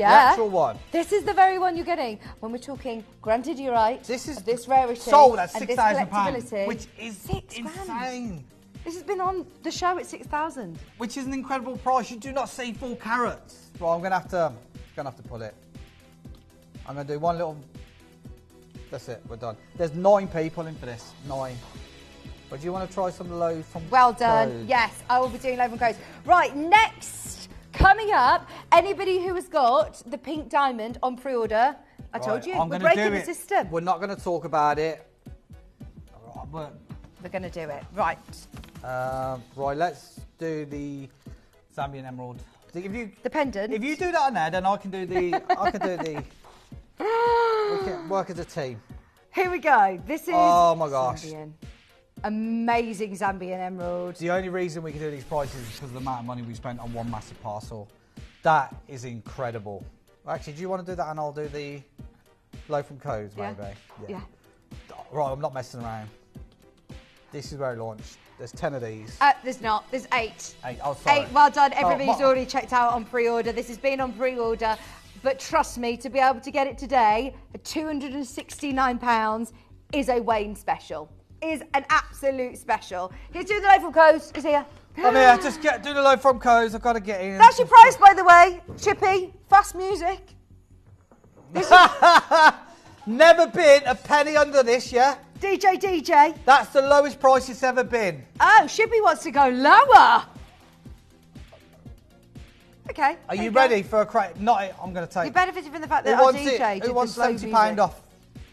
Yeah. The actual one. This is the very one you're getting. When we're talking, granted, you're right. This is this rarity. Sold at and this £6,000, collectability, which is £6 insane. This has been on the show at 6,000. Which is an incredible price. You do not see 4 carats. Well, I'm gonna have to pull it. I'm gonna do one little. That's it. We're done. There's 9 people in for this. 9. But do you want to try some low from Well done. Code? Yes, I will be doing low from codes. Right, next, coming up, anybody who has got the pink diamond on pre-order, I told you, we're breaking the system. We're not going to talk about it. We're going to do it. Right. Right, let's do the Zambian emerald. The pendant. If you do that on there, then I can do the. We can work as a team. Here we go. This is. Oh my gosh. Zambian. Amazing Zambian emerald. The only reason we can do these prices is because of the amount of money we spent on one massive parcel. That is incredible. Actually, do you want to do that and I'll do the low from codes, maybe? Yeah. Right, I'm not messing around. This is where it launched. There's 10 of these. There's not. There's 8. 8. Oh, sorry. 8. Well done. Everybody's already checked out on pre-order. This has been on pre-order. But trust me, to be able to get it today at £269 is a Wayne special. Is an absolute special. Here's do the low from codes. Is here. I'm here. Just do the low from codes. I've got to get in. That's your price, by the way. Chippy. Fast music. Never been a penny under this, yeah? DJ. That's the lowest price it's ever been. Oh, Chippy wants to go lower. Okay. Are you ready for a crack? Not. I'm going to take. You benefited from the fact that our DJ Who wants £70 off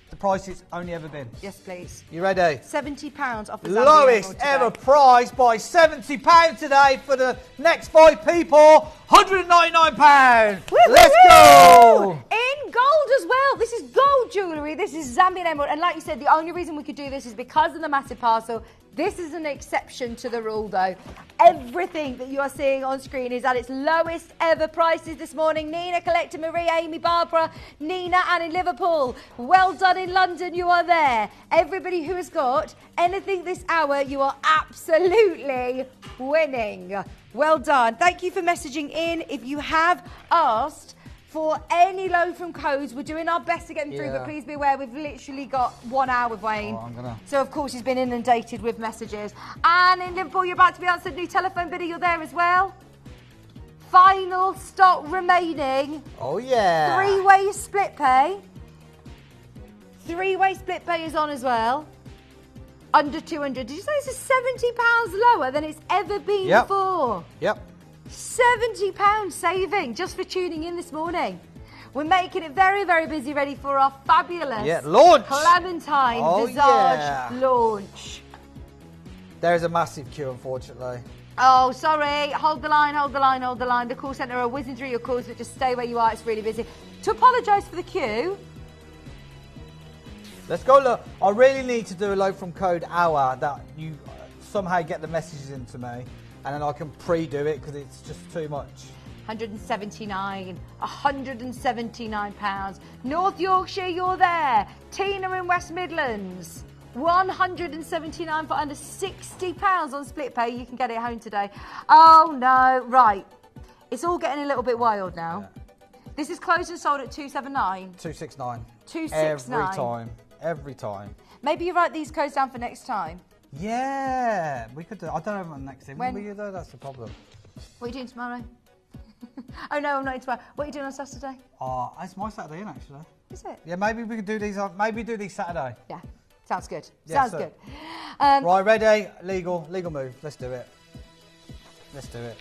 the price it's only ever been? Yes, please. You ready? £70 off the lowest ever price by £70 today for the next 5 people. £199. Let's go. In gold as well. This is gold jewellery. This is Zambian emerald. And like you said, the only reason we could do this is because of the massive parcel. This is an exception to the rule, though. Everything that you are seeing on screen is at its lowest ever prices this morning. Nina, Collector, Marie, Amy, Barbara, Nina, and in Liverpool. Well done in London, you are there. Everybody who has got anything this hour, you are absolutely winning. Well done. Thank you for messaging in. If you have asked for any low from codes, we're doing our best to get them through, but please be aware we've literally got 1 hour with Wayne. So of course he's been inundated with messages. And in Liverpool, you're about to be answered. New telephone bidder, you're there as well. Final stock remaining. Oh yeah. 3-way split pay. 3-way split pay is on as well. Under 200. Did you say this is £70 lower than it's ever been before? Yep. £70 saving just for tuning in this morning. We're making it very, very busy, ready for our fabulous launch. Clementine Visage launch. There's a massive queue, unfortunately. Oh, sorry. Hold the line, hold the line, hold the line. The call centre are whizzing through your calls, but just stay where you are. It's really busy. To apologise for the queue. Let's go. Look, I really need to do a low from code hour that you somehow get the messages into me. And then I can pre-do it because it's just too much. £179. North Yorkshire, you're there. Tina in West Midlands. £179 for under £60 on split pay. You can get it home today. Oh no, right. It's all getting a little bit wild now. Yeah. This is closed and sold at 279. 269. 269. Every time. Maybe you write these codes down for next time. Yeah, we could do. I don't know when next time. When? Will you though? That's the problem. What are you doing tomorrow? Oh no, I'm not in tomorrow. What are you doing on Saturday? Oh, it's my Saturday in actually. Is it? Yeah, maybe we could do these. Maybe do these Saturday. Yeah, sounds good. Yeah, sounds good. Right, ready? Legal move. Let's do it. Let's do it.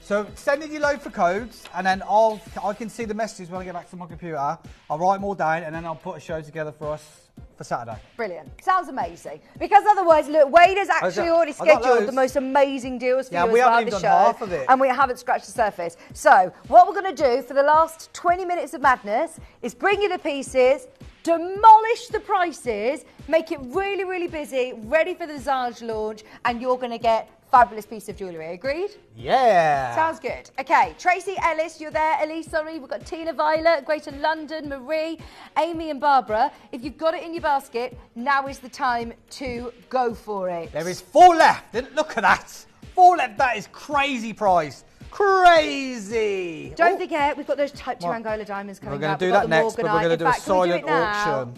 So send in your load for codes, and then I can see the messages when I get back to my computer. I'll write them all down, and then I'll put a show together for us for Saturday. Brilliant. Sounds amazing. Because otherwise, look, Wade has actually already scheduled the most amazing deals for you as well this show. Half of it. And we haven't scratched the surface. So what we're going to do for the last 20 minutes of madness is bring you the pieces, demolish the prices, make it really, really busy, ready for the Visage launch, and you're going to get fabulous piece of jewellery. Agreed? Yeah. Sounds good. Okay, Tracy Ellis, you're there. Elise, sorry. We've got Tina Violet, Greater London, Marie, Amy and Barbara. If you've got it in your basket, now is the time to go for it. There is 4 left. Look at that. 4 left. That is crazy price. Crazy. Don't forget, we've got those Type 2 Angola diamonds coming We're going out. to do We've got that the next, but we're Morganite. going to In do a fact, can we do silent it now? auction.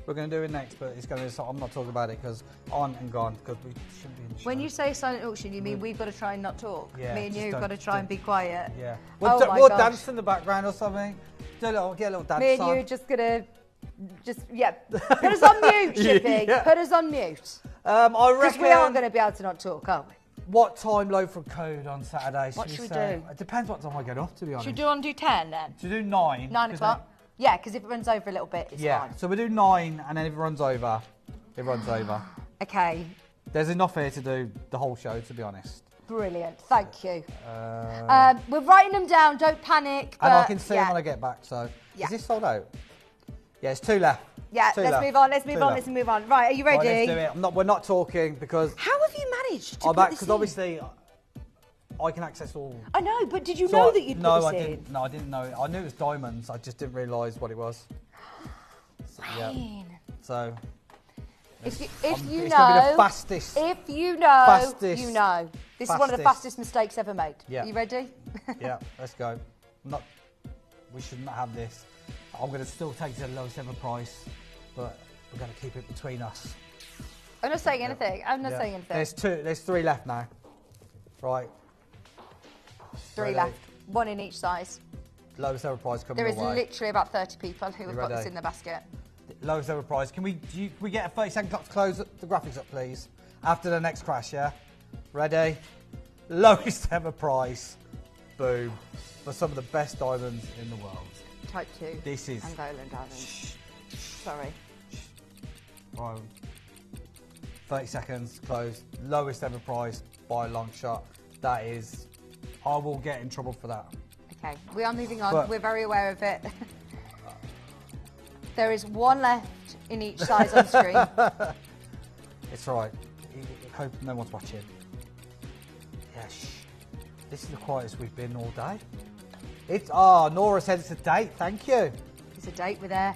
We're going to do it next, but it's going to. I'm not talking about it because on and gone because we shouldn't be in the show. When you say silent auction, you mean we've got to try and not talk? Yeah, Me and just you've got to try and be quiet? Yeah. Oh my We'll gosh. dance in the background or something. Get a little dance. Me and you are just going to, put us on mute, Shippy. Yeah. Put us on mute. I Because reckon. we aren't going to be able to not talk, are we? What time low for code on Saturday? What should we say? do? It depends what time I get off, to be honest. Should we do 10 then? Should we do 9? 9 o'clock? Yeah, because if it runs over a little bit, it's fine. So we do 9, and then if it runs over, it runs over. Okay. There's enough here to do the whole show, to be honest. Brilliant. Thank you. We're writing them down. Don't panic. And I can see them when I get back. So Yeah. is this sold out? Yeah, it's 2 left. Yeah, Two let's left. move on. Let's move Two on. left. Let's move on. Right, are you ready? Right, let's do it. We're not talking because How have you managed to I'm put back this because in? obviously I can access all. I know, but did you So know I- that you'd no, put I this in? didn't. No, I didn't know. I knew it was diamonds. I just didn't realise what it was. So, yeah. Fine. So If you it's gonna be the know, fastest. if you know, Fastest. you know. This is one of the Fastest. fastest mistakes ever made. Yeah. You ready? Yeah, let's go. We should not have this. I'm going to still take the lowest ever price, but we're going to keep it between us. I'm not saying anything. I'm not Yeah. saying anything. There's 3 left now. Right. 3 Ready? left. 1 in each size. Lowest ever price coming There is your way. literally about 30 people who have got ready? this in their basket. Lowest ever price. Can we get a 30-second clock to close the graphics up, please? After the next crash, yeah? Ready? Lowest ever price. Boom. For some of the best diamonds in the world. Type 2. This is... Angolan diamonds. Sorry. Right. 30 seconds, close. Lowest ever price by a long shot. That is... I will get in trouble for that. Okay, we are moving on. But- We're very aware of it. There is 1 left in each size on screen. It's all right. I hope no one's watching. Yeah, shh. This is the quietest we've been all day. It's... Oh, Nora said it's a date. Thank you. It's a date with her.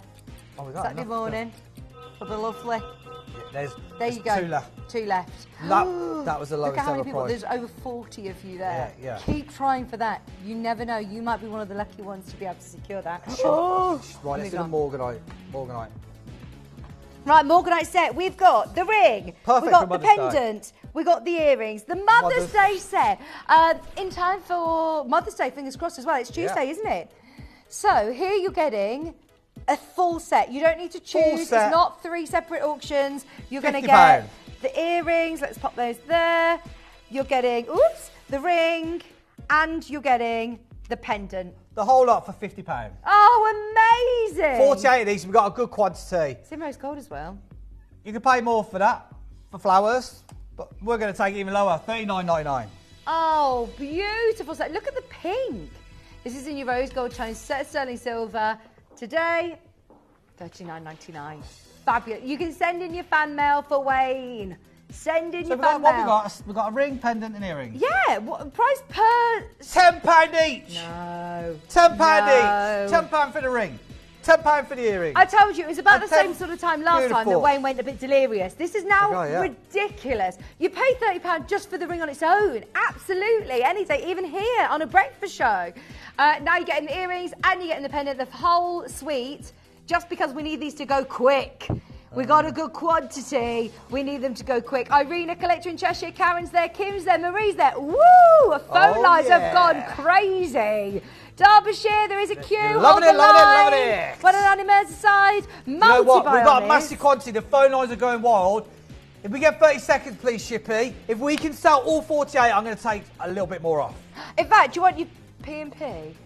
Oh, we got Saturday enough. morning. For the lovely. There's There you go. 2 left. 2 left. That was the Look lowest at how ever many people. price. There's over 40 of you there. Yeah, yeah. Keep trying for that. You never know. You might be one of the lucky ones to be able to secure that. Right, let's do the Morganite. Morganite. Right, Morganite set. We've got the ring. Perfect We've got for the Mother's Day. pendant. We got the earrings. The Mother's Day set. In time for Mother's Day, fingers crossed as well. It's Tuesday, isn't it? So here you're getting a full set. You don't need to choose. It's set. not 3 separate auctions. You're going to £50. get the earrings. Let's pop those there. You're getting, the ring. And you're getting the pendant. The whole lot for £50. Oh, amazing. 48 of these, we've got a good quantity. It's in rose gold as well. You can pay more for that, for flowers, but we're going to take it even lower, $39.99. Oh, beautiful set. Look at the pink. This is in your rose gold tones, set of sterling silver. Today, $39.99. Fabulous. You can send in your fan mail for Wayne. Send in your fan mail. We've got a ring, pendant and earrings. Yeah, what price per... £10 each. No. £10 No. each. £10 for the ring. £10 for the earring. I told you, it was about the And same sort of time last time that Beautiful. Wayne went a bit delirious. This is now Okay, yeah. ridiculous. You pay £30 just for the ring on its own. Absolutely, any day, even here on a breakfast show. Now you're getting the earrings and you're getting the pendant, the whole suite, just because we need these to go quick. We got a good quantity. We need them to go quick. Irina, collector in Cheshire, Karen's there, Kim's there, Marie's there. Woo! Phone lines have gone crazy. Derbyshire, there is a queue. Loving it, loving it, loving line. it. What an Merseyside. You know what? We've got a Multi-biomics. massive quantity. The phone lines are going wild. If we get 30 seconds, please, Shippy. If we can sell all 48, I'm going to take a little bit more off. In fact, do you want your P&P?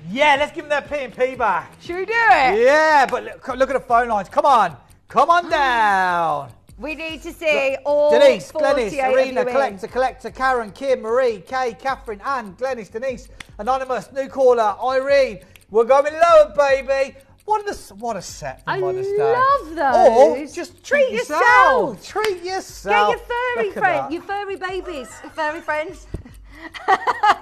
Yeah, let's give them their P&P back. Should we do it? Yeah, but look at the phone lines. Come on. Come on down. We need to see all Denise, 48 Glennis, Arena, of you in. Collector, Karen, Kim, Marie, Kay, Catherine, Anne, Glennis, Denise, Anonymous, new caller, Irene. We're going lower, baby. What a set for I Mother's Day. love those. Or just Treat yourself. Treat yourself. Get your furry Look at friends, that. your furry babies, your furry friends.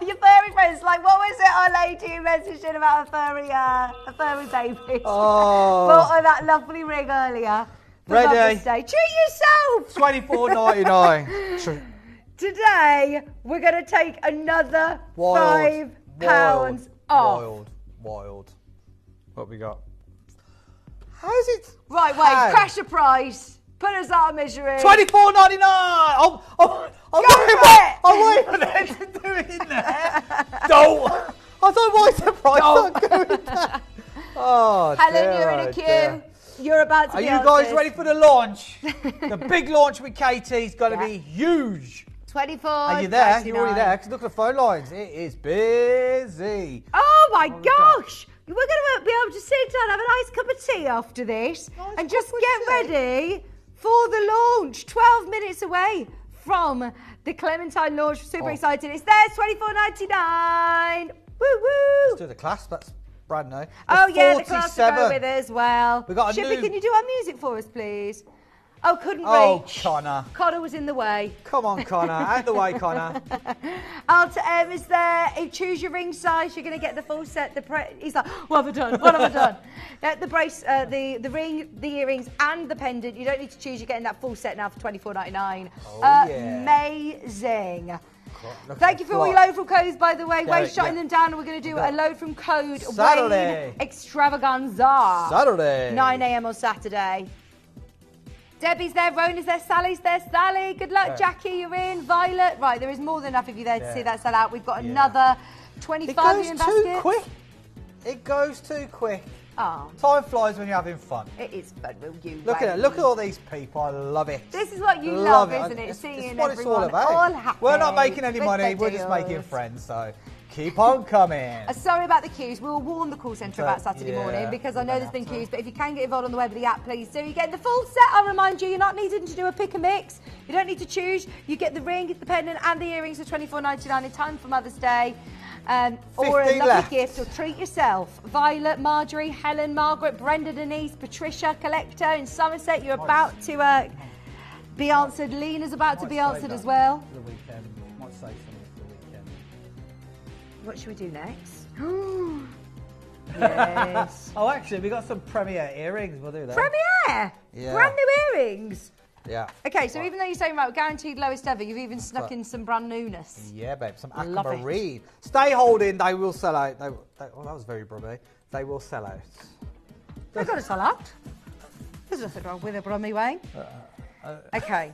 Your furry friends, like what was it our lady who messaged in about a furry baby? Oh. Bought her that lovely ring earlier. For Ready? Mother's Day. Treat yourself. $24.99. Today, we're going to take another £5 off. Wild. What we got? How's it? Right, wait, crash the price. Put us out of misery. $24.99. I'm waiting for them to do it in there. Don't. I don't know why the price not going down. Oh, Helen, dear, you're in a queue. dear. You're about to Are be you on guys this. ready for the launch? The big launch with Katie is going to be huge. 24. Are you there? You're already there. Because look at the phone lines. It is busy. Oh my gosh! We're going to be able to sit down, have a nice cup of tea after this, and just get ready for the launch. 12 minutes away from the Clementine launch. Super excited. It's there. $24.99. Woo woo! Let's do the class. That's brand new. The class will go with us as well. We got a Shippy, new... can you do our music for us, please? Oh, couldn't reach. Oh, Connor. Connor was in the way. Come on, Connor. Out the way, Connor. Alter M is there. Choose your ring size. You're going to get the full set. He's like, what have I done? What have I done? The brace, the ring, the earrings, and the pendant. You don't need to choose. You're getting that full set now for $24.99. Oh, yeah. Amazing. Thank you for all your load from codes, by the way. Wayne's shutting them down, and we're going to do a load from code Saturday. Wayne Extravaganza. Saturday. 9 a.m. on Saturday. Debbie's there, Rona's there, Sally's there. Sally, good luck. Jackie, you're in. Violet, right, there is more than enough of you there to see that sell out. We've got another 25 million baskets. It goes too quick. It goes too quick. Oh. Time flies when you're having fun. It is fun with you. Look at it. Look at all these people. I love it. This is what you love, isn't it? Seeing it's what everyone it's all about. all happy. We're not making any money. We're just making friends. So keep on coming. Sorry about the queues. We'll warn the call centre about Saturday morning because I know there's been queues. But if you can get involved on the web of the app, please do. You get the full set. I'll remind you, you're not needing to do a pick and mix. You don't need to choose. You get the ring, the pendant, and the earrings for $24.99 in time for Mother's Day. Or a lovely left. gift, or treat yourself. Violet, Marjorie, Helen, Margaret, Brenda, Denise, Patricia, Collector in Somerset. You're about to be answered. Lena's about to be answered as well. The weekend. Might say something for the weekend. What should we do next? Yes. Oh, actually, we got some Premier earrings. We'll do that. Premier? Yeah. Brand new earrings? Yeah. Okay, so even though you're saying about guaranteed lowest ever, you've even snuck in some brand newness. Yeah, babe. Some Love it. Aquamarine. Stay holding. They will sell out. Oh, that was very brummy. They will sell out. They've got to sell out. There's nothing wrong with it, Brummy Wayne. Okay.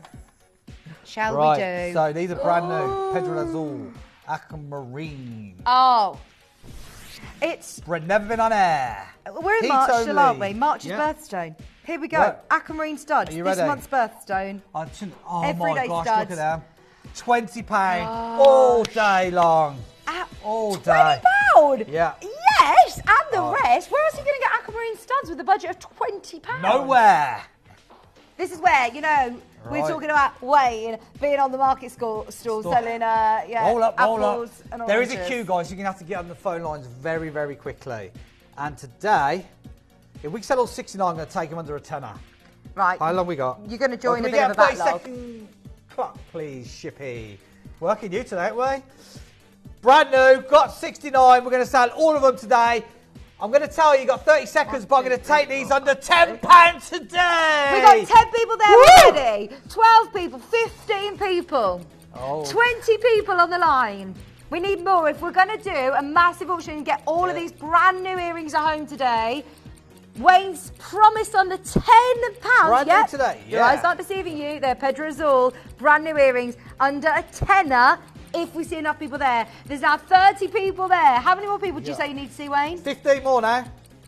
Shall we do? So these are brand new. Pedro Azul. Aquamarine. Oh. It's... We've never been on air. We're in Heat March only. still, aren't we? March's birthstone. Here we go. Right. Aquamarine studs. Are you This ready? month's birthstone. Oh Everyday my gosh, studs. look at them. £20 all day long. All day. £20? Yeah. Yes, and the rest. Where else are you going to get Aquamarine studs with a budget of £20? Nowhere. This is where, you know, we're talking about Wayne being on the market stall selling Roll up. apples and oranges. There is a queue, guys. You're going to have to get on the phone lines very, very quickly. And today, if we sell all 69, I'm going to take them under a tenner. Right. How long we got? You're going to join Can a we bit of a get backlog. 30-second clock, please, Shippy? Working you today, aren't we? Brand new, got 69. We're going to sell all of them today. I'm going to tell you, you got 30 seconds, but I'm going to take these under £10 today. We got 10 people there already. 12 people, 15 people, 20 people on the line. We need more. If we're going to do a massive auction and get all of these brand new earrings at home today, Wayne's promised under £10. Brand new today, Your eyes aren't deceiving you. They're Pedro Azul, brand new earrings, under a tenner. If we see enough people there. There's now 30 people there. How many more people do you say you need to see, Wayne? 15 more now.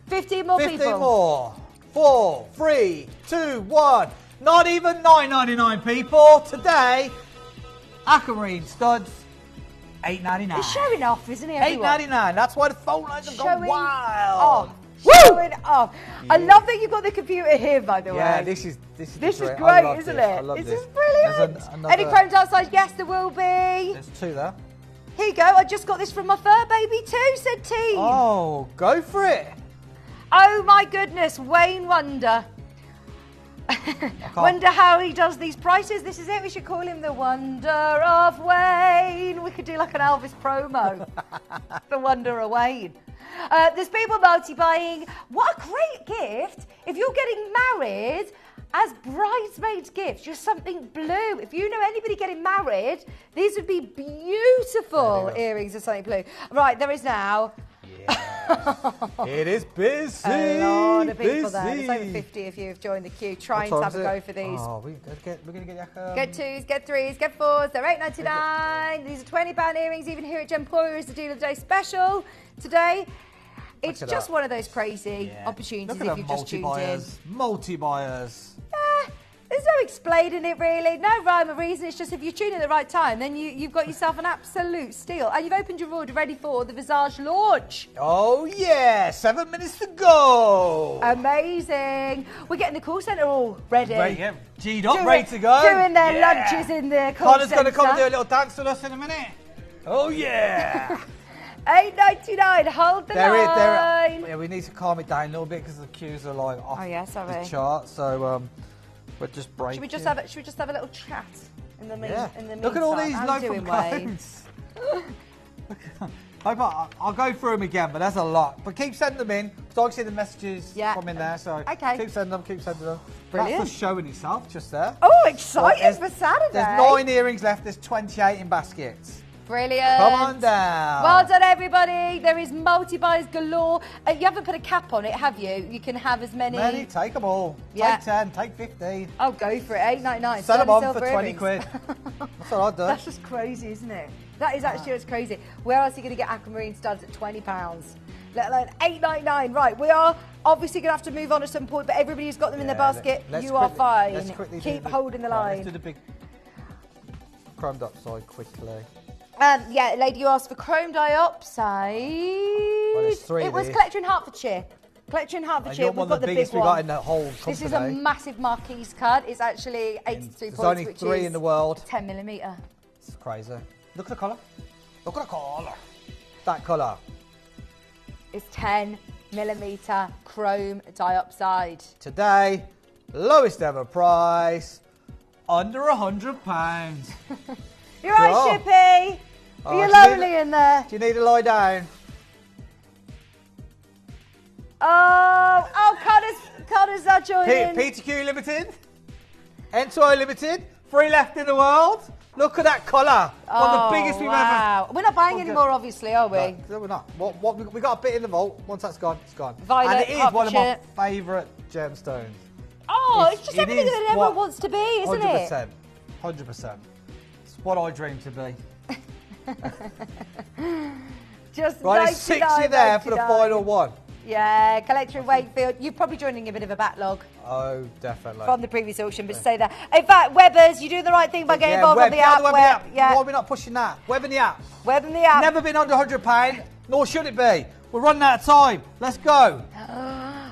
15 more 15 people. more. 4, 3, 2, 1. Not even $9.99 people. Today, Aquamarine studs, $8.99. It's showing off, isn't it, everyone? $8.99. That's why the phone lines have gone wild. Off. Showing off. I love that you've got the computer here, by the way. Yeah, this is great, isn't it? This is brilliant. Any chromes outside? Yes, there will be. There's 2 there. Here you go. I just got this from my fur baby too, said T. Oh, go for it. Oh my goodness, Wayne Wonder. Wonder how he does these prices. This is it. We should call him the Wonder of Wayne. We could do like an Elvis promo. The Wonder of Wayne. There's people multi-buying. What a great gift. If you're getting married as bridesmaids gifts, just something blue. If you know anybody getting married, these would be beautiful earrings of something blue. Right, there is now. It is busy. A lot of people there. There's over 50 if you've joined the queue trying to have a go for these. Oh, we're going to get Get twos, get threes, get fours. They're £8.99. These are £20 earrings. Even here at Gemporia is the deal of the day special today. It's just one of those crazy opportunities if you've just tuned in. Multi-buyers. There's no explaining it really, no rhyme or reason. It's just if you tune in at the right time, then you've got yourself an absolute steal. And you've opened your order ready for the Visage launch. Oh yeah, 7 minutes to go. Amazing. We're getting the call centre all ready. G'd up, ready to go. Doing their lunches in the call centre. Connor's going to come and do a little dance with us in a minute. Oh yeah. £8.99, hold the line. Yeah, we need to calm it down a little bit because the queues are like off the chart. So we're just breaking. Should we just have a little chat in the meantime? Look at all these local codes. I'll go through them again, but that's a lot. But keep sending them in, because I can see the messages from in there. So keep sending them, Brilliant. That's just showing itself just there. Oh, exciting for Saturday. There's 9 earrings left. There's 28 in baskets. Brilliant. Come on down. Well done, everybody. There is multi-buys galore. You haven't put a cap on it, have you? You can have as many. Take them all. Take 10, take 15. Oh, go for it. £8.99. Sell them on for 20 quid. That's what I've done. That's just crazy, isn't it? That is actually just crazy. Where else are you going to get Aquamarine studs at £20? Let alone £8.99. Right, we are obviously going to have to move on at some point, but everybody's got them in their basket. You are fine. Keep holding the line. Let's do the big chrome diopside quickly. Lady, you asked for chrome diopside. Well, there's 3 it was Collector in Hertfordshire. We've got the big one. Got in the whole company. This is a massive marquise card. It's actually 83 points. There's only 3 in the world. 10mm. It's crazy. Look at the colour. Look at the colour. That colour. It's 10mm chrome diopside. Today, lowest ever price, under £100. You're right, Shippy. You're lovely in there. Do you need to lie down? Connor's not joining. PTQ Limited, Ento Limited, 3 left in the world. Look at that colour. One of the biggest we've ever. We're not buying anymore, obviously, are we? No, we're not. We got a bit in the vault. Once that's gone, it's gone. Violet, and it is one of my favourite gemstones. Oh, it's just everything that everyone wants to be, isn't it? 100%. It's what I dream to be. Just right, there's 60 there for the final one. Yeah, Collector in Wakefield. You're probably joining a bit of a backlog. Oh, definitely. From the previous auction, but stay there. In fact, Webbers, you do the right thing by getting involved on the app. Why are we not pushing that? Web in the app. Web in the app. Never been under £100, nor should it be. We're running out of time. Let's go.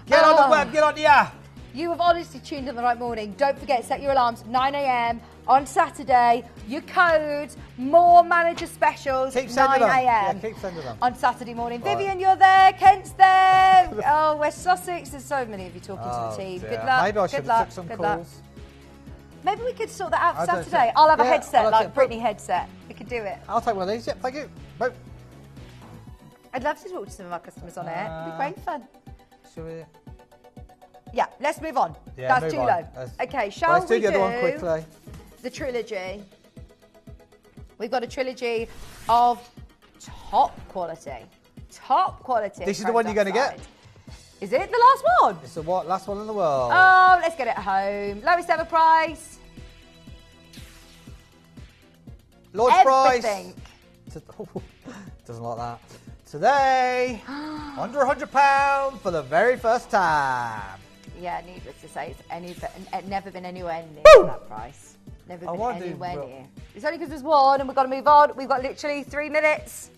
Get on the web, get on the app. You have honestly tuned in the right morning. Don't forget, set your alarms, 9 a.m. on Saturday. Your code, more manager specials, 9 a.m. Yeah, keep sending them. On Saturday morning. Right. Vivian, you're there. Kent's there. Oh, West Sussex. There's so many of you talking to the team. Dear. Good luck. Maybe I should have took some calls. Maybe we could sort that out for Saturday. I'll have a headset, like Brittany headset. We could do it. I'll take one of these. Yep, thank you. Bye. I'd love to talk to some of our customers on air. It'd be great fun. Should we? Yeah, let's move on. Yeah, that's too low. Okay, shall we do the other one quickly? The Trilogy. We've got a Trilogy of top quality. Top quality. This is the one you're going to get? Is it the last one? It's the last one in the world. Oh, let's get it home. Lowest ever price. Launch Everything. Price. Doesn't like that. Today, under £100 for the very first time. Yeah, needless to say, it's never been anywhere near that price. Never been anywhere near. It's only because there's one and we've got to move on. We've got literally 3 minutes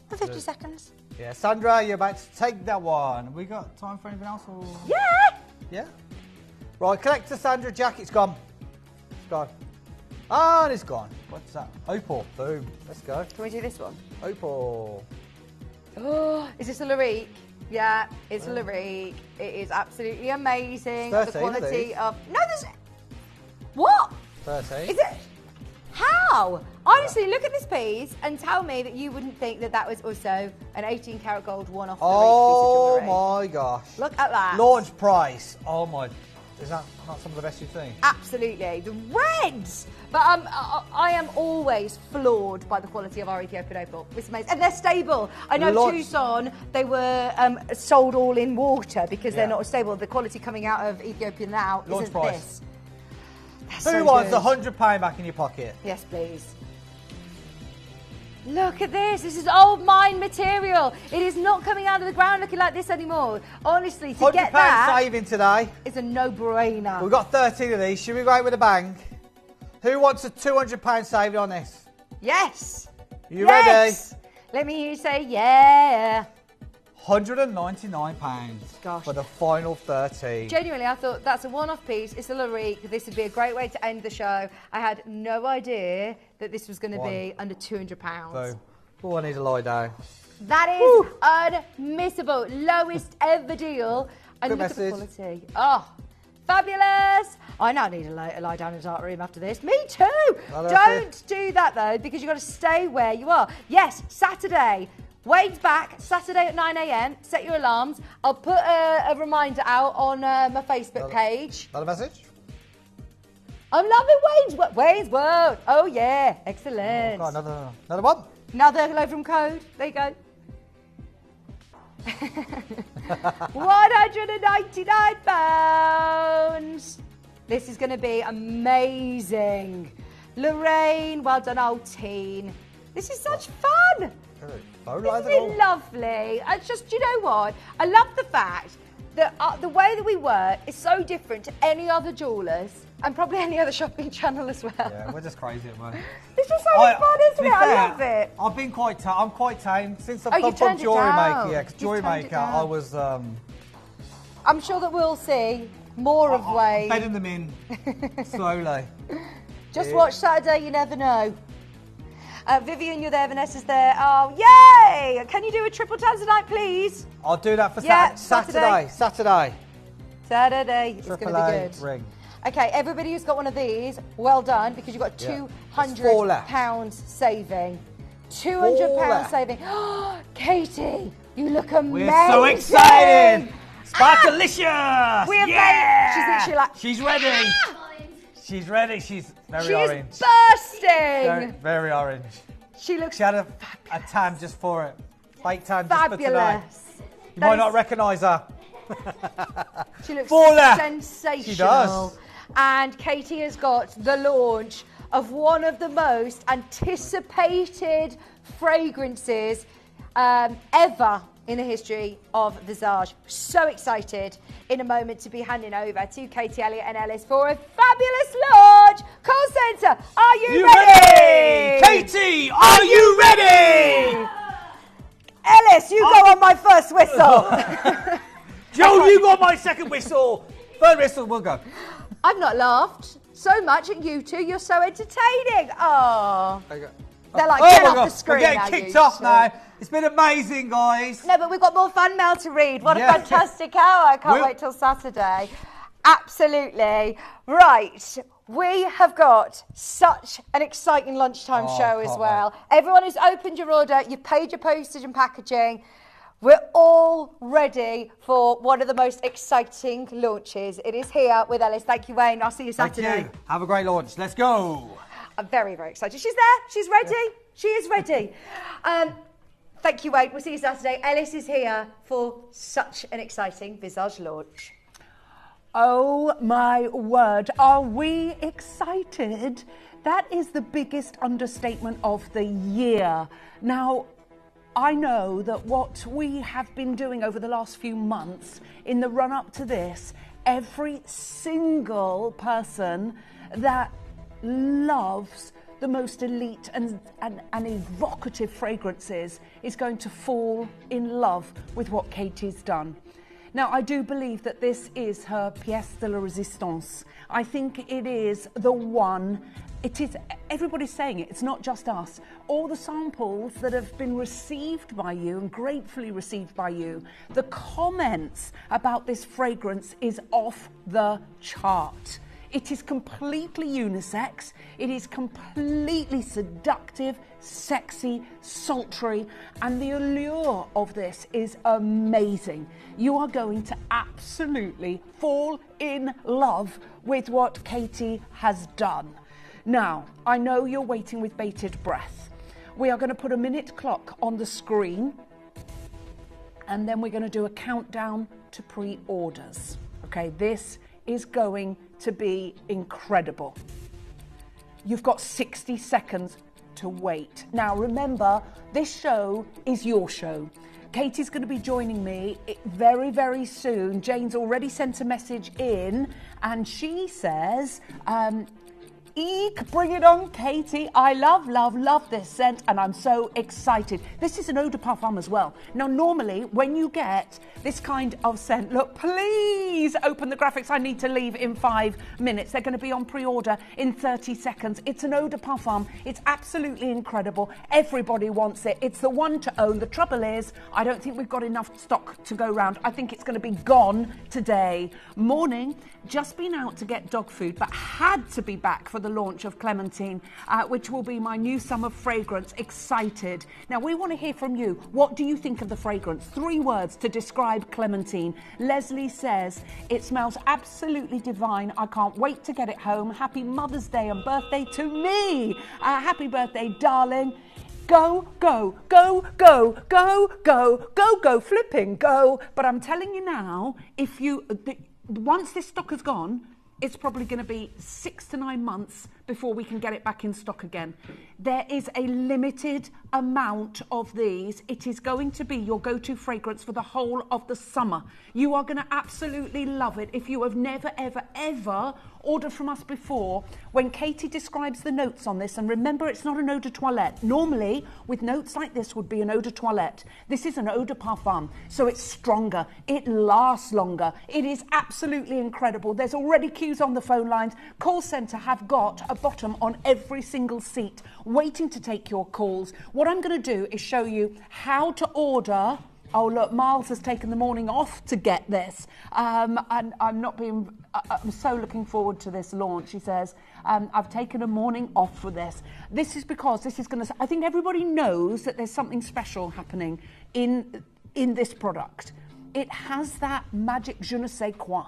and 50 seconds. Yeah, Sandra, you're about to take that one. We got time for anything else? Or? Yeah. Yeah? Right, Collector Sandra Jack, it's gone. It's gone. And it's gone. What's that? Opal. Boom. Let's go. Can we do this one? Opal. Oh, is this a Larique? Yeah, it's Larique. It is absolutely amazing. It's 13 the quality of No, there's... What? 13. Is it? How? Honestly, look at this piece and tell me that you wouldn't think that that was also an 18 karat gold one-off Oh piece of jewellery. my gosh. Look at that. Launch price. Oh my. Is that not some of the best you've seen? Absolutely. The reds. But I am always floored by the quality of our Ethiopian opal. It's amazing. And they're stable. I know Tucson, they were sold all in water because they're not stable. The quality coming out of Ethiopia now isn't this. Who wants £100 back in your pocket? Yes, please. Look at this. This is old mine material. It is not coming out of the ground looking like this anymore. Honestly, to get that... £100 saving today. It's a no-brainer. We've got 13 of these. Should we go out with a bang? Who wants a £200 saving on this? Yes. You ready? Let me hear you say yeah. £199 for the final 13. Genuinely, I thought that's a one-off piece. It's a Larique. This would be a great way to end the show. I had no idea that this was going to be under £200. So, oh, I need to lie down. That is unmissable. Lowest ever deal. And Good look message. at the quality. Oh, fabulous. I now need to lie down in a dark room after this. Me too. Don't do that, though, because you've got to stay where you are. Yes, Saturday. Wade's back Saturday at 9 a.m. Set your alarms. I'll put a reminder out on my Facebook page. Another message? I'm loving Wade's World. Oh, yeah. Excellent. Oh, got another one? Another load from Code. There you go. 199 pounds. This is going to be amazing. Lorraine, well done, old teen. This is such fun. Isn't it lovely? It's just, you know what? I love the fact that the way that we work is so different to any other jewellers and probably any other shopping channel as well. Yeah, we're just crazy at the moment. It's just so much fun, isn't it? I love it. I've been I'm quite tame since I've come from jewellery maker. Yeah, because jewellery maker, I was. I'm sure that we'll see more of Wade. Bedding them in slowly. Just watch Saturday, you never know. Vivian, you're there. Vanessa's there. Oh, yay! Can you do a triple Tanzanite, please? I'll do that for Saturday. Saturday. It's going to be good. Ring. Okay, everybody who's got one of these, well done, because you've got £200 saving. £200 saving. Katie, you look amazing. We're so excited. Sparkalicious. We're she's literally like... She's ready. She's ready. She's very orange. She's bursting. Very orange. She looks She had a tan just for it. Fake tan just for today. fabulous. You might not recognise her. She looks Baller. sensational. She does. And Katie has got the launch of one of the most anticipated fragrances ever in the history of Visage. So excited in a moment to be handing over to Katie, Elliott and Ellis for a fabulous launch. Call centre, are you ready? Katie, are you ready? Ellis, you go on my first whistle. Joe, you got my second whistle. Third whistle, we'll go. I've not laughed so much at you two. You're so entertaining. Oh. They're like, get off the screen. We're getting kicked off now. It's been amazing, guys. No, but we've got more fan mail to read. What a fantastic hour. I can't wait till Saturday. Absolutely. Right. We have got such an exciting lunchtime show as well. Everyone who's opened your order, you've paid your postage and packaging. We're all ready for one of the most exciting launches. It is here with Ellis. Thank you, Wayne. I'll see you Saturday. Thank you. Have a great launch. Let's go. I'm very, very excited. She's there. She's ready. She is ready. Thank you, Wade. We'll see you Saturday. Ellis is here for such an exciting Visage launch. Oh, my word. Are we excited? That is the biggest understatement of the year. Now, I know that what we have been doing over the last few months in the run-up to this, every single person that loves the most elite and evocative fragrances is going to fall in love with what Katie's done. Now, I do believe that this is her pièce de la résistance. I think it is the one, it is, everybody's saying it, it's not just us. All the samples that have been received by you and gratefully received by you, the comments about this fragrance is off the chart. It is completely unisex. It is completely seductive, sexy, sultry, and the allure of this is amazing. You are going to absolutely fall in love with what Katie has done. Now, I know you're waiting with bated breath. We are going to put a minute clock on the screen, and then we're going to do a countdown to pre-orders. Okay, this is going to be incredible. You've got 60 seconds to wait. Now remember, this show is your show. Katie's going to be joining me very, very soon. Jane's already sent a message in and she says, Eek, bring it on, Katie. I love this scent and I'm so excited. This is an eau de parfum as well. Now, normally when you get this kind of scent, look, please open the graphics. I need to leave in 5 minutes. They're going to be on pre-order in 30 seconds. It's an eau de parfum. It's absolutely incredible. Everybody wants it. It's the one to own. The trouble is, I don't think we've got enough stock to go round. I think it's going to be gone today. Morning, just been out to get dog food, but had to be back for the launch of Clementine, which will be my new summer fragrance. Excited. Now, we want to hear from you. What do you think of the fragrance? 3 words to describe Clementine. Leslie says, it smells absolutely divine. I can't wait to get it home. Happy Mother's Day and birthday to me. Happy birthday, darling. Go, go, go, go, go, go, go, go, flipping, go. But I'm telling you now, if you, once this stock is gone, it's probably going to be 6 to 9 months before we can get it back in stock again. There is a limited amount of these. It is going to be your go-to fragrance for the whole of the summer. You are going to absolutely love it. If you have never, ever, ever ordered from us before, when Katie describes the notes on this, and remember, it's not an eau de toilette. Normally, with notes like this would be an eau de toilette. This is an eau de parfum, so it's stronger. It lasts longer. It is absolutely incredible. There's already queues on the phone lines. Call centre have got a bottom on every single seat, waiting to take your calls. What I'm going to do is show you how to order. Oh, look, Miles has taken the morning off to get this. And I'm so looking forward to this launch. He says, I've taken a morning off for this. This is because this is going to, I think everybody knows that there's something special happening in this product. It has that magic je ne sais quoi.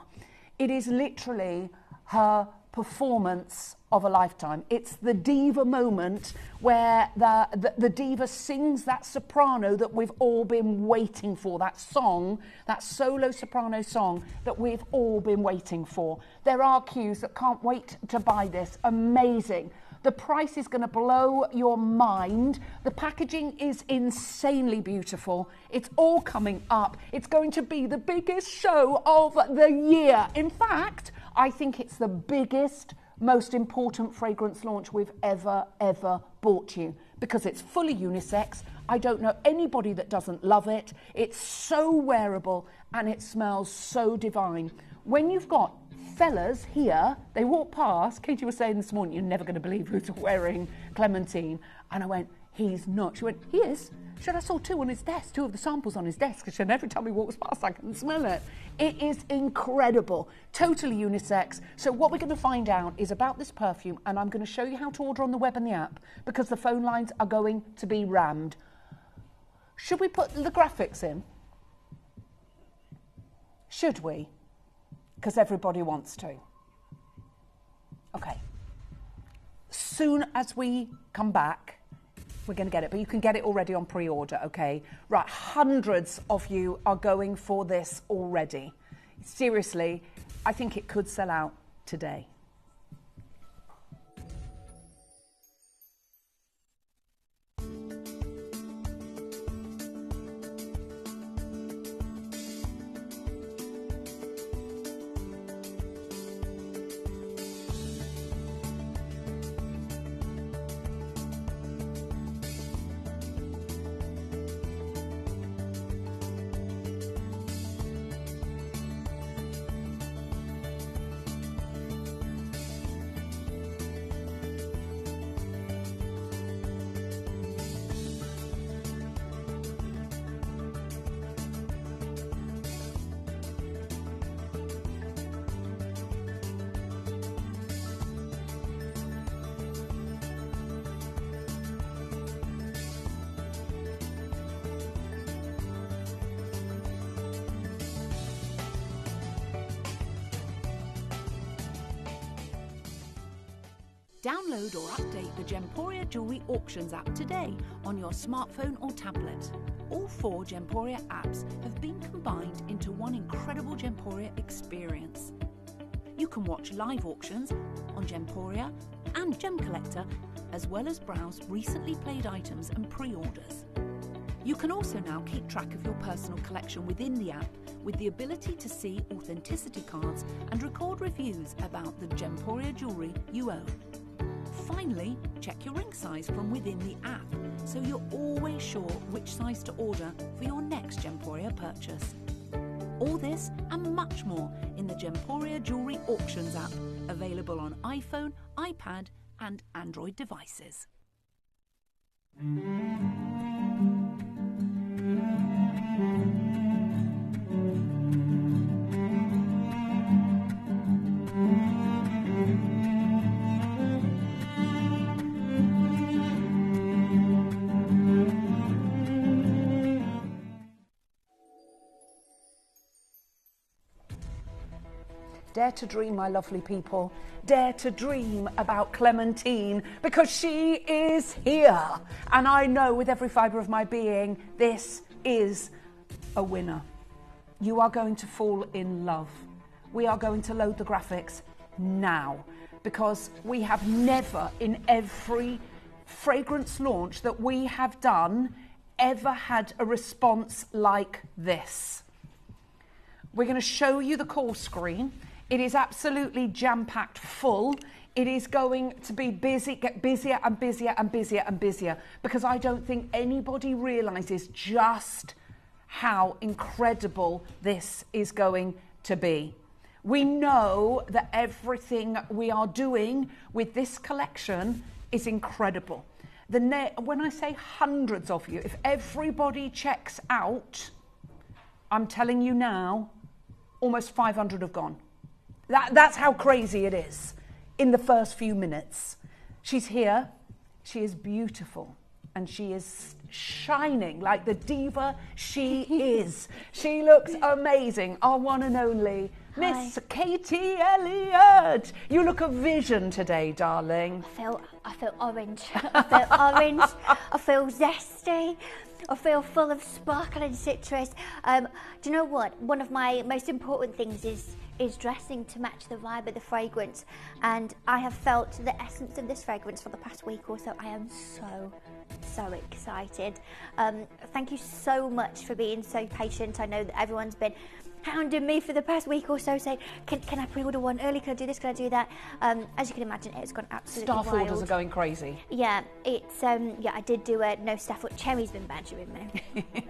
It is literally her performance of a lifetime. It's the diva moment where the diva sings that soprano that we've all been waiting for, that song, that solo soprano song that we've all been waiting for. There are queues that can't wait to buy this. Amazing. The price is going to blow your mind. The packaging is insanely beautiful. It's all coming up. It's going to be the biggest show of the year. In fact, I think it's the biggest, most important fragrance launch we've ever bought you, because it's fully unisex. I don't know anybody that doesn't love it. It's so wearable and it smells so divine. When you've got fellas here, they walk past. Katie was saying this morning, you're never going to believe who's wearing Clementine. And I went, he's not. She went, he is. She said, I saw 2 on his desk, 2 of the samples on his desk. She said, every time he walks past, I can smell it. It is incredible, totally unisex. So what we're going to find out is about this perfume, and I'm going to show you how to order on the web and the app, because the phone lines are going to be rammed. Should we put the graphics in? Should we? Because everybody wants to. Okay. Soon as we come back, we're going to get it, but you can get it already on pre-order, okay? Right, hundreds of you are going for this already. Seriously, I think it could sell out today. Download or update the Gemporia Jewellery Auctions app today on your smartphone or tablet. All 4 Gemporia apps have been combined into one incredible Gemporia experience. You can watch live auctions on Gemporia and Gem Collector, as well as browse recently played items and pre-orders. You can also now keep track of your personal collection within the app with the ability to see authenticity cards and record reviews about the Gemporia jewellery you own. Finally, check your ring size from within the app so you're always sure which size to order for your next Gemporia purchase. All this and much more in the Gemporia Jewellery Auctions app, available on iPhone, iPad and Android devices. Dare to dream, my lovely people. Dare to dream about Clementine, because she is here. And I know with every fibre of my being, this is a winner. You are going to fall in love. We are going to load the graphics now, because we have never in every fragrance launch that we have done ever had a response like this. We're going to show you the call screen. It is absolutely jam-packed full. It is going to be busy, get busier and busier and busier and busier, because I don't think anybody realises just how incredible this is going to be. We know that everything we are doing with this collection is incredible. When I say hundreds of you, if everybody checks out, I'm telling you now, almost 500 have gone. That's how crazy it is in the first few minutes. She's here, she is beautiful, and she is shining like the diva she is. She looks amazing, our one and only Miss Katie Elliott. You look a vision today, darling. I feel orange. I feel orange. I feel zesty. I feel full of sparkle and citrus. Do you know what? One of my most important things is dressing to match the vibe of the fragrance, and I have felt the essence of this fragrance for the past week or so. I am so excited. Thank you so much for being so patient. I know that everyone's been hounding me for the past week or so, saying, can I pre-order one early? Can I do this? Can I do that? As you can imagine, it's gone absolutely wild. Staff orders are going crazy. Yeah, it's I did do a no staff. Cherry's been badgering me.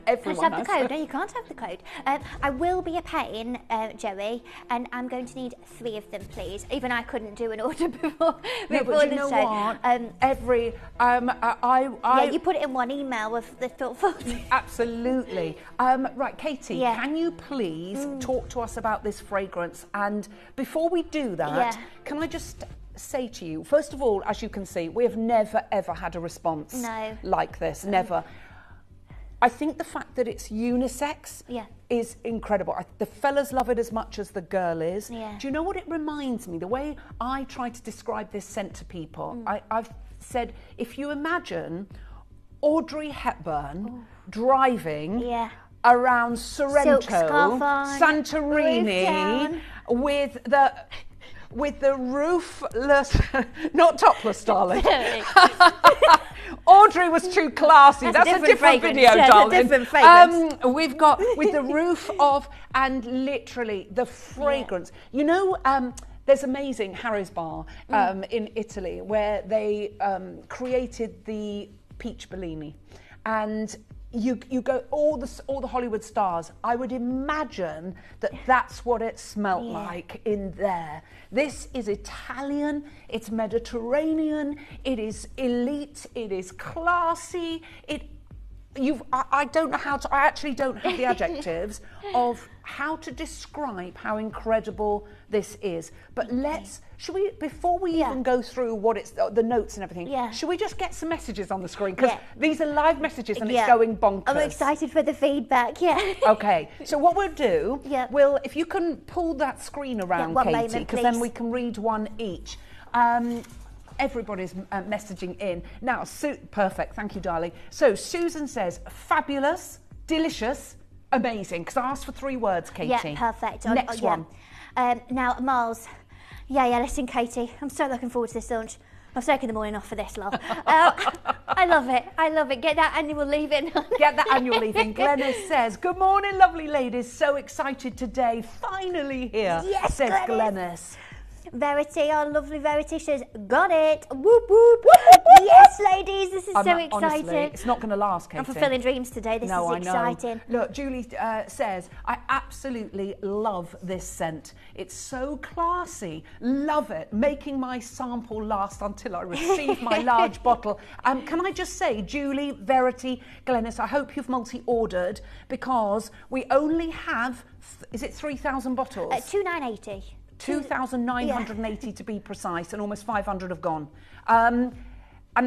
Everyone have the code. No, you can't have the code. I will be a pain, Joey, and I'm going to need 3 of them, please. Even I couldn't do an order before no, but you know show. What? You put it in one email with the full. Absolutely. Right, Katie, can you please talk to us about this fragrance? And before we do that, can I just say to you, first of all, as you can see, we have never ever had a response like this. Never. I think the fact that it's unisex is incredible. The fellas love it as much as the girl is. Yeah. Do you know what it reminds me? The way I try to describe this scent to people, I've said, if you imagine Audrey Hepburn driving around Sorrento, Santorini, with the roofless, not topless, darling. Audrey was too classy. That's a different video, darling. A different fragrance. We've got with the roof of, and literally the fragrance. You know, there's amazing Harry's Bar in Italy where they created the peach Bellini, and you go all the Hollywood stars. I would imagine that that's what it smelt like in there. This is Italian, it's Mediterranean, it is elite, it is classy. I don't know how to. I actually don't have the adjectives of how to describe how incredible this is. But should we, before we even go through what it's, the notes and everything, should we just get some messages on the screen? Because these are live messages and it's going bonkers. I'm excited for the feedback, Okay, so what we'll do, if you can pull that screen around, Katie, because then we can read one each. Everybody's messaging in. Now, perfect. Thank you, darling. So Susan says, fabulous, delicious, amazing. Because I asked for 3 words, Katie. Yeah, perfect. Next one. Now, Miles. Yeah, listen, Katie, I'm so looking forward to this lunch. I've taken the morning off for this, love. I love it. Get that annual leave in. Get that annual leave in. Glenys says, good morning, lovely ladies. So excited today. Finally here, yes, says Glenys. Glenys. Verity, our lovely Verity says, got it. Whoop, whoop. Yes, ladies, this is so exciting. Honestly, it's not going to last, Katie. I'm fulfilling dreams today. This is exciting. I know. Look, Julie says, I absolutely love this scent. It's so classy. Love it. Making my sample last until I receive my large bottle. Can I just say, Julie, Verity, Glenys, I hope you've multi-ordered because we only have, is it 3,000 bottles? 2,980. 2,980 to be precise, and almost 500 have gone. And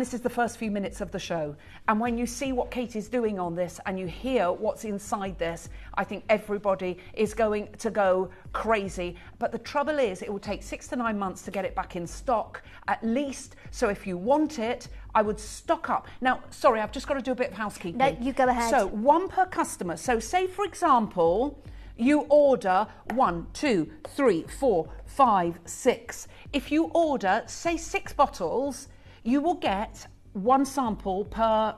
this is the first few minutes of the show. And when you see what Katie's doing on this and you hear what's inside this, I think everybody is going to go crazy. But the trouble is, it will take 6 to 9 months to get it back in stock, at least. So if you want it, I would stock up. Now, sorry, I've just got to do a bit of housekeeping. No, you go ahead. So 1 per customer. So say, for example, you order 1, 2, 3, 4, 5, 6. If you order, say 6 bottles, you will get 1 sample per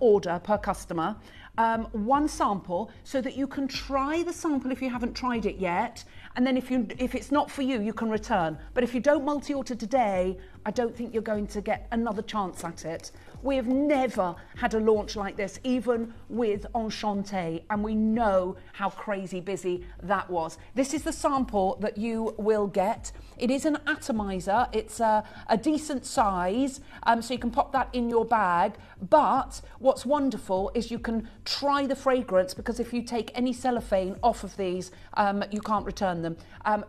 order, per customer. 1 sample so that you can try the sample if you haven't tried it yet. And then if it's not for you, you can return. But if you don't multi-order today, I don't think you're going to get another chance at it. We have never had a launch like this, even with Enchanté, and we know how crazy busy that was. This is the sample that you will get. It is an atomizer. It's a decent size, so you can pop that in your bag. But what's wonderful is you can try the fragrance, because if you take any cellophane off of these, you can't return them.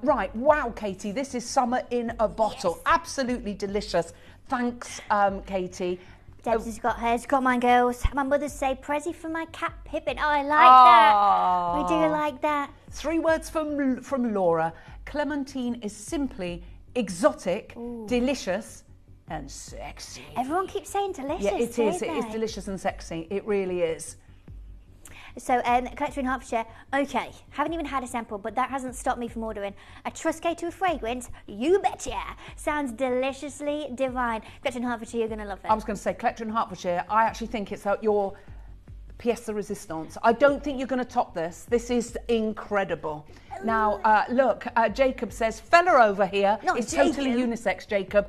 Right, wow, Katie, this is summer in a bottle. Yes. Absolutely delicious. Thanks, Katie. Debs has got hers, got mine, girls. My mother's say, Prezi for my cat Pippin. Oh, I like that. I do like that. 3 words from Laura. Clementine is simply exotic, delicious, and sexy. Everyone keeps saying delicious. Yeah, it is. It is delicious and sexy. It really is. So, collector in Hertfordshire, okay, haven't even had a sample, but that hasn't stopped me from ordering. A Truscate to a fragrance, you betcha. Sounds deliciously divine. Collector in Hertfordshire, you're going to love it. I was going to say, collector in Hertfordshire, I actually think it's your pièce de résistance. I don't think you're going to top this. This is incredible. Now, look, Jacob says, fella over here is totally unisex, Jacob.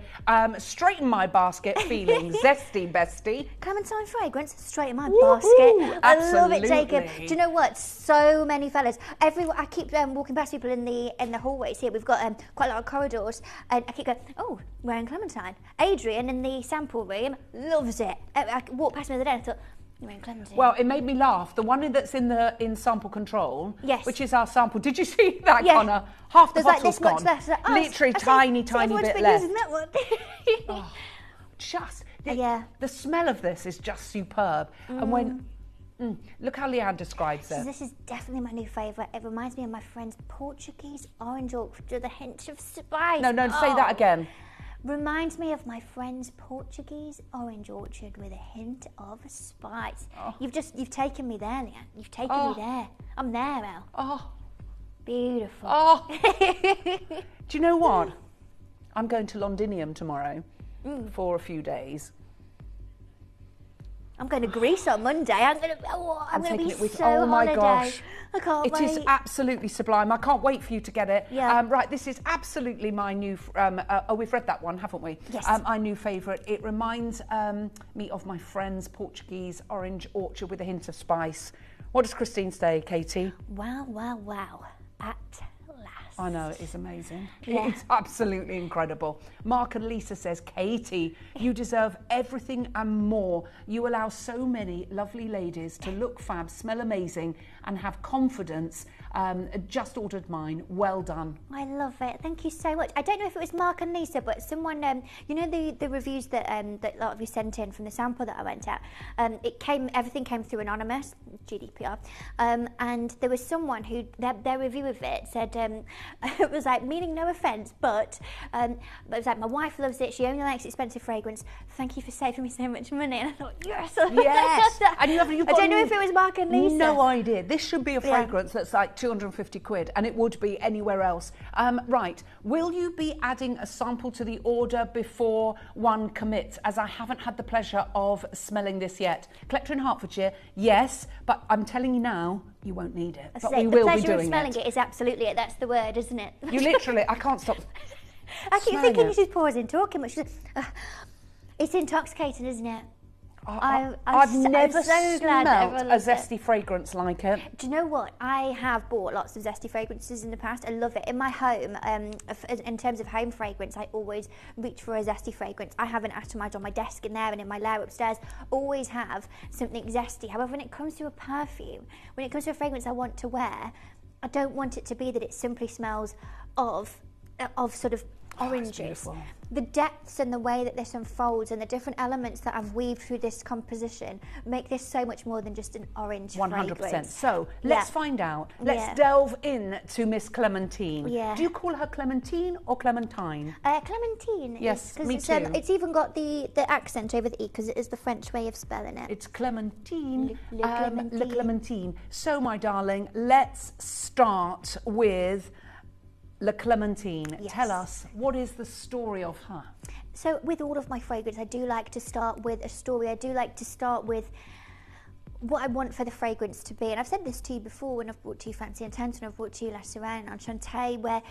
Straight in my basket, feeling zesty, bestie. Clementine fragrance, straight in my basket. I love it, Jacob. Do you know what? So many fellas. I keep walking past people in the hallways here. We've got quite a lot of corridors, and I keep going, oh, wearing Clementine. Adrian in the sample room loves it. I walked past me the other day and I thought, well, it made me laugh. The one that's in sample control, yes, which is our sample. Did you see that, Connor? Half the bottle's gone. Literally tiny bit left. That one. Oh, the smell of this is just superb. And when look how Leanne describes it. This is definitely my new favourite. It reminds me of my friend's Portuguese orange orchard with a hint of spice. No, say that again. Reminds me of my friend's Portuguese orange orchard with a hint of spice. Oh. You've taken me there, Leanne. You've taken me there. I'm there, Elle. Oh. Beautiful. Oh. Do you know what? I'm going to Londinium tomorrow for a few days. I'm going to Greece on Monday. I'm going to be so oh my holiday. Gosh. I can't wait. It is absolutely sublime. I can't wait for you to get it. Yeah. Right, this is absolutely my new... we've read that one, haven't we? Yes. My new favourite. It reminds me of my friend's Portuguese orange orchard with a hint of spice. What does Christine say, Katie? Wow, wow, wow. At last. I know, it is amazing. Yeah. It's absolutely incredible. Mark and Lisa says, Katie, you deserve everything and more. You allow so many lovely ladies to look fab, smell amazing, and have confidence. Just ordered mine. Well done. I love it. Thank you so much. I don't know if it was Mark and Lisa, but someone, you know, the reviews that that a lot of you sent in from the sample that I went at. Everything came through anonymous, GDPR, and there was someone who their review of it said, it was like, meaning no offence, but it was like, my wife loves it, she only likes expensive fragrance, thank you for saving me so much money. And I thought, yes. Yes. And you've I got don't know if it was Mark and Lisa. No idea. This should be a fragrance that's like 250 quid, and it would be anywhere else. Right, will you be adding a sample to the order before one commits, as I haven't had the pleasure of smelling this yet? Collector in Hertfordshire, yes, but I'm telling you now, you won't need it. But we will be doing it. The pleasure of smelling it is absolutely it. That's the word, isn't it? You literally, I can't stop. I keep thinking she's pausing, talking, but she's like, it's intoxicating, isn't it? I've never smelled a zesty fragrance like it. Do you know what? I have bought lots of zesty fragrances in the past. I love it. In my home, in terms of home fragrance, I always reach for a zesty fragrance. I have an atomized on my desk in there and in my lair upstairs. Always have something zesty. However, when it comes to a perfume, when it comes to a fragrance I want to wear, I don't want it to be that it simply smells of sort of oranges. The depths and the way that this unfolds and the different elements that I've weaved through this composition make this so much more than just an orange 100%. fragrance. So let's find out. Let's delve in to Miss Clementine. Do you call her Clementine or Clementine? Clementine. Yes, me too. It's even got the accent over the E because it is the French way of spelling it. It's Clementine. Clementine. Le Clementine. So, my darling, let's start with La Clementine. Yes. Tell us, what is the story of her? So with all of my fragrance, I do like to start with a story. I do like to start with what I want for the fragrance to be. And I've said this to you before when I've brought to you Fancy Intense and I've brought to you La Sirène and Enchanté, where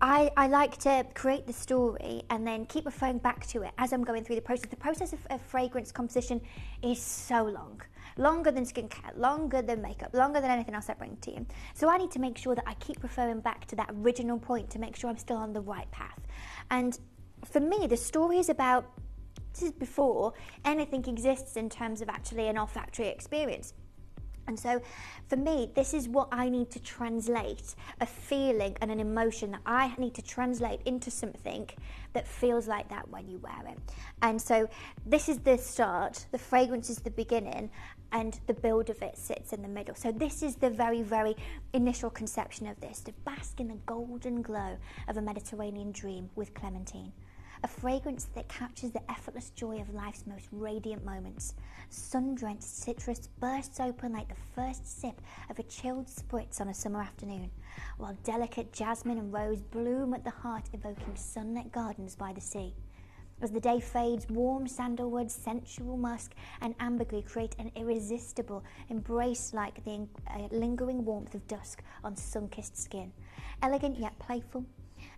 I like to create the story and then keep referring back to it as I'm going through the process. The process of fragrance composition is so long. Longer than skincare, longer than makeup, longer than anything else I bring to you. So I need to make sure that I keep referring back to that original point to make sure I'm still on the right path. And for me, the story is about, this is before anything exists in terms of actually an olfactory experience. And so for me, this is what I need to translate, a feeling and an emotion that I need to translate into something that feels like that when you wear it. And so this is the start, the fragrance is the beginning, and the build of it sits in the middle. So this is the very, very initial conception of this, to bask in the golden glow of a Mediterranean dream with Clementine. A fragrance that captures the effortless joy of life's most radiant moments. Sun-drenched citrus bursts open like the first sip of a chilled spritz on a summer afternoon, while delicate jasmine and rose bloom at the heart, evoking sunlit gardens by the sea. As the day fades, warm sandalwood, sensual musk, and ambergris create an irresistible embrace like the lingering warmth of dusk on sun-kissed skin. Elegant yet playful,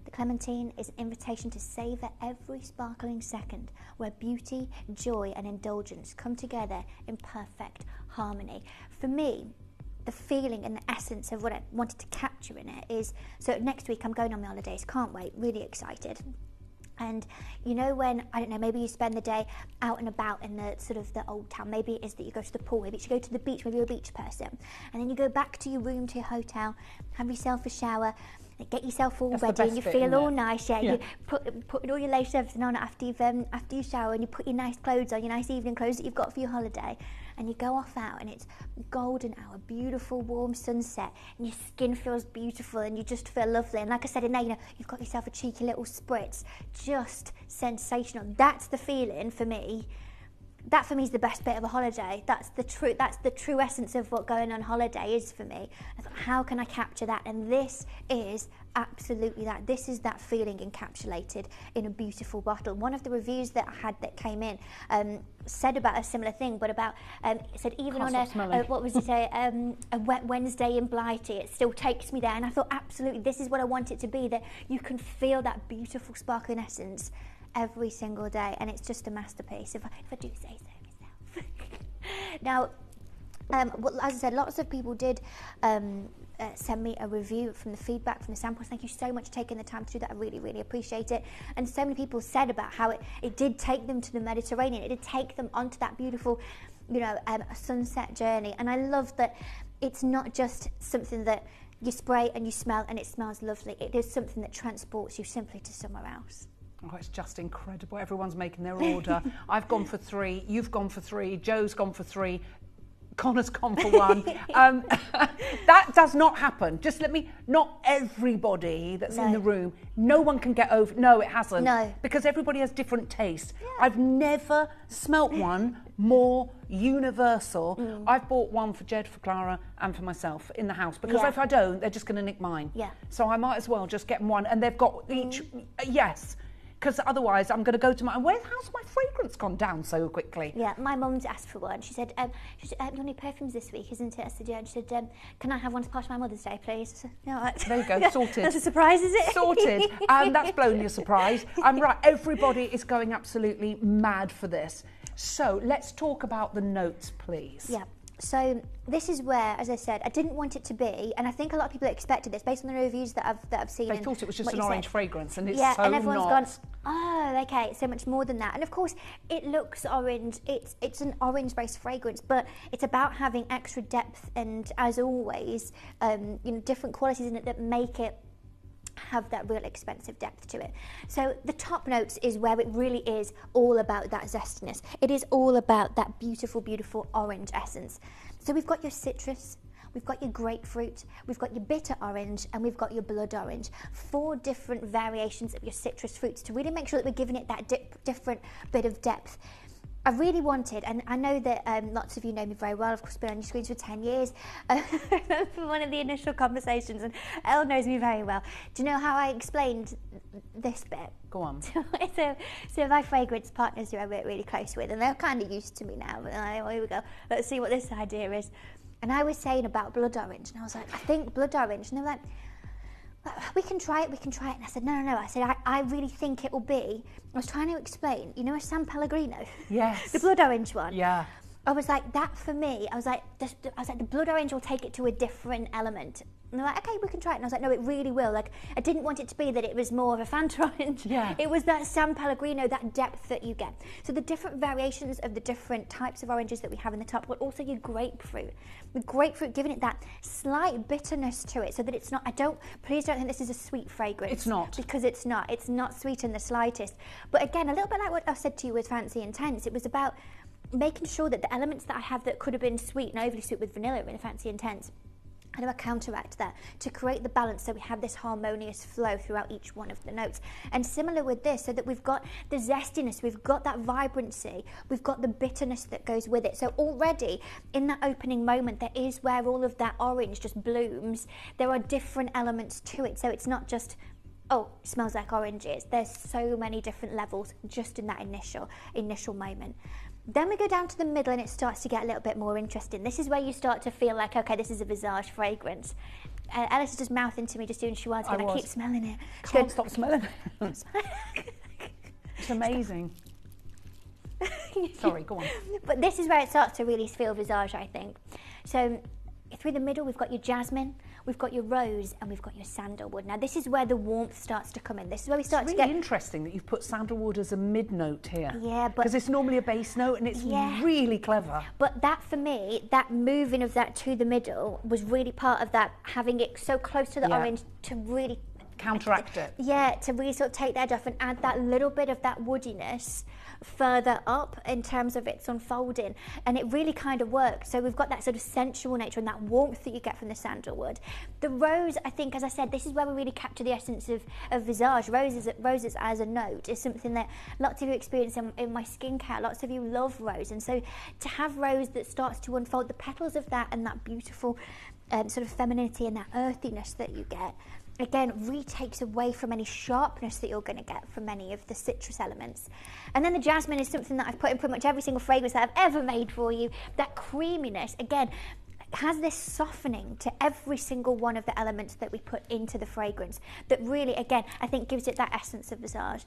the Clementine is an invitation to savour every sparkling second, where beauty, joy and indulgence come together in perfect harmony. For me, the feeling and the essence of what I wanted to capture in it is, so next week I'm going on my holidays, can't wait, really excited. And you know when, I don't know, maybe you spend the day out and about in the sort of the old town, maybe it is that you go to the pool, maybe you go to the beach, maybe you're a beach person, and then you go back to your room, to your hotel, have yourself a shower, get yourself all ready and you feel all nice, you put all your lace everything on after you shower, and you put your nice clothes on, your nice evening clothes that you've got for your holiday, and you go off out and it's golden hour, beautiful warm sunset, and your skin feels beautiful and you just feel lovely. And like I said in there, you know, you've got yourself a cheeky little spritz, just sensational. That's the feeling for me. That for me is the best bit of a holiday. That's the true essence of what going on holiday is for me. I thought, how can I capture that? And this is absolutely that. This is that feeling encapsulated in a beautiful bottle. One of the reviews that I had that came in said about a similar thing, but about it said even on a wet Wednesday in Blighty, it still takes me there. And I thought, absolutely, this is what I want it to be, that you can feel that beautiful sparkling essence every single day, and it's just a masterpiece, if I do say so myself. Now, as I said, lots of people did send me a review from the feedback, from the samples. Thank you so much for taking the time to do that. I really, really appreciate it. And so many people said about how it did take them to the Mediterranean. It did take them onto that beautiful, you know, sunset journey. And I love that it's not just something that you spray and you smell and it smells lovely. It is something that transports you simply to somewhere else. Oh, it's just incredible. Everyone's making their order. I've gone for 3, you've gone for 3, Joe's gone for 3. Connor's gone for one. That does not happen. Just not everybody that's in the room, no one can get over. No, it hasn't. No. Because everybody has different tastes. Yeah. I've never smelt one more universal. I've bought one for Jade, for Clara, and for myself in the house. Because if I don't, they're just going to nick mine. Yeah. So I might as well just get one. And they've got each, yes. Because otherwise I'm going to go to how's my fragrance gone down so quickly? Yeah, my mum's asked for one. She said, you need perfumes this week, isn't it? I said, yeah. And she said, can I have one to pass my Mother's Day, please? I said, no. There you go, sorted. That's a surprise, is it? Sorted. That's blown your surprise. Right, everybody is going absolutely mad for this. So let's talk about the notes, please. Yeah. So this is where, as I said, I didn't want it to be, and I think a lot of people expected this based on the reviews that I've seen. They thought it was just an orange fragrance, and it's so and everyone's not. Gone, oh, okay, so much more than that. And of course, it looks orange. It's an orange-based fragrance, but it's about having extra depth and, as always, different qualities in it that make it have that real expensive depth to it. So the top notes is where it really is all about that zestiness. It is all about that beautiful, beautiful orange essence. So we've got your citrus, we've got your grapefruit, we've got your bitter orange, and we've got your blood orange. 4 different variations of your citrus fruits to really make sure that we're giving it that different bit of depth. I really wanted, and I know that lots of you know me very well, of course, been on your screens for 10 years. I remember one of the initial conversations, and Elle knows me very well. Do you know how I explained this bit? Go on. So my fragrance partners who I work really close with, and they're kind of used to me now, but here we go, let's see what this idea is. And I was saying about blood orange, and I was like, I think blood orange, and they're like, we can try it. And I said, no. I said, I really think it will be. I was trying to explain, a San Pellegrino? Yes. The blood orange one. Yeah. I was like, that for me, I was like, the blood orange will take it to a different element. And they're like, okay, we can try it. And I was like, no, it really will. Like, I didn't want it to be that it was more of a Fanta orange. Yeah. It was that San Pellegrino, that depth that you get. So the different variations of the different types of oranges that we have in the top, but also your grapefruit. With grapefruit giving it that slight bitterness to it so that it's not, please don't think this is a sweet fragrance. It's not. Because it's not. It's not sweet in the slightest. But again, a little bit like what I said to you with Fancy Intense, it was about making sure that the elements that I have that could have been sweet and overly sweet with vanilla in a Fancy Intense, how do I counteract that to create the balance so we have this harmonious flow throughout each one of the notes? And similar with this, so that we've got the zestiness, we've got that vibrancy, we've got the bitterness that goes with it. So already in that opening moment, there is where all of that orange just blooms. There are different elements to it. So it's not just, oh, it smells like oranges. There's so many different levels just in that initial moment. Then we go down to the middle and it starts to get a little bit more interesting. This is where you start to feel like, okay, this is a Visage fragrance. Alice is just mouthing to me just doing she wants, and I keep smelling it. Can't stop smelling it. It's amazing. Sorry, go on. But this is where it starts to really feel Visage, I think. So through the middle, we've got your jasmine, we've got your rose, and we've got your sandalwood. Now, this is where the warmth starts to come in. This is where we start to get... It's really interesting that you've put sandalwood as a mid-note here. Yeah, but... Because it's normally a base note, and it's really clever. But that, for me, that moving of that to the middle was really part of that, having it so close to the orange to really... counteract it. Yeah, to really sort of take the edge off and add that little bit of that woodiness further up in terms of its unfolding, and it really kind of works. So we've got that sort of sensual nature and that warmth that you get from the sandalwood. The rose, I think, as I said, this is where we really capture the essence of Visage. Roses as a note is something that lots of you experience in my skincare. Lots of you love rose, and so to have rose that starts to unfold, the petals of that and that beautiful sort of femininity and that earthiness that you get, again, really takes away from any sharpness that you're going to get from many of the citrus elements. And then the jasmine is something that I've put in pretty much every single fragrance that I've ever made for you. That creaminess, again, has this softening to every single one of the elements that we put into the fragrance that really, again, I think gives it that essence of Visage.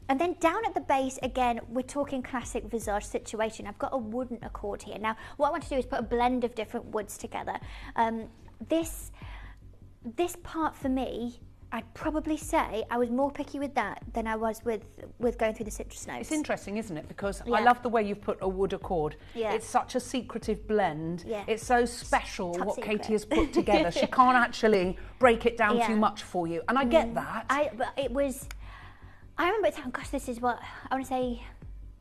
And then down at the base, again, we're talking classic Visage situation. I've got a wooden accord here. Now, what I want to do is put a blend of different woods together. This part for me, I'd probably say I was more picky with that than I was with going through the citrus notes. It's interesting, isn't it? Because I love the way you've put a wood accord. Yeah. It's such a secretive blend. Yeah. It's so special what secret. Katie has put together. She can't actually break it down too much for you. And I get that. But it was, I remember at the time, gosh, this is what, I want to say,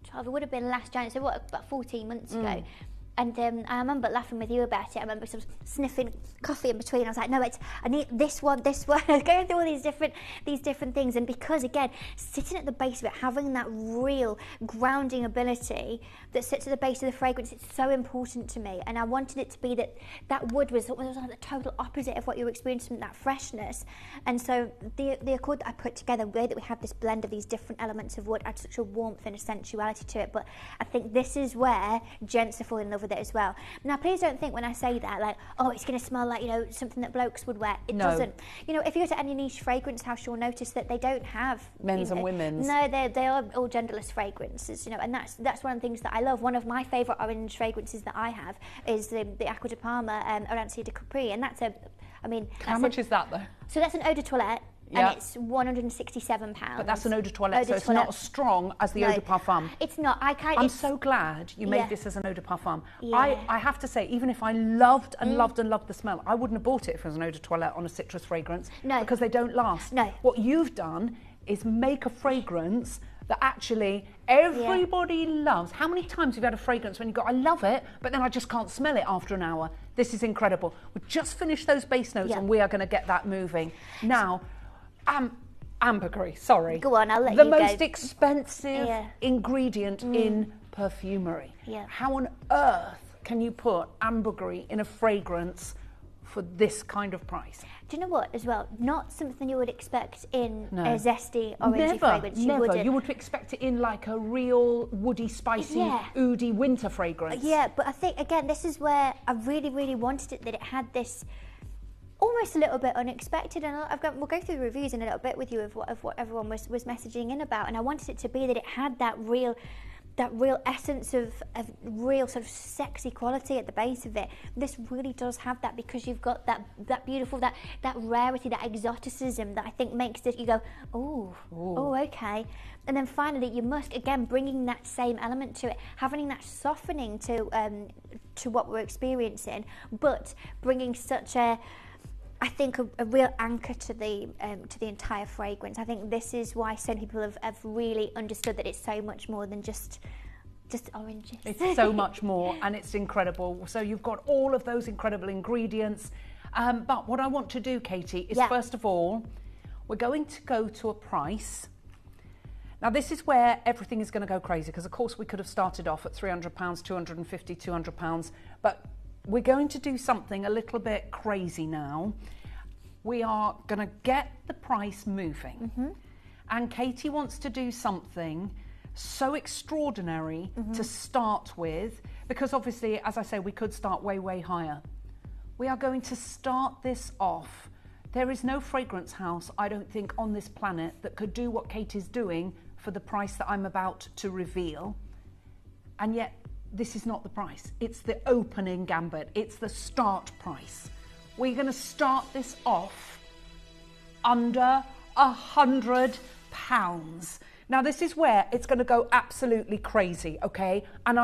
12, it would have been last January, so what, about 14 months ago. And I remember laughing with you about it. I remember sort of sniffing coffee in between. I was like, no, I need this one, this one. I was going through all these different things. And because, again, sitting at the base of it, having that real grounding ability that sits at the base of the fragrance, it's so important to me. And I wanted it to be that wood was like the total opposite of what you were experiencing, that freshness. And so the accord that I put together, the way that we have this blend of these different elements of wood, adds such a warmth and a sensuality to it. But I think this is where gents are falling in love with it as well. Now, please don't think when I say that, like, oh, it's going to smell like, you know, something that blokes would wear. It doesn't. You know, if you go to any niche fragrance house, you'll notice that they don't have men's and women's. No, they are all genderless fragrances, you know, and that's one of the things that I love. One of my favourite orange fragrances that I have is the Aqua de Parma Orancia de Capri, and that's how much is that though? So that's an eau de toilette. And it's £167. But that's an eau de toilette, so it's not as strong as the eau de parfum. It's not. I'm so glad you made this as an eau de parfum. I have to say, even if I loved the smell, I wouldn't have bought it if it was an eau de toilette on a citrus fragrance. No. Because they don't last. No. What you've done is make a fragrance that actually everybody loves. How many times have you had a fragrance when you go, I love it, but then I just can't smell it after an hour? This is incredible. We've just finished those base notes and we are going to get that moving. Now, ambergris, sorry. Go on, I'll let you go. The most expensive ingredient in perfumery. Yeah. How on earth can you put ambergris in a fragrance for this kind of price? Do you know what, as well? Not something you would expect in a zesty orangey fragrance. Never. You would expect it in like a real woody, spicy, oody winter fragrance. Yeah, but I think, again, this is where I really, really wanted it, that it had this almost a little bit unexpected, and we'll go through the reviews in a little bit with you of what everyone was messaging in about, and I wanted it to be that it had that real essence of real sort of sexy quality at the base of it. This really does have that, because you've got that beautiful, that rarity, that exoticism that I think makes it, you go, oh, okay. And then finally, you musk, again, bringing that same element to it, having that softening to what we're experiencing, but bringing such a real anchor to the entire fragrance. I think this is why so many people have really understood that it's so much more than just oranges. It's so much more, and it's incredible. So you've got all of those incredible ingredients. But what I want to do, Katie, is first of all, we're going to go to a price. Now, this is where everything is going to go crazy, because of course we could have started off at £300, £250, £200, but we're going to do something a little bit crazy now. We are going to get the price moving. And Katie wants to do something so extraordinary to start with, because obviously, as I say, we could start way, way higher. We are going to start this off. There is no fragrance house, I don't think, on this planet that could do what Katie's doing for the price that I'm about to reveal. And yet, this is not the price. It's the opening gambit. It's the start price. We're going to start this off under £100. Now, this is where it's going to go absolutely crazy, okay? And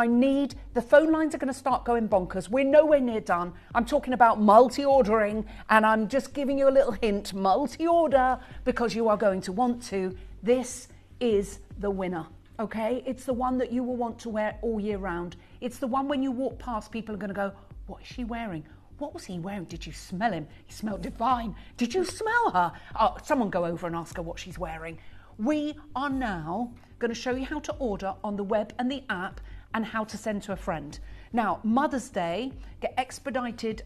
the phone lines are going to start going bonkers. We're nowhere near done. I'm talking about multi-ordering, and I'm just giving you a little hint, multi-order, because you are going to want to. This is the winner. Okay, it's the one that you will want to wear all year round. It's the one when you walk past, people are going to go, what is she wearing? What was he wearing? Did you smell him? He smelled divine. Did you smell her? Oh, someone go over and ask her what she's wearing. We are now going to show you how to order on the web and the app, and how to send to a friend. Now, Mother's Day, get expedited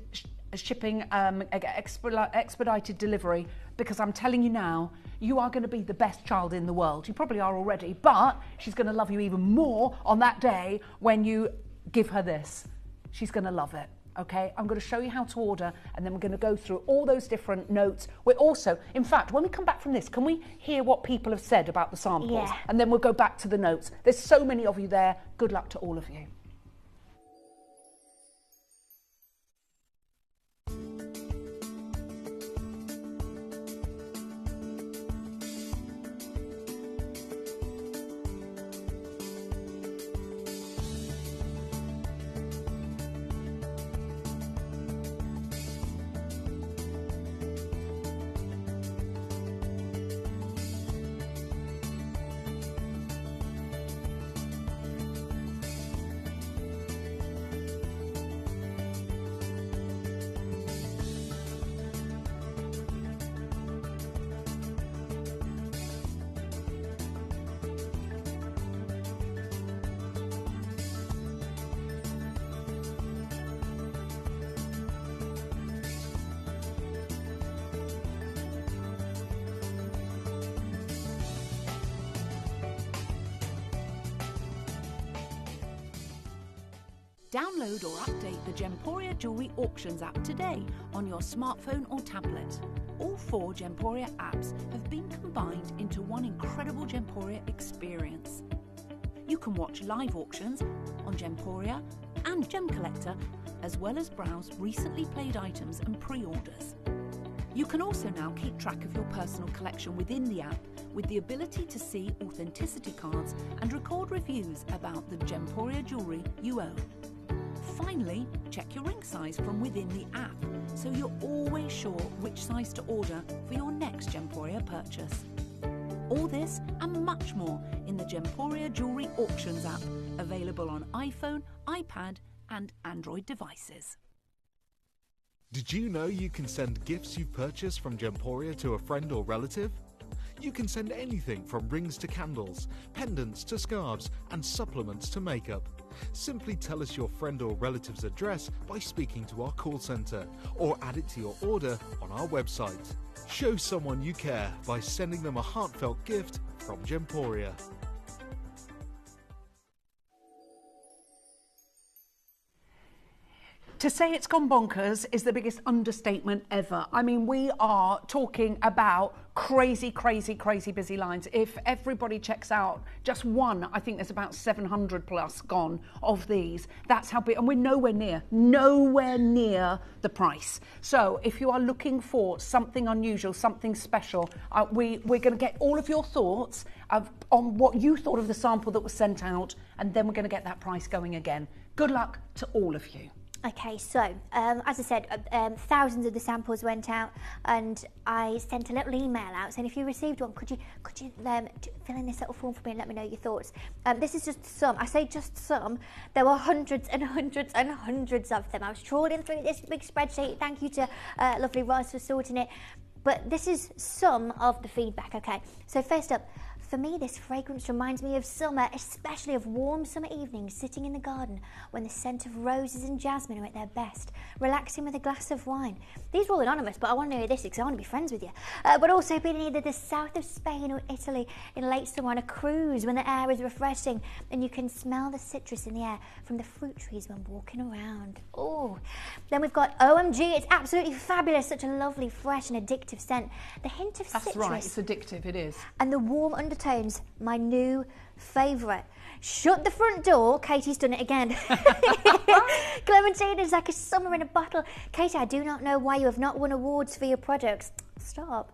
shipping, expedited delivery, because I'm telling you now, you are going to be the best child in the world. You probably are already, but she's going to love you even more on that day when you give her this. She's going to love it. Okay, I'm going to show you how to order, and then we're going to go through all those different notes. We're also, in fact, when we come back from this, can we hear what people have said about the samples? Yeah. And then we'll go back to the notes. There's so many of you there. Good luck to all of you. Download or update the Gemporia Jewellery Auctions app today on your smartphone or tablet. All 4 Gemporia apps have been combined into one incredible Gemporia experience. You can watch live auctions on Gemporia and Gem Collector, as well as browse recently played items and pre-orders. You can also now keep track of your personal collection within the app with the ability to see authenticity cards and record reviews about the Gemporia jewellery you own. Finally, check your ring size from within the app so you're always sure which size to order for your next Gemporia purchase. All this and much more in the Gemporia Jewellery Auctions app, available on iPhone, iPad and Android devices. Did you know you can send gifts you've purchased from Gemporia to a friend or relative? You can send anything from rings to candles, pendants to scarves and supplements to makeup. Simply tell us your friend or relative's address by speaking to our call centre or add it to your order on our website. Show someone you care by sending them a heartfelt gift from Gemporia. To say it's gone bonkers is the biggest understatement ever. I mean, we are talking about crazy, crazy, crazy busy lines. If everybody checks out just one, I think there's about 700 plus gone of these. That's how big, and we're nowhere near the price. So if you are looking for something unusual, something special, we're going to get all of your thoughts on what you thought of the sample that was sent out, and then we're going to get that price going again. Good luck to all of you. Okay, so as I said, thousands of the samples went out, and I sent a little email out saying if you received one, could you fill in this little form for me and let me know your thoughts. This is just some. I say just some. There were hundreds and hundreds and hundreds of them. I was trawling through this big spreadsheet. Thank you to lovely Roz for sorting it. But this is some of the feedback. Okay, so first up. For me, this fragrance reminds me of summer, especially of warm summer evenings sitting in the garden when the scent of roses and jasmine are at their best, relaxing with a glass of wine. These are all anonymous, but I want to know this because I want to be friends with you. But also being in either the south of Spain or Italy in late summer on a cruise when the air is refreshing and you can smell the citrus in the air from the fruit trees when walking around. Oh, then we've got OMG, it's absolutely fabulous, such a lovely, fresh and addictive scent. The hint of citrus. That's right, it's addictive, it is. And the warm undertones, my new favourite. Shut the front door. Katie's done it again. Clementine is like a summer in a bottle. Katie, I do not know why you have not won awards for your products. Stop.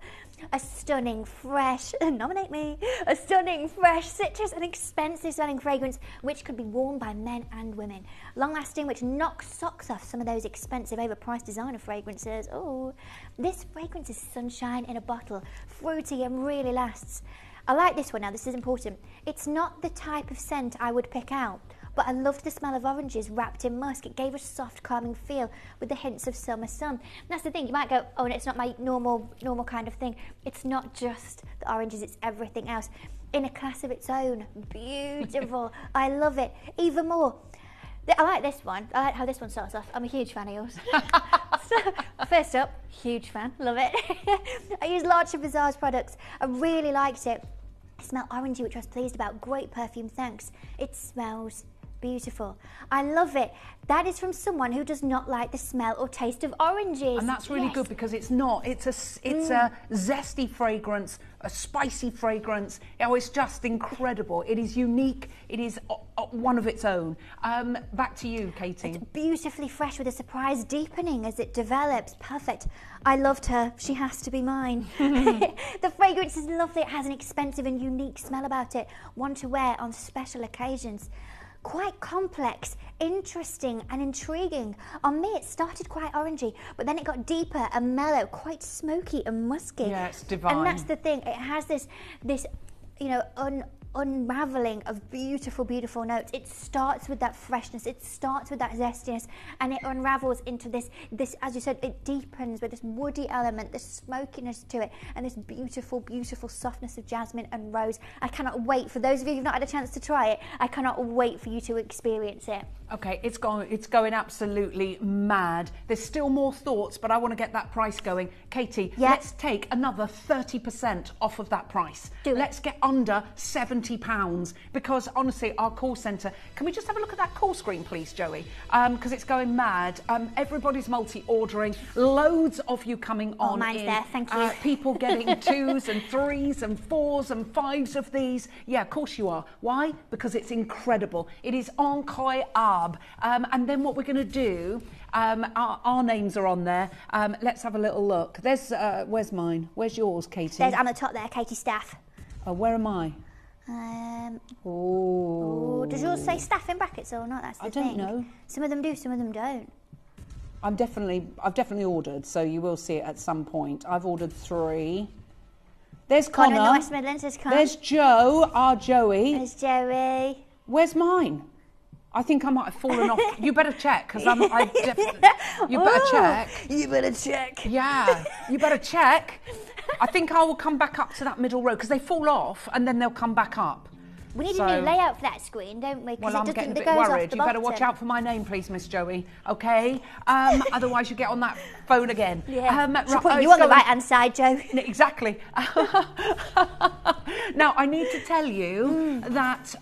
A stunning, fresh, nominate me, a stunning, fresh, citrus and expensive smelling fragrance which could be worn by men and women. Long lasting, which knocks socks off some of those expensive, overpriced designer fragrances. Oh, this fragrance is sunshine in a bottle, fruity and really lasts. I like this one now, this is important. It's not the type of scent I would pick out, but I loved the smell of oranges wrapped in musk. It gave a soft, calming feel with the hints of summer sun. And that's the thing, you might go, oh, it's not my normal kind of thing. It's not just the oranges, it's everything else. In a class of its own. Beautiful. I love it. Even more. I like this one. I like how this one starts off. I'm a huge fan of yours. So, first up, huge fan. Love it. I use Larch & Bazaar's products. I really liked it. It smelled orangey, which I was pleased about. Great perfume, thanks. It smells beautiful. I love it. That is from someone who does not like the smell or taste of oranges. And that's really good because it's not. It's a zesty fragrance, a spicy fragrance. Oh, it's just incredible. It is unique. It is one of its own. Back to you, Katie. It's beautifully fresh with a surprise deepening as it develops. Perfect. I loved her. She has to be mine. The fragrance is lovely. It has an expensive and unique smell about it. One to wear on special occasions. Quite complex, interesting and intriguing. On me it started quite orangey, but then it got deeper and mellow, quite smoky and musky. Yeah, it's divine. And that's the thing, it has this you know, unraveling of beautiful, beautiful notes. It starts with that freshness, it starts with that zestiness, and it unravels into this, as you said, it deepens with this woody element, this smokiness to it, and this beautiful, beautiful softness of jasmine and rose. I cannot wait, for those of you who've not had a chance to try it, I cannot wait for you to experience it. Okay, it's going absolutely mad. There's still more thoughts, but I want to get that price going. Katie, let's take another 30% off of that price. Do it. Let's get under £70. £90 because honestly, our call centre, can we just have a look at that call screen, please, Joey? Because it's going mad. Everybody's multi-ordering. Loads of you coming on. Mine's there, thank you. People getting 2s and 3s and 4s and 5s of these. Yeah, of course you are. Why? Because it's incredible. It is incroyable. And then what we're going to do, our names are on there. Let's have a little look. There's, where's mine? Where's yours, Katie? There's on the top there, Katie Staff. Where am I? Does yours say staff in brackets or not? That's the thing. I don't know. Some of them do, some of them don't. I've definitely ordered, so you will see it at some point. I've ordered 3. There's Connor. Connor in the West Midlands. There's Connor. There's Joe, our Joey. There's Joey. Where's mine? I think I might have fallen off. You better check, because you better check. You better check. Yeah, you better check. I think I will come back up to that middle row, because they fall off, and then they'll come back up. We need a new layout for that screen, don't we? Well, I'm getting a bit worried. You better watch out for my name, please, Miss Joey. Okay? Otherwise, you get on that phone again. Yeah. She'll put you on the right-hand side, Joe. Exactly. Now, I need to tell you that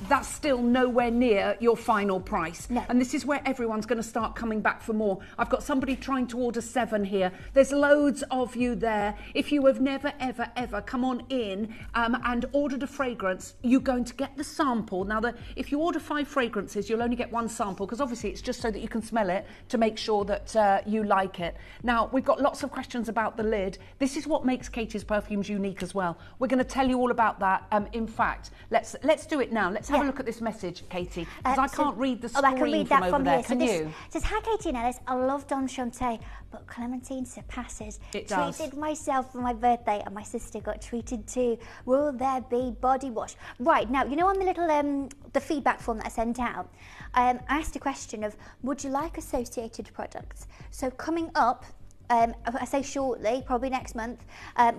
that's still nowhere near your final price. No. And this is where everyone's going to start coming back for more. I've got somebody trying to order 7 here. There's loads of you there. If you have never, ever, ever come on in and ordered a fragrance, you're going to get the sample. Now, if you order 5 fragrances, you'll only get 1 sample, because obviously it's just so that you can smell it to make sure that you like it. Now, we've got lots of questions about the lid. This is what makes Katie's perfumes unique as well. We're going to tell you all about that. In fact, let's do it now. Let's have a look at this message, Katie, because I can't read the screen I can read that from over there. Here. Can you? It says, hi Katie and Ellis, I love Don Chante, but Clementine surpasses. It does. Treated myself for my birthday and my sister got treated too. Will there be body wash? Right, now, you know on the little, the feedback form that I sent out, I asked a question of, would you like associated products? So coming up, I say shortly, probably next month,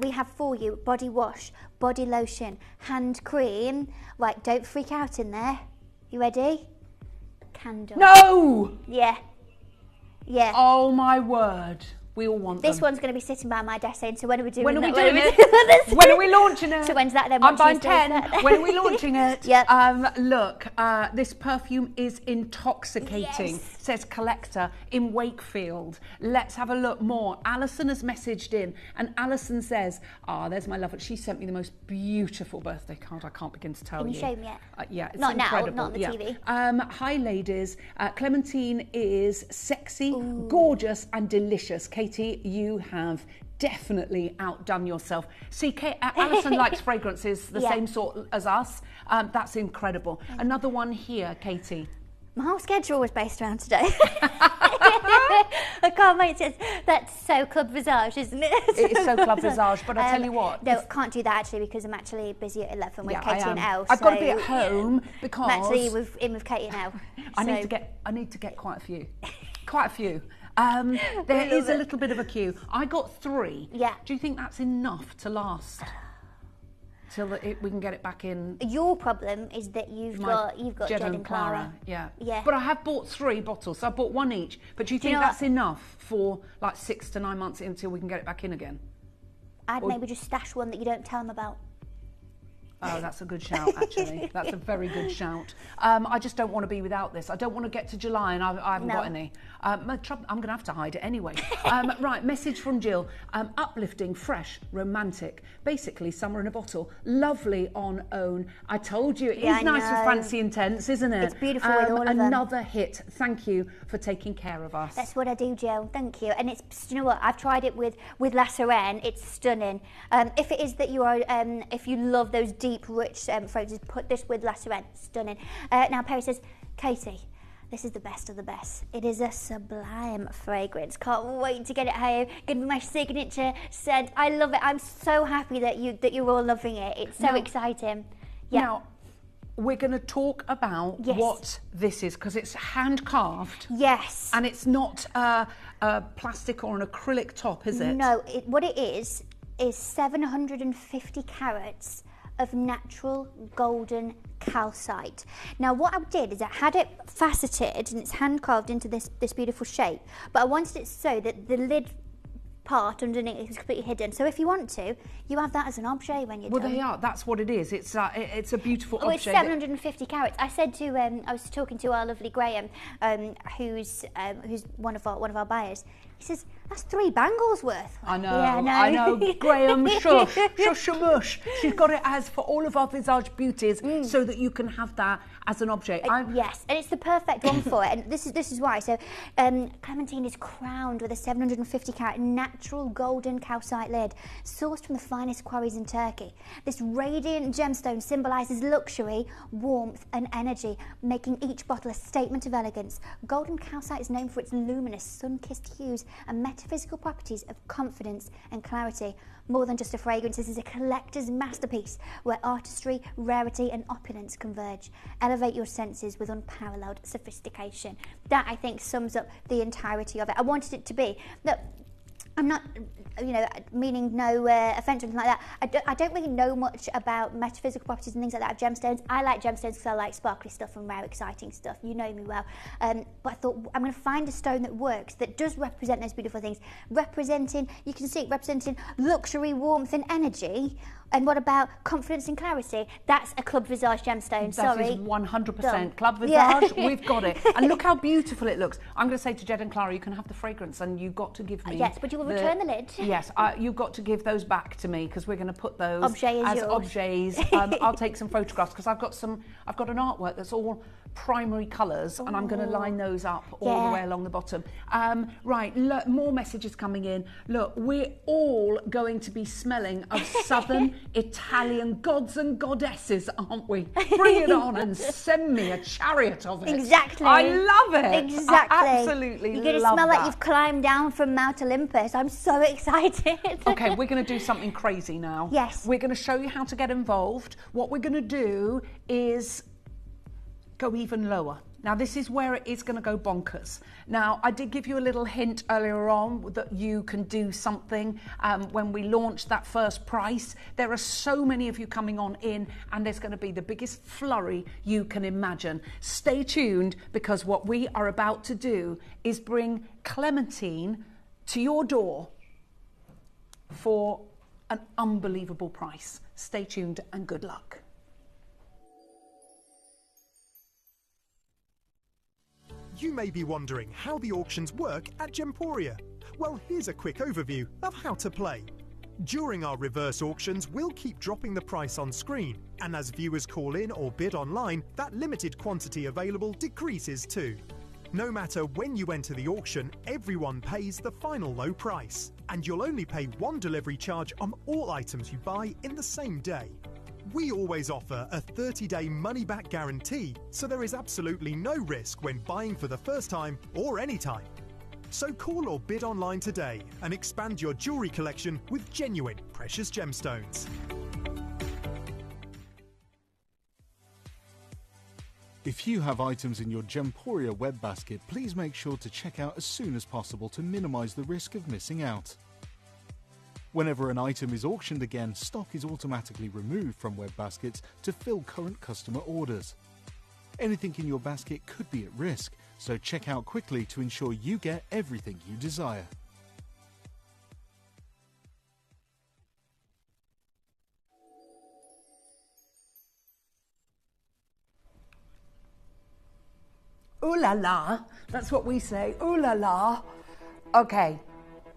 we have for you body wash, body lotion, hand cream. Right, don't freak out in there. You ready? Candle. No! Yeah. Yeah. Oh my word. We all want This them. one's going to be sitting by my desk saying, so when are we doing When are we that? doing it? When are we launching it? So when's that then? I'm What buying Tuesday is 10. that? When are we launching it? Yep. Look, this perfume is intoxicating. Yes. Says Collector in Wakefield. Let's have a look more. Alison has messaged in, and Alison says, there's my love. She sent me the most beautiful birthday card. I can't begin to tell you. Can you show me it? Yeah, it's Not incredible. now, not on the TV. Hi, ladies. Clementine is sexy, gorgeous, and delicious. Katie, you have definitely outdone yourself. See, Alison likes fragrances the same sort as us. That's incredible. Another one here, Katie. My whole schedule was based around today. I can't make it. That's so Club Visage, isn't it? It is so Club Visage, but I tell you what. No, can't do that actually because I'm actually busy at 11 with Katie and Elle. I've got to be at home because I'm actually in with Katie and Elle. I need to get quite a few. Quite a few. There is a little bit of a queue. I got 3. Yeah. Do you think that's enough to last till we can get it back in? Your problem is that you've got Jade and Clara. Yeah. Yeah. But I have bought 3 bottles, so I bought 1 each. But do you think that's enough for like 6 to 9 months until we can get it back in again? I'd maybe just stash one that you don't tell them about. Oh, that's a good shout, actually. That's a very good shout. I just don't want to be without this. I don't want to get to July and I haven't got any. I'm going to have to hide it anyway. Right, message from Jill. Uplifting, fresh, romantic. Basically, summer in a bottle. Lovely on own. I told you, it is nice with Fancy Intense, isn't it? It's beautiful with all of them. Another hit. Thank you for taking care of us. That's what I do, Jill. Thank you. And it's, you know what, I've tried it with La Serene. It's stunning. If it is that you are, if you love those deep, rich fragrances, put this with La Serene. Stunning. Now, Perry says, Katie, this is the best of the best. It is a sublime fragrance. Can't wait to get it home. Gonna be my signature scent. I love it. I'm so happy that you're all loving it. It's so exciting. Yeah. Now, we're going to talk about what this is, because it's hand carved. Yes. And it's not a plastic or an acrylic top, is it? No. What it is 750 carats of natural golden calcite. Now what I did is I had it faceted and it's hand carved into this beautiful shape, but I wanted it so that the lid part underneath is completely hidden. So if you want to, you have that as an objet when you're Well, done. they are. That's what it is. It's a beautiful Oh, it's object. 750 carats. I said to, I was talking to our lovely Graham, who's one of our buyers. He says, that's 3 bangles worth. I know, Yeah, no. I know. Graham, shush, shush a mush. She's got it as for all of our visage beauties, so that you can have that as an object. Yes, and it's the perfect one for it. And this is why. So, Clementine is crowned with a 750 carat natural golden calcite lid, sourced from the finest quarries in Turkey. This radiant gemstone symbolises luxury, warmth, and energy, making each bottle a statement of elegance. Golden calcite is known for its luminous, sun-kissed hues and metaphysical properties of confidence and clarity. More than just a fragrance, this is a collector's masterpiece where artistry, rarity and opulence converge. Elevate your senses with unparalleled sophistication. That, I think, sums up the entirety of it. I wanted it to be that I'm not, meaning no offence or anything like that. I don't really know much about metaphysical properties and things like that of gemstones. I like gemstones because I like sparkly stuff and rare, exciting stuff. You know me well. But I thought I'm going to find a stone that works, that does represent those beautiful things. Representing luxury, warmth and energy. And what about confidence and clarity? That's a Club Visage gemstone, That is 100% Club Visage, Yeah. we've got it. And look how beautiful it looks. I'm going to say to Jed and Clara, you can have the fragrance and you've got to give me... Yes, but you will return the lid. Yes, you've got to give those back to me because we're going to put those Objet is as yours. objets. I'll take some photographs because I've got an artwork that's all primary colours and I'm going to line those up all the way along the bottom. Right, look, more messages coming in. Look, we're all going to be smelling of southern Italian gods and goddesses, aren't we? Bring it on and send me a chariot of it. Exactly. I love it. Exactly. I absolutely You're going to love smell that. like you've climbed down from Mount Olympus. I'm so excited. Okay, we're going to do something crazy now. Yes. We're going to show you how to get involved. What we're going to do is go even lower. Now, this is where it is going to go bonkers. Now, I did give you a little hint earlier on that you can do something when we launched that first price. There are so many of you coming on in, and there's going to be the biggest flurry you can imagine. Stay tuned, because what we are about to do is bring Clementine to your door for an unbelievable price. Stay tuned and good luck. You may be wondering how the auctions work at Gemporia. Well, here's a quick overview of how to play. During our reverse auctions, we'll keep dropping the price on screen, and as viewers call in or bid online, that limited quantity available decreases too. No matter when you enter the auction, everyone pays the final low price, and you'll only pay one delivery charge on all items you buy in the same day. We always offer a 30-day money-back guarantee, so there is absolutely no risk when buying for the first time or any time. So call or bid online today and expand your jewellery collection with genuine precious gemstones. If you have items in your Gemporia web basket, please make sure to check out as soon as possible to minimise the risk of missing out. Whenever an item is auctioned again, stock is automatically removed from web baskets to fill current customer orders. Anything in your basket could be at risk, so check out quickly to ensure you get everything you desire. Ooh la la, that's what we say, ooh la la. Okay,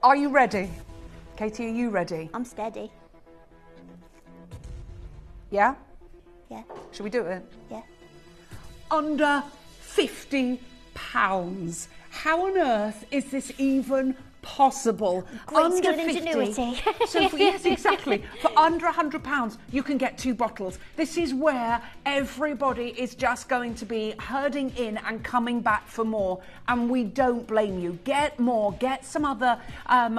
are you ready? Katie, are you ready? I'm steady. Yeah? Yeah. Should we do it? Yeah. Under £50. How on earth is this even possible? Great Under skill and 50. ingenuity. So yes, exactly. For under £100, you can get 2 bottles. This is where everybody is just going to be herding in and coming back for more. And we don't blame you. Get more, get some other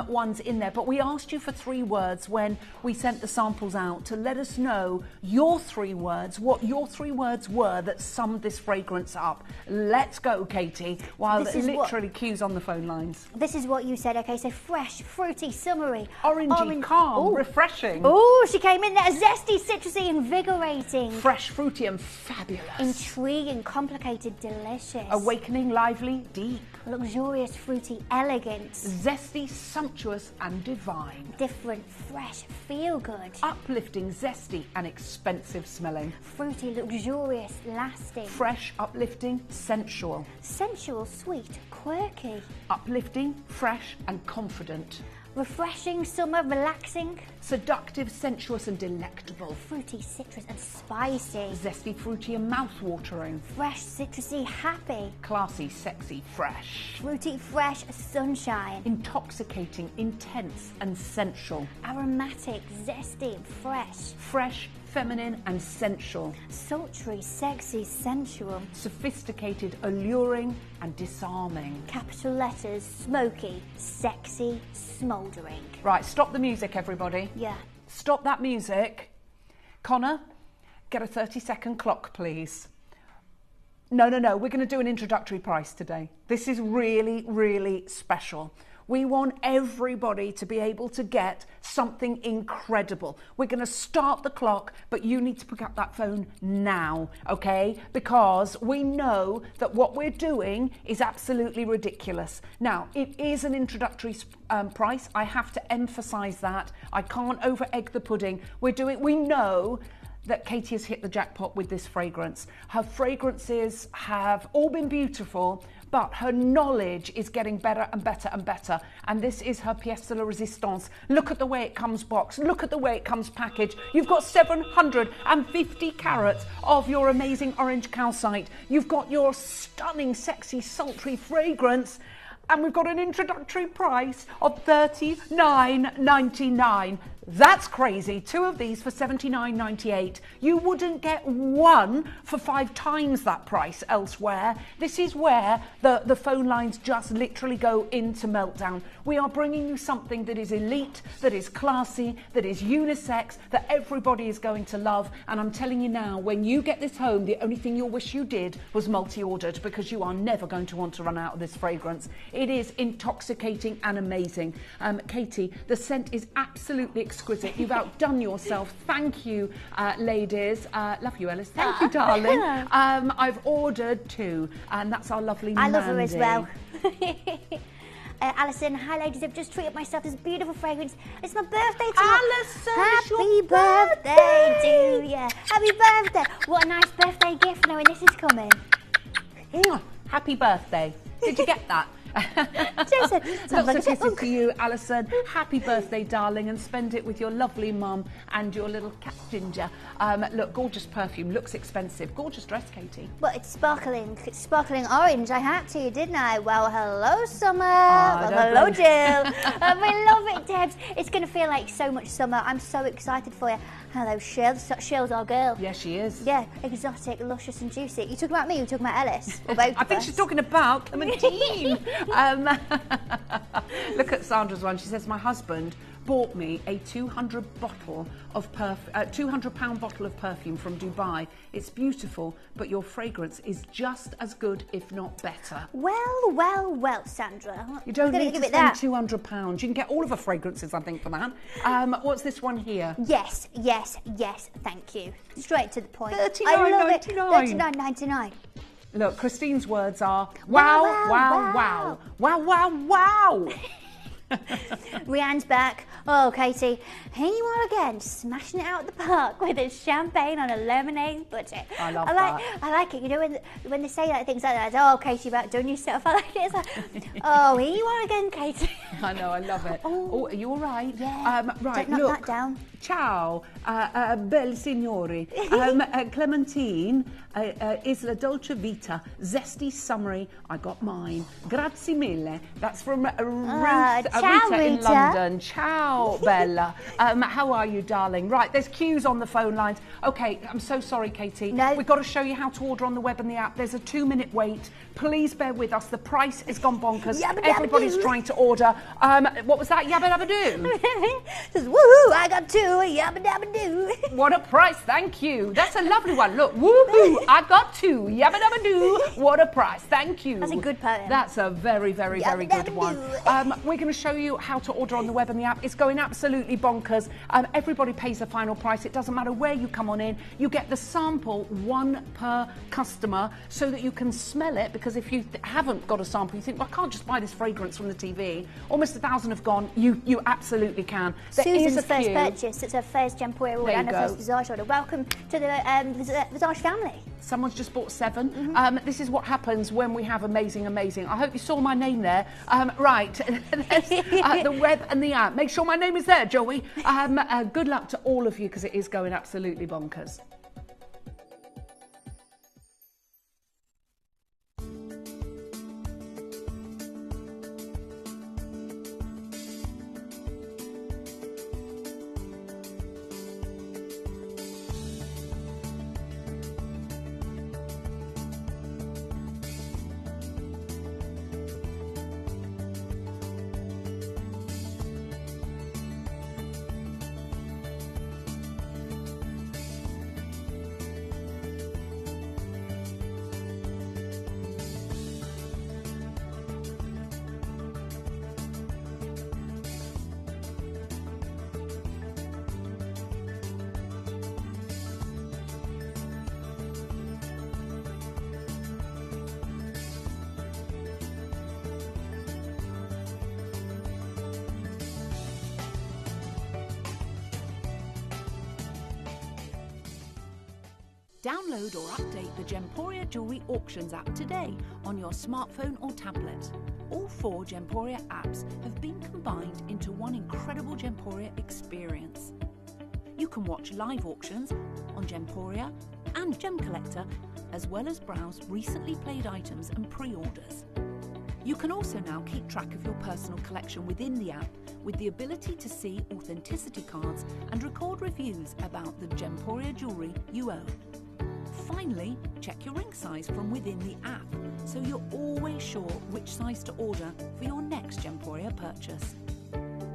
ones in there. But we asked you for 3 words when we sent the samples out to let us know your 3 words, what your 3 words were that summed this fragrance up. Let's go, Katie, while literally queues on the phone lines. This is what you said. Okay, so fresh, fruity, summery. Orangey, calm, Ooh. refreshing. Oh, she came in there. Zesty, citrusy, invigorating. Fresh, fruity and fabulous. Intriguing, complicated, delicious. Awakening, lively, deep. Luxurious, fruity, elegant. Zesty, sumptuous and divine. Different, fresh, feel good. Uplifting, zesty and expensive smelling. Fruity, luxurious, lasting. Fresh, uplifting, sensual. Sensual, sweet, quirky. Uplifting, fresh and confident. Refreshing, summer, relaxing. Seductive, sensuous and delectable. Fruity, citrus and spicy. Zesty, fruity and mouth-watering. Fresh, citrusy, happy. Classy, sexy, fresh. Fruity, fresh, sunshine. Intoxicating, intense and sensual. Aromatic, zesty and fresh. Fresh, feminine and sensual. Sultry, sexy, sensual. Sophisticated, alluring and disarming. Capital letters, smoky, sexy, smouldering. Right, stop the music, everybody. Yeah. Stop that music. Connor, get a 30-second clock, please. No, we're going to do an introductory price today. This is really, really special. We want everybody to be able to get something incredible. We're going to start the clock, but you need to pick up that phone now, okay? Because we know that what we're doing is absolutely ridiculous. Now, it is an introductory price. I have to emphasize that. I can't over-egg the pudding. We know that Katie has hit the jackpot with this fragrance. Her fragrances have all been beautiful, but her knowledge is getting better and better and better. And this is her pièce de la résistance. Look at the way it comes boxed. Look at the way it comes packaged. You've got 750 carats of your amazing orange calcite. You've got your stunning, sexy, sultry fragrance. And we've got an introductory price of $39.99. That's crazy. 2 of these for $79.98. You wouldn't get one for 5 times that price elsewhere. This is where the phone lines just literally go into meltdown. We are bringing you something that is elite, that is classy, that is unisex, that everybody is going to love. And I'm telling you now, when you get this home, the only thing you'll wish you did was multi-ordered, because you are never going to want to run out of this fragrance. It is intoxicating and amazing. Katie, the scent is absolutely exquisite. You've outdone yourself. Thank you, ladies. Love you, Ellis. Thank you, darling. I've ordered 2, and that's our lovely I love her as Mandy. well. Alison, hi ladies, I've just treated myself this beautiful fragrance. It's my birthday tomorrow. Alison, it's happy your birthday to you. Happy birthday. What a nice birthday gift knowing this is coming. Happy birthday. Did you get that? Jason, Lots of kisses to you, Alison. Happy birthday, darling, and spend it with your lovely mum and your little cat Ginger. Look, gorgeous perfume, looks expensive. Gorgeous dress, Katie. Well, it's sparkling orange. I had to, didn't I? Well, hello, summer. Hello, Jill. We love it, Debs. It's going to feel like so much summer. I'm so excited for you. Hello, Shell. Shell's our girl. Yes, she is. Yeah, exotic, luscious and juicy. You talking about me? You talking about Ellis? Or both I think she's talking about Clementine. Look at Sandra's one. She says, my husband bought me a 200 bottle of £200 bottle of perfume from Dubai. It's beautiful, but your fragrance is just as good, if not better. Well, Sandra. You don't need to give it spend that. £200. You can get all of her fragrances, I think, for that. What's this one here? Yes, thank you. Straight to the point. $39.99. $39.99. Look, Christine's words are wow. Rianne's back. Oh, Katie, here you are again, smashing it out at the park with a champagne on a lemonade budget. I love that. I like it. You know, when they say like things like that, oh, Katie, about doing yourself. I like it. It's like, oh, here you are again, Katie. I know, I love it. Oh, are you all right? Yeah. Right, Don't knock look. that down. Ciao, bel signori. Clementine, Isla Dolce Vita, zesty summery. I got mine. Grazie mille. That's from Ruth, ciao, Rita in Rita. London. Ciao, Bella. How are you, darling? Right, there's queues on the phone lines. Okay, I'm so sorry, Katie. No. We've got to show you how to order on the web and the app. There's a 2-minute wait. Please bear with us. The price has gone bonkers. Yabba dabba Everybody's doo. trying to order. What was that? Yabba dabba doo. Says, woohoo, I got 2, yabba dabba doo. What a price, thank you. That's a lovely one. Look, woohoo, I got 2. Yabba dabba doo. What a price, thank you. That's a good poem. That's a very, very, very Yabba good dabba one. doo. We're going to show you how to order on the web and the app. It's going absolutely bonkers. Everybody pays the final price. It doesn't matter where you come on in. You get the sample, one per customer, so that you can smell it, because if you haven't got a sample, you think, well, I can't just buy this fragrance from the TV. Almost 1,000 have gone. You absolutely can. Susan's first purchase. It's her first Gemporia order and her first Visage order. Welcome to the Visage family. Someone's just bought 7. This is what happens when we have amazing. I hope you saw my name there. Right, the web and the app. Make sure my name is there, Joey. Good luck to all of you, because it is going absolutely bonkers. Download or update the Gemporia Jewellery Auctions app today on your smartphone or tablet. All 4 Gemporia apps have been combined into one incredible Gemporia experience. You can watch live auctions on Gemporia and Gem Collector, as well as browse recently played items and pre-orders. You can also now keep track of your personal collection within the app, with the ability to see authenticity cards and record reviews about the Gemporia jewellery you own. Finally, check your ring size from within the app, so you're always sure which size to order for your next Gemporia purchase.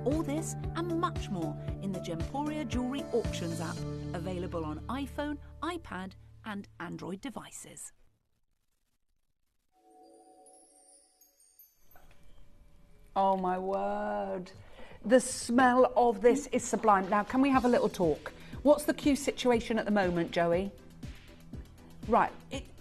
All this and much more in the Gemporia Jewellery Auctions app, available on iPhone, iPad and Android devices. Oh my word. The smell of this is sublime. Now, can we have a little talk? What's the queue situation at the moment, Joey? Right,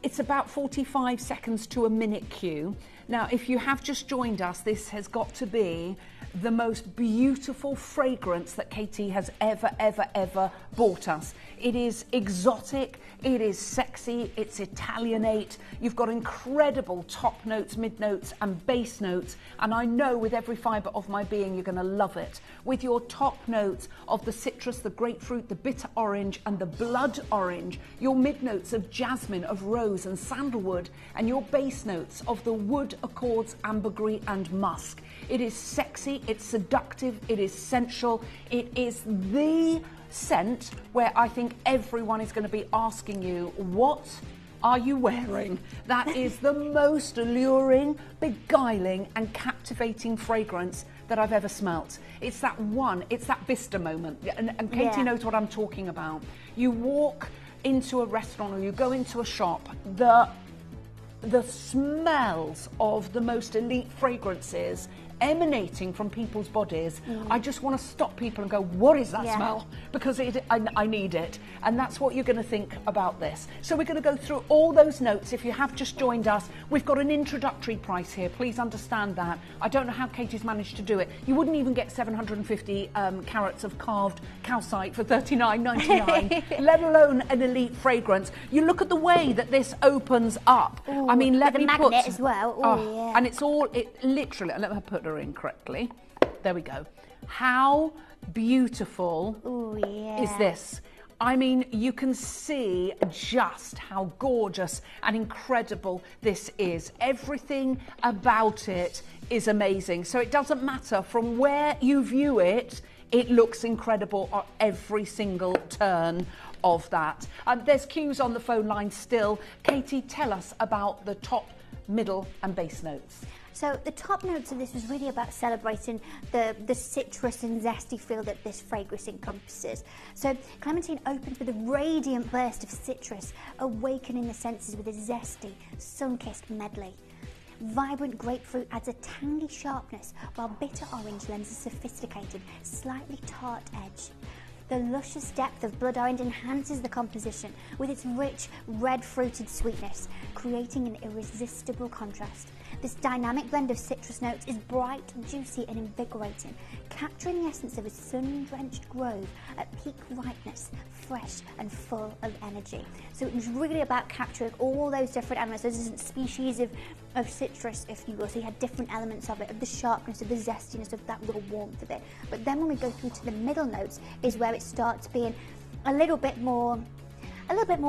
it's about 45 seconds to a minute queue. Now, if you have just joined us, this has got to be the most beautiful fragrance that Katie has ever bought us. It is exotic, it is sexy, it's Italianate. You've got incredible top notes, mid notes and base notes, and I know with every fibre of my being you're going to love it. With your top notes of the citrus, the grapefruit, the bitter orange and the blood orange, your mid notes of jasmine, of rose and sandalwood, and your base notes of the wood, accords, ambergris and musk. It is sexy, it's seductive, it is sensual, it is the scent where I think everyone is going to be asking you, what are you wearing? That is the most alluring, beguiling and captivating fragrance that I've ever smelt. It's that one, it's that Vista moment, and Katie knows what I'm talking about. You walk into a restaurant or you go into a shop, the smells of the most elite fragrances emanating from people's bodies. I just want to stop people and go, what is that smell? Because I need it. And that's what you're going to think about this. So we're going to go through all those notes. If you have just joined us, we've got an introductory price here. Please understand that. I don't know how Katie's managed to do it. You wouldn't even get 750 carats of carved calcite for $39.99, let alone an elite fragrance. You look at the way that this opens up. Ooh, I mean, let with me the magnet as well. Ooh, and it's all, literally, let me put her in correctly. There we go. How beautiful is this? I mean, you can see just how gorgeous and incredible this is. Everything about it is amazing. So it doesn't matter from where you view it, it looks incredible on every single turn of that. There's queues on the phone line still. Katie, tell us about the top, middle and base notes. So the top notes of this was really about celebrating the citrus and zesty feel that this fragrance encompasses. So Clementine opens with a radiant burst of citrus, awakening the senses with a zesty, sun-kissed medley. Vibrant grapefruit adds a tangy sharpness, while bitter orange lends a sophisticated, slightly tart edge. The luscious depth of blood orange enhances the composition with its rich, red-fruited sweetness, creating an irresistible contrast. This dynamic blend of citrus notes is bright, juicy and invigorating, capturing the essence of a sun-drenched grove at peak ripeness, fresh and full of energy. So it was really about capturing all those different elements, those different species of citrus, if you will. So you had different elements of it, of the sharpness, of the zestiness, of that real warmth of it. But then when we go through to the middle notes is where it starts being a little bit more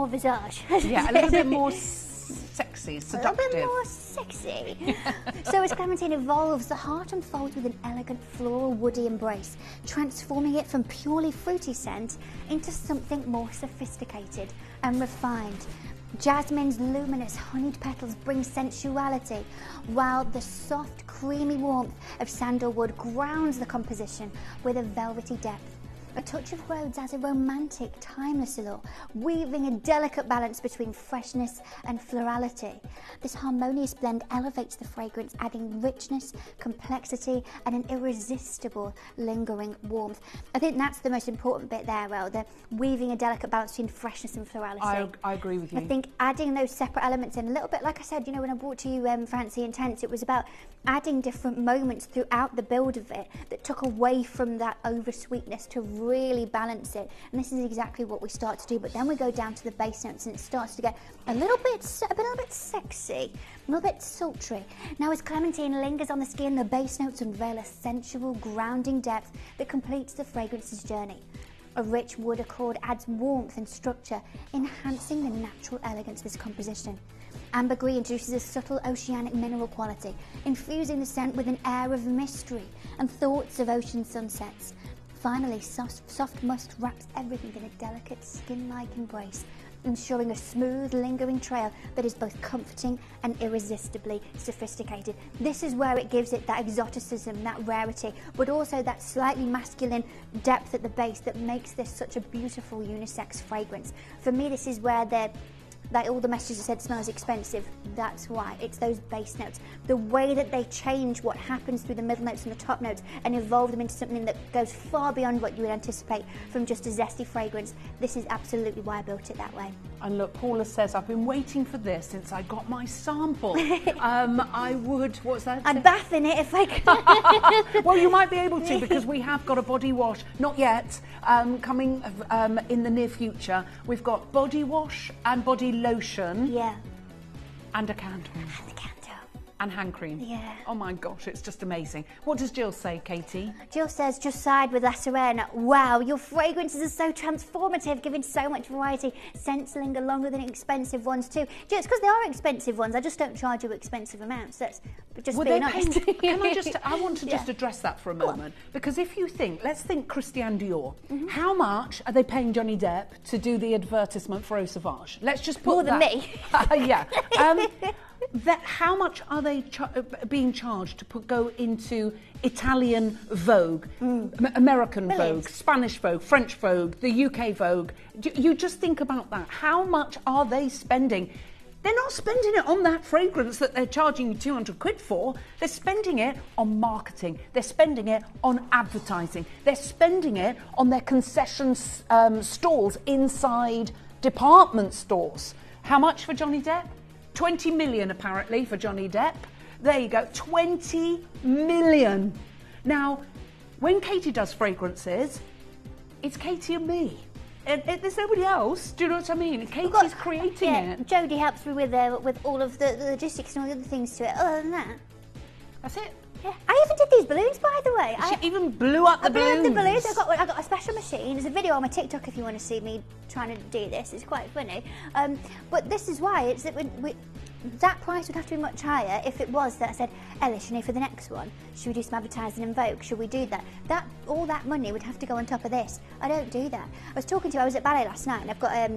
visage. Yeah, a little bit more sexy, seductive. A little bit more sexy. So as Clementine evolves, the heart unfolds with an elegant floral woody embrace, transforming it from purely fruity scent into something more sophisticated and refined. Jasmine's luminous honeyed petals bring sensuality, while the soft, creamy warmth of sandalwood grounds the composition with a velvety depth. A touch of rose adds a romantic, timeless allure, weaving a delicate balance between freshness and florality. This harmonious blend elevates the fragrance, adding richness, complexity, and an irresistible, lingering warmth. I think that's the most important bit there, Well, the weaving a delicate balance between freshness and florality. I agree with you. I think adding those separate elements in, a little bit like I said, you know, when I brought to you Fancy Intense, it was about adding different moments throughout the build of it that took away from that over sweetness to really balance it. And this is exactly what we start to do. But then we go down to the base notes and it starts to get a little bit sexy, a little bit sultry. Now as Clementine lingers on the skin, the base notes unveil a sensual, grounding depth that completes the fragrance's journey. A rich wood accord adds warmth and structure, enhancing the natural elegance of this composition. Ambergris introduces a subtle oceanic mineral quality, infusing the scent with an air of mystery and thoughts of ocean sunsets. Finally, soft musk wraps everything in a delicate skin-like embrace, ensuring a smooth, lingering trail that is both comforting and irresistibly sophisticated. This is where it gives it that exoticism, that rarity, but also that slightly masculine depth at the base that makes this such a beautiful unisex fragrance. For me, this is where all the messages that said smells expensive, that's why. It's those base notes. The way that they change what happens through the middle notes and the top notes and evolve them into something that goes far beyond what you would anticipate from just a zesty fragrance. This is absolutely why I built it that way. And look, Paula says, I've been waiting for this since I got my sample. I would, what's that? I'd bath in it if I could. Well, you might be able to, because we have got a body wash, not yet, coming in the near future. We've got body wash and body lotion. Yeah. And a candle. And the candle. And hand cream. Yeah. Oh my gosh, it's just amazing. What does Jill say, Katie? Jill says, just side with La Serena. Wow, your fragrances are so transformative, giving so much variety. Scents linger longer than expensive ones too. Jill, it's because they are expensive ones. I just don't charge you expensive amounts. That's just being honest. I want to just address that for a moment. Because if you think, let's think Christian Dior. How much are they paying Johnny Depp to do the advertisement for Eau Sauvage? Let's just put more than me. Yeah. How much are they being charged to go into Italian Vogue, American Vogue, Spanish Vogue, French Vogue, the UK Vogue? You just think about that. How much are they spending? They're not spending it on that fragrance that they're charging you 200 quid for. They're spending it on marketing. They're spending it on advertising. They're spending it on their concession stalls inside department stores. How much for Johnny Depp? 20 million apparently for Johnny Depp. There you go, 20 million. Now, when Katie does fragrances, it's Katie and me. There's nobody else. Do you know what I mean? Katie's creating it. Jodie helps me with all of the logistics and all the other things to it. Other than that, that's it. Yeah, I even did these balloons, by the way. She even blew up the balloons. I blew up the balloons. I got a special machine. There's a video on my TikTok if you want to see me trying to do this. It's quite funny. But this is why it's that that price would have to be much higher if it was that I said, Ellis, you know, for the next one, should we do some advertising in Vogue? Should we do that? All that money would have to go on top of this. I don't do that. I was at ballet last night, and I've got a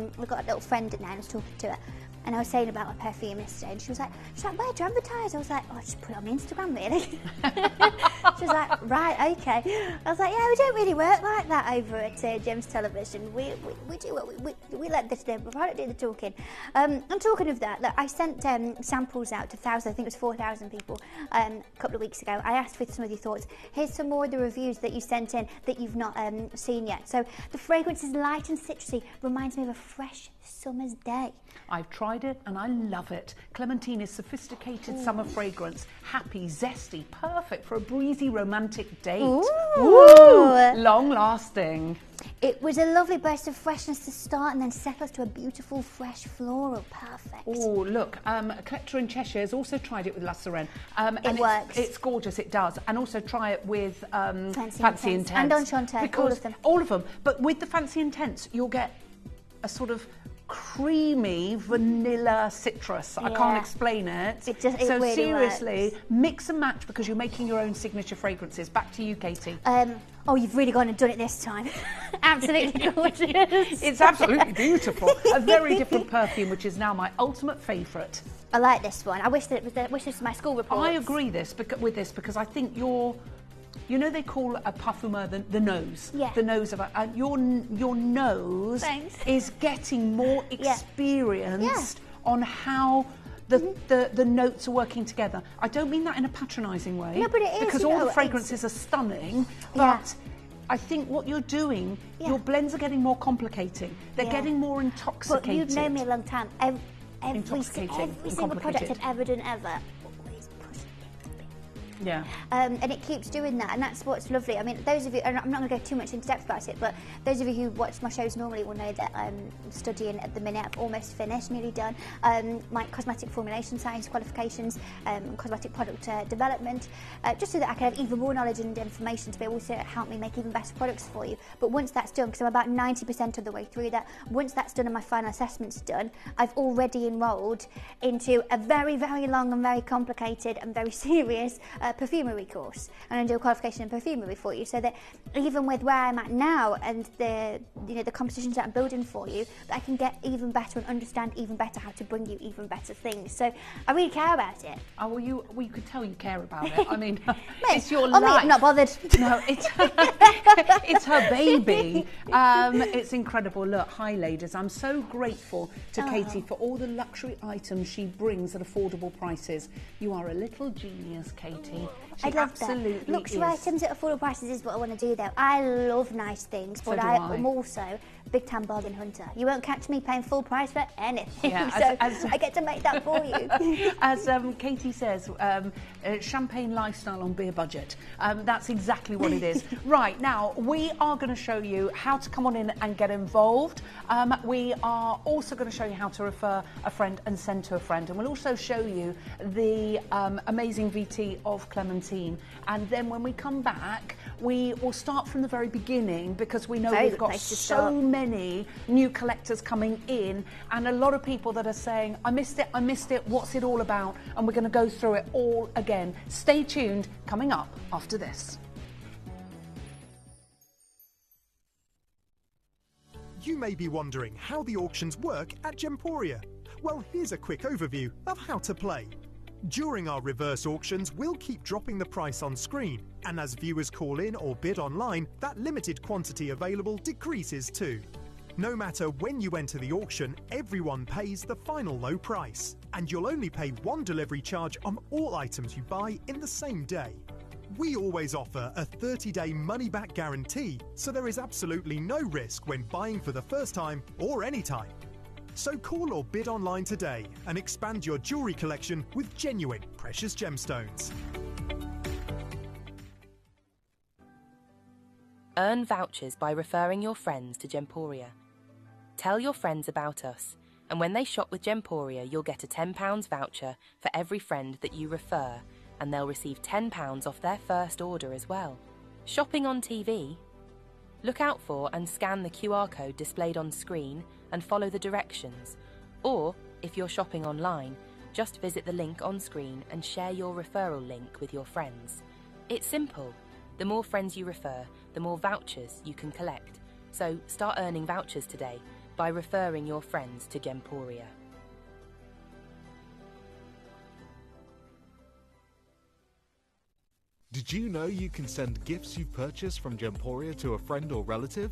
little friend at now, and I was talking to her. And I was saying about my perfume yesterday, and she was like, where'd you advertise? I was like, oh, I just put it on my Instagram, really. She was like, right, okay. I was like, yeah, we don't really work like that over at Gems Television. We do what we let the product do the talking. And talking of that, look, I sent samples out to thousands, I think it was 4,000 people a couple of weeks ago. I asked for some of your thoughts. Here's some more of the reviews that you sent in that you've not seen yet. So the fragrance is light and citrusy, reminds me of a fresh summer's day. I've tried it and I love it. Clementine is sophisticated summer fragrance, happy, zesty, perfect for a breezy romantic date. Ooh. Long lasting. It was a lovely burst of freshness to start and then settles to a beautiful fresh floral. Perfect. Oh, look, Collector in Cheshire has also tried it with La Sirène. It works. It's gorgeous, it does. And also try it with Fancy Intense. And Enchanté, all of them. All of them. But with the Fancy Intense, you'll get a sort of creamy vanilla citrus. I can't explain it. It so really seriously, works. mix and match because you're making your own signature fragrances. Back to you, Katie. Oh, you've really gone and done it this time. Absolutely gorgeous. It's absolutely beautiful. A very different perfume, which is now my ultimate favourite. I like this one. I wish that it was this was my school report. I agree with this because I think you know, they call a parfumeur the nose. Yeah. The nose of your nose Thanks. is getting more experienced on how the notes are working together. I don't mean that in a patronising way. No, but it is. Because all the fragrances are stunning, but I think what you're doing, your blends are getting more complicating. They're getting more intoxicated. But you've known me a long time. Every single product I've ever done ever. Yeah. And it keeps doing that, and that's what's lovely. I mean, those of you, and I'm not going to go too much into depth about it, but those of you who watch my shows normally will know that I'm studying at the minute. I've almost finished, nearly done, my cosmetic formulation science qualifications, cosmetic product development, just so that I can have even more knowledge and information to be able to help me make even better products for you. But once that's done, because I'm about 90% of the way through that, once that's done and my final assessment's done, I've already enrolled into a very, very long and very complicated and very serious perfumery course, and I do a qualification in perfumery for you, so that even with where I'm at now and the competitions that I'm building for you, that I can get even better and understand even better how to bring you even better things. So I really care about it. Oh, well, you could tell you care about it. I mean, it's your life. life. I'm not bothered. No, it's it's her baby. It's incredible. Look, hi ladies, I'm so grateful to Katie for all the luxury items she brings at affordable prices. You are a little genius, Katie. She I love absolutely that. Luxury is. items at affordable prices is what I want to do, though. I love nice things, but I'm also a big-time bargain hunter. You won't catch me paying full price for anything, so I get to make that for you. As Katie says, champagne lifestyle on beer budget. That's exactly what it is. Right, now, we are going to show you how to come on in and get involved. We are also going to show you how to refer a friend and send to a friend. And we'll also show you the amazing VT of Clementine. And then when we come back, we will start from the very beginning, because we know we've got so many new collectors coming in, and a lot of people that are saying, I missed it, what's it all about? And we're going to go through it all again. Stay tuned, coming up after this. You may be wondering how the auctions work at Gemporia. Well, here's a quick overview of how to play. During our reverse auctions, we'll keep dropping the price on screen, and as viewers call in or bid online, that limited quantity available decreases too. No matter when you enter the auction, everyone pays the final low price, and you'll only pay one delivery charge on all items you buy in the same day. We always offer a 30-day money-back guarantee, so there is absolutely no risk when buying for the first time or any time. So call or bid online today and expand your jewellery collection with genuine precious gemstones. Earn vouchers by referring your friends to Gemporia. Tell your friends about us, and when they shop with Gemporia, you'll get a £10 voucher for every friend that you refer, and they'll receive £10 off their first order as well. Shopping on TV? Look out for and scan the QR code displayed on screen and follow the directions. Or, if you're shopping online, just visit the link on screen and share your referral link with your friends. It's simple. The more friends you refer, the more vouchers you can collect. So start earning vouchers today by referring your friends to Gemporia. Did you know you can send gifts you've purchased from Gemporia to a friend or relative?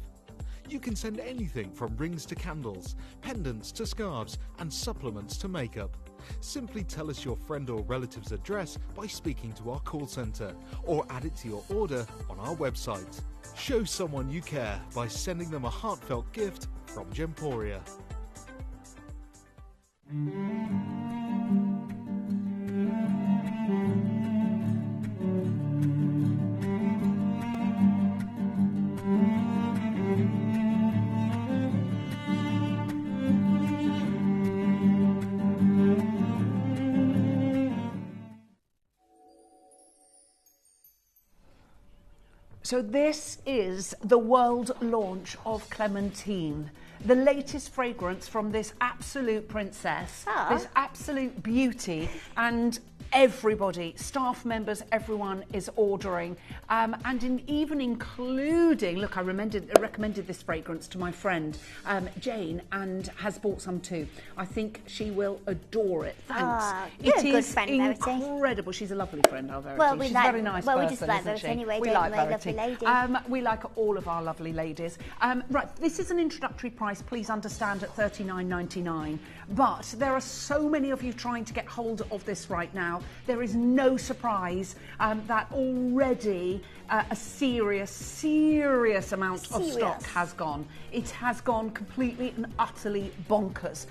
You can send anything from rings to candles, pendants to scarves, and supplements to makeup. Simply tell us your friend or relative's address by speaking to our call centre, or add it to your order on our website. Show someone you care by sending them a heartfelt gift from Gemporia. So this is the world launch of Clementine, the latest fragrance from this absolute princess, this absolute beauty, and everybody, staff members, everyone is ordering, and even including, look, I recommended this fragrance to my friend Jane, and has bought some too. I think she will adore it. Thanks. You're It a good is friend, Verity. incredible. She's a lovely friend, our Verity. Well, She's a very nice person, we just like isn't Verity she? anyway, We don't like we, Verity. lovely lady? We like all of our lovely ladies. Right, this is an introductory price, please understand, at $39.99. But there are so many of you trying to get hold of this right now. There is no surprise that already a serious amount of stock has gone. It has gone completely and utterly bonkers.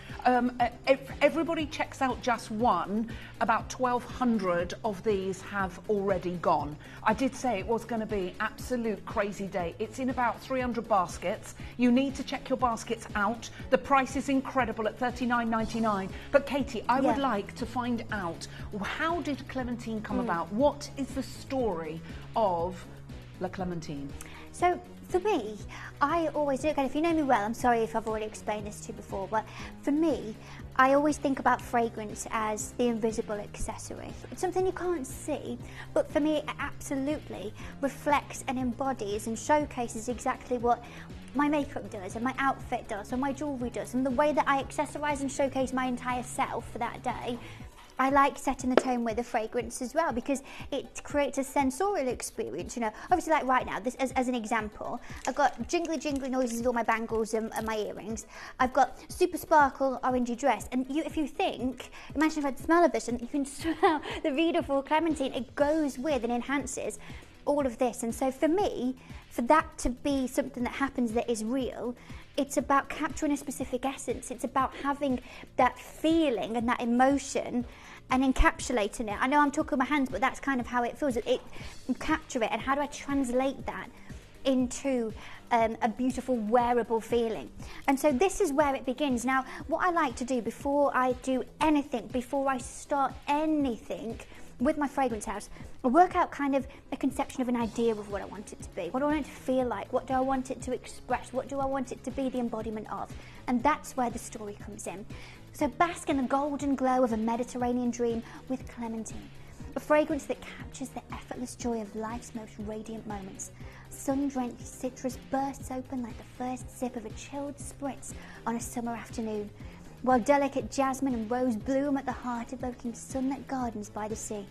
If everybody checks out just one, about 1,200 of these have already gone. I did say it was going to be absolute crazy day. It's in about 300 baskets. You need to check your baskets out. The price is incredible at $39.99. But Katie, I would like to find out, how did Clementine come about? What is the story of La Clementine? So for me, I always do, again, if you know me well, I'm sorry if I've already explained this to you before, but for me, I always think about fragrance as the invisible accessory. It's something you can't see, but for me it absolutely reflects and embodies and showcases exactly what my makeup does and my outfit does and my jewellery does, and the way that I accessorise and showcase my entire self for that day. I like setting the tone with the fragrance as well, because it creates a sensorial experience, you know. Obviously, like right now, this as an example, I've got jingly noises with all my bangles and my earrings. I've got super sparkle orangey dress, and if you think, imagine if I had the smell of this, and you can smell the beautiful Clementine, it goes with and enhances all of this. And so for me, for that to be something that happens that is real, it's about capturing a specific essence. It's about having that feeling and that emotion and encapsulating it. I know I'm talking with my hands, but that's kind of how it feels. It capture it, and how do I translate that into a beautiful wearable feeling? And so this is where it begins. Now, what I like to do before I do anything, before I start anything with my fragrance house, I work out kind of a conception of an idea of what I want it to be. What do I want it to feel like? What do I want it to express? What do I want it to be the embodiment of? And that's where the story comes in. So bask in the golden glow of a Mediterranean dream with Clementine, a fragrance that captures the effortless joy of life's most radiant moments. Sun-drenched citrus bursts open like the first sip of a chilled spritz on a summer afternoon, while delicate jasmine and rose bloom at the heart, evoking sunlit gardens by the sea.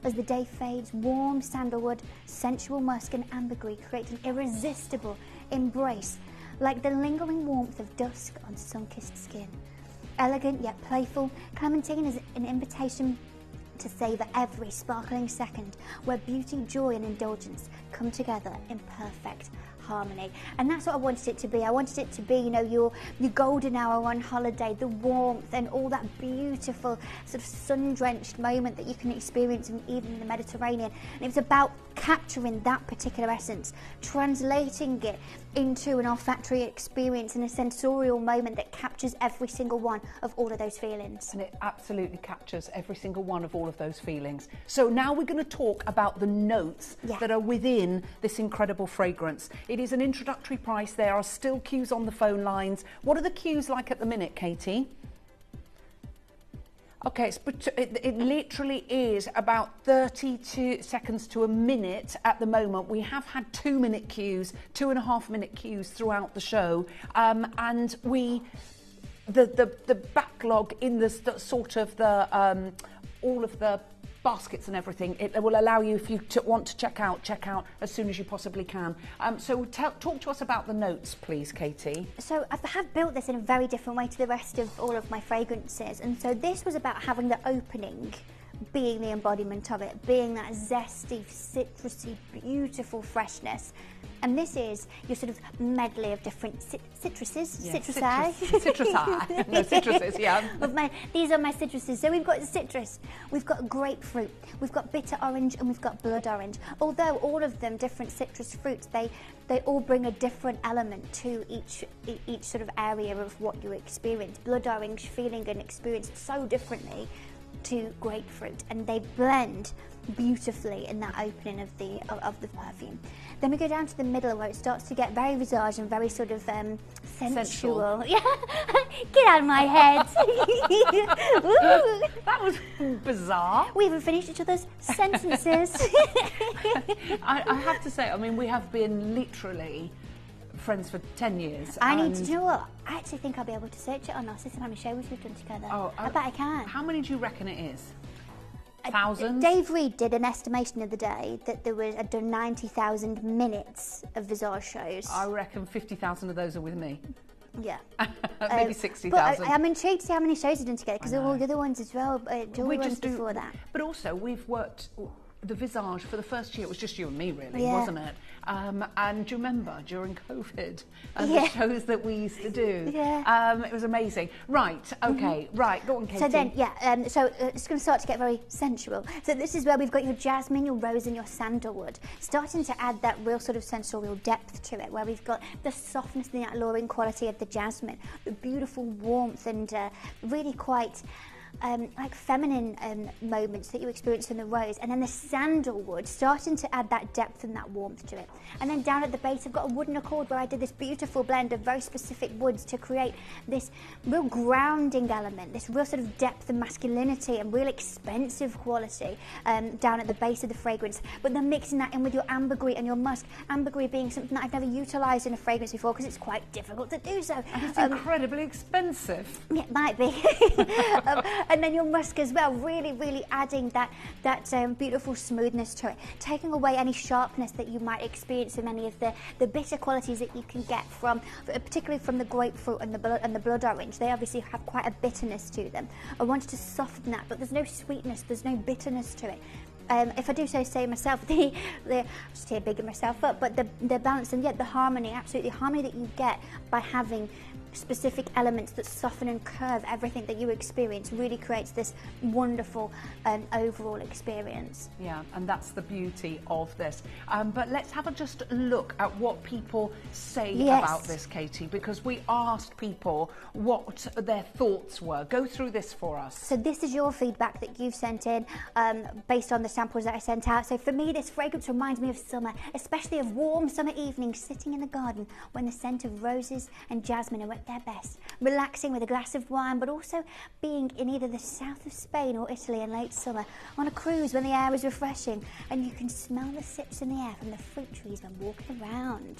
As the day fades, warm sandalwood, sensual musk and ambergris create an irresistible embrace, like the lingering warmth of dusk on sun-kissed skin. Elegant yet playful, Clementine is an invitation to savour every sparkling second, where beauty, joy and indulgence come together in perfect harmony. And that's what I wanted it to be. I wanted it to be, you know, your golden hour on holiday, the warmth and all that beautiful sort of sun-drenched moment that you can experience even in the Mediterranean. And it was about capturing that particular essence, translating it into an olfactory experience and a sensorial moment that captures every single one of all of those feelings. And it absolutely captures every single one of all of those feelings. So now we're going to talk about the notes that are within this incredible fragrance. It is an introductory price. There are still queues on the phone lines. What are the queues like at the minute, Katie? Okay, it literally is about 32 seconds to a minute at the moment. We have had 2-minute queues, 2.5-minute queues throughout the show, and the backlog in the sort of the all of the baskets and everything. It will allow you, if you want to check out as soon as you possibly can. So talk to us about the notes, please, Katie. So I have built this in a very different way to the rest of all of my fragrances, and so this was about having the opening being the embodiment of it, being that zesty, citrusy, beautiful freshness. And this is your sort of medley of different citruses. Yeah, citrusi. Citrusi. No, citruses, yeah. These are my citruses. So we've got citrus, we've got grapefruit, we've got bitter orange, and we've got blood orange. Although all of them different citrus fruits, they all bring a different element to each sort of area of what you experience. Blood orange feeling and experienced so differently to grapefruit, and they blend beautifully in that opening of the perfume. Then we go down to the middle where it starts to get very visage and very sort of sensual. Yeah, get out of my head. That was bizarre. We haven't finished each other's sentences. I have to say, I mean, we have been literally friends for 10 years. I need to do what? I actually think I'll be able to search it on our system. How many shows we've done together? I bet I can. How many do you reckon it is? Thousands? Dave Reed did an estimation the other day that there was 90,000 minutes of visage shows. I reckon 50,000 of those are with me. Yeah. Maybe 60,000. But I'm intrigued to see how many shows you've done together, because all the other ones as well, all ones before that. But also, we've worked the visage for the first year. It was just you and me, really, Yeah. wasn't it? And do you remember during COVID the shows that we used to do? Yeah. It was amazing. Right, okay, right, go on, Katie. So then, it's going to start to get very sensual. So this is where we've got your jasmine, your rose, and your sandalwood, starting to add that real sort of sensorial depth to it, where we've got the softness and the alluring quality of the jasmine, the beautiful warmth, and really quite like feminine moments that you experience in the rose, and then the sandalwood starting to add that depth and that warmth to it. And then down at the base I've got a wooden accord where I did this beautiful blend of very specific woods to create this real grounding element, this real sort of depth and masculinity and real expensive quality down at the base of the fragrance. But then mixing that in with your ambergris and your musk, ambergris being something that I've never utilised in a fragrance before because it's quite difficult to do so. And it's incredibly expensive. Yeah, it might be. And then your musk as well, really, really adding that beautiful smoothness to it, taking away any sharpness that you might experience in any of the bitter qualities that you can get from, particularly from the grapefruit and the blood orange. They obviously have quite a bitterness to them. I wanted to soften that, but there's no sweetness, there's no bitterness to it. If I do say myself, just here bigging myself up, but the balance and yet the harmony, absolutely harmony that you get by having specific elements that soften and curve everything that you experience really creates this wonderful overall experience. Yeah, and that's the beauty of this. But let's have just a look at what people say about this, Katie, because we asked people what their thoughts were. Go through this for us. So this is your feedback that you've sent in based on the samples that I sent out. So for me, this fragrance reminds me of summer, especially of warm summer evenings sitting in the garden when the scent of roses and jasmine are at their best, relaxing with a glass of wine, but also being in either the south of Spain or Italy in late summer, on a cruise when the air is refreshing and you can smell the sips in the air from the fruit trees when walking around.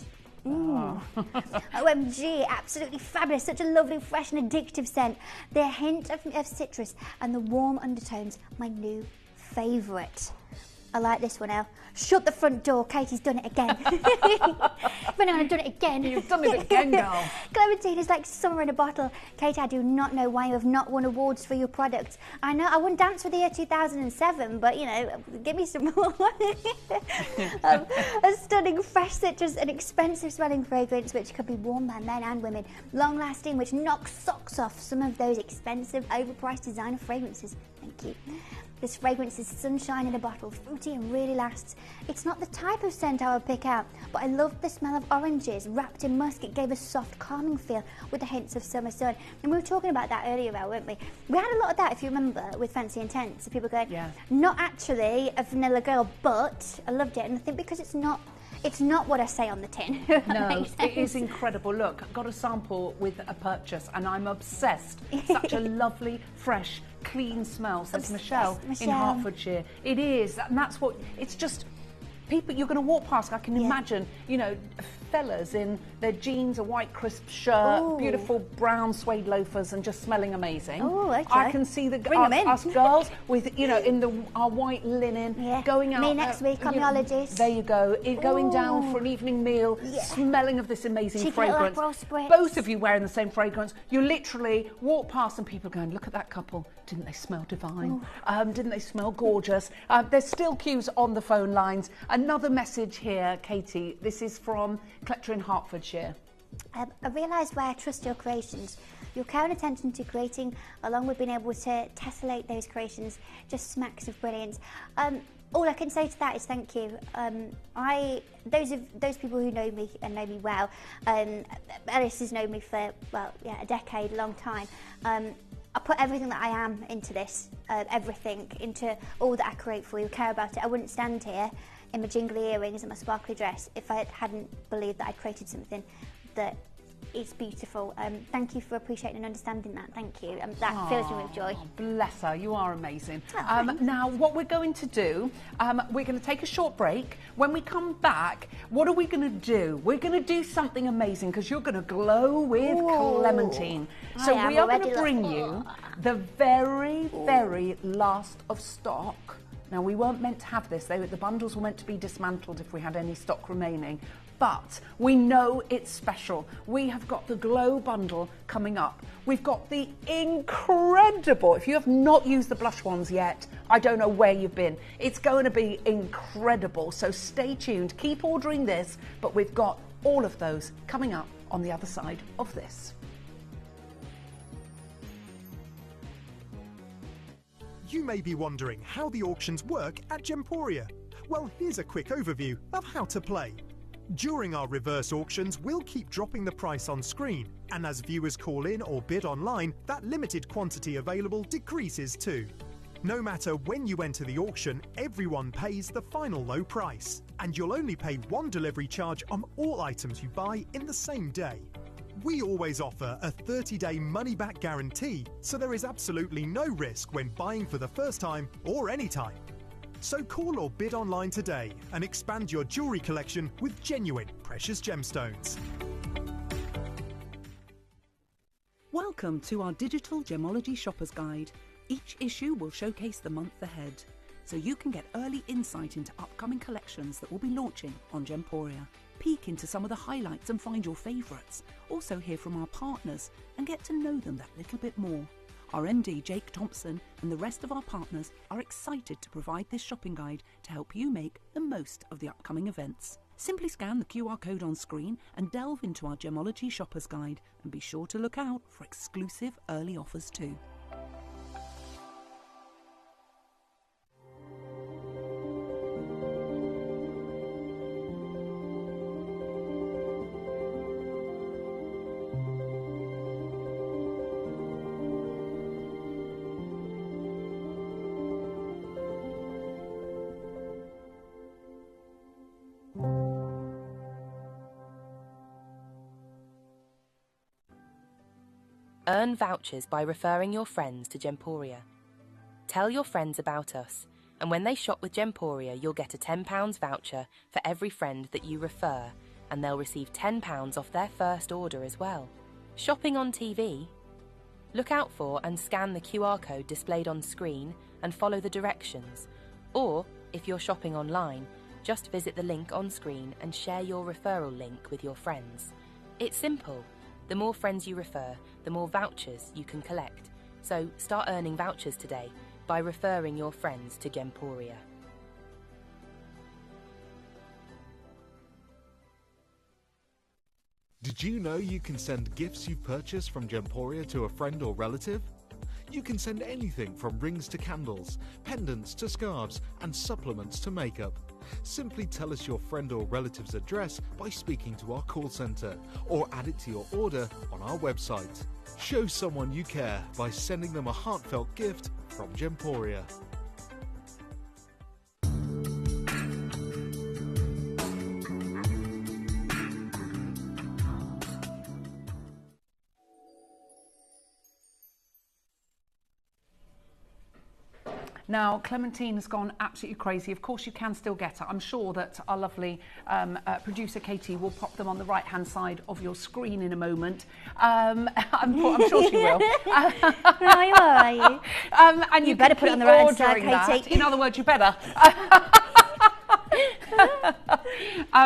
OMG, absolutely fabulous, such a lovely, fresh and addictive scent. The hint of citrus and the warm undertones, my new favourite. I like this one, Elle. Shut the front door, Katie's done it again. I've done it again. You've done it again, girl. Clementine is like summer in a bottle. Kate, I do not know why you have not won awards for your products. I know I wouldn't dance for the year 2007, but you know, give me some more. A stunning, fresh citrus, and expensive smelling fragrance which could be worn by men and women. Long lasting, which knocks socks off some of those expensive, overpriced designer fragrances. Thank you. This fragrance is sunshine in a bottle, fruity and really lasts. It's not the type of scent I would pick out, but I loved the smell of oranges wrapped in musk. It gave a soft, calming feel with the hints of summer sun. And we were talking about that earlier, weren't we? We had a lot of that, if you remember, with Fancy Intense. So people going, not actually a vanilla girl, but I loved it. And I think because it's not what I say on the tin. No, it is incredible. Look, I've got a sample with a purchase and I'm obsessed. Such a lovely, fresh, clean smell, says Michelle in Hertfordshire. It is, and that's what, it's just, People, you're going to walk past, I can imagine, you know, fellas in their jeans, a white crisp shirt, beautiful brown suede loafers, and just smelling amazing. Oh, okay. I can see us girls with, you know, in our white linen, going out. Me next week on holidays. There you go. Going down for an evening meal, smelling of this amazing fragrance. Spritz. Both of you wearing the same fragrance. You literally walk past and people going, look at that couple. Didn't they smell divine? Didn't they smell gorgeous? There's still queues on the phone lines. Another message here, Katie. This is from Clementine in Hertfordshire. I realised where I trust your creations. Your care and attention to creating, along with being able to tessellate those creations, just smacks of brilliance. All I can say to that is thank you. Those people who know me and know me well, Alice has known me for, well, yeah, a decade, a long time. I put everything that I am into this, everything, into all that I create for you, care about it. I wouldn't stand here in my jingly earrings and my sparkly dress if I hadn't believed that I created something that is beautiful. Thank you for appreciating and understanding that. Thank you. That fills me with joy. Bless her, you are amazing. Oh, now, what we're going to do, we're going to take a short break. When we come back, what are we going to do? We're going to do something amazing because you're going to glow with Clementine. So we are going to bring you the very, very last of stock. Now, we weren't meant to have this. The bundles were meant to be dismantled if we had any stock remaining. But we know it's special. We have got the Glow bundle coming up. We've got the incredible, if you have not used the blush ones yet, I don't know where you've been. It's going to be incredible. So stay tuned. Keep ordering this. But we've got all of those coming up on the other side of this. You may be wondering how the auctions work at Gemporia. Well, here's a quick overview of how to play. During our reverse auctions, we'll keep dropping the price on screen, and as viewers call in or bid online, that limited quantity available decreases too. No matter when you enter the auction, everyone pays the final low price, and you'll only pay one delivery charge on all items you buy in the same day. We always offer a 30-day money-back guarantee, so there is absolutely no risk when buying for the first time or any time. So call or bid online today and expand your jewellery collection with genuine precious gemstones. Welcome to our digital gemology shopper's guide. Each issue will showcase the month ahead, so you can get early insight into upcoming collections that will be launching on Gemporia. Peek into some of the highlights and find your favourites. Also hear from our partners and get to know them that little bit more. Our MD, Jake Thompson, and the rest of our partners are excited to provide this shopping guide to help you make the most of the upcoming events. Simply scan the QR code on screen and delve into our Gemology Shopper's Guide, and be sure to look out for exclusive early offers too. Earn vouchers by referring your friends to Gemporia. Tell your friends about us, and when they shop with Gemporia, you'll get a £10 voucher for every friend that you refer, and they'll receive £10 off their first order as well. Shopping on TV? Look out for and scan the QR code displayed on screen and follow the directions. Or, if you're shopping online, just visit the link on screen and share your referral link with your friends. It's simple. The more friends you refer, the more vouchers you can collect. So start earning vouchers today by referring your friends to Gemporia. Did you know you can send gifts you've purchased from Gemporia to a friend or relative? You can send anything from rings to candles, pendants to scarves, and supplements to makeup. Simply tell us your friend or relative's address by speaking to our call centre, or add it to your order on our website. Show someone you care by sending them a heartfelt gift from Gemporia. Now, Clementine has gone absolutely crazy. Of course, you can still get her. I'm sure that our lovely producer Katie will pop them on the right-hand side of your screen in a moment. I'm sure she will. No, you are you? And You better put it on the right-hand side, Katie. In other words, you better.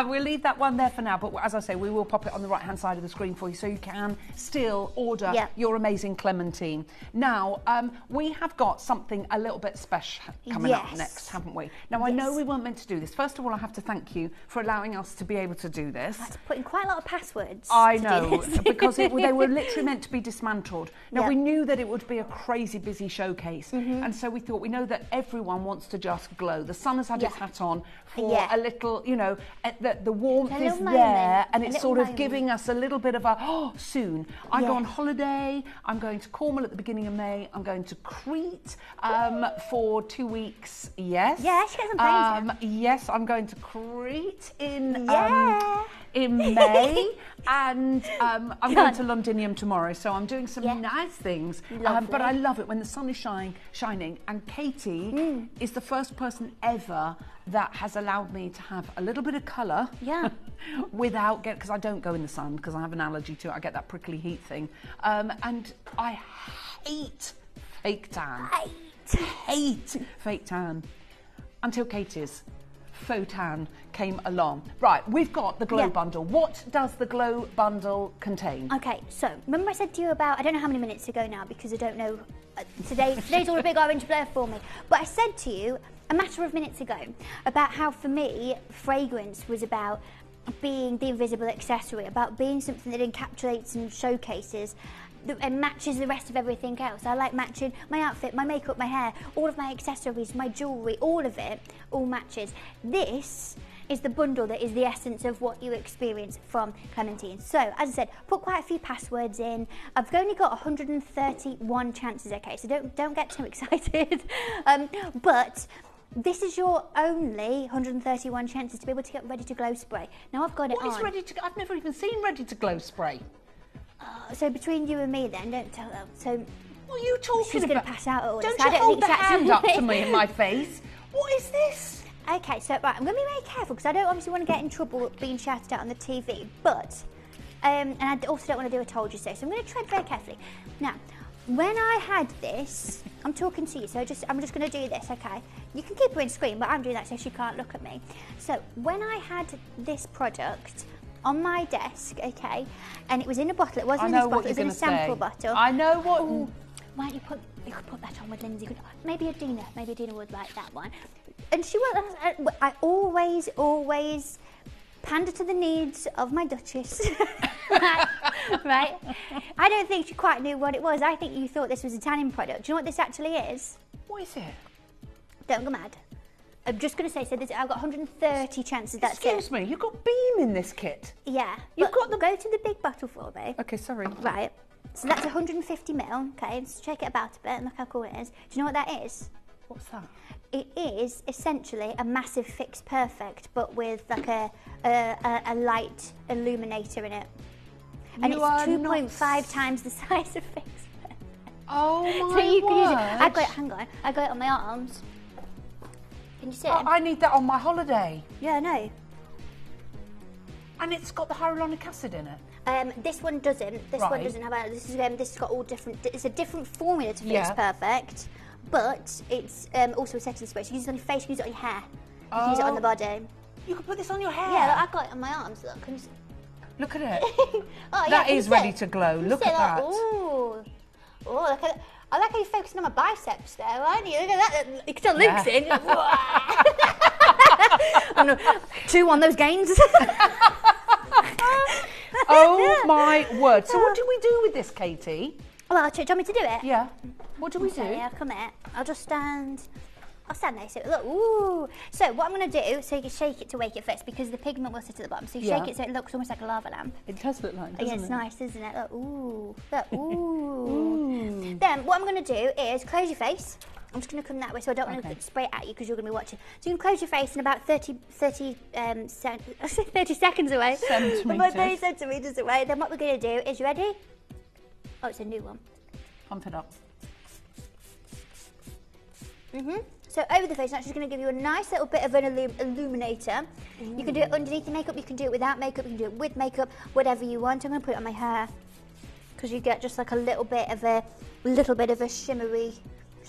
We'll leave that one there for now, but as I say, we will pop it on the right-hand side of the screen for you so you can still order your amazing Clementine. Now, we have got something a little bit special coming up next, haven't we? Now, I know we weren't meant to do this. First of all, I have to thank you for allowing us to be able to do this. That's putting quite a lot of passwords. I know, because they were literally meant to be dismantled. Now, we knew that it would be a crazy busy showcase, and so we thought, we know that everyone wants to just glow. The sun has had its hat on for a little, you know, the warmth is there, and it's sort of giving us a little bit of a, soon. I go on holiday, I'm going to Cornwall at the beginning of May, I'm going to Crete for 2 weeks, yes. Yeah, she has some plans. Yes, I'm going to Crete in May, and I'm going to Londinium tomorrow, so I'm doing some nice things. But I love it when the sun is shining, and Katie is the first person ever that has allowed me to have a little bit of colour without because I don't go in the sun because I have an allergy to it. I get that prickly heat thing, and I hate fake tan. Hate fake tan until Katie's faux tan came along. Right, we've got the Glow Bundle. What does the Glow Bundle contain? Okay, so remember I said to you about, I don't know how many minutes ago now because I don't know, today's all a big orange blur for me, but I said to you a matter of minutes ago about how for me fragrance was about being the invisible accessory, about being something that encapsulates and showcases and matches the rest of everything else. I like matching my outfit, my makeup, my hair, all of my accessories, my jewellery, all of it, all matches. This is the bundle that is the essence of what you experience from Clementine. So, as I said, put quite a few passwords in. I've only got 131 chances, okay, so don't get too excited. But this is your only 131 chances to be able to get Ready to Glow spray. Now I've got it on. What is Ready to Glow? I've never even seen Ready to Glow spray. So between you and me then, don't tell them. So what are you talking she's about? Going to pass out all don't this. You hold the hand up to me in my face. What is this? Okay, so right, I'm going to be very careful because I don't obviously want to get in trouble being shouted at on the TV, but and I also don't want to do a told you so. So I'm going to tread very carefully. Now, when I had this, I'm talking to you, so I'm just going to do this, okay? You can keep her in screen, but I'm doing that so she can't look at me. So when I had this product on my desk, okay, and it was in a bottle. It wasn't in this bottle. It was in a sample bottle. I know what. Ooh, why don't you could put that on with Lindsay? Maybe Adina would like that one. And she was. I always pander to the needs of my Duchess. right? I don't think she quite knew what it was. I think you thought this was a tanning product. Do you know what this actually is? What is it? Don't go mad. I'm just going to say, so I've got 130 chances that's Excuse me, you've got Beam in this kit. Yeah. You've got the... Go to the big bottle for me. Okay, sorry. Right. So that's 150 ml, okay? Let's shake it about a bit and look how cool it is. Do you know what that is? What's that? It is essentially a massive Fix Perfect, but with like a light illuminator in it. And it's 2.5 times the size of Fix Perfect. Oh my so you word. can use it. I got it, hang on. I got it on my arms. Can you see it? I need that on my holiday. Yeah, I know. And it's got the hyaluronic acid in it. This one doesn't. This one doesn't have. This has got all different. It's a different formula to Fix Perfect, but it's also a setting spray. So you use it on your face, you use it on your hair, you can use it on the body. You can put this on your hair. Yeah, look, I got it on my arms. Look at it. That is Ready to Glow. Look at that. Ooh, look at. I like how you're focusing on my biceps there, aren't you? Look at that. You can tell Luke's in. I'm gonna 2 on those gains. Oh my word. So what do we do with this, Katie? Well, do you want me to do it? Yeah. What do we do? Yeah, come here. I'll just stand. I'll stand there. So look, ooh. So what I'm going to do, so you can shake it to wake it first because the pigment will sit at the bottom. So you shake it so it looks almost like a lava lamp. It does look like, doesn't it? It's nice, isn't it? Look, ooh. Look, ooh. Then what I'm going to do is close your face. I'm just going to come that way so I don't want to spray it at you because you're going to be watching. So you can close your face in about 30 seconds away. About 30 centimetres away. Then what we're going to do is, you ready? Oh, it's a new one. Pump it up. So over the face, I'm just going to give you a nice little bit of an illuminator. You can do it underneath the makeup, you can do it without makeup, you can do it with makeup, whatever you want. I'm going to put it on my hair because you get just like a little bit of a shimmery.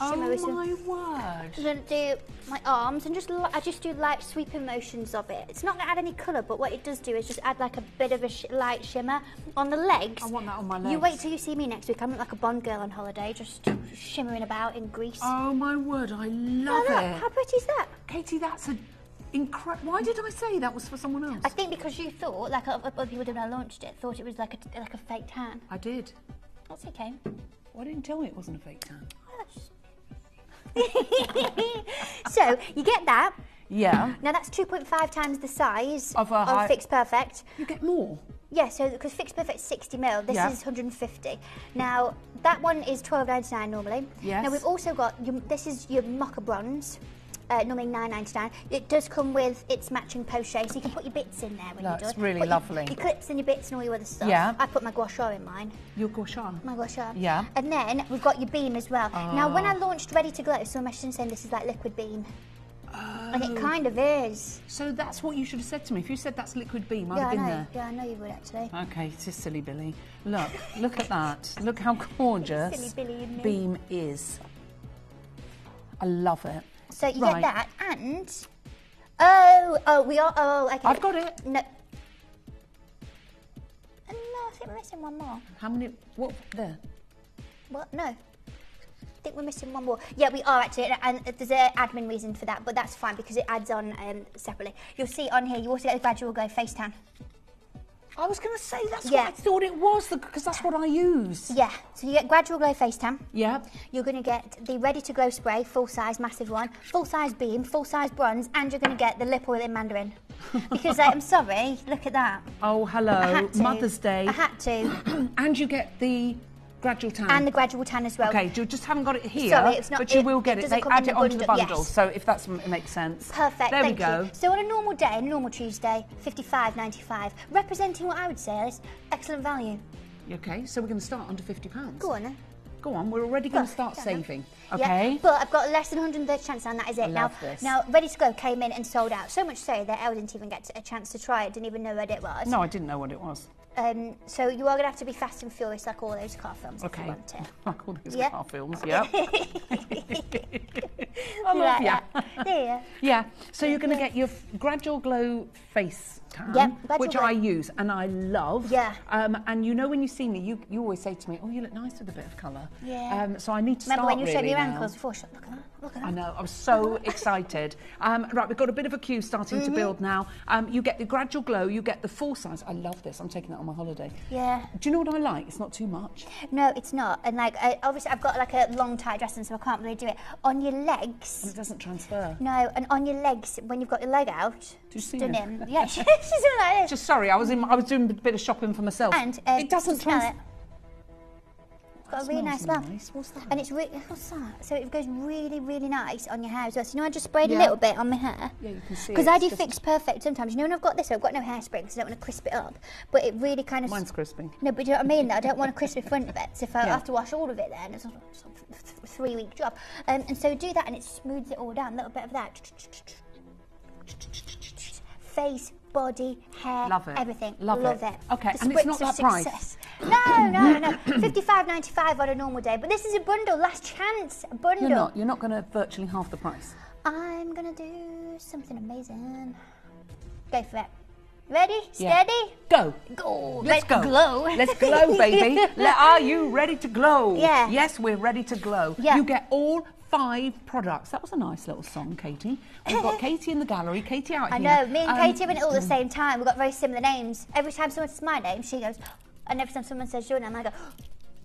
Oh my word! I'm going to do my arms and I just do light sweeping motions of it. It's not going to add any colour, but what it does do is just add like a bit of a light shimmer on the legs. I want that on my legs. You wait till you see me next week. I'm like a Bond girl on holiday, just shimmering about in Greece. Oh my word, I love Look, it. how pretty is that? Katie, that's incredible. Why did I say that was for someone else? I think because you thought, like other people did when I launched it, thought it was like a fake tan. I did. That's okay. Why didn't you tell me it wasn't a fake tan? So you get that. Yeah. Now that's 2.5 times the size of Fix Perfect. You get more. Yeah, so because Fix Perfect is 60ml, this is 150. Now that one is $12.99 normally. Yes. Now we've also got this is your mocha bronze. Normally $9.99. It does come with its matching pochette, so you can put your bits in there when you're done. That's really put lovely. Your clips and your bits and all your other stuff. Yeah. I put my gua sha in mine. Your gua sha? My gua sha. Yeah. And then we've got your beam as well. Now when I launched Ready to Glow, some messaging saying this is like liquid beam. And it kind of is. So that's what you should have said to me. If you said that's liquid beam, I'd have been there. Yeah, I know you would actually. Okay, it's just silly Billy. Look at that. Look how gorgeous Silly Billy and me. Beam is. I love it. So you Right. get that, and okay. I've got it. No, I think we're missing one more. How many? What there? What? No. I think we're missing one more. Yeah, we are actually, and there's an admin reason for that, but that's fine because it adds on separately. You'll see on here, you also get the Gradual Glow Face Tan. I was going to say that's what I thought it was because that's what I use. Yeah, so you get Gradual Glow Face Tan. Yeah. You're going to get the Ready to Glow Spray, full size, massive one, full size beam, full size bronze, and you're going to get the lip oil in Mandarin. Because I'm sorry, look at that. Oh, hello, Mother's Day. I had to. And you get the Gradual Tan. And the Gradual Tan as well. Okay, you just haven't got it here, Sorry, it's not, but you will get it. They doesn't come add in it the onto the bundle, bundle, yes. so if that makes sense. Perfect, there thank we go. you. So on a normal day, a normal Tuesday, $55.95, representing what I would say is excellent value. Okay, so we're going to start under £50. Go on then. Go on, we're already going to start Go on. saving. Okay. Yeah, but I've got less than 130 chance and that is it. Love this. Now, Ready to Go came in and sold out. So much so that Elle didn't even get a chance to try it, didn't even know what it was. No, I didn't know what it was. So you are going to have to be fast and furious like all those car films if you Okay. want it. Like all those Yeah. car films, yeah. I You love like you. that? Yeah. Yeah, so you're going to get your Gradual Glow Face Tan, Yep, Gradual which Glow. I use and I love. Yeah. And you know when you see me, you always say to me, oh, you look nice with a bit of colour. Yeah. So I need to Remember start when you showed me really your now. ankles before? Look at that. Look at that. I know, I was so excited. Right, we've got a bit of a queue starting to build now. You get the Gradual Glow, you get the full size. I love this, I'm taking that on my holiday. Yeah. Do you know what I like? It's not too much. No, it's not. And like, obviously, I've got like a long tight dress, and so I can't really do it. On your And legs. it doesn't transfer. No, and on your legs, when you've got your leg out. Do you see Stunning. it? Yeah, she's doing like this. Just sorry, I was doing a bit of shopping for myself. And it doesn't smell transfer. it. It's got a really nice Smells smell. nice. What's that? And it's what's that? So it goes really, really nice on your hair as well. So you know, I just sprayed a Yeah. little bit on my hair. Yeah, you can see Because it. I It's do just- Fix Perfect sometimes. You know, when I've got this, I've got no hairspray because I don't want to crisp it up. But it really kind of. Mine's crispy. No, but do you know what I mean? I don't want to crisp the front of it. So if I Yeah. have to wash all of it, then it's a 3-week job. And so do that, and it smooths it all down. A little bit of that. Face, body, hair, Love it. everything. Love it. it. Okay, The and it's spritz not of that price. success. No. $55.95 on a normal day. But this is a bundle, last chance, a bundle. You're not going to virtually half the price. I'm gonna do something amazing. Go for it. Ready? Yeah. Steady? Go. Go. Let's go. Glow. Let's glow, baby. Are you ready to glow? Yeah. Yes, we're ready to glow. Yeah. You get all 5 products. That was a nice little song, Katie. We've got Katie in the gallery, Katie out I here. know, me and Katie have been all at the same time. We've got very similar names. Every time someone says my name, she goes, and every time someone says your name, I go,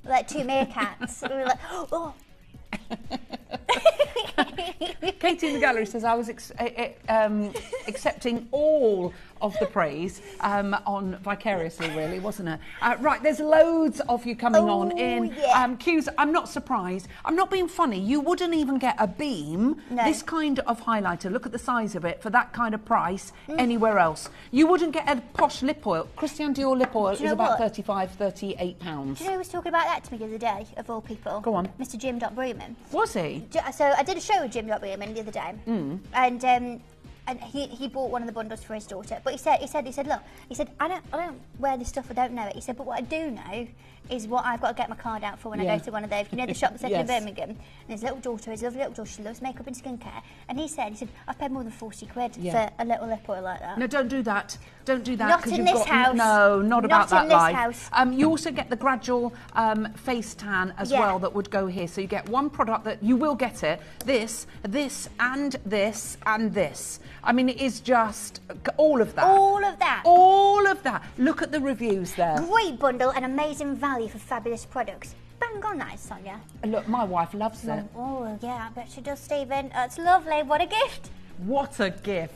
like 2 meerkats. And we're like, oh. Katie in the gallery says I was accepting all of the praise on vicariously, really, wasn't it? Right, there's loads of you coming on in. Q's, I'm not surprised. I'm not being funny. You wouldn't even get a beam, this kind of highlighter, look at the size of it, for that kind of price anywhere else. You wouldn't get a posh lip oil. Christian Dior lip oil is about £35, £38. Do you know who was talking about that to me the other day, of all people? Go on. Mr. Jim Breeman. Was he? So I did a show with Jim Breeman the other day, and he bought one of the bundles for his daughter. But he said, look, he said, I don't wear this stuff, I don't know it. He said, but what I do know is what I've got to get my card out for when I go to one of those, you know, the shop that's in Birmingham. And his little daughter, his lovely little daughter, she loves makeup and skincare. And he said, I've paid more than 40 quid for a little lip oil like that. No, don't do that. Don't do that. Not in this house. No, not about that life. You also get the gradual face tan as well that would go here. So you get one product that you will get it. This, and this, and this. I mean, it is just all of that. All of that. All of that. Look at the reviews there. Great bundle and amazing value for fabulous products. Bang on that, Sonia. Look, my wife loves it. Oh, yeah, I bet she does, Stephen. That's lovely. What a gift. What a gift.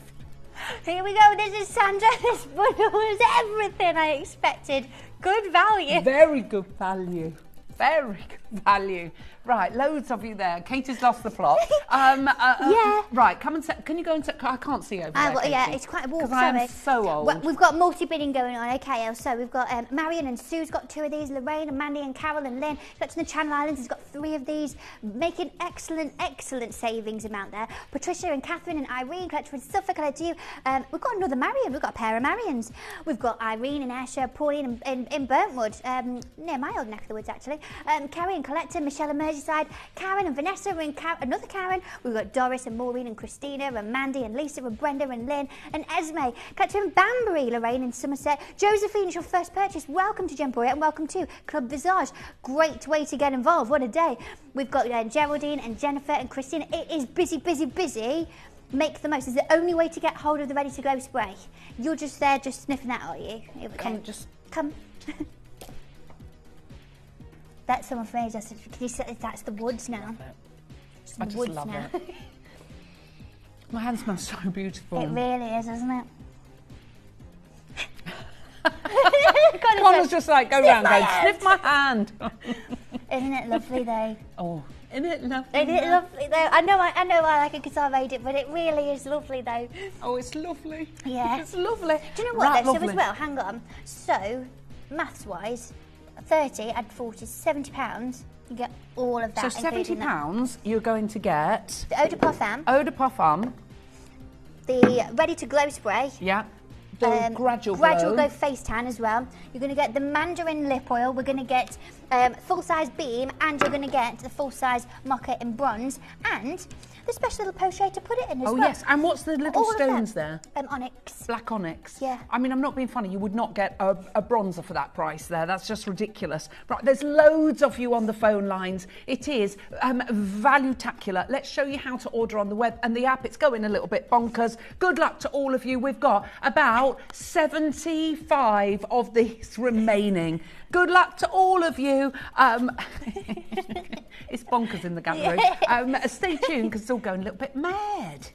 Here we go. This is Sandra. This bundle is everything I expected. Good value. Very good value. Very good value. Right, loads of you there. Katie's lost the plot. Right, come and set. Can you go and set? I can't see over there, Katie. Yeah, it's quite a walk. Because I am so old. Well, we've got multi-bidding going on. Okay, so we've got Marion and Sue's got 2 of these. Lorraine and Mandy and Carol and Lynn. Collecting the Channel Islands has got 3 of these, making excellent savings amount there. Patricia and Catherine and Irene collecting from Suffolk. We've got another Marion. We've got a pair of Marions. We've got Irene and Asher, Pauline in Burntwood, near my old neck of the woods actually. Carrie and Collector, Michelle and Merseyside, Karen and Vanessa and another Karen. We've got Doris and Maureen and Christina and Mandy and Lisa and Brenda and Lynn and Esme. Collector in Banbury, Lorraine in Somerset. Josephine, it's your first purchase. Welcome to Gemporia and welcome to Club Visage. Great way to get involved. What a day. We've got Geraldine and Jennifer and Christina. It is busy, busy, busy. Make the most. It's the only way to get hold of the Ready to Glow spray. You're just there, just sniffing that, are you? Come. That's someone for me. That's the woods now. I just love it. My hand smells so beautiful. It really is, isn't it? Connor's just like, go round, go sniff my hand. Isn't it lovely though? Oh, isn't it lovely? Isn't it lovely though? I know I like it because I made it, but it really is lovely though. Oh, it's lovely. Yeah. It's lovely. Do you know what though? So as well, hang on. So, maths-wise, 30 and 40, £70, you get all of that. So £70, you're going to get the Eau de Parfum. Eau de Parfum. The Ready to Glow spray. Yeah. The gradual glow face tan as well. You're going to get the Mandarin lip oil. We're going to get full-size beam, and you're going to get the full-size mocha in bronze, and the special little pochette to put it in as well. Oh yes, and what's the little stones there? Onyx. Black onyx. Yeah. I mean, I'm not being funny. You would not get a bronzer for that price there. That's just ridiculous. Right, there's loads of you on the phone lines. It is value-tacular. Let's show you how to order on the web and the app. It's going a little bit bonkers. Good luck to all of you. We've got about 75 of these remaining. Good luck to all of you. It's bonkers in the gallery. Stay tuned because it's all going a little bit mad.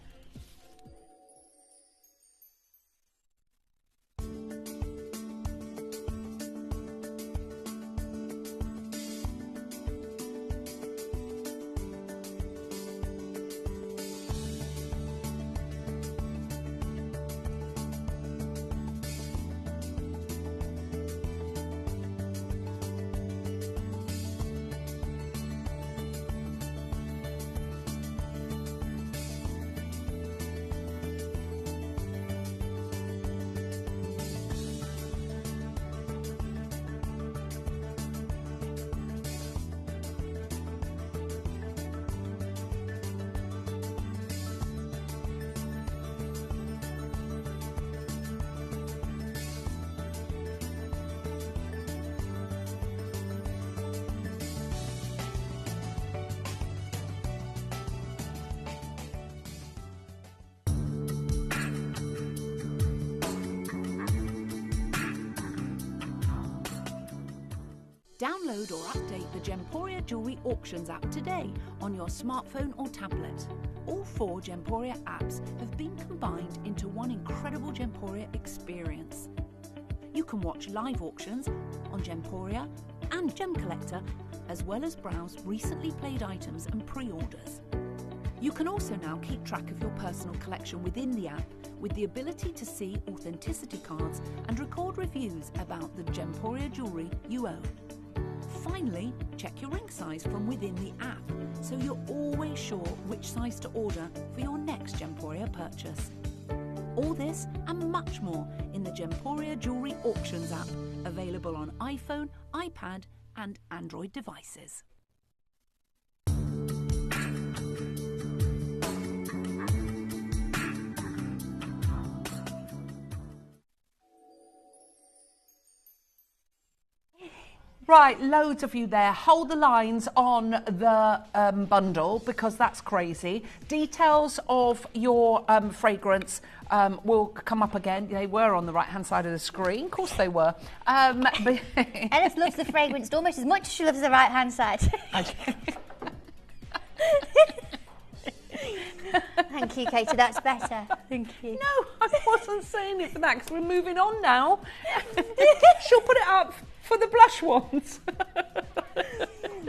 Download or update the Gemporia Jewellery Auctions app today on your smartphone or tablet. All 4 Gemporia apps have been combined into one incredible Gemporia experience. You can watch live auctions on Gemporia and Gem Collector, as well as browse recently played items and pre-orders. You can also now keep track of your personal collection within the app, with the ability to see authenticity cards and record reviews about the Gemporia jewellery you own. Finally, check your ring size from within the app, so you're always sure which size to order for your next Gemporia purchase. All this and much more in the Gemporia Jewellery Auctions app, available on iPhone, iPad and Android devices. Right, loads of you there. Hold the lines on the bundle because that's crazy. Details of your fragrance will come up again. They were on the right-hand side of the screen. Of course they were. Ellis loves the fragrance almost as much as she loves the right-hand side. Thank you, Katie. That's better. Thank you. No, I wasn't saying it for that because we're moving on now. She'll put it up for the blush ones.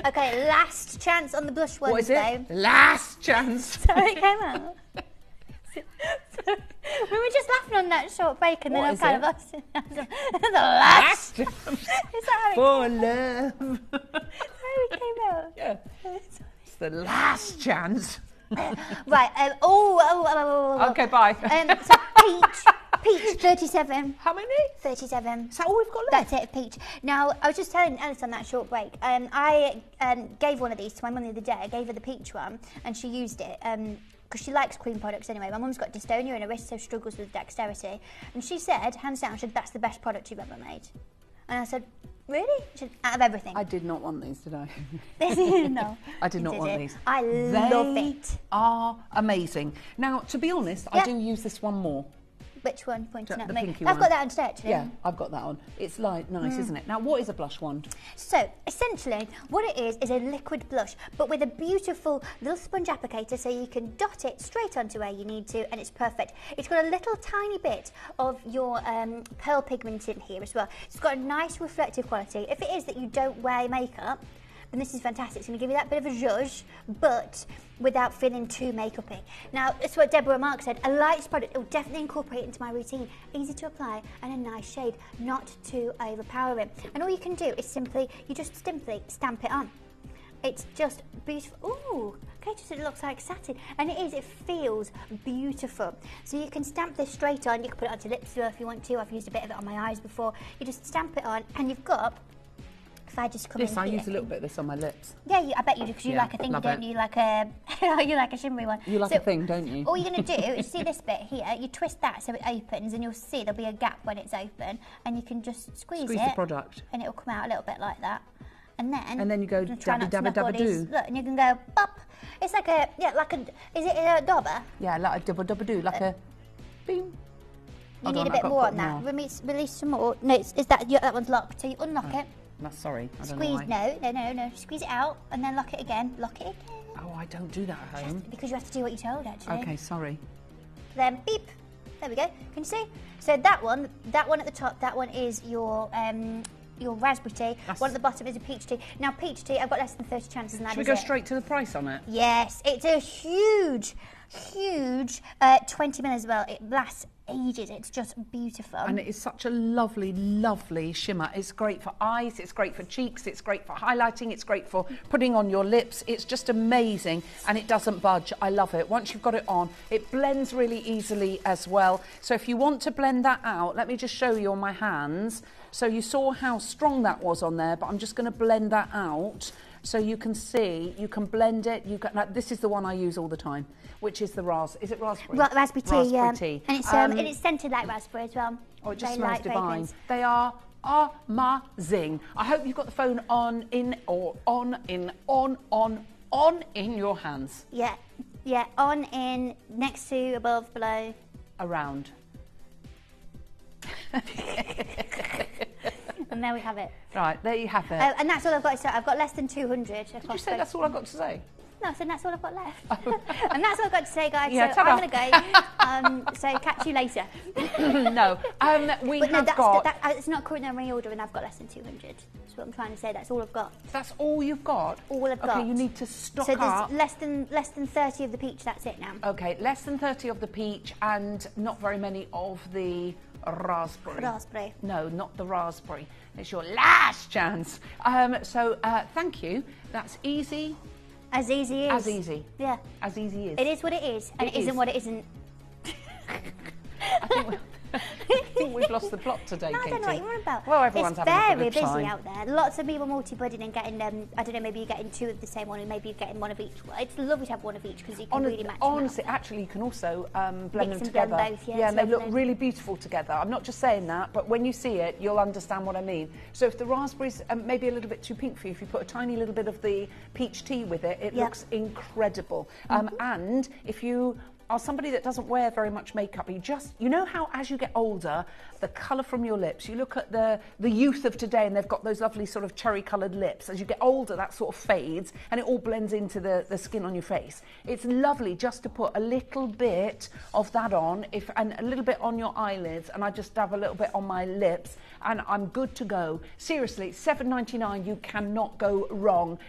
Okay, last chance on the blush ones. What is it? Though. Last chance. So it came out. We were just laughing on that short break, and then I've kind of lost it. The last chance. Is that how For love. how it came out? Yeah. It's the last chance. Right. Okay, bye. So peach 37. How many? 37. Is that all we've got left? That's it, peach. Now, I was just telling Alice on that short break, I gave one of these to my mum the other day. I gave her the peach one, and she used it because she likes cream products anyway. My mum's got dystonia in her wrist, so struggles with dexterity. And she said, hands down, she said, that's the best product you've ever made. And I said, really? She said, out of everything. I did not want these today. No. I did not want these. I love it. They are amazing. Now, to be honest, I do use this one more. Which one? Pointing at The me. pinky I've one. got that on today, actually. Yeah, I've got that on. It's like nice, isn't it? Now, what is a blush wand? So, essentially, what it is a liquid blush, but with a beautiful little sponge applicator, so you can dot it straight onto where you need to, and it's perfect. It's got a little tiny bit of your pearl pigment in here as well. It's got a nice reflective quality. If it is that you don't wear makeup, then this is fantastic. It's going to give you that bit of a zhuzh, but without feeling too makeupy. Now, that's what Deborah Mark said. A light product, it will definitely incorporate it into my routine. Easy to apply and a nice shade, not too overpowering. And all you can do is you just simply stamp it on. It's just beautiful. Ooh, Kate said it looks like satin. And it is, it feels beautiful. So you can stamp this straight on. You can put it onto lips if you want to. I've used a bit of it on my eyes before. You just stamp it on and you've got, if I just come in here. I use a little bit of this on my lips. Yeah, I bet you do, because you like a thing, don't you? You like a, you like a shimmery one. You like a thing, don't you? All you're going to do is see this bit here, you twist that so it opens, and you'll see there'll be a gap when it's open, and you can just squeeze it. the product. And it'll come out a little bit like that. And then you go dabba dabba dabba do. Look, and you can go pop. It's like a, is it a dauber? Yeah, like a dabba dabba do, like a bing. You need a bit more on that. Release some more. No, that one's locked, so you unlock it. Sorry, I don't Squeeze, know why. no. Squeeze it out and then lock it again. Lock it again. Oh, I don't do that at home. Because you have to do what you're told, actually. Okay, sorry. Then beep. There we go. Can you see? So that one at the top, that one is your raspberry tea. One at the bottom is a peach tea. Now, peach tea, I've got less than 30 chances, and that is it. Should we go straight to the price on it? Yes, it's a huge 20 mil as well. It lasts ages. It's just beautiful. And it is such a lovely, lovely shimmer. It's great for eyes, it's great for cheeks, it's great for highlighting, it's great for putting on your lips. It's just amazing, and it doesn't budge. I love it. Once you've got it on, it blends really easily as well. So if you want to blend that out, let me just show you on my hands. So you saw how strong that was on there, but I'm just going to blend that out so you can see, you can blend it. This is the one I use all the time, which is the raspberry. Is it raspberry? Raspberry tea, raspberry tea. And it's scented like raspberry as well. Oh, it just Very smells light divine. fragrance. They are amazing. I hope you've got the phone on in your hands. Yeah, on, in, next to, above, below. Around. And there we have it. Right, there you have it. And that's all I've got to say. I've got less than 200. Did you say that's all I've got to say? No, I said that's all I've got left. And that's all I've got to say, guys. Yeah, so I'm going to go. So catch you later. No, we have got... it's not currently on reorder and I've got less than 200. That's what I'm trying to say. That's all I've got. That's all you've got? All I've got. Okay, you need to stock up. up. So there's less than 30 of the peach. That's it now. Okay, less than 30 of the peach and not very many of the raspberry. Raspberry. No, not the raspberry. It's your last chance. Thank you. That's easy. As easy as. As easy. Yeah. As easy as. It is what it is, and it isn't what it isn't. I think we've lost the plot today, No, I Katie. don't know what you're on about. Well, everyone's having a good time. It's very busy out there. Lots of people multi-budding and getting, I don't know, maybe you're getting 2 of the same one and maybe you're getting 1 of each. It's lovely to have 1 of each because you can really match honestly, them up. actually, you can also blend Mix them and together. blend both, and they look really beautiful together. I'm not just saying that, but when you see it, you'll understand what I mean. So if the raspberries maybe a little bit too pink for you, if you put a tiny little bit of the peach tea with it, it looks incredible. And if you are somebody that doesn't wear very much makeup, you know how as you get older, the colour from your lips, you look at the youth of today and they've got those lovely sort of cherry coloured lips. As you get older, that sort of fades and it all blends into the skin on your face. It's lovely just to put a little bit of that on, and a little bit on your eyelids, and I just have a little bit on my lips and I'm good to go. Seriously, $7.99, you cannot go wrong.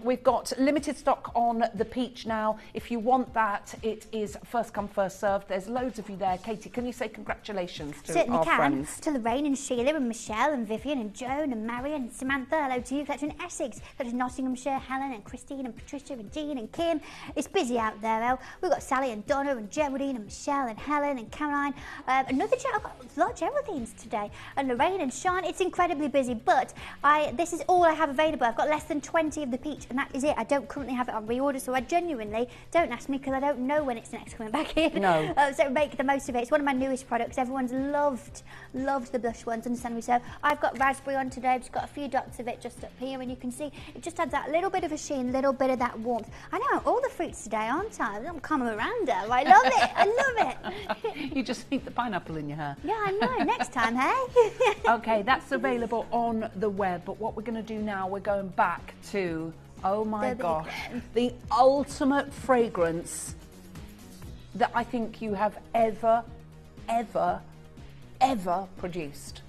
We've got limited stock on the peach now. If you want that, it is first come, first served. There's loads of you there. Katie, can you say congratulations to our friends? To Lorraine and Sheila and Michelle and Vivian and Joan and Marion and Samantha. Hello to you. Collector in Essex. Collector in Nottinghamshire. Helen and Christine and Patricia and Jean and Kim. It's busy out there, El. We've got Sally and Donna and Geraldine and Michelle and Helen and Caroline. I've got a lot of Geraldines today. And Lorraine and Sean. It's incredibly busy, but this is all I have available. I've got less than 20 of the peach, and that is it. I don't currently have it on reorder, so I genuinely don't ask me because I don't know when it's next coming back in. No. So make the most of it. It's one of my newest products. Everyone's loved the blush ones, understandably so. I've got raspberry on today. I've just got a few dots of it just up here, and you can see it just adds that little bit of a sheen, little bit of that warmth. I know all the fruits today, aren't I? I'm Carmen Miranda. I love it. I love it. You just need the pineapple in your hair. Yeah, I know. Next time, hey? Okay, that's available on the web, but what we're going to do now, we're going back to, oh my gosh, the ultimate fragrance that I think you have ever produced.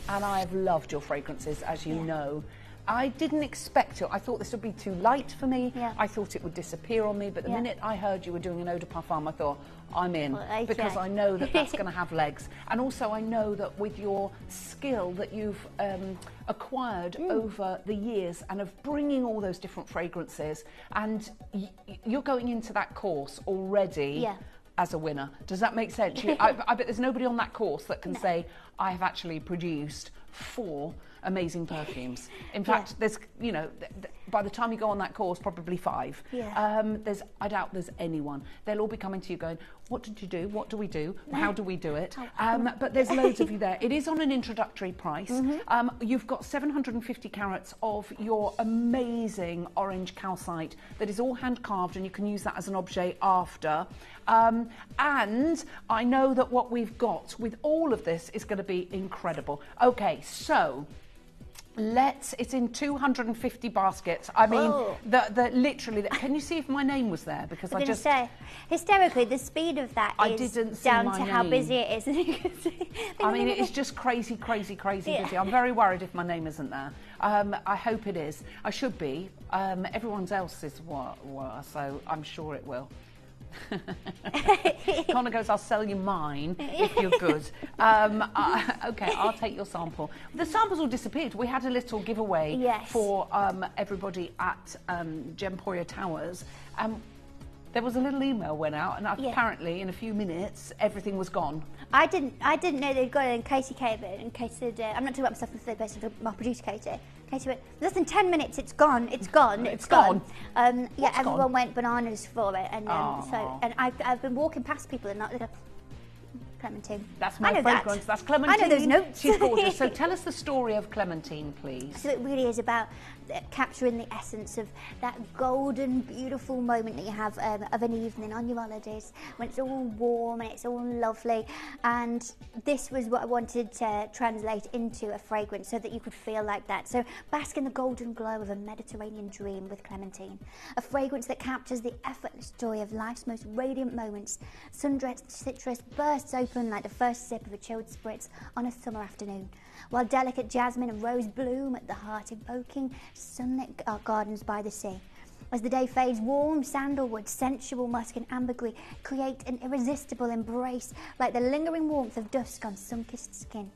And I have loved your fragrances, as you know. I didn't expect it. I thought this would be too light for me. Yeah. I thought it would disappear on me, but the minute I heard you were doing an eau de parfum, I thought, I'm in, because I know that that's going to have legs. And also I know that with your skill that you've acquired over the years and of bringing all those different fragrances, and you're going into that course already as a winner. Does that make sense? I bet there's nobody on that course that can say, I have actually produced 4 amazing perfumes. In fact, there's, you know, by the time you go on that course, probably 5. I doubt there's anyone. They'll all be coming to you going, what did you do? What do we do? How do we do it? But there's loads of you there. It is on an introductory price. You've got 750 carats of your amazing orange calcite that is all hand carved, and you can use that as an objet after. And I know that what we've got with all of this is going to be incredible. Okay, so it's in 250 baskets. I mean, literally, can you see if my name was there? Because I just say, hysterically, the speed of that is down to how busy it is. I mean, it's just crazy busy. I'm very worried if my name isn't there. I hope it is. I should be. Everyone's else is worse, so I'm sure it will. Connor goes, I'll sell you mine if you're good. Okay, I'll take your sample. The samples all disappeared. We had a little giveaway for everybody at Gemporia Towers. There was a little email went out, and apparently in a few minutes everything was gone. I didn't know they'd got it, and Katie came in, and Katie said, I'm not talking about myself in the third person, but my producer Katie. Katie went, less than 10 minutes, it's gone. Everyone went bananas for it, and I've been walking past people and like, Clementine. That's my fragrance. That's Clementine. I know those notes. She's gorgeous. So tell us the story of Clementine, please. So it really is about capturing the essence of that golden, beautiful moment that you have of an evening on your holidays when it's all warm and it's all lovely. And this was what I wanted to translate into a fragrance so that you could feel like that. So bask in the golden glow of a Mediterranean dream with Clementine, a fragrance that captures the effortless joy of life's most radiant moments. Sun-drenched citrus bursts open like the first sip of a chilled spritz on a summer afternoon, while delicate jasmine and rose bloom at the heart, evoking sunlit gardens by the sea. As the day fades, warm sandalwood, sensual musk and ambergris create an irresistible embrace, like the lingering warmth of dusk on sun-kissed skin.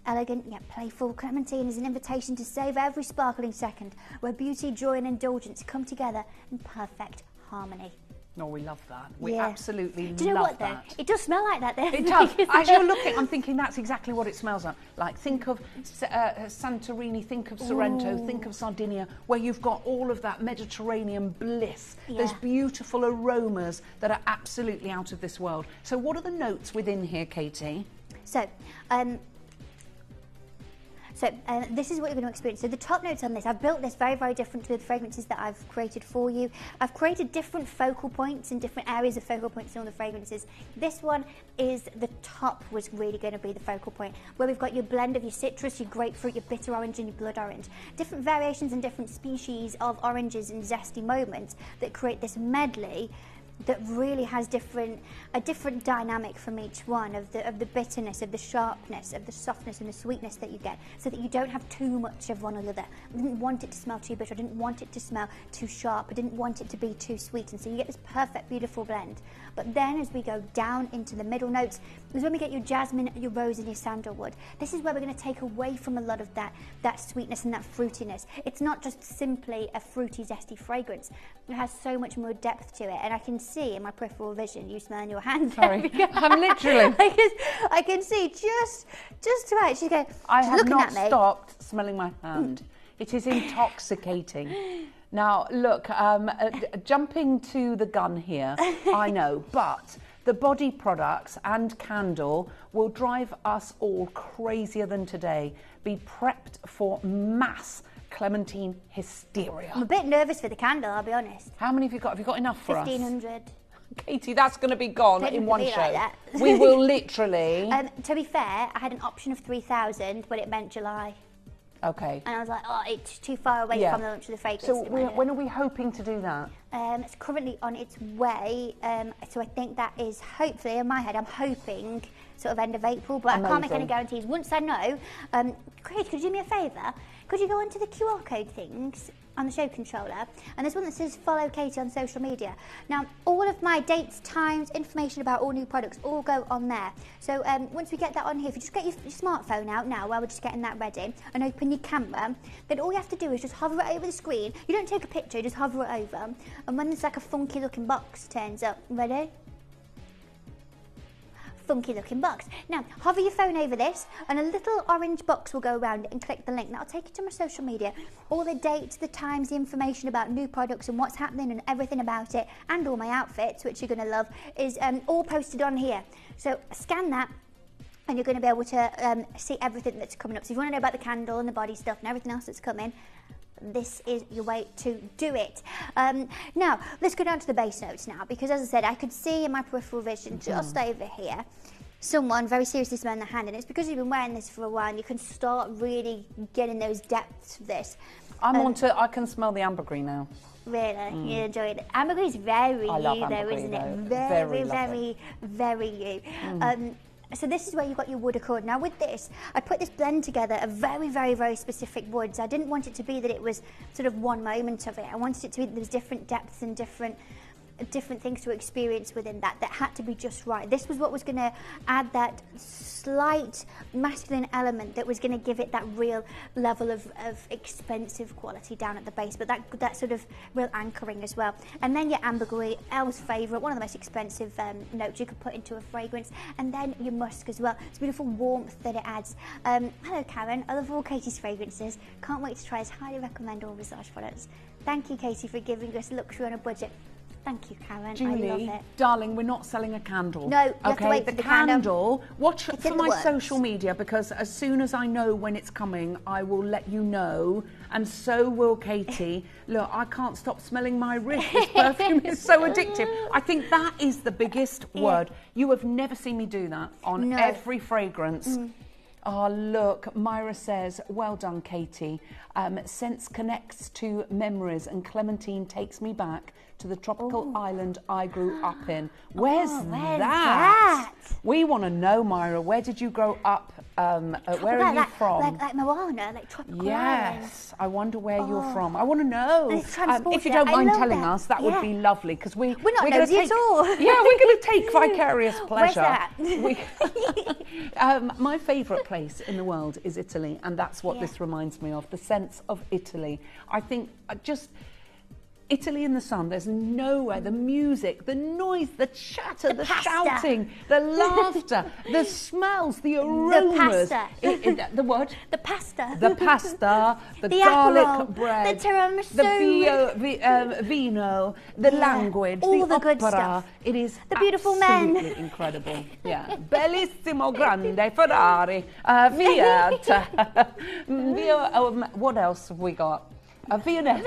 Elegant yet playful, Clementine is an invitation to savour every sparkling second, where beauty, joy and indulgence come together in perfect harmony. No, we love that. We Yeah. absolutely love that. Do you know what though? It does smell like that there. It does. As you're looking, I'm thinking that's exactly what it smells like. Like, think of Santorini, think of Sorrento, think of Sardinia, where you've got all of that Mediterranean bliss, those beautiful aromas that are absolutely out of this world. So what are the notes within here, Katie? So, this is what you're going to experience. So the top notes on this, I've built this very, very different to the fragrances that I've created for you. I've created different focal points and different areas of focal points on the fragrances. This one is the top was really going to be the focal point, where we've got your blend of your citrus, your grapefruit, your bitter orange and your blood orange. Different variations and different species of oranges and zesty moments that create this medley that really has a different dynamic from each one of the bitterness, of the sharpness, of the softness and the sweetness that you get, so that you don't have too much of one or the other. I didn't want it to smell too bitter, I didn't want it to smell too sharp, I didn't want it to be too sweet, and so you get this perfect, beautiful blend. But then as we go down into the middle notes, is when we get your jasmine, your rose and your sandalwood. This is where we're going to take away from a lot of that sweetness and that fruitiness. It's not just simply a fruity, zesty fragrance. It has so much more depth to it, and I can see in my peripheral vision, you smelling your hands. Sorry, I'm literally. I can see just right. She's going. I have looking not at me. stopped smelling my hand. It is intoxicating. Now, look, jumping to the gun here, I know, but the body products and candle will drive us all crazier than today. Be prepped for mass Clementine hysteria. I'm a bit nervous for the candle, I'll be honest. How many have you got? Have you got enough for 1,500. us? Katie, that's going to be gone Don't in look one at me show. like that. We will literally... To be fair, I had an option of 3,000, but it meant July. Okay. And I was like, oh, it's too far away from the launch of the fragrance. So when are we hoping to do that? It's currently on its way. So I think that is hopefully, in my head, I'm hoping sort of end of April, but I can't make any guarantees. Once I know, Craig, could you do me a favour? Could you go onto the QR code things on the show controller, and there's one that says follow Katie on social media. Now, all of my dates, times, information about all new products all go on there. So once we get that on here, if you just get your smartphone out now while we're just getting that ready and open your camera, then all you have to do is just hover it over the screen. You don't take a picture, just hover it over, and when there's like a funky looking box turns up, ready? Funky looking box. Now, hover your phone over this and a little orange box will go around it and click the link. That'll take you to my social media. All the dates, the times, the information about new products and what's happening and everything about it, and all my outfits, which you're going to love, is all posted on here. So scan that and you're going to be able to see everything that's coming up. So if you want to know about the candle and the body stuff and everything else that's coming, this is your way to do it. Now, let's go down to the base notes now, because as I said, I could see in my peripheral vision just over here someone very seriously smelling their hand, and it's because you've been wearing this for a while and you can start really getting those depths of this. I can smell the ambergris now. Really? You enjoy it? Ambergris is very you though, isn't it? Very, very, very you. So this is where you've got your wood accord. Now with this, I put this blend together of very, very, very specific woods. I didn't want it to be that it was sort of one moment of it. I wanted it to be that there's different depths and different things to experience within that had to be just right. This was what was going to add that slight masculine element that was going to give it that real level of expensive quality down at the base, but that sort of real anchoring as well. And then your ambergris, Elle's favourite, one of the most expensive notes you could put into a fragrance, and then your musk as well. It's beautiful warmth that it adds. Hello Karen, I love all Katie's fragrances. Can't wait to try this. Highly recommend all Visage products. Thank you Katie for giving us luxury on a budget. Thank you, Karen. Julie, I love it. darling, we're not selling a candle. No, you have to wait for the candle. Watch It's for in the my works. social media, because as soon as I know when it's coming, I will let you know, and so will Katie. Look, I can't stop smelling my wrist. This perfume is so addictive. I think that is the biggest word. You have never seen me do that on every fragrance. Oh, look, Myra says, well done, Katie. Scents connects to memories, and Clementine takes me back to the tropical island I grew up in. Where's that? We want to know, Myra. Where did you grow up? Where are you from? Like Moana, like tropical Yes, I wonder where you're from. I want to know. If you transported. don't I mind love telling that. us, that would be lovely, because we're not gonna nosy take, at all. Yeah, we're going to take vicarious pleasure. Where's that? My favourite place in the world is Italy, and that's what this reminds me of, the sense of Italy. I think just Italy in the sun, there's nowhere, the music, the noise, the chatter, the shouting, the laughter, the smells, the aromas. The what? The pasta. The pasta, the Aperol, garlic bread, the tiramisu, the vino, the language, all the opera. good stuff. It is The beautiful men. absolutely incredible. Yeah. Bellissimo, grande, Ferrari, Fiat. What else have we got? A Viennette.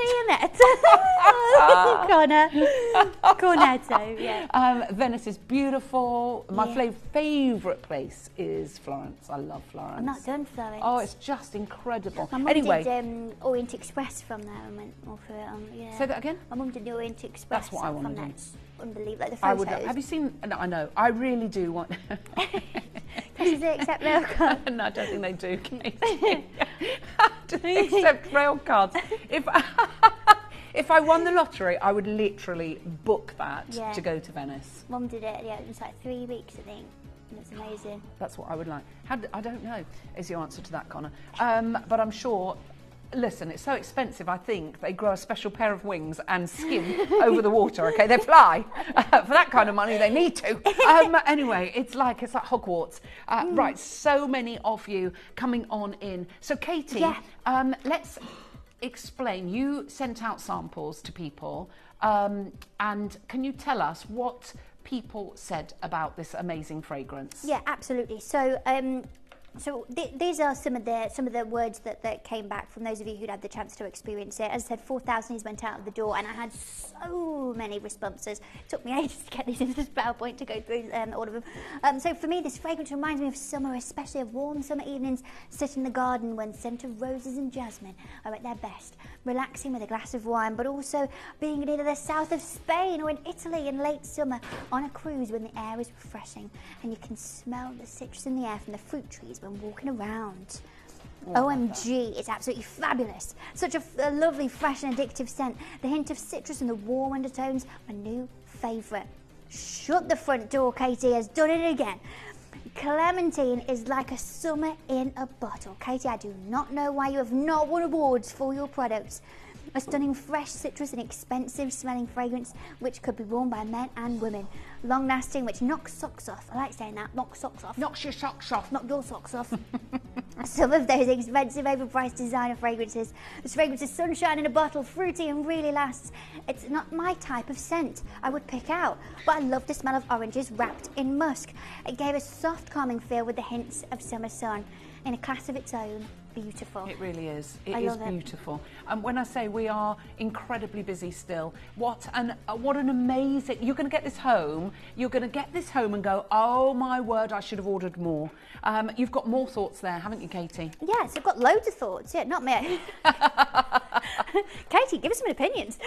Cornetto, yeah. Venice is beautiful. My favourite place is Florence. I love Florence. I'm not done Florence. Oh, it's just incredible. My mum Anyway, did Orient Express from there and went all through it. say that again? My mum did the Orient Express. That's what I want from to do. there. It's unbelievable, like the I photos. would. Have you seen? No, I know. I really do want. Does it accept rail cards? No, I don't think they do, Katie. Do they accept rail cards? If I won the lottery, I would literally book that to go to Venice. Mum did it. Yeah, it was like 3 weeks, I think. And it's amazing. That's what I would like. I don't know, is the answer to that, Connor. But I'm sure. Listen, it's so expensive, I think, they grow a special pair of wings and skim over the water, okay? They fly. For that kind of money, they need to. Anyway, it's like Hogwarts. Right, so many of you coming on in. So, Katie, let's explain. You sent out samples to people, and can you tell us what people said about this amazing fragrance? Yeah, absolutely. So, these are some of the words that came back from those of you who'd had the chance to experience it. As I said, 4,000 went out of the door, and I had so many responses. It took me ages to get these into this PowerPoint to go through all of them. So for me, this fragrance reminds me of summer, especially of warm summer evenings, sit in the garden when scent of roses and jasmine are at their best, relaxing with a glass of wine, but also being in either the south of Spain or in Italy in late summer on a cruise when the air is refreshing and you can smell the citrus in the air from the fruit trees when walking around. OMG, it's absolutely fabulous. Such a lovely, fresh and addictive scent. The hint of citrus and the warm undertones, my new favourite. Shut the front door, Katie has done it again. Clementine is like a summer in a bottle. Katie, I do not know why you have not won awards for your products. A stunning fresh citrus and expensive smelling fragrance which could be worn by men and women. Long lasting, which knocks socks off. I like saying that, knocks socks off. Knocks your socks off. Knock your socks off. Some of those expensive, overpriced designer fragrances. This fragrance is sunshine in a bottle, fruity and really lasts. It's not my type of scent I would pick out, but I love the smell of oranges wrapped in musk. It gave a soft, calming feel with the hints of summer sun. In a class of its own, beautiful. It really is. I It is love it. beautiful. And when I say we are incredibly busy still, what an amazing... You're going to get this home. You're going to get this home and go, oh my word, I should have ordered more. You've got more thoughts there, haven't you, Katie? Yes, I've got loads of thoughts. Yeah, not me. Katie, give us some opinions.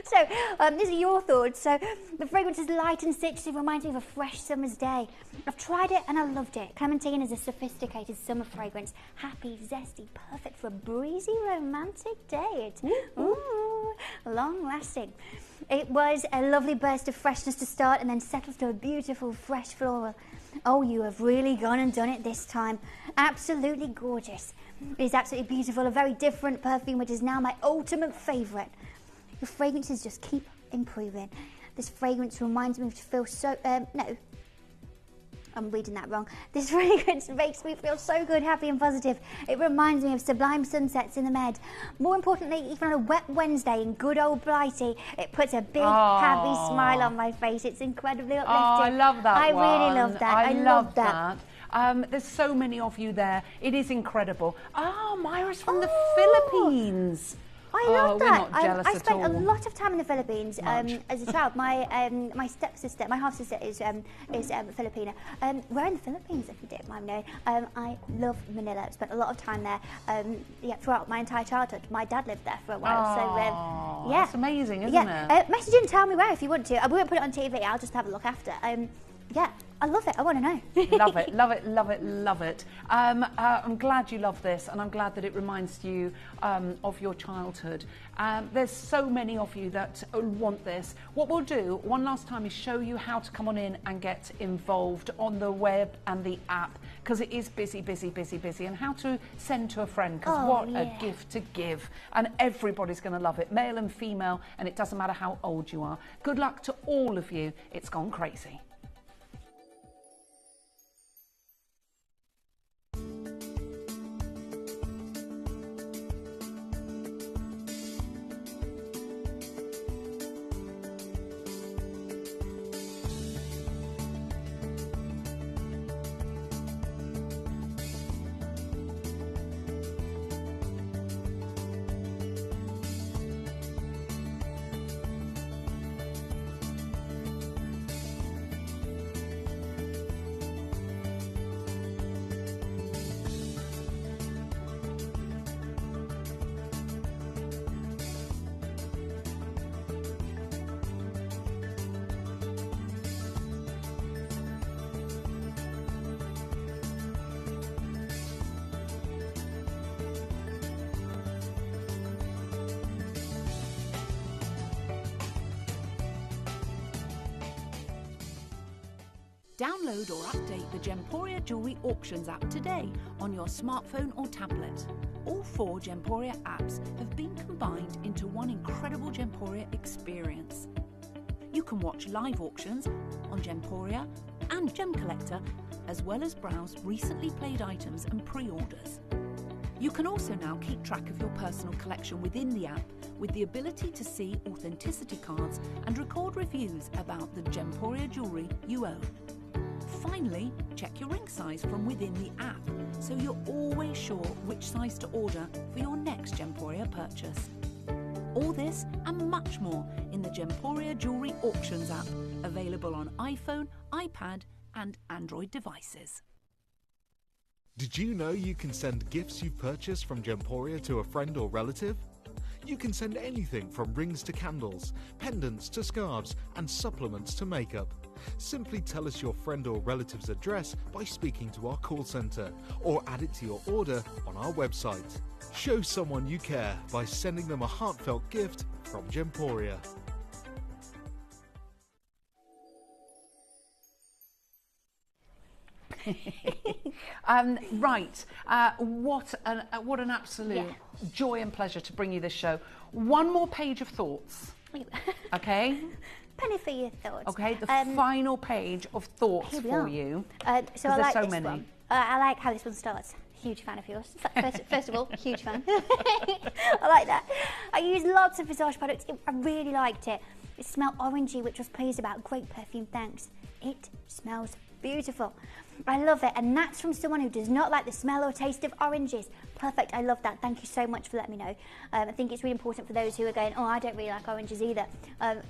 So, these are your thoughts. So, the fragrance is light and citrusy, reminds me of a fresh summer's day. I've tried it and I loved it. Clementine is a sophisticated summer fragrance. Happy, zesty, perfect for a breezy, romantic day. Ooh, long lasting. It was a lovely burst of freshness to start and then settles to a beautiful, fresh floral. Oh, you have really gone and done it this time. Absolutely gorgeous. It is absolutely beautiful, a very different perfume, which is now my ultimate favourite. Your fragrances just keep improving. This fragrance reminds me of to feel so, no. I'm reading that wrong. This fragrance makes me feel so good, happy and positive. It reminds me of sublime sunsets in the Med. More importantly, even on a wet Wednesday in good old Blighty, it puts a big, happy smile on my face. It's incredibly uplifting. Oh, I love that I one. really love that. I love that. There's so many of you there. It is incredible. Myra's from the Philippines. I love that. We're not jealous I spent at all. a lot of time in the Philippines as a child. My stepsister, my half sister is Filipina. We're in the Philippines, if you don't mind knowing. I love Manila. I spent a lot of time there. Throughout my entire childhood. My dad lived there for a while. So that's amazing, isn't it? Message in, tell me where if you want to. We won't put it on TV. I'll just have a look after. I love it. I want to know. Love it, love it, love it, love it. I'm glad you love this, and I'm glad that it reminds you of your childhood. There's so many of you that want this. What we'll do one last time is show you how to come on in and get involved on the web and the app, because it is busy, busy, busy, busy, and how to send to a friend, because what a gift to give, and everybody's going to love it, male and female, and it doesn't matter how old you are. Good luck to all of you. It's gone crazy. Download or update the Gemporia Jewellery Auctions app today on your smartphone or tablet. All 4 Gemporia apps have been combined into one incredible Gemporia experience. You can watch live auctions on Gemporia and Gem Collector, as well as browse recently played items and pre-orders. You can also now keep track of your personal collection within the app, with the ability to see authenticity cards and record reviews about the Gemporia jewellery you own. Finally, check your ring size from within the app, so you're always sure which size to order for your next Gemporia purchase. All this and much more in the Gemporia Jewellery Auctions app, available on iPhone, iPad and Android devices. Did you know you can send gifts you've purchased from Gemporia to a friend or relative? You can send anything from rings to candles, pendants to scarves and supplements to makeup. Simply tell us your friend or relative's address by speaking to our call centre, or add it to your order on our website. Show someone you care by sending them a heartfelt gift from Gemporia. What an absolute joy and pleasure to bring you this show. One more page of thoughts, okay? Penny for your thoughts. Okay, the final page of thoughts for you. So I like so this many. one. I like how this one starts. Huge fan of yours. First of all, huge fan. I like that. I used lots of Visage products. I really liked it. It smelled orangey, which I was pleased about. Great perfume, thanks. It smells beautiful. I love it, and that's from someone who does not like the smell or taste of oranges. Perfect, I love that. Thank you so much for letting me know. I think it's really important for those who are going, oh, I don't really like oranges either.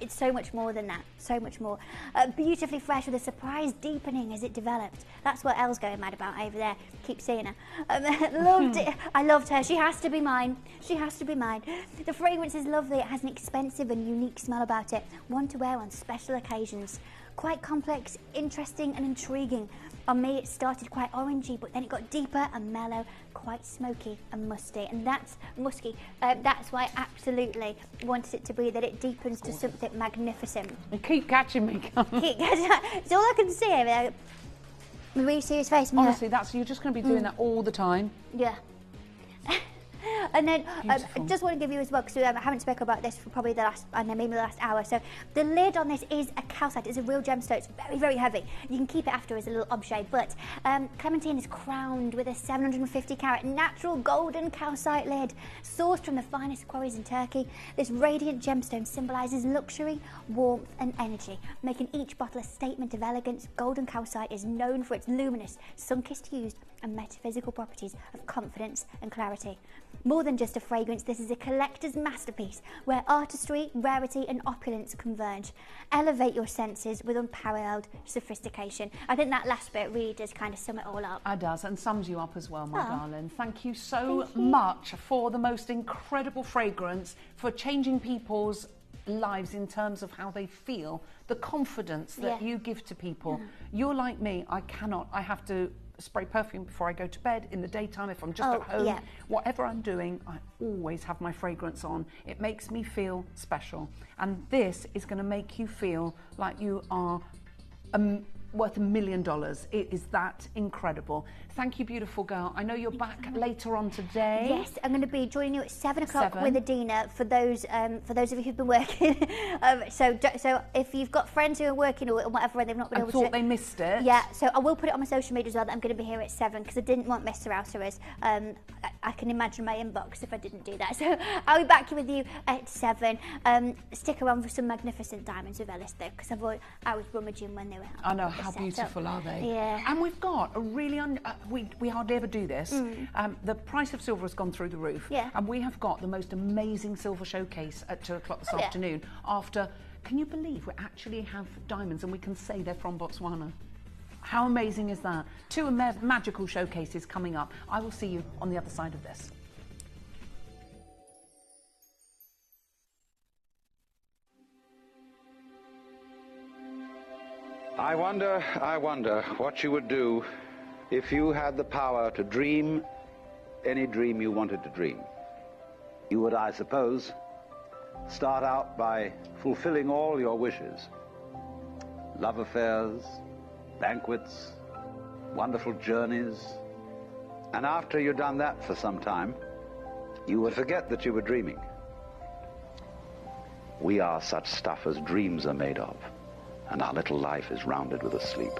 It's so much more than that, so much more. Beautifully fresh with a surprise deepening as it developed. That's what Elle's going mad about over there. Keep seeing her. Loved it. I loved her. She has to be mine. She has to be mine. The fragrance is lovely. It has an expensive and unique smell about it. One to wear on special occasions. Quite complex, interesting and intriguing. On me, it started quite orangey, but then it got deeper and mellow, quite smoky and musty. And that's musky. That's why I absolutely wanted it to be, that it deepens to something magnificent. You keep catching me. It's all I can see over there. A really serious face. Honestly, you're just going to be doing that all the time. Yeah. And then I just want to give you as well, because I haven't spoken about this for probably the last, I don't know, maybe the last hour. So the lid on this is a calcite. It's a real gemstone. It's very, very heavy. You can keep it after as a little objet. But Clementine is crowned with a 750 carat natural golden calcite lid, sourced from the finest quarries in Turkey. This radiant gemstone symbolises luxury, warmth and energy, making each bottle a statement of elegance. Golden calcite is known for its luminous, sun-kissed hues and metaphysical properties of confidence and clarity. More than just a fragrance, this is a collector's masterpiece where artistry, rarity and opulence converge. Elevate your senses with unparalleled sophistication. I think that last bit really does kind of sum it all up. It does, and sums you up as well, my darling. Thank you so much for the most incredible fragrance, for changing people's lives in terms of how they feel, the confidence that you give to people. You're like me, I have to spray perfume before I go to bed in the daytime if I'm just at home. Whatever I'm doing, I always have my fragrance on. It makes me feel special, and this is going to make you feel like you are worth $1 million. It is that incredible. Thank you, beautiful girl. I know you're back later on today. Yes, I'm going to be joining you at 7 o'clock with Adina for those of you who've been working. So if you've got friends who are working or whatever and they've not been able to... I thought they missed it. Yeah, so I will put it on my social media as well that I'm going to be here at 7 because I didn't want Mr. Outerers. I can imagine my inbox if I didn't do that. So I'll be back with you at 7. Stick around for some magnificent diamonds with Ellis though, because I was rummaging when they were... I know, how beautiful are they? Yeah. And we've got a really... we hardly ever do this. The price of silver has gone through the roof. Yeah. And we have got the most amazing silver showcase at 2 o'clock this afternoon. After, can you believe we actually have diamonds and we can say they're from Botswana? How amazing is that? 2 magical showcases coming up. I will see you on the other side of this. I wonder what you would do if you had the power to dream any dream you wanted to dream. You would, I suppose, start out by fulfilling all your wishes. Love affairs, banquets, wonderful journeys. And after you'd done that for some time, you would forget that you were dreaming. We are such stuff as dreams are made of, and our little life is rounded with a sleep.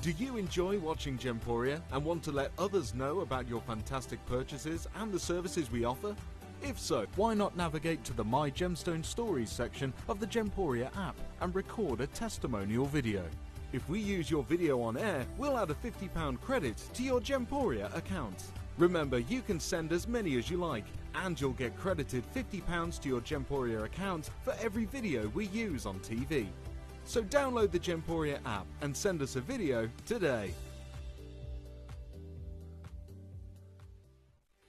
Do you enjoy watching Gemporia and want to let others know about your fantastic purchases and the services we offer? If so, why not navigate to the My Gemstone Stories section of the Gemporia app and record a testimonial video. If we use your video on air, we'll add a £50 credit to your Gemporia account. Remember, you can send as many as you like, and you'll get credited £50 to your Gemporia account for every video we use on TV. So download the Gemporia app and send us a video today.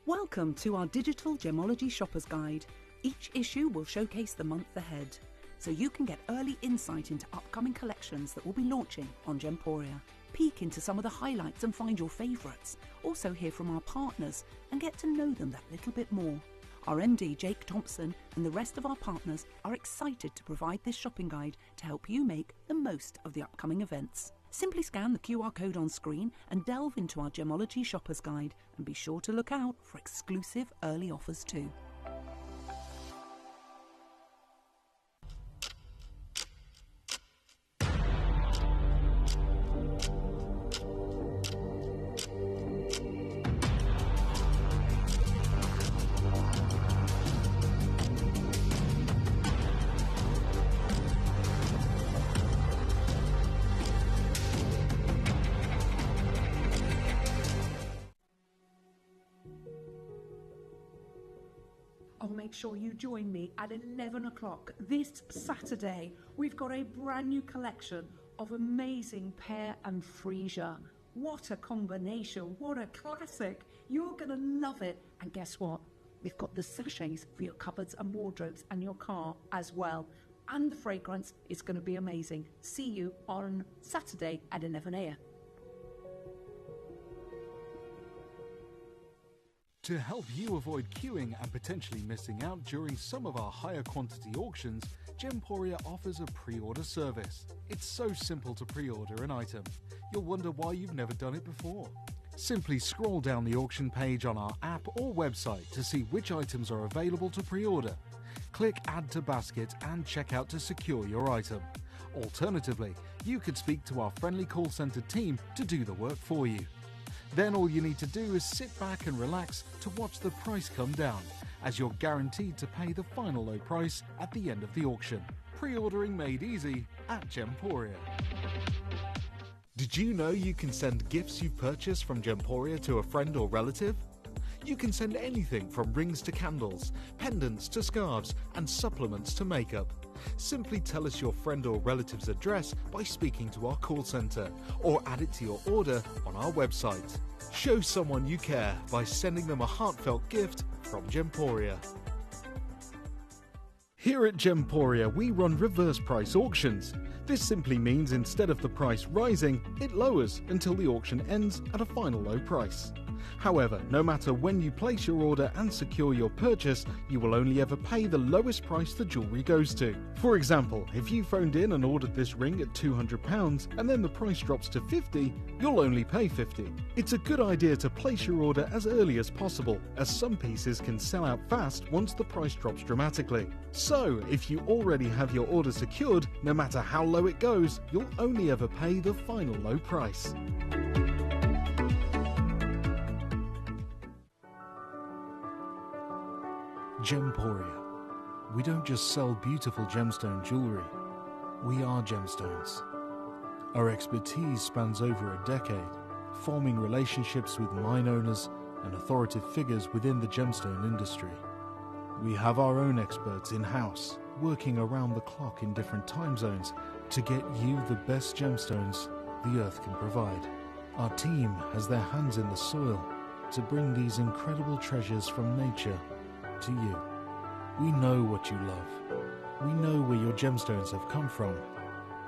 Welcome to our digital gemology shopper's guide. Each issue will showcase the month ahead, so you can get early insight into upcoming collections that will be launching on Gemporia. Peek into some of the highlights and find your favourites. Also hear from our partners and get to know them that little bit more. Our MD, Jake Thompson, and the rest of our partners are excited to provide this shopping guide to help you make the most of the upcoming events. Simply scan the QR code on screen and delve into our Gemology Shopper's Guide, and be sure to look out for exclusive early offers too. Make sure you join me at 11 o'clock this Saturday. We've got a brand new collection of amazing pear and freesia. What a combination, what a classic. You're gonna love it. And guess what? We've got the sachets for your cupboards and wardrobes and your car as well. And the fragrance is gonna be amazing. See you on Saturday at 11 a.m. To help you avoid queuing and potentially missing out during some of our higher quantity auctions, Gemporia offers a pre-order service. It's so simple to pre-order an item. You'll wonder why you've never done it before. Simply scroll down the auction page on our app or website to see which items are available to pre-order. Click Add to Basket and check out to secure your item. Alternatively, you could speak to our friendly call centre team to do the work for you. Then all you need to do is sit back and relax to watch the price come down, as you're guaranteed to pay the final low price at the end of the auction. Pre-ordering made easy at Gemporia. Did you know you can send gifts you've purchased from Gemporia to a friend or relative? You can send anything from rings to candles, pendants to scarves, and supplements to makeup. Simply tell us your friend or relative's address by speaking to our call centre, or add it to your order on our website. Show someone you care by sending them a heartfelt gift from Gemporia. Here at Gemporia, we run reverse price auctions. This simply means instead of the price rising, it lowers until the auction ends at a final low price. However, no matter when you place your order and secure your purchase, you will only ever pay the lowest price the jewellery goes to. For example, if you phoned in and ordered this ring at £200 and then the price drops to £50, you'll only pay £50. It's a good idea to place your order as early as possible, as some pieces can sell out fast once the price drops dramatically. So, if you already have your order secured, no matter how low it goes, you'll only ever pay the final low price. Gemporia. We don't just sell beautiful gemstone jewellery, we are gemstones. Our expertise spans over a decade, forming relationships with mine owners and authoritative figures within the gemstone industry. We have our own experts in-house, working around the clock in different time zones to get you the best gemstones the earth can provide. Our team has their hands in the soil to bring these incredible treasures from nature to you. We know what you love. We know where your gemstones have come from,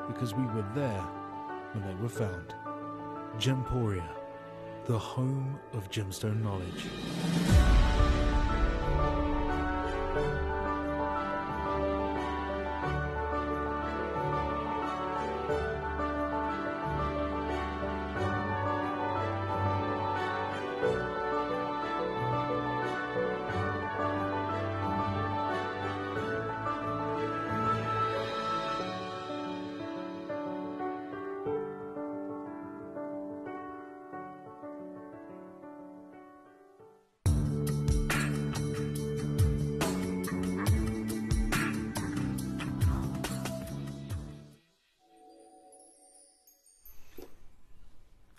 because we were there when they were found. Gemporia, the home of gemstone knowledge.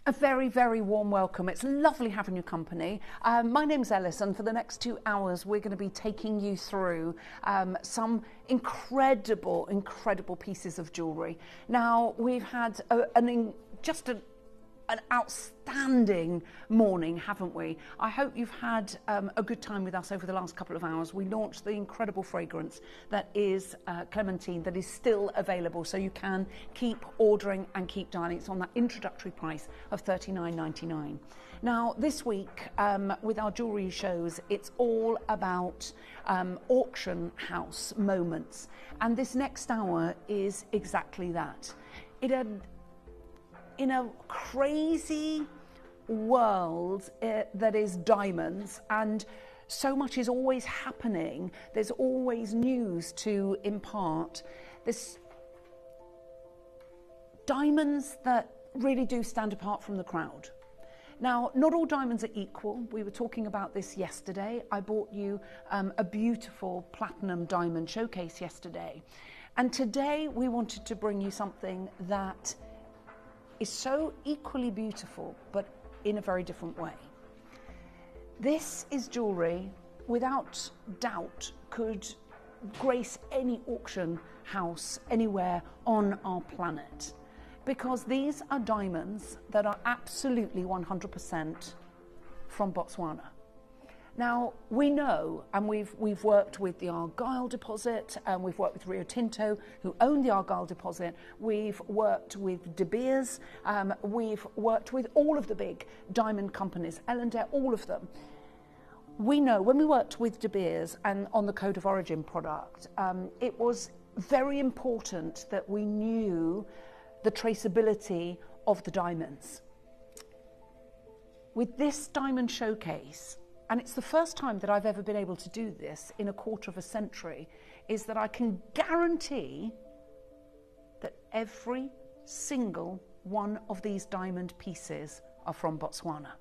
A very, very warm welcome. It's lovely having your company. My name's Ellis, and for the next 2 hours, we're going to be taking you through some incredible pieces of jewellery. Now, we've had an outstanding morning, haven't we? I hope you've had a good time with us over the last couple of hours. We launched the incredible fragrance that is Clementine, that is still available, so you can keep ordering and keep dialing. It's on that introductory price of $39.99. Now, this week, with our jewellery shows, it's all about auction house moments, and this next hour is exactly that. In a crazy world that is diamonds, and so much is always happening, there's always news to impart, there's diamonds that really do stand apart from the crowd. Now, not all diamonds are equal. We were talking about this yesterday. I bought you a beautiful platinum diamond showcase yesterday, and today we wanted to bring you something that is so equally beautiful, but in a very different way. This is jewellery, without doubt, could grace any auction house anywhere on our planet, because these are diamonds that are absolutely 100% from Botswana. Now, we know, and we've worked with the Argyle deposit, and we've worked with Rio Tinto, who own the Argyle deposit. We've worked with De Beers. We've worked with all of the big diamond companies, Ellendale, all of them. We know when we worked with De Beers and on the Code of Origin product, it was very important that we knew the traceability of the diamonds. With this diamond showcase, and it's the first time that I've ever been able to do this in a quarter of a century, is that I can guarantee that every single one of these diamond pieces are from Botswana.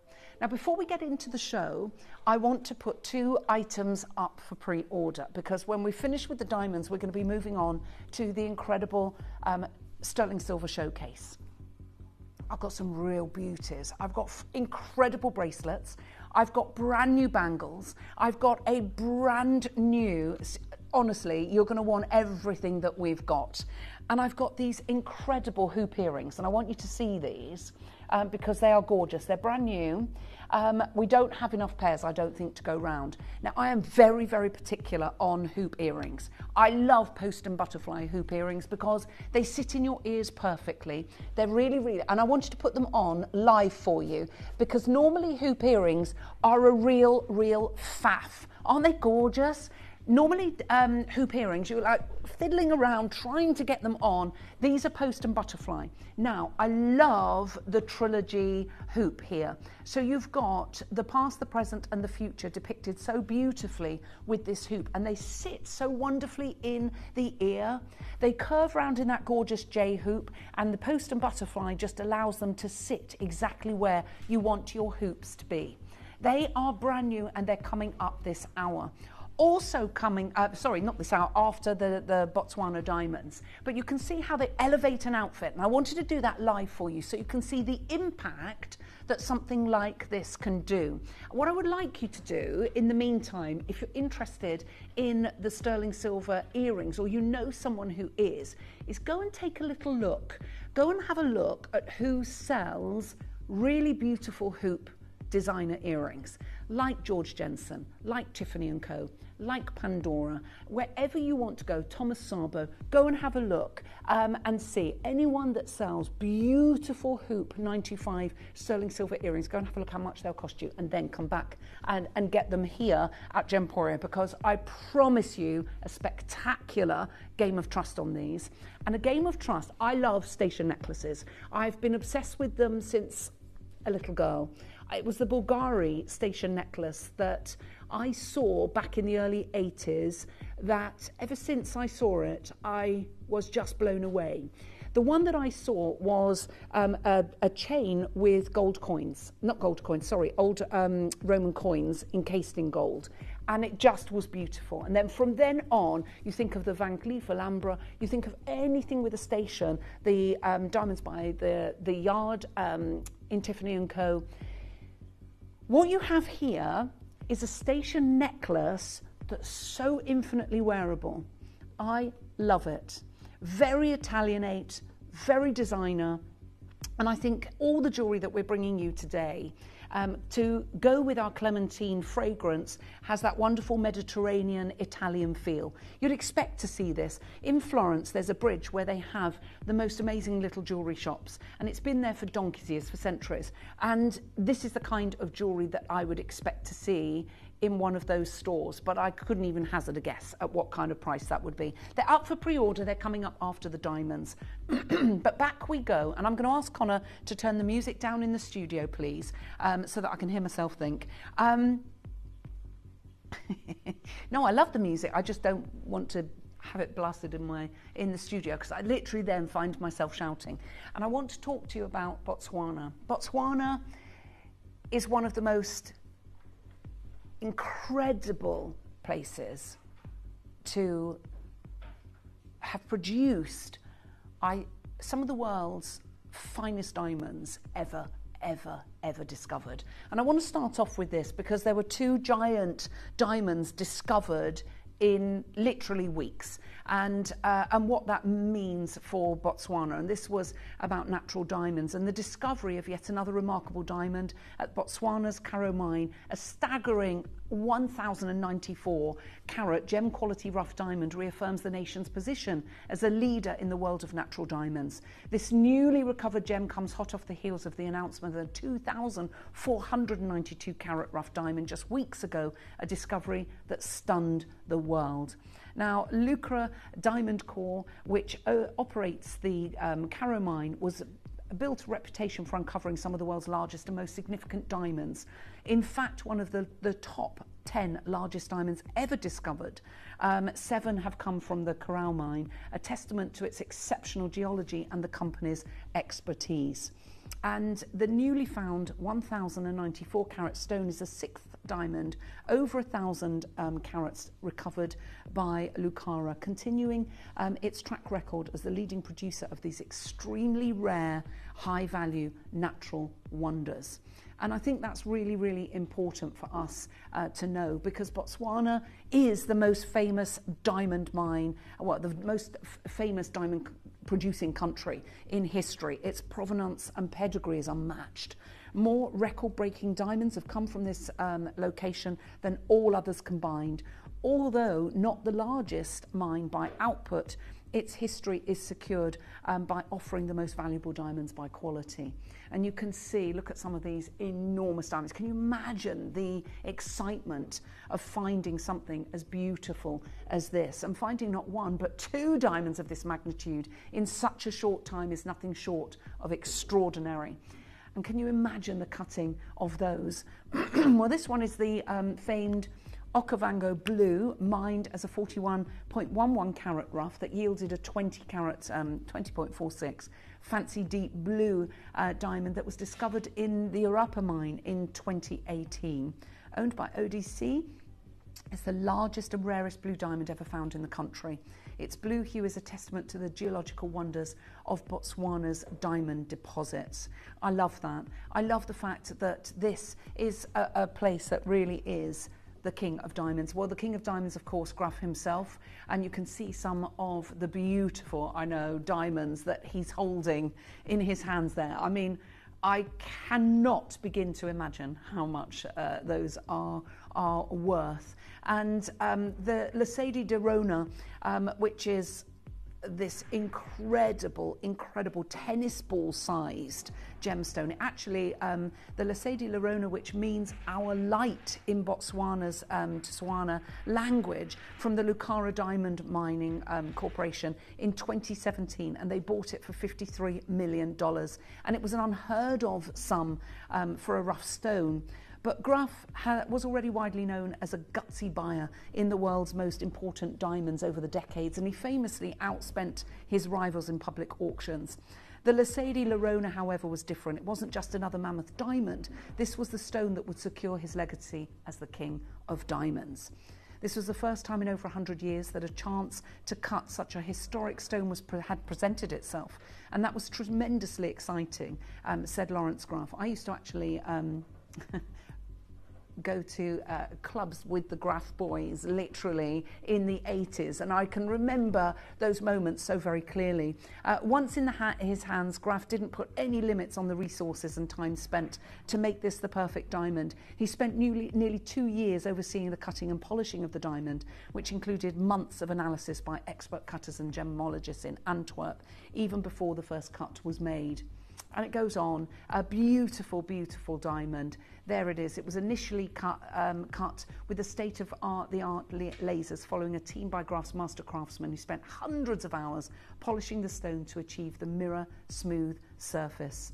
Now, before we get into the show, I want to put 2 items up for pre-order, because when we finish with the diamonds, we're going to be moving on to the incredible sterling silver showcase. I've got some real beauties. I've got incredible bracelets. I've got brand new bangles. I've got a brand new, honestly, you're going to want everything that we've got. And I've got these incredible hoop earrings, and I want you to see these because they are gorgeous. They're brand new. We don't have enough pairs, I don't think, to go round. Now, I am very, very particular on hoop earrings. I love post and butterfly hoop earrings because they sit in your ears perfectly. They're really, really, and I wanted to put them on live for you because normally hoop earrings are a real faff. Aren't they gorgeous? Normally, hoop earrings, you're like fiddling around trying to get them on. These are post and butterfly. Now, I love the Trilogy hoop here. So you've got the past, the present, and the future depicted so beautifully with this hoop, and they sit so wonderfully in the ear. They curve round in that gorgeous J hoop, and the post and butterfly just allows them to sit exactly where you want your hoops to be. They are brand new, and they're coming up this hour. Also coming up, sorry, not this hour, after the Botswana diamonds, but you can see how they elevate an outfit. And I wanted to do that live for you so you can see the impact that something like this can do. What I would like you to do in the meantime, if you're interested in the sterling silver earrings, or you know someone who is go and take a little look. Go and have a look at who sells really beautiful hoop designer earrings, like George Jensen, like Tiffany & Co., like Pandora. Wherever you want to go, Thomas Sabo, go and have a look and see anyone that sells beautiful hoop 95 sterling silver earrings. Go and have a look how much they'll cost you, and then come back and get them here at Gemporia, because I promise you a spectacular game of trust on these. And a game of trust, I love station necklaces. I've been obsessed with them since a little girl. It was the Bulgari station necklace that I saw back in the early 80s that ever since I saw it, I was just blown away. The one that I saw was a chain with gold coins, not gold coins, sorry, old Roman coins encased in gold. And it just was beautiful. And then from then on, you think of the Van Cleef Alhambra, you think of anything with a station, the diamonds by the Yard in Tiffany & Co. What you have here is a station necklace that's so infinitely wearable. I love it. Very Italianate, very designer. And I think all the jewellery that we're bringing you today to go with our Clementine fragrance has that wonderful Mediterranean Italian feel. You'd expect to see this. In Florence, there's a bridge where they have the most amazing little jewellery shops, and it's been there for donkey's years, for centuries. And this is the kind of jewellery that I would expect to see in one of those stores, but I couldn't even hazard a guess at what kind of price that would be. They're up for pre-order, they're coming up after the diamonds. But back we go, and I'm going to ask Connor to turn the music down in the studio, please, so that I can hear myself think. No, I love the music, I just don't want to have it blasted in the studio, because I literally then find myself shouting. And I want to talk to you about Botswana. Botswana is one of the most incredible places to have produced some of the world's finest diamonds ever discovered. And I want to start off with this because there were 2 giant diamonds discovered in literally weeks, and what that means for Botswana. And this was about natural diamonds and the discovery of yet another remarkable diamond at Botswana's Karo mine, a staggering 1,094 carat gem quality rough diamond reaffirms the nation's position as a leader in the world of natural diamonds. This newly recovered gem comes hot off the heels of the announcement of a 2,492 carat rough diamond just weeks ago, a discovery that stunned the world. Now, Lucra Diamond Corps, which operates the Caro mine, was built a reputation for uncovering some of the world's largest and most significant diamonds. In fact, one of the top 10 largest diamonds ever discovered. 7 have come from the Caro mine, a testament to its exceptional geology and the company's expertise. And the newly found 1,094 carat stone is the 6th diamond, over 1,000 carats recovered by Lucara, continuing its track record as the leading producer of these extremely rare, high-value natural wonders. And I think that's really, really important for us to know, because Botswana is the most famous diamond mine, the most famous diamond producing country in history. Its provenance and pedigree is unmatched. More record-breaking diamonds have come from this location than all others combined. Although not the largest mine by output, its history is secured by offering the most valuable diamonds by quality. And you can see, look at some of these enormous diamonds. Can you imagine the excitement of finding something as beautiful as this? And finding not one, but 2 diamonds of this magnitude in such a short time is nothing short of extraordinary. And can you imagine the cutting of those? Well, this one is the famed Okavango Blue, mined as a 41.11 carat rough that yielded a 20 carat, 20.46 fancy deep blue diamond that was discovered in the Arapa mine in 2018. Owned by ODC, it's the largest and rarest blue diamond ever found in the country. Its blue hue is a testament to the geological wonders of Botswana's diamond deposits. I love that. I love the fact that this is a place that really is the King of Diamonds. Well, the King of Diamonds, of course, Graf himself, and you can see some of the beautiful, diamonds that he's holding in his hands there. I mean, I cannot begin to imagine how much those are worth. And the Lesedi de Rona, which is this incredible tennis ball sized gemstone. Actually, the Lesedi Lerona, which means our light in Botswana's Tswana language, from the Lucara Diamond Mining Corporation in 2017, and they bought it for $53 million. And it was an unheard of sum for a rough stone. But Graf was already widely known as a gutsy buyer in the world's most important diamonds over the decades, and he famously outspent his rivals in public auctions. The Lesedi Lerona, however, was different. It wasn't just another mammoth diamond. This was the stone that would secure his legacy as the King of Diamonds. This was the first time in over 100 years that a chance to cut such a historic stone had presented itself, and that was tremendously exciting, said Lawrence Graf. I used to actually go to clubs with the Graf boys literally in the 80s, and I can remember those moments so very clearly. Once in his hands, Graf didn't put any limits on the resources and time spent to make this the perfect diamond. He spent nearly 2 years overseeing the cutting and polishing of the diamond, which included months of analysis by expert cutters and gemologists in Antwerp, even before the first cut was made. And it goes on, a beautiful, beautiful diamond. There it is. It was initially cut with the state-of-the-art lasers, following a team by Graf's master craftsmen who spent hundreds of hours polishing the stone to achieve the mirror-smooth surface.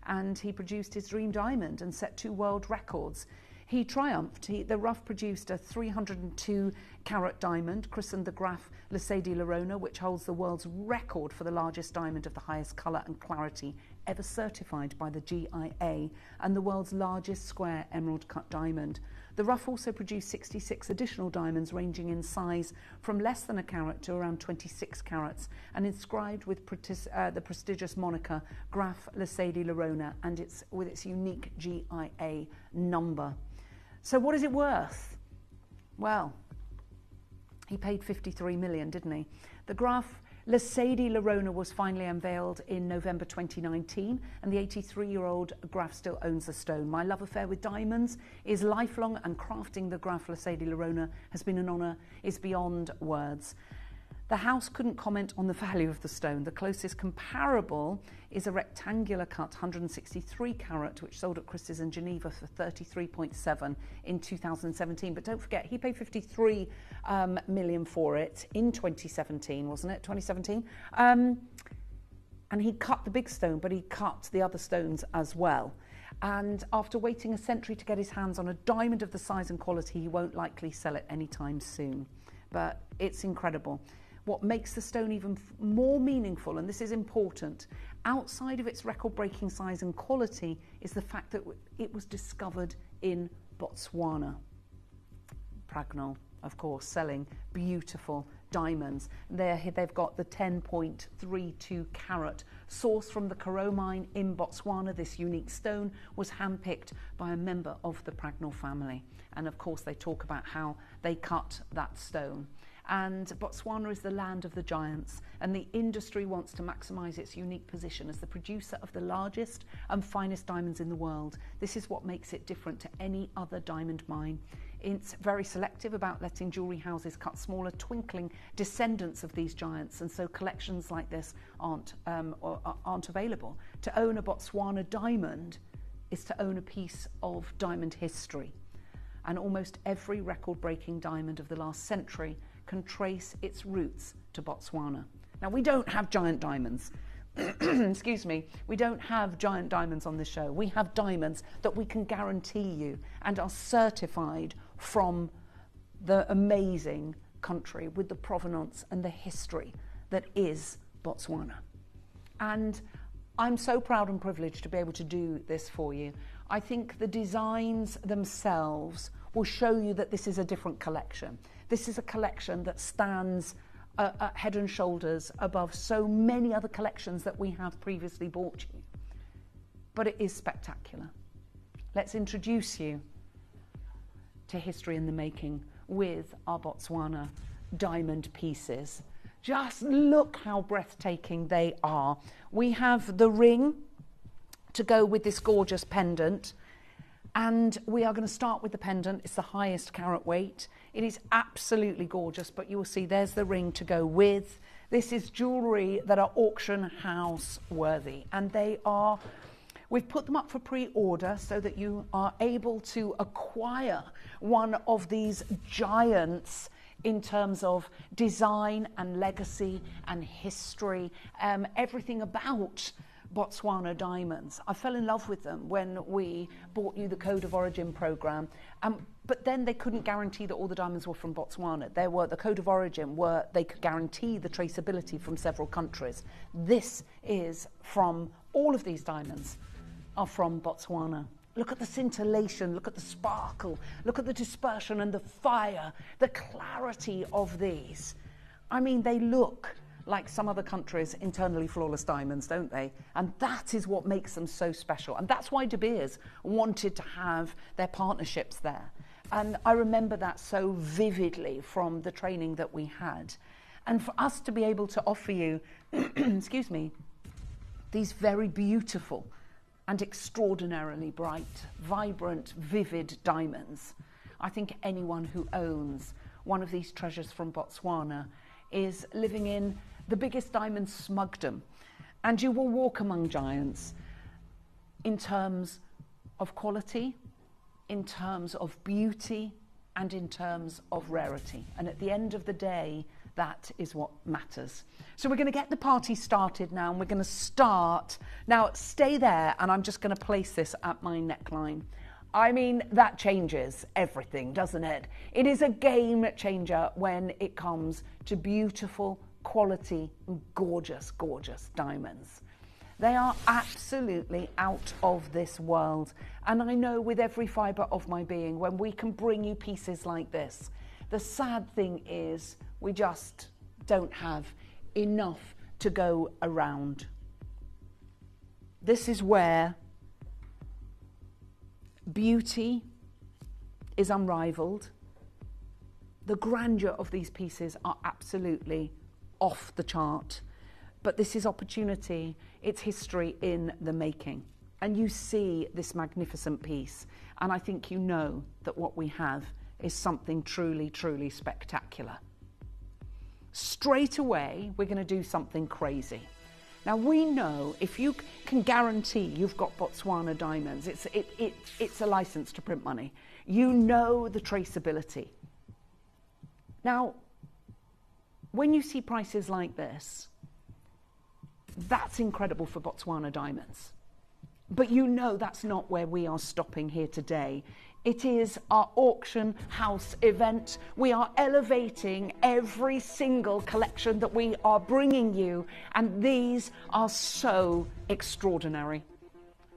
And he produced his dream diamond and set 2 world records. He triumphed. The rough produced a 302-carat diamond, christened the Graf Lesedi Lerona, which holds the world's record for the largest diamond of the highest colour and clarity ever certified by the GIA, and the world's largest square emerald-cut diamond. The rough also produced 66 additional diamonds, ranging in size from less than a carat to around 26 carats, and inscribed with the prestigious moniker Graf Lesedi Lerona, and with its unique GIA number. So what is it worth? Well, he paid 53 million, didn't he? The Graf Lady Lorona was finally unveiled in November 2019, and the 83-year-old Graf still owns the stone. My love affair with diamonds is lifelong, and crafting the Graf Lady Lorona has been an honour, is beyond words. The house couldn't comment on the value of the stone. The closest comparable is a rectangular cut 163 carat, which sold at Christie's in Geneva for 33.7 in 2017. But don't forget, he paid 53 million for it in 2017, wasn't it? 2017. And he cut the big stone, but he cut the other stones as well. And after waiting a century to get his hands on a diamond of the size and quality, he won't likely sell it anytime soon. But it's incredible. What makes the stone even more meaningful, and this is important, outside of its record-breaking size and quality, is the fact that it was discovered in Botswana. Pragnol, of course, selling beautiful diamonds. They've got the 10.32 carat sourced from the Karo mine in Botswana. This unique stone was handpicked by a member of the Pragnol family. And of course, they talk about how they cut that stone. And Botswana is the land of the giants, and the industry wants to maximise its unique position as the producer of the largest and finest diamonds in the world. This is what makes it different to any other diamond mine. It's very selective about letting jewellery houses cut smaller, twinkling descendants of these giants, and so collections like this aren't available. To own a Botswana diamond is to own a piece of diamond history, and almost every record-breaking diamond of the last century can trace its roots to Botswana. Now, we don't have giant diamonds. Excuse me. We don't have giant diamonds on this show. We have diamonds that we can guarantee you and are certified from the amazing country with the provenance and the history that is Botswana. And I'm so proud and privileged to be able to do this for you. I think the designs themselves will show you that this is a different collection. This is a collection that stands head and shoulders above so many other collections that we have previously bought you. But it is spectacular. Let's introduce you to history in the making with our Botswana diamond pieces. Just look how breathtaking they are. We have the ring to go with this gorgeous pendant. And we are going to start with the pendant. It's the highest carat weight. It is absolutely gorgeous, but you will see there's the ring to go with. This is jewellery that are auction house worthy, and we've put them up for pre-order so that you are able to acquire one of these giants in terms of design and legacy and history, everything about Botswana diamonds. I fell in love with them when we bought you the Code of Origin program, but then they couldn't guarantee that all the diamonds were from Botswana. The Code of Origin they could guarantee the traceability from several countries. This is from, all of these diamonds are from Botswana. Look at the scintillation, look at the sparkle, look at the dispersion and the fire, the clarity of these. I mean, they look like some other countries' internally flawless diamonds, don't they? And that is what makes them so special. And that's why De Beers wanted to have their partnerships there. And I remember that so vividly from the training that we had. And for us to be able to offer you, excuse me, these very beautiful and extraordinarily bright, vibrant, vivid diamonds, I think anyone who owns one of these treasures from Botswana is living in the biggest diamond smugdom. And you will walk among giants in terms of quality, in terms of beauty, and in terms of rarity. And at the end of the day, that is what matters. So we're going to get the party started now, and we're going to start. Now, stay there, and I'm just going to place this at my neckline. I mean, that changes everything, doesn't it? It is a game changer when it comes to beautiful, quality, gorgeous, gorgeous diamonds. They are absolutely out of this world. And I know with every fibre of my being, when we can bring you pieces like this, the sad thing is we just don't have enough to go around. This is where beauty is unrivaled. The grandeur of these pieces are absolutely off the chart. But this is opportunity, it's history in the making. And you see this magnificent piece, and I think you know that what we have is something truly, truly spectacular. Straight away, we're going to do something crazy. Now, we know if you can guarantee you've got Botswana diamonds, it's a license to print money. You know the traceability. Now, when you see prices like this, that's incredible for Botswana diamonds. But you know that's not where we are stopping here today. It is our auction house event. We are elevating every single collection that we are bringing you, and these are so extraordinary.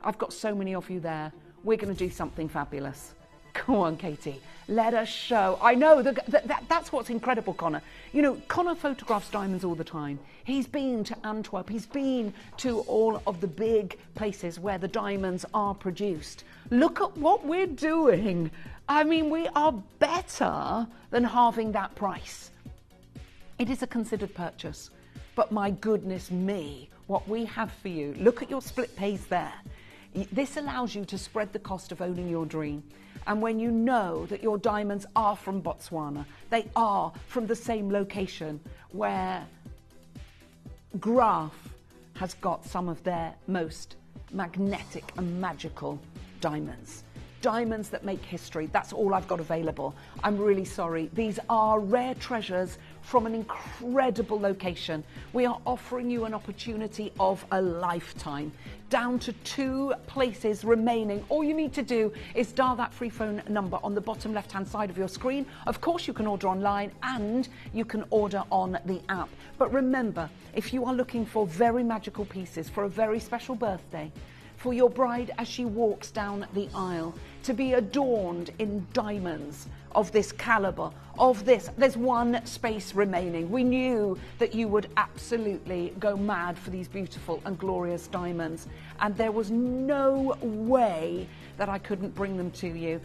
I've got so many of you there. We're going to do something fabulous. Go on, Katie. Let us show. I know that's what's incredible, Connor. You know, Connor photographs diamonds all the time. He's been to Antwerp. He's been to all of the big places where the diamonds are produced. Look at what we're doing. I mean, we are better than halving that price. It is a considered purchase, but my goodness me, what we have for you. Look at your split pays there. This allows you to spread the cost of owning your dream. And when you know that your diamonds are from Botswana, they are from the same location where Graf has got some of their most magnetic and magical diamonds. Diamonds that make history. That's all I've got available. I'm really sorry. These are rare treasures from an incredible location. We are offering you an opportunity of a lifetime. Down to 2 places remaining. All you need to do is dial that free phone number on the bottom left-hand side of your screen. Of course, you can order online and you can order on the app. But remember, if you are looking for very magical pieces for a very special birthday, for your bride as she walks down the aisle, to be adorned in diamonds of this caliber, of this. There's 1 space remaining. We knew that you would absolutely go mad for these beautiful and glorious diamonds, and there was no way that I couldn't bring them to you.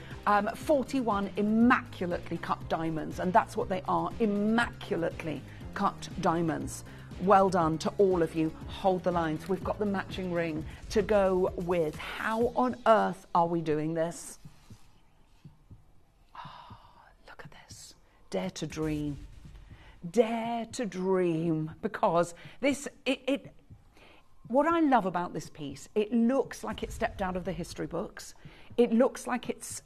41 immaculately cut diamonds, and that's what they are, immaculately cut diamonds. Well done to all of you. Hold the lines. We've got the matching ring to go with. How on earth are we doing this? Oh, look at this. Dare to dream. Dare to dream. Because this, what I love about this piece, it looks like it stepped out of the history books. It looks like it's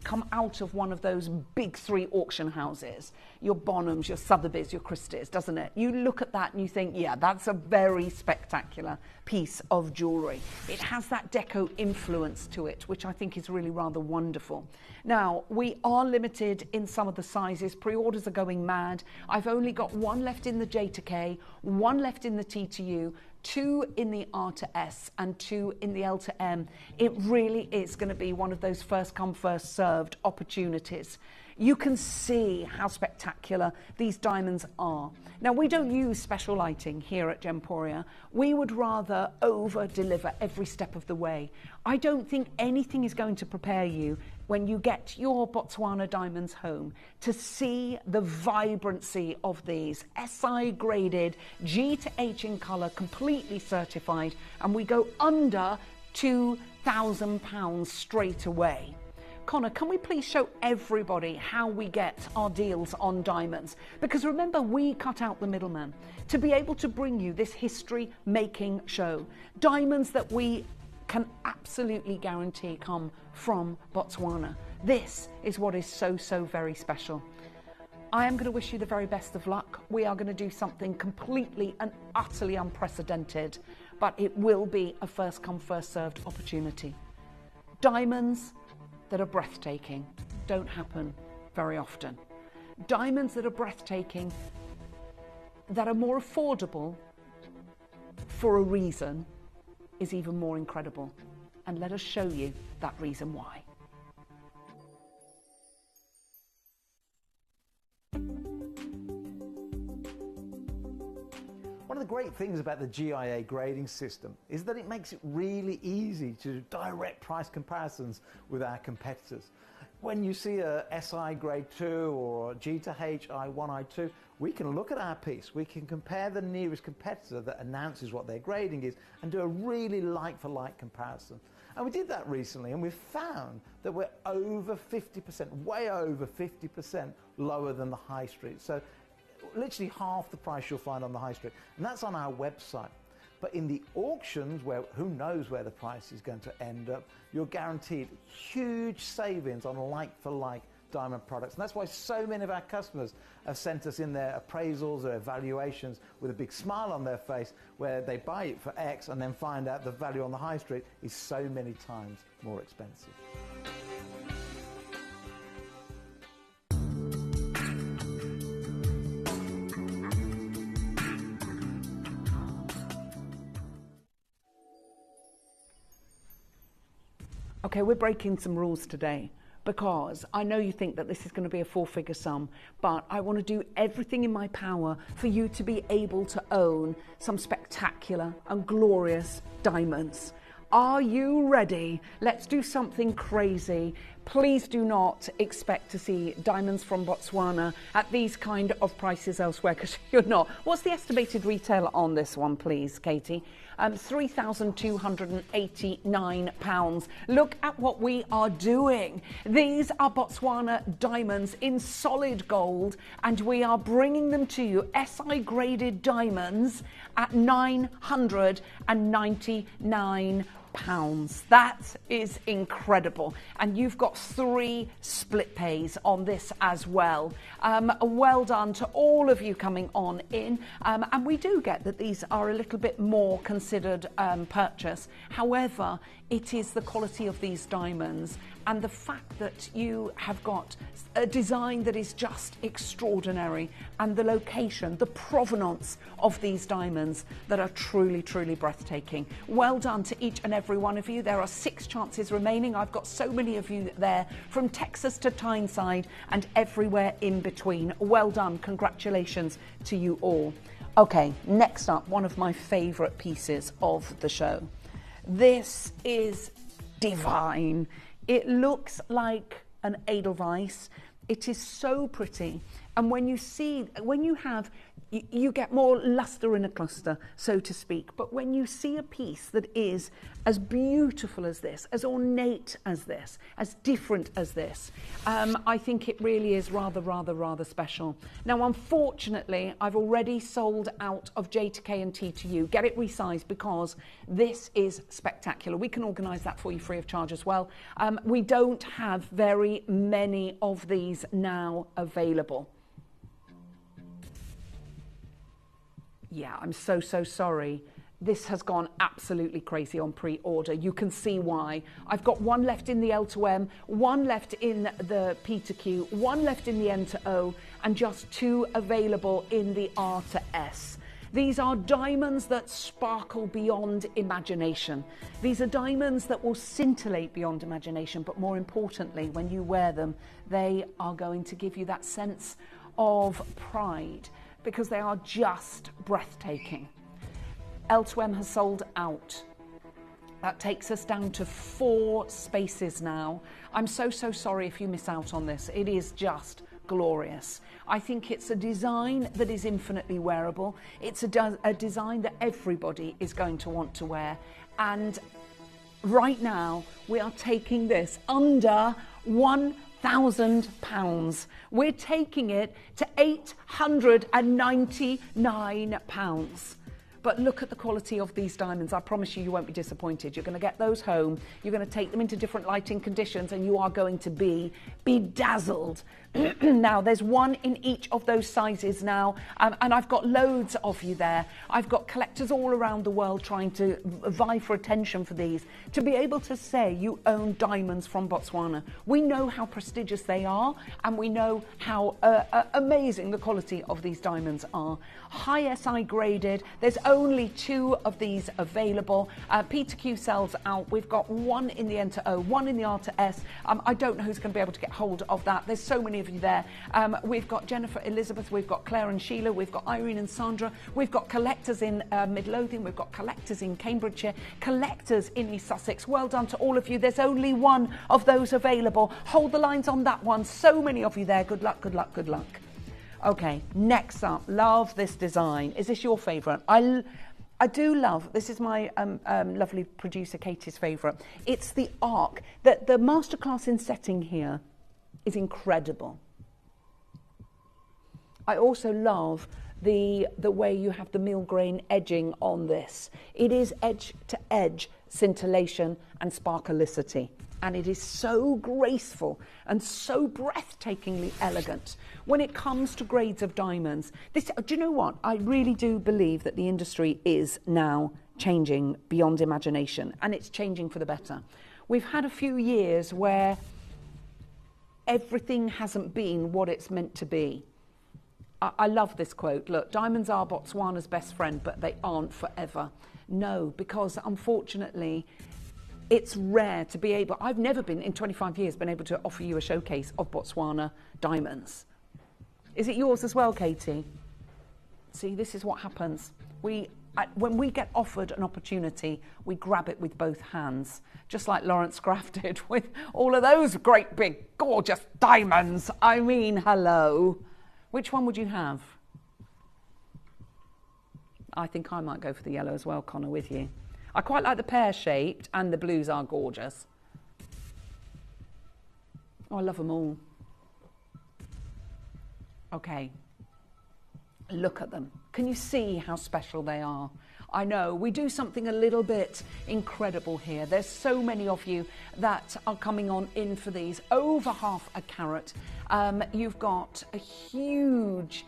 come out of one of those big 3 auction houses, your Bonhams, your Sotheby's, your Christie's, doesn't it? You look at that and you think, yeah, that's a very spectacular piece of jewellery. It has that deco influence to it, which I think is really rather wonderful. Now, we are limited in some of the sizes. Pre-orders are going mad. I've only got 1 left in the J to K, 1 left in the T to U, 2 in the R to S and 2 in the L to M. It really is going to be one of those first come, first served opportunities. You can see how spectacular these diamonds are. Now, we don't use special lighting here at Gemporia. We would rather over-deliver every step of the way. I don't think anything is going to prepare you when you get your Botswana diamonds home to see the vibrancy of these. SI graded, G to H in colour, completely certified, and we go under £2,000 straight away. Connor, can we please show everybody how we get our deals on diamonds? Because remember, we cut out the middleman to be able to bring you this history-making show. Diamonds that we can absolutely guarantee come from Botswana. This is what is so, so very special. I am going to wish you the very best of luck. We are going to do something completely and utterly unprecedented, but it will be a first come, first served opportunity. Diamonds that are breathtaking don't happen very often. Diamonds that are breathtaking, that are more affordable for a reason, is even more incredible. And let us show you that reason why. One of the great things about the GIA grading system is that it makes it really easy to do direct price comparisons with our competitors. When you see a SI grade 2 or G to H I1 I2, we can look at our piece, we can compare the nearest competitor that announces what their grading is and do a really like-for-like comparison. And we did that recently, and we found that we're over 50%, way over 50% lower than the high street. So literally half the price you'll find on the high street. And that's on our website. But in the auctions, where who knows where the price is going to end up, you're guaranteed huge savings on like-for-like diamond products. And that's why so many of our customers have sent us in their appraisals or evaluations with a big smile on their face, where they buy it for X and then find out the value on the high street is so many times more expensive. Okay, we're breaking some rules today, because I know you think that this is going to be a 4-figure sum, but I want to do everything in my power for you to be able to own some spectacular and glorious diamonds. Are you ready? Let's do something crazy. Please do not expect to see diamonds from Botswana at these kind of prices elsewhere, because you're not. What's the estimated retail on this one, please, Katie? £3,289. Look at what we are doing. These are Botswana diamonds in solid gold, and we are bringing them to you, SI graded diamonds, at £999. That is incredible. And you've got 3 split pays on this as well. Well done to all of you coming on in. And we do get that these are a little bit more considered purchase. However, it is the quality of these diamonds and the fact that you have got a design that is just extraordinary, and the location, the provenance of these diamonds that are truly, truly breathtaking. Well done to each and every one of you. There are 6 chances remaining. I've got so many of you there, from Texas to Tyneside and everywhere in between. Well done. Congratulations to you all. Okay, next up, one of my favourite pieces of the show. This is divine. It looks like an Edelweiss. It is so pretty. And when you get more luster in a cluster, so to speak. But when you see a piece that is as beautiful as this, as ornate as this, as different as this, I think it really is rather special. Now, unfortunately, I've already sold out of Jade to K&T to you. Get it resized, because this is spectacular. We can organise that for you free of charge as well. We don't have very many of these now available. Yeah, I'm so sorry. This has gone absolutely crazy on pre-order. You can see why. I've got 1 left in the L to M, 1 left in the P to Q, 1 left in the N to O, and just 2 available in the R to S. These are diamonds that sparkle beyond imagination. These are diamonds that will scintillate beyond imagination, but more importantly, when you wear them, they are going to give you that sense of pride, because they are just breathtaking. L2M has sold out. That takes us down to 4 spaces now. I'm so sorry if you miss out on this. It is just glorious. I think it's a design that is infinitely wearable. It's a design that everybody is going to want to wear. And right now, we are taking this under £1,000. We're taking it to £899. But look at the quality of these diamonds. I promise you, you won't be disappointed. You're going to get those home. You're going to take them into different lighting conditions, and you are going to be bedazzled. Now, there's 1 in each of those sizes now, and I've got loads of you there. I've got collectors all around the world trying to vie for attention for these, to be able to say you own diamonds from Botswana. We know how prestigious they are, and we know how amazing the quality of these diamonds are. High SI graded. There's only 2 of these available. P2Q sells out. We've got 1 in the N to O, 1 in the R to S. I don't know who's going to be able to get hold of that. There's so many of you there. We've got Jennifer, Elizabeth, we've got Claire and Sheila, we've got Irene and Sandra, we've got collectors in Midlothian, we've got collectors in Cambridgeshire, collectors in East Sussex. Well done to all of you. There's only 1 of those available. Hold the lines on that one. So many of you there. Good luck, good luck, good luck. Okay, next up, love this design. Is this your favourite? I do love, this is my lovely producer Katie's favourite. It's the arc. The masterclass in setting here is incredible. I also love the way you have the meal grain edging on this. It is edge to edge scintillation and sparklicity. And it is so graceful and so breathtakingly elegant. When it comes to grades of diamonds, do you know what? I really do believe that the industry is now changing beyond imagination, and it's changing for the better. We've had a few years where everything hasn't been what it's meant to be. I love this quote. Look, diamonds are Botswana's best friend, but they aren't forever. No, because unfortunately, it's rare to be able, I've never been, in 25 years, been able to offer you a showcase of Botswana diamonds. Is it yours as well, Katie? See, this is what happens. When we get offered an opportunity, we grab it with both hands, just like Lawrence Graff did with all of those great big gorgeous diamonds. I mean, hello. Which one would you have? I think I might go for the yellow as well, Connor, with you. I quite like the pear-shaped, and the blues are gorgeous. Oh, I love them all. Okay. Look at them. Can you see how special they are? I know, we do something a little bit incredible here. There's so many of you that are coming on in for these. Over half a carat. You've got a huge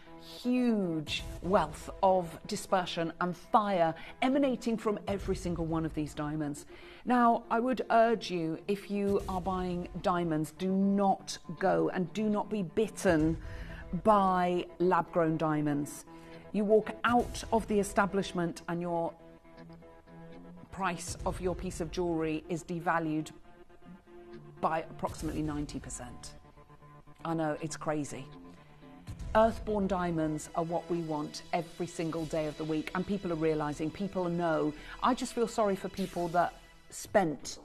wealth of dispersion and fire emanating from every single one of these diamonds. Now, I would urge you, if you are buying diamonds, do not go and do not be bitten by lab-grown diamonds. You walk out of the establishment and your price of your piece of jewellery is devalued by approximately 90%. I know, it's crazy. Earthborn diamonds are what we want every single day of the week, and people are realising, people know. I just feel sorry for people that spent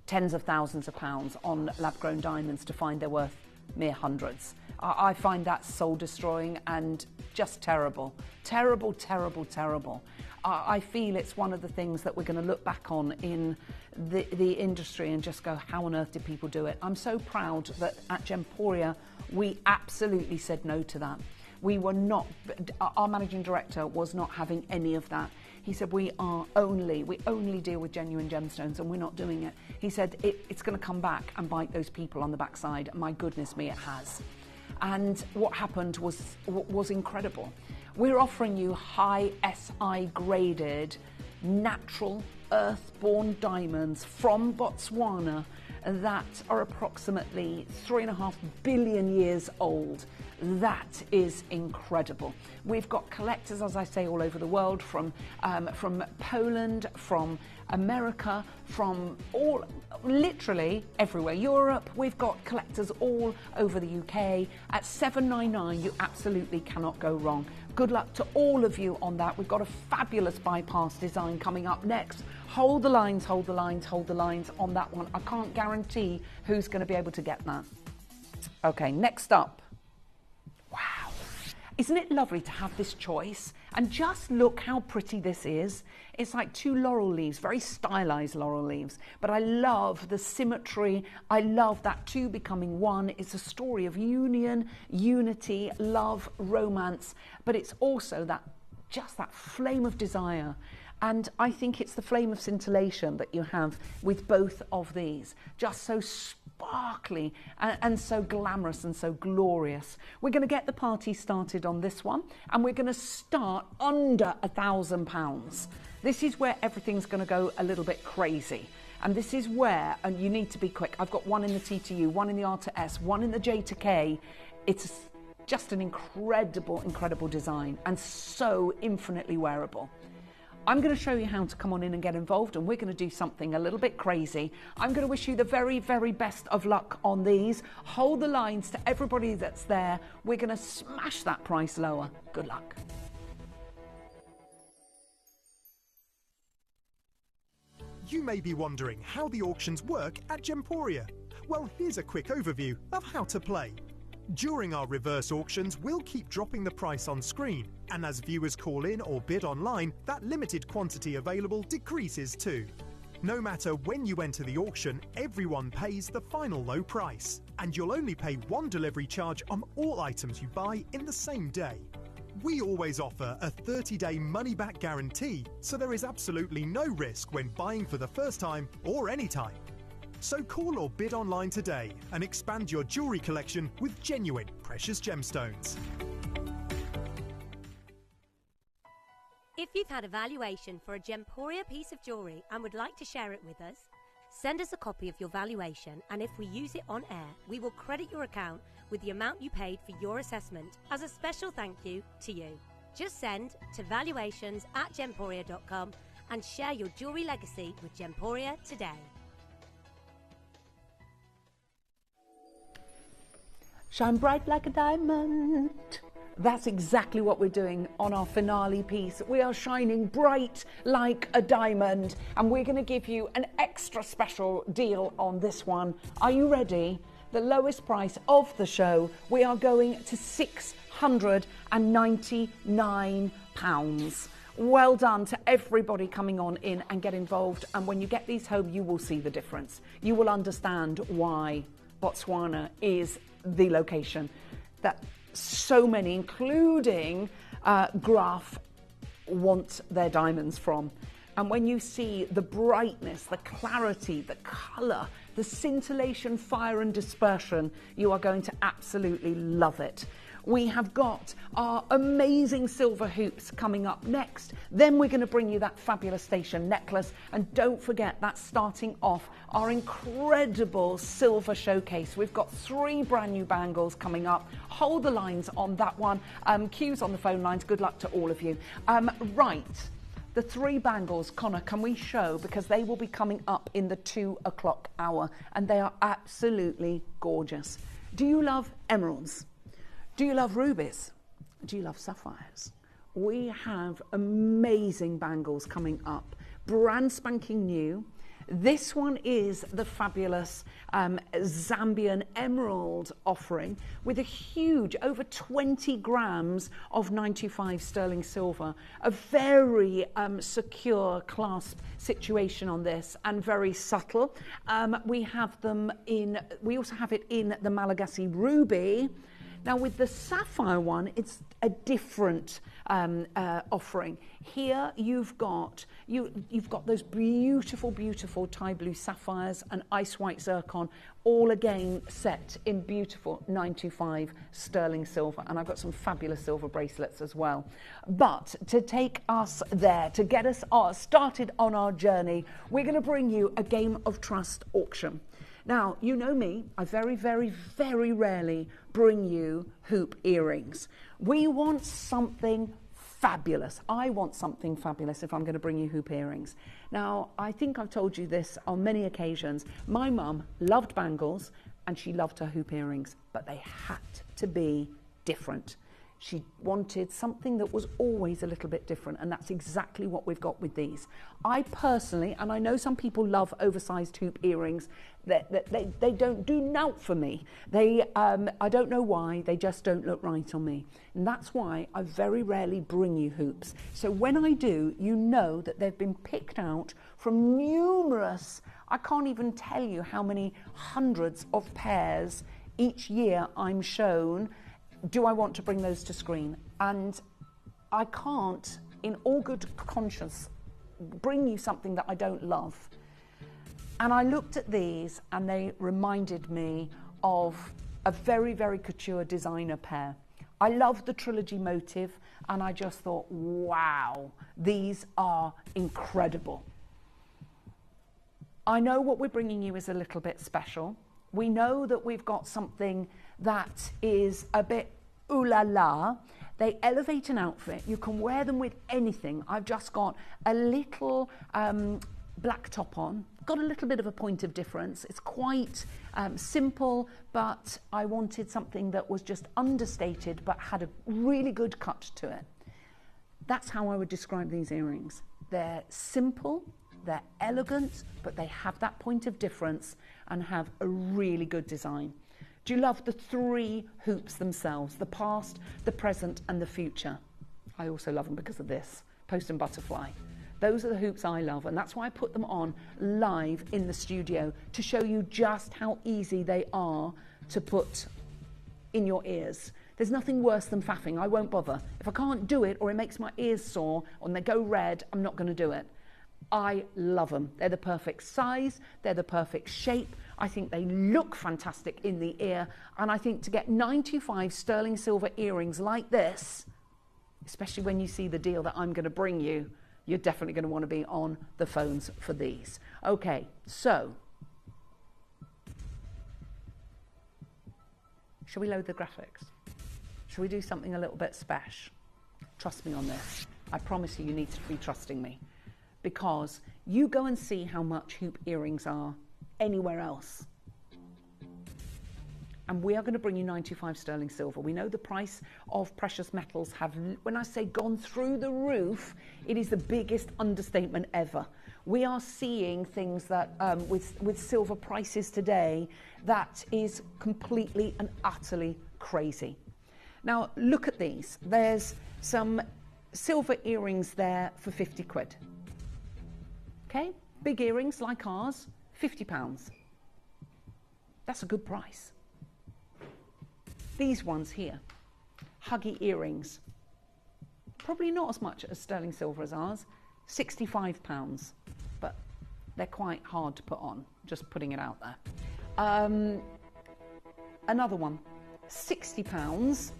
tens of thousands of pounds on lab-grown diamonds to find they're worth mere hundreds. I find that soul-destroying and just terrible. Terrible, terrible, terrible. I feel it's one of the things that we're going to look back on in the industry and just go, how on earth did people do it? I'm so proud that at Gemporia, we absolutely said no to that. We were not, our managing director was not having any of that. He said, we only deal with genuine gemstones, and we're not doing it. He said, it's going to come back and bite those people on the backside. My goodness me, it has. And what happened was incredible. We're offering you high SI graded, natural, earthborn diamonds from Botswana that are approximately 3.5 billion years old. That is incredible. We've got collectors, as I say, all over the world, from Poland, from America, from literally everywhere. Europe, we've got collectors all over the UK. At $799, you absolutely cannot go wrong. Good luck to all of you on that. We've got a fabulous bypass design coming up next. Hold the lines, hold the lines, hold the lines on that one. I can't guarantee who's going to be able to get that. Okay, next up. Wow. Isn't it lovely to have this choice? And just look how pretty this is. It's like 2 laurel leaves, very stylized laurel leaves. But I love the symmetry. I love that 2 becoming 1. It's a story of union, unity, love, romance. But it's also just that flame of desire. And I think it's the flame of scintillation that you have with both of these. Just so sparkly and so glamorous and so glorious. We're going to get the party started on this one, and we're going to start under £1,000. This is where everything's going to go a little bit crazy. And this is where, and you need to be quick. I've got 1 in the T to U, 1 in the R to S, 1 in the J to K. It's just an incredible, incredible design, and so infinitely wearable. I'm going to show you how to come on in and get involved, and we're going to do something a little bit crazy. I'm going to wish you the very, very best of luck on these. Hold the lines to everybody that's there. We're going to smash that price lower. Good luck. You may be wondering how the auctions work at Gemporia. Well, here's a quick overview of how to play. During our reverse auctions, we'll keep dropping the price on screen, and as viewers call in or bid online, that limited quantity available decreases too. No matter when you enter the auction, everyone pays the final low price, and you'll only pay one delivery charge on all items you buy in the same day. We always offer a 30-day money-back guarantee, so there is absolutely no risk when buying for the first time or any time. So call or bid online today and expand your jewellery collection with genuine precious gemstones. If you've had a valuation for a Gemporia piece of jewellery and would like to share it with us, send us a copy of your valuation, and if we use it on air, we will credit your account with the amount you paid for your assessment as a special thank you to you. Just send to valuations@gemporia.com and share your jewellery legacy with Gemporia today. Shine bright like a diamond. That's exactly what we're doing on our finale piece. We are shining bright like a diamond, and we're going to give you an extra special deal on this one. Are you ready? The lowest price of the show, we are going to £699. Well done to everybody coming on in and get involved, and when you get these home, you will see the difference. You will understand why Botswana is the location that so many, including Graf, want their diamonds from. And when you see the brightness, the clarity, the colour, the scintillation, fire and dispersion, you are going to absolutely love it. We have got our amazing silver hoops coming up next. Then we're going to bring you that fabulous station necklace. And don't forget, that's starting off our incredible silver showcase. We've got 3 brand new bangles coming up. Hold the lines on that one. Queues on the phone lines. Good luck to all of you. Right. The 3 bangles, Connor, can we show? Because they will be coming up in the 2 o'clock hour. And they are absolutely gorgeous. Do you love emeralds? Do you love rubies? Do you love sapphires? We have amazing bangles coming up, brand spanking new. This one is the fabulous Zambian emerald offering with a huge, over 20 grams of 95 sterling silver. A very secure clasp situation on this, and very subtle. We also have it in the Malagasy ruby. Now with the sapphire one, it's a different offering. Here you've got those beautiful, beautiful Thai blue sapphires and ice white zircon, all again set in beautiful 925 sterling silver. And I've got some fabulous silver bracelets as well. But to take us there, to get us started on our journey, we're going to bring you a Game of Trust auction. Now, you know me, I very, very, very rarely bring you hoop earrings. We want something fabulous. I want something fabulous if I'm going to bring you hoop earrings. Now, I think I've told you this on many occasions. My mum loved bangles and she loved her hoop earrings, but they had to be different. She wanted something that was always a little bit different, and that's exactly what we've got with these. I personally, and I know some people love oversized hoop earrings, they don't do nought for me. I don't know why, they just don't look right on me. And that's why I very rarely bring you hoops. So when I do, you know that they've been picked out from numerous, I can't even tell you how many hundreds of pairs each year I'm shown. Do I want to bring those to screen? And I can't, in all good conscience, bring you something that I don't love. And I looked at these and they reminded me of a very, very couture designer pair. I love the Trilogy motive, and I just thought, wow, these are incredible. I know what we're bringing you is a little bit special. We know that we've got something that is a bit ooh la la. They elevate an outfit. You can wear them with anything. I've just got a little black top on. Got a little bit of a point of difference. It's quite simple, but I wanted something that was just understated but had a really good cut to it. That's how I would describe these earrings. They're simple, they're elegant, but they have that point of difference and have a really good design. Do you love the 3 hoops themselves? The past, the present, and the future. I also love them because of this, post and butterfly. Those are the hoops I love, and that's why I put them on live in the studio to show you just how easy they are to put in your ears. There's nothing worse than faffing. I won't bother. If I can't do it or it makes my ears sore and they go red, I'm not going to do it. I love them. They're the perfect size. They're the perfect shape. I think they look fantastic in the ear. And I think to get 95 sterling silver earrings like this, especially when you see the deal that I'm going to bring you, you're definitely going to want to be on the phones for these. Okay, so shall we load the graphics? Shall we do something a little bit special? Trust me on this. I promise you, you need to be trusting me. Because you go and see how much hoop earrings are anywhere else. And we are going to bring you 95 sterling silver. We know the price of precious metals have, when I say gone through the roof, it is the biggest understatement ever. We are seeing things that, with silver prices today, that is completely and utterly crazy. Now, look at these. There's some silver earrings there for 50 quid. Okay, big earrings like ours, £50. That's a good price. These ones here, huggy earrings, probably not as much as sterling silver as ours, £65, but they're quite hard to put on, just putting it out there. Another one, £60,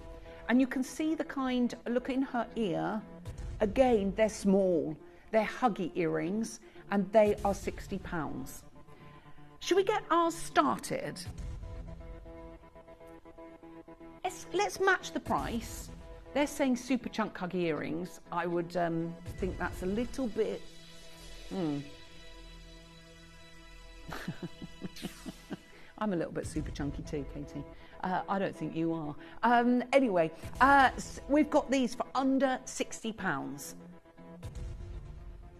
and you can see the kind, look in her ear, again, they're small, they're huggy earrings, and they are £60. Should we get ours started? Let's match the price. They're saying super chunk huggy earrings. I would think that's a little bit... I'm a little bit super chunky too, Katie. I don't think you are. Anyway, we've got these for under £60.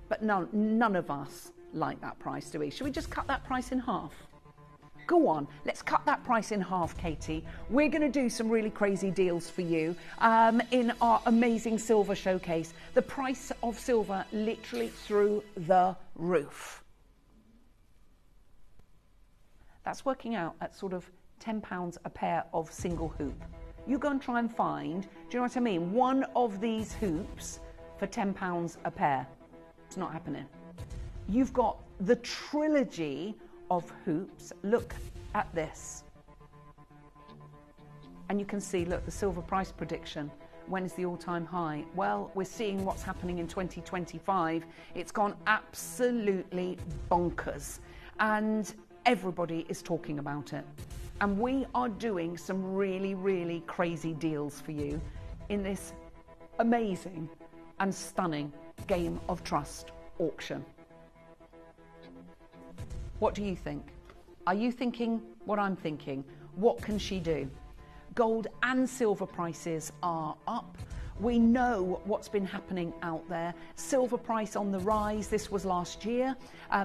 But none of us like that price, do we? Should we just cut that price in half? Go on, let's cut that price in half, Katie. We're going to do some really crazy deals for you in our amazing silver showcase. The price of silver literally through the roof. That's working out at sort of £10 a pair of single hoop. You go and try and find, do you know what I mean? One of these hoops for £10 a pair. It's not happening. You've got the trilogy of hoops. Look at this. And you can see, look, the silver price prediction. When is the all-time high? Well, we're seeing what's happening in 2025. It's gone absolutely bonkers. And everybody is talking about it. And we are doing some really, really crazy deals for you in this amazing and stunning Game of Trust auction. What do you think? Are you thinking what I'm thinking? What can she do? Gold and silver prices are up. We know what's been happening out there. Silver price on the rise. This was last year.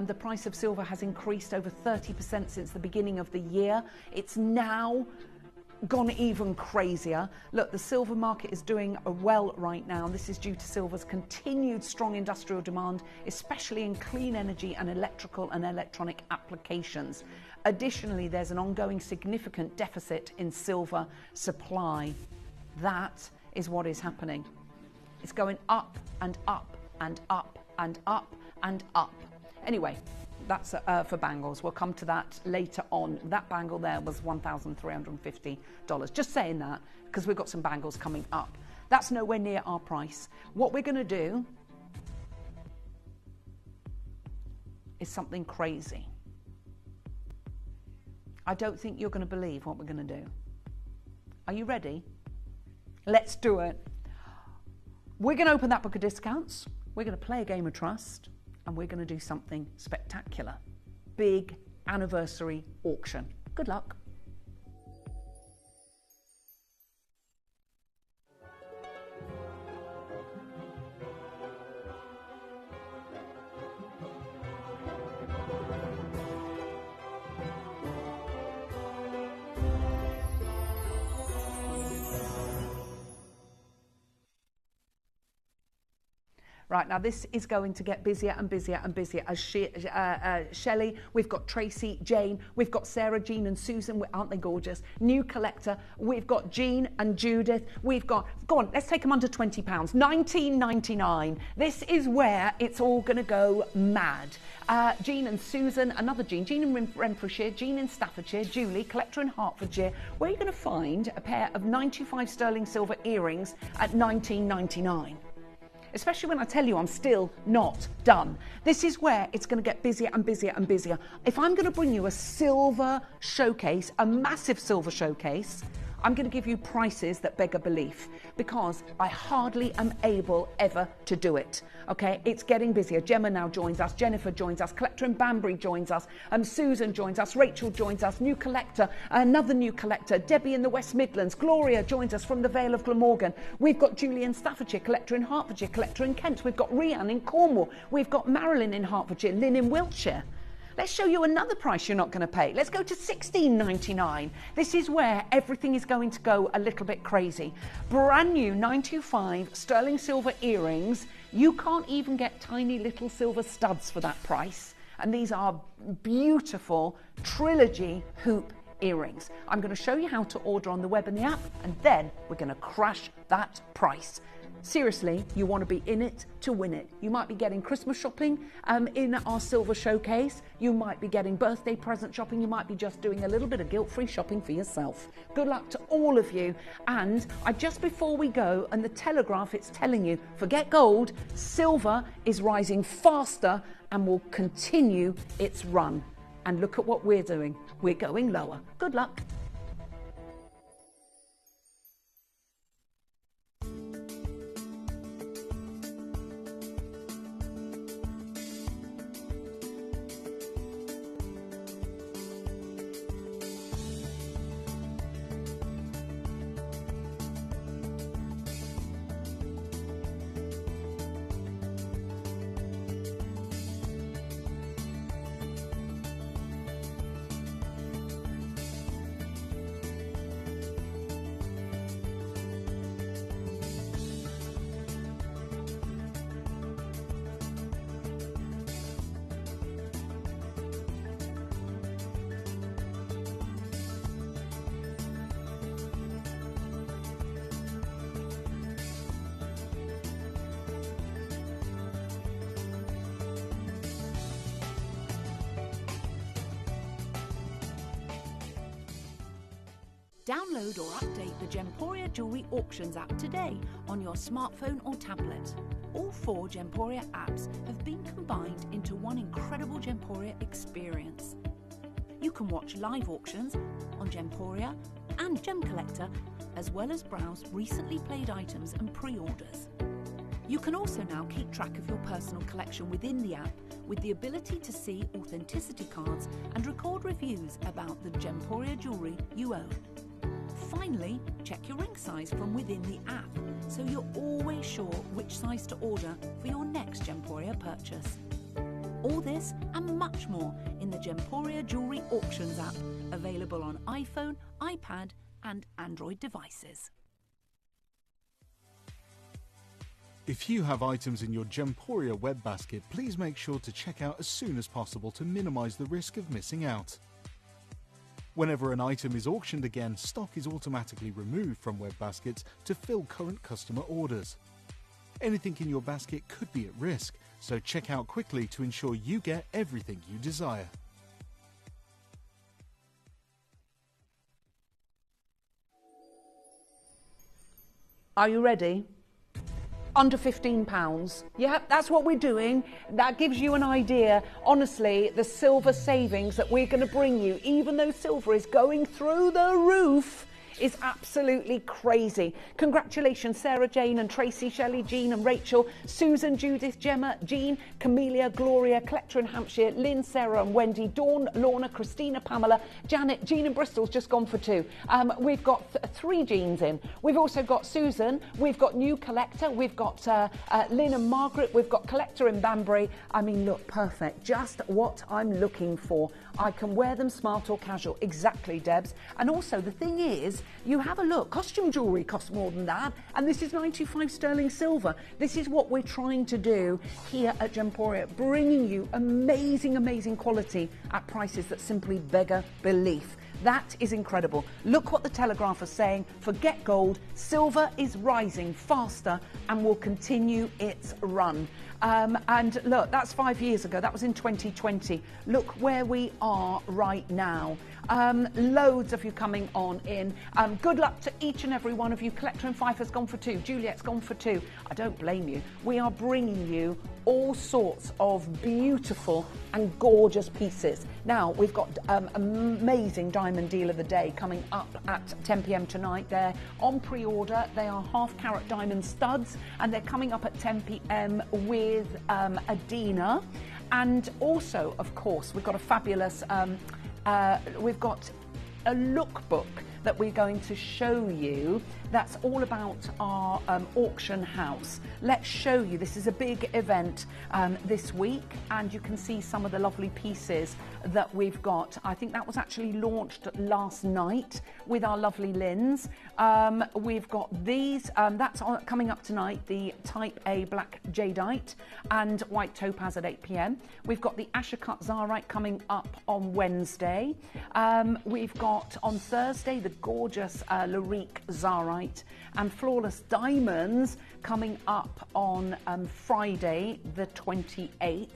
The price of silver has increased over 30% since the beginning of the year. It's now gone even crazier. Look, the silver market is doing well right now. This is due to silver's continued strong industrial demand, especially in clean energy and electrical and electronic applications. Additionally, there's an ongoing significant deficit in silver supply. That is what is happening. It's going up and up and up and up and up. Anyway, that's for bangles. We'll come to that later on. That bangle there was $1,350. Just saying that because we've got some bangles coming up. That's nowhere near our price. What we're going to do is something crazy. I don't think you're going to believe what we're going to do. Are you ready? Let's do it. We're going to open that book of discounts. We're going to play a game of trust, and we're going to do something spectacular. Big anniversary auction. Good luck. Right, now this is going to get busier and busier and busier. As Shelley, we've got Tracy, Jane, we've got Sarah, Jean and Susan, aren't they gorgeous? New collector, we've got Jean and Judith, we've got, go on, let's take them under £20, $19.99. This is where it's all going to go mad. Jean and Susan, another Jean in Renfrewshire, Jean in Staffordshire, Julie, collector in Hertfordshire. Where are you going to find a pair of 95 sterling silver earrings at $19.99? Especially when I tell you I'm still not done. This is where it's going to get busier and busier and busier. If I'm going to bring you a silver showcase, a massive silver showcase, I'm going to give you prices that beg a belief because I hardly am able ever to do it. Okay, it's getting busier. Gemma now joins us, Jennifer joins us, collector in Banbury joins us, Susan joins us, Rachel joins us, new collector, another new collector, Debbie in the West Midlands, Gloria joins us from the Vale of Glamorgan. We've got Julie in Staffordshire, collector in Hertfordshire, collector in Kent. We've got Rianne in Cornwall. We've got Marilyn in Hertfordshire, Lynn in Wiltshire. Let's show you another price you're not going to pay. Let's go to $16.99. This is where everything is going to go a little bit crazy. Brand new 925 sterling silver earrings. You can't even get tiny little silver studs for that price. And these are beautiful Trilogy hoop earrings. I'm going to show you how to order on the web and the app, and then we're going to crash that price. Seriously, you want to be in it to win it. You might be getting Christmas shopping in our silver showcase. You might be getting birthday present shopping. You might be just doing a little bit of guilt-free shopping for yourself. Good luck to all of you. And just before we go, and the Telegraph, it's telling you, forget gold, silver is rising faster and will continue its run. And look at what we're doing. We're going lower. Good luck. Download or update the Gemporia Jewellery Auctions app today on your smartphone or tablet. All 4 Gemporia apps have been combined into one incredible Gemporia experience. You can watch live auctions on Gemporia and Gem Collector, as well as browse recently played items and pre-orders. You can also now keep track of your personal collection within the app with the ability to see authenticity cards and record reviews about the Gemporia jewellery you own. Finally, check your ring size from within the app so you're always sure which size to order for your next Gemporia purchase. All this and much more in the Gemporia Jewellery Auctions app, available on iPhone, iPad and Android devices. If you have items in your Gemporia web basket, please make sure to check out as soon as possible to minimise the risk of missing out. Whenever an item is auctioned again, stock is automatically removed from web baskets to fill current customer orders. Anything in your basket could be at risk, so check out quickly to ensure you get everything you desire. Are you ready? Under £15. Yeah, that's what we're doing. That gives you an idea. Honestly, the silver savings that we're going to bring you, even though silver is going through the roof, is absolutely crazy. Congratulations, Sarah, Jane and Tracy, Shelley, Jean and Rachel, Susan, Judith, Gemma, Jean, Camellia, Gloria, Collector in Hampshire, Lynn, Sarah and Wendy, Dawn, Lorna, Christina, Pamela, Janet, Jean in Bristol's just gone for 2. We've got 3 Jeans in. We've also got Susan, we've got new Collector, we've got Lynn and Margaret, we've got Collector in Banbury. I mean, look, perfect, just what I'm looking for. I can wear them smart or casual. Exactly, Debs. And also the thing is, you have a look, costume jewellery costs more than that, and this is 95 sterling silver. This is what we're trying to do here at Gemporia, bringing you amazing, amazing quality at prices that simply beggar belief. That is incredible. Look what the Telegraph is saying. Forget gold. Silver is rising faster and will continue its run. And look, that's 5 years ago. That was in 2020. Look where we are right now. Loads of you coming on in. Good luck to each and every one of you. Collector in Fife has gone for 2. Juliet's gone for 2. I don't blame you. We are bringing you all sorts of beautiful and gorgeous pieces. Now, we've got amazing diamond deal of the day coming up at 10 p.m. tonight. They're on pre-order. They are half-carat diamond studs, and they're coming up at 10 p.m. with Adina. And also, of course, we've got a fabulous... we've got a lookbook that we're going to show you that's all about our auction house. Let's show you. This is a big event this week, and you can see some of the lovely pieces that we've got. I think that was actually launched last night with our lovely Lynn's. We've got these, that's coming up tonight, the Type A Black Jadeite and White Topaz at 8 p.m. We've got the Ashercut Zarite coming up on Wednesday. We've got on Thursday the gorgeous Larique Zarite and Flawless Diamonds coming up on Friday the 28th.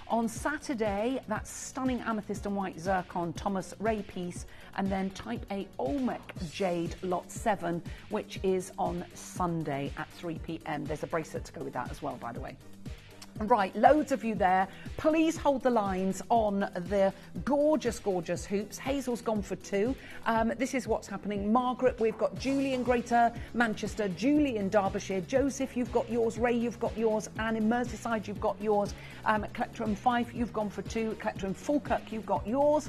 On Saturday, that's stunning amethyst and white zircon Thomas Ray piece, and then Type A Olmec Jade Lot 7, which is on Sunday at 3 p.m. There's a bracelet to go with that as well, by the way. Right, loads of you there. Please hold the lines on the gorgeous, gorgeous hoops. Hazel's gone for 2. This is what's happening. Margaret, we've got Julie in Greater Manchester, Julie in Derbyshire, Joseph, you've got yours, Ray, you've got yours, Anne in Merseyside, you've got yours, Collector in Fife, you've gone for 2, Collector in Falkirk, you've got yours.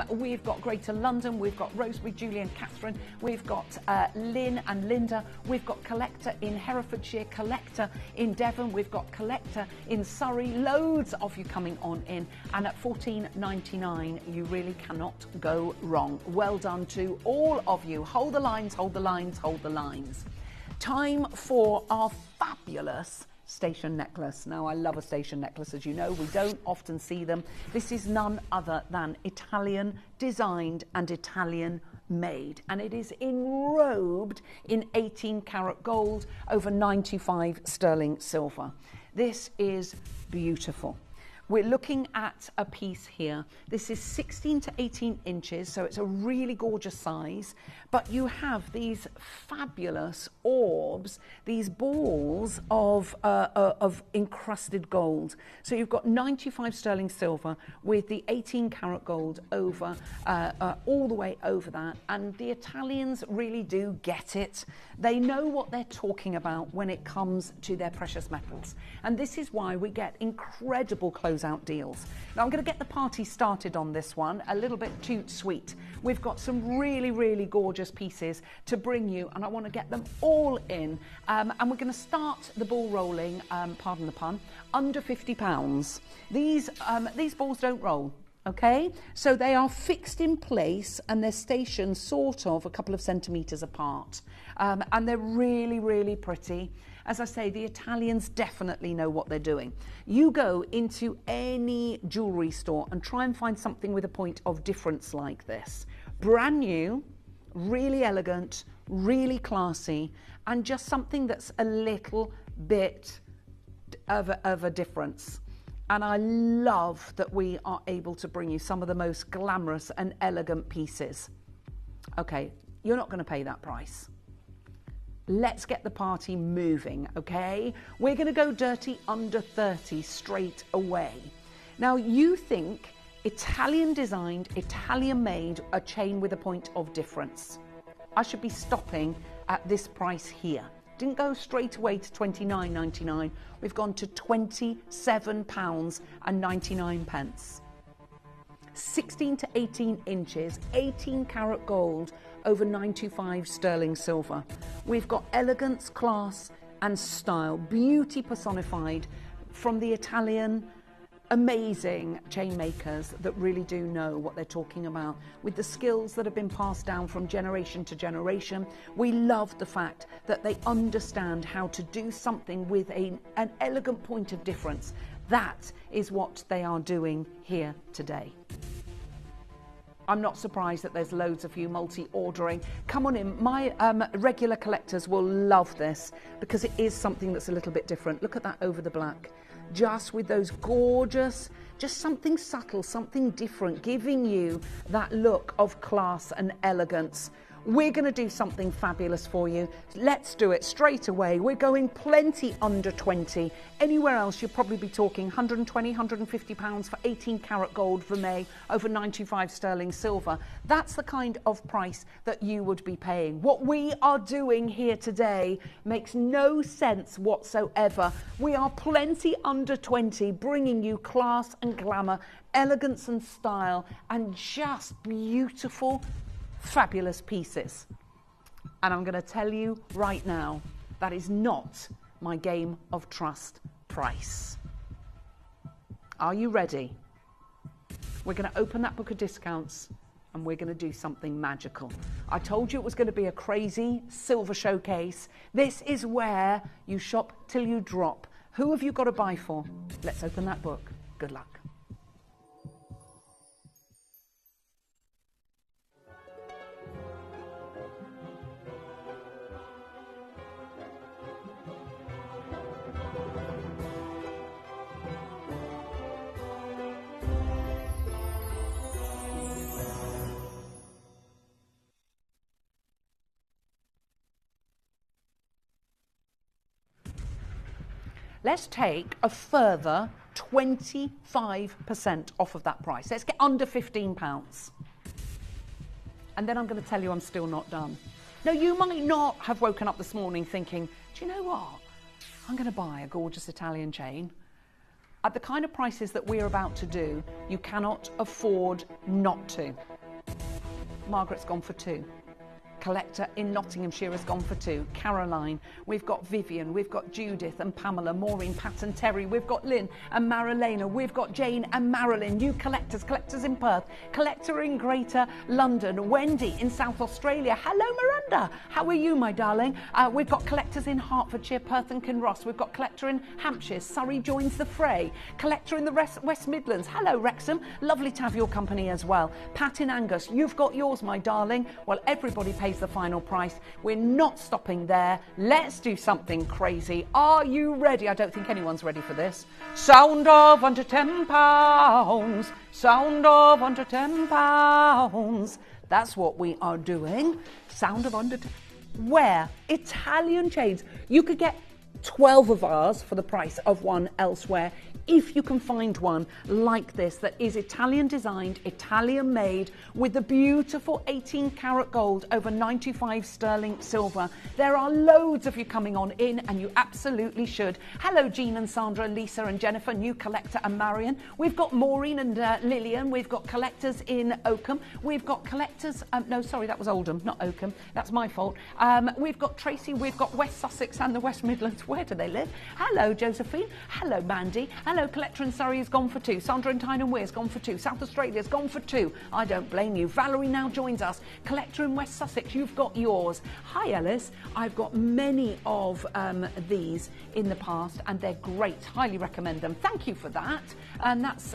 We've got Greater London, we've got Rosemary, Julie and Catherine, we've got Lynn and Linda, we've got Collector in Herefordshire, Collector in Devon, we've got Collector in Surrey, loads of you coming on in, and at $14.99 you really cannot go wrong. Well done to all of you. Hold the lines, hold the lines, hold the lines. Time for our fabulous station necklace. Now, I love a station necklace, as you know. We don't often see them. This is none other than Italian designed and Italian made, and it is enrobed in 18 karat gold over 95 sterling silver. This is beautiful. We're looking at a piece here. This is 16 to 18 inches, so it's a really gorgeous size, but you have these fabulous orbs, these balls of encrusted gold. So you've got 95 sterling silver with the 18 karat gold over, all the way over that, and the Italians really do get it. They know what they're talking about when it comes to their precious metals, and this is why we get incredible closeout deals. Now, I'm going to get the party started on this one, a little bit too sweet. We've got some really, really gorgeous pieces to bring you, and I want to get them all in, and we're going to start the ball rolling, pardon the pun, under £50. These balls don't roll. Okay, so they are fixed in place and they're stationed sort of a couple of centimetres apart, and they're really, really pretty. As I say, the Italians definitely know what they're doing. You go into any jewellery store and try and find something with a point of difference like this. Brand new, really elegant, really classy, and just something that's a little bit of a difference. And I love that we are able to bring you some of the most glamorous and elegant pieces. Okay, you're not going to pay that price. Let's get the party moving, okay? We're going to go dirty under 30 straight away. Now, you think Italian designed, Italian made, a chain with a point of difference. I should be stopping at this price here. Didn't go straight away to £29.99. We've gone to £27.99. 16 to 18 inches, 18 karat gold over 925 sterling silver. We've got elegance, class and style, beauty personified from the Italian amazing chain makers that really do know what they're talking about, with the skills that have been passed down from generation to generation. We love the fact that they understand how to do something with an elegant point of difference. That is what they are doing here today. I'm not surprised that there's loads of you multi-ordering. Come on in. My regular collectors will love this because it is something that's a little bit different. Look at that over the black. Just with those gorgeous, just something subtle, something different, giving you that look of class and elegance. We're going to do something fabulous for you. Let's do it straight away. We're going plenty under 20. Anywhere else, you'll probably be talking 120, 150 pounds for 18 karat gold vermeil over 925 sterling silver. That's the kind of price that you would be paying. What we are doing here today makes no sense whatsoever. We are plenty under 20, bringing you class and glamour, elegance and style, and just beautiful, fabulous pieces. And I'm going to tell you right now, that is not my game of trust price. Are you ready? We're going to open that book of discounts and we're going to do something magical. I told you it was going to be a crazy silver showcase. This is where you shop till you drop. Who have you got to buy for? Let's open that book. Good luck. Let's take a further 25% off of that price. Let's get under £15. And then I'm going to tell you I'm still not done. Now, you might not have woken up this morning thinking, do you know what? I'm going to buy a gorgeous Italian chain. At the kind of prices that we're about to do, you cannot afford not to. Margaret's gone for 2. Collector in Nottinghamshire has gone for 2. Caroline, we've got Vivian, we've got Judith and Pamela, Maureen, Pat and Terry, we've got Lynn and Marilena, we've got Jane and Marilyn, new collectors, collectors in Perth, collector in Greater London, Wendy in South Australia. Hello Miranda, how are you my darling? We've got collectors in Hertfordshire, Perth and Kinross, we've got collector in Hampshire, Surrey joins the fray, collector in the West Midlands. Hello Wrexham, lovely to have your company as well. Pat in Angus, you've got yours my darling. Well, everybody pays the final price. We're not stopping there. Let's do something crazy. Are you ready? I don't think anyone's ready for this. Sound of under £10. Sound of under £10. That's what we are doing. Sound of under 10. Where? Italian chains. You could get 12 of ours for the price of one elsewhere, if you can find one like this that is Italian designed, Italian made, with the beautiful 18 karat gold over 925 sterling silver. There are loads of you coming on in and you absolutely should. Hello Jean and Sandra, Lisa and Jennifer, new collector and Marion. We've got Maureen and Lillian. We've got collectors in Oakham. We've got collectors, no sorry that was Oldham, not Oakham, that's my fault. We've got Tracy, we've got West Sussex and the West Midlands. Where do they live? Hello Josephine, hello Mandy. Hello, collector in Surrey has gone for 2. Sandra in Tyne and Weir's gone for 2. South Australia's gone for 2. I don't blame you. Valerie now joins us. Collector in West Sussex, you've got yours. Hi Ellis, I've got many of these in the past and they're great. Highly recommend them. Thank you for that. And that's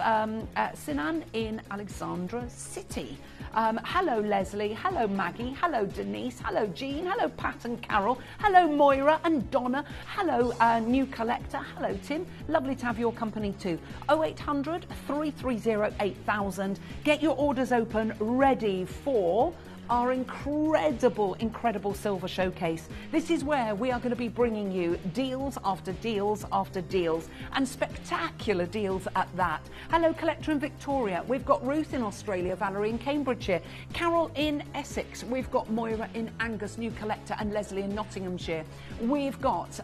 Sinan in Alexandra City. Hello Leslie, hello Maggie, hello Denise, hello Jean, hello Pat and Carol, hello Moira and Donna, hello new collector, hello Tim, lovely to have your company too. 0800 330 8000. Get your orders open, ready for our incredible silver showcase. This is where we are going to be bringing you deals after deals after deals, and spectacular deals at that. Hello, collector in Victoria. We've got Ruth in Australia, Valerie in Cambridgeshire, Carol in Essex. We've got Moira in Angus, new collector, and Leslie in Nottinghamshire. We've got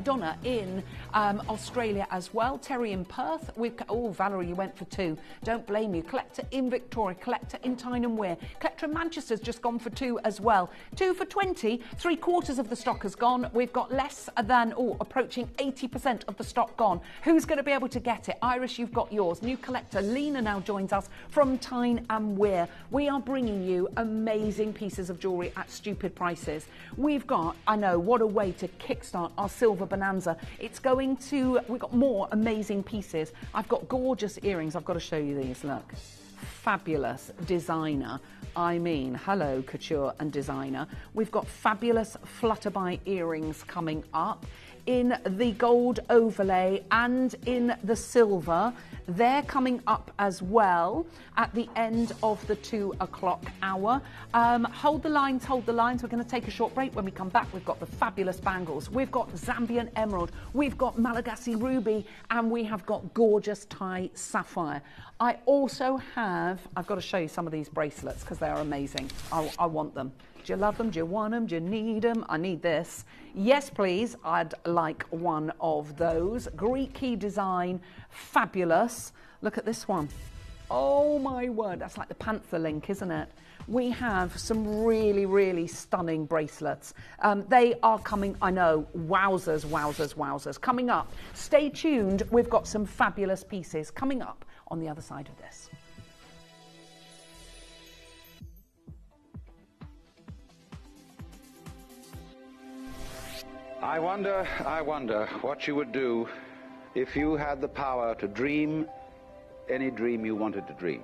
Donna in Australia as well, Terry in Perth. Valerie, you went for 2. Don't blame you. Collector in Victoria, collector in Tyne and Wear. Collector in Manchester's just gone for 2 as well. 2 for 20. 3/4 of the stock has gone. We've got less than, approaching 80% of the stock gone. Who's going to be able to get it? Iris, you've got yours. New collector Lena now joins us from Tyne and Wear. We are bringing you amazing pieces of jewellery at stupid prices. We've got, I know, what a way to kickstart our silver bonanza. We've got more amazing pieces. I've got gorgeous earrings. I've got to show you these, look. Fabulous designer. I mean, hello, couture and designer. We've got fabulous flutterby earrings coming up in the gold overlay and in the silver. They're coming up as well at the end of the 2 o'clock hour. Hold the lines. We're going to take a short break. When we come back, we've got the fabulous bangles. We've got Zambian emerald. We've got Malagasy ruby, and we have got gorgeous Thai sapphire. I also have, I've got to show you some of these bracelets because they are amazing. I want them. Do you love them? Do you want them? Do you need them? I need this. Yes, please. I'd like one of those. Greek key design. Fabulous. Look at this one. Oh, my word. That's like the Panther link, isn't it? We have some really, really stunning bracelets. They are coming, I know, wowzers. Coming up. Stay tuned. We've got some fabulous pieces coming up on the other side of this. I wonder what you would do if you had the power to dream any dream you wanted to dream.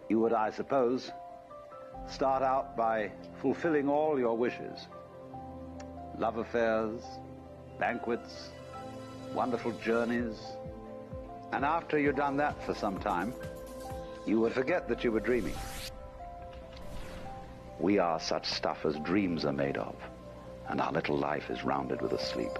You would, I suppose, start out by fulfilling all your wishes. Love affairs, banquets, wonderful journeys. And after you'd done that for some time, you would forget that you were dreaming. We are such stuff as dreams are made of, and our little life is rounded with a sleep.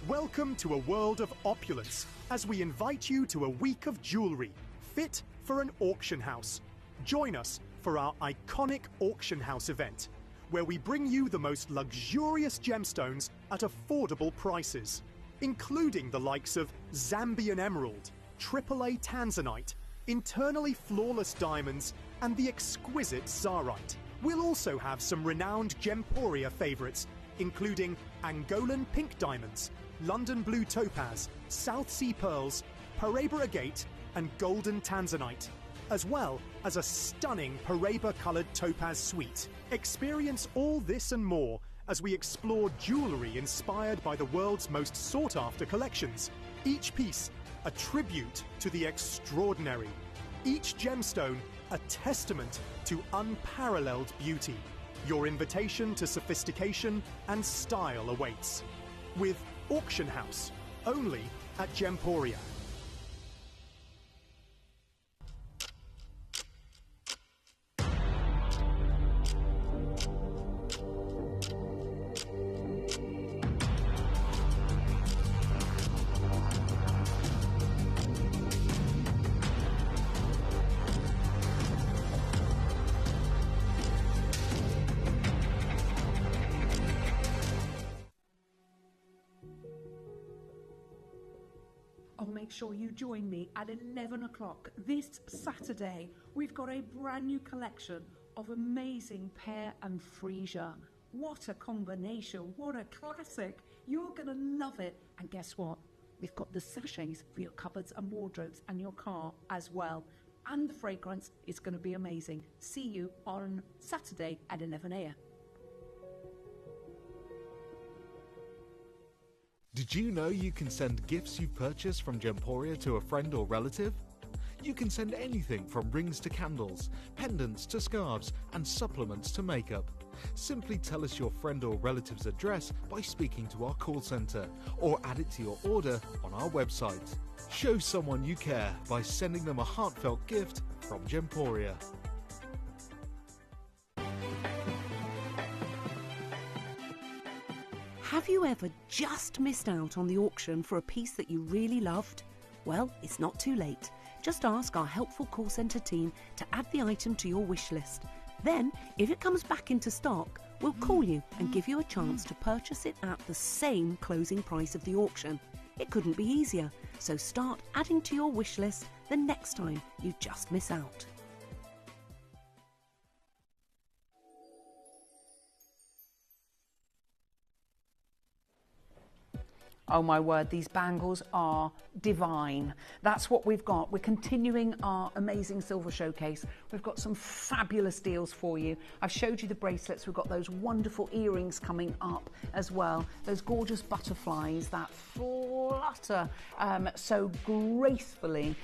Welcome to a world of opulence as we invite you to a week of jewellery fit for an auction house. Join us for our iconic auction house event, where we bring you the most luxurious gemstones at affordable prices, including the likes of Zambian emerald, AAA tanzanite, internally flawless diamonds, and the exquisite czarite. We'll also have some renowned Gemporia favourites, including Angolan pink diamonds, London blue topaz, South Sea pearls, Paraiba agate, and golden tanzanite, as well as a stunning Paraiba-coloured topaz suite. Experience all this and more as we explore jewellery inspired by the world's most sought-after collections. Each piece a tribute to the extraordinary. Each gemstone a testament to unparalleled beauty. Your invitation to sophistication and style awaits. With Auction House, only at Gemporia. Make sure you join me at 11 o'clock this Saturday. We've got a brand new collection of amazing pear and freesia. What a combination, what a classic. You're going to love it. And guess what? We've got the sachets for your cupboards and wardrobes and your car as well. And the fragrance is going to be amazing. See you on Saturday at 11 a.m. Did you know you can send gifts you've purchased from Gemporia to a friend or relative? You can send anything from rings to candles, pendants to scarves, and supplements to makeup. Simply tell us your friend or relative's address by speaking to our call centre, or add it to your order on our website. Show someone you care by sending them a heartfelt gift from Gemporia. Have you ever just missed out on the auction for a piece that you really loved? Well, it's not too late. Just ask our helpful call centre team to add the item to your wish list. Then, if it comes back into stock, we'll call you and give you a chance to purchase it at the same closing price of the auction. It couldn't be easier, so start adding to your wish list the next time you just miss out. Oh my word, these bangles are divine. That's what we've got. We're continuing our amazing silver showcase. We've got some fabulous deals for you. I've showed you the bracelets. We've got those wonderful earrings coming up as well. Those gorgeous butterflies that flutter so gracefully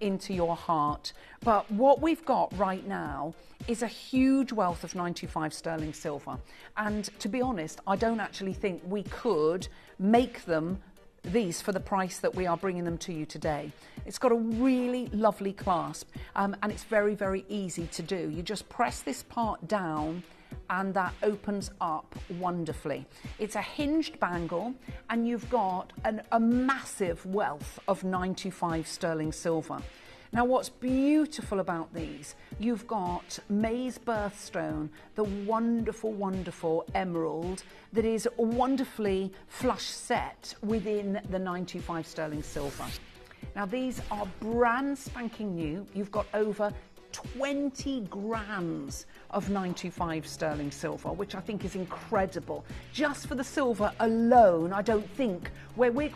into your heart. But what we've got right now is a huge wealth of 95 sterling silver. And to be honest, I don't actually think we could make them these for the price that we are bringing them to you today. It's got a really lovely clasp and it's very, very easy to do. You just press this part down and that opens up wonderfully. It's a hinged bangle and you've got a massive wealth of 95 sterling silver. Now what's beautiful about these, you've got May's birthstone, the wonderful, wonderful emerald that is wonderfully flush set within the 95 sterling silver. Now these are brand spanking new. You've got over 20 grams of 95 sterling silver, which I think is incredible. Just for the silver alone, I don't think, where we're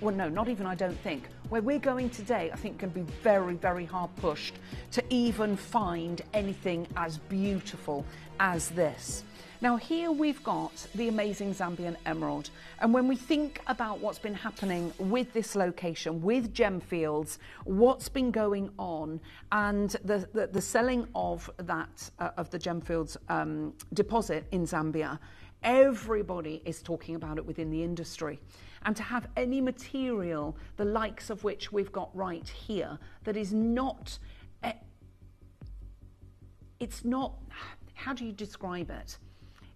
going today, I think can be very, very hard pushed to even find anything as beautiful as this. Now here we've got the amazing Zambian emerald, and when we think about what's been happening with this location, with Gemfields, what's been going on, and the selling of that of the Gemfields deposit in Zambia, everybody is talking about it within the industry. And to have any material, the likes of which we've got right here, that is not, it's not, how do you describe it?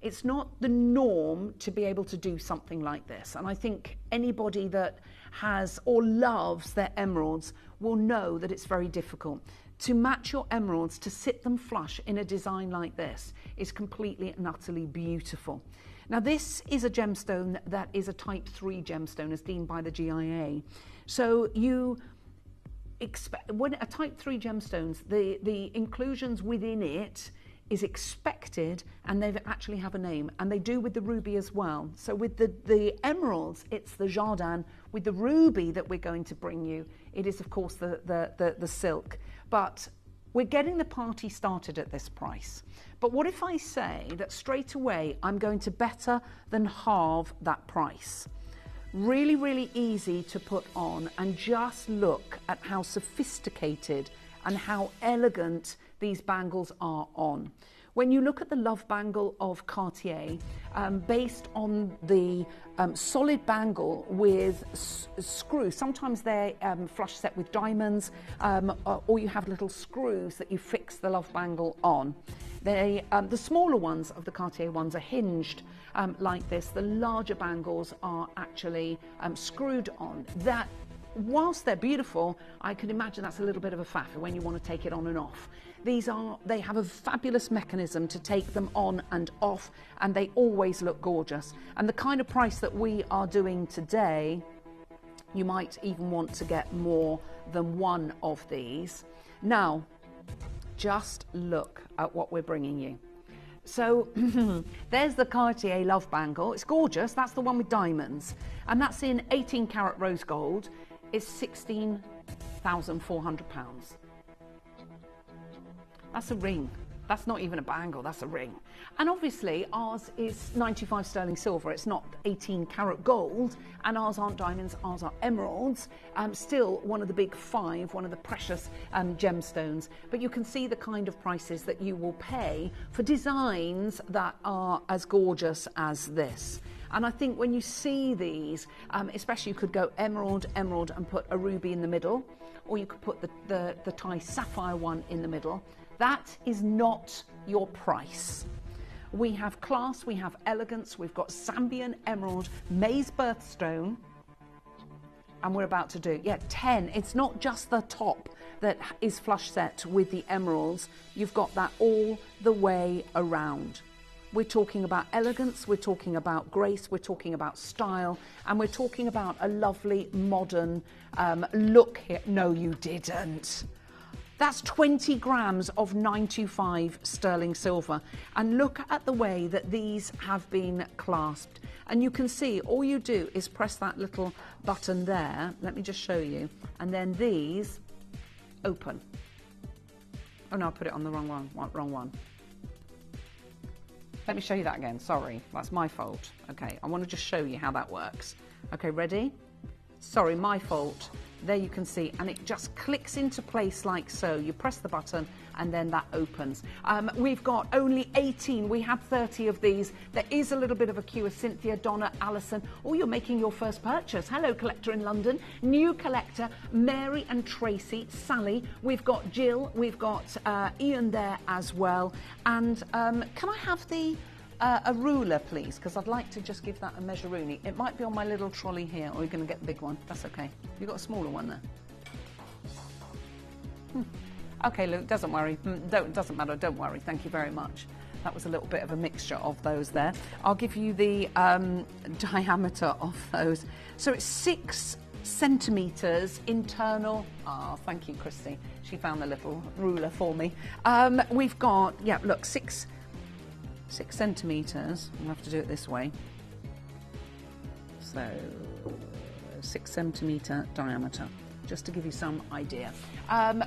It's not the norm to be able to do something like this. And I think anybody that has or loves their emeralds will know that it's very difficult. To match your emeralds, to sit them flush in a design like this is completely and utterly beautiful. Now this is a gemstone that is a type 3 gemstone as deemed by the GIA. So you expect, when a type 3 gemstones, the inclusions within it is expected, and they actually have a name, and they do with the ruby as well. So with the emeralds, it's the Jade. With the ruby that we're going to bring you, it is of course the silk. But we're getting the party started at this price. But what if I say that straight away I'm going to better than halve that price? Really, really easy to put on, and just look at how sophisticated and how elegant these bangles are on. When you look at the Love Bangle of Cartier, based on the solid bangle with screws, sometimes they're flush set with diamonds, or you have little screws that you fix the Love Bangle on. The smaller ones of the Cartier ones are hinged like this. The larger bangles are actually screwed on. That, whilst they're beautiful, I can imagine that's a little bit of a faff when you want to take it on and off. They have a fabulous mechanism to take them on and off, and they always look gorgeous. And the kind of price that we are doing today, you might even want to get more than one of these. Now, just look at what we're bringing you. So there's the Cartier Love Bangle. It's gorgeous. That's the one with diamonds, and that's in 18 karat rose gold. It's £16,400. That's a ring. That's not even a bangle, that's a ring. And obviously ours is 95 sterling silver, it's not 18 karat gold, and ours aren't diamonds, ours are emeralds. Still one of the big five, one of the precious gemstones. But you can see the kind of prices that you will pay for designs that are as gorgeous as this. And I think when you see these, especially you could go emerald, emerald and put a ruby in the middle, or you could put the Thai sapphire one in the middle. That is not your price. We have class, we have elegance, we've got Zambian emerald, maize birthstone, and we're about to do, 10. It's not just the top that is flush set with the emeralds. You've got that all the way around. We're talking about elegance, we're talking about grace, we're talking about style, and we're talking about a lovely modern look here. No, you didn't. That's 20 grams of 925 sterling silver. And look at the way that these have been clasped. And you can see all you do is press that little button there. Let me just show you. And then these open. Oh no, I put it on the wrong one. Let me show you that again. Sorry, that's my fault. Okay, I want to just show you how that works. Okay, ready? Sorry, my fault. There you can see, and it just clicks into place like so. You press the button and then that opens. We've got only 18. We had 30 of these. There is a little bit of a queue. Cynthia, Donna, Alison. Oh, you're making your first purchase. Hello, collector in London. New collector, Mary and Tracy, Sally. We've got Jill. We've got Ian there as well. And can I have a ruler, please? Because I'd like to just give that a measure-rooney. It might be on my little trolley here, or you're going to get the big one. That's okay. You've got a smaller one there. Okay, Luke, doesn't worry. Doesn't matter, don't worry. Thank you very much. That was a little bit of a mixture of those there. I'll give you the diameter of those. So it's 6 centimetres internal. Oh, thank you, Christy. She found the little ruler for me. We've got, look, 6 centimetres. We'll have to do it this way. So 6 centimetre diameter, just to give you some idea.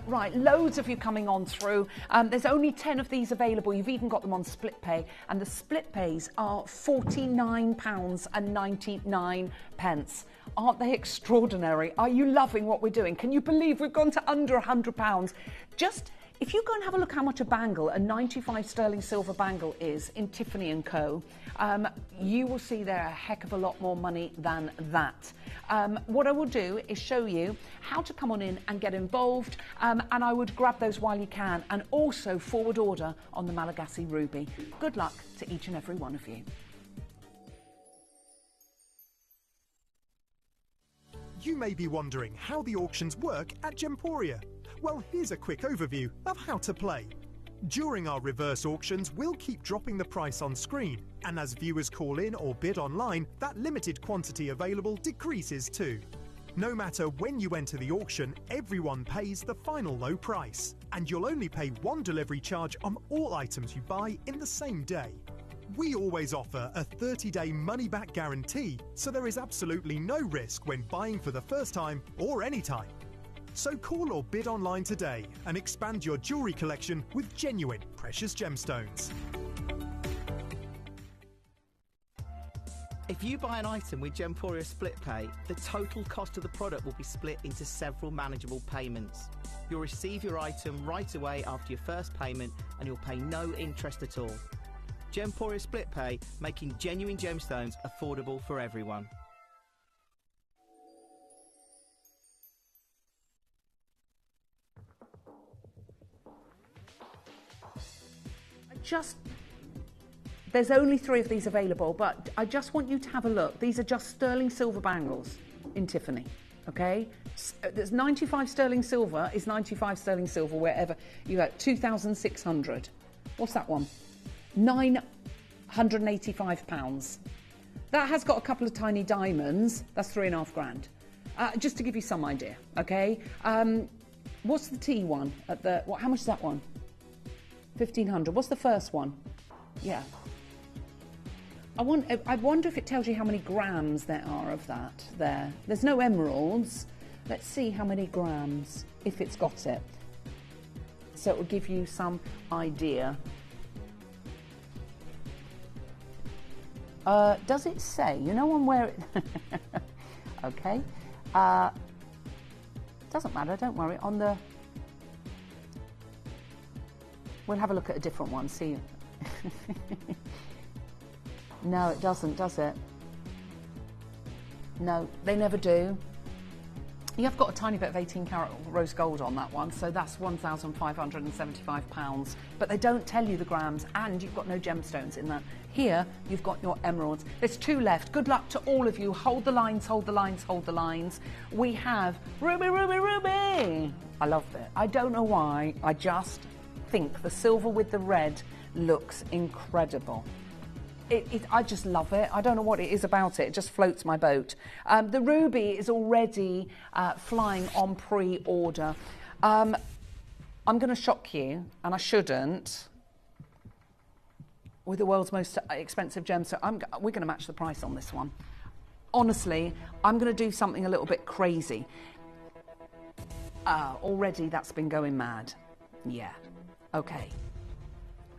Right, loads of you coming on through. There's only 10 of these available. You've even got them on split pay, and the split pays are £49.99. Aren't they extraordinary? Are you loving what we're doing? Can you believe we've gone to under £100? Just if you go and have a look how much a bangle, a 95 sterling silver bangle is in Tiffany & Co, you will see they're a heck of a lot more money than that. What I will do is show you how to come on in and get involved, and I would grab those while you can, and also forward order on the Malagasy Ruby. Good luck to each and every one of you. You may be wondering how the auctions work at Gemporia. Well, here's a quick overview of how to play. During our reverse auctions, we'll keep dropping the price on screen, and as viewers call in or bid online, that limited quantity available decreases too. No matter when you enter the auction, everyone pays the final low price, and you'll only pay one delivery charge on all items you buy in the same day. We always offer a 30-day money-back guarantee, so there is absolutely no risk when buying for the first time or any time. So call or bid online today and expand your jewellery collection with genuine precious gemstones. If you buy an item with Gemporia Split Pay, the total cost of the product will be split into several manageable payments. You'll receive your item right away after your first payment, and you'll pay no interest at all. Gemporia Split Pay, making genuine gemstones affordable for everyone. There's only 3 of these available, but I just want you to have a look. These are just sterling silver bangles in Tiffany, okay? There's 95 sterling silver is 95 sterling silver wherever you got 2,600. What's that one? £985. That has got a couple of tiny diamonds. That's 3.5 grand. Just to give you some idea, okay? What's the T one at the? How much is that one? 1,500. What's the first one? Yeah. I wonder if it tells you how many grams there are of that there. There's no emeralds. Let's see how many grams, if it's got it. so it will give you some idea. Does it say, you know, on where it... Okay. Doesn't matter, don't worry. On the... We'll have a look at a different one, see. No, it doesn't, does it? No, they never do. You have got a tiny bit of 18 karat rose gold on that one, so that's £1,575. But they don't tell you the grams, and you've got no gemstones in that. Here, you've got your emeralds. There's 2 left. Good luck to all of you. Hold the lines, hold the lines, hold the lines. We have ruby, ruby, ruby. I love it. I don't know why. I just think the silver with the red looks incredible. I just love it. I don't know what it is about it. It just floats my boat. The ruby is already flying on pre-order. I'm going to shock you, and I shouldn't, with the world's most expensive gem. So we're going to match the price on this one. Honestly, I'm going to do something a little bit crazy. Already that's been going mad. Yeah. Okay.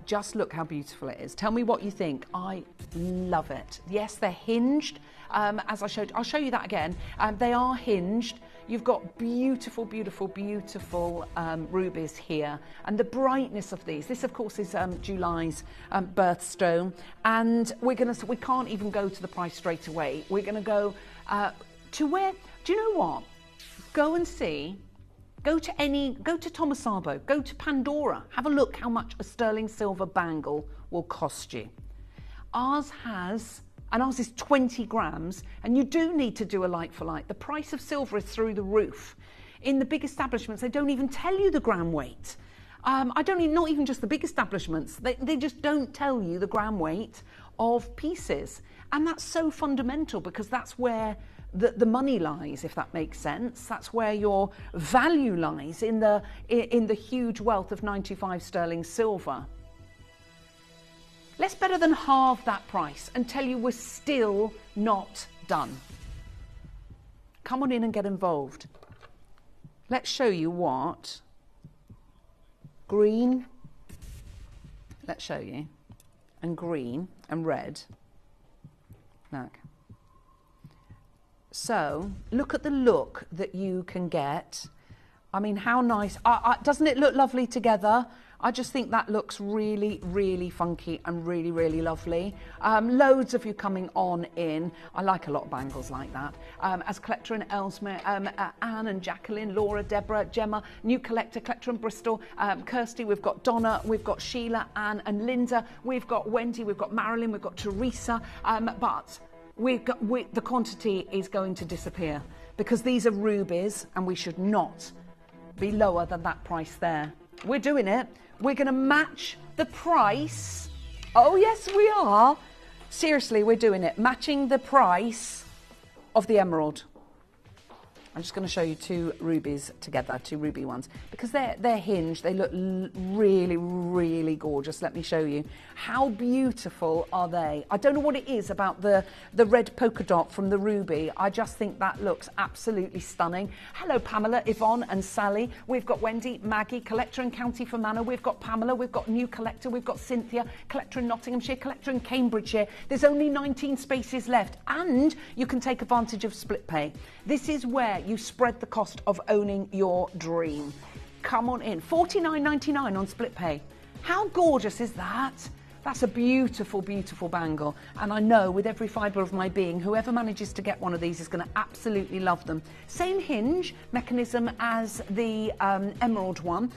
Just look how beautiful it is. Tell me what you think. I love it. Yes, they're hinged, as I showed. I'll show you that again. They are hinged. You've got beautiful, beautiful, beautiful rubies here. And the brightness of these. This, of course, is July's birthstone. And we can't even go to the price straight away. We're going to go to where, do you know what? Go and see. Go to Tomasabo, go to Pandora, have a look how much a sterling silver bangle will cost you. Ours is 20 grams, and you do need to do a like for like. The price of silver is through the roof. In the big establishments, they don't even tell you the gram weight. Not even just the big establishments, they just don't tell you the gram weight of pieces. And that's so fundamental, because that's where the money lies, if that makes sense. That's where your value lies, in the huge wealth of 95 sterling silver. Let's better than halve that price and tell you we're still not done. Come on in and get involved. Let's show you what green, let's show you, and green and red. Look. So, look at the look that you can get. I mean, how nice. Doesn't it look lovely together? I just think that looks really, really funky and really, really lovely. Loads of you coming on in. I like a lot of bangles like that. As collector in Ellesmere, Anne and Jacqueline, Laura, Deborah, Gemma, new collector in Bristol, Kirsty, we've got Donna, we've got Sheila, Anne and Linda, we've got Wendy, we've got Marilyn, we've got Teresa, but the quantity is going to disappear, because these are rubies and we should not be lower than that price there. We're doing it. We're going to match the price. Oh, yes, we are. Seriously, we're doing it. Matching the price of the emerald. I'm just going to show you 2 rubies together, 2 ruby ones, because they're hinged. They look really, really gorgeous. Let me show you. How beautiful are they? I don't know what it is about the red polka dot from the ruby. I just think that looks absolutely stunning. Hello, Pamela, Yvonne and Sally. We've got Wendy, Maggie, collector in County Fermanagh. We've got Pamela. We've got new collector. We've got Cynthia, collector in Nottinghamshire, collector in Cambridgeshire. There's only 19 spaces left, and you can take advantage of split pay. This is where you spread the cost of owning your dream. Come on in. $49.99 on split pay. How gorgeous is that? That's a beautiful, beautiful bangle. And I know with every fibre of my being, whoever manages to get one of these is going to absolutely love them. Same hinge mechanism as the emerald one.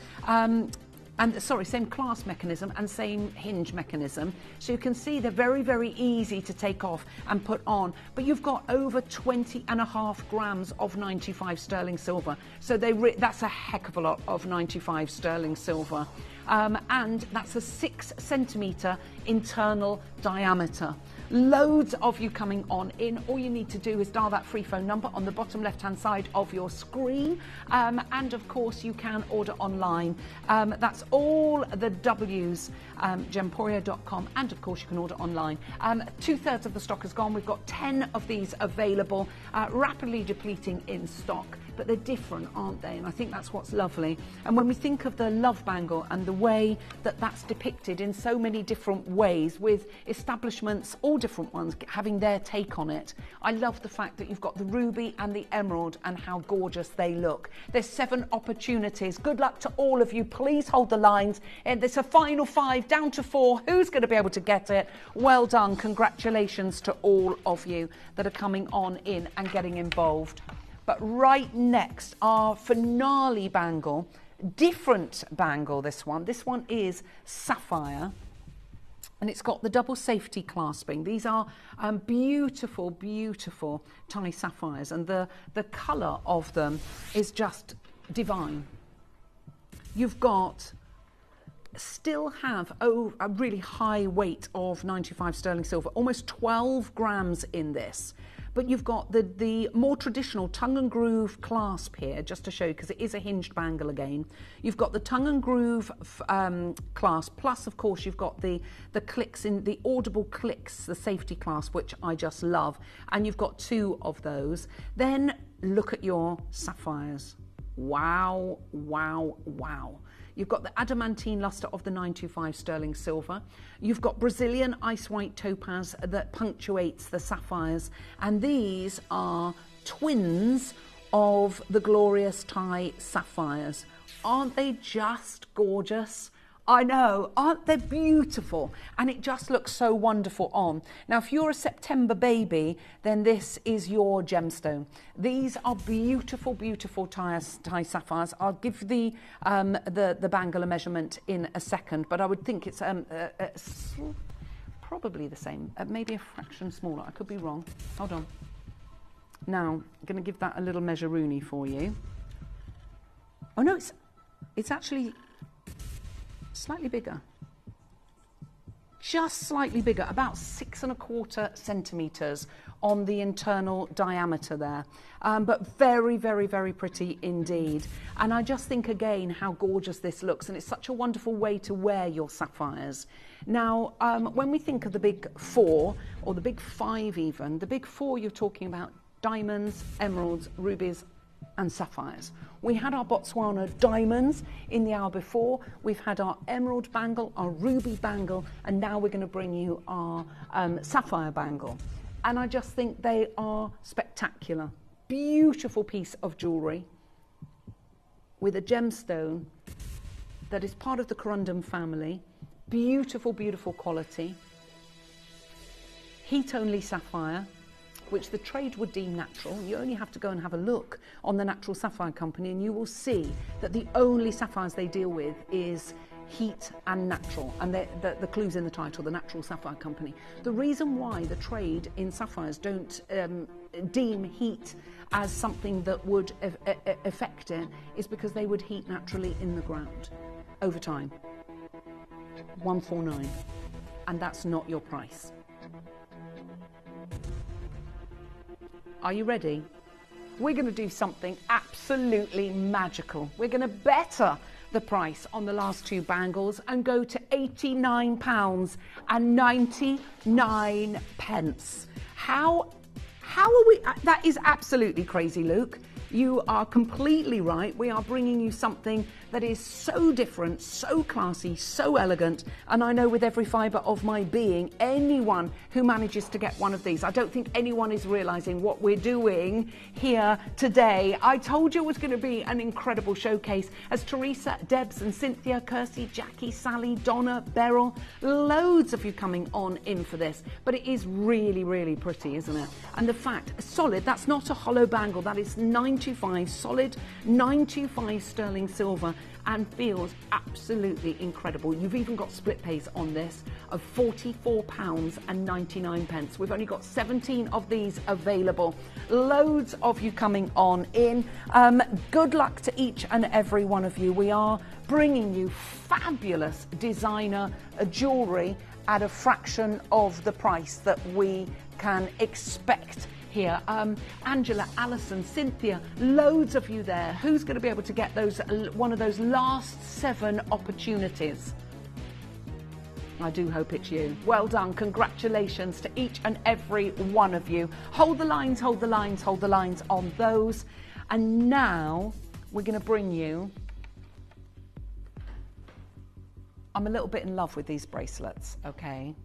Same clasp mechanism and same hinge mechanism. So you can see they're very, very easy to take off and put on. But you've got over 20.5 grams of 95 sterling silver. So that's a heck of a lot of 95 sterling silver. And that's a 6 centimetre internal diameter. Loads of you coming on in. All you need to do is dial that free phone number on the bottom left hand side of your screen, and of course you can order online. That's all the W's, gemporia.com, and of course you can order online. 2/3 of the stock has gone. We've got 10 of these available, rapidly depleting in stock. but they're different, aren't they? And I think that's what's lovely. And when we think of the love bangle and the way that that's depicted in so many different ways, with establishments, all different ones, having their take on it, I love the fact that you've got the ruby and the emerald and how gorgeous they look. There's 7 opportunities. Good luck to all of you. Please hold the lines. And there's a final 5, down to 4. Who's going to be able to get it? Well done. Congratulations to all of you that are coming on in and getting involved. But right next, our finale bangle, different bangle, this one. This one is sapphire, and it's got the double safety clasping. These are beautiful, beautiful Thai sapphires, and the colour of them is just divine. You've got, still have a really high weight of 95 sterling silver, almost 12 grams in this. But you've got the more traditional tongue and groove clasp here, just to show you, because it is a hinged bangle again. You've got the tongue and groove clasp, plus of course you've got the clicks, in the audible clicks, the safety clasp, which I just love. And you've got 2 of those. Then look at your sapphires. Wow, wow, wow. You've got the adamantine luster of the 925 sterling silver. You've got Brazilian ice white topaz that punctuates the sapphires. And these are twins of the glorious Thai sapphires. Aren't they just gorgeous? I know, aren't they beautiful? And it just looks so wonderful on. Now, if you're a September baby, then this is your gemstone. These are beautiful, beautiful Thai sapphires. I'll give the bangle a measurement in a second, but I would think it's probably the same, maybe a fraction smaller. I could be wrong. Hold on. Now, I'm going to give that a little measure-rooney for you. Oh no, it's actually slightly bigger, just slightly bigger, about 6¼ centimetres on the internal diameter there, but very, very, very pretty indeed. And I just think again how gorgeous this looks, and it's such a wonderful way to wear your sapphires. Now, when we think of the big 4, or the big 5 even, the big 4 you're talking about diamonds, emeralds, rubies and sapphires. We had our Botswana diamonds in the hour before. We've had our emerald bangle, our ruby bangle, and now we're going to bring you our sapphire bangle. And I just think they are spectacular. Beautiful piece of jewellery with a gemstone that is part of the corundum family. Beautiful, beautiful quality. Heat-only sapphire, which the trade would deem natural. You only have to go and have a look on the Natural Sapphire Company and you will see that the only sapphires they deal with is heat and natural, and the clue's in the title, the Natural Sapphire Company. The reason why the trade in sapphires don't deem heat as something that would affect it is because they would heat naturally in the ground over time. 149, and that's not your price. Are you ready? We're going to do something absolutely magical. We're going to better the price on the last 2 bangles and go to £89.99. How are we? That is absolutely crazy, Luke. You are completely right. We are bringing you something that is so different, so classy, so elegant. And I know with every fibre of my being, anyone who manages to get one of these, I don't think anyone is realising what we're doing here today. I told you it was going to be an incredible showcase as Teresa, Debs and Cynthia, Kirsty, Jackie, Sally, Donna, Beryl, loads of you coming on in for this. But it is really, really pretty, isn't it? And the fact, solid, that's not a hollow bangle, that is 925, solid 925 sterling silver, and feels absolutely incredible. You've even got split pays on this of £44.99. We've only got 17 of these available. Loads of you coming on in. Good luck to each and every one of you. We are bringing you fabulous designer jewellery at a fraction of the price that we can expect here. Angela, Alison, Cynthia, loads of you there. Who's going to be able to get those one of those last 7 opportunities? I do hope it's you. Well done. Congratulations to each and every one of you. Hold the lines, hold the lines, hold the lines on those. And now we're going to bring you, I'm a little bit in love with these bracelets, okay?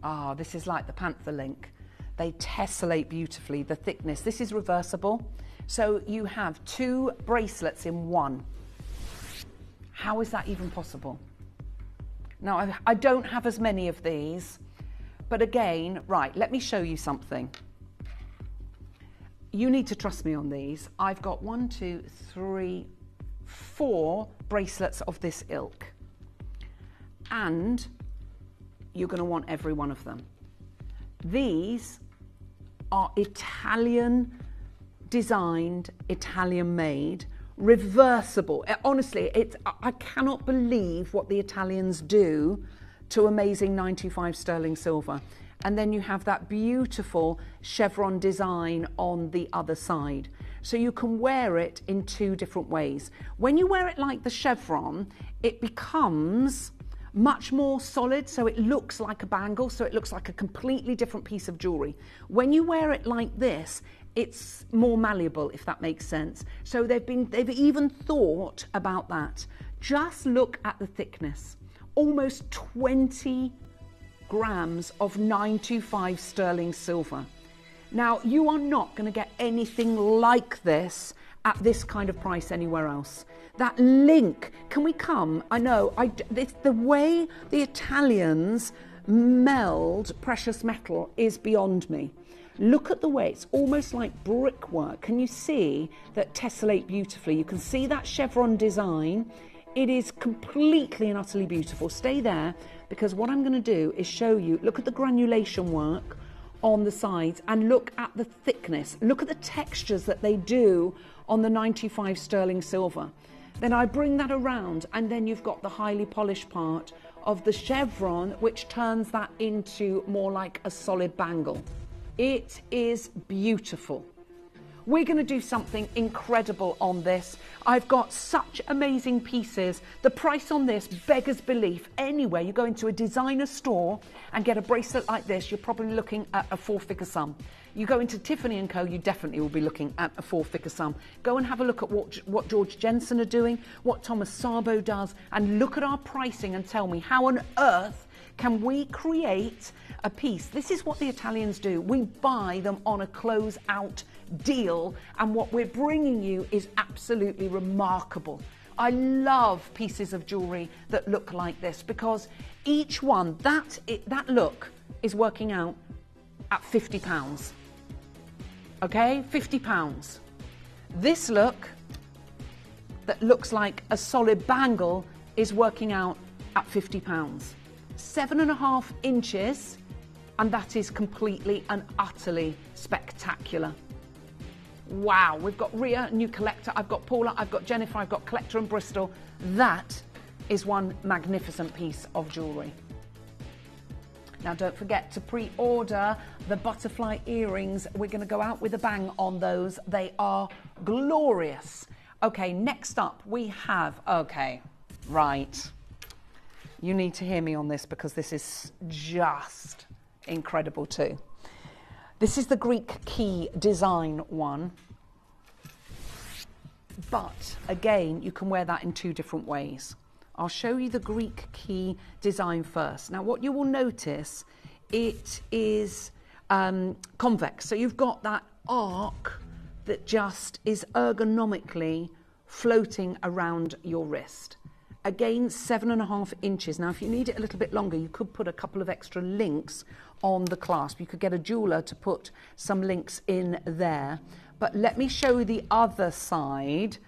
Ah, this is like the Panther Link. They tessellate beautifully, the thickness. This is reversible. So you have 2 bracelets in one. How is that even possible? Now, I don't have as many of these, but again, right, let me show you something. You need to trust me on these. I've got 1, 2, 3, 4 bracelets of this ilk. And you're going to want every one of them. These are Italian designed, Italian made, reversible. Honestly, I cannot believe what the Italians do to amazing 925 sterling silver. And then you have that beautiful chevron design on the other side. So you can wear it in 2 different ways. When you wear it like the chevron, it becomes much more solid, so it looks like a bangle, so it looks like a completely different piece of jewelry. When you wear it like this, it's more malleable, if that makes sense. So they've even thought about that. Just look at the thickness. Almost 20 grams of 925 sterling silver. Now, you are not going to get anything like this at this kind of price anywhere else. That link, can we come? I know, it's the way the Italians meld precious metal is beyond me. Look at the way, it's almost like brickwork. Can you see that tessellate beautifully? You can see that chevron design. It is completely and utterly beautiful. Stay there, because what I'm going to do is show you, look at the granulation work on the sides and look at the thickness. Look at the textures that they do on the 95 sterling silver. Then I bring that around, and then you've got the highly polished part of the chevron, which turns that into more like a solid bangle. It is beautiful. We're going to do something incredible on this. I've got such amazing pieces. The price on this beggars belief. Anyway, you go into a designer store and get a bracelet like this, you're probably looking at a 4-figure sum. You go into Tiffany & Co, you definitely will be looking at a 4-figure sum. Go and have a look at what George Jensen are doing, what Thomas Sabo does, and look at our pricing and tell me, how on earth can we create a piece? This is what the Italians do. We buy them on a close-out deal, and what we're bringing you is absolutely remarkable. I love pieces of jewellery that look like this, because each one, that look is working out at £50. Okay, £50. This look that looks like a solid bangle is working out at £50. 7.5 inches, and that is completely and utterly spectacular. Wow, we've got Ria, new collector, I've got Paula, I've got Jennifer, I've got collector in Bristol. That is one magnificent piece of jewellery. Now, don't forget to pre-order the butterfly earrings. We're going to go out with a bang on those. They are glorious. Okay, next up we have, okay, right. You need to hear me on this, because this is just incredible too. This is the Greek key design one. But again, you can wear that in 2 different ways. I'll show you the Greek key design first. Now, what you will notice, it is convex. So you've got that arc that just is ergonomically floating around your wrist. Again, 7.5 inches. Now, if you need it a little bit longer, you could put a couple of extra links on the clasp. You could get a jeweler to put some links in there. But let me show you the other side,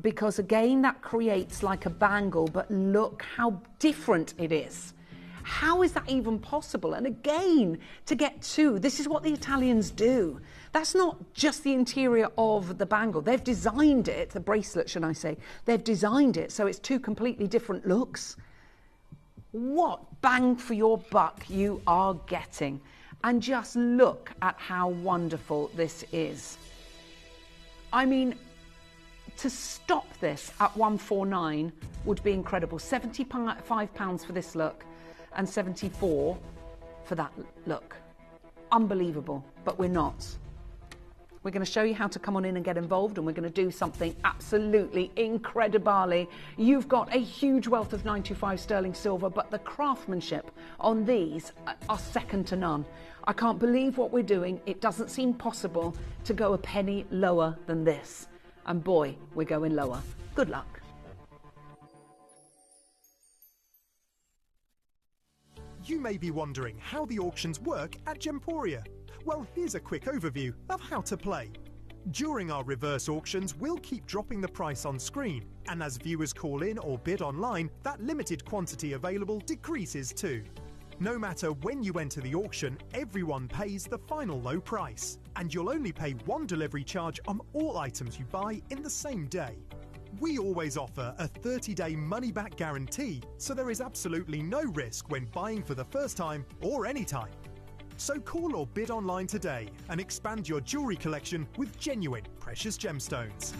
because again, that creates like a bangle, but look how different it is. How is that even possible? And again, to get 2, this is what the Italians do. That's not just the interior of the bangle. They've designed it, the bracelet, should I say. They've designed it so it's 2 completely different looks. What bang for your buck you are getting. And just look at how wonderful this is. I mean, to stop this at 149 would be incredible. £75 for this look and 74 for that look. Unbelievable, but we're not. We're going to show you how to come on in and get involved, and we're going to do something absolutely incredible. You've got a huge wealth of 925 sterling silver, but the craftsmanship on these are second to none. I can't believe what we're doing. It doesn't seem possible to go a penny lower than this. And boy, we're going lower. Good luck. You may be wondering how the auctions work at Gemporia. Well, here's a quick overview of how to play. During our reverse auctions, we'll keep dropping the price on screen, and as viewers call in or bid online, that limited quantity available decreases too. No matter when you enter the auction, everyone pays the final low price, and you'll only pay one delivery charge on all items you buy in the same day. We always offer a 30-day money-back guarantee, so there is absolutely no risk when buying for the first time or any time. So call or bid online today and expand your jewellery collection with genuine precious gemstones.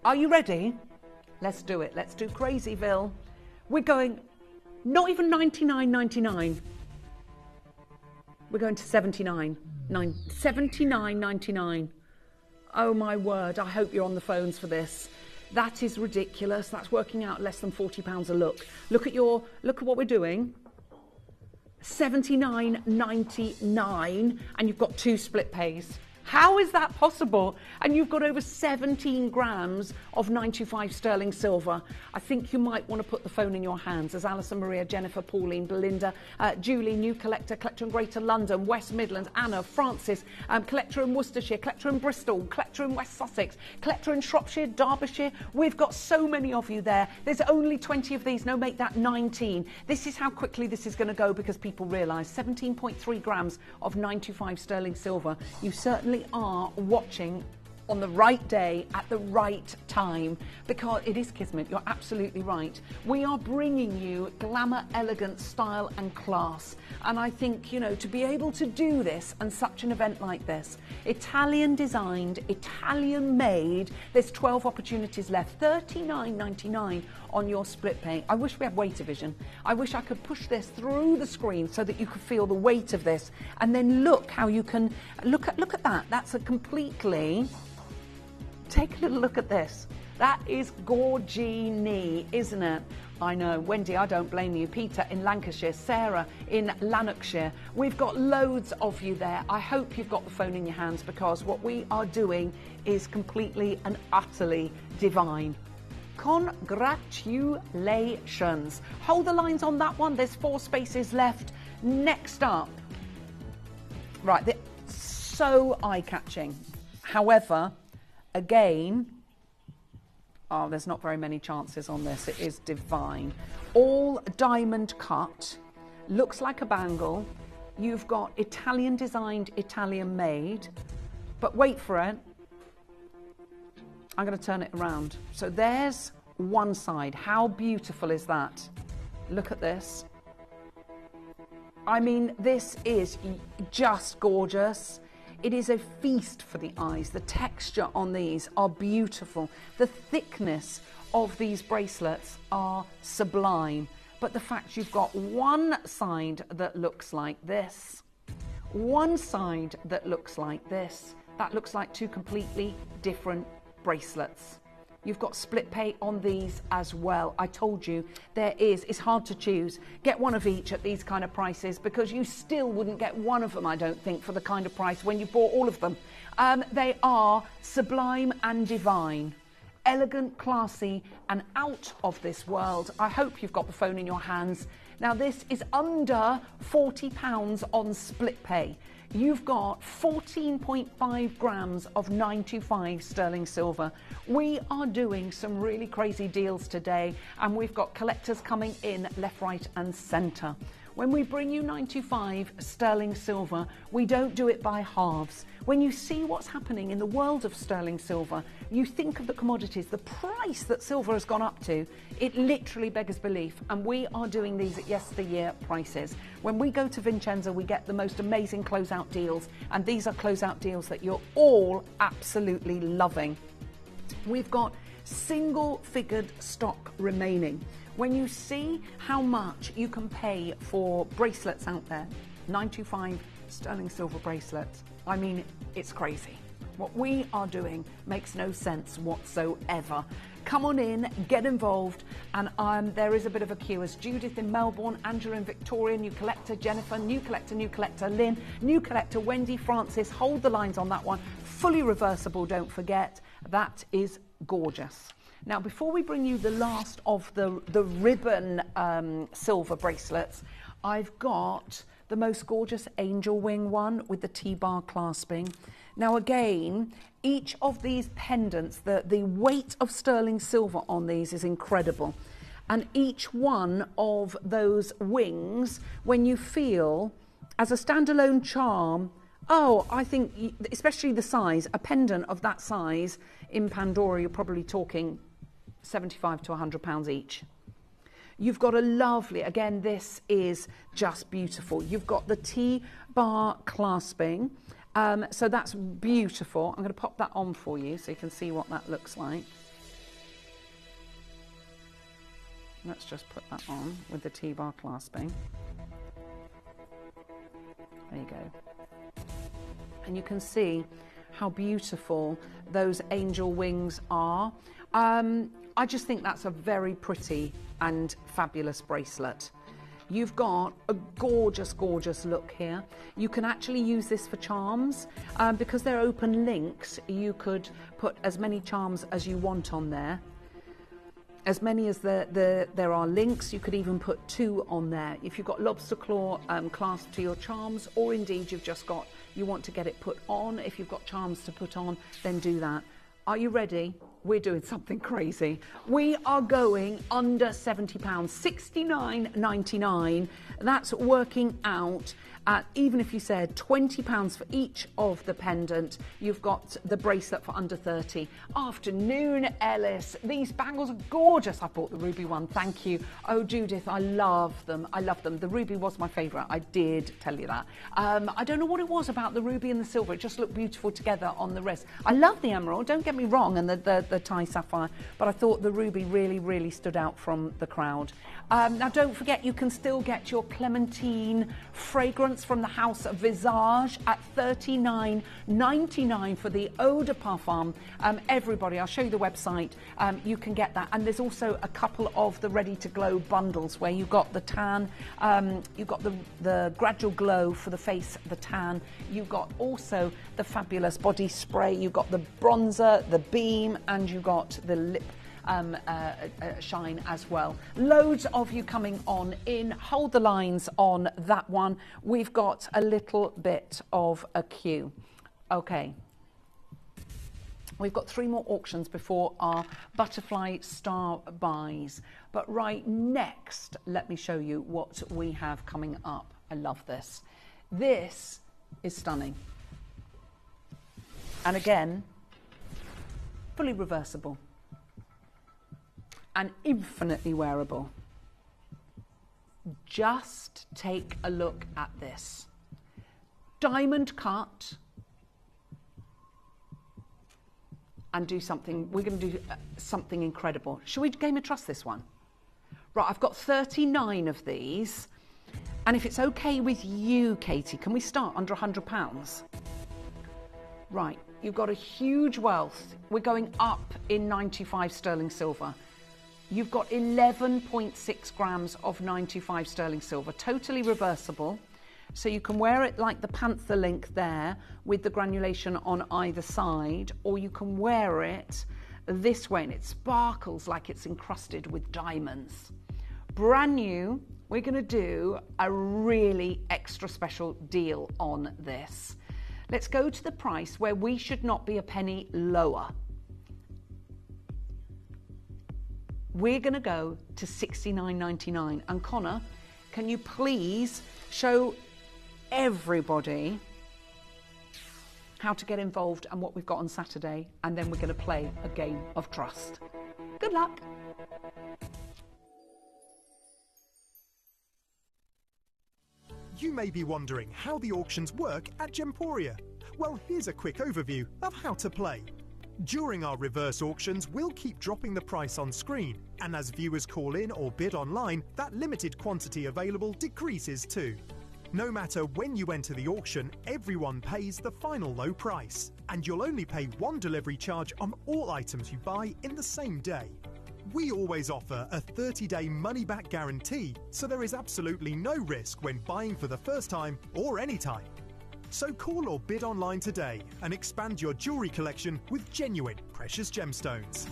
Are you ready? Let's do it. Let's do Crazyville. We're going not even 99.99. We're going to 79.99. Oh my word, I hope you're on the phones for this. That is ridiculous. That's working out less than £40 a look. Look at what we're doing. 79.99, and you've got 2 split pays. How is that possible? And you've got over 17 grams of 925 sterling silver. I think you might want to put the phone in your hands as Alison, Maria, Jennifer, Pauline, Belinda, Julie, new collector in Greater London, West Midlands, Anna, Francis, collector in Worcestershire, collector in Bristol, collector in West Sussex, collector in Shropshire, Derbyshire. We've got so many of you there. There's only 20 of these. No, make that 19. This is how quickly this is going to go, because people realise 17.3 grams of 925 sterling silver. You certainly are watching on the right day at the right time, because it is kismet. You're absolutely right. We are bringing you glamour, elegance, style and class, and I think, you know, to be able to do this and such an event like this, Italian designed, Italian made, there's 12 opportunities left, $39.99 on your split pay. I wish we had weight division. I wish I could push this through the screen so that you could feel the weight of this, and then look how you can look at that. That's a completely, take a little look at this. That is gorgini, isn't it? I know. Wendy, I don't blame you. Peter in Lancashire, Sarah in Lanarkshire. We've got loads of you there. I hope you've got the phone in your hands, because what we are doing is completely and utterly divine. Congratulations. Hold the lines on that one. There's 4 spaces left. Next up. Right, they're so eye-catching. However, again, oh, there's not very many chances on this. It is divine. All diamond cut. Looks like a bangle. You've got Italian designed, Italian made. But wait for it. I'm going to turn it around. So there's one side. How beautiful is that? Look at this. I mean, this is just gorgeous. It is a feast for the eyes. The texture on these are beautiful. The thickness of these bracelets are sublime. But the fact you've got one side that looks like this, one side that looks like this, that looks like 2 completely different bracelets. You've got split pay on these as well. I told you it's hard to choose. Get one of each at these kind of prices, because you still wouldn't get one of them, I don't think, for the kind of price when you bought all of them. They are sublime and divine. Elegant, classy and out of this world. I hope you've got the phone in your hands. Now this is under £40 on split pay. You've got 14.5 grams of 925 sterling silver. We are doing some really crazy deals today, and we've got collectors coming in left, right and centre. When we bring you 925 sterling silver, we don't do it by halves. When you see what's happening in the world of sterling silver, you think of the commodities, the price that silver has gone up to, it literally beggars belief. And we are doing these at yesteryear prices. When we go to Vincenzo, we get the most amazing closeout deals, and these are closeout deals that you're all absolutely loving. We've got single figured stock remaining. When you see how much you can pay for bracelets out there, 925 sterling silver bracelets, I mean, it's crazy. What we are doing makes no sense whatsoever. Come on in, get involved, and there is a bit of a queue. As Judith in Melbourne, Angela in Victoria, new collector Jennifer, new collector Lynn, new collector Wendy, Francis, hold the lines on that one. Fully reversible, don't forget. That is gorgeous. Now, before we bring you the last of the ribbon silver bracelets, I've got the most gorgeous angel wing one with the T-bar clasping. Now, again, each of these pendants, the weight of sterling silver on these is incredible. And each one of those wings, when you feel, as a standalone charm, oh, I think, especially the size, a pendant of that size in Pandora, you're probably talking £75 to £100 each. You've got a lovely, again, this is just beautiful. You've got the T-bar clasping, so that's beautiful. I'm going to pop that on for you so you can see what that looks like. Let's just put that on with the T-bar clasping. There you go. And you can see how beautiful those angel wings are. I just think that's a very pretty and fabulous bracelet. You've got a gorgeous, gorgeous look here. You can actually use this for charms. Because they're open links, you could put as many charms as you want on there. As many as there are links, you could even put 2 on there. If you've got lobster claw clasped to your charms, or indeed you want to get it put on, if you've got charms to put on, then do that. Are you ready? We're doing something crazy. We are going under £70, $69.99. That's working out at, even if you said £20 for each of the pendant, you've got the bracelet for under 30. Afternoon, Ellis. These bangles are gorgeous. I bought the ruby one. Thank you. Oh, Judith, I love them. I love them. The ruby was my favourite. I did tell you that. I don't know what it was about the ruby and the silver. It just looked beautiful together on the wrist. I love the emerald, don't get me wrong, and the Thai sapphire, but I thought the ruby really, really stood out from the crowd. Now, don't forget, you can still get your Clementine fragrance from the House of Visage at $39.99 for the Eau de Parfum. Everybody, I'll show you the website. You can get that. And there's also a couple of the Ready to Glow bundles where you've got the tan, you've got the gradual glow for the face, the tan. You've got also the fabulous body spray. You've got the bronzer, the beam, and you've got the lip shine as well. Loads of you coming on in. Hold the lines on that one. We've got a little bit of a queue. Okay. We've got 3 more auctions before our butterfly star buys. But right next, let me show you what we have coming up. I love this. This is stunning. And again, fully reversible and infinitely wearable. Just take a look at this. Diamond cut, and do something, we're going to do something incredible. Shall we Game of Trust this one? Right, I've got 39 of these, and if it's okay with you, Katie, can we start under £100? Right, you've got a huge wealth. We're going up in 95 sterling silver. You've got 11.6 grams of 95 sterling silver, totally reversible. So you can wear it like the Panther link there with the granulation on either side, or you can wear it this way and it sparkles like it's encrusted with diamonds. Brand new. We're going to do a really extra special deal on this. Let's go to the price where we should not be a penny lower. We're going to go to $69.99. And Connor, can you please show everybody how to get involved and what we've got on Saturday, and then we're going to play a game of trust. Good luck. You may be wondering how the auctions work at Gemporia. Well, here's a quick overview of how to play. During our reverse auctions, we'll keep dropping the price on screen, and as viewers call in or bid online, that limited quantity available decreases too. No matter when you enter the auction, everyone pays the final low price, and you'll only pay one delivery charge on all items you buy in the same day. We always offer a 30-day money-back guarantee, so there is absolutely no risk when buying for the first time or any time. So call or bid online today and expand your jewellery collection with genuine precious gemstones.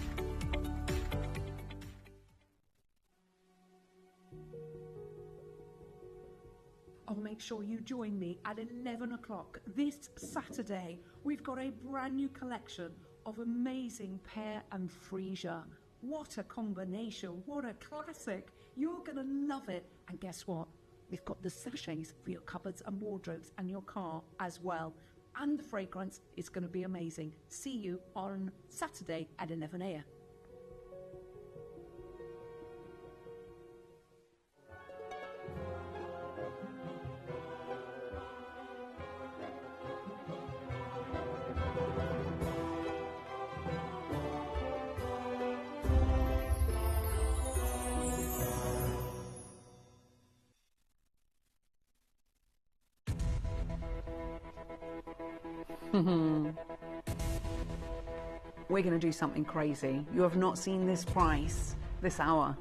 Oh, make sure you join me at 11 o'clock this Saturday. We've got a brand new collection of amazing pear and freesia. What a combination, what a classic. You're going to love it. And guess what? We've got the sachets for your cupboards and wardrobes and your car as well. And the fragrance is going to be amazing. See you on Saturday at 11 a.m. We're going to do something crazy. You have not seen this price this hour.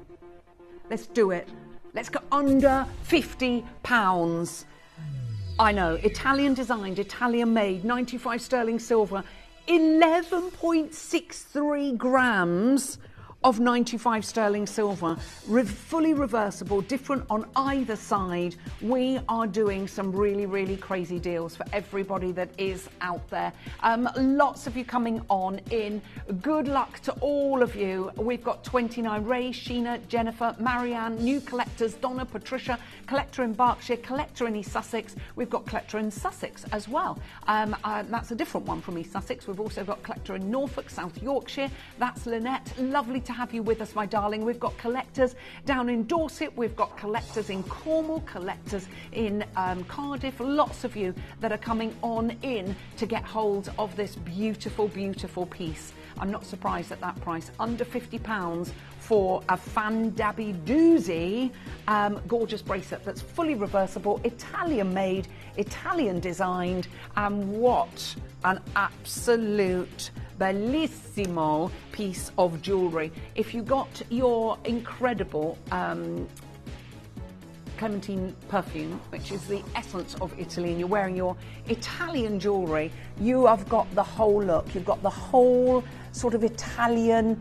Let's do it. Let's go under £50. I know, Italian designed, Italian made, 95 sterling silver, 11.63 grams of 95 sterling silver, fully reversible, different on either side. We are doing some really, really crazy deals for everybody that is out there. Lots of you coming on in. Good luck to all of you. We've got 29, Ray, Sheena, Jennifer, Marianne, new collectors, Donna, Patricia, collector in Berkshire, collector in East Sussex. We've got collector in Sussex as well. That's a different one from East Sussex. We've also got collector in Norfolk, South Yorkshire. That's Lynette. Lovely to have you with us, my darling. We've got collectors down in Dorset. We've got collectors in Cornwall, collectors in Cardiff. Lots of you that are coming on in to get hold of this beautiful, beautiful piece. I'm not surprised at that price. Under £50 for a Fan Dabby doozy, gorgeous bracelet that's fully reversible, Italian made, Italian designed, and what an absolute bellissimo piece of jewellery. If you got your incredible Clementine perfume, which is the essence of Italy, and you're wearing your Italian jewellery, you have got the whole look. You've got the whole sort of Italian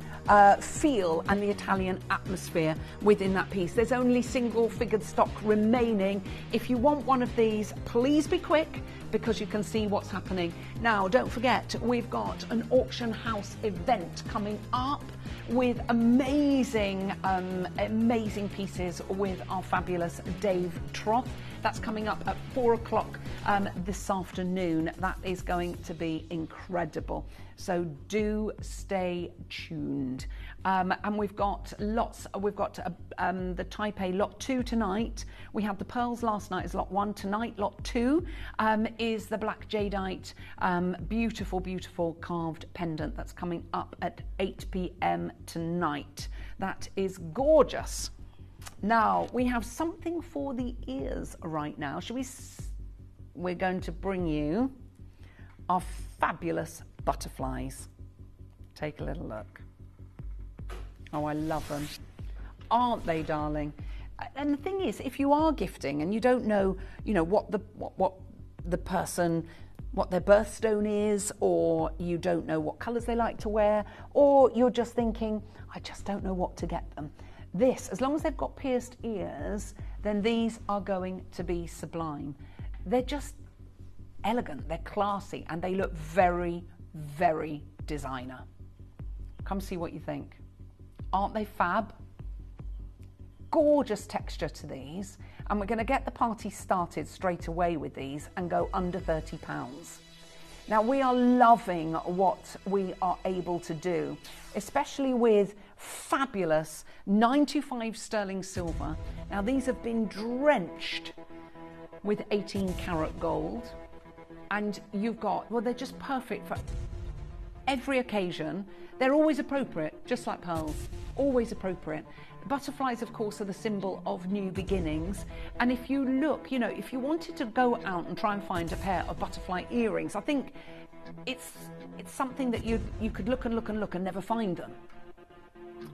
feel and the Italian atmosphere within that piece. There's only single figured stock remaining. If you want one of these, please be quick, because you can see what's happening. Now, don't forget, we've got an auction house event coming up with amazing, amazing pieces with our fabulous Dave Troth. That's coming up at 4 o'clock this afternoon. That is going to be incredible. So do stay tuned. And we've got lots. We've got the Taipei Lot 2 tonight. We had the pearls last night as Lot 1. Tonight, Lot 2 is the black jadeite, beautiful, beautiful carved pendant that's coming up at 8 p.m. tonight. That is gorgeous. Now, we have something for the ears right now. We're going to bring you our fabulous butterflies. Take a little look. Oh, I love them. Aren't they, darling? And the thing is, if you are gifting and you don't know, what the person, what their birthstone is, or you don't know what colours they like to wear, or you're just thinking, I just don't know what to get them. This, as long as they've got pierced ears, then these are going to be sublime. They're just elegant, they're classy, and they look very, very designer. Come see what you think. Aren't they fab? gorgeous texture to these, and we're going to get the party started straight away with these and go under £30. Now, we are loving what we are able to do, especially with fabulous 925 sterling silver. Now, these have been drenched with 18 karat gold, and you've got, well, they're just perfect for every occasion. They're always appropriate, just like pearls, always appropriate. Butterflies, of course, are the symbol of new beginnings. And if you look, you know, if you wanted to go out and try and find a pair of butterfly earrings, I think it's something that you could look and look and look and never find them.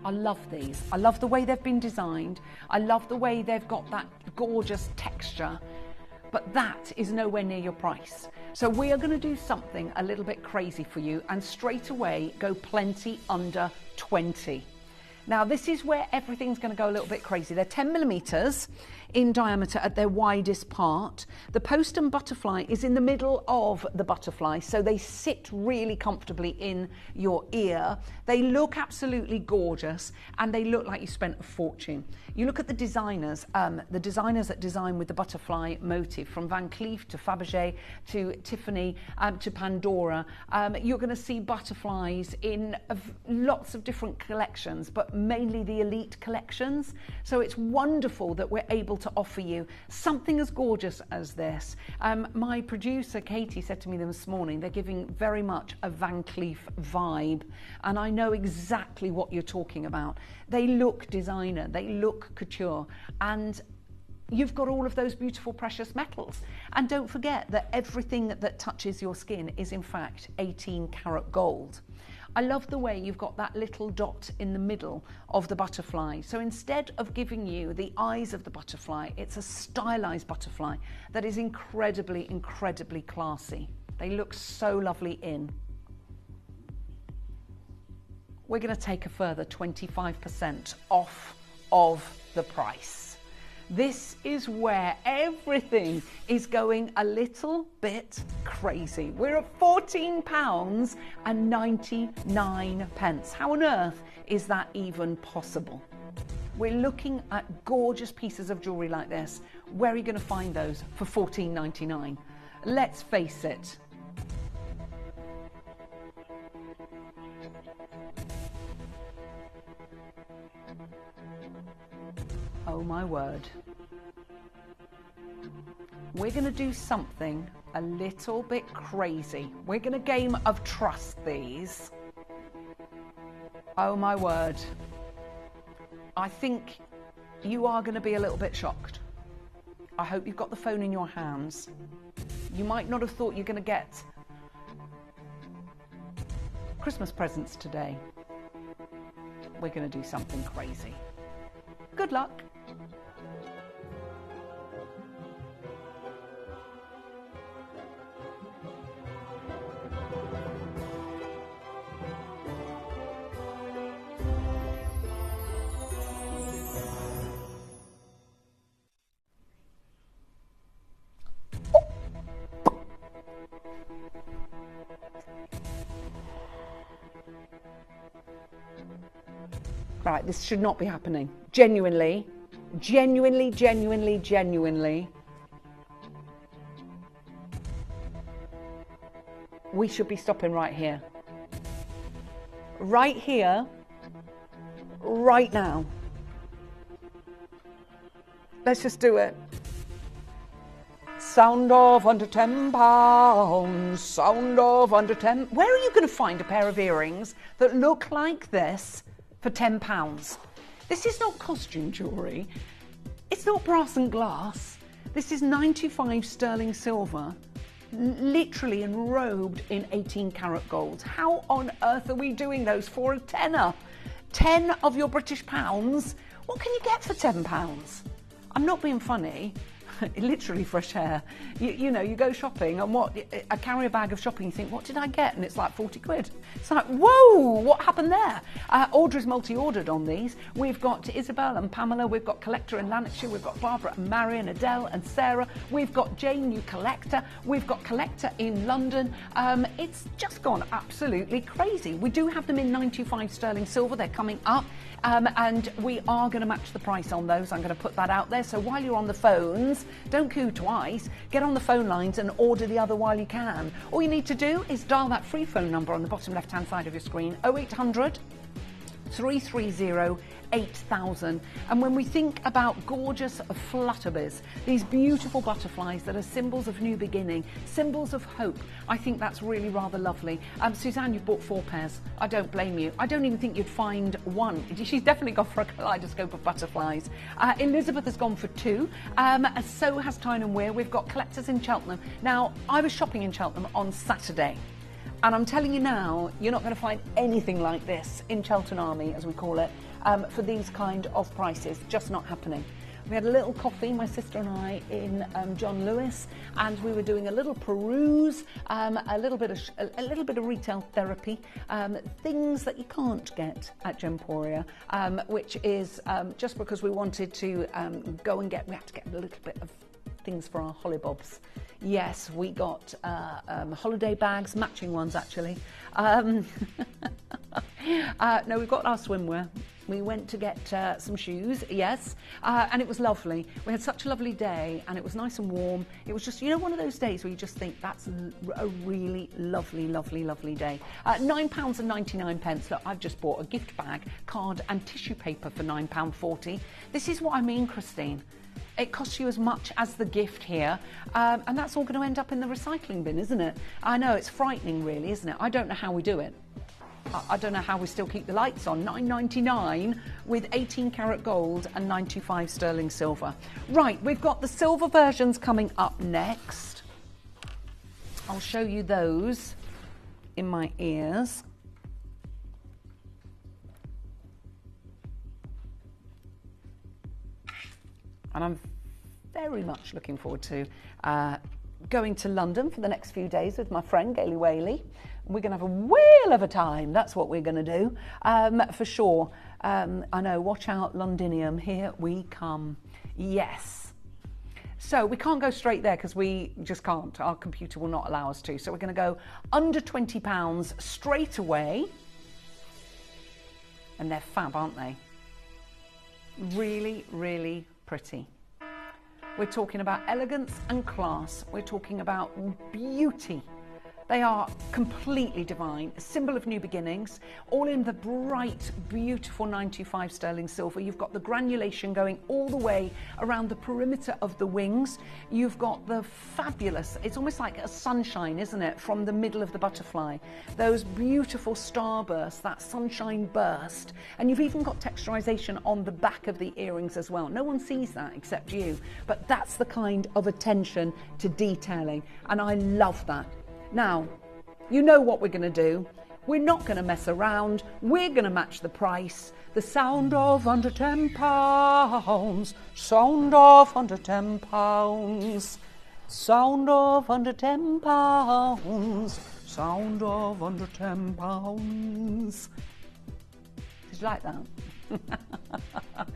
I love these. I love the way they've been designed. I love the way they've got that gorgeous texture. But that is nowhere near your price. So we are going to do something a little bit crazy for you and straight away go plenty under 20. Now, this is where everything's going to go a little bit crazy. They're 10 millimeters in diameter at their widest part. The post and butterfly is in the middle of the butterfly, so they sit really comfortably in your ear. They look absolutely gorgeous, and they look like you spent a fortune. You look at the designers that design with the butterfly motif, from Van Cleef to Fabergé to Tiffany to Pandora. You're going to see butterflies in lots of different collections, but mainly the elite collections. So it's wonderful that we're able to offer you something as gorgeous as this. My producer Katie said to me this morning, they're giving very much a Van Cleef vibe, and I know exactly what you're talking about. They look designer, they look couture, and you've got all of those beautiful precious metals. And don't forget that everything that touches your skin is in fact 18 karat gold. I love the way you've got that little dot in the middle of the butterfly. So instead of giving you the eyes of the butterfly, it's a stylized butterfly that is incredibly, incredibly classy. They look so lovely in. We're going to take a further 25% off of the price. This is where everything is going a little bit crazy. We're at £14.99. How on earth is that even possible? We're looking at gorgeous pieces of jewellery like this. Where are you going to find those for £14.99? Let's face it. Oh my word. We're going to do something a little bit crazy. We're going to game of trust these. Oh my word. I think you are going to be a little bit shocked. I hope you've got the phone in your hands. You might not have thought you're going to get Christmas presents today. We're going to do something crazy. Good luck. Right, this should not be happening. Genuinely. We should be stopping right here. Right here. Right now. Let's just do it. Sound of under £10. Sound of under 10. Where are you going to find a pair of earrings that look like this for £10? This is not costume jewellery. It's not brass and glass. This is 925 sterling silver, literally enrobed in 18 karat gold. How on earth are we doing those for a tenner? 10 of your British pounds? What can you get for £10? I'm not being funny. literally fresh air. You know, you go shopping and I carry a bag of shopping, you think, what did I get? And it's like 40 quid. It's like, whoa, what happened there? Audrey's multi-ordered on these. We've got Isabel and Pamela, we've got Collector in Lanarkshire, we've got Barbara and Marion, Adele and Sarah, we've got Jane, new Collector, we've got Collector in London. It's just gone absolutely crazy. We do have them in 925 sterling silver, they're coming up. And we are going to match the price on those. I'm going to put that out there. So while you're on the phones, don't coo twice. Get on the phone lines and order the other while you can. All you need to do is dial that free phone number on the bottom left-hand side of your screen, 0800 330 8000. And when we think about gorgeous flutterbies, these beautiful butterflies that are symbols of new beginning, symbols of hope, I think that's really rather lovely. Suzanne, you've bought 4 pairs. I don't blame you. I don't even think you'd find one. She's definitely gone for a kaleidoscope of butterflies. Elizabeth has gone for 2. So has Tyne and Weir. We've got Collectors in Cheltenham. Now, I was shopping in Cheltenham on Saturday. And I'm telling you now, you're not going to find anything like this in Cheltenham Army, as we call it, for these kind of prices. Just not happening. We had a little coffee, my sister and I, in John Lewis, and we were doing a little peruse, a little bit of retail therapy, things that you can't get at Gemporia, which is just because we wanted to go and we had to get a little bit of things for our hollybobs. Yes, we got holiday bags, matching ones actually. No, we've got our swimwear. We went to get some shoes, yes, and it was lovely. We had such a lovely day and it was nice and warm. It was just, you know, one of those days where you just think that's a really lovely, lovely, lovely day. £9.99. Look, I've just bought a gift bag, card and tissue paper for £9.40. This is what I mean, Christine. It costs you as much as the gift here, and that's all going to end up in the recycling bin, isn't it? I know, it's frightening really, isn't it? I don't know how we do it. I don't know how we still keep the lights on. £9.99 with 18 karat gold and 925 sterling silver. Right, we've got the silver versions coming up next. I'll show you those in my ears. And I'm very much looking forward to going to London for the next few days with my friend Gailey Whaley. We're going to have a whale of a time. That's what we're going to do, for sure. I know, watch out, Londinium. Here we come. Yes. So we can't go straight there because we just can't. Our computer will not allow us to. So we're going to go under £20 straight away. And they're fab, aren't they? Really, really pretty. We're talking about elegance and class. We're talking about beauty. They are completely divine, a symbol of new beginnings, all in the bright, beautiful 925 sterling silver. You've got the granulation going all the way around the perimeter of the wings. You've got the fabulous, it's almost like a sunshine, isn't it, from the middle of the butterfly. Those beautiful starbursts, that sunshine burst. And you've even got texturization on the back of the earrings as well. No one sees that except you, but that's the kind of attention to detailing. And I love that. Now, you know what we're going to do. We're not going to mess around. We're going to match the price. The sound of under £10. Sound of under £10. Sound of under £10. Sound of under £10. Did you like that?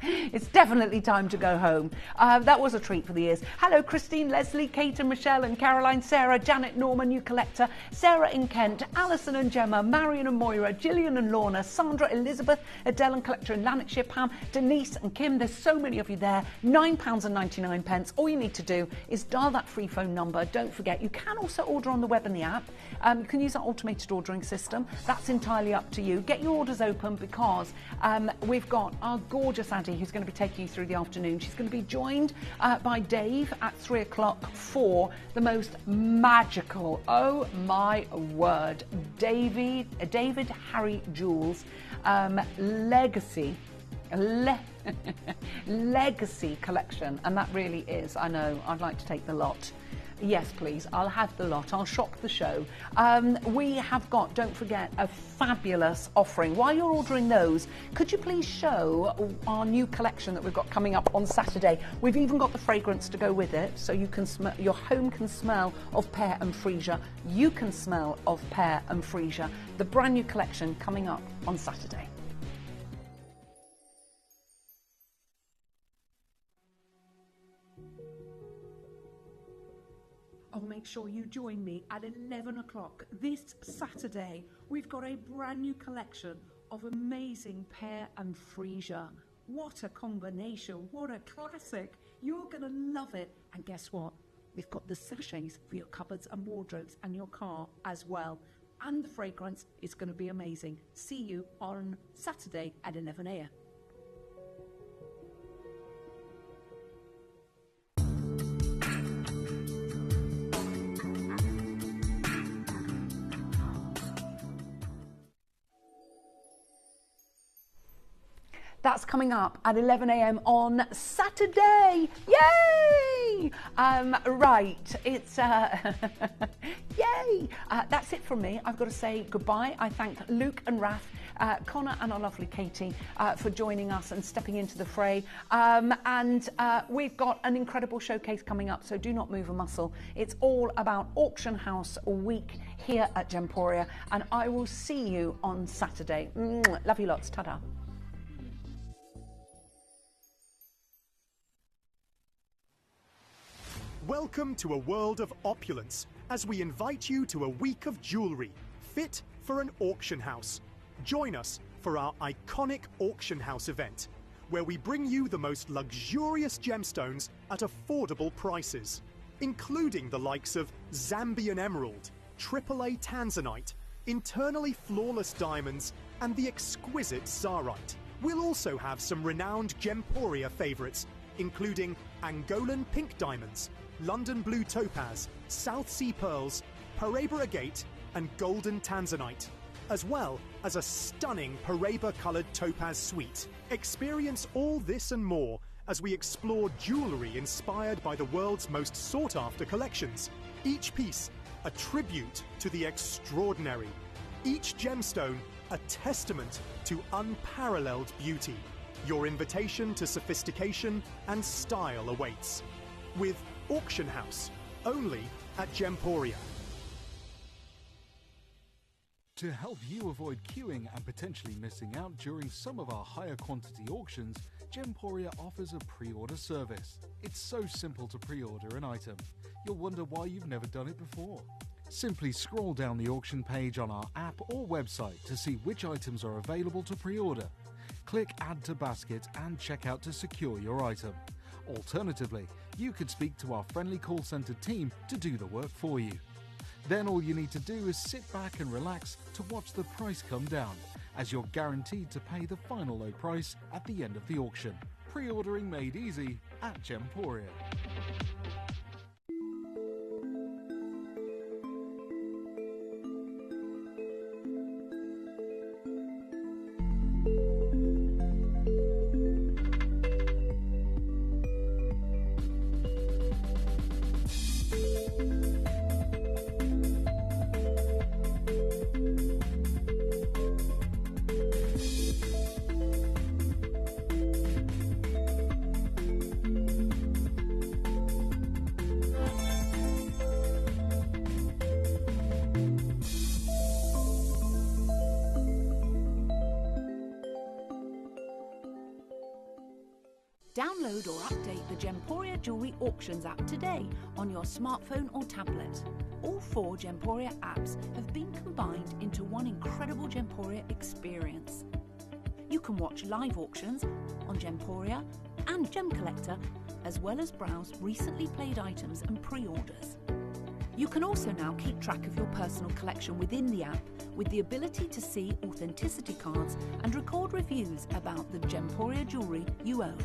It's definitely time to go home. That was a treat for the ears. Hello, Christine, Leslie, Kate and Michelle and Caroline, Sarah, Janet, Norman, new collector, Sarah in Kent, Alison and Gemma, Marion and Moira, Gillian and Lorna, Sandra, Elizabeth, Adele and collector in Lanarkshire, Pam, Denise and Kim. There's so many of you there. £9.99. All you need to do is dial that free phone number. Don't forget, you can also order on the web and the app. You can use that automated ordering system. That's entirely up to you. Get your orders open because we've got our gorgeous Addie who's going to be taking you through the afternoon. She's going to be joined by Dave at 3 o'clock for the most magical, oh my word, David Harry Jules legacy collection, and that really is, I know, I'd like to take the lot. Yes, please. I'll have the lot. I'll shop the show. We have got, don't forget, a fabulous offering. While you're ordering those, could you please show our new collection that we've got coming up on Saturday? We've even got the fragrance to go with it, so you can your home can smell of pear and freesia. You can smell of pear and freesia. The brand new collection coming up on Saturday. Oh, make sure you join me at 11 o'clock this Saturday. We've got a brand new collection of amazing pear and freesia. What a combination, what a classic. You're going to love it. And guess what? We've got the sachets for your cupboards and wardrobes and your car as well. And the fragrance is going to be amazing. See you on Saturday at 11 a.m. That's coming up at 11 a.m. on Saturday. Yay! Right, it's yay! That's it from me. I've got to say goodbye. I thank Luke and Raf, Connor and our lovely Katie for joining us and stepping into the fray. We've got an incredible showcase coming up, so do not move a muscle. It's all about Auction House Week here at Gemporia, and I will see you on Saturday. Love you lots. Ta-da. Welcome to a world of opulence as we invite you to a week of jewellery fit for an auction house. Join us for our iconic auction house event, where we bring you the most luxurious gemstones at affordable prices, including the likes of Zambian emerald, AAA tanzanite, internally flawless diamonds, and the exquisite czarite. We'll also have some renowned Gemporia favourites, including Angolan pink diamonds, London blue topaz, South Sea pearls, Paraiba agate, and golden tanzanite, as well as a stunning Paraiba-coloured topaz suite. Experience all this and more as we explore jewellery inspired by the world's most sought-after collections. Each piece a tribute to the extraordinary. Each gemstone a testament to unparalleled beauty. Your invitation to sophistication and style awaits. With Auction House, only at Gemporia. To help you avoid queuing and potentially missing out during some of our higher quantity auctions, Gemporia offers a pre-order service. It's so simple to pre-order an item. You'll wonder why you've never done it before. Simply scroll down the auction page on our app or website to see which items are available to pre-order. Click Add to Basket and check out to secure your item. Alternatively, you could speak to our friendly call centre team to do the work for you. Then all you need to do is sit back and relax to watch the price come down, as you're guaranteed to pay the final low price at the end of the auction. Pre-ordering made easy at Gemporia. Download or update the Gemporia Jewellery Auctions app today on your smartphone or tablet. All 4 Gemporia apps have been combined into one incredible Gemporia experience. You can watch live auctions on Gemporia and Gem Collector, as well as browse recently played items and pre-orders. You can also now keep track of your personal collection within the app with the ability to see authenticity cards and record reviews about the Gemporia jewellery you own.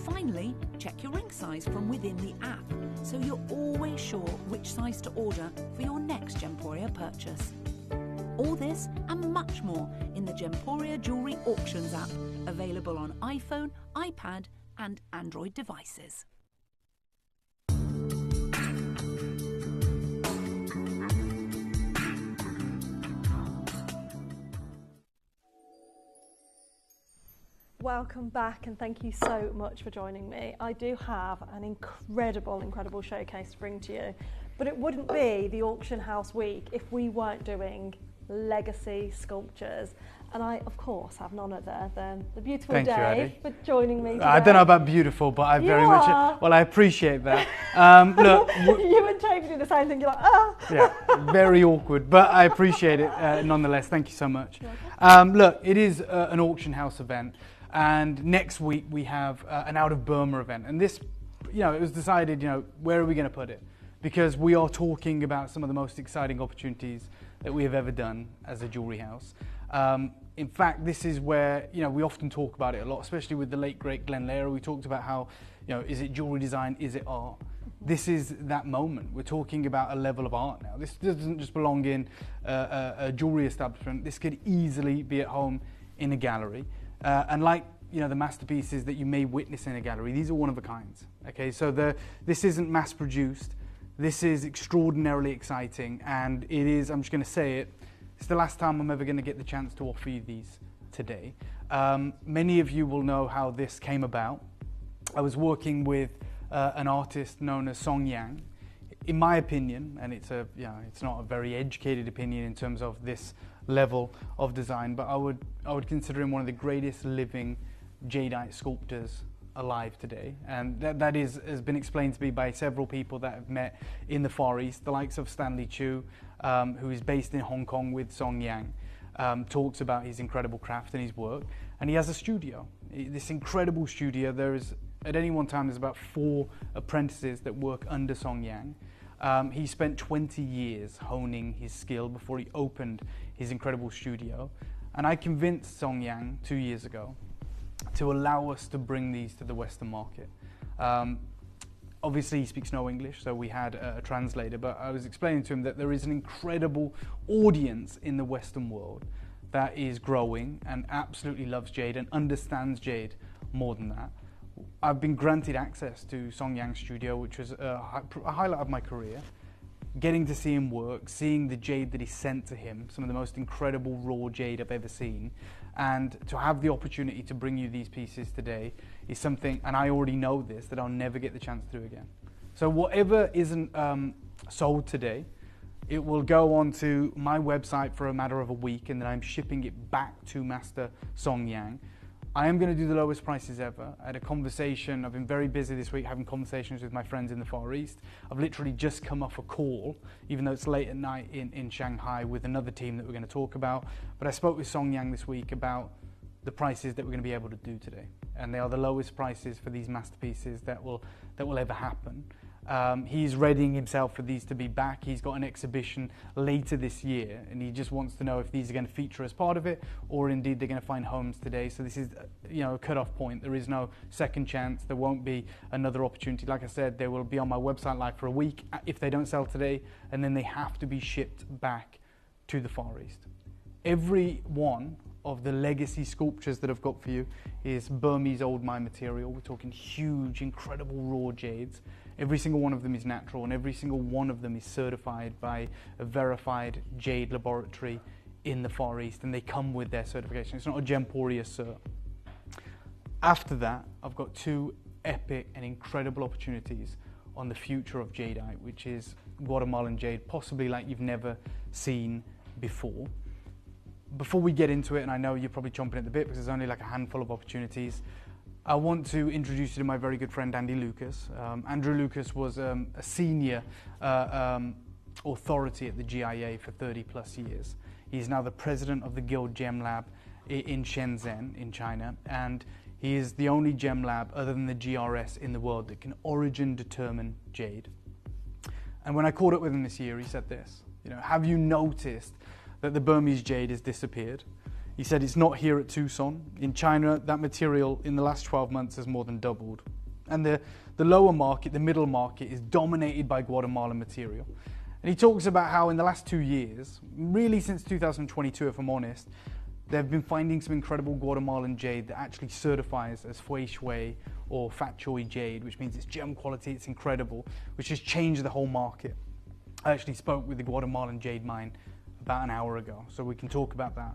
Finally, check your ring size from within the app, so you're always sure which size to order for your next Gemporia purchase. All this and much more in the Gemporia Jewellery Auctions app, available on iPhone, iPad and Android devices. Welcome back, and thank you so much for joining me. I do have an incredible showcase to bring to you, but it wouldn't be the auction house week if we weren't doing legacy sculptures. And I, of course, have none other than the beautiful Dave for joining me today. I don't know about beautiful, but I very much, well, I appreciate that. Look, you and Dave do the same thing, you're like, ah. Yeah, very awkward, but I appreciate it nonetheless. Thank you so much. Look, it is an auction house event, and next week we have an Out of Burma event. And this, it was decided, where are we going to put it? Because we are talking about some of the most exciting opportunities that we have ever done as a jewellery house. In fact, this is where, we often talk about it a lot, especially with the late, great Glenn Lehrer. We talked about how, is it jewellery design, is it art? This is that moment. We're talking about a level of art now. This doesn't just belong in a jewellery establishment. This could easily be at home in a gallery. And like, the masterpieces that you may witness in a gallery, these are one of a kind. Okay, so this isn't mass produced. This is extraordinarily exciting, and it is, I'm just going to say it, it's the last time I'm ever going to get the chance to offer you these today. Many of you will know how this came about. I was working with an artist known as Song Yang. In my opinion, and it's not a very educated opinion in terms of this level of design, but I would consider him one of the greatest living jadeite sculptors alive today, and that has been explained to me by several people that I've met in the Far East. The likes of Stanley Chu, who is based in Hong Kong with Song Yang, talks about his incredible craft and his work, and he has a studio, this incredible studio. There is, at any one time, there's about 4 apprentices that work under Song Yang. He spent 20 years honing his skill before he opened his incredible studio, and I convinced Song Yang 2 years ago to allow us to bring these to the Western market. Obviously, he speaks no English, so we had a translator, but I was explaining to him that there is an incredible audience in the Western world that is growing and absolutely loves Jade and understands Jade more than that. I've been granted access to Song Yang's studio, which was a highlight of my career. Getting to see him work, seeing the jade that he sent to him, some of the most incredible raw jade I've ever seen, and to have the opportunity to bring you these pieces today is something, and I already know this, that I'll never get the chance to do again. So whatever isn't sold today, it will go onto my website for a matter of a week, and then I'm shipping it back to Master Song Yang. I am going to do the lowest prices ever. I had a conversation, I've been very busy this week having conversations with my friends in the Far East. I've literally just come off a call, even though it's late at night in Shanghai, with another team that we're going to talk about. But I spoke with Song Yang this week about the prices that we're going to be able to do today. And they are the lowest prices for these masterpieces that will ever happen. He's readying himself for these to be back. He's got an exhibition later this year, and he just wants to know if these are going to feature as part of it, or indeed they're going to find homes today. So this is, a cut-off point. There is no second chance. There won't be another opportunity. Like I said, they will be on my website live for a week if they don't sell today, and then they have to be shipped back to the Far East. Every one of the legacy sculptures that I've got for you is Burmese old mine material. We're talking huge, incredible raw jades. Every single one of them is natural, and every single one of them is certified by a verified jade laboratory in the Far East, and they come with their certification. It's not a Gemporia cert. After that, I've got 2 epic and incredible opportunities on the future of jadeite, which is Guatemalan jade, possibly like you've never seen before. Before we get into it, and I know you're probably chomping at the bit because there's only like a handful of opportunities, I want to introduce you to my very good friend Andy Lucas. Andrew Lucas was a senior authority at the GIA for 30 plus years. He's now the president of the Guild Gem Lab in Shenzhen in China, and he is the only gem lab other than the GRS in the world that can origin determine jade. And when I caught up with him this year, he said this, have you noticed that the Burmese jade has disappeared? He said it's not here at Tucson. In China, that material in the last 12 months has more than doubled. And the lower market, the middle market, is dominated by Guatemalan material. And he talks about how in the last 2 years, really since 2022 if I'm honest, they've been finding some incredible Guatemalan jade that actually certifies as Fui Shui or Fat Choy jade, which means it's gem quality, it's incredible, which has changed the whole market. I actually spoke with the Guatemalan jade mine about an hour ago, so we can talk about that.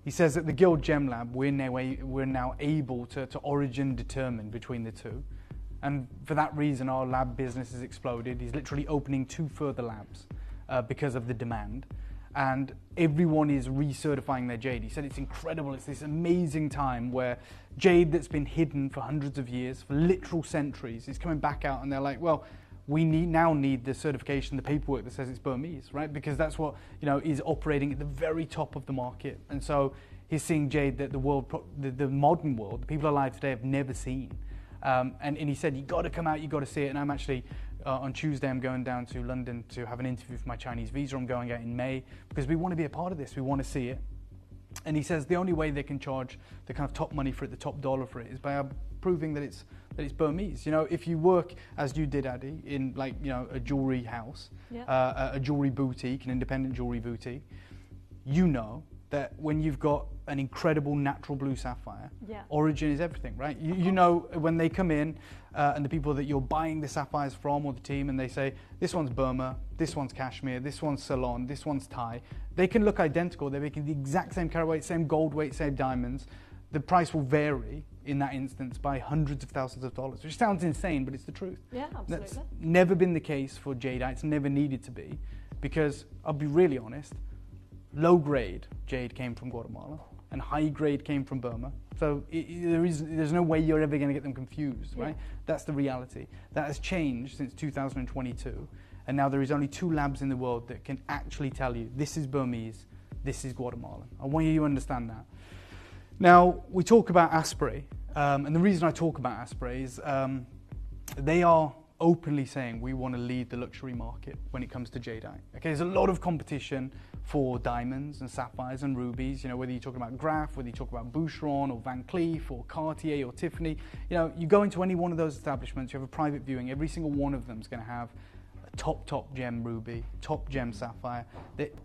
He says that the Guild Gem Lab, we're now able to origin determine between the two. And for that reason, our lab business has exploded. He's literally opening 2 further labs because of the demand. And everyone is recertifying their jade. He said it's incredible. It's this amazing time where jade that's been hidden for hundreds of years, for literal centuries, is coming back out, and they're like, well, we now need the certification, the paperwork that says it's Burmese, right? Because that's what, you know, is operating at the very top of the market. And so he's seeing jade that the modern world, the people alive today have never seen. And he said, you got to come out, you got to see it. And I'm actually, on Tuesday, I'm going down to London to have an interview for my Chinese visa. I'm going out in May because we want to be a part of this. We want to see it. And he says the only way they can charge the kind of top money for it, the top dollar for it, is by proving that it's Burmese. You know, if you work, as you did, Addy, in like, you know, a jewelry house, a jewelry boutique, an independent jewelry boutique, you know that when you've got an incredible natural blue sapphire, origin is everything, right? You know when they come in and the people that you're buying the sapphires from, or the team, and they say, this one's Burma, this one's Kashmir, this one's Ceylon, this one's Thai, they can look identical. They're making the exact same carat weight, same gold weight, same diamonds. The price will vary in that instance by hundreds of thousands of dollars, which sounds insane, but it's the truth. Yeah, absolutely. That's never been the case for jade. It's never needed to be, because I'll be really honest, low grade jade came from Guatemala and high grade came from Burma. So there's no way you're ever going to get them confused, right? That's the reality. That has changed since 2022. And now there is only 2 labs in the world that can actually tell you this is Burmese, this is Guatemalan. I want you to understand that. Now, we talk about Asprey, and the reason I talk about Asprey is they are openly saying we want to lead the luxury market when it comes to jadeite. Okay, there's a lot of competition for diamonds and sapphires and rubies, you know, whether you're talking about Graf, whether you talk about Boucheron or Van Cleef or Cartier or Tiffany, you know, you go into any one of those establishments, you have a private viewing, every single one of them is going to have a top gem ruby, top gem sapphire,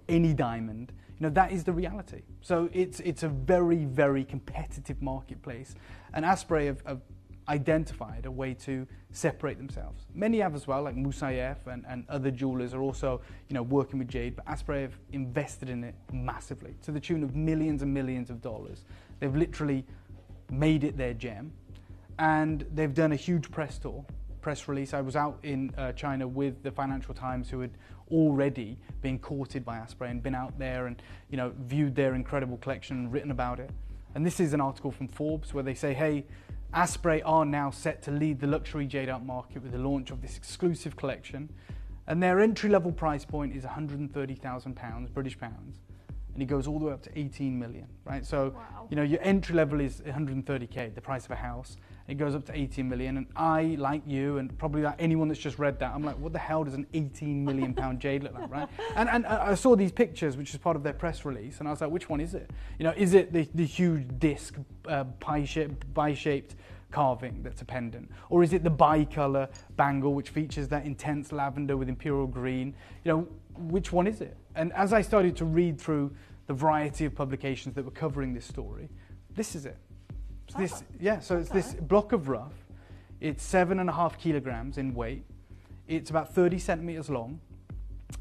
any diamond. You know, that is the reality. So it's a very, very competitive marketplace. And Asprey have identified a way to separate themselves. Many have as well, like Moussaieff and other jewelers are also, you know, working with jade, but Asprey have invested in it massively to the tune of millions and millions of dollars. They've literally made it their gem, and they've done a huge press release. I was out in China with the Financial Times, who had already been courted by Asprey and been out there and, you know, viewed their incredible collection and written about it. And this is an article from Forbes where they say, hey, Asprey are now set to lead the luxury jadeite market with the launch of this exclusive collection, and their entry-level price point is £130,000, British pounds, and it goes all the way up to 18 million, right? So, you know, your entry level is 130k, the price of a house. It goes up to 18 million, and I, like you, and probably like anyone that's just read that, I'm like, what the hell does an 18 million pound jade look like, right? And I saw these pictures, which is part of their press release, and I was like, which one is it? You know, is it the huge disc, pie-shaped carving that's a pendant? Or is it the bicolor bangle, which features that intense lavender with imperial green? You know, which one is it? And as I started to read through the variety of publications that were covering this story, this is it. So it's this block of rough. It's 7.5 kilograms in weight. It's about 30 centimeters long,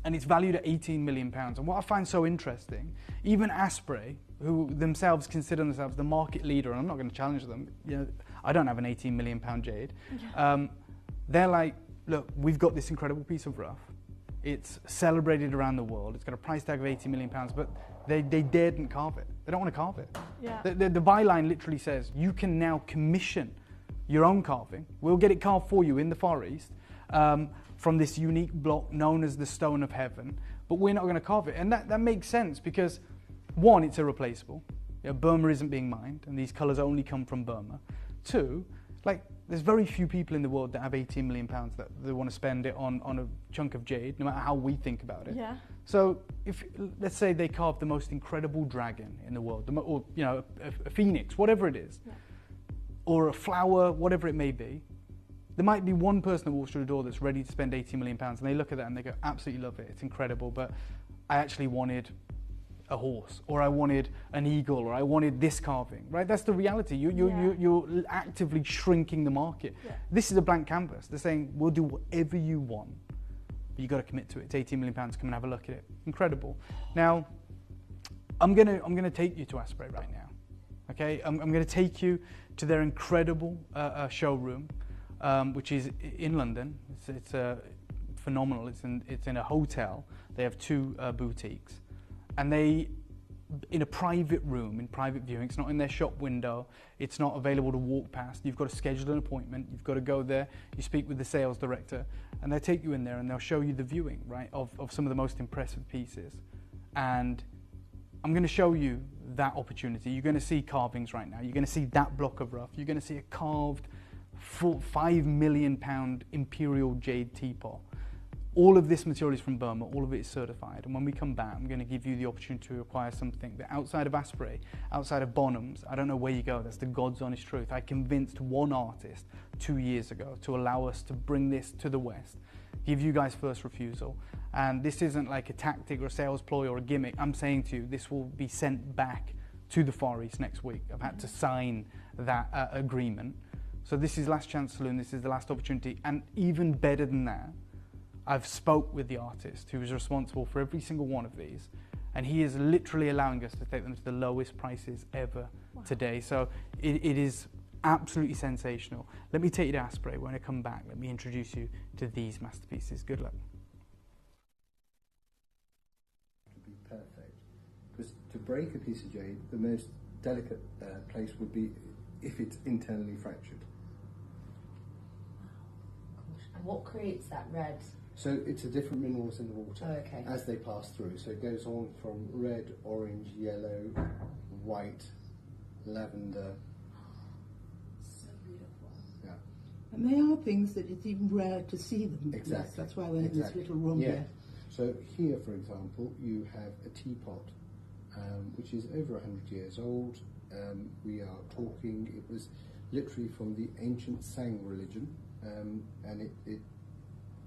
and it's valued at 18 million pounds. And what I find so interesting, even Asprey, who themselves consider themselves the market leader, and I'm not going to challenge them, you know, I don't have an 18 million pound jade. They're like, look, we've got this incredible piece of rough. It's celebrated around the world. It's got a price tag of 80 million pounds, but they daren't carve it. They don't want to carve it. Yeah. The byline literally says, you can now commission your own carving. We'll get it carved for you in the Far East from this unique block known as the Stone of Heaven, but we're not going to carve it. And that makes sense because, one, it's irreplaceable. You know, Burma isn't being mined, and these colours only come from Burma. Two, like, there's very few people in the world that have 18 million pounds that they want to spend it on a chunk of jade, no matter how we think about it. Yeah. So if, let's say they carve the most incredible dragon in the world, or, you know, a phoenix, whatever it is, or a flower, whatever it may be, there might be one person that walks through the door that's ready to spend 18 million pounds, and they look at that and they go, absolutely love it, it's incredible, but I actually wanted a horse, or I wanted an eagle, or I wanted this carving, right? That's the reality. You're actively shrinking the market. This is a blank canvas. They're saying, we'll do whatever you want, but you got to commit to it. It's 18 million pounds, come and have a look at it. Incredible. Now, I'm gonna take you to Asprey right now. Okay, I'm going to take you to their incredible showroom, which is in London. It's phenomenal. It's in a hotel. They have 2 boutiques, and they, in a private room, in private viewing. It's not in their shop window. It's not available to walk past. You've got to schedule an appointment. You've got to go there. You speak with the sales director, and they'll take you in there and they'll show you the viewing, right, of some of the most impressive pieces. And I'm going to show you that opportunity. You're going to see carvings right now. You're going to see that block of rough. You're going to see a carved £5 million imperial jade teapot. All of this material is from Burma. All of it is certified. And when we come back, I'm going to give you the opportunity to acquire something that outside of Asprey, outside of Bonham's, I don't know where you go. That's the God's honest truth. I convinced one artist 2 years ago to allow us to bring this to the West, give you guys first refusal. And this isn't like a tactic or a sales ploy or a gimmick. I'm saying to you, this will be sent back to the Far East next week. I've had to sign that agreement. So this is Last Chance Saloon. This is the last opportunity. And even better than that, I've spoke with the artist who is responsible for every single one of these, and he is literally allowing us to take them to the lowest prices ever today. So it is absolutely sensational. Let me take you to Asprey. When I come back, let me introduce you to these masterpieces. Good luck. To be perfect, because to break a piece of jade, the most delicate place would be if it's internally fractured. And what creates that red? So it's the different minerals in the water okay. as they pass through. So it goes on from red, orange, yellow, white, lavender. So beautiful. Yeah. And they are things that it's even rare to see them. Exactly. That's why we're in this little room here. So here, for example, you have a teapot, which is over 100 years old. We are talking, it was literally from the ancient Sang religion, and it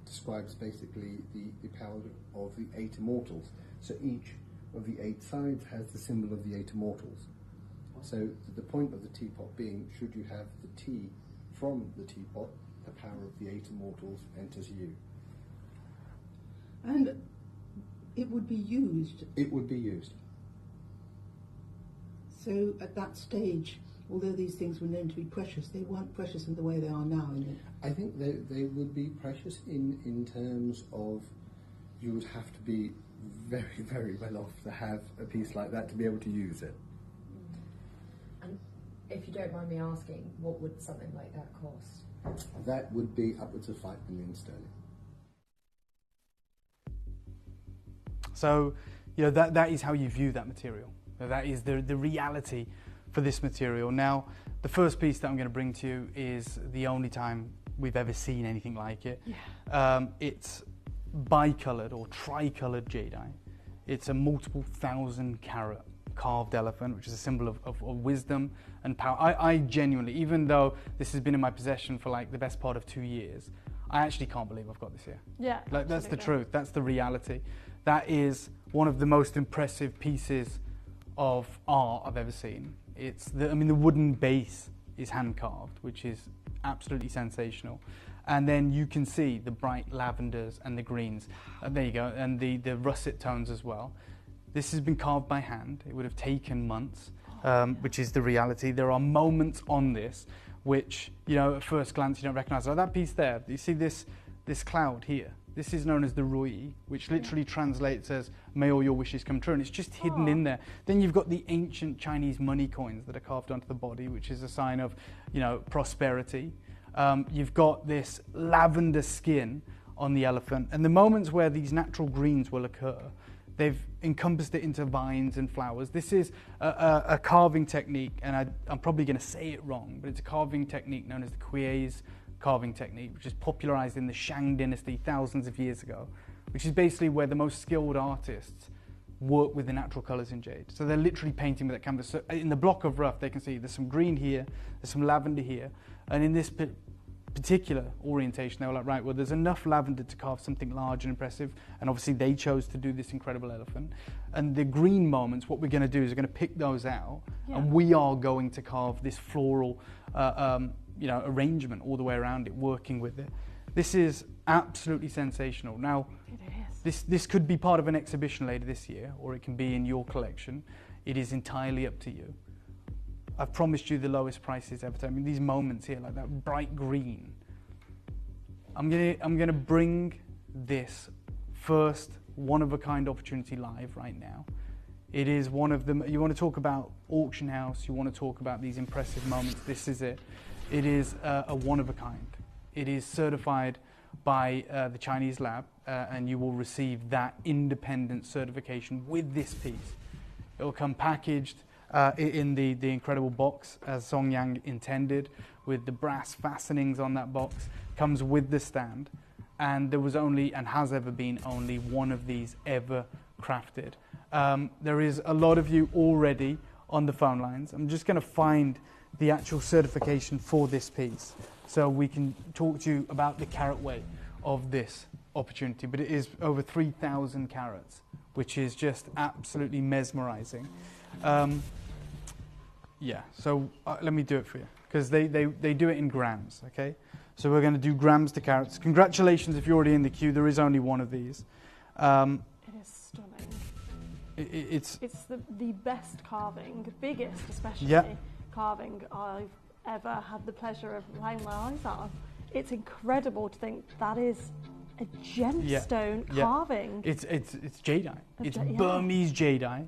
describes basically the power of the 8 immortals. So each of the 8 sides has the symbol of the 8 immortals. So the point of the teapot being, should you have the tea from the teapot, the power of the 8 immortals enters you. And it would be used. It would be used. So at that stage, although these things were known to be precious, they weren't precious in the way they are now. I think they would be precious in terms of, you would have to be very, very well off to have a piece like that to be able to use it. And if you don't mind me asking, what would something like that cost? That would be upwards of 5 million sterling. So, you know, that is how you view that material. That is the reality for this material. Now, the first piece that I'm going to bring to you is the only time we've ever seen anything like it. Yeah. It's bicoloured or tricoloured jadeite. It's a multiple 1,000-carat carved elephant, which is a symbol of wisdom and power. I genuinely, even though this has been in my possession for like the best part of 2 years, I actually can't believe I've got this here. Yeah, like, that's the truth. That's the reality. That is one of the most impressive pieces of art I've ever seen. It's the wooden base is hand carved, which is absolutely sensational. And then you can see the bright lavenders and the greens. There you go, and the russet tones as well. This has been carved by hand. It would have taken months, which is the reality. There are moments on this which, you know, at first glance you don't recognise. Like that piece there, you see this cloud here? This is known as the Rui, which literally translates as, may all your wishes come true, and it's just hidden in there. Then you've got the ancient Chinese money coins that are carved onto the body, which is a sign of, you know, prosperity. You've got this lavender skin on the elephant, and the moments where these natural greens will occur, they've encompassed it into vines and flowers. This is a carving technique, and I'm probably going to say it wrong, but it's a carving technique known as the Kui's carving technique, which is popularized in the Shang dynasty thousands of years ago, which is basically where the most skilled artists work with the natural colors in jade. So they're literally painting with that canvas. So in the block of rough, they can see there's some green here, there's some lavender here, and in this particular orientation, they were like, right, well, there's enough lavender to carve something large and impressive, and obviously they chose to do this incredible elephant. And the green moments, what we're going to do is we're going to pick those out, and we are going to carve this floral arrangement all the way around it, working with it. This is absolutely sensational. Now, this could be part of an exhibition later this year, or it can be in your collection. It is entirely up to you. I've promised you the lowest prices ever. I mean, these moments here, like that bright green. I'm gonna bring this first one-of-a-kind opportunity live right now. It is one of them. You want to talk about auction house, you want to talk about these impressive moments, this is it. It is a one-of-a-kind. It is certified by the Chinese lab, and you will receive that independent certification with this piece. It will come packaged in the incredible box as Song Yang intended, with the brass fastenings on that box. Comes with the stand, and there was only, and has ever been, only one of these ever crafted. There is a lot of you already on the phone lines. I'm just going to find the actual certification for this piece so we can talk to you about the carat weight of this opportunity. But it is over 3,000 carats, which is just absolutely mesmerizing. Yeah, so let me do it for you, because they do it in grams, okay? So we're going to do grams to carats. Congratulations if you're already in the queue. There is only one of these. It is stunning. It's the best carving, biggest especially, carving I've ever had the pleasure of laying my eyes on. It's incredible to think that is a gemstone carving. It's jadeite. It's Burmese jadeite.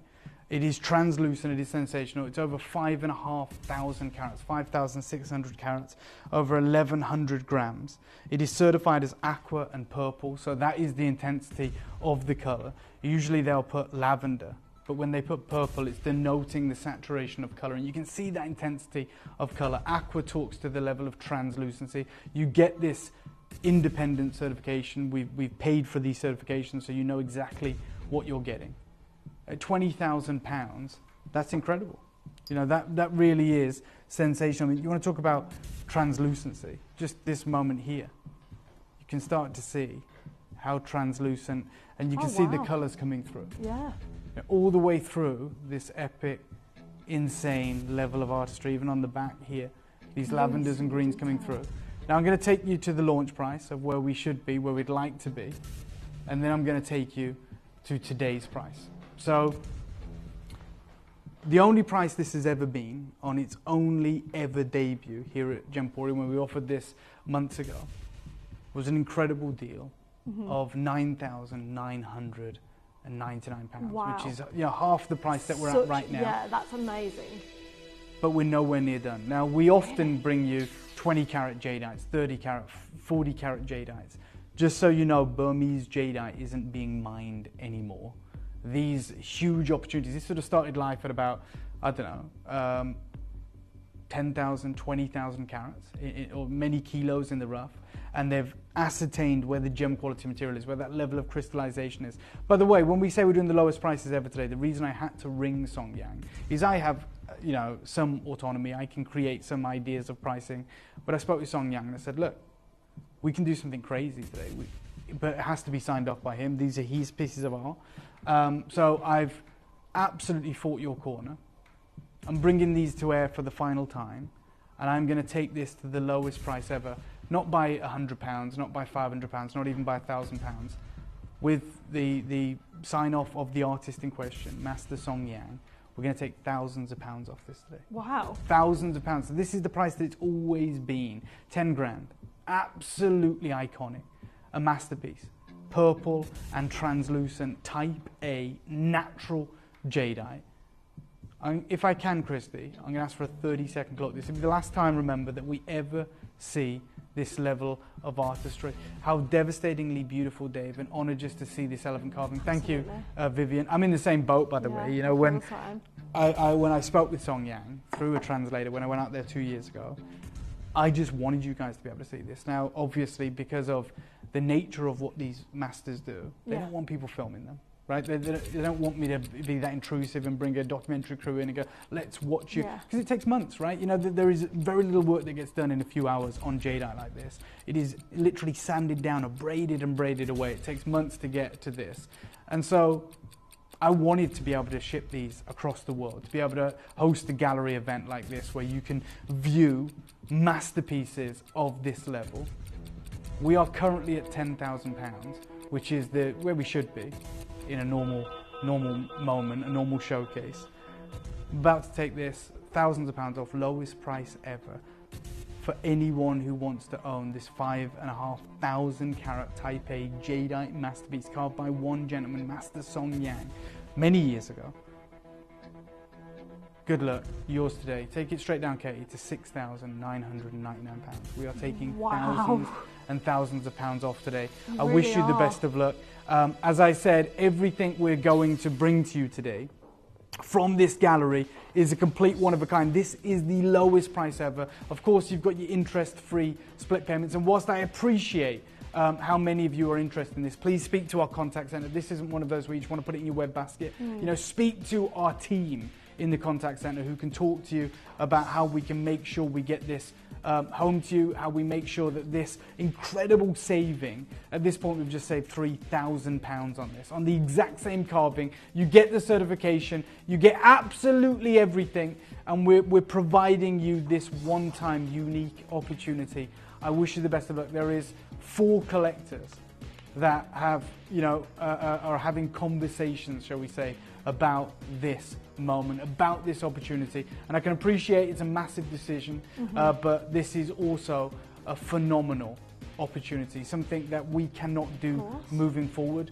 It is translucent, it is sensational. It's over 5,500 carats, 5,600 carats, over 1,100 grams. It is certified as aqua and purple, so that is the intensity of the color. Usually they'll put lavender, but when they put purple, it's denoting the saturation of color, and you can see that intensity of color. Aqua talks to the level of translucency. You get this independent certification. We've paid for these certifications, so you know exactly what you're getting. At £20,000, that's incredible. You know, that really is sensational. I mean, you want to talk about translucency, just this moment here. You can start to see how translucent, and you can see the colors coming through. Yeah. All the way through this epic, insane level of artistry, even on the back here, these lavenders and greens coming through. Now I'm going to take you to the launch price of where we should be, where we'd like to be, and then I'm going to take you to today's price. So, the only price this has ever been on its only ever debut here at Gemporia, when we offered this months ago, was an incredible deal of £9,999, which is half the price that we're at right now. Yeah, that's amazing. But we're nowhere near done. Now, we often bring you 20 carat jadeites, 30 carat, 40 carat jadeites. Just so you know, Burmese jadeite isn't being mined anymore. These huge opportunities, this sort of started life at about, 10,000, 20,000 carats, or many kilos in the rough, and they've ascertained where the gem quality material is, where that level of crystallization is. By the way, when we say we're doing the lowest prices ever today, the reason I had to ring Song Yang is I have, some autonomy. I can create some ideas of pricing, but I spoke with Song Yang and I said, look, we can do something crazy today, but it has to be signed off by him. These are his pieces of art. So I've absolutely fought your corner. I'm bringing these to air for the final time, and I'm going to take this to the lowest price ever, not by £100, not by £500, not even by £1,000, with the sign-off of the artist in question, Master Song Yang. We're going to take thousands of pounds off this today. Wow. Thousands of pounds. So this is the price that it's always been. 10 grand. Absolutely iconic. A masterpiece. Purple and translucent, type A, natural jadeite. If I can, Christy, I'm going to ask for a 30-second clock. This will be the last time, remember, that we ever see this level of artistry. How devastatingly beautiful, Dave, and honoured just to see this elephant carving. Thank you, Vivian. I'm in the same boat, by the way. You know, when I spoke with Song Yang through a translator when I went out there 2 years ago, I just wanted you guys to be able to see this. Now, obviously, because of the nature of what these masters do, they don't want people filming them, right? They don't want me to be that intrusive and bring a documentary crew in and go, let's watch you. Because it takes months, right? You know, there is very little work that gets done in a few hours on jadeite like this. It is literally sanded down, braided and braided away. It takes months to get to this. And so I wanted to be able to ship these across the world, to be able to host a gallery event like this where you can view masterpieces of this level We are currently at £10,000, which is where we should be in a normal moment, a normal showcase. About to take this thousands of pounds off, lowest price ever, for anyone who wants to own this 5,500 carat Taipei jadeite masterpiece carved by one gentleman, Master Song Yang, many years ago. Good luck, yours today. Take it straight down, Katie, to £6,999. We are taking thousands and thousands of pounds off today. I wish you the best of luck. As I said, everything we're going to bring to you today from this gallery is a complete one of a kind. This is the lowest price ever. Of course, you've got your interest-free split payments, and whilst I appreciate how many of you are interested in this, please speak to our contact centre. This isn't one of those where you just want to put it in your web basket. You know, speak to our team in the contact centre who can talk to you about how we can make sure we get this home to you, how we make sure that this incredible saving, at this point we've just saved £3,000 on this, on the exact same carving. You get the certification, you get absolutely everything, and we're providing you this one-time unique opportunity. I wish you the best of luck. There is 4 collectors that have, you know, are having conversations, shall we say, about this moment, about this opportunity. And I can appreciate it's a massive decision, but this is also a phenomenal opportunity, something that we cannot do moving forward.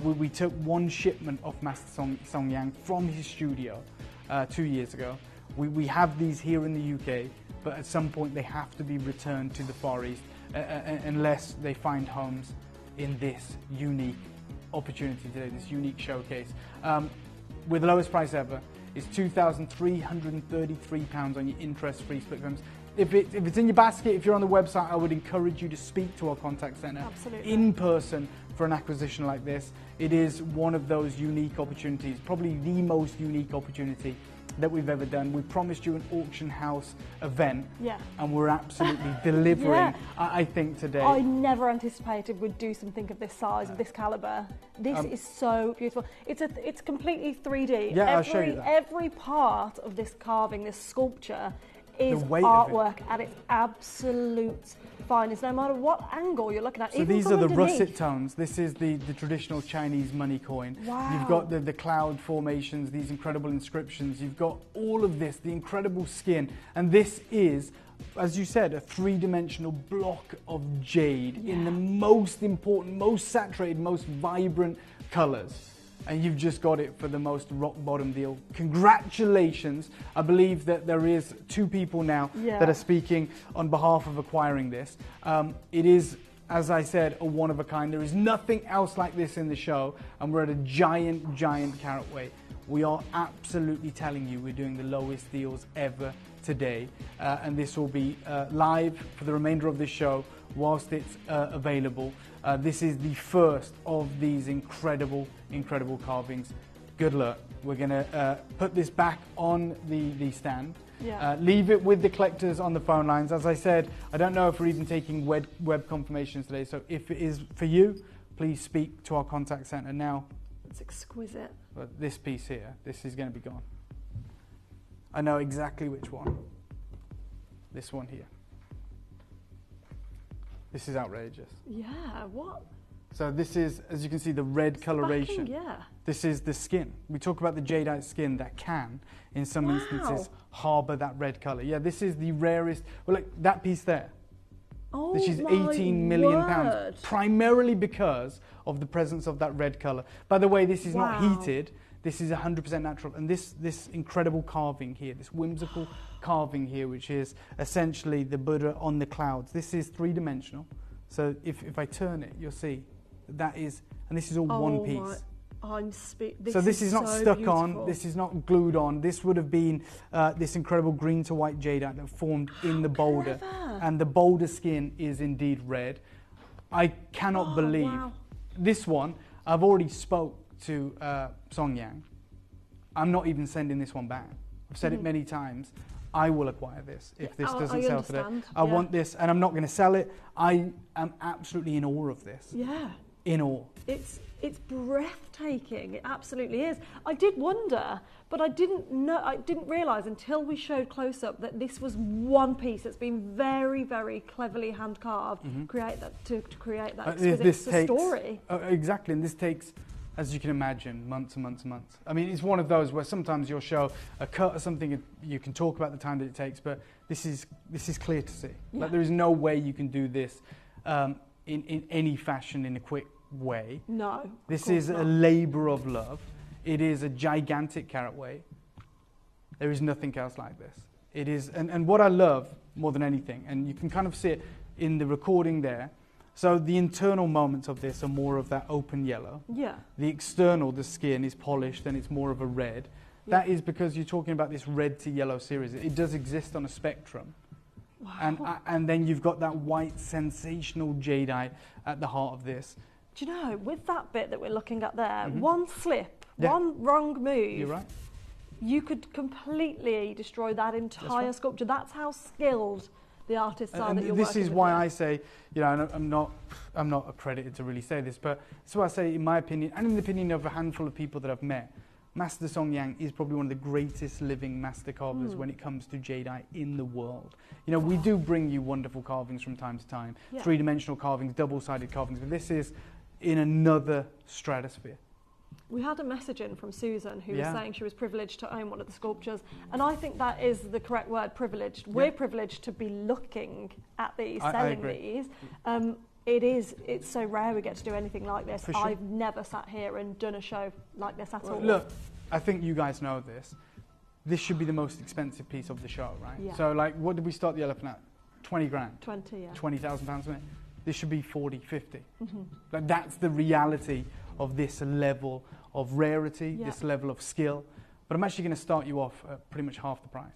We took one shipment of Master Song Yang from his studio 2 years ago. We have these here in the UK, but at some point they have to be returned to the Far East unless they find homes in this unique opportunity today, this unique showcase. With the lowest price ever, is £2,333 on your interest-free split payments. If it's in your basket, if you're on the website, I would encourage you to speak to our contact centre in person for an acquisition like this. It is one of those unique opportunities, probably the most unique opportunity that we've ever done. We promised you an auction house event, and we're absolutely delivering, I think, today. I never anticipated we'd do something of this size, of this calibre. This is so beautiful. It's completely 3D. Yeah, I'll show you that. Every part of this carving, this sculpture, is artwork at its absolute finest, no matter what angle you're looking at. So these are the russet tones. This is the traditional Chinese money coin. Wow. You've got the cloud formations, these incredible inscriptions. You've got all of this, the incredible skin. And this is, as you said, a 3-dimensional block of jade in the most important, most saturated, most vibrant colours. And you've just got it for the most rock bottom deal. Congratulations. I believe that there is 2 people now that are speaking on behalf of acquiring this. It is, as I said, a one of a kind. There is nothing else like this in the show, and we're at a giant, giant carat weight. We are absolutely telling you we're doing the lowest deals ever today, and this will be live for the remainder of this show whilst it's available. This is the first of these incredible, incredible carvings. Good luck. We're going to put this back on the stand. Leave it with the collectors on the phone lines. As I said, I don't know if we're even taking web confirmations today, so if it is for you, please speak to our contact centre now. It's exquisite. But this piece here, this is going to be gone. I know exactly which one. This one here. This is outrageous. Yeah, what? So this is, as you can see, the red coloration. Yeah. This is the skin. We talk about the jadeite skin that can, in some instances, harbour that red colour. Yeah, this is the rarest. Well, look, that piece there. Oh, which is £18 million, primarily because of the presence of that red colour. By the way, this is not heated. This is 100% natural. And this incredible carving here, this whimsical carving here, which is essentially the Buddha on the clouds. This is 3-dimensional. So if I turn it, you'll see that is, and this is all one piece. This is not stuck on, this is not glued on. This would have been this incredible green to white jadeite that formed in the boulder. And the boulder skin is indeed red. I cannot believe this one. I've already spoke to Song Yang. I'm not even sending this one back. I've said it many times. I will acquire this if this doesn't sell today. I want this, and I'm not going to sell it. I am absolutely in awe of this. Yeah. in awe. It's breathtaking. It absolutely is. I did wonder, but I didn't realise until we showed close up that this was one piece that's been very, very cleverly hand carved to create that exquisite story. Exactly, and this takes, as you can imagine, months and months and months. I mean, it's one of those where sometimes you'll show a cut or something, you can talk about the time that it takes, but this is clear to see. Yeah. Like, there is no way you can do this in any fashion in a quick way. No. This is a labour of love. It is a gigantic carat weight. There is nothing else like this. It is, and what I love more than anything, and you can kind of see it in the recording there. So the internal moments of this are more of that open yellow. Yeah. The external, the skin, is polished and it's more of a red. Yeah. That is because you're talking about this red to yellow series. It does exist on a spectrum. Wow. And then you've got that white sensational jadeite at the heart of this. Do you know, with that bit that we're looking at there, one slip, one wrong move, you're right, you could completely destroy that entire sculpture. That's how skilled the artists are that you're working with. This is why I say, you know, I'm not accredited to really say this, but that's why I say, in my opinion, and in the opinion of a handful of people that I've met, Master Song Yang is probably one of the greatest living master carvers when it comes to jadeite in the world. You know, we do bring you wonderful carvings from time to time, three-dimensional carvings, double-sided carvings, but this is in another stratosphere. We had a message in from Susan who was saying she was privileged to own one of the sculptures, and I think that is the correct word, privileged. We're privileged to be looking at these, selling these. It's so rare we get to do anything like this. For sure. I've never sat here and done a show like this at all. Look, I think you guys know this. This should be the most expensive piece of the show, right? Yeah. So, like, what did we start the elephant at? 20 grand? 20, yeah. £20,000 a minute. This should be 40, 50. Like, that's the reality of this level of rarity, this level of skill. But I'm actually going to start you off at pretty much half the price.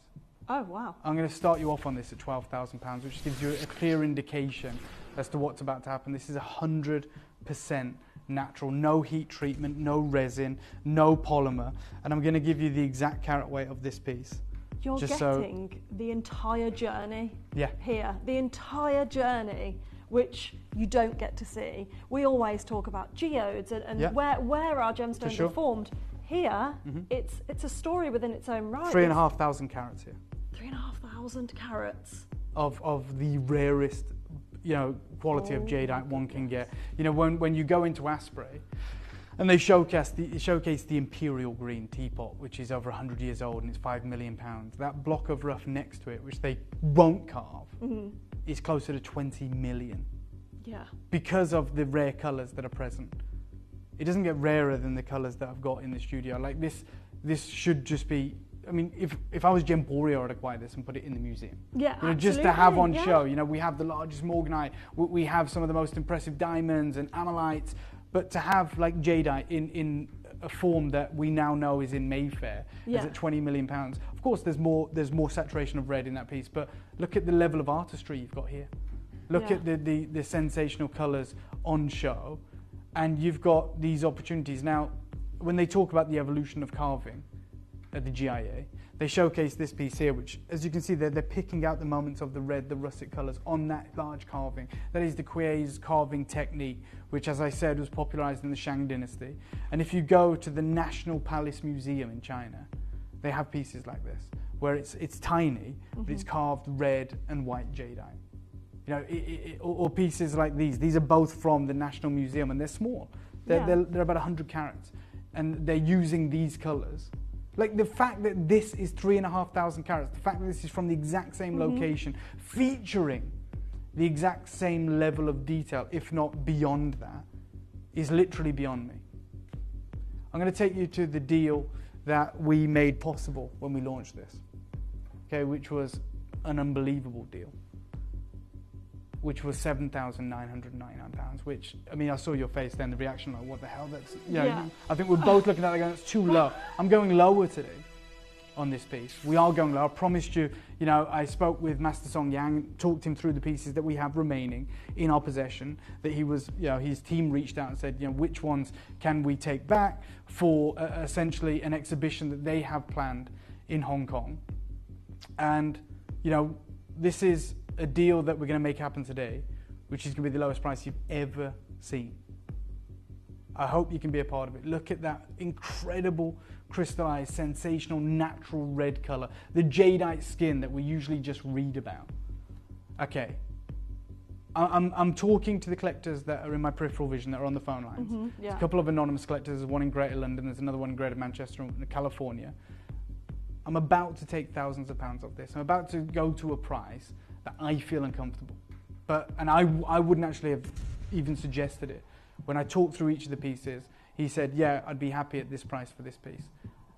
Oh, wow. I'm going to start you off on this at £12,000, which gives you a clear indication as to what's about to happen. This is 100% natural, no heat treatment, no resin, no polymer. And I'm going to give you the exact carat weight of this piece. You're getting the entire journey here, the entire journey, which you don't get to see. We always talk about geodes and where our gemstones are formed. Here, it's a story within its own right. 3,500 carats here. 3,500 carats. Of the rarest, you know, quality of jadeite one can get. You know, when you go into Asprey, and they showcase the imperial green teapot, which is over 100 years old and it's £5 million. That block of rough next to it, which they won't carve, is closer to 20 million. Yeah. Because of the rare colours that are present. It doesn't get rarer than the colours that I've got in the studio. Like this should just be, I mean, if I was Gemporia, I'd acquire this and put it in the museum. Yeah, you know, just to have on show. You know, we have the largest morganite, we have some of the most impressive diamonds and amylites, but to have like jadeite in a form that we now know is in Mayfair is at £20 million. Of course, there's more saturation of red in that piece, but look at the level of artistry you've got here. Look at the sensational colours on show, and you've got these opportunities. Now, when they talk about the evolution of carving at the GIA, they showcase this piece here, which, as you can see, they're picking out the moments of the red, the russet colours on that large carving. That is the Kuei's carving technique, which, as I said, was popularised in the Shang dynasty. And if you go to the National Palace Museum in China, they have pieces like this, where it's tiny, but it's carved red and white jadeite. You know, or pieces like these. These are both from the National Museum, and they're small. They're about 100 carats, and they're using these colours. Like the fact that this is 3,500 carats, the fact that this is from the exact same location, featuring the exact same level of detail, if not beyond that, is literally beyond me. I'm going to take you to the deal that we made possible when we launched this, okay, which was an unbelievable deal, which was £7,999, which, I mean, I saw your face then, the reaction, like, what the hell, that's, you know, I think we're both looking at it going, it's too low. I'm going lower today on this piece. We are going low. I promised you, you know, I spoke with Master Song Yang, talked him through the pieces that we have remaining in our possession, that he was, you know, his team reached out and said, you know, which ones can we take back for essentially an exhibition that they have planned in Hong Kong. And, you know, this is a deal that we're going to make happen today, which is going to be the lowest price you've ever seen. I hope you can be a part of it. Look at that incredible crystallized, sensational, natural red color. The jadeite skin that we usually just read about. Okay. I'm talking to the collectors that are in my peripheral vision that are on the phone lines. There's a couple of anonymous collectors. There's one in Greater London. There's another one in Greater Manchester and California. I'm about to take thousands of pounds off this. I'm about to go to a price that I feel uncomfortable. And I wouldn't actually have even suggested it. When I talked through each of the pieces, he said, yeah, I'd be happy at this price for this piece.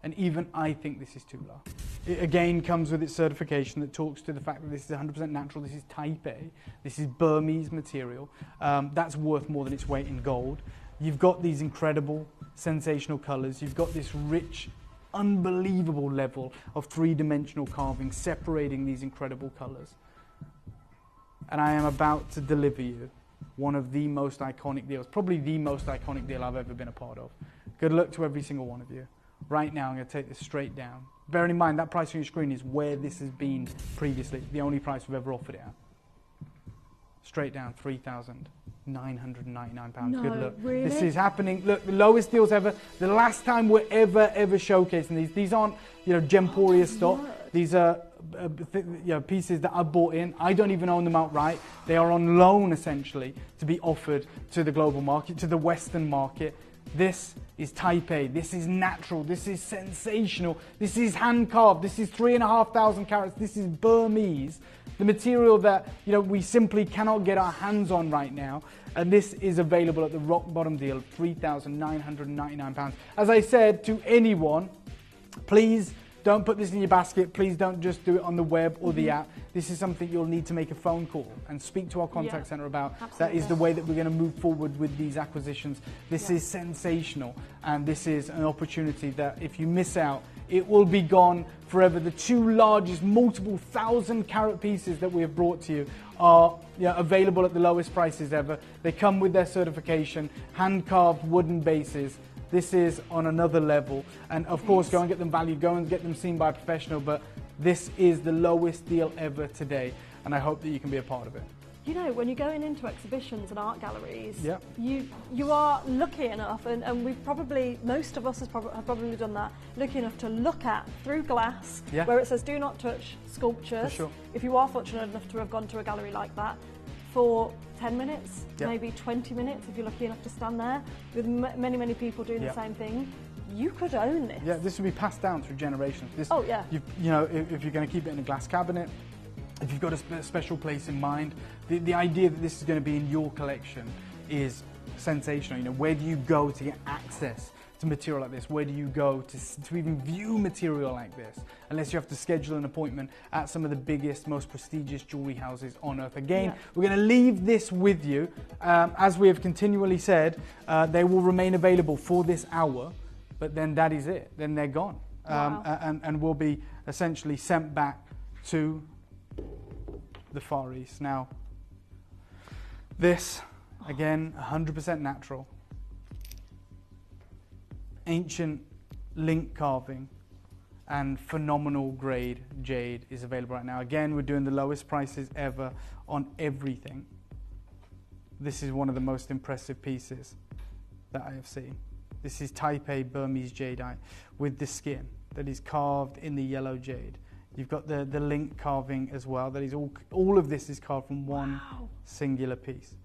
And even I think this is too low. It again comes with its certification that talks to the fact that this is 100% natural, this is type A, this is Burmese material. That's worth more than its weight in gold. You've got these incredible, sensational colors. You've got this rich, unbelievable level of three-dimensional carving separating these incredible colors. And I am about to deliver you one of the most iconic deals, probably the most iconic deal I've ever been a part of. Good luck to every single one of you. Right now, I'm going to take this straight down. Bearing in mind, that price on your screen is where this has been previously. It's the only price we've ever offered it at. Straight down, £3,999. No, Good luck. really? This is happening. Look, the lowest deals ever. The last time we're ever showcasing these aren't, Gemporia stock. These are pieces that I bought in. I don't even own them outright. They are on loan, essentially, to be offered to the global market, to the Western market. This is type A, this is natural, this is sensational, this is hand carved, this is 3,500 carats, this is Burmese. The material that we simply cannot get our hands on right now, and this is available at the rock bottom deal of £3,999. As I said to anyone, please don't put this in your basket. Please don't just do it on the web or the app. This is something you'll need to make a phone call and speak to our contact center about. Absolutely. That is the way that we're going to move forward with these acquisitions. This is sensational, and this is an opportunity that if you miss out, it will be gone forever. The two largest, multiple 1,000-carat pieces that we have brought to you are available at the lowest prices ever. They come with their certification, hand-carved wooden bases. This is on another level, and of course go and get them valued, go and get them seen by a professional, but this is the lowest deal ever today, and I hope that you can be a part of it. When you're going into exhibitions and art galleries, Yep. you are lucky enough, and most of us have probably done that, lucky enough to look at through glass, where it says do not touch sculptures. For sure. If you are fortunate enough to have gone to a gallery like that, for 10 minutes, maybe 20 minutes, if you're lucky enough to stand there with many people doing the same thing, you could own this. Yeah, this will be passed down through generations. If you're going to keep it in a glass cabinet, if you've got a special place in mind, the idea that this is going to be in your collection is sensational. Where do you go to get access to material like this? Where do you go to even view material like this? Unless you have to schedule an appointment at some of the biggest, most prestigious jewelry houses on earth. Again, we're going to leave this with you. As we have continually said, they will remain available for this hour, but then that is it. Then they're gone. Wow. And will be essentially sent back to the Far East. Now, this, again, 100% natural. Ancient link carving and phenomenal grade jade is available right now. Again, we're doing the lowest prices ever on everything. This is one of the most impressive pieces that I have seen. This is type A Burmese jadeite with the skin that is carved in the yellow jade. You've got the link carving as well. That is all of this is carved from one singular piece.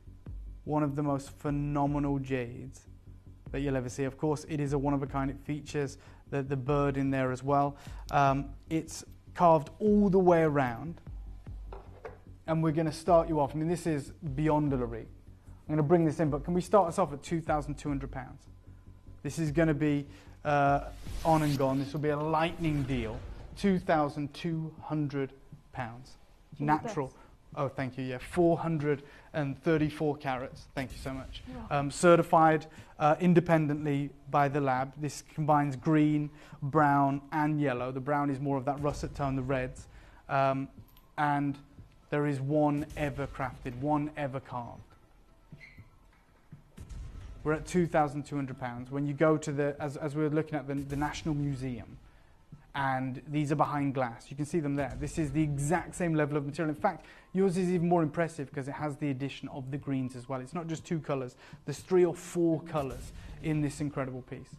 One of the most phenomenal jades that you'll ever see. Of course, it is a one-of-a-kind. It features the bird in there as well. It's carved all the way around. And we're going to start you off. I mean, this is beyond a rig. I'm going to bring this in, but can we start us off at £2,200? This is going to be on and gone. This will be a lightning deal. £2,200. Natural. Oh, thank you. Yeah, 434 carats. Thank you so much. Certified independently by the lab. This combines green, brown, and yellow. The brown is more of that russet tone, the reds. And there is one ever crafted, one ever carved. We're at £2,200. When you go to as we were looking at the National Museum, and these are behind glass. You can see them there. This is the exact same level of material. In fact, yours is even more impressive because it has the addition of the greens as well. It's not just 2 colours. There's 3 or 4 colours in this incredible piece.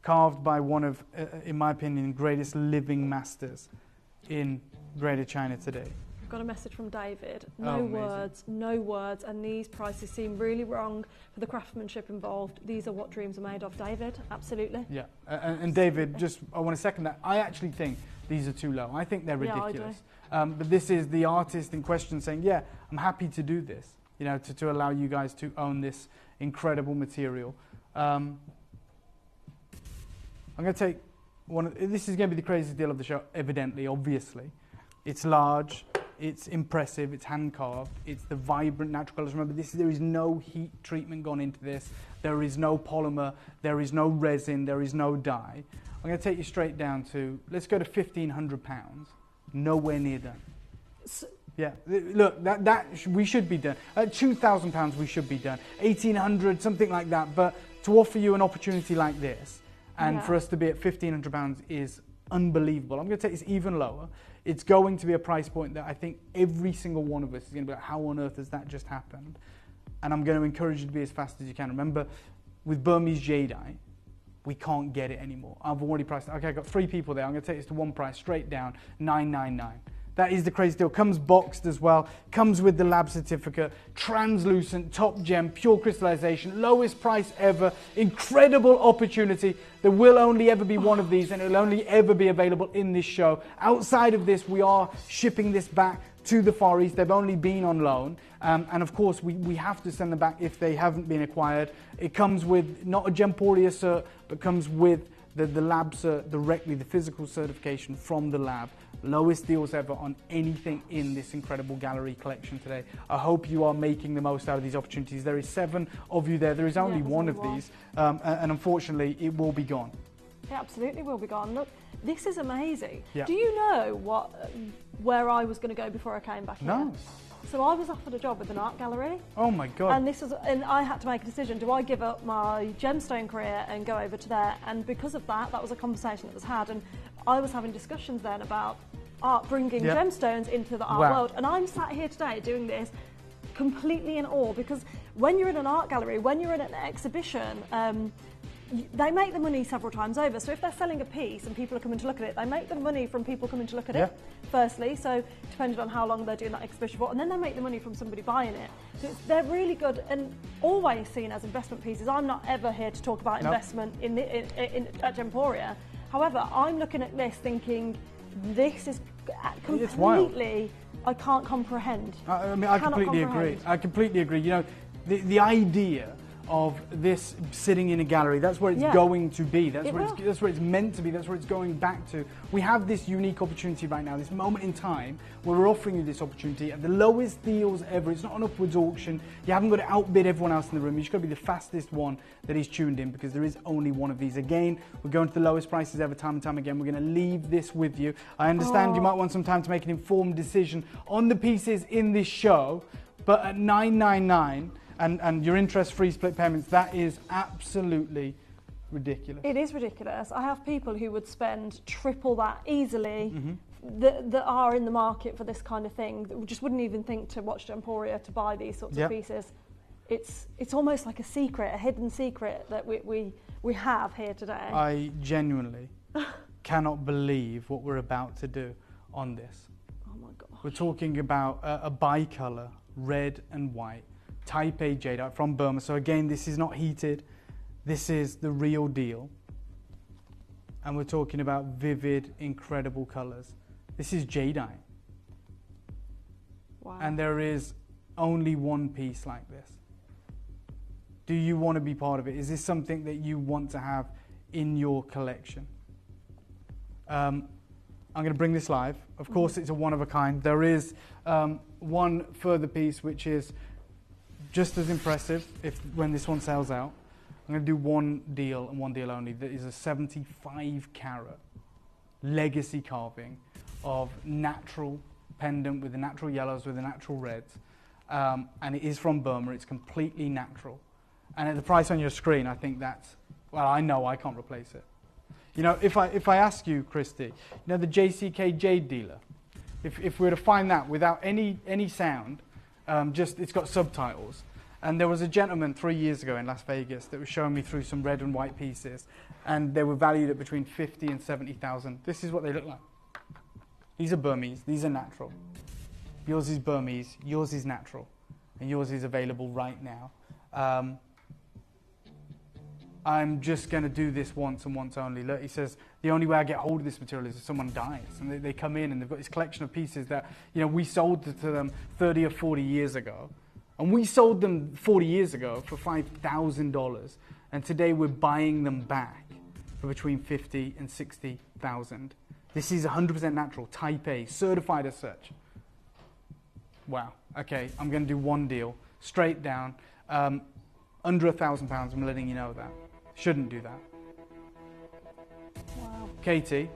Carved by one of, in my opinion, greatest living masters in Greater China today. I've got a message from David. No words, and these prices seem really wrong for the craftsmanship involved. These are what dreams are made of, David. Absolutely. Yeah, and David, I want to second that. I actually think these are too low. I think they're ridiculous. Yeah, I do. But this is the artist in question saying, yeah, I'm happy to do this, you know, to allow you guys to own this incredible material. I'm going to take this is going to be the craziest deal of the show, evidently, obviously. It's large. It's impressive, it's hand carved, it's the vibrant natural colours. Remember, there is no heat treatment gone into this, there is no polymer, there is no resin, there is no dye. I'm going to take you straight down to, let's go to £1,500, nowhere near done. Yeah, look, we should be done. At £2,000 we should be done, 1,800, something like that, but to offer you an opportunity like this, and for us to be at £1,500 is unbelievable. I'm going to take this even lower. It's going to be a price point that I think every single one of us is going to be like, how on earth has that just happened? And I'm going to encourage you to be as fast as you can. Remember, with Burmese jadeite, we can't get it anymore. I've already priced it. Okay, I've got 3 people there. I'm going to take this to one price, straight down, $9.99. That is the crazy deal. Comes boxed as well. Comes with the lab certificate. Translucent, top gem, pure crystallization. Lowest price ever. Incredible opportunity. There will only ever be one of these, and it will only ever be available in this show. Outside of this, we are shipping this back to the Far East. They've only been on loan. And of course, we have to send them back if they haven't been acquired. It comes with not a Gemporia cert, but comes with the lab cert directly, the physical certification from the lab. Lowest deals ever on anything in this incredible gallery collection today. I hope you are making the most out of these opportunities. There is 7 of you there. There is only one of these, and unfortunately, it will be gone. It absolutely will be gone. Look, this is amazing. Yeah. Do you know where I was going to go before I came back here? No. So I was offered a job with an art gallery. Oh my God. And I had to make a decision. Do I give up my gemstone career and go over to there? And because of that was a conversation that was had. And I was having discussions then about art bringing gemstones into the art world. And I'm sat here today doing this completely in awe, because when you're in an art gallery, when you're in an exhibition, they make the money several times over. So if they're selling a piece and people are coming to look at it, they make the money from people coming to look at it, firstly, so depending on how long they're doing that exhibition for, and then they make the money from somebody buying it. So they're really good and always seen as investment pieces. I'm not ever here to talk about investment at Gemporia. However, I'm looking at this thinking, this is completely, I can't comprehend. I mean, I completely agree. I completely agree. You know, the idea of this sitting in a gallery, that's where it's going to be. That's where it's meant to be. That's where it's going back to. We have this unique opportunity right now, this moment in time where we're offering you this opportunity at the lowest deals ever. It's not an upwards auction. You haven't got to outbid everyone else in the room. You've just got to be the fastest one that is tuned in, because there is only one of these. Again, we're going to the lowest prices ever, time and time again. We're going to leave this with you. I understand you might want some time to make an informed decision on the pieces in this show, but at $9.99 and your interest-free split payments, that is absolutely ridiculous. It is ridiculous. I have people who would spend triple that easily that are in the market for this kind of thing, that just wouldn't even think to watch Gemporia to buy these sorts of pieces. It's almost like a secret, a hidden secret that we have here today. I genuinely cannot believe what we're about to do on this. Oh my God. We're talking about a bicolour, red and white, Type A jadeite from Burma. So again, this is not heated. This is the real deal. And we're talking about vivid, incredible colours. This is jadeite. Wow. And there is only one piece like this. Do you want to be part of it? Is this something that you want to have in your collection? I'm going to bring this live. Of course, it's a one of a kind. There is one further piece which is just as impressive when this one sells out. I'm going to do one deal and one deal only. That is a 75 carat legacy carving of natural pendant with the natural yellows, with the natural reds. And it is from Burma. It's completely natural. And at the price on your screen, I think that's, well, I know I can't replace it. You know, if I ask you, Christy, you know the JCK Jade dealer, if we were to find that without any sound, just it's got subtitles, and there was a gentleman 3 years ago in Las Vegas that was showing me through some red and white pieces, and they were valued at between 50 and 70,000. This is what they look like. These are Burmese. These are natural. Yours is Burmese. Yours is natural, and yours is available right now. I'm just going to do this once and once only. Look, he says, the only way I get hold of this material is if someone dies. And they come in and they've got this collection of pieces that, you know, we sold to them 30 or 40 years ago. And we sold them 40 years ago for $5,000. And today we're buying them back for between 50 and 60,000. This is 100% natural, type A, certified as such. Wow. Okay, I'm going to do one deal, straight down, under £1,000. I'm letting you know that. Shouldn't do that. Wow. Katie,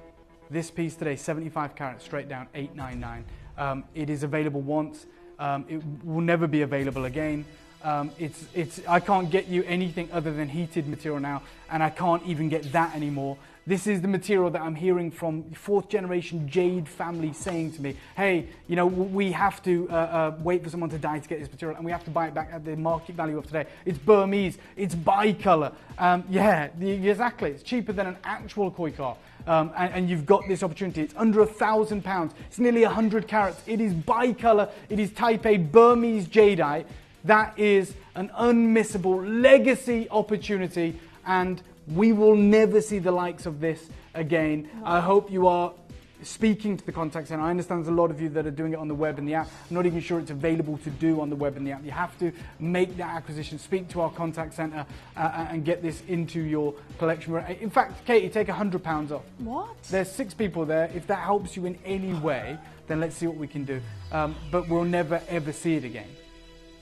this piece today, 75 carats, straight down, 899. It is available once. It will never be available again. I can't get you anything other than heated material now, and I can't even get that anymore. This is the material that I'm hearing from fourth generation Jade family saying to me, hey, you know, we have to wait for someone to die to get this material, and we have to buy it back at the market value of today. It's Burmese, it's bicolor. Exactly, it's cheaper than an actual koi carp. And you've got this opportunity. It's under £1,000. It's nearly 100 carats. It is bicolor. It is type A Burmese jadeite. That is an unmissable legacy opportunity, and we will never see the likes of this again. I hope you are speaking to the contact center. I understand there's a lot of you that are doing it on the web and the app. I'm not even sure it's available to do on the web and the app. You have to make that acquisition, speak to our contact center, and get this into your collection. In fact, Katie, take £100 off. What? There's 6 people there. If that helps you in any way, then let's see what we can do. But we'll never, ever see it again.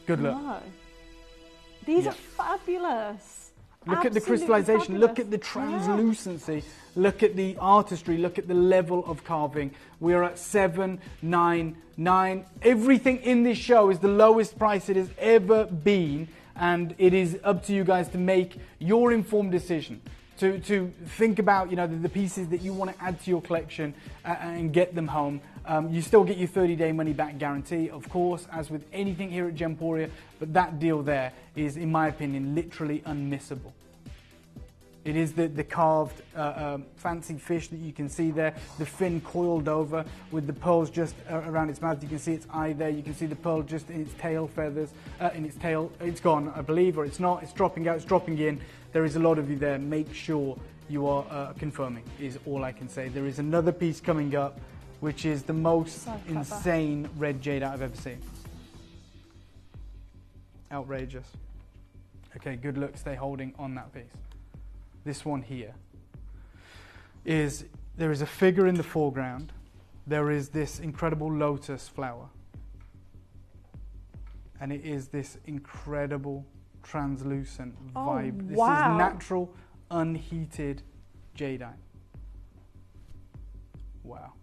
Good luck. No. These are fabulous. Look at the Absolutely crystallization, fabulous. look at the translucency, look at the artistry, look at the level of carving. We're at 799. Everything in this show is the lowest price it has ever been, and it is up to you guys to make your informed decision. To think about, you know, the pieces that you want to add to your collection and get them home. You still get your 30-day money-back guarantee, of course, as with anything here at Gemporia, but that deal there is, in my opinion, literally unmissable. It is the carved fancy fish that you can see there, the fin coiled over with the pearls just around its mouth. You can see its eye there. You can see the pearl just in its tail feathers, in its tail. It's gone, I believe, or it's not. It's dropping out, it's dropping in. There is a lot of you there. Make sure you are confirming, is all I can say. There is another piece coming up, which is the most insane red jade I've ever seen. Outrageous. Okay, good luck. Stay holding on that piece. This one here is, there is a figure in the foreground. There is this incredible lotus flower. And it is this incredible translucent vibe. This is natural, unheated jadeite. Wow.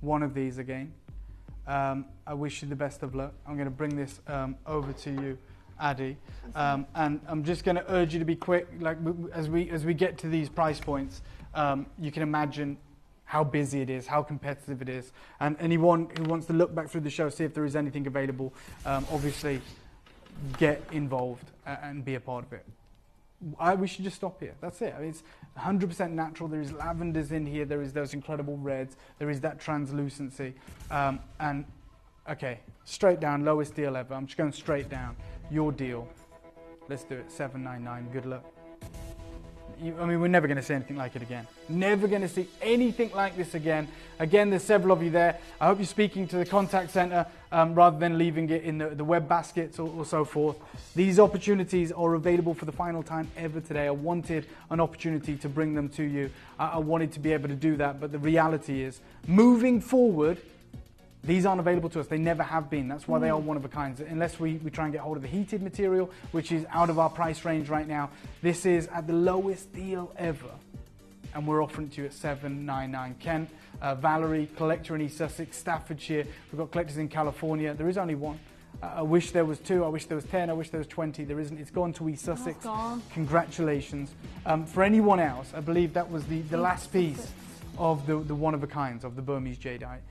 One of these again. I wish you the best of luck. I'm going to bring this over to you, Addy, and I'm just going to urge you to be quick. Like as we get to these price points, you can imagine how busy it is, how competitive it is, and anyone who wants to look back through the show, see if there is anything available, obviously get involved and be a part of it. We should just stop here. That's it. I mean, it's 100% natural. There is lavenders in here. There is those incredible reds. There is that translucency. And okay, straight down, lowest deal ever. I'm just going straight down. Your deal. Let's do it. 799. Good luck. I mean, we're never going to see anything like it again. Never going to see anything like this again. Again, there's several of you there. I hope you're speaking to the contact center rather than leaving it in the web baskets or so forth. These opportunities are available for the final time ever today. I wanted an opportunity to bring them to you. I wanted to be able to do that, but the reality is, moving forward, these aren't available to us. They never have been. That's why they are one of a kind. Unless we try and get hold of the heated material, which is out of our price range right now. This is at the lowest deal ever. And we're offering it to you at $799. Kent, Valerie, collector in East Sussex, Staffordshire. We've got collectors in California. There is only one. I wish there was 2, I wish there was 10, I wish there was 20. There isn't. It's gone to East Sussex. gone. Congratulations. For anyone else, I believe that was the last piece of the one of a kinds of the Burmese jadeite.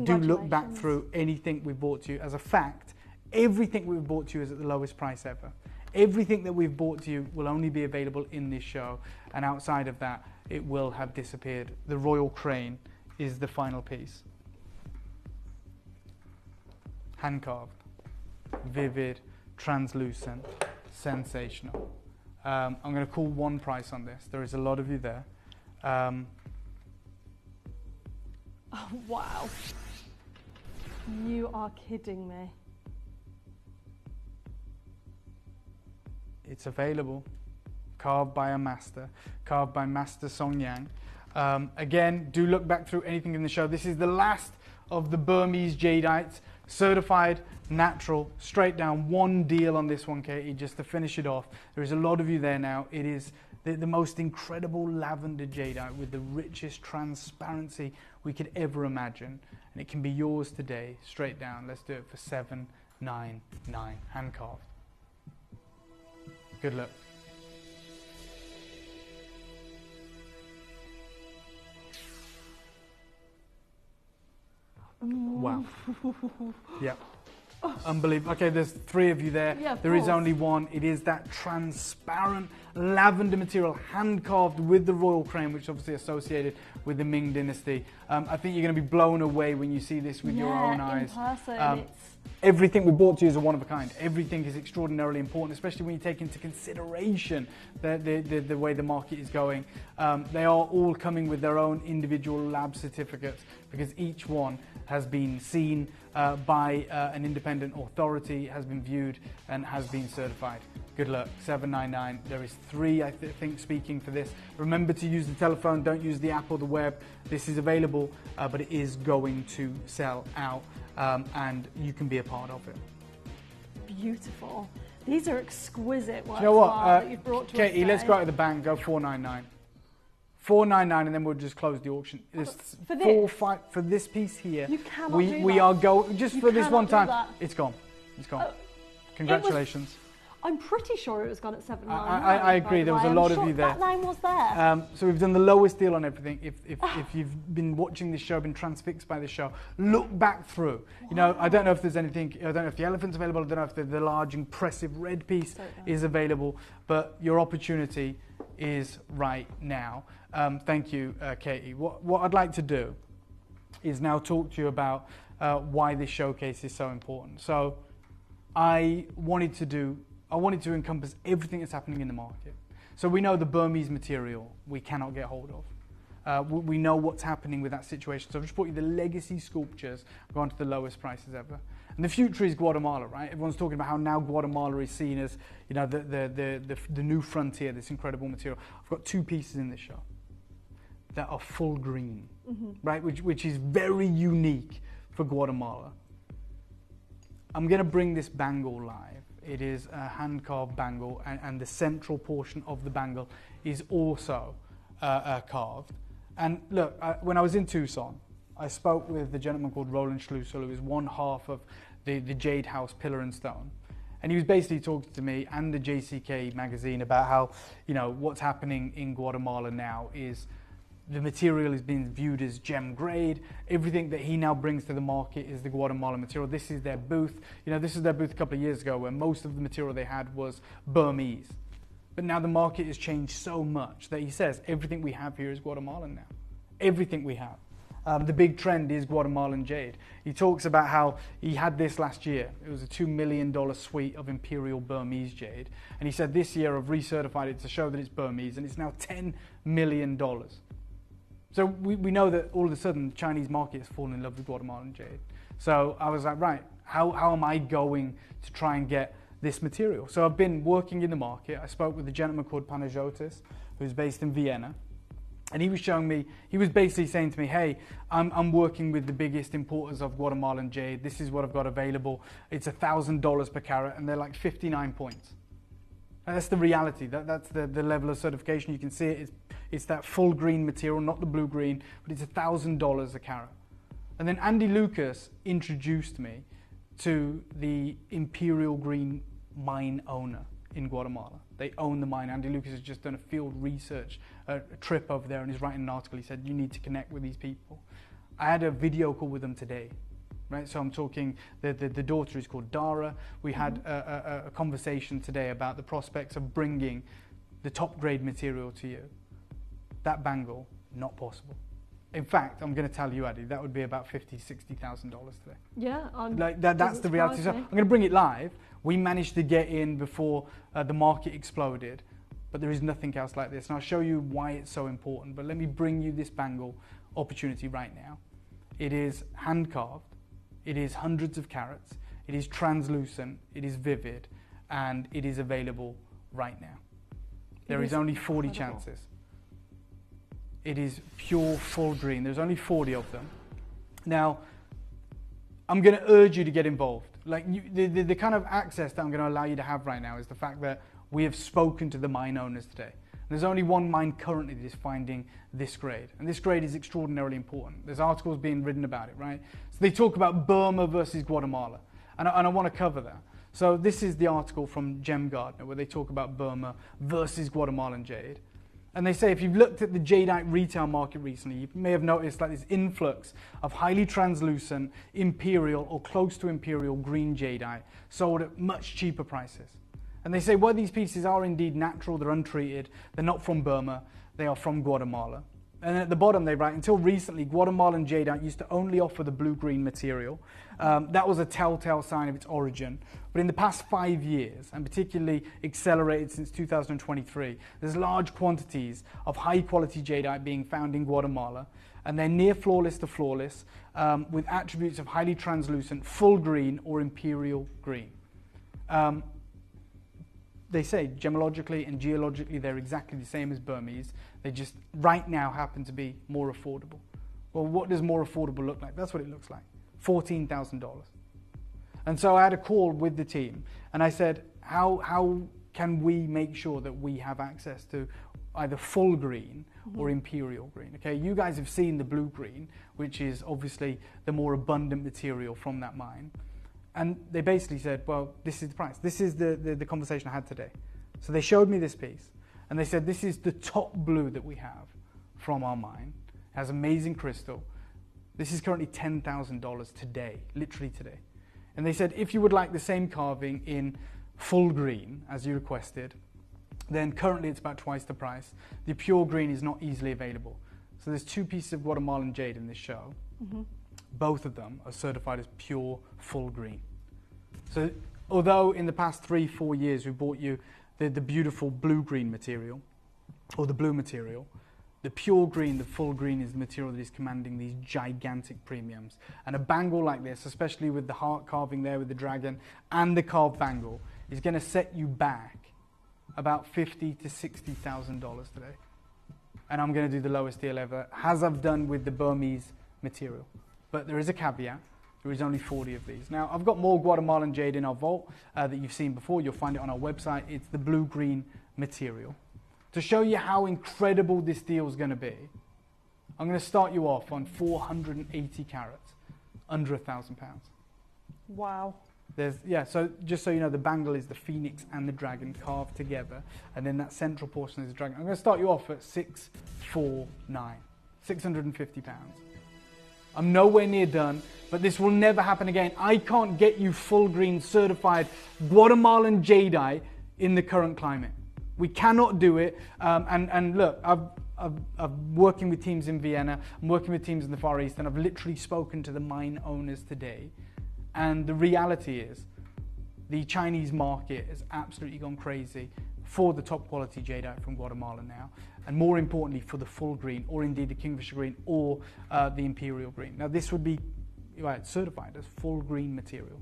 Do look back through anything we've brought to you. As a fact, everything we've brought to you is at the lowest price ever. Everything that we've brought to you will only be available in this show, and outside of that, it will have disappeared. The Royal Crane is the final piece. Hand carved, vivid, translucent, sensational. I'm going to call one price on this. There is a lot of you there. Oh, wow. You are kidding me. It's available, carved by a master, carved by Master Song Yang. Again, do look back through anything in the show. This is the last of the Burmese jadeites, certified, natural, straight down. One deal on this one, Katie, just to finish it off. There is a lot of you there now. It is the most incredible lavender jadeite with the richest transparency we could ever imagine. And it can be yours today, straight down. Let's do it for $799, hand carved. Good luck. Wow. Yeah. Unbelievable. Okay, there's 3 of you there. Yeah, there is only one. It is that transparent lavender material, hand carved with the Royal Crane, which is obviously associated with the Ming Dynasty. I think you're going to be blown away when you see this with your own eyes. In person, Everything we brought to you is a one of a kind. Everything is extraordinarily important, especially when you take into consideration the way the market is going. They are all coming with their own individual lab certificates, because each one has been seen by an independent authority, has been viewed and has been certified. Good luck. $799. There is 3, I think, speaking for this. Remember to use the telephone. Don't use the app or the web. This is available, but it is going to sell out, and you can be a part of it. beautiful. These are exquisite works. Do you know what, that you've brought to us Katie, let's today. go out of the bang. Go $499. $499, and then we'll just close the auction. There's For this? for this piece here. You cannot we do we that. are going just You for this cannot one do time. that. It's gone. It's gone. Oh, Congratulations. I'm pretty sure it was gone at 7.99. I agree. There was a lot of you there. That line was there. So we've done the lowest deal on everything. If you've been watching this show, been transfixed by this show, look back through. You know, I don't know if there's anything. I don't know if the elephant's available. I don't know if the large, impressive red piece is available. But your opportunity is right now. Thank you, Katie. What I'd like to do is now talk to you about why this showcase is so important. So I wanted to encompass everything that's happening in the market. So we know the Burmese material we cannot get hold of. We know what's happening with that situation. So I've just brought you the legacy sculptures gone to the lowest prices ever. And the future is Guatemala, right? Everyone's talking about how now Guatemala is seen as, you know, the new frontier, this incredible material. I've got 2 pieces in this show that are full green, right? Which is very unique for Guatemala. I'm going to bring this bangle live. It is a hand-carved bangle, and the central portion of the bangle is also carved. And look, when I was in Tucson, I spoke with a gentleman called Roland Schlusel, who is one half of the Jade House Pillar and Stone. And he was basically talking to me and the JCK magazine about how, you know, what's happening in Guatemala now is the material is being viewed as gem grade. Everything that he now brings to the market is the Guatemalan material. This is their booth. You know, this is their booth a couple of years ago where most of the material they had was Burmese. But now the market has changed so much that he says everything we have here is Guatemalan now. Everything we have. The big trend is Guatemalan jade. He talks about how he had this last year. It was a $2 million suite of imperial Burmese jade. And he said this year I've recertified it to show that it's Burmese, and it's now $10 million. So we know that all of a sudden the Chinese market has fallen in love with Guatemalan jade. So I was like, right, how am I going to try and get this material? So I've been working in the market. I spoke with a gentleman called Panagiotis, who's based in Vienna. And he was showing me, he was basically saying to me, hey, I'm working with the biggest importers of Guatemalan jade. This is what I've got available. It's $1,000 per carat, and they're like 59 points. And that's the reality. That's the level of certification. You can see it. It's that full green material, not the blue green, but it's $1,000 a carat. And then Andy Lucas introduced me to the Imperial Green mine owner in Guatemala. They own the mine. Andy Lucas has just done a field research trip over there and is writing an article. He said, you need to connect with these people. I had a video call with them today, right? So I'm talking, the daughter is called Dara. We had a conversation today about the prospects of bringing the top grade material to you. That bangle, not possible. In fact, I'm going to tell you, Addy, that would be about $50,000-$60,000 today. Yeah, like that's the reality. So I'm going to bring it live. We managed to get in before the market exploded, but there is nothing else like this. And I'll show you why it's so important. But let me bring you this bangle opportunity right now. It is hand carved. It is hundreds of carats. It is translucent. It is vivid, and it is available right now. There is only 40 chances. It is pure full green. There's only 40 of them. Now, I'm going to urge you to get involved. Like the kind of access that I'm going to allow you to have right now is the fact that we have spoken to the mine owners today. There's only one mine currently that is finding this grade, and this grade is extraordinarily important. There's articles being written about it, right? So they talk about Burma versus Guatemala, and I want to cover that. So this is the article from Gem Gardener where they talk about Burma versus Guatemalan jade. And they say if you've looked at the jadeite retail market recently, you may have noticed like this influx of highly translucent, imperial or close to imperial green jadeite sold at much cheaper prices. And they say, well, these pieces are indeed natural, they're untreated, they're not from Burma, they are from Guatemala. And at the bottom they write, until recently, Guatemalan jadeite used to only offer the blue-green material. That was a telltale sign of its origin. But in the past 5 years, and particularly accelerated since 2023, there's large quantities of high-quality jadeite being found in Guatemala, and they're near flawless to flawless, with attributes of highly translucent, full green or imperial green. They say gemologically and geologically they're exactly the same as Burmese. They just right now happen to be more affordable. Well, what does more affordable look like? That's what it looks like. $14,000. And so I had a call with the team and I said, how can we make sure that we have access to either full green or imperial green? Okay, you guys have seen the blue green, which is obviously the more abundant material from that mine. And they basically said, well, this is the price. This is the conversation I had today. So they showed me this piece. And they said, this is the top blue that we have from our mine. It has amazing crystal. This is currently $10,000 today, literally today. And they said, if you would like the same carving in full green, as you requested, then currently it's about twice the price. The pure green is not easily available. So there's 2 pieces of Guatemalan jade in this show. Both of them are certified as pure full green. So although in the past 3-4 years we brought you the beautiful blue-green material, or the blue material, the pure green, the full green is the material that is commanding these gigantic premiums. And a bangle like this, especially with the heart carving there with the dragon and the carved bangle, is going to set you back about $50,000 to $60,000 today. And I'm going to do the lowest deal ever, as I've done with the Burmese material. But there is a caveat. There is only 40 of these. Now, I've got more Guatemalan jade in our vault that you've seen before. You'll find it on our website. It's the blue-green material. To show you how incredible this deal is going to be, I'm going to start you off on 480 carats, under £1,000. Wow. So just so you know, the bangle is the phoenix and the dragon carved together, and then that central portion is the dragon. I'm going to start you off at 649, £650. I'm nowhere near done, but this will never happen again. I can't get you full green certified Guatemalan jadeite in the current climate. We cannot do it. And look, I'm working with teams in Vienna, I'm working with teams in the Far East, and I've literally spoken to the mine owners today. And the reality is, the Chinese market has absolutely gone crazy for the top quality jadeite from Guatemala now, and more importantly for the full green, or indeed the Kingfisher green, or the Imperial green. Now this would be certified as full green material.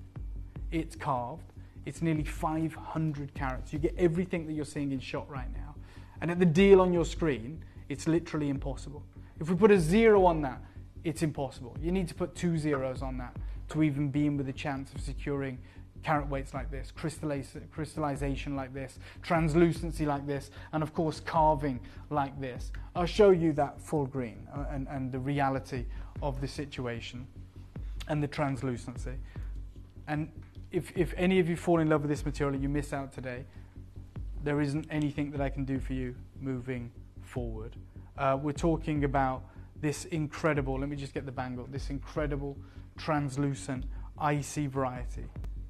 It's carved, it's nearly 500 carats. You get everything that you're seeing in shot right now. And at the deal on your screen, it's literally impossible. If we put a 0 on that, it's impossible. You need to put 2 zeros on that to even be in with a chance of securing carat weights like this, crystallization like this, translucency like this, and of course carving like this. I'll show you that full green and the reality of the situation and the translucency. And if any of you fall in love with this material and you miss out today, there isn't anything that I can do for you moving forward. We're talking about this incredible, let me just get the bangle, this incredible translucent icy variety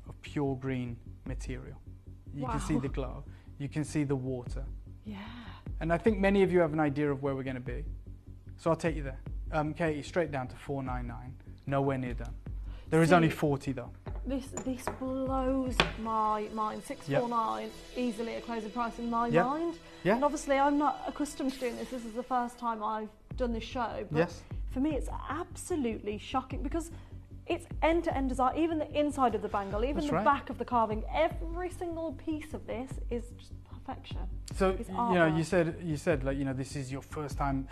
of pure green material. You can see the glow, you can see the water. Yeah. And I think many of you have an idea of where we're going to be. So I'll take you there. Katie, straight down to 499, nowhere near done. There is only 40 though. This blows my mind. 649, easily a closing price in my mind. Yeah. And obviously I'm not accustomed to doing this. This is the first time I've done this show. But for me it's absolutely shocking because it's end-to-end design. Even the inside of the bangle, even the back of the carving, every single piece of this is just perfection. So you said like this is your first time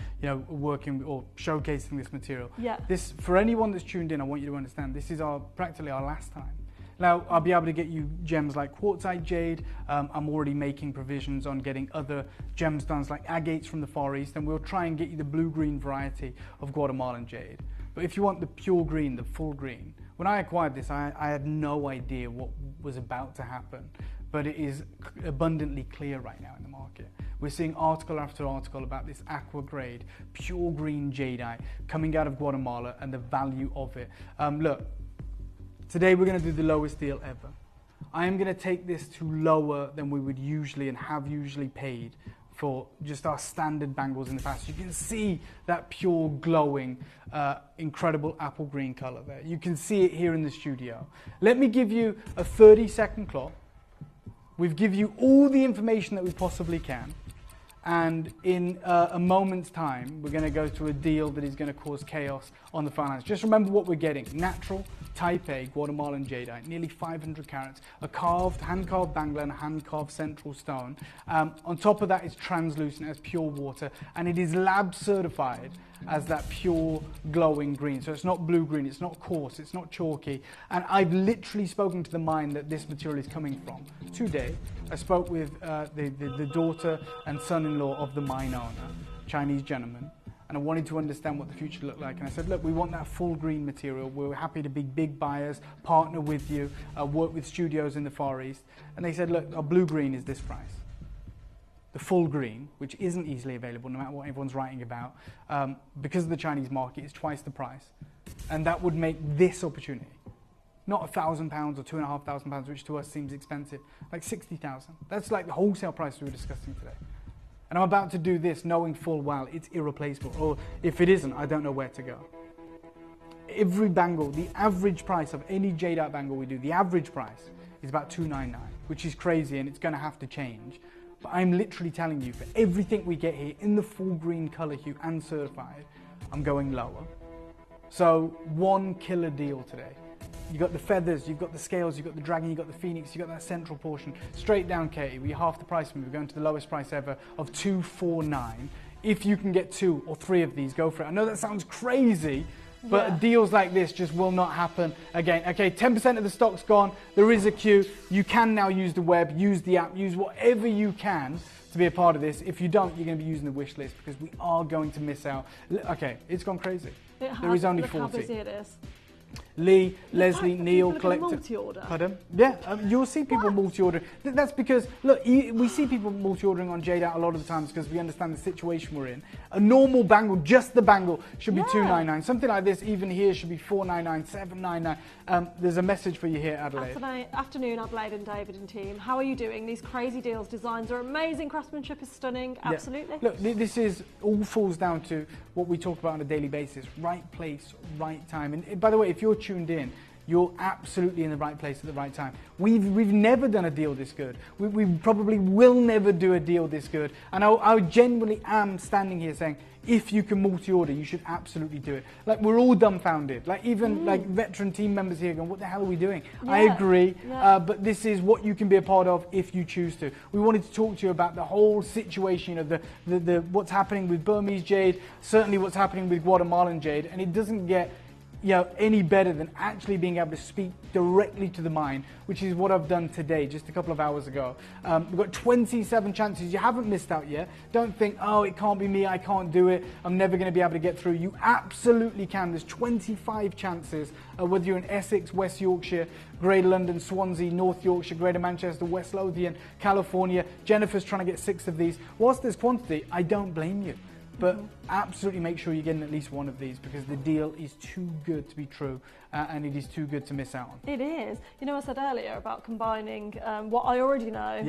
working or showcasing this material. Yeah. This, for anyone that's tuned in, I want you to understand this is practically our last time. Now I'll be able to get you gems like quartzite jade. I'm already making provisions on getting other gemstones like agates from the Far East, and we'll try and get you the blue-green variety of Guatemalan jade. But if you want the pure green, the full green, when I acquired this, I had no idea what was about to happen. But it is abundantly clear right now in the market. We're seeing article after article about this aqua grade, pure green jadeite coming out of Guatemala and the value of it. Look, today we're going to do the lowest deal ever. I am going to take this to lower than we would usually and have usually paid for just our standard bangles in the past. You can see that pure glowing, incredible apple green color there. You can see it here in the studio. Let me give you a 30-second clock. We've given you all the information that we possibly can, and in a moment's time we're going to go to a deal that is going to cause chaos on the finance. Just remember what we're getting: natural type A Guatemalan jadeite, nearly 500 carats, a hand-carved bangle and a hand-carved central stone. On top of that, it's translucent as pure water, and it is lab certified as that pure glowing green. So it's not blue-green, it's not coarse, it's not chalky. And I've literally spoken to the mine that this material is coming from. Today, I spoke with the daughter and son-in-law of the mine owner, Chinese gentleman, and I wanted to understand what the future looked like. And I said, look, we want that full green material. We're happy to be big buyers, partner with you, work with studios in the Far East. And they said, look, our blue-green is this price. The full green, which isn't easily available no matter what everyone's writing about, because of the Chinese market, is twice the price. And that would make this opportunity not £1,000 or £2,500, which to us seems expensive, like 60,000. That's like the wholesale price we were discussing today. And I'm about to do this knowing full well it's irreplaceable, or if it isn't, I don't know where to go. Every bangle, the average price of any jadeite bangle we do, the average price is about $299, which is crazy, and it's going to have to change. But I'm literally telling you, for everything we get here in the full green color hue and certified, I'm going lower. So one killer deal today. You've got the feathers, you've got the scales, you've got the dragon, you've got the phoenix, you've got that central portion. Straight down, Katie, we're half the price. We're going to the lowest price ever of $249. If you can get 2 or 3 of these, go for it. I know that sounds crazy, but deals like this just will not happen again. Okay, 10% of the stock's gone. There is a queue. You can now use the web, use the app, use whatever you can to be a part of this. If you don't, you're going to be using the wish list because we are going to miss out. Okay, it's gone crazy. There is only 40. How busy it is. Lee, Leslie, Neil, collector. Multi-order. Pardon? Yeah, you'll see people multi-order. That's because, look, we see people multi-ordering on Jadeite a lot of the times because we understand the situation we're in. A normal bangle, just the bangle, should be $299. Something like this, even here, should be $499, $799. There's a message for you here, Adelaide. Afternoon, Adelaide and David and team. How are you doing? These crazy deals, designs are amazing, craftsmanship is stunning. Absolutely. Look, this is all falls down to what we talk about on a daily basis. Right place, right time. And by the way, if you're tuned in, you're absolutely in the right place at the right time. We've never done a deal this good. We probably will never do a deal this good. And I genuinely am standing here saying, if you can multi-order, you should absolutely do it. Like, we're all dumbfounded. Like, even like veteran team members here going, what the hell are we doing? Yeah. I agree, but this is what you can be a part of if you choose to. We wanted to talk to you about the whole situation of the what's happening with Burmese jade, certainly what's happening with Guatemalan jade, and it doesn't get any better than actually being able to speak directly to the mind, which is what I've done today, just a couple of hours ago. We've got 27 chances. You haven't missed out yet. Don't think, oh, it can't be me, I can't do it, I'm never going to be able to get through. You absolutely can. There's 25 chances, whether you're in Essex, West Yorkshire, Greater London, Swansea, North Yorkshire, Greater Manchester, West Lothian, California. Jennifer's trying to get 6 of these. Whilst there's quantity, I don't blame you. But absolutely make sure you're getting at least one of these, because the deal is too good to be true, and it is too good to miss out on. It is. You know, I said earlier about combining what I already know,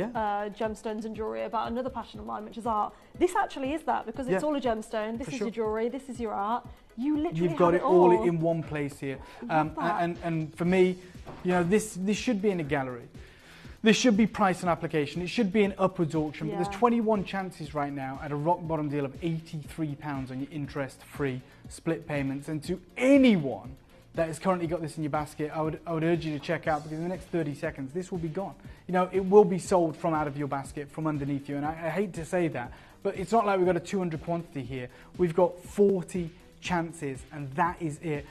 gemstones and jewellery, about another passion of mine, which is art. This actually is that, because it's all a gemstone. This is your jewellery, this is your art. You literally You've got have it all in one place here. And for me, this should be in a gallery. This should be price and application. It should be an upwards auction, but there's 21 chances right now at a rock bottom deal of £83 on your interest-free split payments. And to anyone that has currently got this in your basket, I would urge you to check out, because in the next 30 seconds, this will be gone. It will be sold from out of your basket, from underneath you. And I hate to say that, but it's not like we've got a 200 quantity here. We've got 40 chances, and that is it.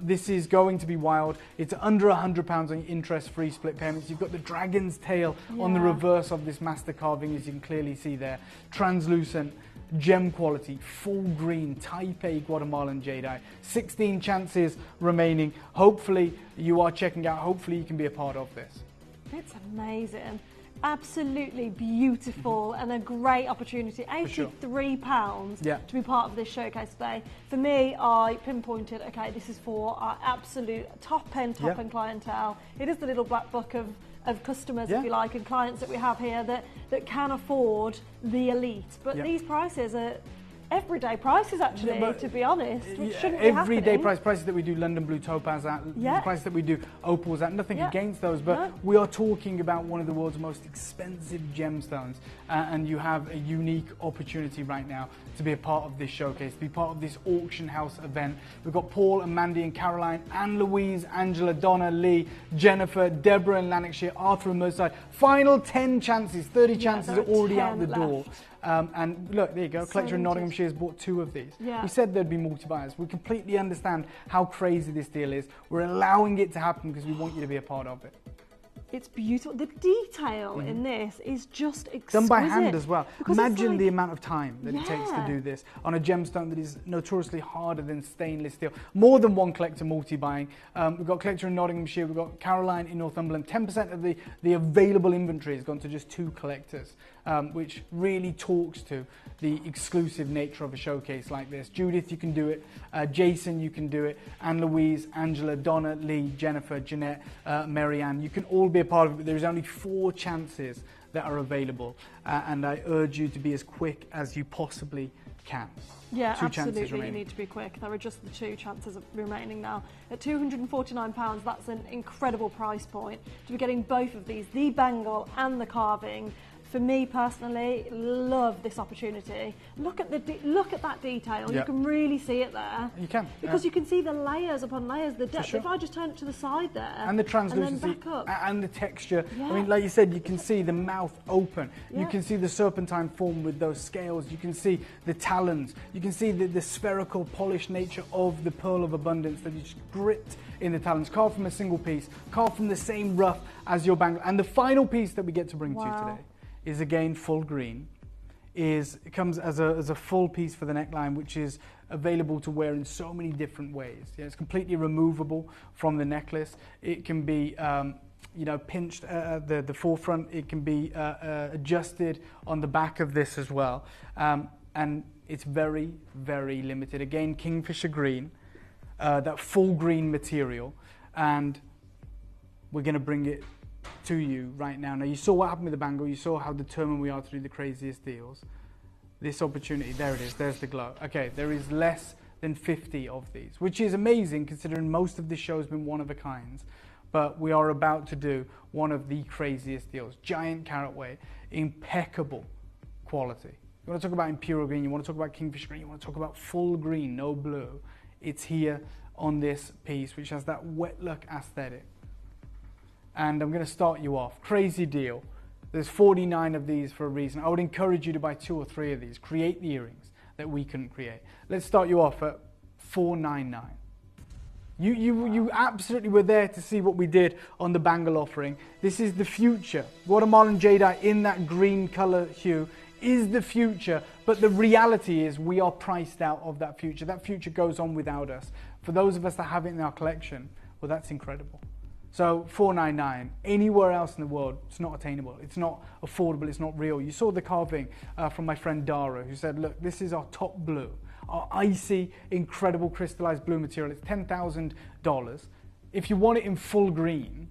This is going to be wild. It's under £100 on your interest-free split payments. You've got the dragon's tail on the reverse of this master carving, as you can clearly see there. Translucent, gem quality, full green, Type A Guatemalan jadeite. 16 chances remaining. Hopefully you are checking out. Hopefully you can be a part of this. It's amazing. Absolutely beautiful and a great opportunity. £83 to be part of this showcase today. For me, I pinpointed, okay, this is for our absolute top-end clientele. It is the little black book of customers, if you like, and clients that we have here that can afford the elite. But these prices are everyday prices, actually, to be honest, which shouldn't be happening. Everyday prices that we do London Blue Topaz at, prices that we do opals at, nothing against those, but we are talking about one of the world's most expensive gemstones, and you have a unique opportunity right now to be a part of this showcase, to be part of this auction house event. We've got Paul and Mandy and Caroline, Anne Louise, Angela, Donna, Lee, Jennifer, Deborah and Lanarkshire, Arthur and Merseyside. Final 10 chances, 30 chances are already out the door. And look, there you go. Collector in Nottinghamshire has bought 2 of these. We said there'd be multi-buyers. We completely understand how crazy this deal is. We're allowing it to happen because we want you to be a part of it. It's beautiful. The detail in this is just exquisite. Done by hand as well. Imagine the amount of time that it takes to do this on a gemstone that is notoriously harder than stainless steel. More than one collector multi-buying. We've got Collector in Nottinghamshire, we've got Caroline in Northumberland. 10% of the available inventory has gone to just 2 collectors, which really talks to the exclusive nature of a showcase like this. Judith, you can do it. Jason, you can do it. Anne Louise, Angela, Donna, Lee, Jennifer, Jeanette, Marianne. You can all be a part of it, but there's only 4 chances that are available, and I urge you to be as quick as you possibly can. Yeah, 2 chances absolutely, remaining. you need to be quick. There are just the 2 chances remaining now. At £249, that's an incredible price point to be getting both of these, the bangle and the carving. For me personally, love this opportunity. Look at that detail. You can really see it there. You can, because you can see the layers upon layers, the depth. Sure. If I just turn it to the side there, and the translucency and then back up. and the texture. I mean, like you said, you can see the mouth open. You can see the serpentine form with those scales. You can see the talons. You can see the spherical, polished nature of the pearl of abundance that is gripped in the talons, carved from a single piece, carved from the same rough as your bangle. And the final piece that we get to bring to you today is again full green. It comes as a full piece for the neckline, which is available to wear in so many different ways. It's completely removable from the necklace. It can be pinched at the forefront. It can be adjusted on the back of this as well. And it's very, very limited. Again, Kingfisher green, that full green material, and we're going to bring it to you right now. Now, you saw what happened with the bangle. You saw how determined we are to do the craziest deals. This opportunity, there it is, there's the glow. Okay, there is less than 50 of these, which is amazing considering most of this show has been one of a kind. But we are about to do one of the craziest deals. Giant carat weight, impeccable quality. You want to talk about imperial green, you want to talk about Kingfisher green, you want to talk about full green, no blue. It's here on this piece, which has that wet look aesthetic. And I'm going to start you off. Crazy deal. There's 49 of these for a reason. I would encourage you to buy 2 or 3 of these. Create the earrings that we couldn't create. Let's start you off at $499. You absolutely were there to see what we did on the bangle offering. This is the future. Guatemalan jadeite in that green color hue is the future, but the reality is we are priced out of that future. That future goes on without us. For those of us that have it in our collection, well, that's incredible. So $499, anywhere else in the world, it's not attainable, it's not affordable, it's not real. You saw the carving from my friend Dara, who said, look, this is our top blue. Our icy, incredible crystallized blue material. It's $10,000. If you want it in full green,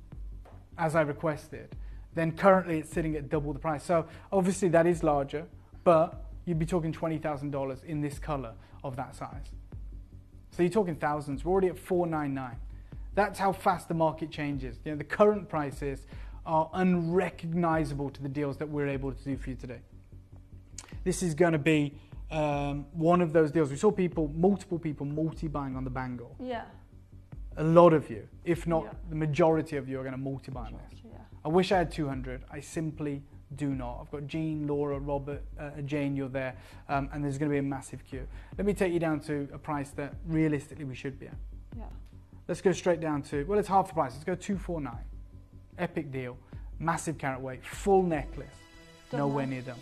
as I requested, then currently it's sitting at double the price. So obviously that is larger, but you'd be talking $20,000 in this color of that size. So you're talking thousands. We're already at $499. That's how fast the market changes. You know, the current prices are unrecognizable to the deals that we're able to do for you today. This is going to be one of those deals. We saw multiple people multi-buying on the bangle. Yeah. A lot of you, if not the majority of you, are going to multi-buy on this. Yeah. I wish I had 200. I simply do not. I've got Jean, Laura, Robert, Jane, you're there, and there's going to be a massive queue. Let me take you down to a price that realistically we should be at. Yeah. Let's go straight down to, well, it's half the price. Let's go 249. Epic deal, massive carat weight, full necklace. Nowhere near done.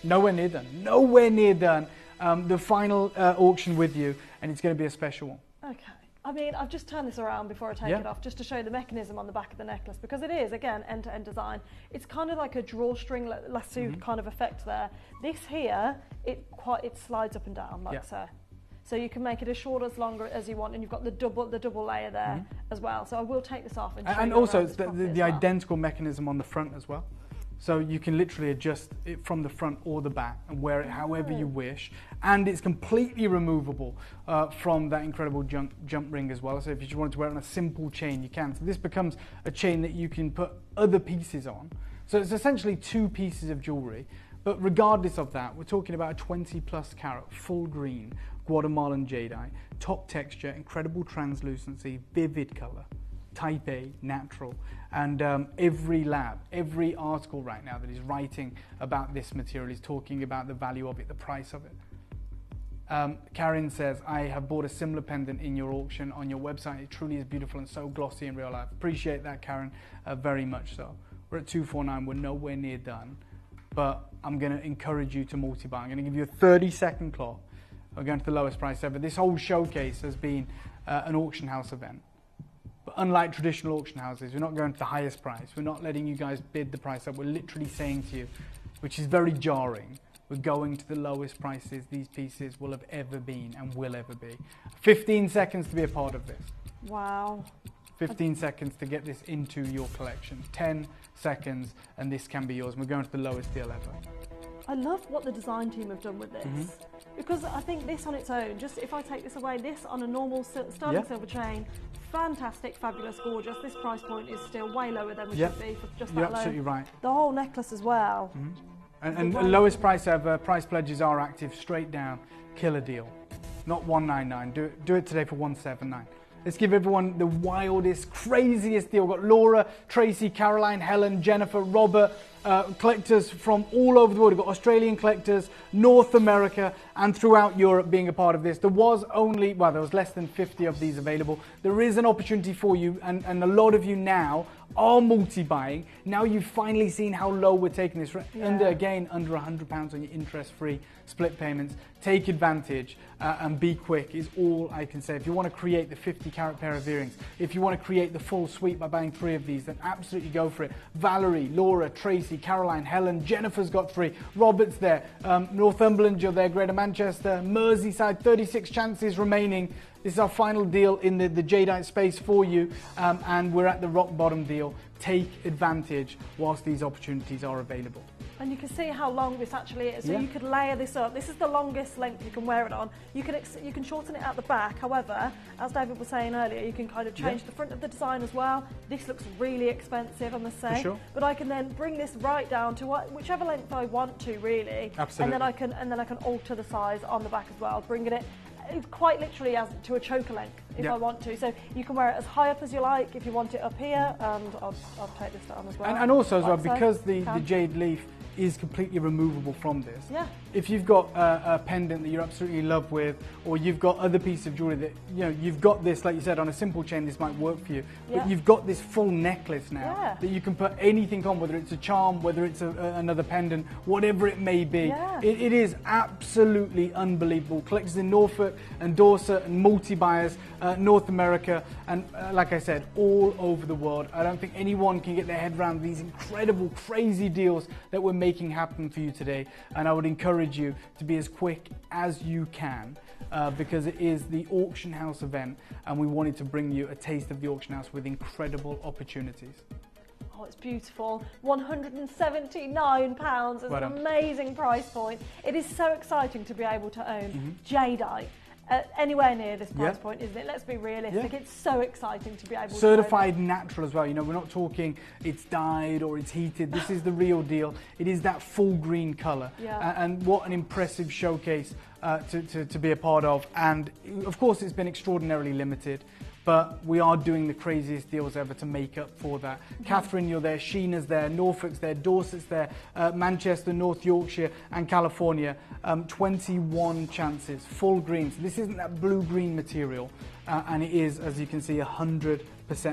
Nowhere near done. Nowhere near done. The final auction with you, and it's going to be a special one. Okay. I mean, I've just turned this around before I take it off, just to show you the mechanism on the back of the necklace, because it is, again, end-to-end design. It's kind of like a drawstring lasso kind of effect there. This here, it slides up and down like so. So you can make it as short as longer as you want, and you've got the double layer there as well. So I will take this off and show you. And also, it's the identical mechanism on the front as well. So you can literally adjust it from the front or the back and wear it however you wish. And it's completely removable from that incredible jump ring as well. So if you just wanted to wear it on a simple chain, you can. So this becomes a chain that you can put other pieces on. So it's essentially two pieces of jewelry. But regardless of that, we're talking about a 20+ carat, full green, Guatemalan jadeite, top texture, incredible translucency, vivid color. Type A, natural, and every lab, every article right now that is writing about this material is talking about the value of it, the price of it. Karen says, I have bought a similar pendant in your auction on your website. It truly is beautiful and so glossy in real life. Appreciate that, Karen, very much so. We're at 249, we're nowhere near done, but I'm going to encourage you to multi-buy. I'm going to give you a 30-second clock. We're going to the lowest price ever. This whole showcase has been an auction house event. But unlike traditional auction houses, we're not going to the highest price. We're not letting you guys bid the price up. We're literally saying to you, which is very jarring, we're going to the lowest prices these pieces will have ever been and will ever be. 15 seconds to be a part of this. Wow. 15 seconds to get this into your collection. 10 seconds and this can be yours. And we're going to the lowest deal ever. I love what the design team have done with this. Because I think this on its own, just if I take this away, this on a normal sterling silver chain, fantastic, fabulous, gorgeous. This price point is still way lower than we should be for just that You're alone. absolutely right. The whole necklace as well. And lowest price ever, price pledges are active, straight down, killer deal. Not 199, do it today for 179. Let's give everyone the wildest, craziest deal. We've got Laura, Tracy, Caroline, Helen, Jennifer, Robert, collectors from all over the world. We've got Australian collectors, North America, and throughout Europe being a part of this. There was only, well, there was less than 50 of these available. There is an opportunity for you, and a lot of you now are multi-buying. Now you've finally seen how low we're taking this. Under £100 on your interest-free split payments. Take advantage and be quick is all I can say. If you want to create the 50-carat pair of earrings, if you want to create the full suite by buying 3 of these, then absolutely go for it. Valerie, Laura, Tracy, Caroline, Helen, Jennifer's got 3. Robert's there. Northumberland, you're there. Greater Manchester, Merseyside, 36 chances remaining. This is our final deal in the jadeite space for you, and we're at the rock bottom deal. Take advantage whilst these opportunities are available. And you can see how long this actually is. So you could layer this up. This is the longest length you can wear it on. You can shorten it at the back. However, as David was saying earlier, you can kind of change the front of the design as well. This looks really expensive, I must say. For sure. But I can then bring this right down to whichever length I want to, really. Absolutely. And then I can alter the size on the back as well, bringing it quite literally as to a choker length if I want to. So you can wear it as high up as you like if you want it up here, and I'll take this down as well. And also as well, because the jade leaf is completely removable from this. if you've got a pendant that you're absolutely in love with, or you've got other pieces of jewelry that, you know, you've got this, like you said, on a simple chain, this might work for you, but you've got this full necklace now that you can put anything on, whether it's a charm, whether it's another pendant, whatever it may be. It is absolutely unbelievable. Collectors in Norfolk and Dorset and multi-buyers, North America, and like I said, all over the world. I don't think anyone can get their head around these incredible, crazy deals that we're making happen for you today. And I would encourage you to be as quick as you can, because it is the auction house event, and we wanted to bring you a taste of the auction house with incredible opportunities. Oh, it's beautiful. £179 is an amazing price point. It is so exciting to be able to own jadeite anywhere near this price point, isn't it? Let's be realistic. It's so exciting to be able certified natural as well. You know, we're not talking it's dyed or it's heated. This is the real deal. It is that full green colour. And what an impressive showcase to be a part of. And of course, it's been extraordinarily limited, but we are doing the craziest deals ever to make up for that. Catherine, you're there, Sheena's there, Norfolk's there, Dorset's there, Manchester, North Yorkshire and California. 21 chances, full green. So this isn't that blue-green material, and it is, as you can see, 100%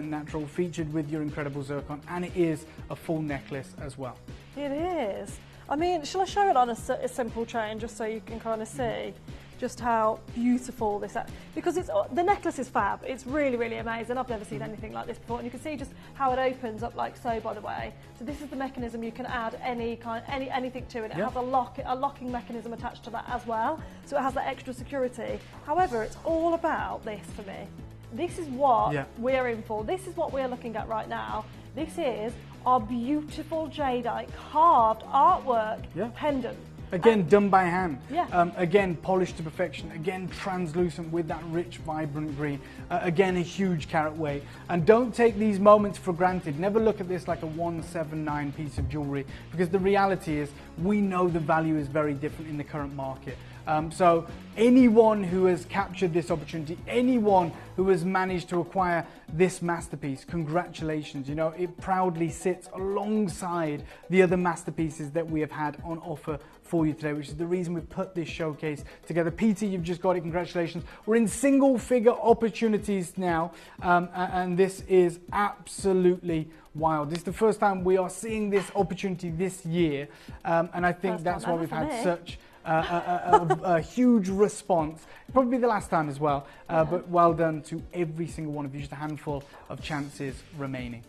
natural, featured with your incredible zircon, and it is a full necklace as well. It is. I mean, shall I show it on a simple chain just so you can kind of see just how beautiful this is? Because the necklace is fab. It's really, really amazing. I've never seen anything like this before, and you can see just how it opens up like so, by the way. So this is the mechanism. You can add anything to it. It has a locking mechanism attached to that as well, so it has that extra security. However, it's all about this for me. This is what we're in for. This is what we're looking at right now. This is our beautiful jadeite carved artwork pendant. Again, done by hand. Again, polished to perfection. Again, translucent with that rich, vibrant green. Again, a huge carat weight. And don't take these moments for granted. Never look at this like a 179 piece of jewelry, because the reality is we know the value is very different in the current market. So anyone who has captured this opportunity, anyone who has managed to acquire this masterpiece, congratulations. You know, it proudly sits alongside the other masterpieces that we have had on offer for you today, which is the reason we've put this showcase together. Peter, you've just got it, congratulations. We're in single figure opportunities now, and this is absolutely wild. This is the first time we are seeing this opportunity this year, and I think that's why we've had such a huge response. Probably the last time as well, but well done to every single one of you. Just a handful of chances remaining.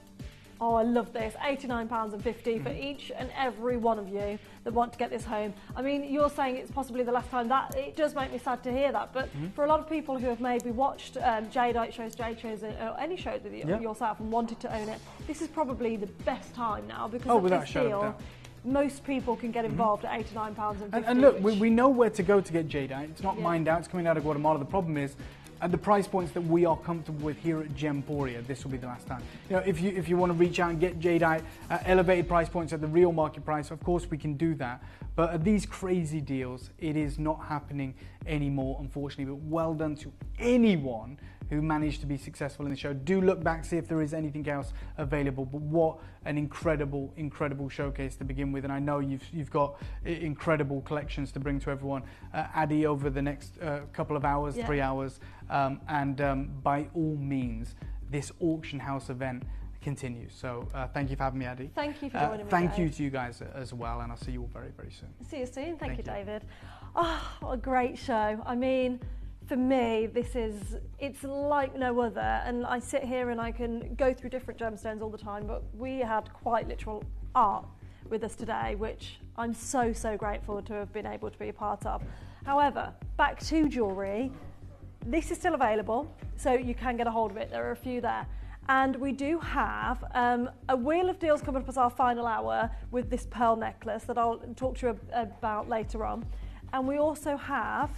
Oh, I love this. £89.50 for each and every one of you that want to get this home. I mean, you're saying it's possibly the last time. That it does make me sad to hear that, but for a lot of people who have maybe watched jadeite shows, Jade shows, or any show with yourself and wanted to own it, this is probably the best time now, because of this deal. Most people can get involved at £89.50. And look, we know where to go to get jadeite. It's not mined out, it's coming out of Guatemala. The problem is, at the price points that we are comfortable with here at Gemporia, this will be the last time. You know, if you want to reach out and get jadeite at elevated price points at the real market price, of course we can do that. But at these crazy deals, it is not happening anymore, unfortunately. But well done to anyone who managed to be successful in the show. Do look back, see if there is anything else available. But what an incredible, incredible showcase to begin with. And I know you've got incredible collections to bring to everyone. Addy over the next couple of hours, 3 hours. By all means, this auction house event continues. So thank you for having me, Addy. Thank you for joining me. Thank you to you guys as well, and I'll see you all very, very soon. See you soon. Thank you, David. Oh, what a great show. I mean, for me, it's like no other, and I sit here and I can go through different gemstones all the time, but we had quite literal art with us today, which I'm so, so grateful to have been able to be a part of. However, back to jewellery, this is still available, so you can get a hold of it. There are a few there. And we do have a wheel of deals coming up as our final hour with this pearl necklace that I'll talk to you about later on. And we also have,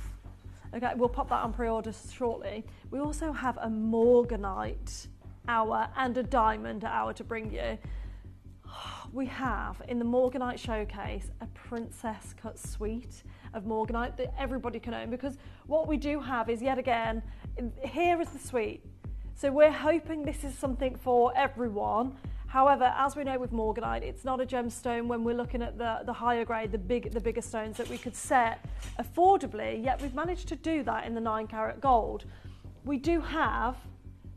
okay, we'll pop that on pre-order shortly. We also have a morganite hour and a diamond hour to bring you. We have, in the morganite showcase, a princess cut suite of morganite that everybody can own, because what we do have is, yet again, here is the suite. So we're hoping this is something for everyone. However, as we know with morganite, it's not a gemstone when we're looking at the higher grade, the bigger stones that we could set affordably, yet we've managed to do that in the 9 carat gold. We do have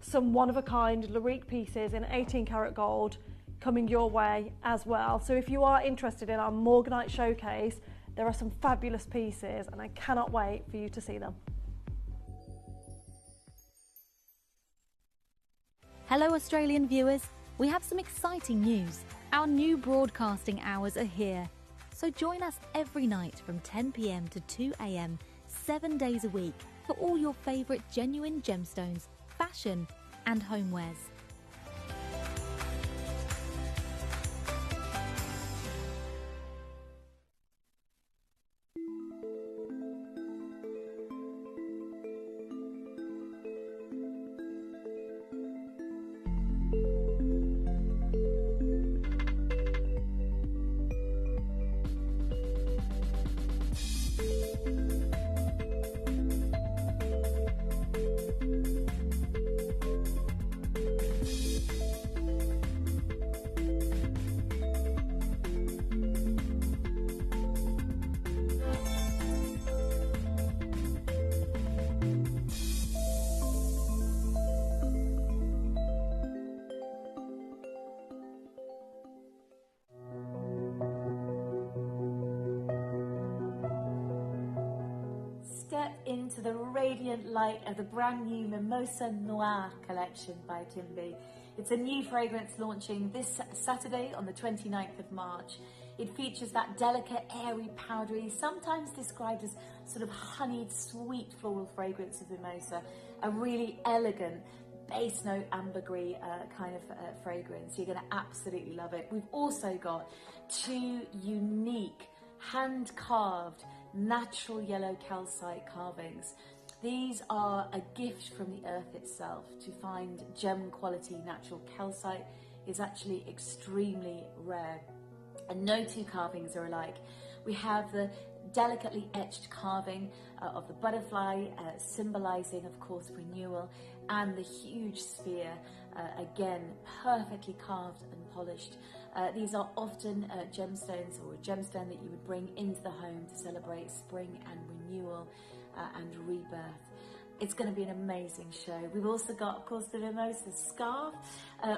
some one-of-a-kind Larique pieces in 18 carat gold coming your way as well. So if you are interested in our morganite showcase, there are some fabulous pieces and I cannot wait for you to see them. Hello Australian viewers, we have some exciting news. Our new broadcasting hours are here. So join us every night from 10 PM to 2 AM, 7 days a week for all your favourite genuine gemstones, fashion and homewares. Into the radiant light of the brand new Mimosa Noir collection by Timby. It's a new fragrance launching this Saturday on the 29th of March. It features that delicate, airy, powdery, sometimes described as sort of honeyed, sweet floral fragrance of Mimosa. A really elegant base note ambergris kind of fragrance. You're going to absolutely love it. We've also got 2 unique hand-carved natural yellow calcite carvings. These are a gift from the earth itself. To find gem quality natural calcite is actually extremely rare, and no 2 carvings are alike. We have the delicately etched carving of the butterfly, symbolizing of course renewal, and the huge sphere, again perfectly carved and polished. These are often gemstones, or a gemstone that you would bring into the home to celebrate spring and renewal and rebirth. It's going to be an amazing show. We've also got, of course, the Mimosa scarf,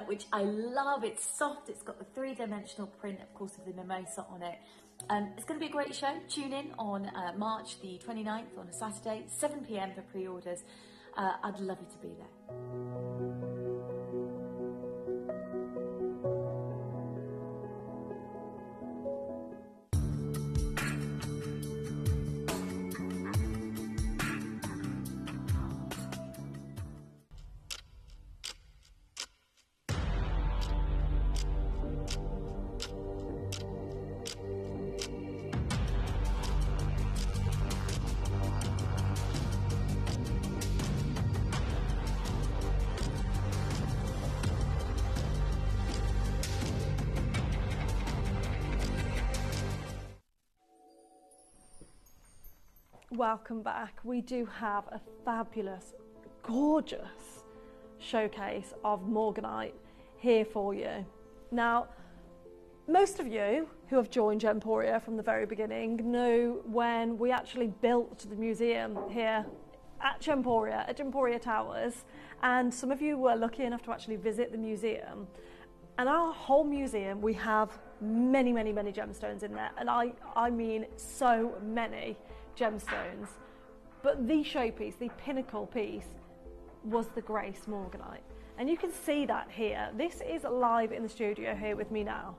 which I love. It's soft. It's got the 3-dimensional print, of course, of the mimosa on it. It's going to be a great show. Tune in on March the 29th on a Saturday, 7 PM for pre-orders. I'd love you to be there. Welcome back. We do have a fabulous, gorgeous showcase of morganite here for you. Now, most of you who have joined Gemporia from the very beginning know when we actually built the museum here at Gemporia Towers, and some of you were lucky enough to actually visit the museum. And our whole museum, we have many, many, many gemstones in there, and I mean so many gemstones, but the showpiece, the pinnacle piece, was the Grace morganite, and you can see that here. This is live in the studio here with me now,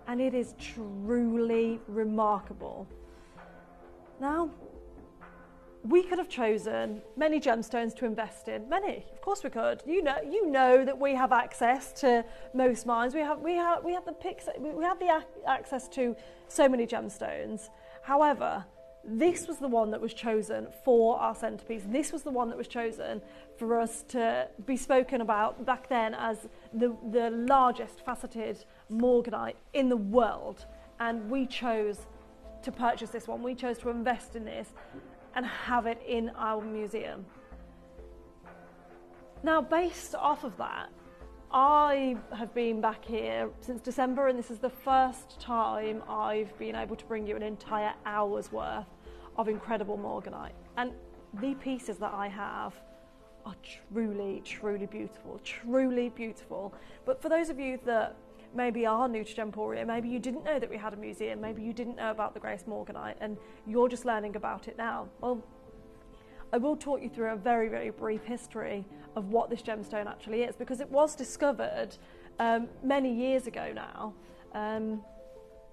and it is truly remarkable. Now, we could have chosen many gemstones to invest in. Many, of course we could. You know that we have access to most mines. We have the access to so many gemstones. However, this was the one that was chosen for our centerpiece. This was the one that was chosen for us to be spoken about back then as the largest faceted morganite in the world. And we chose to purchase this one. We chose to invest in this and have it in our museum. Now, based off of that, I have been back here since December, and this is the first time I've been able to bring you an entire hour's worth of incredible morganite. And the pieces that I have are truly, truly beautiful, truly beautiful. But for those of you that maybe are new to Gemporia, maybe you didn't know that we had a museum, maybe you didn't know about the Grace Morganite, and you're just learning about it now. Well, I will talk you through a very, very brief history of what this gemstone actually is, because it was discovered many years ago now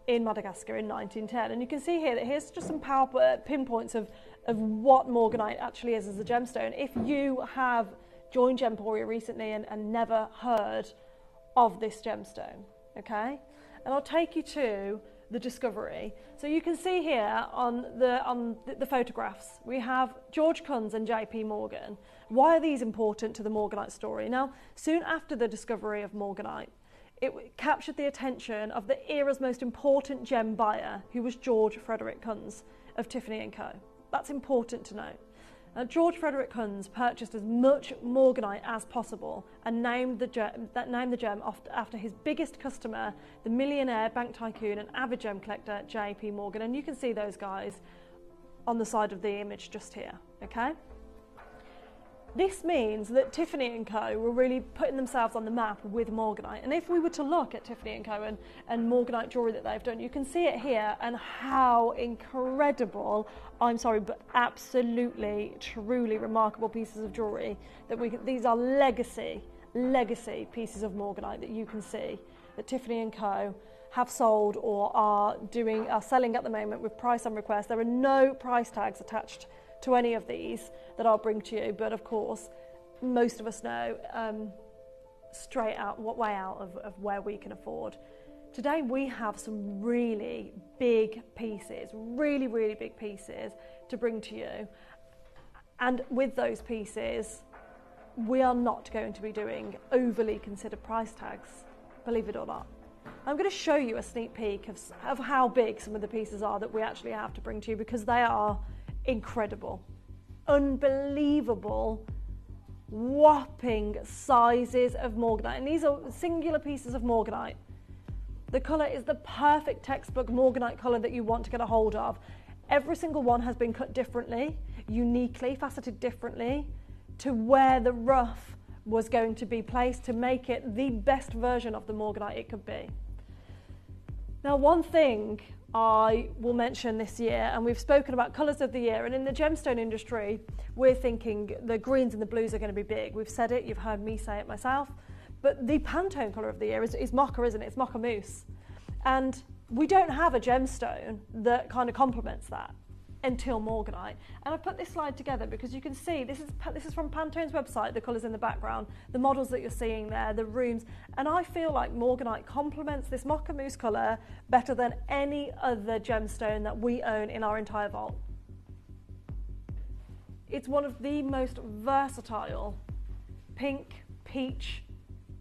in Madagascar in 1910. And you can see here that here's just some pinpoints of what morganite actually is as a gemstone. If you have joined Gemporia recently and never heard of this gemstone, okay? And I'll take you to the discovery. So you can see here on the photographs, we have George Kunz and JP Morgan. Why are these important to the morganite story? Now, soon after the discovery of morganite, it captured the attention of the era's most important gem buyer, who was George Frederick Kunz of Tiffany & Co. That's important to note. Now, George Frederick Kunz purchased as much morganite as possible and named the gem after his biggest customer, the millionaire bank tycoon and avid gem collector JP Morgan. And you can see those guys on the side of the image just here, okay? This means that Tiffany & Co were really putting themselves on the map with morganite. And if we were to look at Tiffany & Co and morganite jewellery that they've done, you can see it here and how incredible, I'm sorry, but absolutely, truly remarkable pieces of jewellery that these are legacy pieces of morganite that you can see that Tiffany & Co have sold or are selling at the moment with price on request. There are no price tags attached to any of these that I'll bring to you, but of course most of us know way out of where we can afford. Today we have some really big pieces, really big pieces to bring to you, and with those pieces we are not going to be doing overly considered price tags, believe it or not. I'm going to show you a sneak peek of how big some of the pieces are that we actually have to bring to you, because they are incredible, unbelievable, whopping sizes of morganite. And these are singular pieces of morganite. The colour is the perfect textbook morganite colour that you want to get a hold of. Every single one has been cut differently, uniquely, faceted differently to where the rough was going to be placed to make it the best version of the morganite it could be. Now, one thing I will mention this year, and we've spoken about colours of the year, and in the gemstone industry we're thinking the greens and the blues are going to be big. We've said it, you've heard me say it myself, but the Pantone colour of the year is mocha, isn't it? It's mocha mousse, and we don't have a gemstone that kind of complements that until morganite. And I put this slide together because you can see this is from Pantone's website, the colours in the background, the models that you're seeing there, the rooms, and I feel like morganite complements this mocha mousse colour better than any other gemstone that we own in our entire vault. It's one of the most versatile pink, peach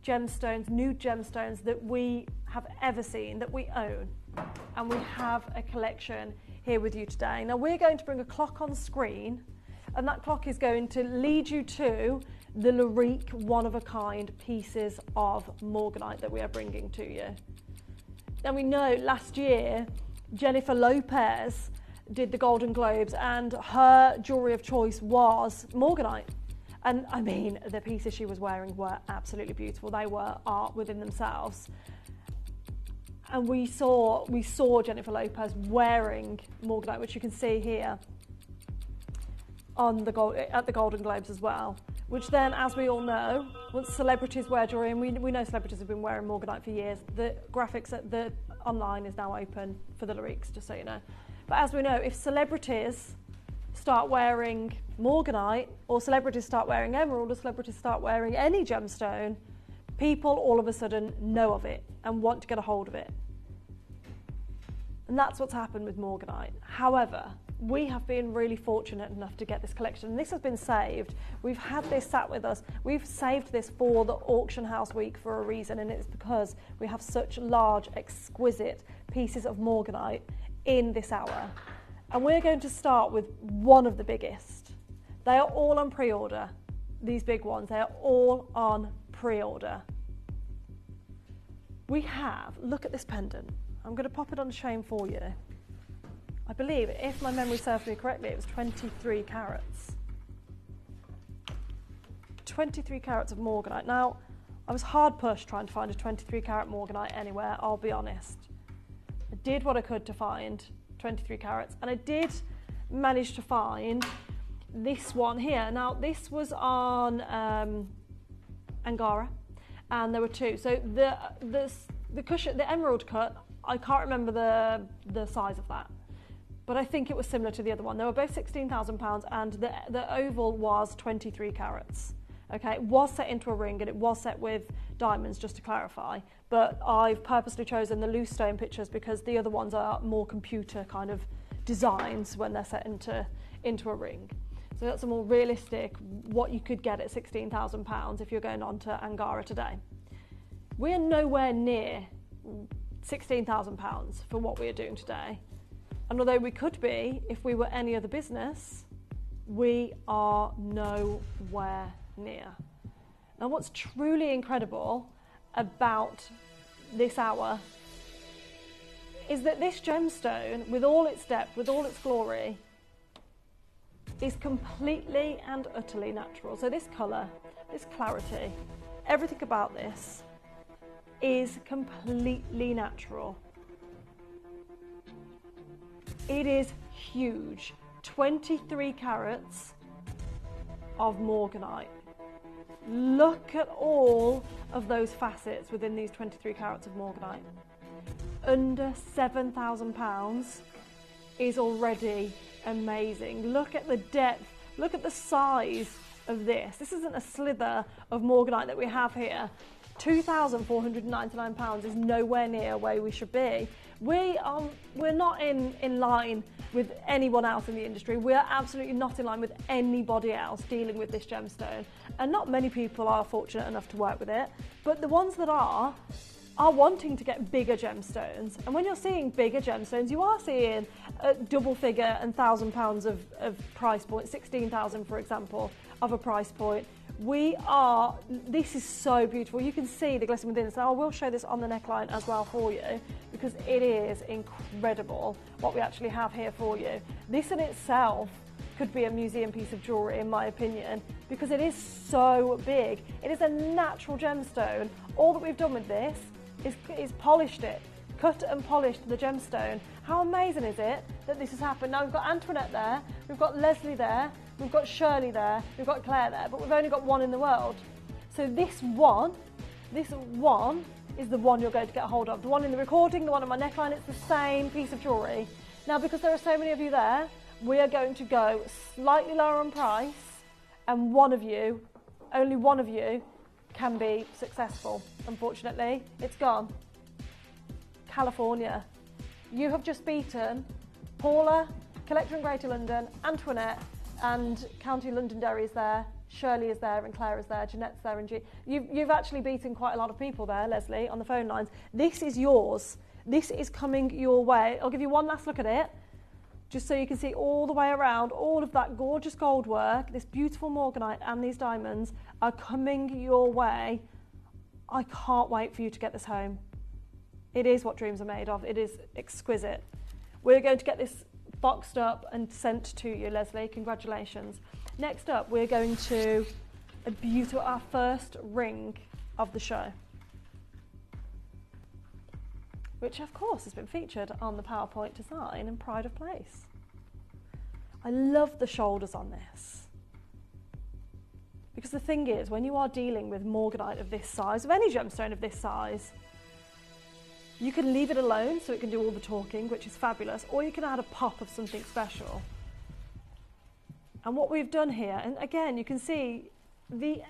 gemstones, nude gemstones that we have ever seen, that we own, and we have a collection here with you today. Now we're going to bring a clock on screen, and that clock is going to lead you to the Lorique one-of-a-kind pieces of morganite that we are bringing to you. Now we know last year Jennifer Lopez did the Golden Globes and her jewellery of choice was morganite. And I mean, the pieces she was wearing were absolutely beautiful. They were art within themselves. And we saw Jennifer Lopez wearing morganite, which you can see here on at the Golden Globes as well. Which then, as we all know, once celebrities wear jewellery, and we know celebrities have been wearing morganite for years, the graphics at the online is now open for the Loriques, just so you know. But as we know, if celebrities start wearing morganite, or celebrities start wearing emerald, or celebrities start wearing any gemstone, people all of a sudden know of it and want to get a hold of it. And that's what's happened with morganite. However, we have been really fortunate enough to get this collection. And this has been saved. We've had this sat with us. We've saved this for the auction house week for a reason, and it's because we have such large, exquisite pieces of morganite in this hour. And we're going to start with one of the biggest. They are all on pre-order, these big ones. They are all on pre-order. We have, look at this pendant. I'm going to pop it on shame for you. I believe, if my memory serves me correctly, it was 23 carats. 23 carats of morganite. Now, I was hard pushed trying to find a 23 carat morganite anywhere, I'll be honest. I did what I could to find 23 carats, and I did manage to find this one here. Now, this was on Angara, and there were two. So the cushion, the emerald cut, I can't remember the size of that, but I think it was similar to the other one. They were both £16,000, and the oval was 23 carats. Okay, it was set into a ring, and it was set with diamonds, just to clarify, but I've purposely chosen the loose stone pictures because the other ones are more computer kind of designs when they're set into a ring. So that's a more realistic, what you could get at £16,000 if you're going on to Angara today. We're nowhere near £16,000 for what we are doing today. And although we could be, if we were any other business, we are nowhere near. Now, what's truly incredible about this hour is that this gemstone, with all its depth, with all its glory, is completely and utterly natural. So this colour, this clarity, everything about this is completely natural. It is huge. 23 carats of morganite. Look at all of those facets within these 23 carats of morganite. Under £7,000 is already amazing. Look at the depth, look at the size of this. This isn't a slither of morganite that we have here. £2,499 is nowhere near where we should be. We're not in line with anyone else in the industry. We're absolutely not in line with anybody else dealing with this gemstone. And not many people are fortunate enough to work with it, but the ones that are wanting to get bigger gemstones. And when you're seeing bigger gemstones, you are seeing a double figure and £1,000 of price point, 16,000 for example, of a price point. This is so beautiful. You can see the glisten within. So I will show this on the neckline as well for you, because it is incredible what we actually have here for you. This in itself could be a museum piece of jewellery in my opinion, because it is so big. It is a natural gemstone. All that we've done with this is polished it, cut and polished the gemstone. How amazing is it that this has happened? Now we've got Antoinette there, we've got Leslie there, we've got Shirley there, we've got Claire there, but we've only got one in the world. So this one is the one you're going to get a hold of. The one in the recording, the one on my neckline, it's the same piece of jewellery. Now, because there are so many of you there, we are going to go slightly lower on price, and one of you, only one of you, can be successful. Unfortunately, it's gone. California. You have just beaten Paula, Collector in Greater London, Antoinette, and County Londonderry is there, Shirley is there, and Claire is there, Jeanette's there, and you've actually beaten quite a lot of people there, Leslie, on the phone lines. This is yours. This is coming your way. I'll give you one last look at it, just so you can see all the way around, all of that gorgeous gold work, this beautiful morganite and these diamonds are coming your way. I can't wait for you to get this home. It is what dreams are made of. It is exquisite. We're going to get this boxed up and sent to you, Leslie. Congratulations. Next up, we're going to our first ring of the show, which of course has been featured on the PowerPoint design and Pride of Place. I love the shoulders on this, because the thing is, when you are dealing with morganite of this size, of any gemstone of this size, you can leave it alone so it can do all the talking, which is fabulous, or you can add a pop of something special. And what we've done here, and again, you can see the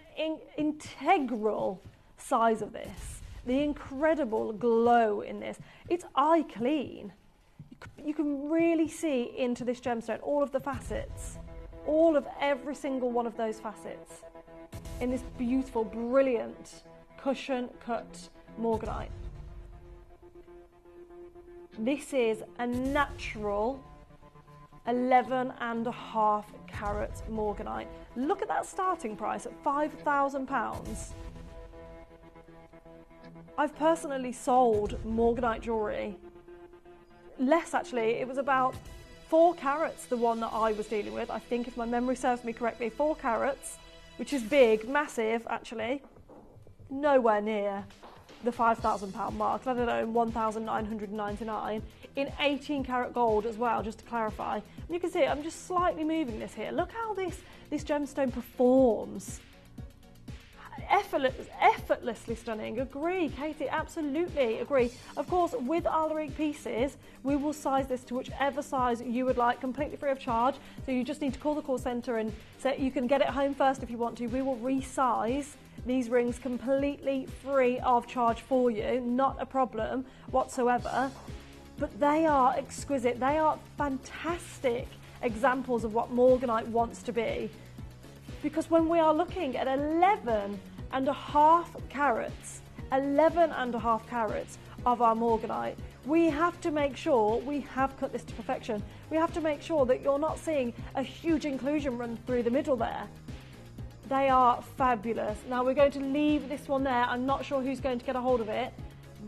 integral size of this, the incredible glow in this. It's eye clean. You can really see into this gemstone, all of the facets, all of every single one of those facets in this beautiful, brilliant cushion cut morganite. This is a natural 11.5 carat morganite. Look at that starting price at £5,000. I've personally sold morganite jewellery, less actually, it was about 4 carats, the one that I was dealing with, I think if my memory serves me correctly, 4 carats, which is big, massive actually, nowhere near the £5,000 mark, let alone 1,999 in 18 karat gold as well, just to clarify. And you can see I'm just slightly moving this here. Look how this gemstone performs. Effortlessly stunning. Agree, Katie, absolutely agree. Of course, with our Larique pieces, we will size this to whichever size you would like, completely free of charge. So you just need to call the call centre and say you can get it home first if you want to. We will resize these rings completely free of charge for you, not a problem whatsoever. But they are exquisite. They are fantastic examples of what morganite wants to be. Because when we are looking at 11.5 carats, 11.5 carats of our morganite, we have to make sure we have cut this to perfection. We have to make sure that you're not seeing a huge inclusion run through the middle there. They are fabulous. Now we're going to leave this one there. I'm not sure who's going to get a hold of it.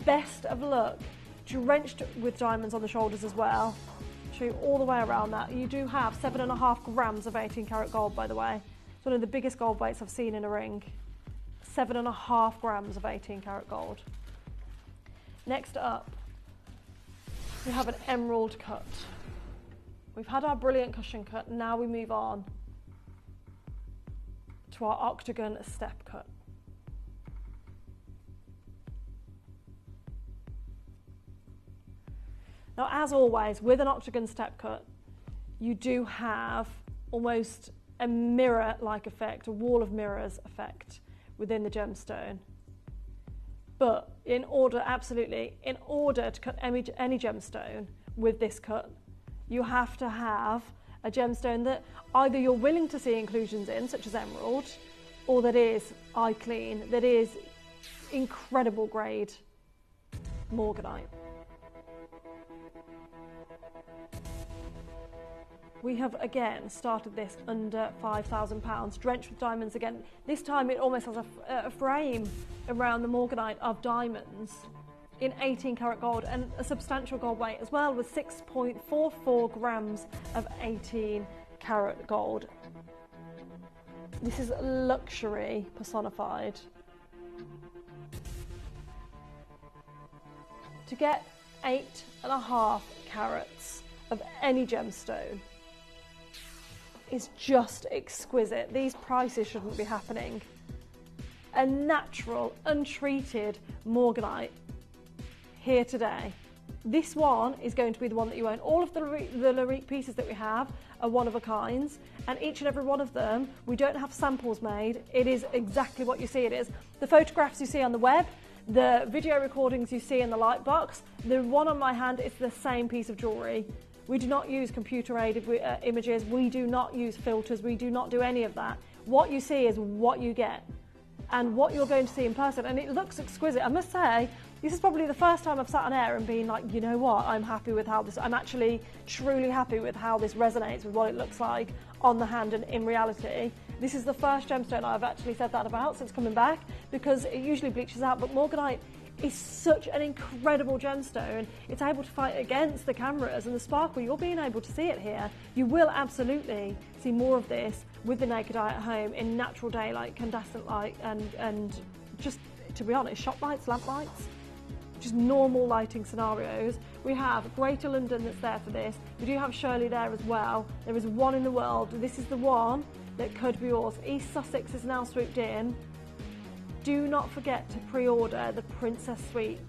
Best of luck. Drenched with diamonds on the shoulders as well. Show you all the way around that. You do have 7.5 grams of 18 karat gold, by the way. It's one of the biggest gold weights I've seen in a ring. 7.5 grams of 18 karat gold. Next up, we have an emerald cut. We've had our brilliant cushion cut, now we move on to our octagon step cut. Now, as always, with an octagon step cut, you do have almost a mirror-like effect, a wall of mirrors effect within the gemstone. But in order to cut any gemstone with this cut, you have to have a gemstone that either you're willing to see inclusions in, such as emerald, or that is eye clean, that is incredible grade morganite. We have again started this under £5,000, drenched with diamonds again. This time it almost has a frame around the morganite of diamonds in 18 karat gold and a substantial gold weight as well, with 6.44 grams of 18 karat gold. This is luxury personified. To get 8.5 carats of any gemstone is just exquisite. These prices shouldn't be happening. A natural, untreated morganite here today. This one is going to be the one that you own. All of the Larique pieces that we have are one of a kinds, and each and every one of them, we don't have samples made. It is exactly what you see it is. The photographs you see on the web, the video recordings you see in the light box, the one on my hand is the same piece of jewellery. We do not use computer-aided images. We do not use filters. We do not do any of that. What you see is what you get and what you're going to see in person. And it looks exquisite. I must say, this is probably the first time I've sat on air and been like, you know what, I'm happy with how this, I'm actually truly happy with how this resonates with what it looks like on the hand and in reality. This is the first gemstone I've actually said that about since coming back, because it usually bleaches out, but morganite is such an incredible gemstone. It's able to fight against the cameras and the sparkle. You're being able to see it here. You will absolutely see more of this with the naked eye at home in natural daylight, incandescent light, and just, to be honest, shop lights, lamp lights, just normal lighting scenarios. We have Greater London that's there for this. We do have Shirley there as well. There is one in the world. This is the one that could be yours. East Sussex is now swooped in. Do not forget to pre-order the Princess Suite.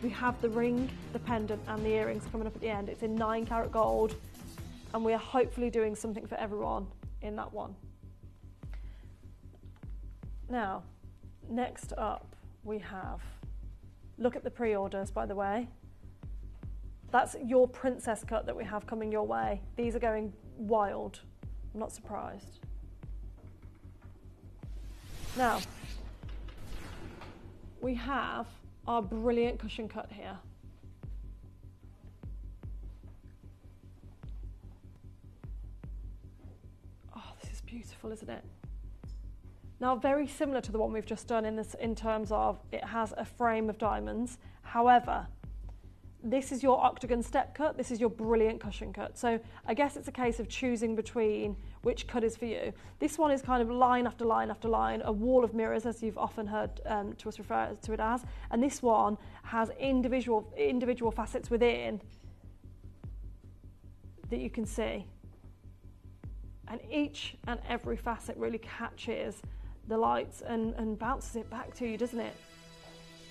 We have the ring, the pendant and the earrings coming up at the end. It's in 9 karat gold, and we are hopefully doing something for everyone in that one. Now, next up we have, look at the pre-orders, by the way. That's your princess cut that we have coming your way. These are going wild. I'm not surprised. Now, we have our brilliant cushion cut here. Oh, this is beautiful, isn't it? Now, very similar to the one we've just done in terms of it has a frame of diamonds. However, this is your octagon step cut, this is your brilliant cushion cut. So I guess it's a case of choosing between which cut is for you. This one is kind of line after line after line, a wall of mirrors, as you've often heard to us refer to it as. And this one has individual facets within that you can see. And each and every facet really catches the lights and bounces it back to you, doesn't it?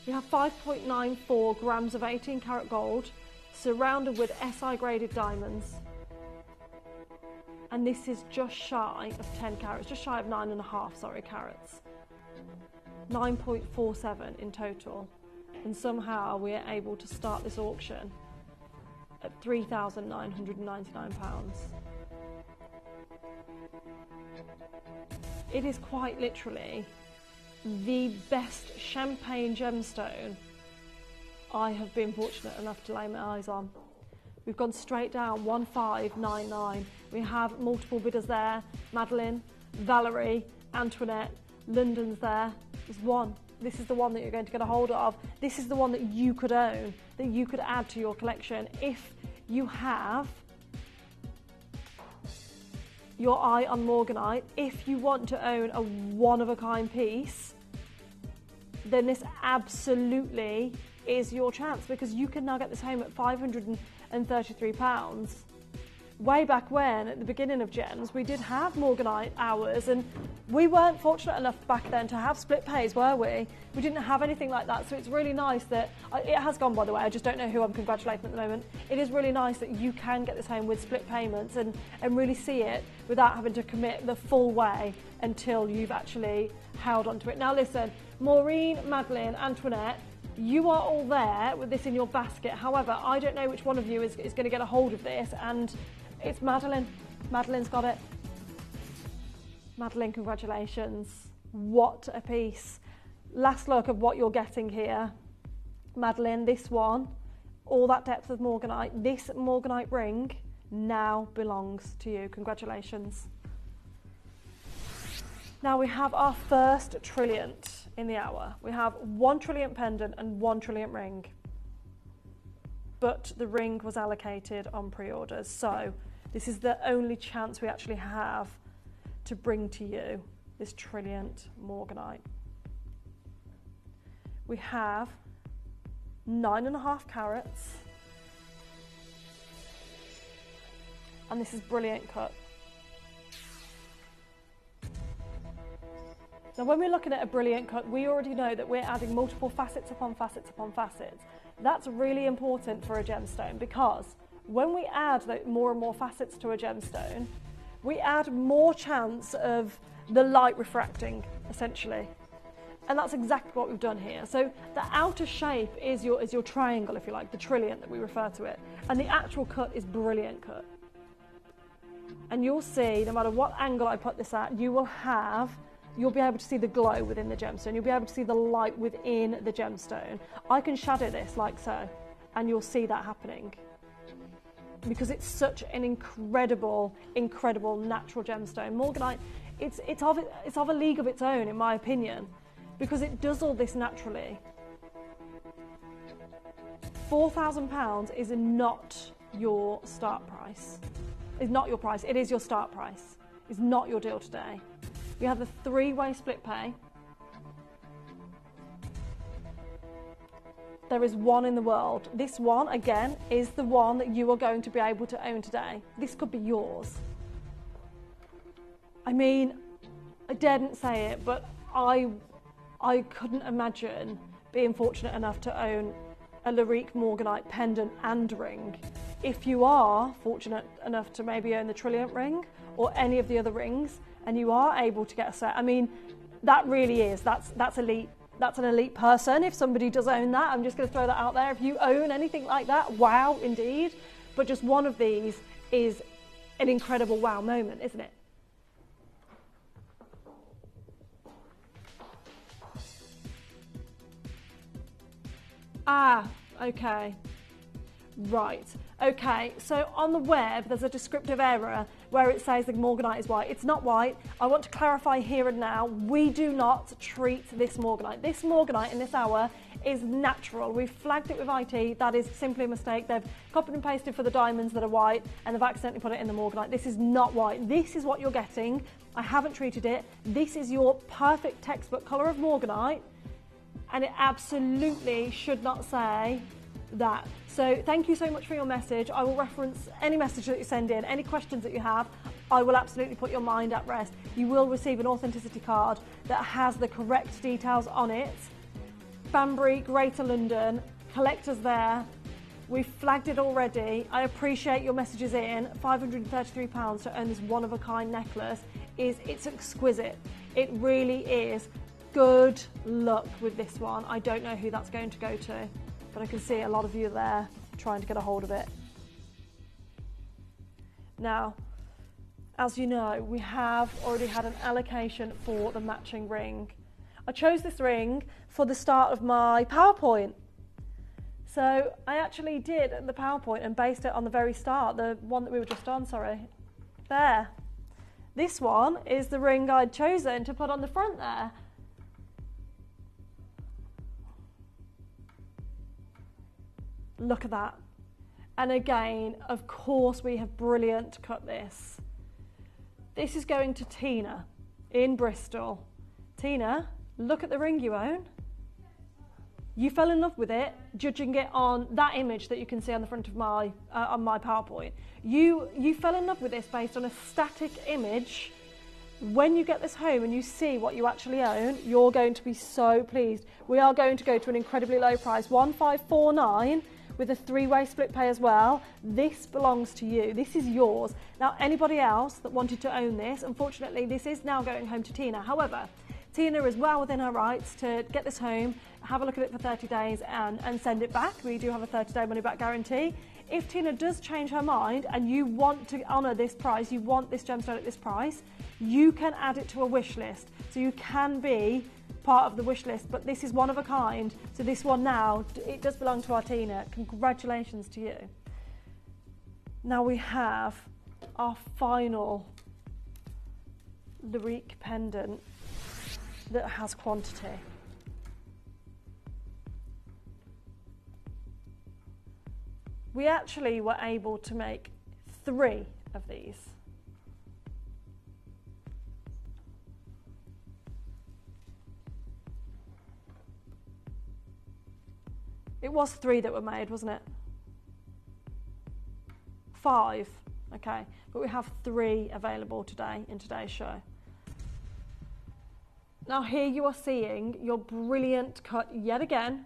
We have 5.94 grams of 18 karat gold surrounded with SI graded diamonds. And this is just shy of 10 carats, just shy of 9.5, carats. 9.47 in total. And somehow we are able to start this auction at £3,999. It is quite literally the best champagne gemstone I have been fortunate enough to lay my eyes on. We've gone straight down 1599. We have multiple bidders there. Madeline, Valerie, Antoinette, London's there. There's one. This is the one that you're going to get a hold of. This is the one that you could own, that you could add to your collection if you have your eye on Morganite. If you want to own a one-of-a-kind piece, then this absolutely is your chance, because you can now get this home at £533. Way back when, at the beginning of Gems, we did have Morganite hours, and we weren't fortunate enough back then to have split pays, were we? We didn't have anything like that, so it's really nice that, it has gone, by the way, I just don't know who I'm congratulating at the moment. It is really nice that you can get this home with split payments and really see it without having to commit the full way until you've actually held onto it. Now listen, Maureen, Madeline, Antoinette, you are all there with this in your basket. However, I don't know which one of you is going to get a hold of this, and it's Madeline. Madeline's got it. Madeline, congratulations. What a piece. Last look of what you're getting here. Madeline, this one, all that depth of Morganite, this Morganite ring now belongs to you. Congratulations. Now we have our first trillionth in the hour. We have 1 trillion pendant and 1 trillion ring. But the ring was allocated on pre-orders, so this is the only chance we actually have to bring to you this trillionth Morganite. We have 9.5 carats, and this is brilliant cut. Now when we're looking at a brilliant cut, we already know that we're adding multiple facets upon facets upon facets. That's really important for a gemstone, because when we add more and more facets to a gemstone, we add more chance of the light refracting, essentially. And that's exactly what we've done here. So the outer shape is your triangle, if you like, the trillion that we refer to it. And the actual cut is brilliant cut. And you'll see, no matter what angle I put this at, you'll be able to see the glow within the gemstone. You'll be able to see the light within the gemstone. I can shadow this like so, and you'll see that happening. Because it's such an incredible, incredible natural gemstone. Morganite, it's of a league of its own, in my opinion, because it does all this naturally. £4,000 is not your start price. It's not your price, it is your start price. It's not your deal today. We have the 3-way split pay. There is one in the world. This one, again, is the one that you are going to be able to own today. This could be yours. I mean, I daren't say it, but I couldn't imagine being fortunate enough to own a Lyrique Morganite pendant and ring. If you are fortunate enough to maybe own the Trilliant ring or any of the other rings, and you are able to get a set, I mean, that really is, that's elite. That's an elite person. If somebody does own that, I'm just going to throw that out there. If you own anything like that, wow, indeed. But just one of these is an incredible wow moment, isn't it? Ah, okay. Right. Okay, so on the web, there's a descriptive error where it says the morganite is white. It's not white. I want to clarify here and now, we do not treat this morganite. This morganite in this hour is natural. We've flagged it with IT. That is simply a mistake. They've copied and pasted for the diamonds that are white, and they've accidentally put it in the morganite. This is not white. This is what you're getting. I haven't treated it. This is your perfect textbook colour of morganite, and it absolutely should not say that. So thank you so much for your message. I will reference any message that you send in, any questions that you have. I will absolutely put your mind at rest. You will receive an authenticity card that has the correct details on it. Banbury, Greater London, collectors there. We've flagged it already. I appreciate your messages in. £533 to own this one-of-a-kind necklace it's exquisite. It really is. Good luck with this one. I don't know who that's going to go to, but I can see a lot of you there trying to get a hold of it. Now, as you know, we have already had an allocation for the matching ring. I chose this ring for the start of my PowerPoint. So I actually did the PowerPoint and based it on the very start, the one that we were just on, sorry. There. This one is the ring I'd chosen to put on the front there. Look at that. And again, of course, we have brilliant cut this. This is going to Tina in Bristol. Tina, look at the ring you own. You fell in love with it, judging it on that image that you can see on the front of my PowerPoint. You fell in love with this based on a static image. When you get this home and you see what you actually own, you're going to be so pleased. We are going to go to an incredibly low price, 1549, with a 3-way split pay as well. This belongs to you. This is yours. Now, anybody else that wanted to own this, unfortunately, this is now going home to Tina. However, Tina is well within her rights to get this home, have a look at it for 30 days and send it back. We do have a 30-day money-back guarantee. If Tina does change her mind and you want to honour this price, you want this gemstone at this price, you can add it to a wish list. So you can be part of the wish list, but this is one of a kind. So this one now, it does belong to our Tina. Congratulations to you. Now we have our final Lyrique pendant that has quantity. We actually were able to make 3 of these. It was 3 that were made, wasn't it? 5, okay. But we have 3 available today in today's show. Now here you are seeing your brilliant cut yet again.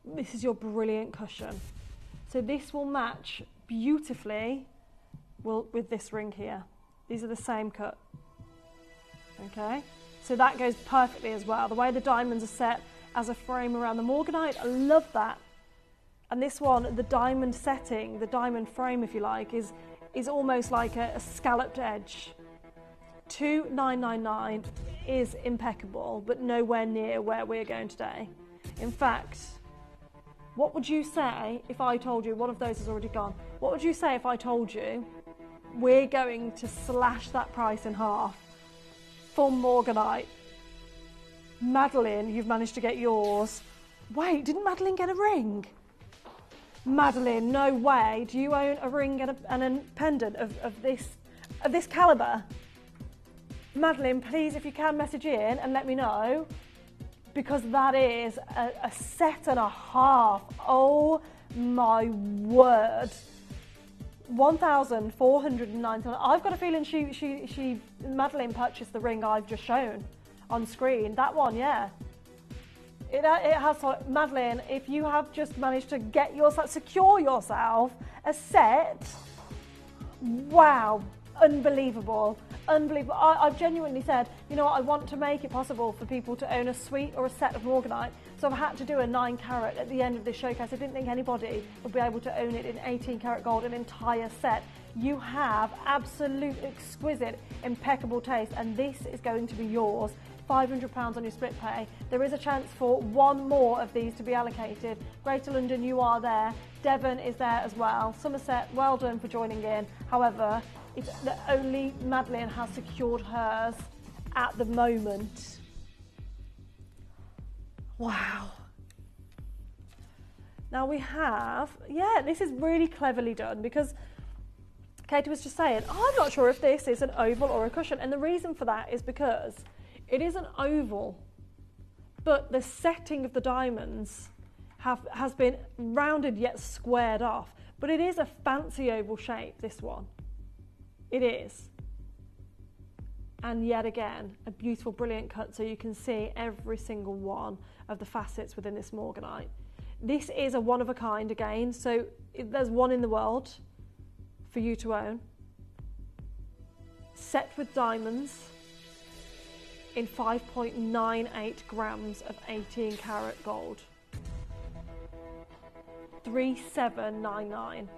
This is your brilliant cushion. So this will match beautifully with this ring here. These are the same cut. Okay, so that goes perfectly as well. The way the diamonds are set as a frame around the morganite, I love that. And this one, the diamond setting, the diamond frame if you like, is almost like a scalloped edge. 2999 is impeccable, but nowhere near where we're going today. In fact, what would you say if I told you, one of those has already gone, what would you say if I told you we're going to slash that price in half for morganite? Madeline, you've managed to get yours. Wait, didn't Madeline get a ring? Madeline, no way. Do you own a ring and a pendant of this calibre? Madeline, please, if you can, message in and let me know, because that is a set and a half. Oh my word. 1,499. I've got a feeling Madeline purchased the ring I've just shown on screen. That one, yeah. It has, Madeline, if you have just managed to get yourself, secure yourself a set, wow, unbelievable. Unbelievable. I've genuinely said, you know what, I want to make it possible for people to own a suite or a set of morganite, so I've had to do a 9 carat at the end of this showcase. I didn't think anybody would be able to own it in 18 karat gold, an entire set. You have absolute, exquisite, impeccable taste, and this is going to be yours. £500 on your split pay. There is a chance for one more of these to be allocated. Greater London, you are there. Devon is there as well. Somerset, well done for joining in. However, it's only Madeline has secured hers at the moment. Wow. Now we have, yeah, this is really cleverly done because Katie was just saying, I'm not sure if this is an oval or a cushion. And the reason for that is because it is an oval, but the setting of the diamonds has been rounded yet squared off. But it is a fancy oval shape, this one. It is. And yet again, a beautiful, brilliant cut, so you can see every single one of the facets within this morganite. This is a one of a kind again, so there's one in the world for you to own. Set with diamonds in 5.98 grams of 18 karat gold. 3799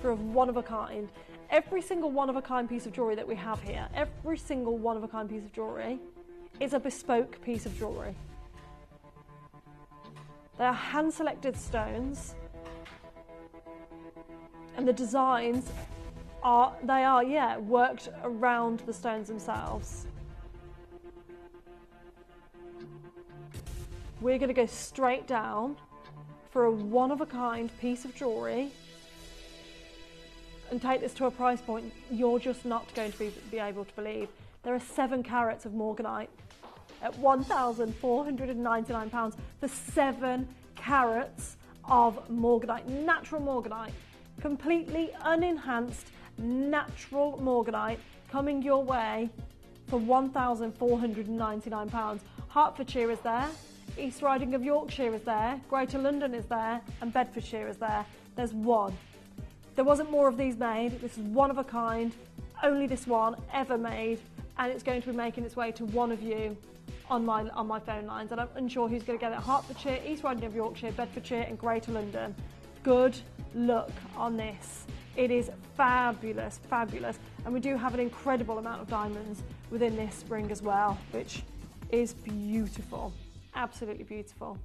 for a one of a kind. Every single one of a kind piece of jewellery that we have here, every single one of a kind piece of jewellery is a bespoke piece of jewellery. They are hand selected stones, and the designs are worked around the stones themselves. We're going to go straight down for a one of a kind piece of jewellery and take this to a price point you're just not going to be able to believe. There are 7 carats of morganite at £1,499 for 7 carats of morganite, natural morganite, completely unenhanced natural morganite coming your way for £1,499. Hertfordshire is there, East Riding of Yorkshire is there, Greater London is there, and Bedfordshire is there. There's one. There wasn't more of these made. This is one of a kind, only this one ever made, and it's going to be making its way to one of you on my phone lines, and I'm unsure who's going to get it. Hertfordshire, East Riding of Yorkshire, Bedfordshire and Greater London. Good luck on this. It is fabulous, fabulous, and we do have an incredible amount of diamonds within this ring as well, which is beautiful, absolutely beautiful.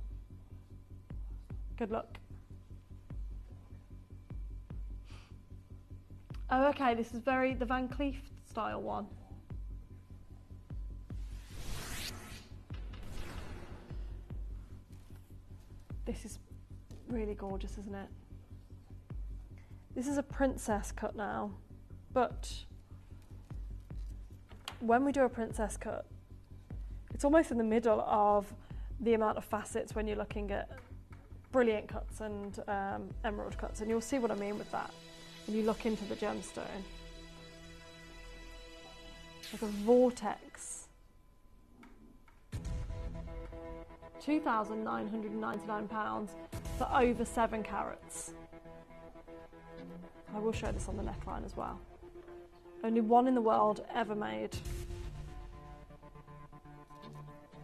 Good luck. Oh, okay, this is the Van Cleef style one. This is really gorgeous, isn't it? This is a princess cut now, but when we do a princess cut, it's almost in the middle of the amount of facets when you're looking at brilliant cuts and emerald cuts, and you'll see what I mean with that when you look into the gemstone. Like a vortex. £2,999 for over 7 carats. I will show this on the neckline as well. Only one in the world ever made.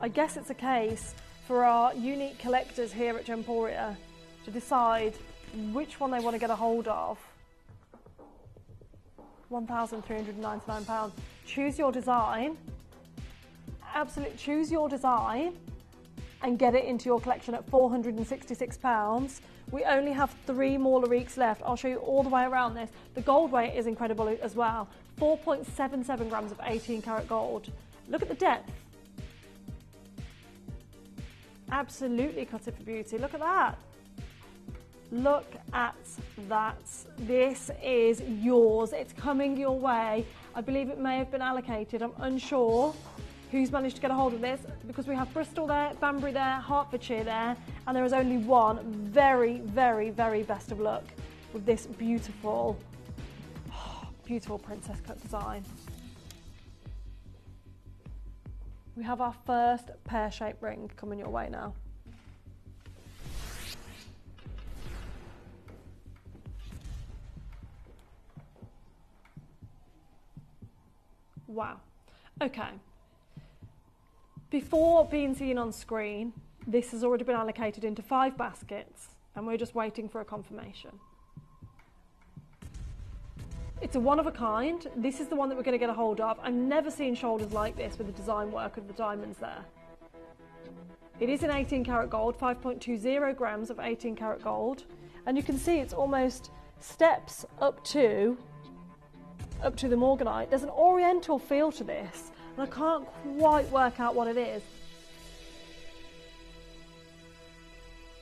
I guess it's a case for our unique collectors here at Gemporia to decide which one they want to get a hold of. £1,399. Choose your design. Absolutely, choose your design and get it into your collection at £466. We only have 3 more Lariques left. I'll show you all the way around this. The gold weight is incredible as well. 4.77 grams of 18 karat gold. Look at the depth. Absolutely cut it for beauty. Look at that. Look at that. This is yours. It's coming your way. I believe it may have been allocated. I'm unsure who's managed to get a hold of this, because we have Bristol there, Banbury there, Hertfordshire there, and there is only one. Very, very, very best of luck with this beautiful, beautiful princess cut design. We have our first pear-shaped ring coming your way now. Wow. Okay. Before being seen on screen, this has already been allocated into 5 baskets, and we're just waiting for a confirmation. It's a one of a kind. This is the one that we're going to get a hold of. I've never seen shoulders like this with the design work of the diamonds there. It is in 18 karat gold, 5.20 grams of 18 karat gold. And you can see it's almost steps up to the morganite. There's an oriental feel to this, and I can't quite work out what it is.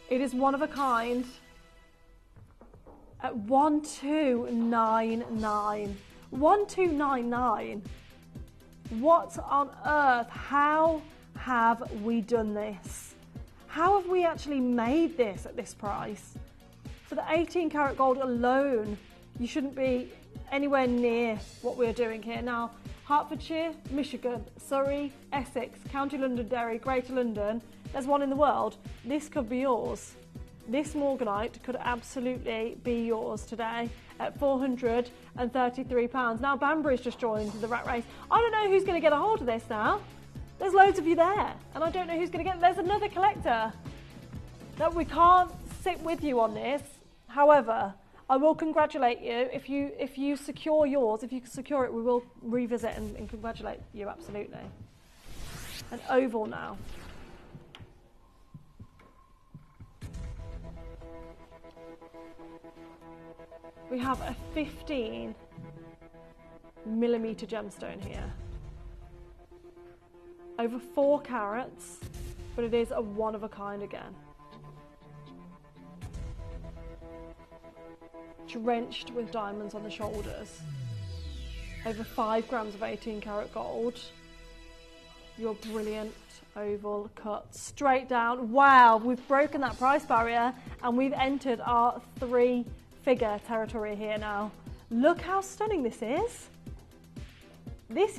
It is one of a kind at 1299. 1299. What on earth? How have we done this? How have we actually made this at this price? For the 18 karat gold alone, you shouldn't be anywhere near what we're doing here. Now, Hertfordshire, Michigan, Surrey, Essex, County Londonderry, Greater London, there's one in the world. This could be yours. This morganite could absolutely be yours today at £433. Now, Banbury's just joined the rat race. I don't know who's going to get a hold of this now. There's loads of you there, and I don't know who's going to get. There's another collector that we can't sit with you on this. However, I will congratulate you if you secure yours. If you secure it, we will revisit and congratulate you absolutely. An oval now. We have a 15 millimeter gemstone here. Over 4 carats, but it is a one of a kind again. Drenched with diamonds on the shoulders. Over 5 grams of 18 karat gold. Your brilliant oval cut straight down. Wow, we've broken that price barrier and we've entered our 3-figure territory here now. Look how stunning this is. This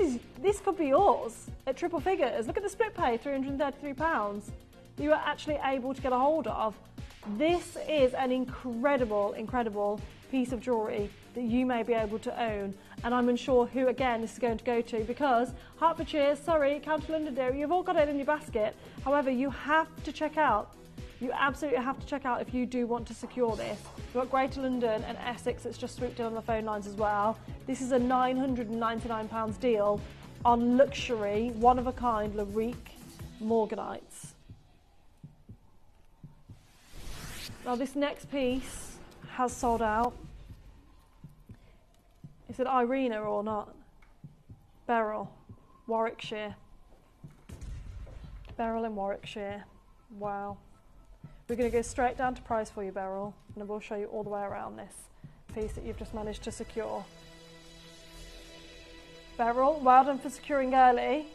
could be yours at triple figures. Look at the split pay, £333. You are actually able to get a hold of. This is an incredible, incredible piece of jewellery that you may be able to own. And I'm unsure who, again, this is going to go to, because Hertfordshire, Surrey, County Londonderry, you've all got it in your basket. However, you have to check out. You absolutely have to check out if you do want to secure this. We've got Greater London and Essex that's just swooped in on the phone lines as well. This is a £999 deal on luxury, one-of-a-kind Larique morganites. Now this next piece has sold out. Is it Irina or not? Beryl, Warwickshire. Beryl in Warwickshire. Wow. We're going to go straight down to price for you, Beryl, and I will show you all the way around this piece that you've just managed to secure. Beryl, well done for securing early.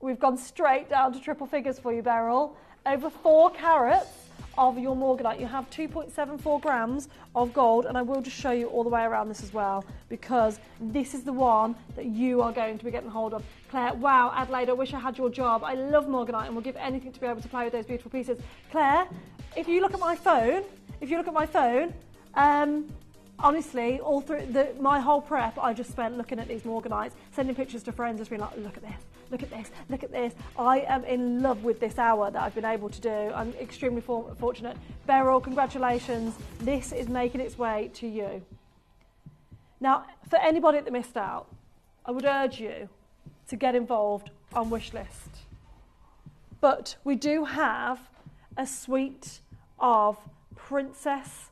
We've gone straight down to triple figures for you, Beryl. Over 4 carats of your morganite. You have 2.74 grams of gold, and I will just show you all the way around this as well, because this is the one that you are going to be getting hold of. Claire, wow, Adelaide, I wish I had your job. I love morganite and will give anything to be able to play with those beautiful pieces. Claire, if you look at my phone, honestly, all through my whole prep, I just spent looking at these morganites, sending pictures to friends, just being like, look at this, look at this, look at this. I am in love with this hour that I've been able to do. I'm extremely fortunate. Beryl, congratulations. This is making its way to you. Now, for anybody that missed out, I would urge you to get involved on Wishlist. But we do have a suite of princess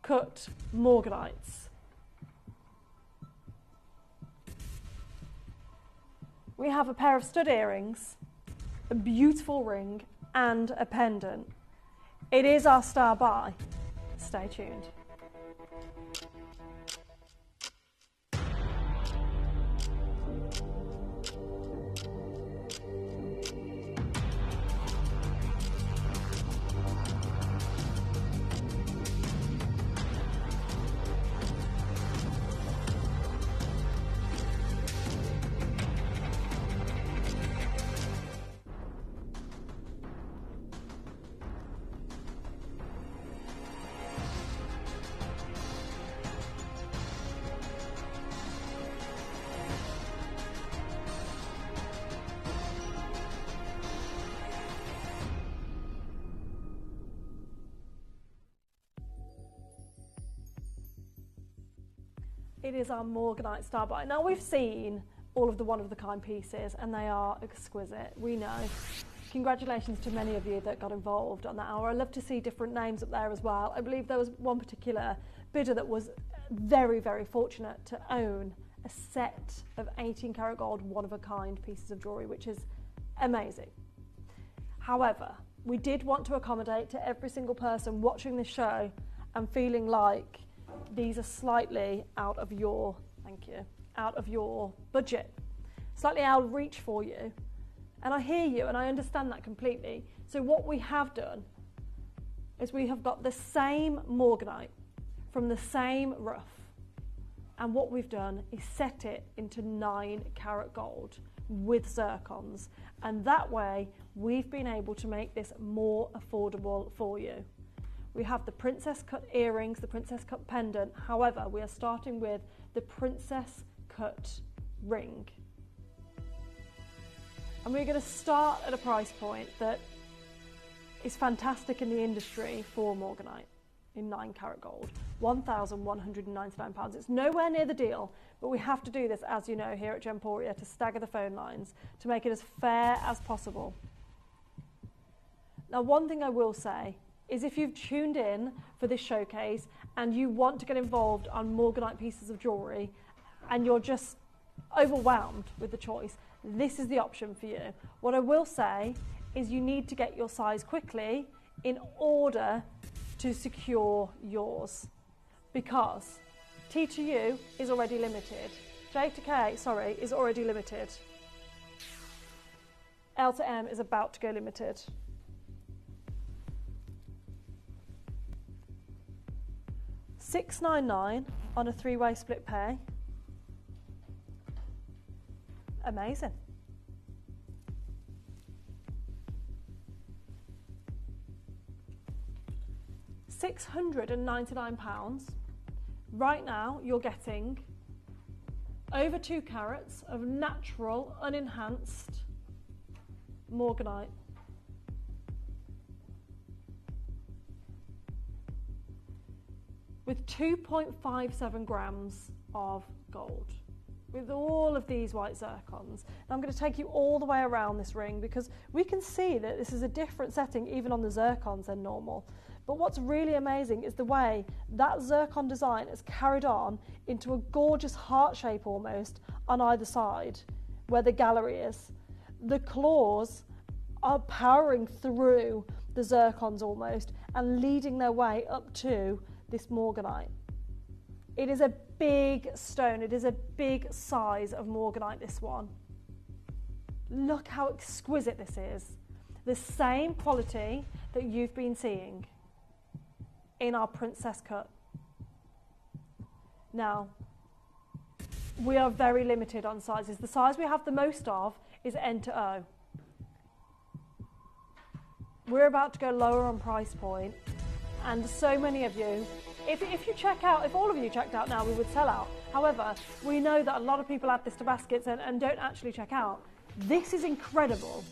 cut morganites. We have a pair of stud earrings, a beautiful ring, and a pendant. It is our star buy. Stay tuned. It is our Morganite Starbright. Now we've seen all of the one-of-the-kind pieces and they are exquisite, we know. Congratulations to many of you that got involved on that hour. I love to see different names up there as well. I believe there was one particular bidder that was very, very fortunate to own a set of 18 karat gold one-of-a-kind pieces of jewellery, which is amazing. However, we did want to accommodate to every single person watching this show and feeling like these are slightly out of your, out of your budget, slightly out of reach for you. And I hear you and I understand that completely. So what we have done is we have got the same Morganite from the same rough. And what we've done is set it into 9 karat gold with zircons. And that way we've been able to make this more affordable for you. We have the princess cut earrings, the princess cut pendant. However, we are starting with the princess cut ring. And we're going to start at a price point that is fantastic in the industry for Morganite in 9 karat gold, £1,199. It's nowhere near the deal, but we have to do this, as you know, here at Gemporia to stagger the phone lines to make it as fair as possible. Now, one thing I will say is if you've tuned in for this showcase and you want to get involved on Morganite pieces of jewellery and you're just overwhelmed with the choice, this is the option for you. What I will say is you need to get your size quickly in order to secure yours, because T to U is already limited. J to K, sorry, is already limited. L to M is about to go limited. $699 on a 3-way split pay. Amazing. £699. Right now you're getting over 2 carats of natural, unenhanced Morganite. With 2.57 grams of gold. With all of these white zircons. And I'm going to take you all the way around this ring because we can see that this is a different setting even on the zircons than normal. But what's really amazing is the way that zircon design is carried on into a gorgeous heart shape almost on either side where the gallery is. The claws are powering through the zircons almost and leading their way up to this Morganite. It is a big stone, it is a big size of Morganite, this one. Look how exquisite this is. The same quality that you've been seeing in our princess cut. Now, we are very limited on sizes. The size we have the most of is N to O. We're about to go lower on price point, and so many of you, if you check out, if all of you checked out now, we would sell out. However, we know that a lot of people add this to baskets and don't actually check out. This is incredible.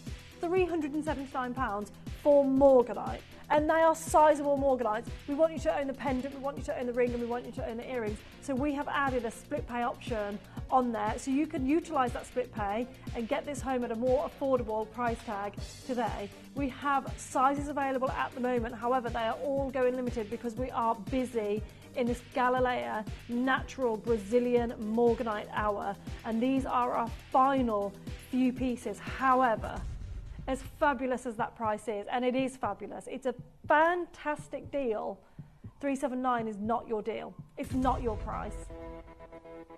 £379 for Morganite. And they are sizable Morganites. We want you to own the pendant, we want you to own the ring, and we want you to own the earrings. So we have added a split pay option on there so you can utilise that split pay and get this home at a more affordable price tag today. We have sizes available at the moment, however, they are all going limited because we are busy in this Galilea natural Brazilian Morganite hour. And these are our final few pieces. However, as fabulous as that price is, and it is fabulous, it's a fantastic deal, $379 is not your deal. It's not your price.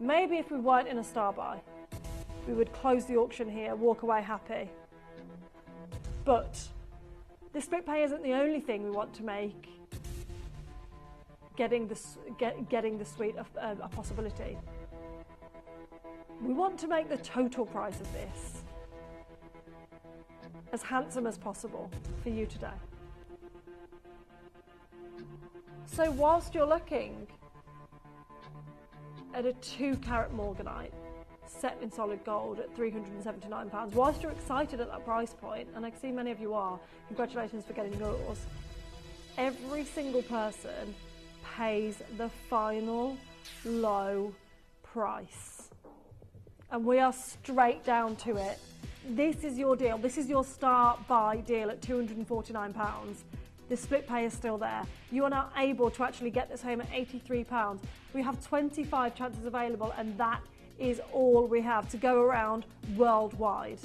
Maybe if we weren't in a star buy, we would close the auction here, walk away happy. But the split pay isn't the only thing we want to make getting the suite a possibility. We want to make the total price of this as handsome as possible for you today. So whilst you're looking at a 2 carat Morganite set in solid gold at £379, whilst you're excited at that price point, and I can see many of you are, congratulations for getting yours, every single person pays the final low price. And we are straight down to it. This is your deal. This is your start buy deal at £249. The split pay is still there. You are now able to actually get this home at £83. We have 25 chances available, and that is all we have to go around worldwide.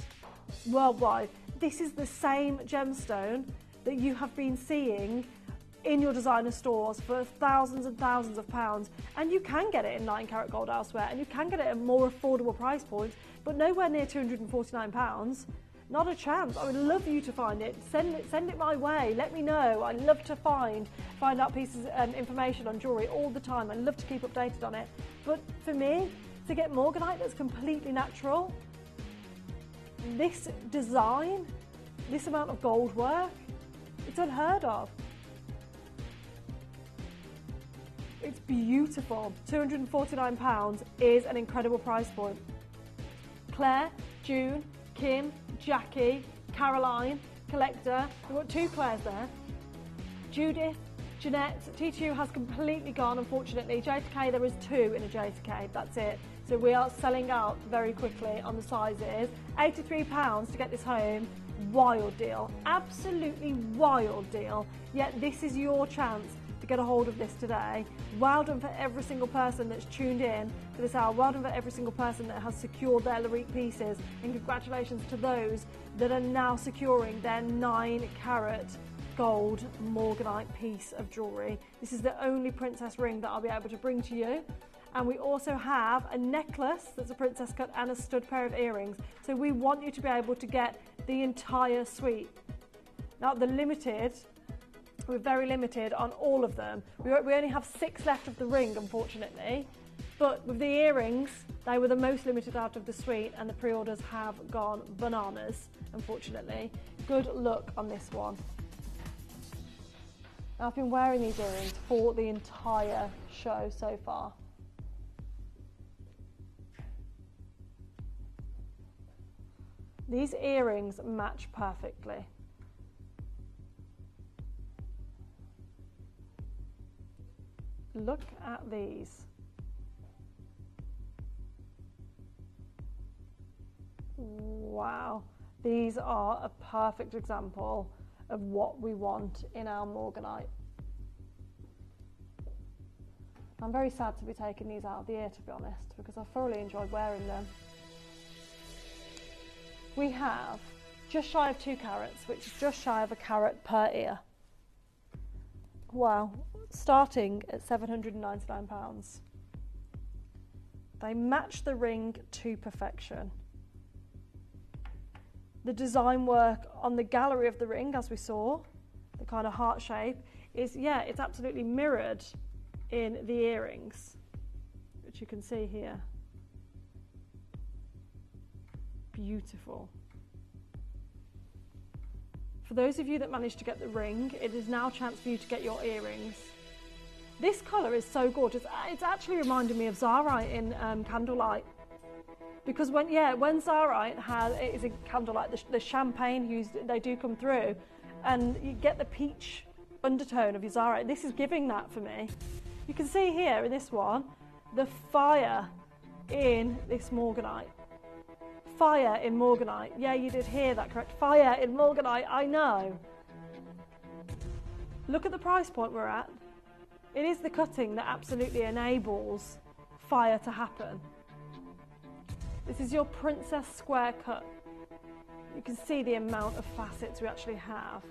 Worldwide. This is the same gemstone that you have been seeing in your designer stores for thousands and thousands of pounds, and you can get it in 9 karat gold elsewhere, and you can get it at more affordable price points, but nowhere near £249. Not a chance. I would love you to find it. Send it my way. Let me know. I love to find out pieces and information on jewellery all the time. I love to keep updated on it. But for me, to get morganite that's completely natural, this design, this amount of gold work, it's unheard of. It's beautiful. £249 is an incredible price point. Claire, June, Kim, Jackie, Caroline, Collector, we've got 2 Claires there. Judith, Jeanette, T2 has completely gone, unfortunately. J2K, there is 2 in a J2K, that's it. So we are selling out very quickly on the sizes. £83 to get this home, wild deal, absolutely wild deal. Yet this is your chance to get a hold of this today. Well done for every single person that's tuned in for this hour. Well done for every single person that has secured their Larique pieces, and congratulations to those that are now securing their 9 carat gold morganite piece of jewellery. This is the only princess ring that I'll be able to bring to you. And we also have a necklace that's a princess cut and a stud pair of earrings. So we want you to be able to get the entire suite. Now we're very limited on all of them. We only have 6 left of the ring, unfortunately. But with the earrings, they were the most limited out of the suite, and the pre-orders have gone bananas, unfortunately. Good luck on this one. Now, I've been wearing these earrings for the entire show so far. These earrings match perfectly. Look at these. Wow. These are a perfect example of what we want in our morganite. I'm very sad to be taking these out of the ear, to be honest, because I thoroughly enjoyed wearing them. We have just shy of 2 carats, which is just shy of a carat per ear. Wow, starting at £799. They match the ring to perfection. The design work on the gallery of the ring, as we saw, the kind of heart shape, is, yeah, it's absolutely mirrored in the earrings, which you can see here. Beautiful. For those of you that managed to get the ring, it is now a chance for you to get your earrings. This colour is so gorgeous. It's actually reminding me of Zarite in Candlelight. Because when Zarite is in Candlelight, the champagne hues, they do come through, and you get the peach undertone of your Zarite. This is giving that for me. You can see here in this one, the fire in this morganite. Fire in morganite. Yeah, you did hear that correct. Fire in morganite, I know. Look at the price point we're at. It is the cutting that absolutely enables fire to happen. This is your princess square cut. You can see the amount of facets we actually have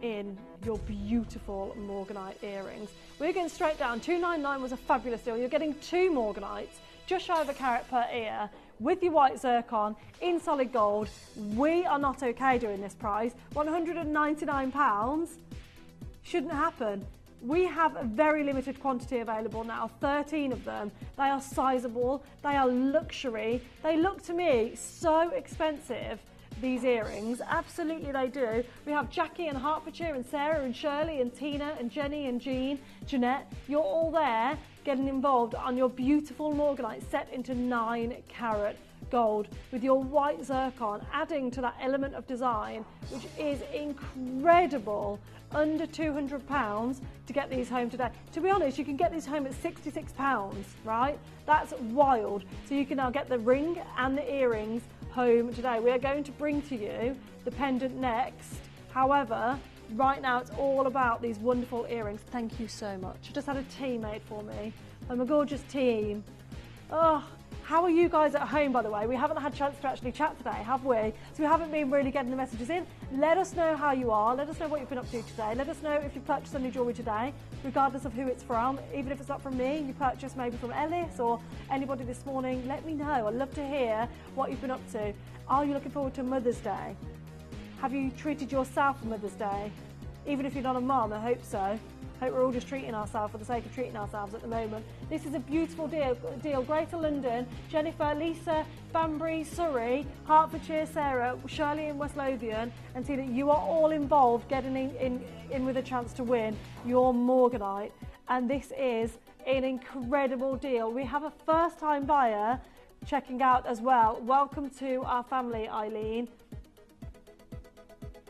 in your beautiful morganite earrings. We're going straight down. £299 was a fabulous deal. You're getting 2 morganites, just shy of a carat per ear, with your white zircon in solid gold. We are not okay doing this price. £199 shouldn't happen. We have a very limited quantity available now, 13 of them. They are sizable, they are luxury. They look to me so expensive, these earrings. Absolutely they do. We have Jackie and Hertfordshire and Sarah and Shirley and Tina and Jenny and Jean, Jeanette. You're all there. getting involved on your beautiful morganite set into 9-carat gold with your white zircon, adding to that element of design, which is incredible. Under £200 to get these home today. To be honest, you can get these home at £66, right? That's wild. So you can now get the ring and the earrings home today. We are going to bring to you the pendant next. However, right now it's all about these wonderful earrings. Thank you so much. I just had a tea made for me by my gorgeous team. Oh, how are you guys at home, by the way? We haven't had a chance to actually chat today, have we? So we haven't been really getting the messages in. Let us know how you are. Let us know what you've been up to today. Let us know if you purchased any jewellery today, regardless of who it's from. Even if it's not from me, you purchased maybe from Ellis or anybody this morning. Let me know. I'd love to hear what you've been up to. Are you looking forward to Mother's Day? Have you treated yourself for Mother's Day? Even if you're not a mum, I hope so. Hope we're all just treating ourselves for the sake of treating ourselves at the moment. This is a beautiful deal. Greater London, Jennifer, Lisa, Banbury, Surrey, Hertfordshire, Sarah, Shirley in West Lothian, and see that you are all involved getting in with a chance to win your morganite. And this is an incredible deal. We have a first-time buyer checking out as well. Welcome to our family, Eileen.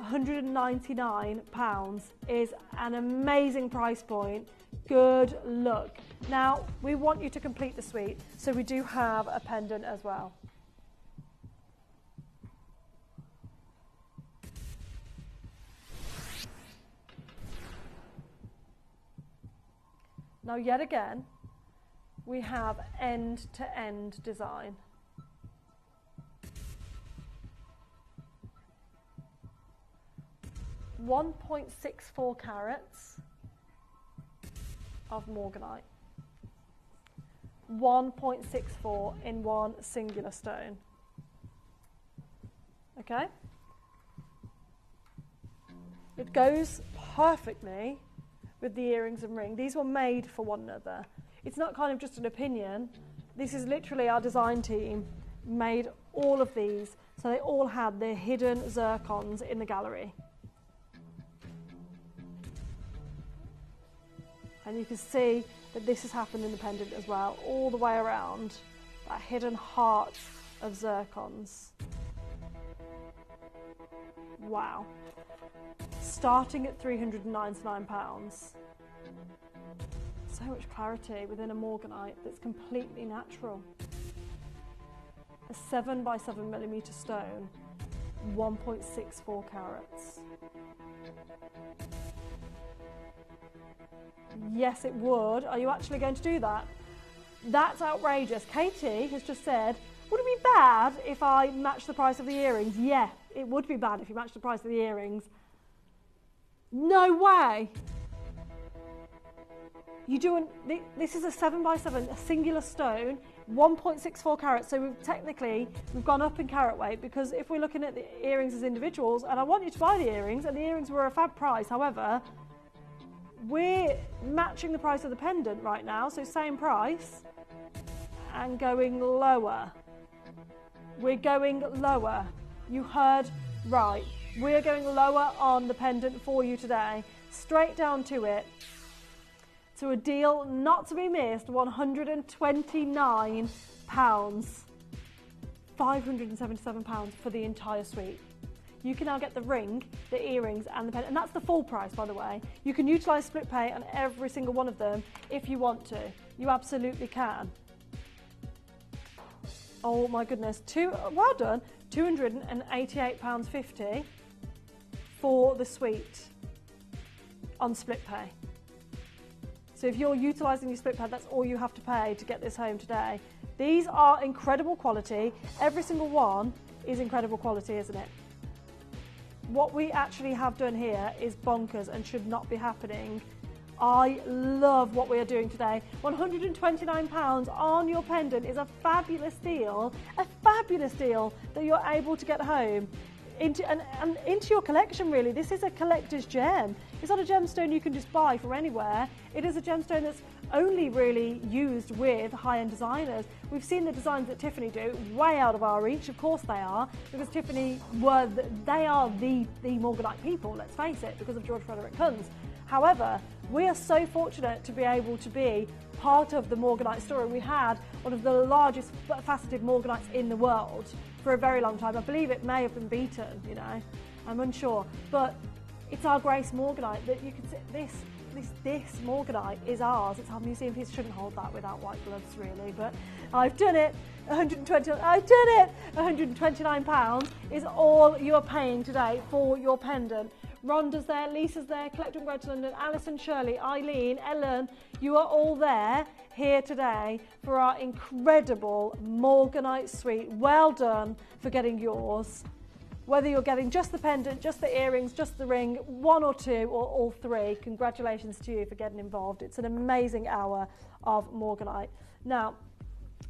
£199 is an amazing price point. Good luck. Now, we want you to complete the suite, so we do have a pendant as well. Now, yet again, we have end-to-end design. 1.64 carats of morganite. 1.64 in one singular stone. Okay? It goes perfectly with the earrings and ring. These were made for one another. It's not kind of just an opinion. This is literally our design team made all of these, so they all had their hidden zircons in the gallery. And you can see that this has happened in the pendant as well, all the way around, that hidden heart of zircons. Wow. Starting at £399. So much clarity within a morganite that's completely natural. A 7x7mm stone, 1.64 carats. Yes, it would. Are you actually going to do that? That's outrageous. Katie has just said, would it be bad if I match the price of the earrings? Yeah, it would be bad if you match the price of the earrings. No way. You doing this is a 7x7, a singular stone, 1.64 carats. So we've gone up in carat weight, because if we're looking at the earrings as individuals, and I want you to buy the earrings, and the earrings were a fab price. However, we're matching the price of the pendant right now, so same price, and going lower. We're going lower. You heard right. We're going lower on the pendant for you today. Straight down to it. To a deal not to be missed, £129. £577 for the entire suite. You can now get the ring, the earrings and the pendant, and that's the full price, by the way. You can utilise split pay on every single one of them if you want to. You absolutely can. Oh my goodness, well done, £288.50 for the suite on split pay. So if you're utilising your split pay, that's all you have to pay to get this home today. These are incredible quality. Every single one is incredible quality, isn't it? What we actually have done here is bonkers and should not be happening. I love what we are doing today. £129 on your pendant is a fabulous deal that you're able to get home into your collection, really. This is a collector's gem. It's not a gemstone you can just buy from anywhere. It is a gemstone that's only really used with high-end designers. We've seen the designs that Tiffany do, way out of our reach. Of course they are, because Tiffany they are the morganite people, let's face it, because of George Frederick Kunz. However, we are so fortunate to be able to be part of the Morganite story. We had one of the largest faceted Morganites in the world for a very long time. I believe it may have been beaten, you know, I'm unsure. But it's our Grace Morganite that you can see. This Morganite is ours. It's our museum piece. Shouldn't hold that without white gloves, really, but I've done it. I've done it. £129 is all you are paying today for your pendant. Rhonda's there, Lisa's there, Collector and Greg to London, Alison, Shirley, Eileen, Ellen, you are all there here today for our incredible Morganite suite. Well done for getting yours. Whether you're getting just the pendant, just the earrings, just the ring, one or two, or all three, congratulations to you for getting involved. It's an amazing hour of Morganite. Now,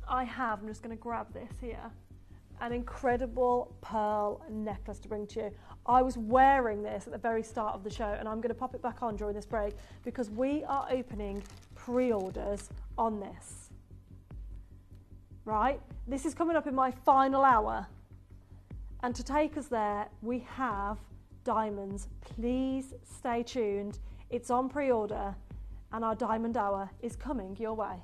I'm just going to grab this here, an incredible pearl necklace to bring to you. I was wearing this at the very start of the show, and I'm going to pop it back on during this break because we are opening pre-orders on this. Right? This is coming up in my final hour. And to take us there, we have diamonds. Please stay tuned. It's on pre-order, and our diamond hour is coming your way.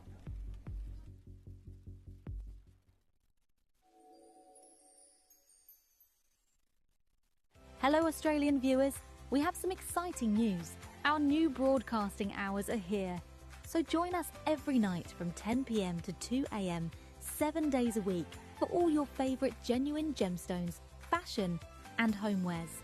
Hello Australian viewers, we have some exciting news. Our new broadcasting hours are here. So join us every night from 10 p.m. to 2 a.m. 7 days a week for all your favourite genuine gemstones, fashion and homewares.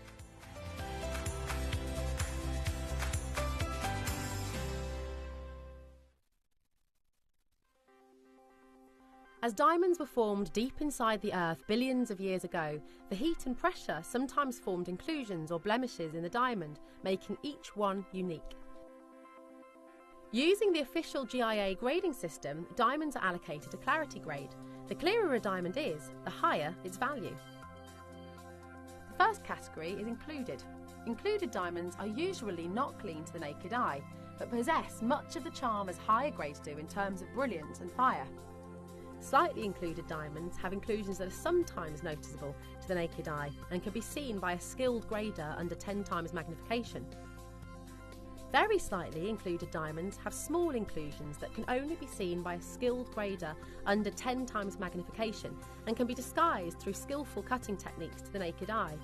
As diamonds were formed deep inside the earth billions of years ago, the heat and pressure sometimes formed inclusions or blemishes in the diamond, making each one unique. Using the official GIA grading system, diamonds are allocated a clarity grade. The clearer a diamond is, the higher its value. The first category is included. Included diamonds are usually not clean to the naked eye, but possess much of the charm as higher grades do in terms of brilliance and fire. Slightly included diamonds have inclusions that are sometimes noticeable to the naked eye and can be seen by a skilled grader under 10 times magnification. Very slightly included diamonds have small inclusions that can only be seen by a skilled grader under 10 times magnification and can be disguised through skillful cutting techniques to the naked eye.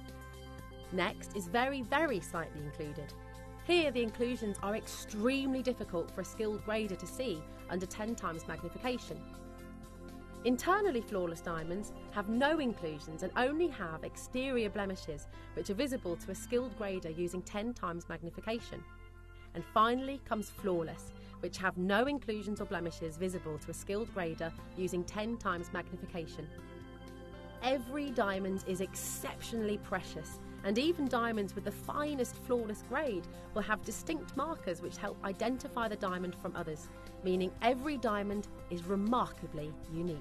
Next is very, very slightly included. Here the inclusions are extremely difficult for a skilled grader to see under 10 times magnification. Internally flawless diamonds have no inclusions and only have exterior blemishes which are visible to a skilled grader using 10 times magnification. And finally comes flawless, which have no inclusions or blemishes visible to a skilled grader using 10 times magnification. Every diamond is exceptionally precious, and even diamonds with the finest flawless grade will have distinct markers which help identify the diamond from others, meaning every diamond is remarkably unique.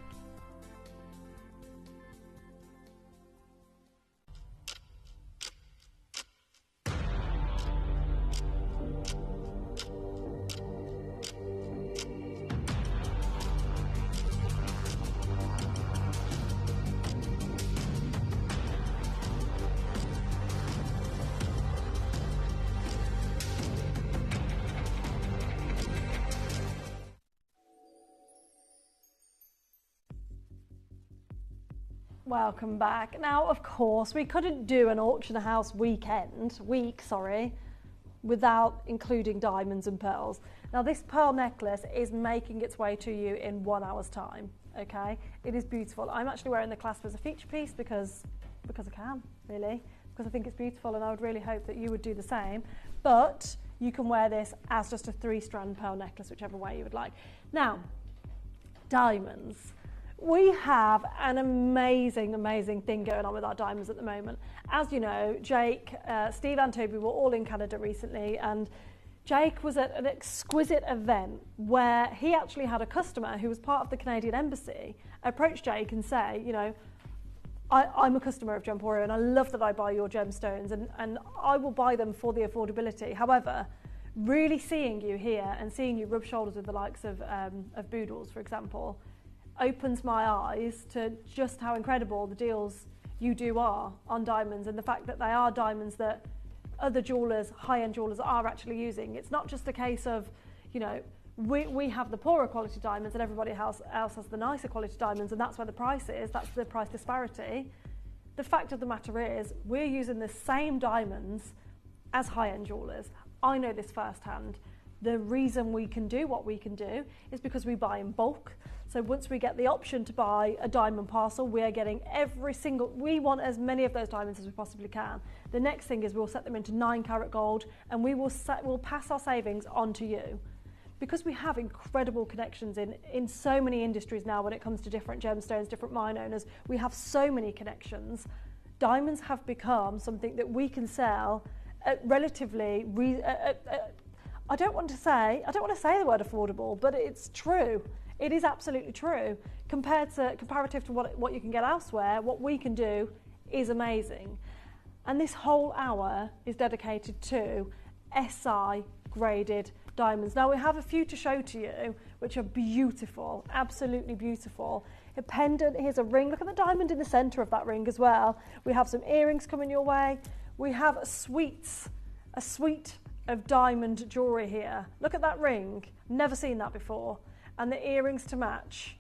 Welcome back. Now, of course, we couldn't do an auction house week, without including diamonds and pearls. Now, this pearl necklace is making its way to you in 1 hour's time, okay? It is beautiful. I'm actually wearing the clasp as a feature piece because I can, really, because I think it's beautiful, and I would really hope that you would do the same. But you can wear this as just a 3-strand pearl necklace, whichever way you would like. Now, diamonds. We have an amazing, amazing thing going on with our diamonds at the moment. As you know, Jake, Steve and Toby were all in Canada recently, and Jake was at an exquisite event where he actually had a customer who was part of the Canadian Embassy approach Jake and say, you know, I'm a customer of Gemporia and I love that I buy your gemstones and I will buy them for the affordability. However, really seeing you here and seeing you rub shoulders with the likes of Boodles, for example, opens my eyes to just how incredible the deals you do are on diamonds, and the fact that they are diamonds that other jewellers, high-end jewellers are actually using. It's not just a case of, you know, we have the poorer quality diamonds and everybody else has the nicer quality diamonds, and that's where the price is, that's the price disparity. The fact of the matter is, we're using the same diamonds as high-end jewellers. I know this firsthand. The reason we can do what we can do is because we buy in bulk. So once we get the option to buy a diamond parcel, we are getting we want as many of those diamonds as we possibly can. The next thing is we'll set them into 9 karat gold, and we'll pass our savings on to you. Because we have incredible connections in so many industries now when it comes to different gemstones, different mine owners, we have so many connections. Diamonds have become something that we can sell at relatively, I don't want to say the word affordable, but it's true. It is absolutely true. Comparative to what you can get elsewhere, what we can do is amazing. And this whole hour is dedicated to SI graded diamonds. Now we have a few to show to you, which are beautiful, absolutely beautiful. A pendant, here's a ring. Look at the diamond in the center of that ring as well. We have some earrings coming your way. We have a suite of diamond jewelry here. Look at that ring. Never seen that before. And the earrings to match.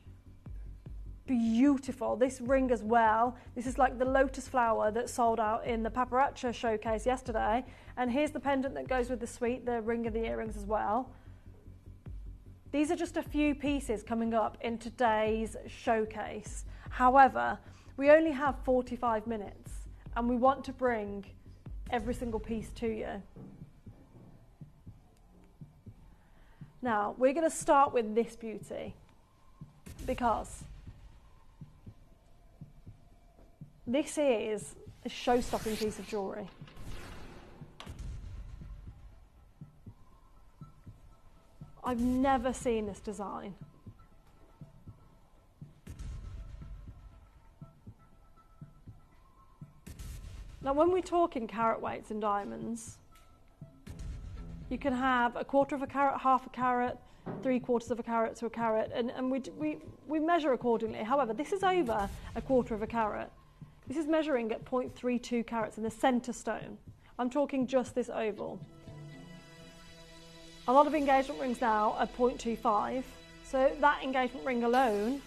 Beautiful. This ring as well. This is like the lotus flower that sold out in the paparazzi showcase yesterday. And here's the pendant that goes with the suite, the ring and the earrings as well. These are just a few pieces coming up in today's showcase. However, we only have 45 minutes and we want to bring every single piece to you. Now, we're going to start with this beauty because this is a show-stopping piece of jewellery. I've never seen this design. Now, when we talk in carat weights in diamonds, you can have 1/4 of a carat, 1/2 a carat, 3/4 of a carat to a carat, and we measure accordingly. However, this is over 1/4 of a carat. This is measuring at 0.32 carats in the centre stone. I'm talking just this oval. A lot of engagement rings now are 0.25, so that engagement ring alone,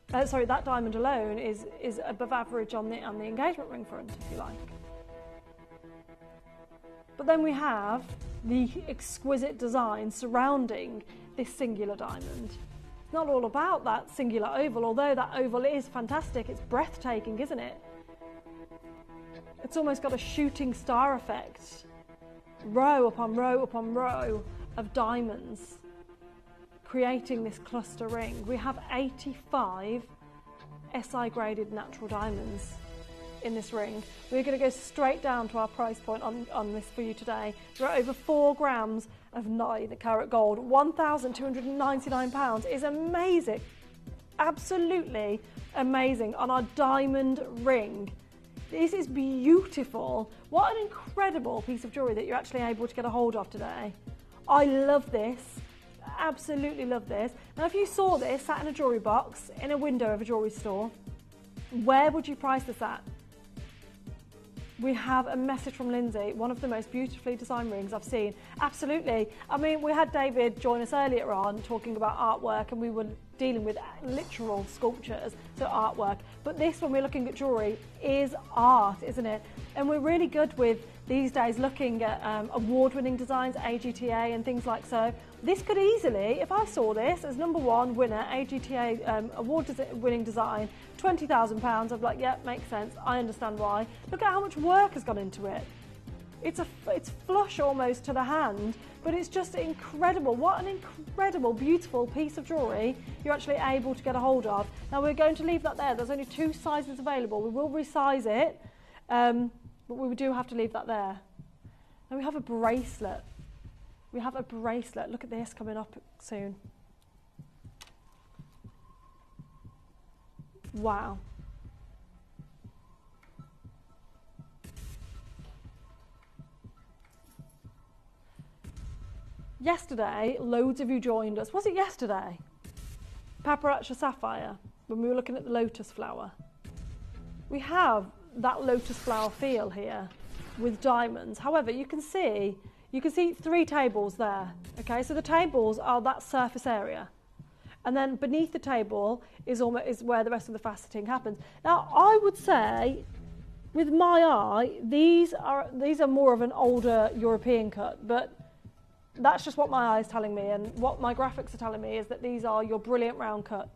that diamond alone is above average on the engagement ring front, if you like. But then we have the exquisite design surrounding this singular diamond. It's not all about that singular oval, although that oval is fantastic. It's breathtaking, isn't it? It's almost got a shooting star effect. Row upon row upon row of diamonds creating this cluster ring. We have 85 SI graded natural diamonds in this ring. We're going to go straight down to our price point on this for you today. There are over 4 grams of 9 karat gold. £1,299 is amazing. Absolutely amazing on our diamond ring. This is beautiful. What an incredible piece of jewellery that you're actually able to get a hold of today. I love this. Absolutely love this. Now, if you saw this sat in a jewellery box in a window of a jewellery store, where would you price this at? We have a message from Lindsay, one of the most beautifully designed rings I've seen. Absolutely. I mean, we had David join us earlier on talking about artwork, and we were dealing with literal sculptures, so artwork. But this, when we're looking at jewellery, is art, isn't it? And we're really good with, these days, looking at award-winning designs, AGTA and things like so. This could easily, if I saw this as #1 winner, AGTA award-winning design, £20,000, I'd be like, yeah, makes sense, I understand why. Look at how much work has gone into it. It's flush almost to the hand, but it's just incredible. What an incredible, beautiful piece of jewellery you're actually able to get a hold of. Now, we're going to leave that there. There's only 2 sizes available. We will resize it, but we do have to leave that there. Now, we have a bracelet. We have a bracelet. Look at this coming up soon. Wow. Yesterday, loads of you joined us. Was it yesterday? Paparazzi Sapphire, when we were looking at the lotus flower. We have that lotus flower feel here. with diamonds. However, you can see 3 tables there. Okay, so the tables are that surface area, and then beneath the table is where the rest of the faceting happens. Now, I would say, with my eye, these are more of an older European cut, but that's just what my eye is telling me, and what my graphics are telling me is that these are your brilliant round cut.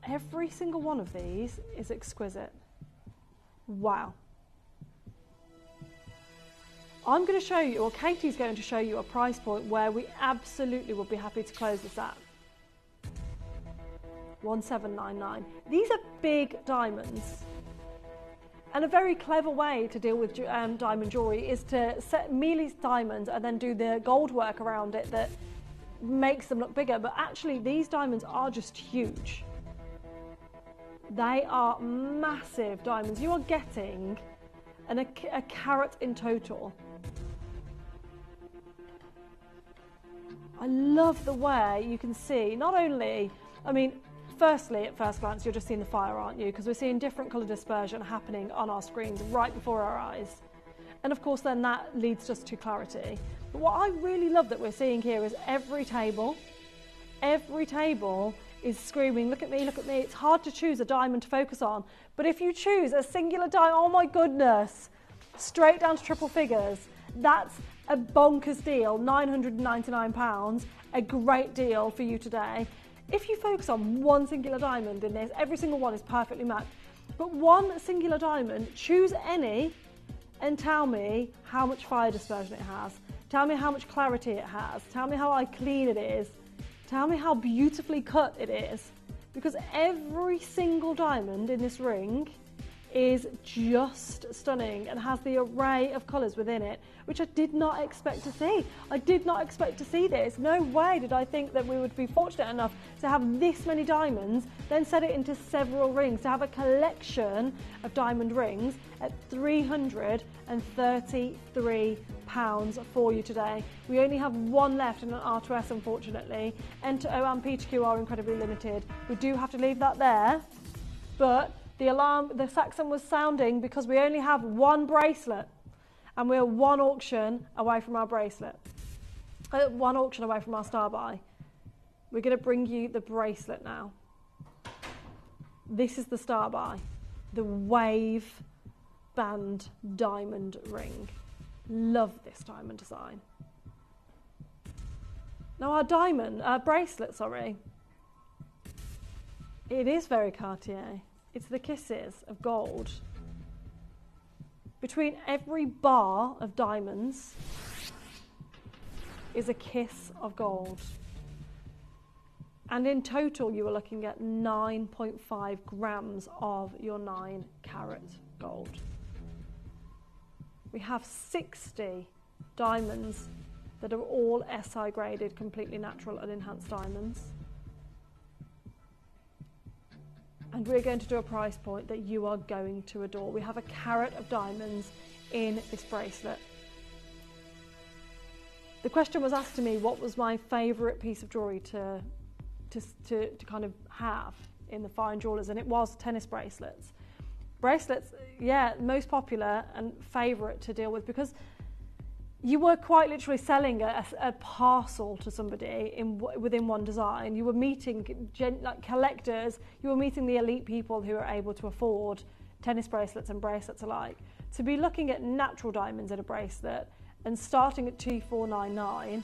Every single one of these is exquisite. Wow. I'm going to show you, or Katie's going to show you, a price point where we absolutely would be happy to close this at. 1799. These are big diamonds. And a very clever way to deal with diamond jewellery is to set Mealy's diamonds and then do the gold work around it that makes them look bigger. But actually, these diamonds are just huge. They are massive diamonds. You are getting a carat in total. I love the way you can see, not only, I mean, firstly, at first glance, you're just seeing the fire, aren't you? Because we're seeing different colour dispersion happening on our screens right before our eyes. And of course, then that leads us to clarity. But what I really love that we're seeing here is every table is screaming, look at me, look at me. It's hard to choose a diamond to focus on. But if you choose a singular diamond, oh my goodness, straight down to triple figures, that's a bonkers deal, £999, a great deal for you today. If you focus on one singular diamond in this, every single one is perfectly matched. But one singular diamond, choose any and tell me how much fire dispersion it has. Tell me how much clarity it has. Tell me how clean it is. Tell me how beautifully cut it is. Because every single diamond in this ring is just stunning and has the array of colours within it, which I did not expect to see. I did not expect to see this. No way did I think that we would be fortunate enough to have this many diamonds, then set it into several rings, to have a collection of diamond rings at £333 for you today. We only have one left in an R2S, unfortunately. Enter O and P2Q are incredibly limited. We do have to leave that there, but the alarm, the Saxon was sounding because we only have one bracelet and we're one auction away from our bracelet. One auction away from our star buy. We're going to bring you the bracelet now. This is the star buy. The wave band diamond ring. Love this diamond design. Now our bracelet, it is very Cartier. It's the kisses of gold. Between every bar of diamonds is a kiss of gold. And in total, you are looking at 9.5 grams of your 9 carat gold. We have 60 diamonds that are all SI graded, completely natural and enhanced diamonds. And we're going to do a price point that you are going to adore. We have a carat of diamonds in this bracelet. The question was asked to me, what was my favourite piece of jewellery to kind of have in the fine jewellers, and it was tennis bracelets. Bracelets, yeah, most popular and favourite to deal with, because you were quite literally selling a parcel to somebody within one design. You were meeting collectors, you were meeting the elite people who are able to afford tennis bracelets and bracelets alike. To be looking at natural diamonds in a bracelet and starting at $2499,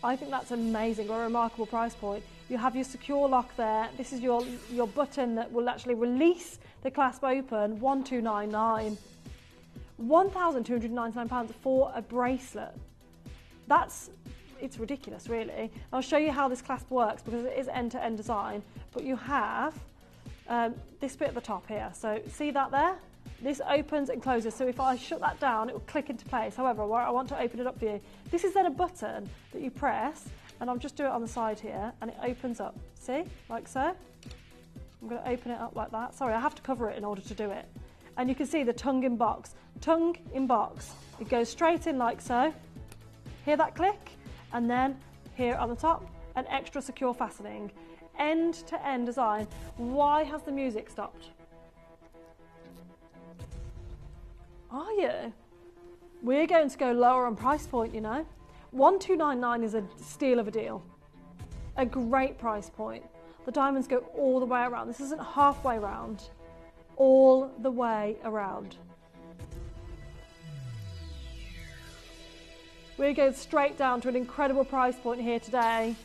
I think that's amazing, or a remarkable price point. You have your secure lock there. This is your button that will actually release the clasp open, $1299. £1,299 for a bracelet. It's ridiculous, really. I'll show you how this clasp works because it is end-to-end design, but you have this bit at the top here. So see that there? This opens and closes, so if I shut that down, it will click into place. However, I want to open it up for you. This is then a button that you press, and I'll just do it on the side here, and it opens up. See, like so. I'm going to open it up like that. Sorry, I have to cover it in order to do it. And you can see the tongue in box. Tongue in box. It goes straight in like so. Hear that click? And then here on the top, an extra secure fastening. End-to-end design. Why has the music stopped? Are you? We're going to go lower on price point, you know. 1299 is a steal of a deal. A great price point. The diamonds go all the way around. This isn't halfway round. All the way around. We go straight down to an incredible price point here today.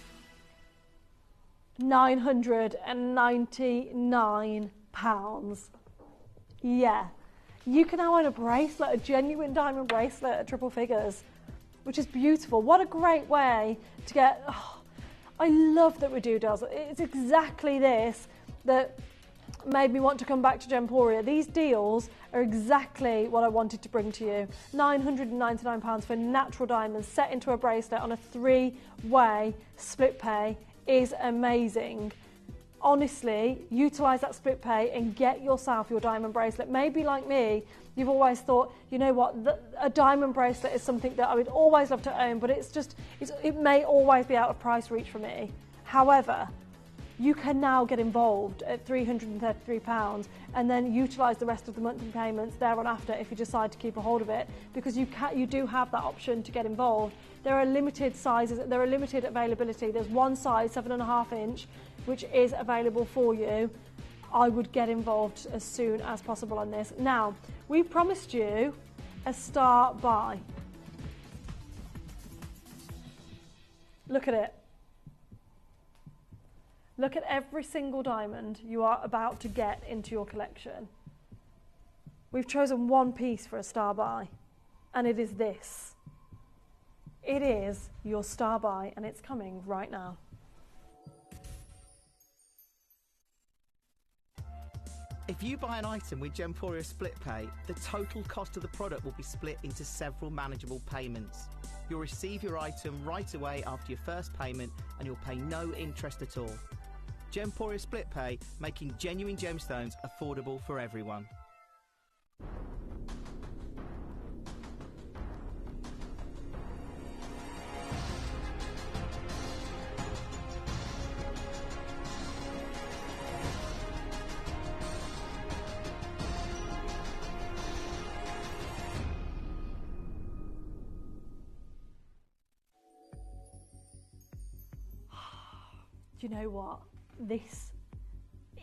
£999. Yeah. You can now own a bracelet, a genuine diamond bracelet at triple figures, which is beautiful. What a great way to get... Oh, I love that we do deals. It's exactly this that made me want to come back to Gemporia. These deals are exactly what I wanted to bring to you. £999 for natural diamonds set into a bracelet on a 3-way split pay is amazing. Honestly, utilise that split pay and get yourself your diamond bracelet. Maybe like me, you've always thought, you know what, a diamond bracelet is something that I would always love to own, but it may always be out of price reach for me. However, you can now get involved at £333 and then utilise the rest of the monthly payments thereon after if you decide to keep a hold of it, because you do have that option to get involved. There are limited sizes, there are limited availability. There's one size, 7.5 inch, which is available for you. I would get involved as soon as possible on this. Now, we promised you a star buy. Look at it. Look at every single diamond you are about to get into your collection. We've chosen one piece for a star buy, and it is this. It is your star buy, and it's coming right now. If you buy an item with Gemporia Split Pay, the total cost of the product will be split into several manageable payments. You'll receive your item right away after your first payment, and you'll pay no interest at all. Gemporia Split Pay, making genuine gemstones affordable for everyone. Do you know what? This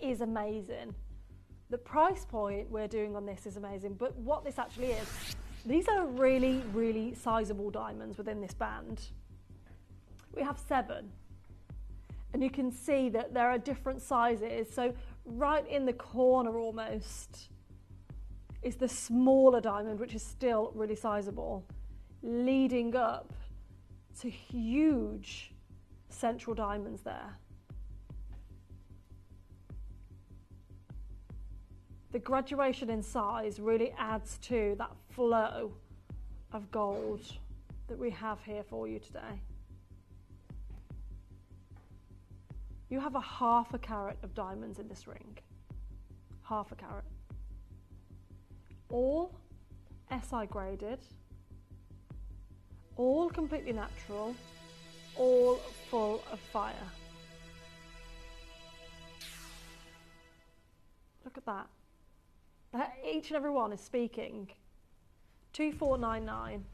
is amazing. The price point we're doing on this is amazing, but what this actually is, these are really, really sizable diamonds within this band. We have 7, and you can see that there are different sizes. So right in the corner almost is the smaller diamond, which is still really sizable, leading up to huge central diamonds there. The graduation in size really adds to that flow of gold that we have here for you today. You have a 1/2 carat of diamonds in this ring. 1/2 carat. All SI graded, all completely natural, all full of fire. Look at that. Each and every one is speaking. 2499.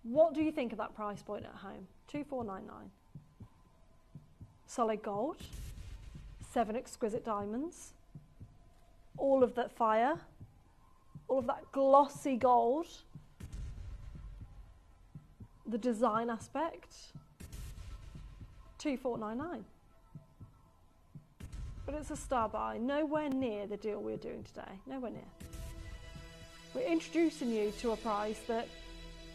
What do you think of that price point at home? 2499. Solid gold, 7 exquisite diamonds, all of that fire, all of that glossy gold, the design aspect. 2499. But it's a star buy, nowhere near the deal we're doing today, nowhere near. We're introducing you to a price that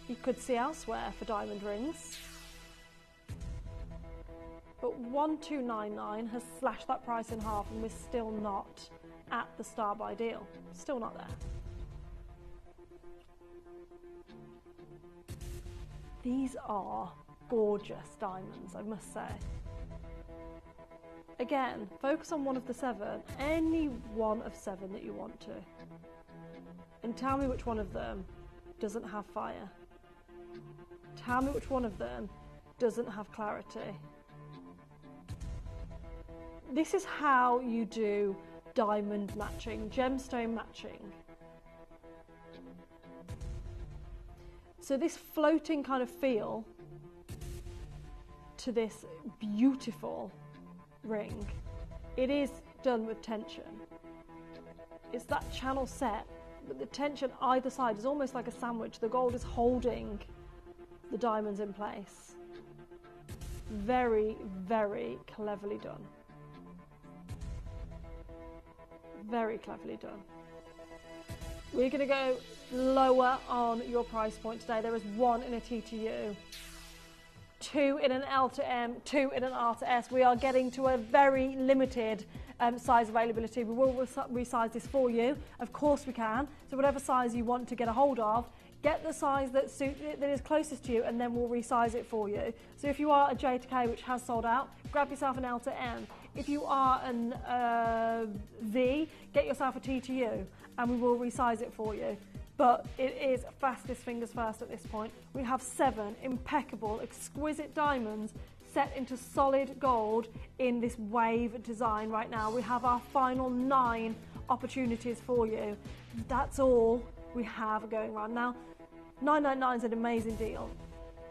you could see elsewhere for diamond rings. But 1299 has slashed that price in half, and we're still not at the star buy deal, still not there. These are gorgeous diamonds, I must say. Again, focus on one of the 7, any one of 7 that you want to. And tell me which one of them doesn't have fire. Tell me which one of them doesn't have clarity. This is how you do diamond matching, gemstone matching. So this floating kind of feel to this beautiful ring, it is done with tension. It's that channel set, but the tension either side is almost like a sandwich. The gold is holding the diamonds in place. Very, very cleverly done. Very cleverly done. We're going to go lower on your price point today. There is 1 in a TTU, 2 in an L to M, 2 in an R to S. We are getting to a very limited size availability. We will resize this for you. Of course we can. So whatever size you want to get a hold of, get the size that is closest to you, and then we'll resize it for you. So if you are a J to K, which has sold out, grab yourself an L to M. If you are an V, get yourself a T to U, and we will resize it for you. But it is fastest fingers first at this point. We have 7 impeccable, exquisite diamonds set into solid gold in this wave design right now. We have our final 9 opportunities for you. That's all we have going around. Now, $9.99 is an amazing deal,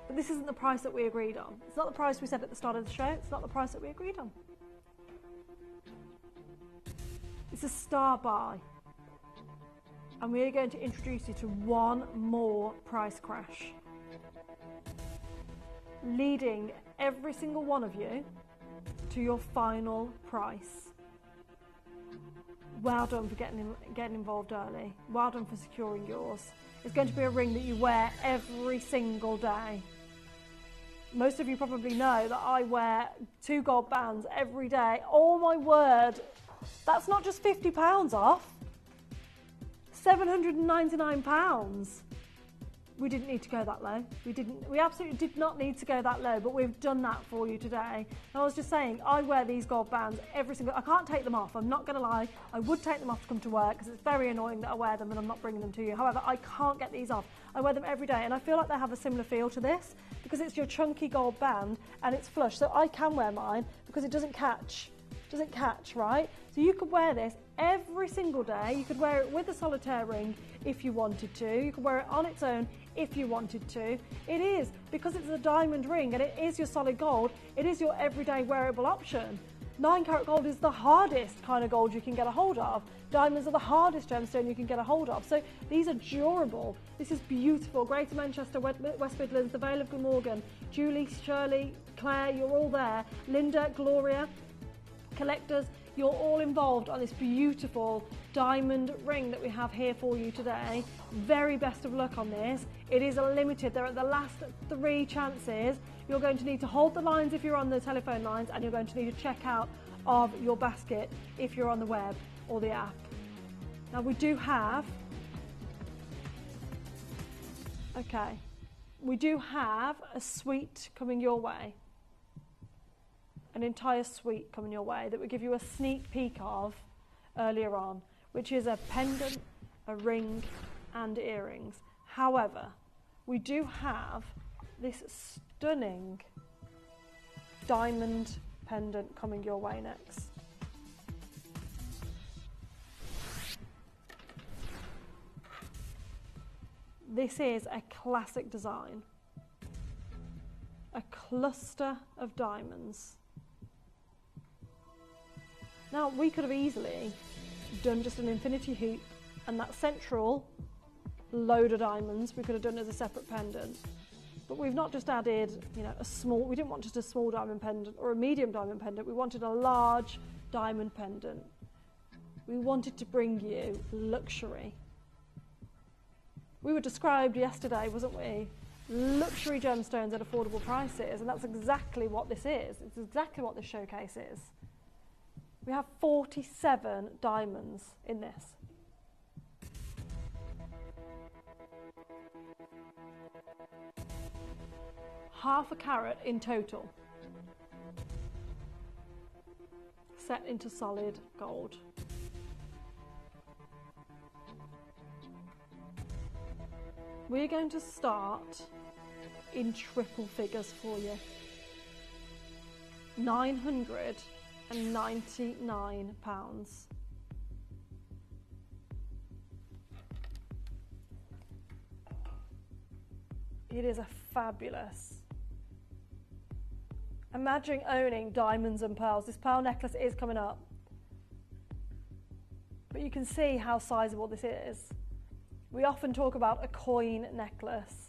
but this isn't the price that we agreed on. It's not the price we said at the start of the show. It's not the price that we agreed on. It's a star buy. And we are going to introduce you to one more price crash, leading every single one of you to your final price. Well done for getting involved early. Well done for securing yours. It's going to be a ring that you wear every single day. Most of you probably know that I wear 2 gold bands every day. Oh my word, that's not just £50 off. £799. We didn't need to go that low. We absolutely did not need to go that low, but we've done that for you today. And I was just saying, I wear these gold bands every single, I can't take them off, I'm not gonna lie. I would take them off to come to work because it's very annoying that I wear them and I'm not bringing them to you. However, I can't get these off. I wear them every day and I feel like they have a similar feel to this because it's your chunky gold band and it's flush. So I can wear mine because it doesn't catch, right? So you could wear this every single day. You could wear it with a solitaire ring if you wanted to. You could wear it on its own if you wanted to. It is, because it's a diamond ring and it is your solid gold, it is your everyday wearable option. 9 carat gold is the hardest kind of gold you can get a hold of. Diamonds are the hardest gemstone you can get a hold of. So these are durable. This is beautiful. Greater Manchester, West Midlands, the Vale of Glamorgan, Julie, Shirley, Claire, you're all there. Linda, Gloria, collectors, you're all involved on this beautiful diamond ring that we have here for you today. Very best of luck on this. It is a limited, there are the last 3 chances. You're going to need to hold the lines if you're on the telephone lines, and you're going to need to check out of your basket if you're on the web or the app. Now we do have, we do have a suite coming your way. An entire suite coming your way that we give you a sneak peek of earlier on, which is a pendant, a ring and earrings. However, we do have this stunning diamond pendant coming your way next. This is a classic design, a cluster of diamonds. Now, we could have easily done just an infinity hoop and that central load of diamonds we could have done as a separate pendant. But we've not just added, a small, we didn't want just a small diamond pendant or a medium diamond pendant, we wanted a large diamond pendant. We wanted to bring you luxury. We were described yesterday, wasn't we? Luxury gemstones at affordable prices, and that's exactly what this is. It's exactly what this showcase is. We have 47 diamonds in this. Half a carat in total, set into solid gold. We're going to start in triple figures for you. £999. It is a fabulous. Imagine owning diamonds and pearls. This pearl necklace is coming up. But you can see how sizable this is. We often talk about a coin necklace,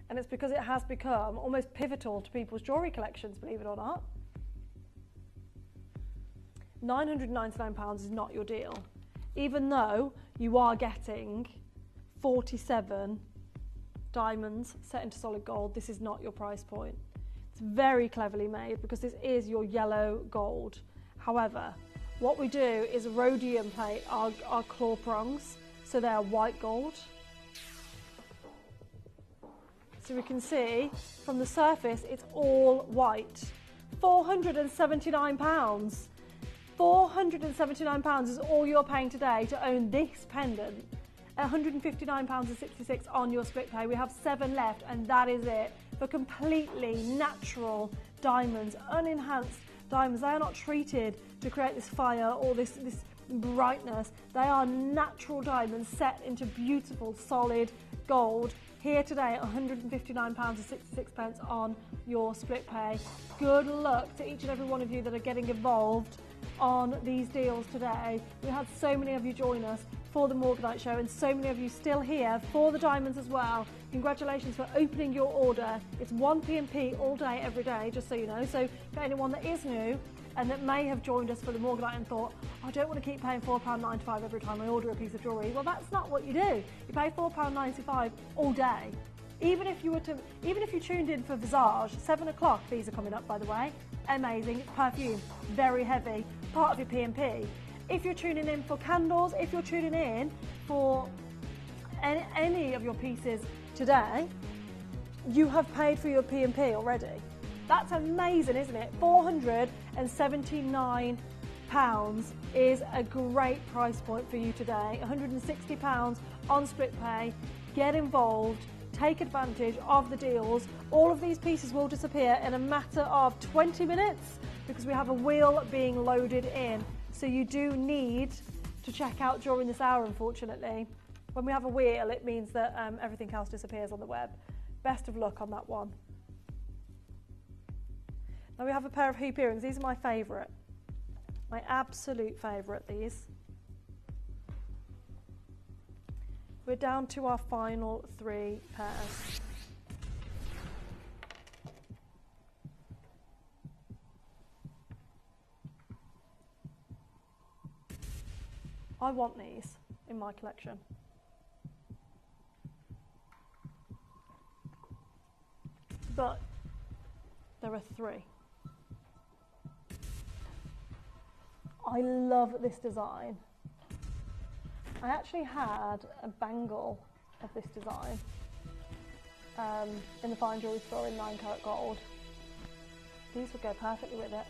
and it's because it has become almost pivotal to people's jewellery collections, believe it or not. £999 is not your deal, even though you are getting 47 diamonds set into solid gold. This is not your price point. It's very cleverly made because this is your yellow gold. However, what we do is rhodium plate our claw prongs, so they are white gold. So we can see from the surface it's all white. £479. £479 is all you're paying today to own this pendant. £159.66 on your split pay. We have 7 left, and that is it for completely natural diamonds, unenhanced diamonds. They are not treated to create this fire or this brightness. They are natural diamonds set into beautiful solid gold. Here today at £159.66 on your split pay. Good luck to each and every one of you that are getting involved on these deals today. We had so many of you join us for the Morganite show, and so many of you still here for the diamonds as well. Congratulations for opening your order. It's 1 P&P all day, every day, just so you know. So for anyone that is new and that may have joined us for the Morganite and thought, I don't want to keep paying £4.95 every time I order a piece of jewellery. Well, that's not what you do. You pay £4.95 all day. Even if you tuned in for Visage, 7 o'clock, these are coming up, by the way. Amazing, it's perfume, very heavy, part of your P&P. If you're tuning in for candles, if you're tuning in for any of your pieces today, you have paid for your P&P already. That's amazing, isn't it? £479 is a great price point for you today. £160 on split pay. Get involved. Take advantage of the deals. All of these pieces will disappear in a matter of 20 minutes because we have a wheel being loaded in. So you do need to check out during this hour, unfortunately. When we have a wheel, it means that everything else disappears on the web. Best of luck on that one. Now we have a pair of hoop earrings. These are my favourite. My absolute favourite, these. We're down to our final 3 pairs. I want these in my collection. But there are 3. I love this design. I actually had a bangle of this design in the fine jewellery store in 9 carat gold. These would go perfectly with it.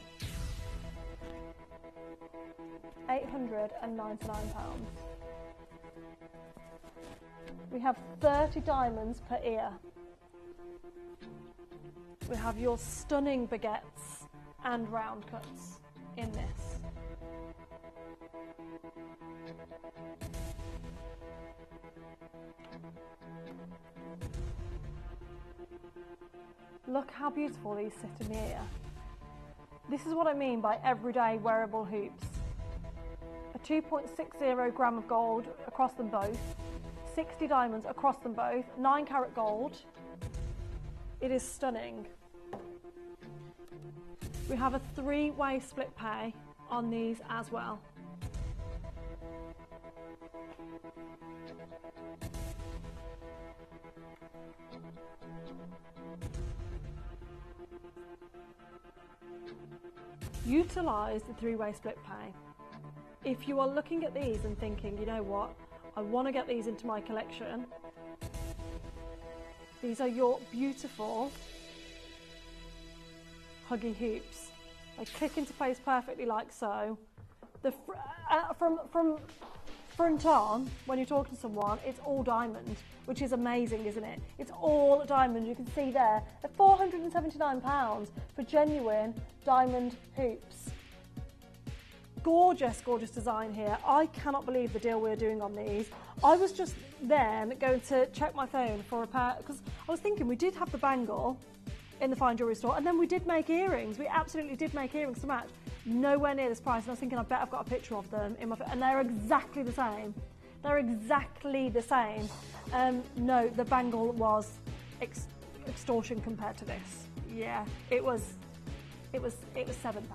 £899. We have 30 diamonds per ear. We have your stunning baguettes and round cuts in this. Look how beautiful these sit in the ear. This is what I mean by everyday wearable hoops. A 2.60 gram of gold across them both, 60 diamonds across them both, 9 carat gold. It is stunning. We have a 3-way split pay on these as well. Utilise the 3-way split pay. If you are looking at these and thinking, you know what, I want to get these into my collection, these are your beautiful huggy hoops. They click into place perfectly like so. From front on, when you're talking to someone, it's all diamond, which is amazing, isn't it? It's all diamond. You can see there, at £479 for genuine diamond hoops. gorgeous, gorgeous design here. I cannot believe the deal we're doing on these. I was just then going to check my phone for a pair, because I was thinking we did have the bangle in the fine jewellery store, and then we did make earrings. We absolutely did make earrings to match. Nowhere near this price, and I was thinking I bet I've got a picture of them in my phone, and they're exactly the same. They're exactly the same. No, the bangle was extortion compared to this. Yeah, it was 7,000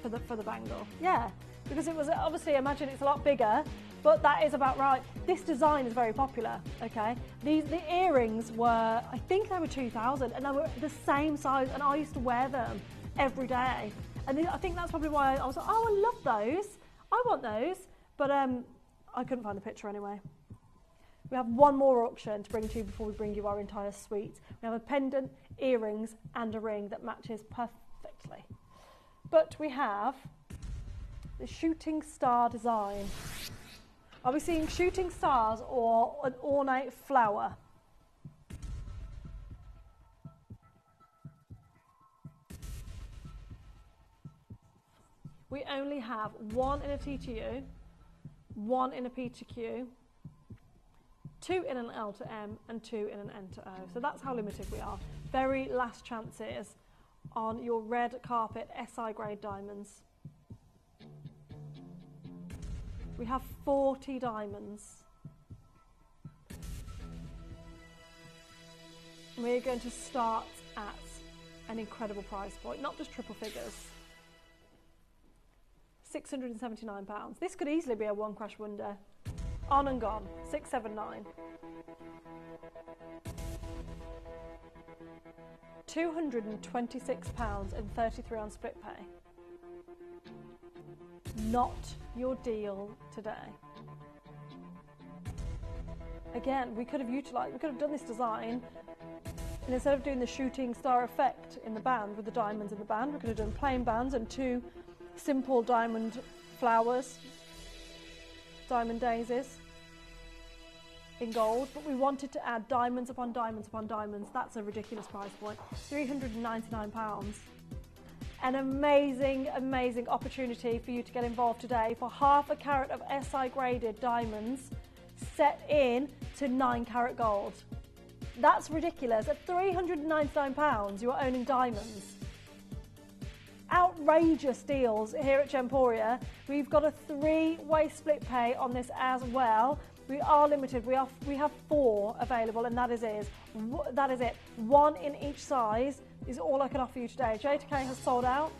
for the bangle. Yeah, because it was, obviously, imagine it's a lot bigger, but that is about right. This design is very popular, okay? The earrings were, I think they were 2,000, and they were the same size, and I used to wear them every day. And I think that's probably why I was like, oh, I love those. I want those. But I couldn't find the picture anyway. We have one more auction to bring to you before we bring you our entire suite. We have a pendant, earrings, and a ring that matches perfectly. But we have the shooting star design. Are we seeing shooting stars or an ornate flower? We only have one in a TTU, one in a P to Q, 2 in an L to M, and 2 in an N to O. So that's how limited we are. Very last chances on your red carpet SI grade diamonds. We have 40 diamonds. We're going to start at an incredible price point, not just triple figures. £679. This could easily be a one crash wonder. On and gone. 679. £226 and 33 on split pay. Not your deal today. Again, we could have done this design, and instead of doing the shooting star effect in the band with the diamonds in the band, we could have done plain bands and 2 simple diamond flowers, diamond daisies in gold, but we wanted to add diamonds upon diamonds upon diamonds. That's a ridiculous price point. £399. An amazing, amazing opportunity for you to get involved today for half a carat of SI graded diamonds set in to 9 carat gold. That's ridiculous. At £399, you are owning diamonds. Outrageous deals here at Gemporia. We've got a 3-way split pay on this as well. We are limited. We have 4 available, and that is it. 1 in each size is all I can offer you today. J to K has sold out.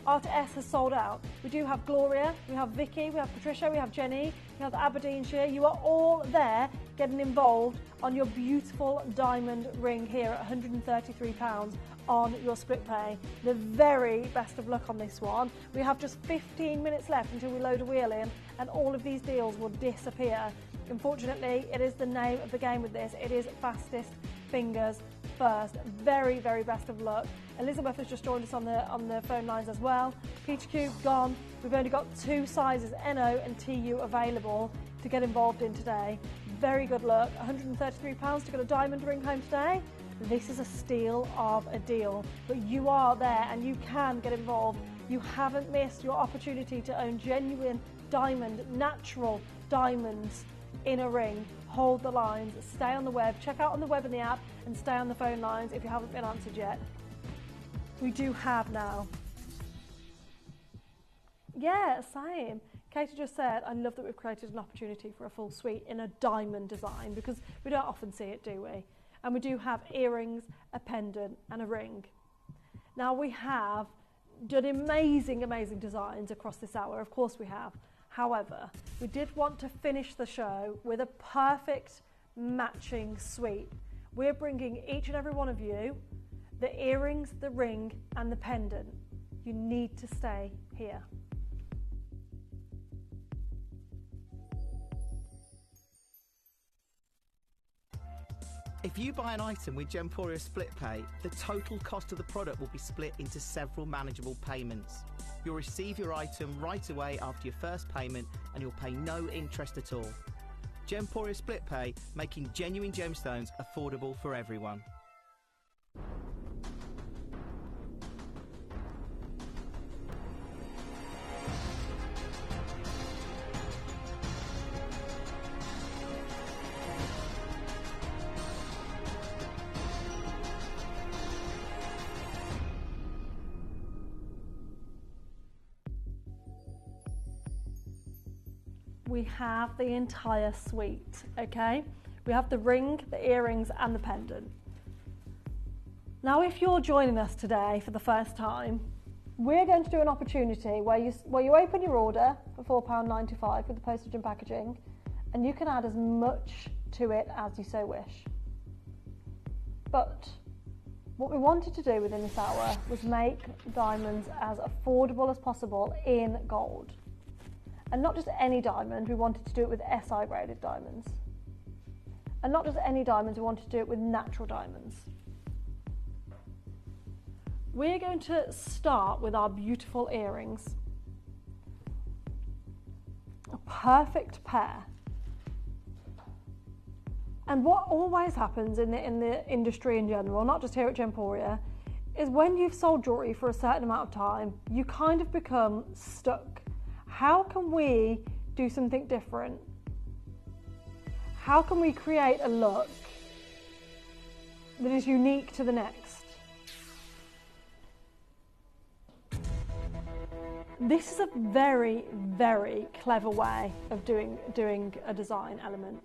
R to S has sold out. We do have Gloria, we have Vicky, we have Patricia, we have Jenny, we have Aberdeenshire. You are all there getting involved on your beautiful diamond ring here at £133 on your split pay. The very best of luck on this one. We have just 15 minutes left until we load a wheel in, and all of these deals will disappear. Unfortunately, it is the name of the game with this. It is fastest fingers first. Very, very best of luck. Elizabeth has just joined us on the phone lines as well. Peach Cube gone. We've only got 2 sizes, NO and TU, available to get involved in today. Very good luck. £133 to get a diamond ring home today. This is a steal of a deal, but you are there and you can get involved. You haven't missed your opportunity to own genuine diamond, natural diamonds in a ring. Hold the lines, stay on the web, check out on the web and the app, and stay on the phone lines if you haven't been answered yet. We do have now. Yeah, same. Katie just said, I love that we've created an opportunity for a full suite in a diamond design, because we don't often see it, do we? And we do have earrings, a pendant, and a ring. Now, we have done amazing, amazing designs across this hour. Of course we have. However, we did want to finish the show with a perfect matching suite. We're bringing each and every one of you the earrings, the ring, and the pendant. You need to stay here. If you buy an item with Gemporia Split Pay, the total cost of the product will be split into several manageable payments. You'll receive your item right away after your first payment, and you'll pay no interest at all. Gemporia Split Pay, making genuine gemstones affordable for everyone. we have the entire suite, okay? We have the ring, the earrings and the pendant. Now, if you're joining us today for the first time, we're going to do an opportunity where you open your order for £4.95 with the postage and packaging, and you can add as much to it as you so wish. But what we wanted to do within this hour was make diamonds as affordable as possible in gold. And not just any diamond, we wanted to do it with SI graded diamonds. And not just any diamonds, we wanted to do it with natural diamonds. We're going to start with our beautiful earrings. A perfect pair. And what always happens in the industry in general, not just here at Gemporia, is when you've sold jewellery for a certain amount of time, you kind of become stuck. How can we do something different? How can we create a look that is unique to the next? This is a very, very clever way of doing a design element.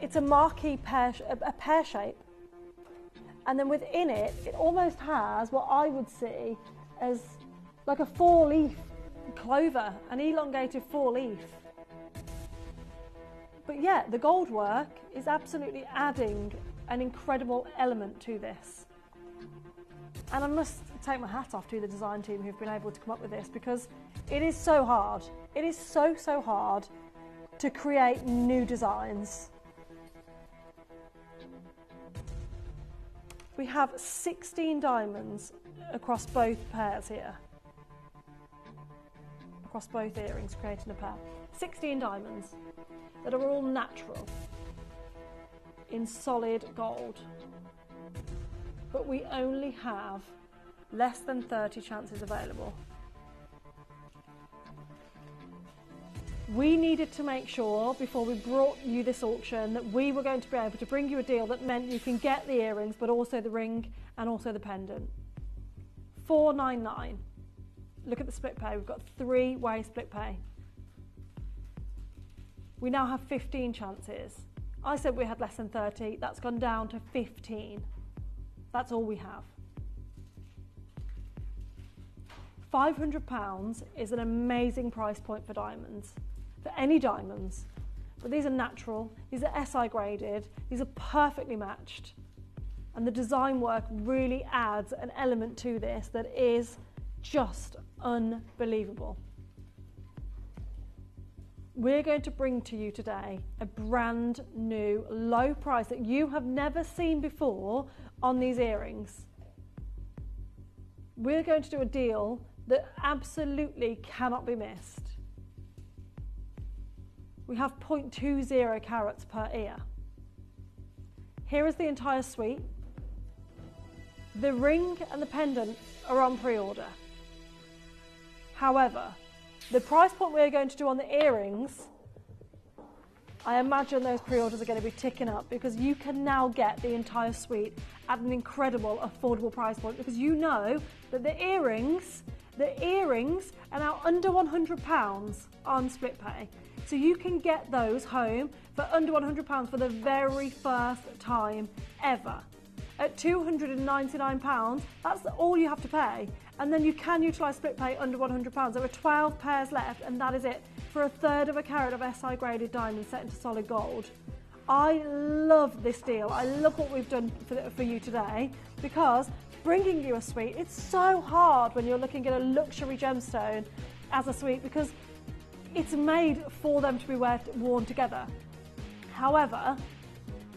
It's a marquee pear shape, and then within it, it almost has what I would see as like a 4-leaf clover, an elongated 4-leaf. But yeah, the gold work is absolutely adding an incredible element to this. And I must take my hat off to the design team who've been able to come up with this, because it is so hard. It is so hard to create new designs. We have 16 diamonds across both pairs here. Across both earrings, creating a pair. 16 diamonds that are all natural in solid gold. But we only have less than 30 chances available. We needed to make sure before we brought you this auction that we were going to be able to bring you a deal that meant you can get the earrings but also the ring and also the pendant. $4.99. Look at the split pay. We've got 3-way split pay. We now have 15 chances. I said we had less than 30. That's gone down to 15. That's all we have. £500 is an amazing price point for diamonds, for any diamonds. But these are natural, these are SI graded, these are perfectly matched. And the design work really adds an element to this that is just unbelievable. We're going to bring to you today a brand new low price that you have never seen before on these earrings. We're going to do a deal that absolutely cannot be missed. We have 0.20 carats per ear. Here is the entire suite. The ring and the pendant are on pre-order. However, the price point we're going to do on the earrings, I imagine those pre-orders are going to be ticking up, because you can now get the entire suite at an incredible affordable price point, because you know that the earrings are now under £100 on split pay. So you can get those home for under £100 for the very first time ever. At £299, that's all you have to pay. And then you can utilise split pay under £100. There are 12 pairs left, and that is it for a third of a carat of SI graded diamonds set into solid gold. I love this deal. I love what we've done for you today, because bringing you a suite, it's so hard when you're looking at a luxury gemstone as a suite, because it's made for them to be worn together. However,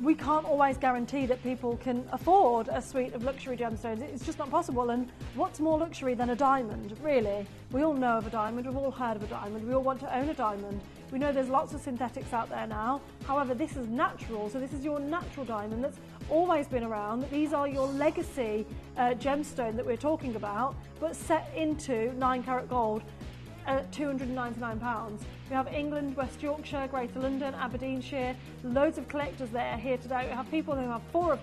we can't always guarantee that people can afford a suite of luxury gemstones. It's just not possible. And what's more luxury than a diamond, really? We all know of a diamond, we've all heard of a diamond, we all want to own a diamond. We know there's lots of synthetics out there now. However, this is natural, so this is your natural diamond that's always been around. These are your legacy gemstone that we're talking about, but set into 9 carat gold at £299. We have England, West Yorkshire, Greater London, Aberdeenshire, loads of collectors there here today. We have people who have 4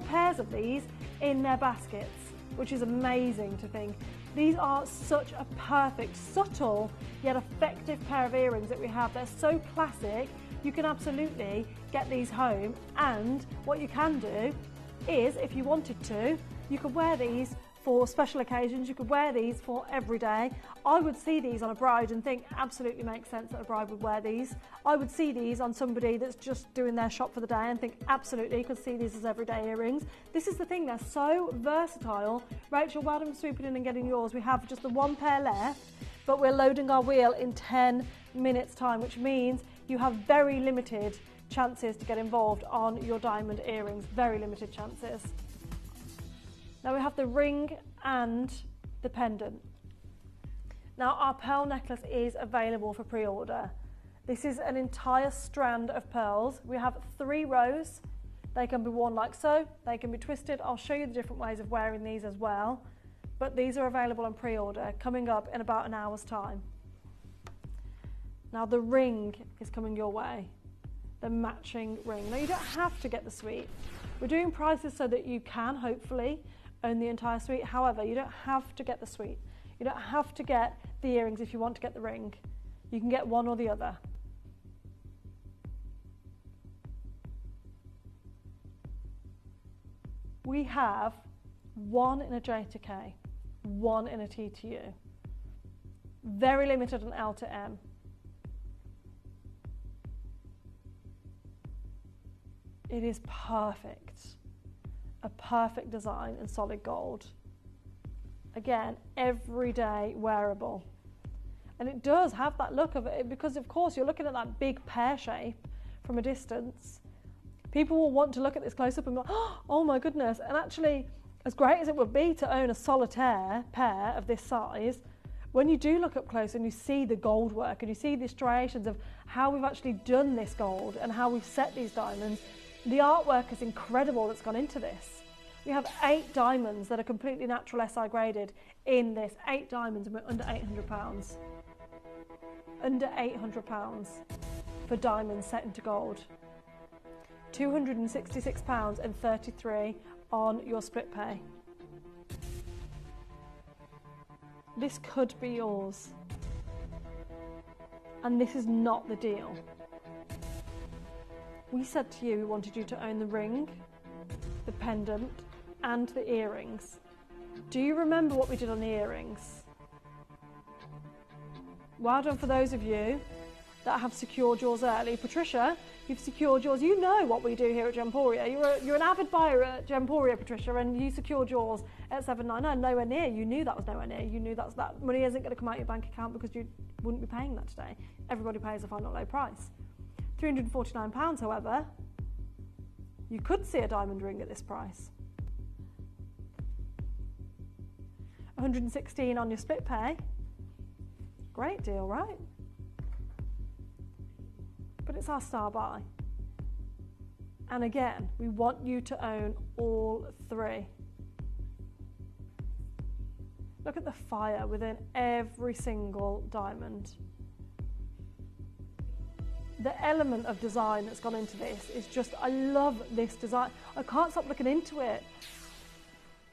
pairs of these in their baskets, which is amazing to think. These are such a perfect, subtle, yet effective pair of earrings that we have. They're so classic. You can absolutely get these home, and what you can do is, if you wanted to, you could wear these for special occasions. You could wear these for every day. I would see these on a bride and think absolutely makes sense that a bride would wear these. I would see these on somebody that's just doing their shop for the day and think absolutely could see these as everyday earrings. This is the thing, they're so versatile. Rachel, well done for swooping in and getting yours. We have just the one pair left, but we're loading our wheel in 10 minutes time, which means you have very limited chances to get involved on your diamond earrings, very limited chances. Now we have the ring and the pendant. Now our pearl necklace is available for pre-order. This is an entire strand of pearls. We have 3 rows. They can be worn like so, they can be twisted. I'll show you the different ways of wearing these as well. But these are available on pre-order, coming up in about an hour's time. Now the ring is coming your way, the matching ring. Now you don't have to get the suite. We're doing prices so that you can, hopefully, own the entire suite. However, you don't have to get the suite. You don't have to get the earrings if you want to get the ring. You can get one or the other. We have one in a J to K, one in a T to U. Very limited on L to M. It is perfect. A perfect design in solid gold. Again, everyday wearable. And it does have that look of it because, of course, you're looking at that big pear shape from a distance. People will want to look at this close up and go, oh my goodness. And actually, as great as it would be to own a solitaire pair of this size, when you do look up close and you see the gold work and you see the striations of how we've actually done this gold and how we've set these diamonds, the artwork is incredible that's gone into this. We have 8 diamonds that are completely natural SI graded in this. 8 diamonds, and we're under £800. Under £800 for diamonds set into gold. £266.33 on your split pay. This could be yours. And this is not the deal. We said to you we wanted you to own the ring, the pendant, and the earrings. Do you remember what we did on the earrings? Well done for those of you that have secured yours early. Patricia, you've secured yours. You know what we do here at Gemporia. You're an avid buyer at Gemporia, Patricia, and you secured yours at $7.99. Nowhere near. You knew that was nowhere near. You knew that money isn't going to come out of your bank account because you wouldn't be paying that today. Everybody pays a final low price. £349, however, you could see a diamond ring at this price. $116 on your split pay. Great deal, right? But it's our star buy. And again, we want you to own all 3. Look at the fire within every single diamond. The element of design that's gone into this is just, I love this design. I can't stop looking into it.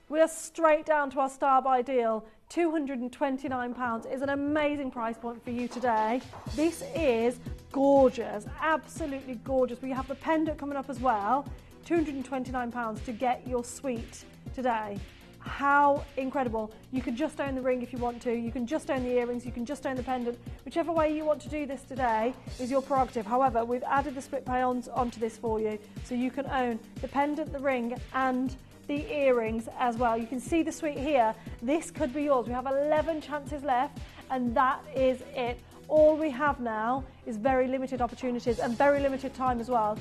We are straight down to our star buy deal. £229 is an amazing price point for you today. This is gorgeous, absolutely gorgeous. We have the pendant coming up as well. £229 to get your suite today. How incredible. You can just own the ring if you want to. You can just own the earrings. You can just own the pendant. Whichever way you want to do this today is your prerogative. However, we've added the split pay onto this for you, so you can own the pendant, the ring, and the earrings as well. You can see the suite here. This could be yours. We have 11 chances left, and that is it. All we have now is very limited opportunities and very limited time as well.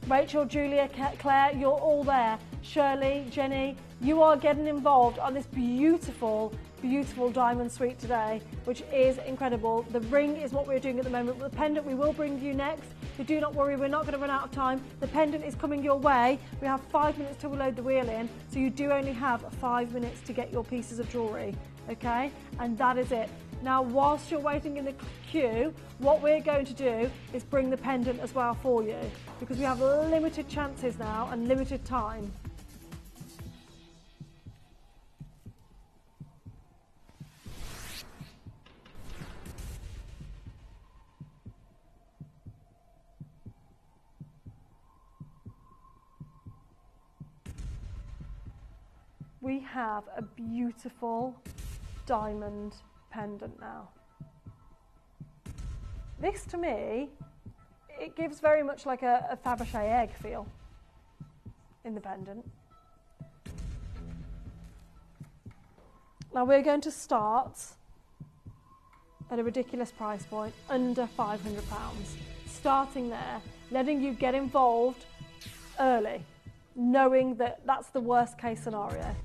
Rachel, Julia, Claire, you're all there. Shirley, Jenny, you are getting involved on this beautiful, beautiful diamond suite today, which is incredible. The ring is what we're doing at the moment. The pendant we will bring you next. So do not worry, we're not going to run out of time. The pendant is coming your way. We have 5 minutes to load the wheel in, so you do only have 5 minutes to get your pieces of jewellery, okay? And that is it. Now, whilst you're waiting in the queue, what we're going to do is bring the pendant as well for you, because we have limited chances now and limited time. we have a beautiful diamond pendant now. This to me, it gives very much like a Fabergé egg feel in the pendant. Now we're going to start at a ridiculous price point, under £500. Starting there, letting you get involved early, knowing that that's the worst case scenario.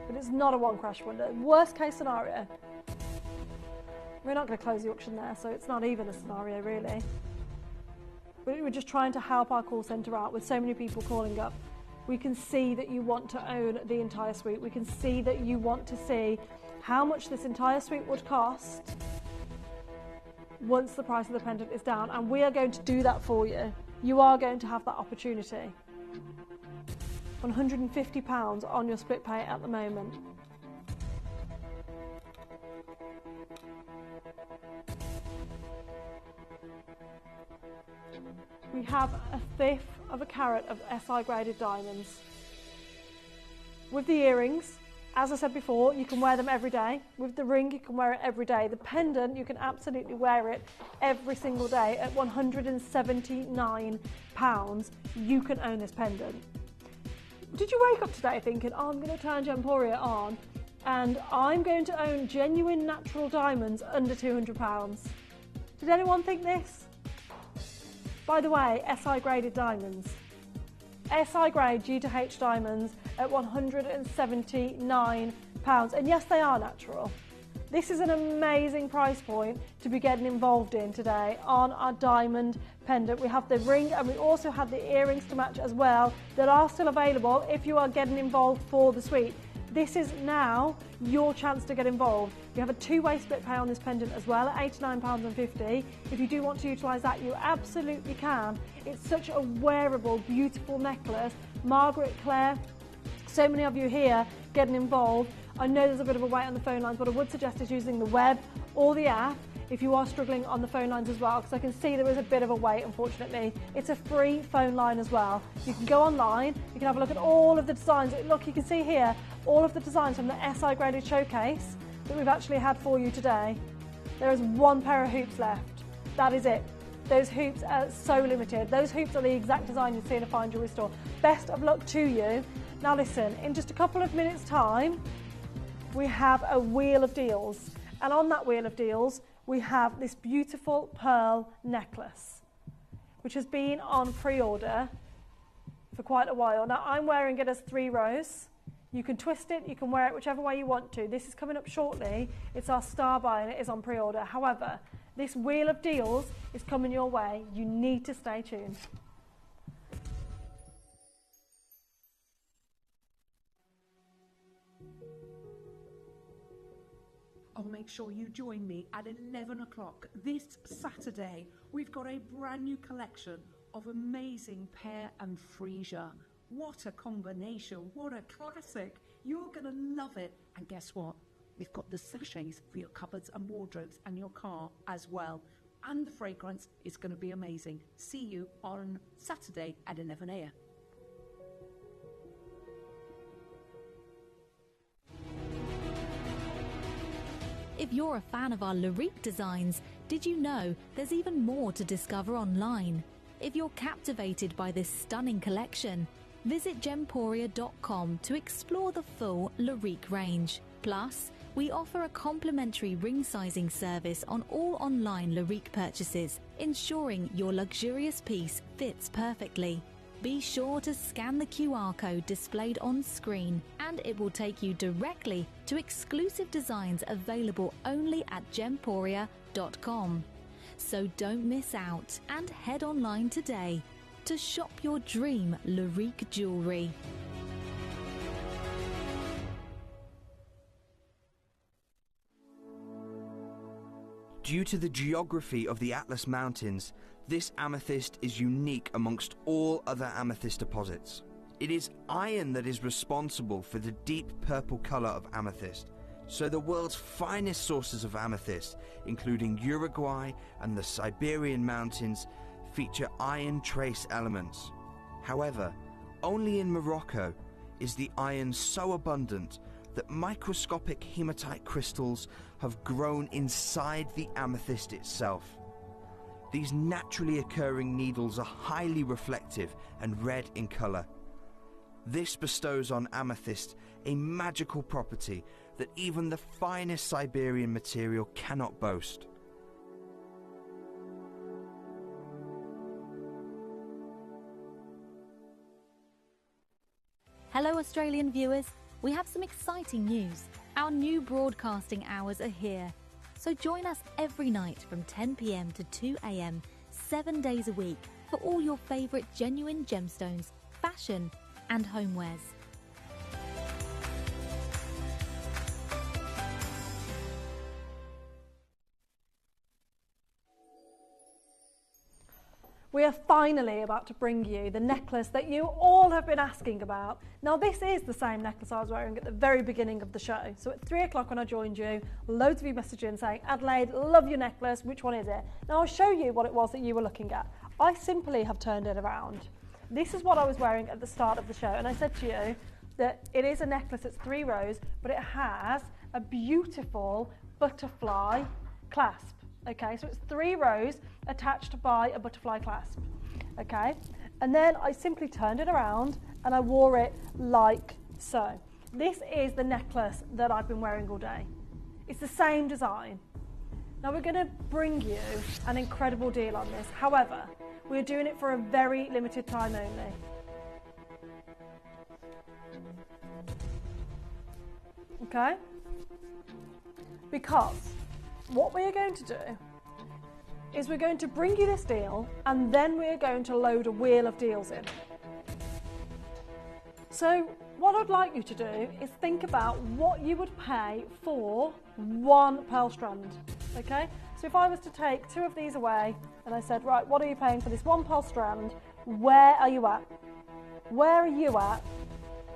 But it's not a one crash wonder. Worst case scenario, we're not going to close the auction there, so it's not even a scenario really. We're just trying to help our call centre out with so many people calling up. We can see that you want to own the entire suite. We can see that you want to see how much this entire suite would cost once the price of the pendant is down, and we are going to do that for you. You are going to have that opportunity. £150 on your split pay at the moment. We have 1/5 of a carat of SI graded diamonds. With the earrings, as I said before, you can wear them every day. With the ring, you can wear it every day. The pendant, you can absolutely wear it every single day. At £179, you can own this pendant. Did you wake up today thinking, oh, I'm going to turn Gemporia on and I'm going to own genuine natural diamonds under £200? Did anyone think this? By the way, SI graded diamonds. SI grade G to H diamonds at £179. And yes, they are natural. This is an amazing price point to be getting involved in today on our diamond pendant. We have the ring and we also have the earrings to match as well that are still available if you are getting involved for the suite. This is now your chance to get involved. We have a two-way split pay on this pendant as well at £89.50. If you do want to utilise that, you absolutely can. It's such a wearable, beautiful necklace. Margaret, Claire, so many of you here getting involved. I know there's a bit of a wait on the phone lines, but I would suggest is using the web or the app if you are struggling on the phone lines as well, because I can see there is a bit of a wait, unfortunately. It's a free phone line as well. You can go online, you can have a look at all of the designs. Look, you can see here all of the designs from the SI graded showcase that we've actually had for you today. There is one pair of hoops left. That is it. Those hoops are so limited. Those hoops are the exact design you'd see in a fine jewellery store. Best of luck to you. Now listen, in just a couple of minutes' time, we have a wheel of deals. And on that wheel of deals, we have this beautiful pearl necklace, which has been on pre-order for quite a while. Now I'm wearing it as 3 rows. You can twist it, you can wear it whichever way you want to. This is coming up shortly. It's our star buy and it is on pre-order. However, this wheel of deals is coming your way. You need to stay tuned. Oh, make sure you join me at 11 o'clock this Saturday. We've got a brand new collection of amazing pear and freesia. What a combination, what a classic. You're going to love it. And guess what? We've got the sachets for your cupboards and wardrobes and your car as well. And the fragrance is going to be amazing. See you on Saturday at 11 a.m. If you're a fan of our Larique designs, did you know there's even more to discover online? If you're captivated by this stunning collection, visit gemporia.com to explore the full Larique range. Plus, we offer a complimentary ring sizing service on all online Larique purchases, ensuring your luxurious piece fits perfectly. Be sure to scan the QR code displayed on screen and it will take you directly to exclusive designs available only at gemporia.com. So don't miss out and head online today to shop your dream Larique jewellery. Due to the geography of the Atlas Mountains, this amethyst is unique amongst all other amethyst deposits. It is iron that is responsible for the deep purple colour of amethyst, so the world's finest sources of amethyst, including Uruguay and the Siberian mountains, feature iron trace elements. However, only in Morocco is the iron so abundant that microscopic hematite crystals have grown inside the amethyst itself. These naturally occurring needles are highly reflective and red in colour. This bestows on amethyst a magical property that even the finest Siberian material cannot boast. Hello Australian viewers, we have some exciting news. Our new broadcasting hours are here. So join us every night from 10 p.m. to 2 a.m, 7 days a week for all your favourite genuine gemstones, fashion and homewares. We are finally about to bring you the necklace that you all have been asking about. Now this is the same necklace I was wearing at the very beginning of the show. So at 3 o'clock when I joined you, loads of you messaged in saying, Adelaide, love your necklace, which one is it? Now I'll show you what it was that you were looking at. I simply have turned it around. This is what I was wearing at the start of the show, and I said to you that it is a necklace, it's 3 rows, but it has a beautiful butterfly clasp. Okay, so it's 3 rows attached by a butterfly clasp. Okay, and then I simply turned it around and I wore it like so. This is the necklace that I've been wearing all day. It's the same design. Now we're going to bring you an incredible deal on this. However, we're doing it for a very limited time only. Okay? Because what we are going to do is we're going to bring you this deal and then we're going to load a wheel of deals in. So what I'd like you to do is think about what you would pay for 1 pearl strand, okay? So if I was to take 2 of these away and I said, right, what are you paying for this 1 pearl strand? Where are you at? Where are you at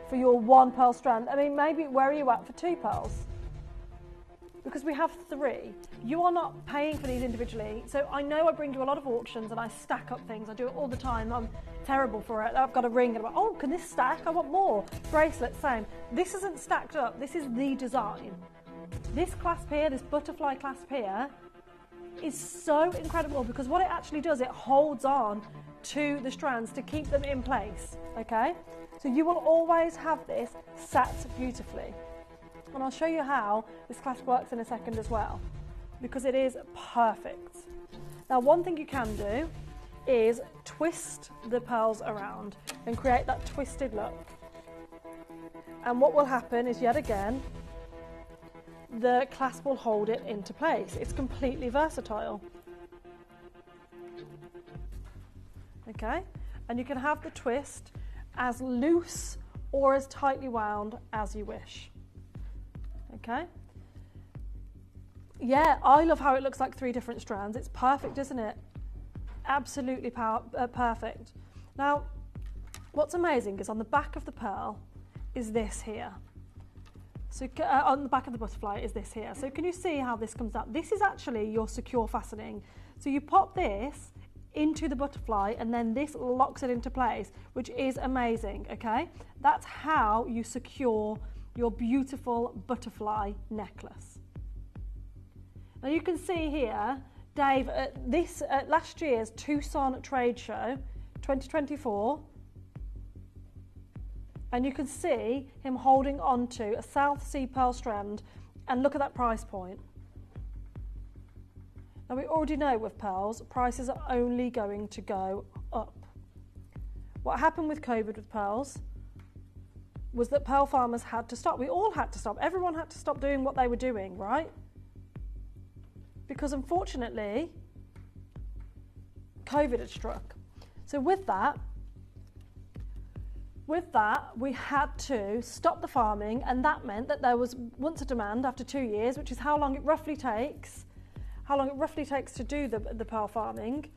for your 1 pearl strand? I mean, maybe where are you at for 2 pearls? Because we have 3. You are not paying for these individually. So I know I bring you a lot of auctions and I stack up things. I do it all the time. I'm terrible for it. I've got a ring and I'm like, oh, can this stack? I want more. Bracelet, same. This isn't stacked up. This is the design. This clasp here, this butterfly clasp here, is so incredible because what it actually does, it holds on to the strands to keep them in place, okay? So you will always have this sat beautifully. And I'll show you how this clasp works in a second as well, because it is perfect. Now, one thing you can do is twist the pearls around and create that twisted look. And what will happen is, yet again, the clasp will hold it into place. It's completely versatile. Okay, and you can have the twist as loose or as tightly wound as you wish. Okay. Yeah, I love how it looks like 3 different strands. It's perfect, isn't it? Absolutely perfect. Now, what's amazing is on the back of the pearl is this here. So on the back of the butterfly is this here. So can you see how this comes out? This is actually your secure fastening. So you pop this into the butterfly and then this locks it into place, which is amazing, okay? That's how you secure your beautiful butterfly necklace. Now you can see here, Dave, at last year's Tucson trade show, 2024, and you can see him holding onto a South Sea pearl strand, and look at that price point. Now we already know with pearls, prices are only going to go up. What happened with COVID with pearls was that pearl farmers had to stop. We all had to stop. Everyone had to stop doing what they were doing, right? Because unfortunately, COVID had struck. So with that, we had to stop the farming, and that meant that there was once a demand after 2 years, which is how long it roughly takes to do the pearl farming.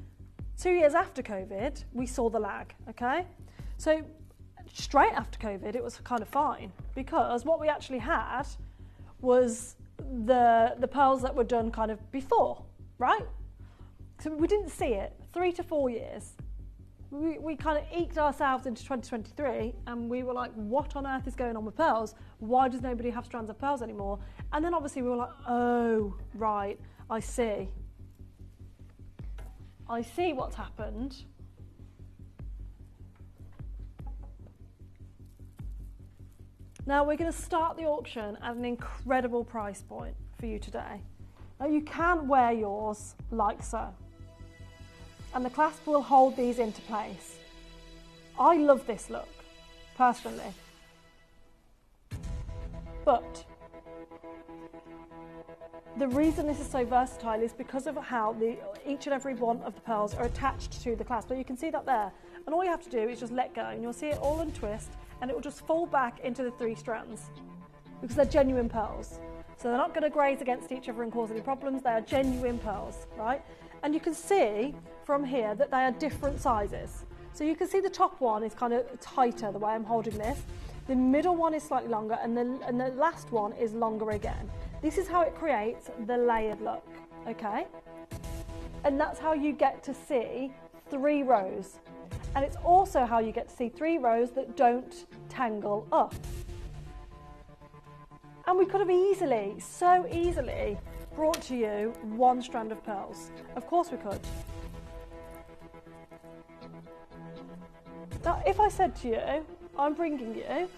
2 years after COVID, we saw the lag, okay? So straight after COVID, it was kind of fine, because what we actually had was the pearls that were done kind of before, right? So we didn't see it. 3 to 4 years. we kind of eked ourselves into 2023 and we were like, what on earth is going on with pearls? Why does nobody have strands of pearls anymore? And then obviously we were like, oh, right, I see. I see what's happened. Now we're going to start the auction at an incredible price point for you today. Now you can wear yours like so. And the clasp will hold these into place. I love this look, personally. But the reason this is so versatile is because of how each and every one of the pearls are attached to the clasp. So you can see that there. And all you have to do is just let go and you'll see it all untwist and it will just fall back into the 3 strands because they're genuine pearls. So they're not going to graze against each other and cause any problems. They are genuine pearls, right? And you can see from here that they are different sizes. So you can see the top one is kind of tighter the way I'm holding this. The middle one is slightly longer and the last one is longer again. This is how it creates the layered look, okay? And that's how you get to see 3 rows. And it's also how you get to see 3 rows that don't tangle up. And we could have easily, so easily, brought to you 1 strand of pearls. Of course we could. Now, if I said to you, I'm bringing you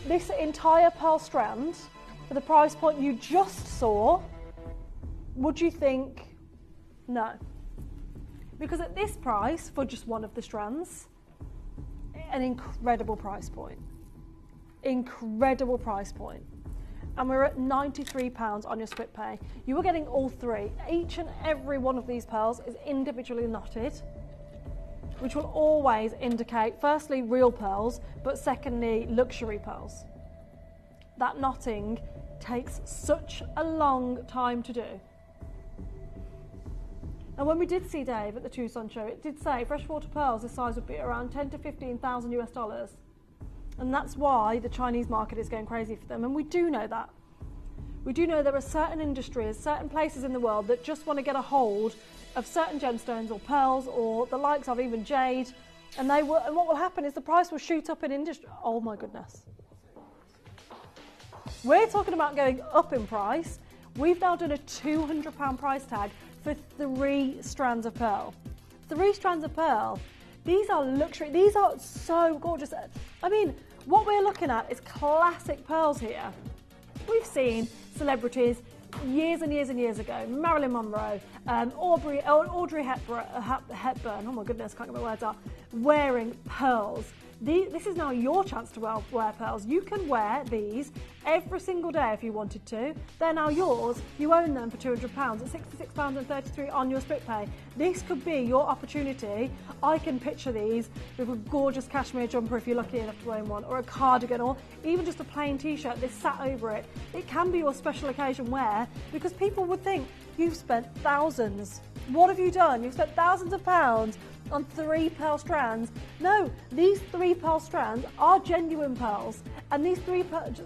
this entire pearl strand for the price point you just saw, would you think no? Because at this price, for just one of the strands, an incredible price point. Incredible price point. And we're at £93 on your split pay. You are getting all 3. Each and every one of these pearls is individually knotted, which will always indicate, firstly, real pearls, but secondly, luxury pearls. That knotting takes such a long time to do. And when we did see Dave at the Tucson show, it did say freshwater pearls this size would be around 10 to 15,000 US dollars. And that's why the Chinese market is going crazy for them. And we do know that. We do know there are certain industries, certain places in the world that just want to get a hold of certain gemstones or pearls or the likes of even Jade. And what will happen is the price will shoot up in industry. Oh my goodness. We're talking about going up in price. We've now done a £200 price tag for 3 strands of pearl. 3 strands of pearl. These are luxury. These are so gorgeous. I mean, what we're looking at is classic pearls here. We've seen celebrities years and years and years ago, Marilyn Monroe, Audrey Hepburn, oh my goodness, can't get my words out, wearing pearls. This is now your chance to wear pearls. You can wear these every single day if you wanted to. They're now yours. You own them for £200 at £66.33 on your split pay. This could be your opportunity. I can picture these with a gorgeous cashmere jumper if you're lucky enough to own one, or a cardigan, or even just a plain t-shirt, this sat over it. It can be your special occasion wear because people would think you've spent thousands. What have you done? You've spent thousands of pounds on 3 pearl strands. No, these 3 pearl strands are genuine pearls, and these 3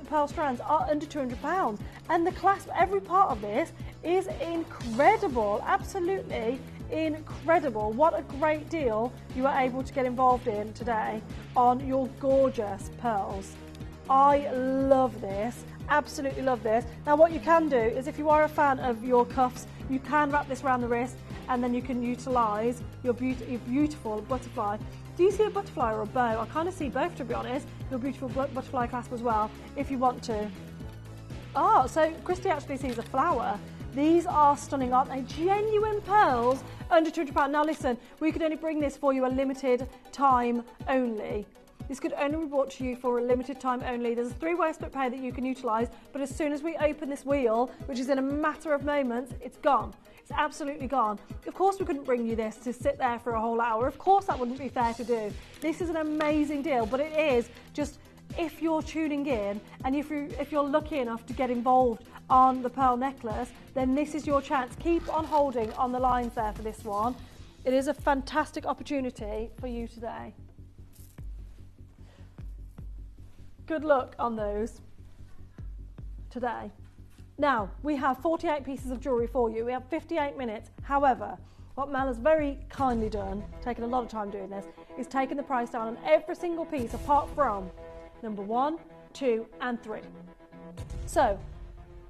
pearl strands are under £200. And the clasp, every part of this is incredible, absolutely incredible. What a great deal you are able to get involved in today on your gorgeous pearls. I love this, absolutely love this. Now what you can do is, if you are a fan of your cuffs, you can wrap this around the wrist and then you can utilise your beautiful butterfly. Do you see a butterfly or a bow? I kind of see both, to be honest. Your beautiful butterfly clasp as well, if you want to. Oh, so Christy actually sees a flower. These are stunning, aren't they? Genuine pearls under £200. Now listen, we could only bring this for you a limited time only. This could only be brought to you for a limited time only. There's a 3-way split pay that you can utilise, but as soon as we open this wheel, which is in a matter of moments, it's gone. It's absolutely gone. Of course we couldn't bring you this to sit there for a whole hour. Of course that wouldn't be fair to do. This is an amazing deal, but it is just, if you're tuning in and if you're lucky enough to get involved on the pearl necklace, then this is your chance. Keep on holding on the lines there for this one. It is a fantastic opportunity for you today. Good luck on those today. Now, we have 48 pieces of jewellery for you. We have 58 minutes. However, what Mel has very kindly done, taken a lot of time doing this, is taken the price down on every single piece apart from number 1, 2 and 3. So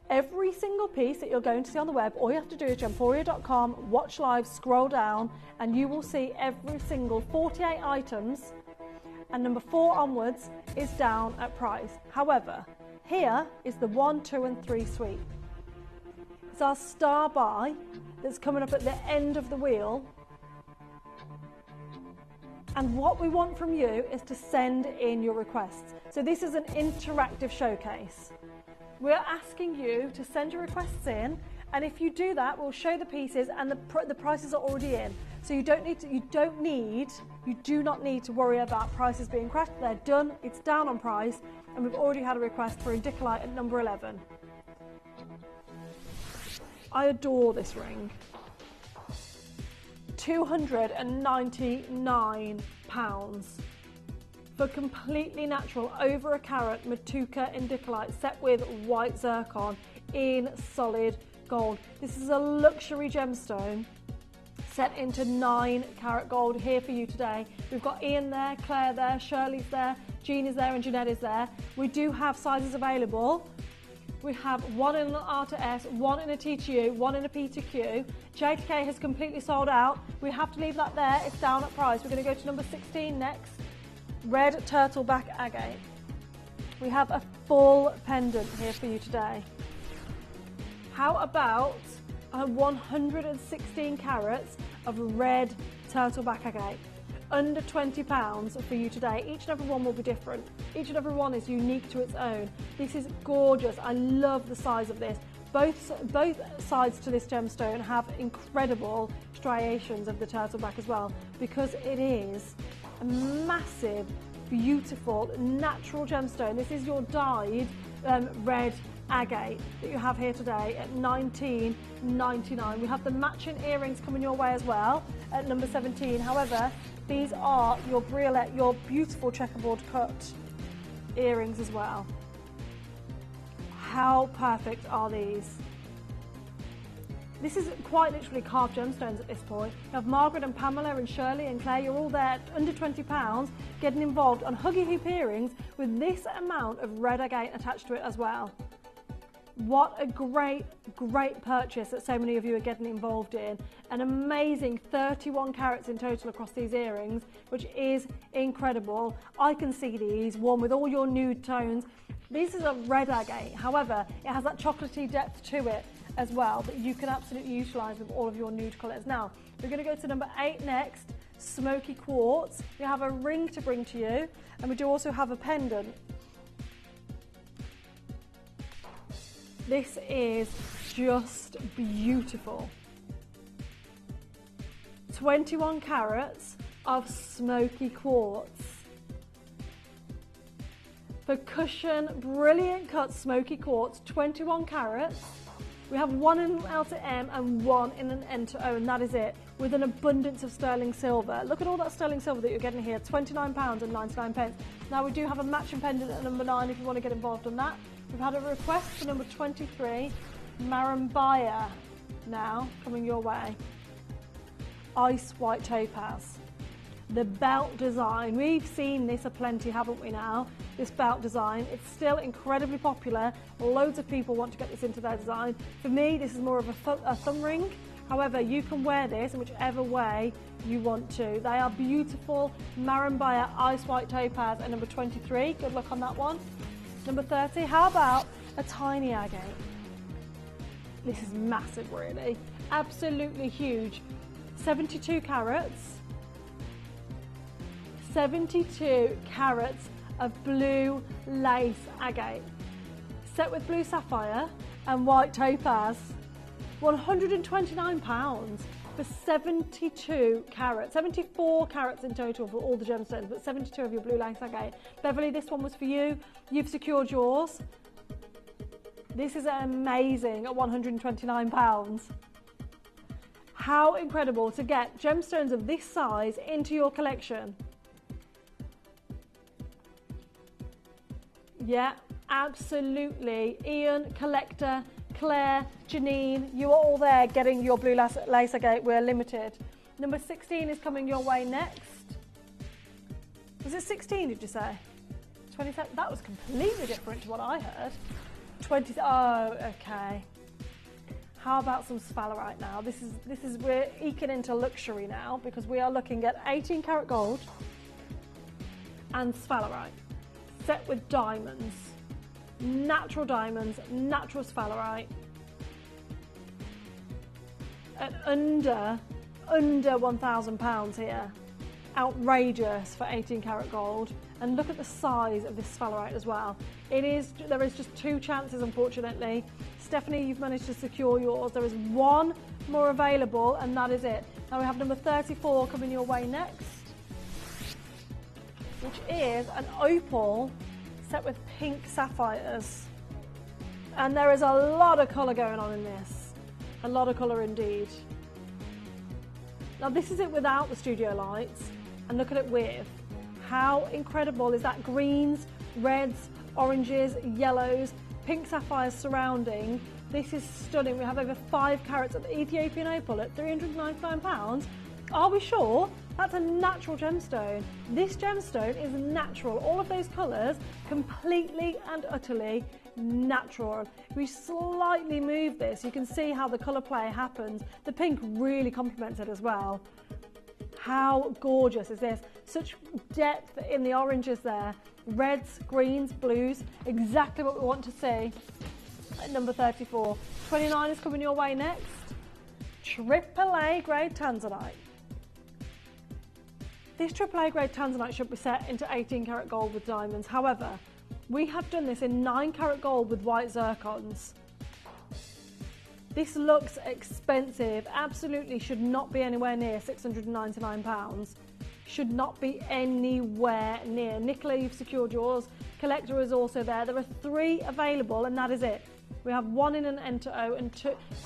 every single piece that you're going to see on the web, all you have to do is gemporia.com, watch live, scroll down, and you will see every single 48 items, and number 4 onwards is down at price. However, here is the 1, 2 and 3 suite. It's our star buy that's coming up at the end of the wheel. And what we want from you is to send in your requests. So this is an interactive showcase. We're asking you to send your requests in, and if you do that, we'll show the pieces, and the prices are already in. So you do not need to worry about prices being crashed. They're done, it's down on price, and we've already had a request for Indicolite at number 11. I adore this ring. £299 for completely natural, over a carat Matuka Indicolite set with white zircon in solid gold. This is a luxury gemstone set into 9 carat gold here for you today. We've got Ian there, Claire there, Shirley's there, Jean is there and Jeanette is there. We do have sizes available. We have 1 in an R to S, 1 in a T to U, 1 in a P to Q. J to K has completely sold out. We have to leave that there, it's down at price. We're going to go to number 16 next. Red turtleback agate. We have a full pendant here for you today. How about 116 carats of red turtleback agate? Under £20 for you today. Each and every one will be different. Each and every one is unique to its own. This is gorgeous. I love the size of this. Both sides to this gemstone have incredible striations of the turtleback as well, because it is a massive, beautiful, natural gemstone. This is your dyed red agate that you have here today at $19.99. We have the matching earrings coming your way as well at number 17. However, these are your briolet, your beautiful checkerboard cut earrings as well. How perfect are these? This is quite literally carved gemstones at this point. You have Margaret and Pamela and Shirley and Claire, you're all there at under £20 getting involved on huggy hoop earrings with this amount of red agate attached to it as well. What a great purchase that so many of you are getting involved in. An amazing 31 carats in total across these earrings, which is incredible. I can see these, one with all your nude tones. This is a red agate, however, it has that chocolatey depth to it as well that you can absolutely utilise with all of your nude colours. Now, we're going to go to number 8 next, smoky quartz. We have a ring to bring to you, and we do also have a pendant. This is just beautiful. 21 carats of smoky quartz. Percussion, brilliant cut smoky quartz, 21 carats. We have 1 in an L to M and 1 in an N to O, and that is it, with an abundance of sterling silver. Look at all that sterling silver that you're getting here, £29.99. Now we do have a matching pendant at number 9 if you want to get involved on that. We've had a request for number 23, Marambaya, now coming your way. Ice white topaz. The belt design, we've seen this aplenty, haven't we now? This belt design, it's still incredibly popular. Loads of people want to get this into their design. For me, this is more of a thumb ring. However, you can wear this in whichever way you want to. They are beautiful. Marambaya ice white topaz at number 23. Good luck on that one. Number 30, how about a tiny agate? This is massive, really. Absolutely huge. 72 carats. 72 carats of blue lace agate. Set with blue sapphire and white topaz. £129 for 72 carats. 74 carats in total for all the gemstones, but 72 of your blue lace agate. Beverly, this one was for you. You've secured yours. This is amazing at £129. How incredible to get gemstones of this size into your collection. Yeah, absolutely. Ian, Collector, Claire, Janine, you are all there getting your blue laser gate. We're limited. Number 16 is coming your way next. Was it 16, did you say? 27, that was completely different to what I heard. 20, oh, okay. How about some sphalerite now? This is we're eking into luxury now because we are looking at 18 karat gold and sphalerite set with diamonds. Natural diamonds, natural sphalerite. At under £1,000 here. Outrageous for 18 karat gold. And look at the size of this sphalerite as well. There is just 2 chances, unfortunately. Stephanie, you've managed to secure yours. There is 1 more available, and that is it. Now we have number 34 coming your way next, which is an opal set with pink sapphires. And there is a lot of colour going on in this. A lot of colour indeed. Now this is it without the studio lights, and look at it with. How incredible is that? Greens, reds, oranges, yellows, pink sapphires surrounding. This is stunning. We have over 5 carats of Ethiopian opal at £399. Are we sure? That's a natural gemstone. This gemstone is natural. All of those colours, completely and utterly natural. We slightly move this. You can see how the colour play happens. The pink really complements it as well. How gorgeous is this? Such depth in the oranges there. Reds, greens, blues, exactly what we want to see at number 34. 29 is coming your way next. AAA grade tanzanite. This AAA grade tanzanite should be set into 18 karat gold with diamonds. However, we have done this in 9 karat gold with white zircons. This looks expensive, absolutely should not be anywhere near £699. Should not be anywhere near. Nicola, you've secured yours. Collector is also there. There are 3 available, and that is it. We have 1 in an Enter O and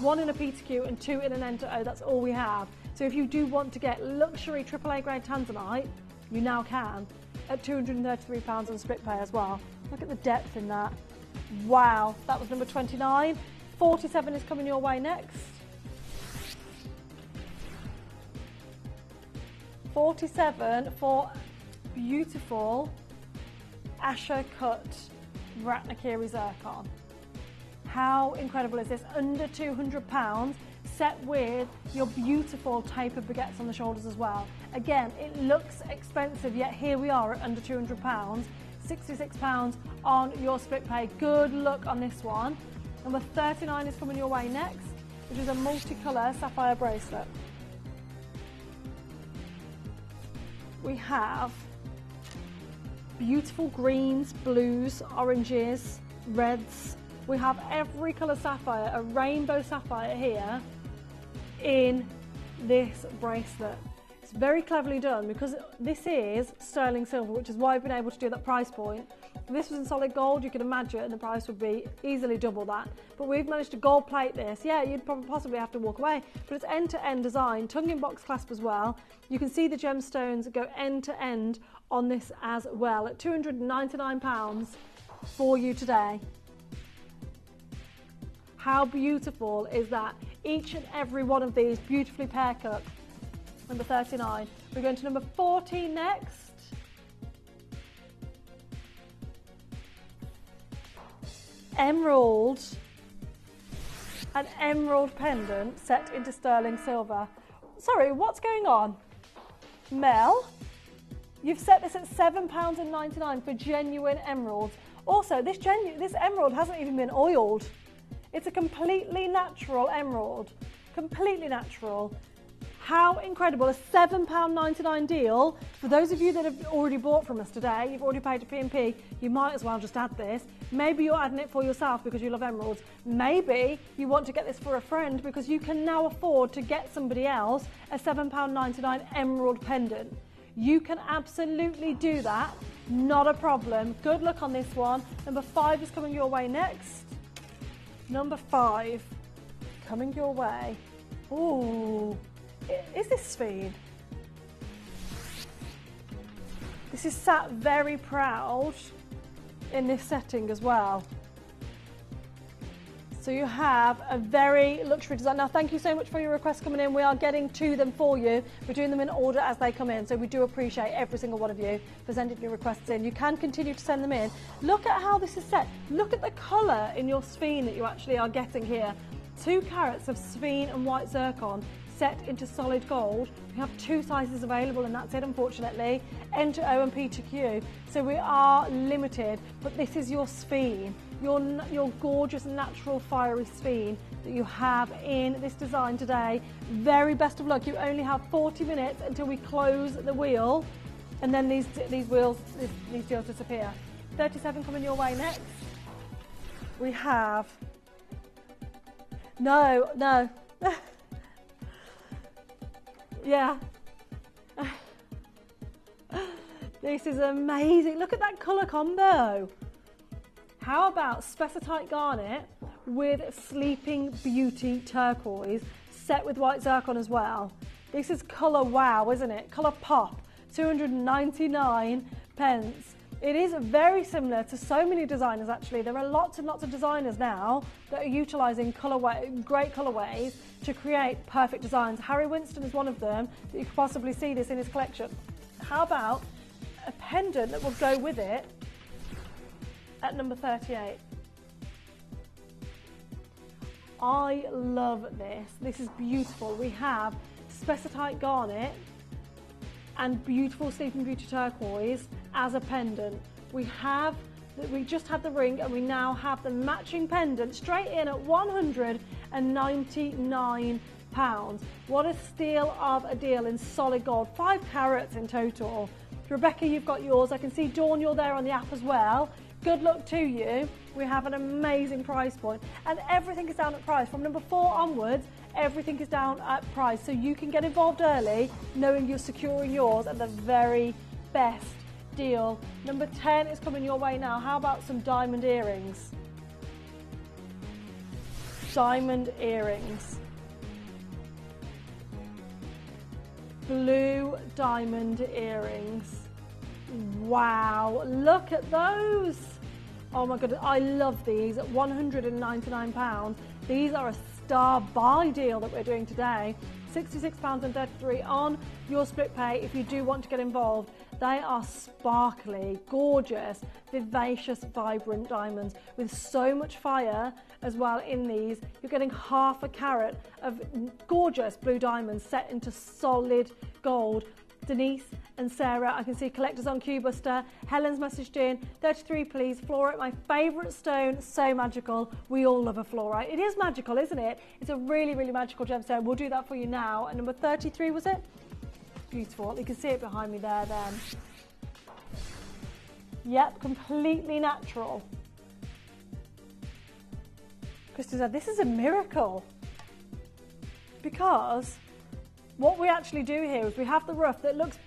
1 in a PTQ and 2 in an Enter O. That's all we have. So if you do want to get luxury AAA grade tanzanite, you now can at £233 on split pay as well. Look at the depth in that. Wow, that was number 29. 47 is coming your way next. 47 for beautiful Asher cut Ratnakiri zircon. How incredible is this? Under £200, set with your beautiful tapered baguettes on the shoulders as well. Again, it looks expensive, yet here we are at under £200. £66 on your split pay. Good luck on this one. Number 39 is coming your way next, which is a multicolour sapphire bracelet. We have beautiful greens, blues, oranges, reds. We have every colour sapphire, a rainbow sapphire here in this bracelet. It's very cleverly done because this is sterling silver, which is why I've been able to do that price point. If this was in solid gold, you could imagine the price would be easily double that. But we've managed to gold plate this. Yeah, you'd probably possibly have to walk away, but it's end-to-end design, tongue in box clasp as well. You can see the gemstones go end-to-end on this as well at £299 for you today. How beautiful is that? Each and every one of these beautifully pear cut. Number 39. We're going to number 40 next. Emerald. An emerald pendant set into sterling silver. Sorry, what's going on? Mel, you've set this at £7.99 for genuine emeralds. Also, this emerald hasn't even been oiled. It's a completely natural emerald. Completely natural. How incredible, a £7.99 deal. For those of you that have already bought from us today, you've already paid a P&P, you might as well just add this. Maybe you're adding it for yourself because you love emeralds. Maybe you want to get this for a friend because you can now afford to get somebody else a £7.99 emerald pendant. You can absolutely do that, not a problem. Good luck on this one. Number 5 is coming your way next. Number 5, coming your way. Ooh. Is this Sphene? This is sat very proud in this setting as well. So you have a very luxury design. Now, thank you so much for your requests coming in. We are getting to them for you. We're doing them in order as they come in. So we do appreciate every single one of you for sending your requests in. You can continue to send them in. Look at how this is set. Look at the colour in your sphene that you actually are getting here. 2 carats of sphene and white zircon set into solid gold. We have 2 sizes available, and that's it, unfortunately. N to O and P to Q. So we are limited, but this is your sphene. Your gorgeous natural fiery sphene that you have in this design today. Very best of luck. You only have 40 minutes until we close the wheel, and then these deals disappear. 37 coming your way next. We have no. Yeah. This is amazing. Look at that colour combo. How about spessartite garnet with Sleeping Beauty turquoise set with white zircon as well? This is colour wow, isn't it? Colour pop, 299 pence. It is very similar to so many designers actually. There are lots and lots of designers now that are utilising great colourways to create perfect designs. Harry Winston is one of them that you could possibly see this in his collection. How about a pendant that will go with it at number 38? I love this. This is beautiful. We have spessartite garnet and beautiful Sleeping Beauty turquoise as a pendant. We just had the ring, and we now have the matching pendant straight in at £199. What a steal of a deal in solid gold. 5 carats in total. Rebecca, you've got yours. I can see Dawn, you're there on the app as well. Good luck to you. We have an amazing price point, and everything is down at price. From number 4 onwards, everything is down at price, so you can get involved early knowing you're securing yours at the very best deal. Number 10 is coming your way now. How about some diamond earrings? Diamond earrings. Blue diamond earrings. Wow, look at those. Oh my goodness, I love these at £199. These are a star buy deal that we're doing today. £66.33 on your split pay if you do want to get involved. They are sparkly, gorgeous, vivacious, vibrant diamonds with so much fire as well in these. You're getting half a carat of gorgeous blue diamonds set into solid gold. Denise and Sarah, I can see collectors on Q-Buster. Helen's messaged in, 33 please, fluorite, my favourite stone, so magical. We all love a fluorite. It is magical, isn't it? It's a really, really magical gemstone. We'll do that for you now. And number 33, was it? Beautiful. You can see it behind me there then. Yep, completely natural. Krista said, this is a miracle. Because what we actually do here is we have the rough that looks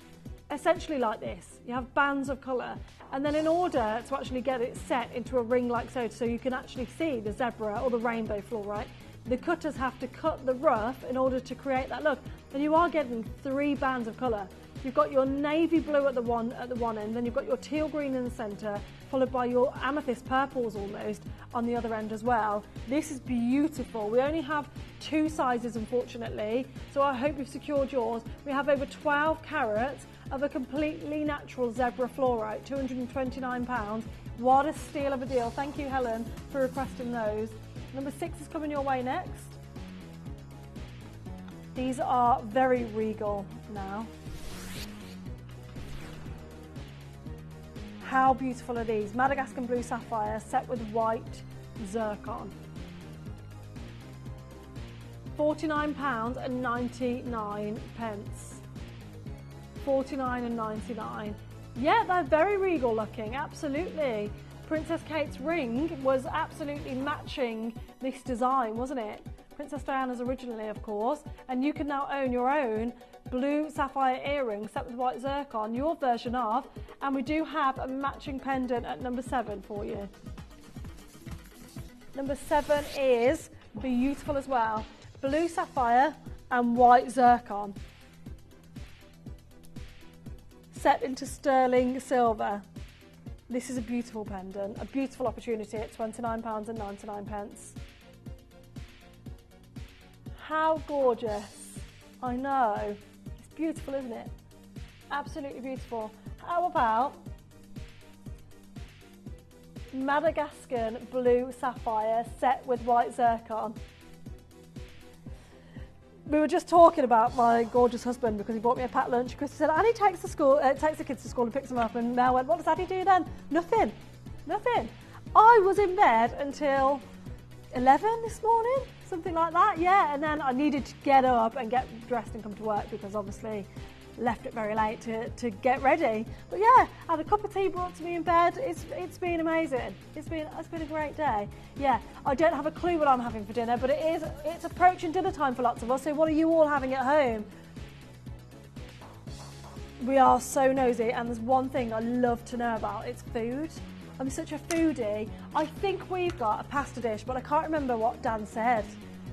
essentially like this. You have bands of colour, and then in order to actually get it set into a ring like so you can actually see the zebra or the rainbow fluorite, the cutters have to cut the rough in order to create that look. And you are getting 3 bands of colour. You've got your navy blue at the one end, then you've got your teal green in the centre, followed by your amethyst purples almost on the other end as well. This is beautiful. We only have 2 sizes, unfortunately, so I hope you've secured yours. We have over 12 carats of a completely natural zebra fluorite, £229. What a steal of a deal. Thank you, Helen, for requesting those. Number 6 is coming your way next. These are very regal now. How beautiful are these? Madagascar blue sapphire set with white zircon. £49.99. $49.99. Yeah, they're very regal looking, absolutely. Princess Kate's ring was absolutely matching this design, wasn't it? Princess Diana's originally, of course, and you can now own your own blue sapphire earring set with white zircon, your version of, and we do have a matching pendant at number 7 for you. Number 7 is beautiful as well. Blue sapphire and white zircon. Set into sterling silver. This is a beautiful pendant, a beautiful opportunity at £29.99. How gorgeous. I know. It's beautiful, isn't it? Absolutely beautiful. How about Madagascan blue sapphire set with white zircon? We were just talking about my gorgeous husband because he bought me a packed lunch. Chris said, Annie takes the kids to school and picks them up, and Mel went, what does Annie do then? Nothing. I was in bed until 11 this morning, something like that, yeah, and then I needed to get up and get dressed and come to work because obviously left it very late to get ready. But yeah, had a cup of tea brought to me in bed. It's been amazing. It's been a great day. Yeah, I don't have a clue what I'm having for dinner, but it's approaching dinner time for lots of us. So what are you all having at home? We are so nosy, and there's one thing I love to know about. It's food. I'm such a foodie. I think we've got a pasta dish, but I can't remember what Dan said.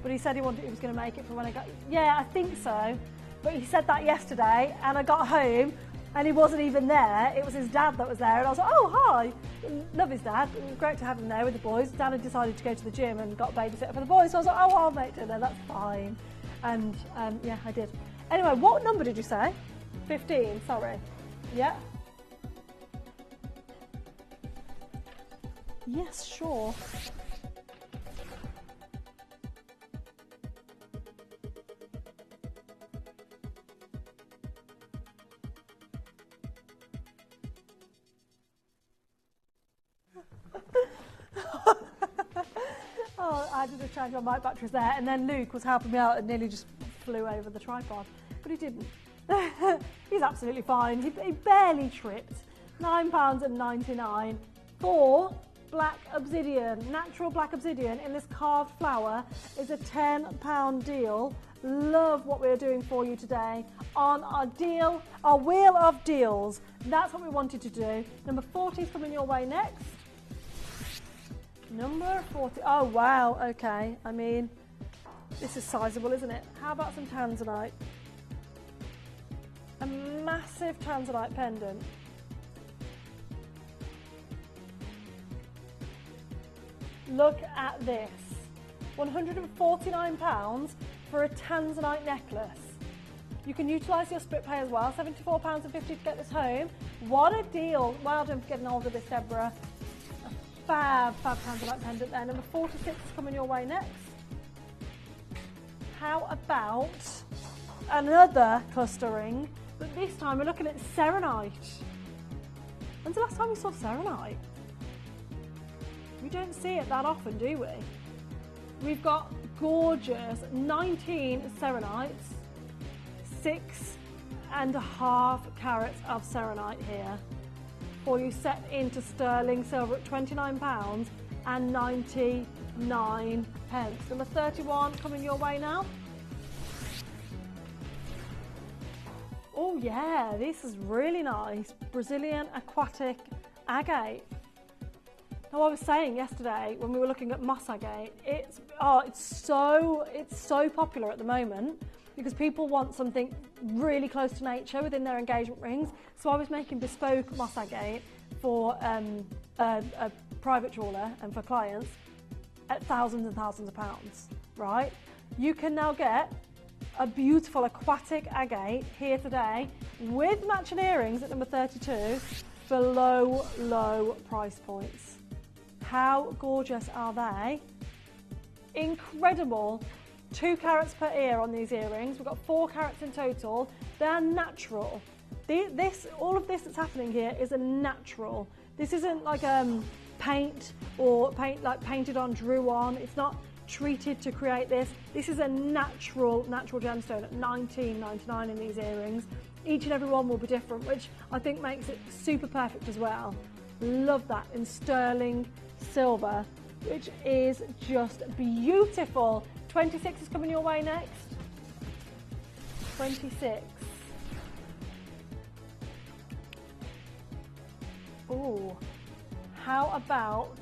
But he said he was going to make it for when I got. Yeah, I think so. But he said that yesterday, and I got home, and he wasn't even there. It was his dad that was there, and I was like, oh, hi. Love his dad. It was great to have him there with the boys. Dan had decided to go to the gym and got a babysitter for the boys, so I was like, oh, I'll make dinner. That's fine. And yeah, I did. Anyway, what number did you say? 15, sorry. Yeah. Yes, sure. Oh, I did a change on my batteries there, and then Luke was helping me out and nearly just flew over the tripod, but he didn't. He's absolutely fine. He barely tripped. £9.99 for black obsidian, natural black obsidian in this carved flower is a £10 deal. Love what we're doing for you today on our deal, our wheel of deals. That's what we wanted to do. Number 40 is coming your way next. Number 40. Oh wow, okay. I mean, this is sizable, isn't it? How about some tanzanite? A massive tanzanite pendant. Look at this. £149 for a tanzanite necklace. You can utilise your split pay as well. £74.50 to get this home. What a deal. Well done for getting hold of this, Deborah. A fab tanzanite pendant there. Number 46 is coming your way next. How about another cluster ring, but this time we're looking at serenite. When's the last time we saw serenite? We don't see it that often, do we? We've got gorgeous 19 serenites, 6.5 carats of serenite here for you, set into sterling silver at £29.99. Number 31 coming your way now. Oh yeah, this is really nice. Brazilian aquatic agate. Now, I was saying yesterday when we were looking at moss agate, it's so popular at the moment because people want something really close to nature within their engagement rings. So I was making bespoke moss agate for a private jeweller and for clients at thousands and thousands of pounds, right? You can now get a beautiful aquatic agate here today with matching earrings at number 32 for low price points. How gorgeous are they? Incredible. 2 carats per ear on these earrings. We've got 4 carats in total. They're natural. All of this that's happening here is a natural. This isn't like paint like painted on, drew on. It's not treated to create this. This is a natural gemstone at $19.99 in these earrings. Each and every one will be different, which I think makes it super perfect as well. Love that in sterling silver, which is just beautiful. 26 is coming your way next. 26. Oh, how about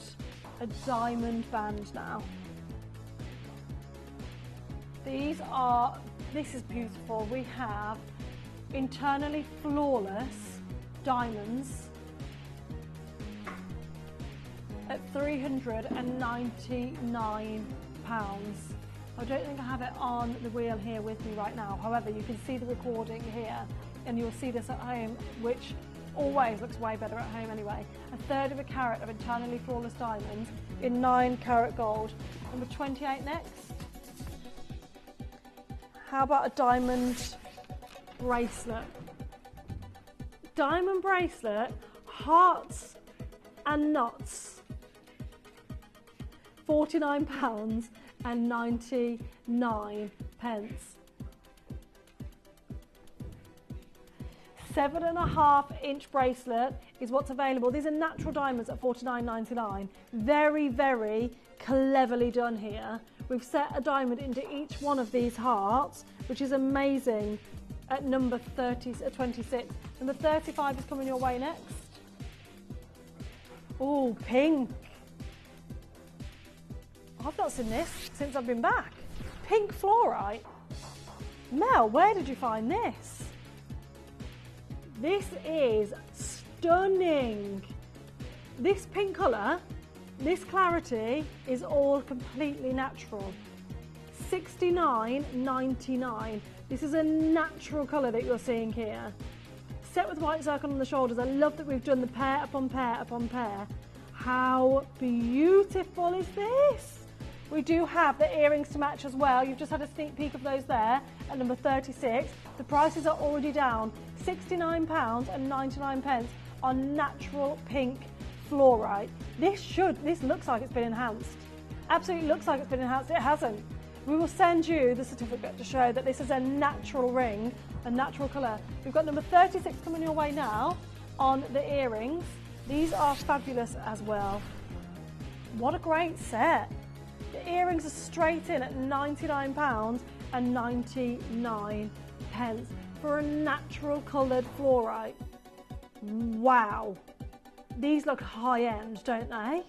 a diamond band now? This is beautiful. We have internally flawless diamonds at £399. I don't think I have it on the wheel here with me right now. However, you can see the recording here and you'll see this at home, which always looks way better at home anyway. 1/3 of a carat of internally flawless diamonds in 9 karat gold. Number 28 next. How about a diamond bracelet? Diamond bracelet, hearts and knots. £49.99. 7.5-inch bracelet is what's available. These are natural diamonds at £49.99. Very, very cleverly done here. We've set a diamond into each one of these hearts, which is amazing, at number 26. Number 35 is coming your way next. Oh, pink. I've not seen this since I've been back. Pink fluorite. Mel, where did you find this? This is stunning. This pink colour, this clarity is all completely natural. £69.99. This is a natural colour that you're seeing here. Set with white circle on the shoulders. I love that we've done the pair upon pair upon pair. How beautiful is this? We do have the earrings to match as well. You've just had a sneak peek of those there at number 36. The prices are already down. £69.99 on natural pink fluorite. This looks like it's been enhanced. Absolutely looks like it's been enhanced. It hasn't. We will send you the certificate to show that this is a natural ring, a natural colour. We've got number 36 coming your way now on the earrings. These are fabulous as well. What a great set. The earrings are straight in at £99.99 for a natural coloured fluorite. Wow. These look high end, don't they?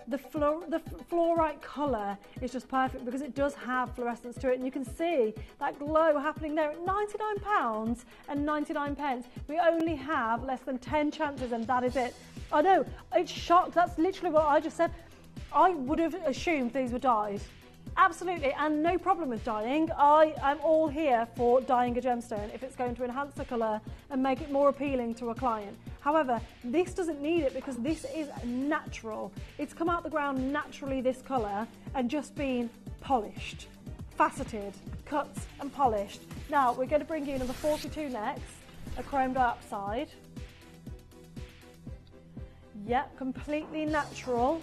The fluorite colour is just perfect because it does have fluorescence to it, and you can see that glow happening there at £99.99. We only have less than 10 chances and that is it. I know, it's shocked. That's literally what I just said. I would have assumed these were dyed. Absolutely, and no problem with dyeing. I am all here for dyeing a gemstone if it's going to enhance the colour and make it more appealing to a client. However, this doesn't need it because this is natural. It's come out the ground naturally, this colour, and just been polished, faceted, cut and polished. Now, we're going to bring you number 42 next, a chrome diopside. Yep, completely natural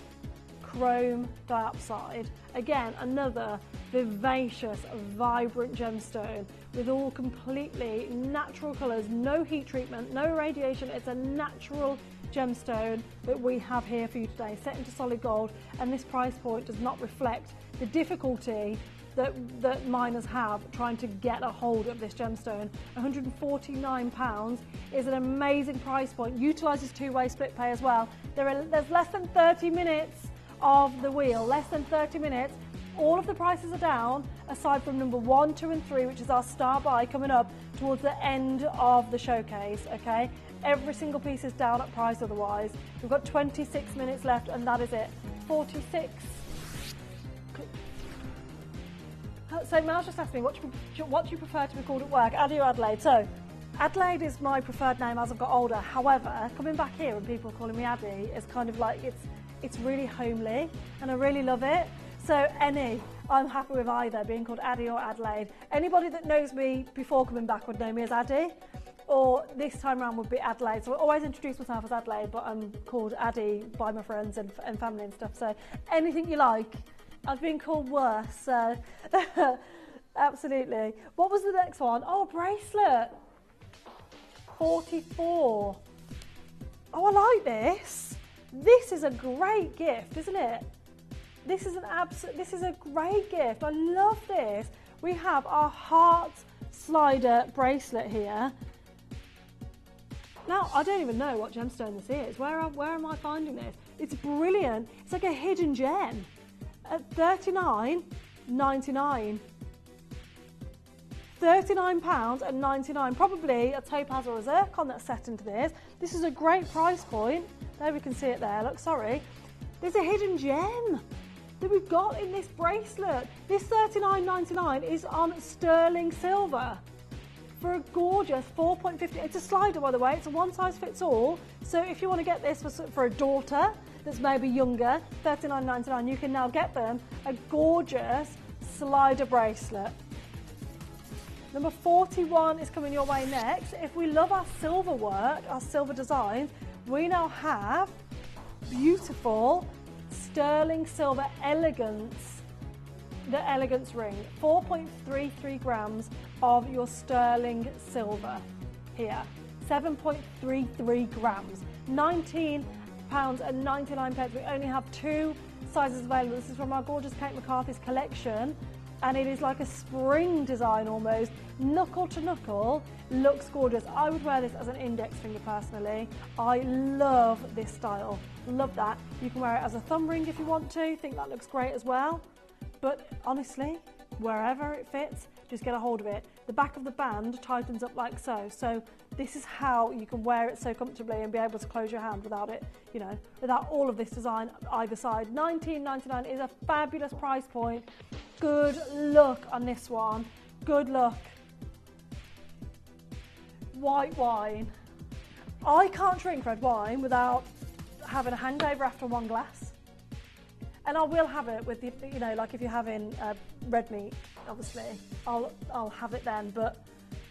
chrome diopside. Again, another vivacious, vibrant gemstone with all completely natural colours, no heat treatment, no radiation. It's a natural gemstone that we have here for you today, set into solid gold, and this price point does not reflect the difficulty that miners have trying to get a hold of this gemstone. £149 is an amazing price point, utilises two-way split pay as well. There's less than 30 minutes of the wheel, less than 30 minutes. All of the prices are down aside from number 1, 2 and 3, which is our star buy coming up towards the end of the showcase, okay? Every single piece is down at price otherwise. We've got 26 minutes left and that is it. 46. So Mel's just asked me, what do you prefer to be called at work, Addy or Adelaide? So Adelaide is my preferred name as I've got older. However, coming back here and people calling me Addy is kind of like, it's really homely and I really love it. So I'm happy with either, being called Addy or Adelaide. Anybody that knows me before coming back would know me as Addy, or this time around would be Adelaide. So I always introduce myself as Adelaide, but I'm called Addy by my friends and family and stuff. So anything you like. I've been called worse, so absolutely. What was the next one? Oh, bracelet. 44. Oh, I like this. This is a great gift, isn't it? This is a great gift. I love this. We have our heart slider bracelet here. Now, I don't even know what gemstone this is. Where am I finding this? It's brilliant. It's like a hidden gem at £39.99. £39.99. Probably a topaz or a zircon that's set into this. This is a great price point. There we can see it there. Look, sorry. There's a hidden gem. that we've got in this bracelet. This $39.99 is on sterling silver for a gorgeous 4.50. It's a slider, by the way. It's a one size fits all. So if you want to get this for a daughter that's maybe younger, $39.99, you can now get them a gorgeous slider bracelet. Number 41 is coming your way next. If we love our silver work, our silver designs, we now have beautiful sterling silver elegance, the elegance ring, 4.33 grams of your sterling silver here, 7.33 grams, £19.99. We only have 2 sizes available. This is from our gorgeous Kate McCarthy's collection, and it is like a spring design almost, knuckle to knuckle, looks gorgeous. I would wear this as an index finger personally. I love this style, love that. You can wear it as a thumb ring if you want to, think that looks great as well. But honestly, wherever it fits, just get a hold of it. The back of the band tightens up like so. So this is how you can wear it so comfortably and be able to close your hand without it, you know, without all of this design either side. $19.99 is a fabulous price point. Good luck on this one. Good luck. White wine. I can't drink red wine without having a hangover after one glass. And I will have it with the, you know, like if you're having red meat, obviously, I'll have it then, but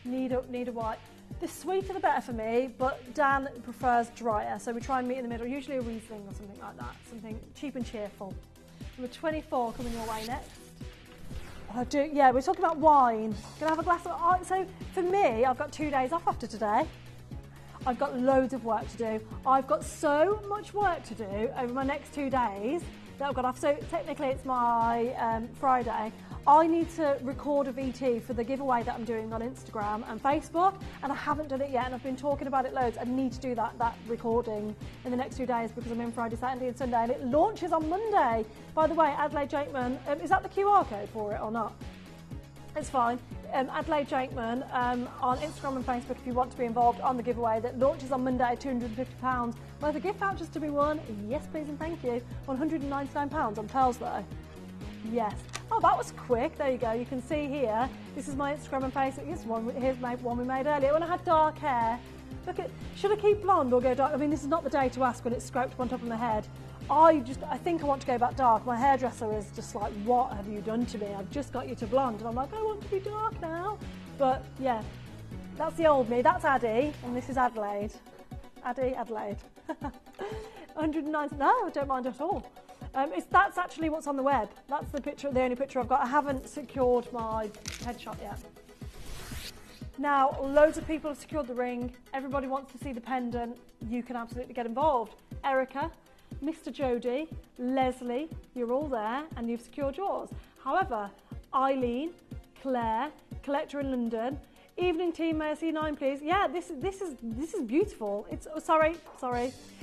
need a white. The sweeter the better for me, but Dan prefers drier, so we try and meet in the middle, usually a Riesling or something like that, something cheap and cheerful. Number 24 coming your way next. Yeah, we're talking about wine. Gonna have a glass of, so for me, I've got 2 days off after today. I've got loads of work to do. I've got so much work to do over my next 2 days that I've got off. So technically it's my Friday. I need to record a VT for the giveaway that I'm doing on Instagram and Facebook, and I haven't done it yet, and I've been talking about it loads. I need to do that recording in the next 2 days because I'm in Friday, Saturday and Sunday, and it launches on Monday. By the way, Adelaide Jakeman, is that the QR code for it or not? It's fine. Adelaide Jakeman on Instagram and Facebook if you want to be involved on the giveaway that launches on Monday, £250 worth of gift vouchers to be won. Yes, please and thank you. £199 on pearls though. Yes. Oh, that was quick. There you go. You can see here. This is my Instagram and Facebook. Here's one we made earlier when I had dark hair. Look at. Should I keep blonde or go dark? I mean, this is not the day to ask when it's scraped up on top of my head. I think I want to go back dark. My hairdresser is just like, what have you done to me? I've just got you to blonde. And I'm like, I want to be dark now. But yeah, that's the old me. That's Addie, and this is Adelaide. Adelaide. 190. No, I don't mind at all. That's actually what's on the web. That's the picture, the only picture I've got. I haven't secured my headshot yet. Now, loads of people have secured the ring. Everybody wants to see the pendant. You can absolutely get involved. Erica, Mr. Jody, Leslie, you're all there and you've secured yours. However, Eileen, Claire, Collector in London, evening team, may I see 9 please? Yeah, this is beautiful. It's sorry,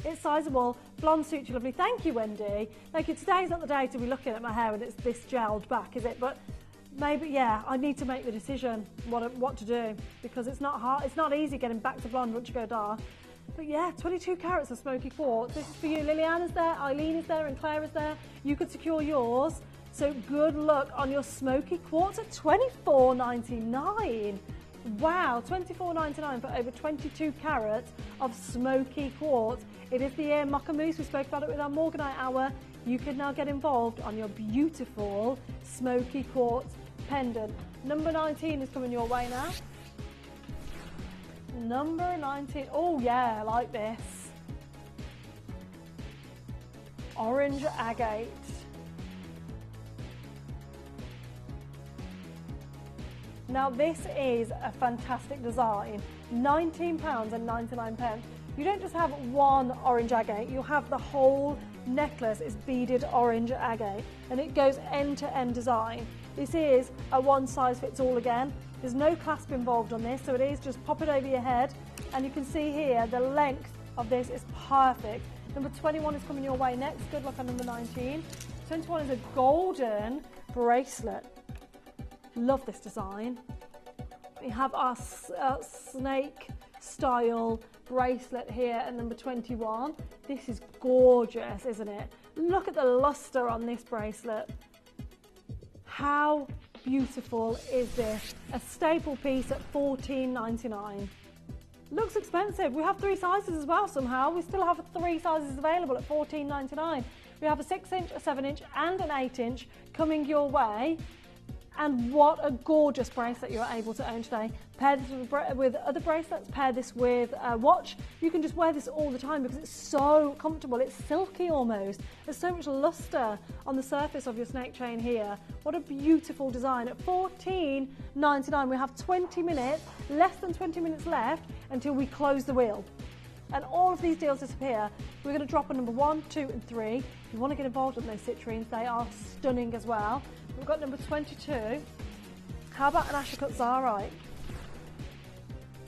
it's sizable. Blonde suits you lovely. Thank you, Wendy. Thank you. Today's not the day to be looking at my hair and it's this gelled back, is it? But maybe, yeah, I need to make the decision what to do because it's not hard. It's not easy getting back to blonde once you go dark. But yeah, 22 carats of smoky quartz. This is for you. Liliana's there, Eileen is there, and Claire is there. You could secure yours. So good luck on your smoky quartz at $24.99. Wow, $24.99 for over 22 carats of smoky quartz. It is the Air Mocha Mousse. We spoke about it with our Morganite Hour. You can now get involved on your beautiful smoky quartz pendant. Number 19 is coming your way now. Number 19. Oh yeah, I like this. Orange agate. Now this is a fantastic design. £19.99. You don't just have one orange agate, you have the whole necklace is beaded orange agate and it goes end to end design. This is a one size fits all again. There's no clasp involved on this, so it is just pop it over your head and you can see here the length of this is perfect. Number 21 is coming your way next. Good luck on number 19. 21 is a golden bracelet. Love this design. We have our snake style bracelet here at number 21. This is gorgeous, isn't it? Look at the luster on this bracelet. How beautiful is this? A staple piece at $14.99. Looks expensive. We have 3 sizes as well somehow. We still have 3 sizes available at $14.99. We have a 6-inch, a 7-inch and an 8-inch coming your way. And what a gorgeous bracelet you're able to own today. Pair this with other bracelets, pair this with a watch. You can just wear this all the time because it's so comfortable. It's silky almost. There's so much luster on the surface of your snake chain here. What a beautiful design. At $14.99, we have 20 minutes, less than 20 minutes left until we close the wheel. And all of these deals disappear. We're going to drop a number 1, 2 and 3. If you want to get involved in those citrines, they are stunning as well. We've got number 22. How about an Asher cut Zarite?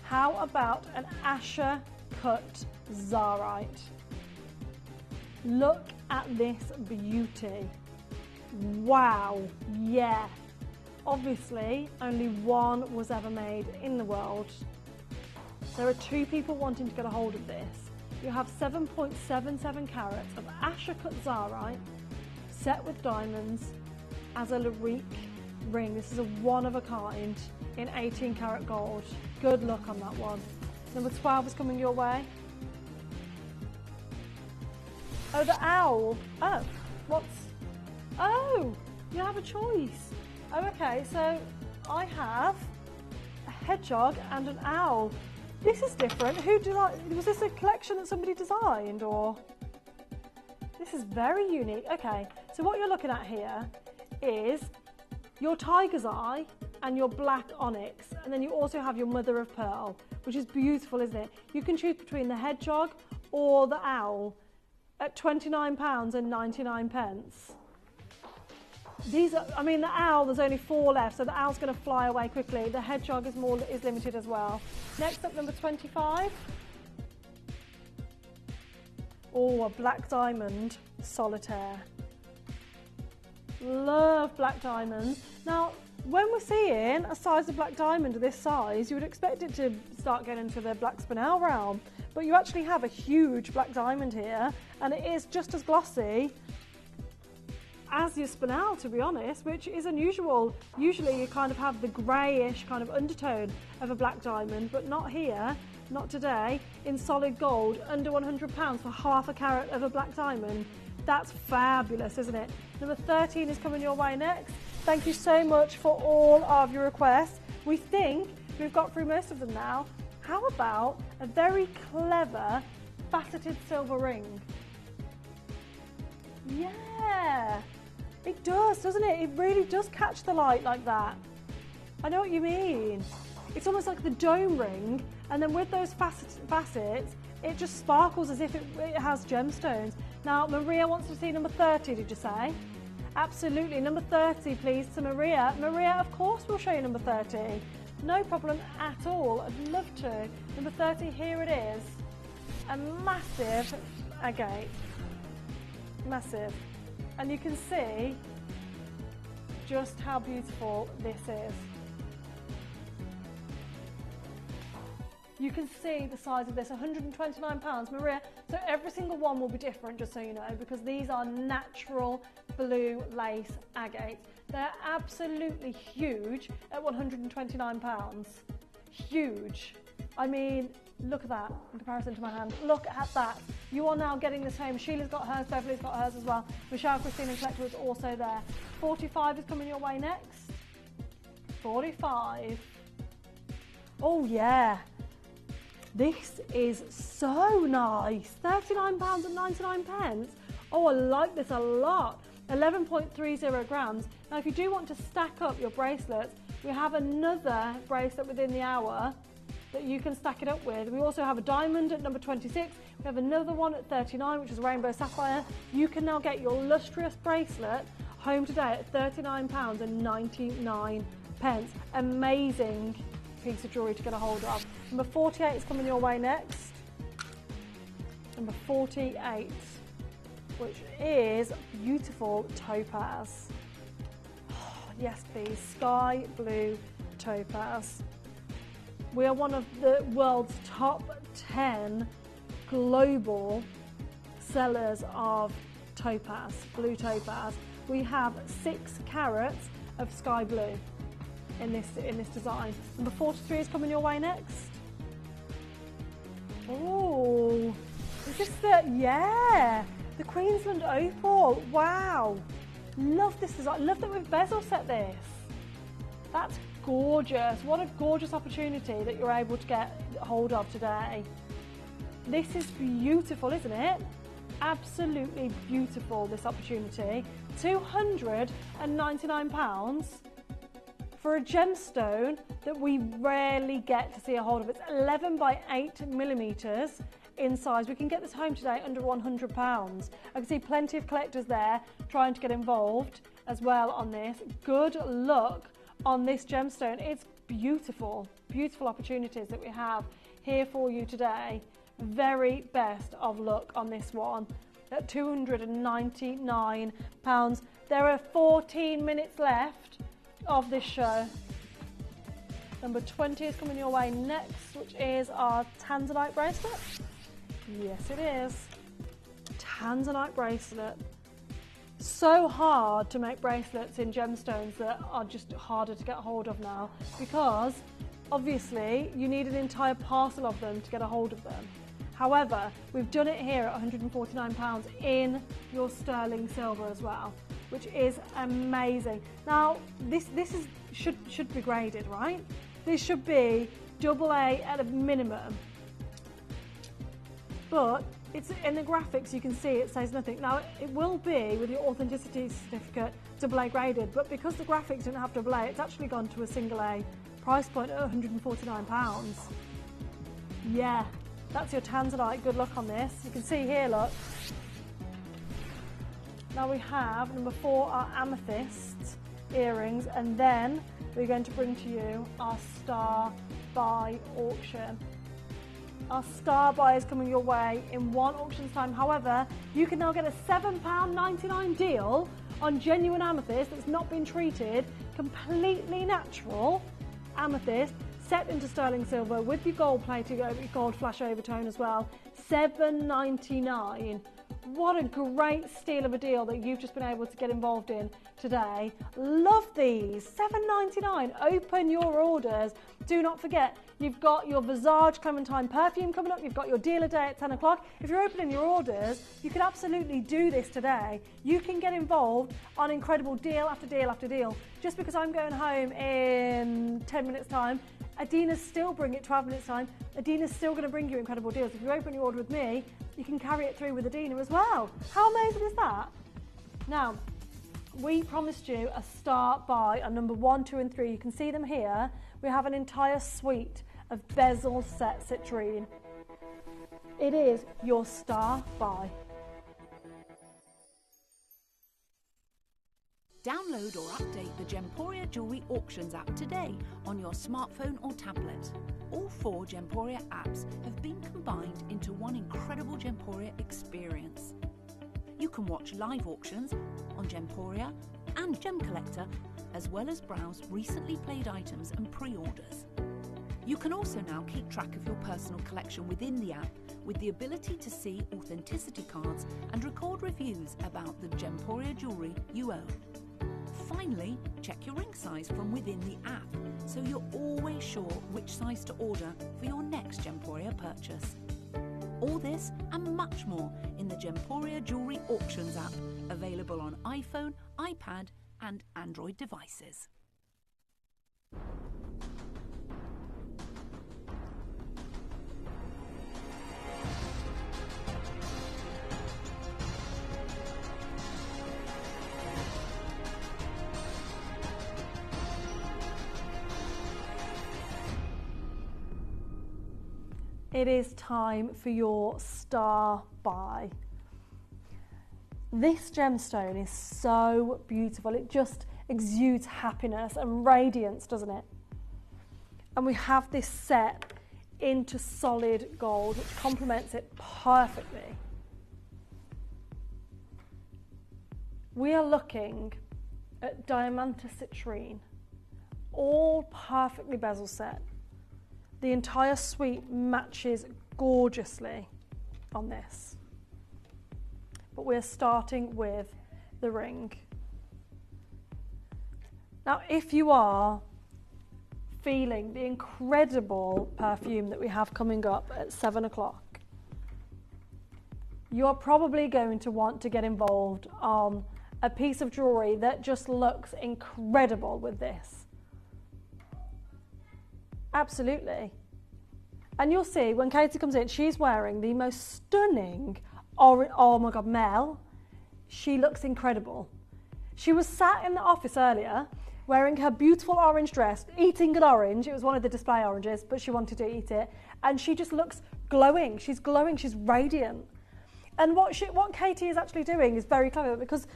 How about an Asher cut Zarite? Look at this beauty. Wow, yeah. Obviously, only one was ever made in the world. There are 2 people wanting to get a hold of this. You have 7.77 carats of Asher cut Zarite set with diamonds as a Larique ring. This is a one of a kind in 18 karat gold. Good luck on that one. Number 12 is coming your way. Oh, the owl. Oh, oh, you have a choice. Oh, okay, so I have a hedgehog and an owl. This is different. Was this a collection that somebody designed, or? This is very unique. Okay, so what you're looking at here is your tiger's eye and your black onyx, and then you also have your mother of pearl, which is beautiful, isn't it? You can choose between the hedgehog or the owl at £29.99. These are, I mean, the owl, there's only 4 left, so the owl's going to fly away quickly. The hedgehog is limited as well. Next up, number 25. Oh, a black diamond solitaire. Love black diamonds. Now, when we're seeing a size of black diamond of this size, you would expect it to start getting into the black spinel realm, but you actually have a huge black diamond here, and it is just as glossy as your spinel, to be honest, which is unusual. Usually you kind of have the greyish kind of undertone of a black diamond, but not here, not today, in solid gold, under £100 for half a carat of a black diamond. That's fabulous, isn't it? Number 13 is coming your way next. Thank you so much for all of your requests. We think we've got through most of them now. How about a very clever faceted silver ring? Yeah, it does, doesn't it? It really does catch the light like that. I know what you mean. It's almost like the dome ring, and then with those facets, it just sparkles as if it has gemstones. Now, Maria wants to see number 30, did you say? Absolutely, number 30, please, to Maria. Maria, of course we'll show you number 30. No problem at all, I'd love to. Number 30, here it is. A massive agate. Massive. And you can see just how beautiful this is. You can see the size of this, £129, Maria. So every single one will be different, just so you know, because these are natural blue lace agates. They're absolutely huge at £129. Huge. I mean, look at that in comparison to my hand. Look at that. You are now getting this home. Sheila's got hers, Beverly's got hers as well. Michelle, Christine and Collector is also there. 45 is coming your way next. 45. Oh yeah. This is so nice. £39.99. Oh, I like this a lot. 11.30 grams. Now, if you do want to stack up your bracelets, we have another bracelet within the hour that you can stack it up with. We also have a diamond at number 26. We have another one at 39, which is rainbow sapphire. You can now get your lustrous bracelet home today at £39.99. Amazing piece of jewellery to get a hold of. Number 48 is coming your way next. Number 48, which is beautiful topaz. Oh, yes, please, sky blue topaz. We are one of the world's top 10 global sellers of topaz, blue topaz. We have 6 carats of sky blue in this design. Number 43 is coming your way next. Oh, is this the Queensland opal? Wow, love this design. Love that we've bezel set this. That's gorgeous. What a gorgeous opportunity that you're able to get hold of today. This is beautiful, isn't it? Absolutely beautiful, this opportunity. £299 for a gemstone that we rarely get to see a hold of. It's 11 by 8 millimeters in size. We can get this home today under £100. I can see plenty of collectors there trying to get involved as well on this. Good luck on this gemstone. It's beautiful, beautiful opportunities that we have here for you today. Very best of luck on this one at £299. There are 14 minutes left of this show. Number 20 is coming your way next, which is our tanzanite bracelet. Yes, it is. Tanzanite bracelet. So hard to make bracelets in gemstones that are just harder to get hold of now, because obviously you need an entire parcel of them to get a hold of them. However, we've done it here at £149 in your sterling silver as well, which is amazing. Now, this should be graded, right? This should be AA at a minimum. But it's in the graphics, you can see it says nothing. Now, it will be with your authenticity certificate AA graded, but because the graphics don't have AA, it's actually gone to a single A price point at £149. Yeah, that's your tanzanite. Good luck on this. You can see here, look. Now we have number 4, our amethyst earrings, and then we're going to bring to you our star buy auction. Our star buy is coming your way in one auction's time. However, you can now get a £7.99 deal on genuine amethyst that's not been treated, completely natural amethyst set into sterling silver with your gold plating, your gold flash overtone as well. £7.99. What a great steal of a deal that you've just been able to get involved in today. Love these. £7.99. Open your orders. Do not forget, you've got your Visage Clementine perfume coming up. You've got your deal a day at 10 o'clock. If you're opening your orders, you can absolutely do this today. You can get involved on incredible deal after deal after deal. Just because I'm going home in 10 minutes time, Adina's still bring it 12 minutes time. Adina's still going to bring you incredible deals. If you open your order with me, you can carry it through with Adina as well. How amazing is that? Now, we promised you a star buy on number 1, 2 and 3. You can see them here. We have an entire suite of bezel set citrine. It is your star buy. Download or update the Gemporia Jewellery Auctions app today on your smartphone or tablet. All 4 Gemporia apps have been combined into one incredible Gemporia experience. You can watch live auctions on Gemporia and Gem Collector, as well as browse recently played items and pre-orders. You can also now keep track of your personal collection within the app with the ability to see authenticity cards and record reviews about the Gemporia jewellery you own. Finally, check your ring size from within the app, so you're always sure which size to order for your next Gemporia purchase. All this and much more in the Gemporia Jewellery Auctions app, available on iPhone, iPad and Android devices. It is time for your star buy. This gemstone is so beautiful. It just exudes happiness and radiance, doesn't it? And we have this set into solid gold, which complements it perfectly. We are looking at diamantus citrine, all perfectly bezel set. The entire suite matches gorgeously on this. but we're starting with the ring. Now, if you are feeling the incredible perfume that we have coming up at 7 o'clock, you're probably going to want to get involved on a piece of jewellery that just looks incredible with this. Absolutely. And you'll see when Katie comes in, she's wearing the most stunning orange. Oh my God, Mel, she looks incredible. She was sat in the office earlier wearing her beautiful orange dress, eating an orange. It was one of the display oranges, but she wanted to eat it. And she just looks glowing. She's glowing, she's radiant. And what Katie is actually doing is very clever, because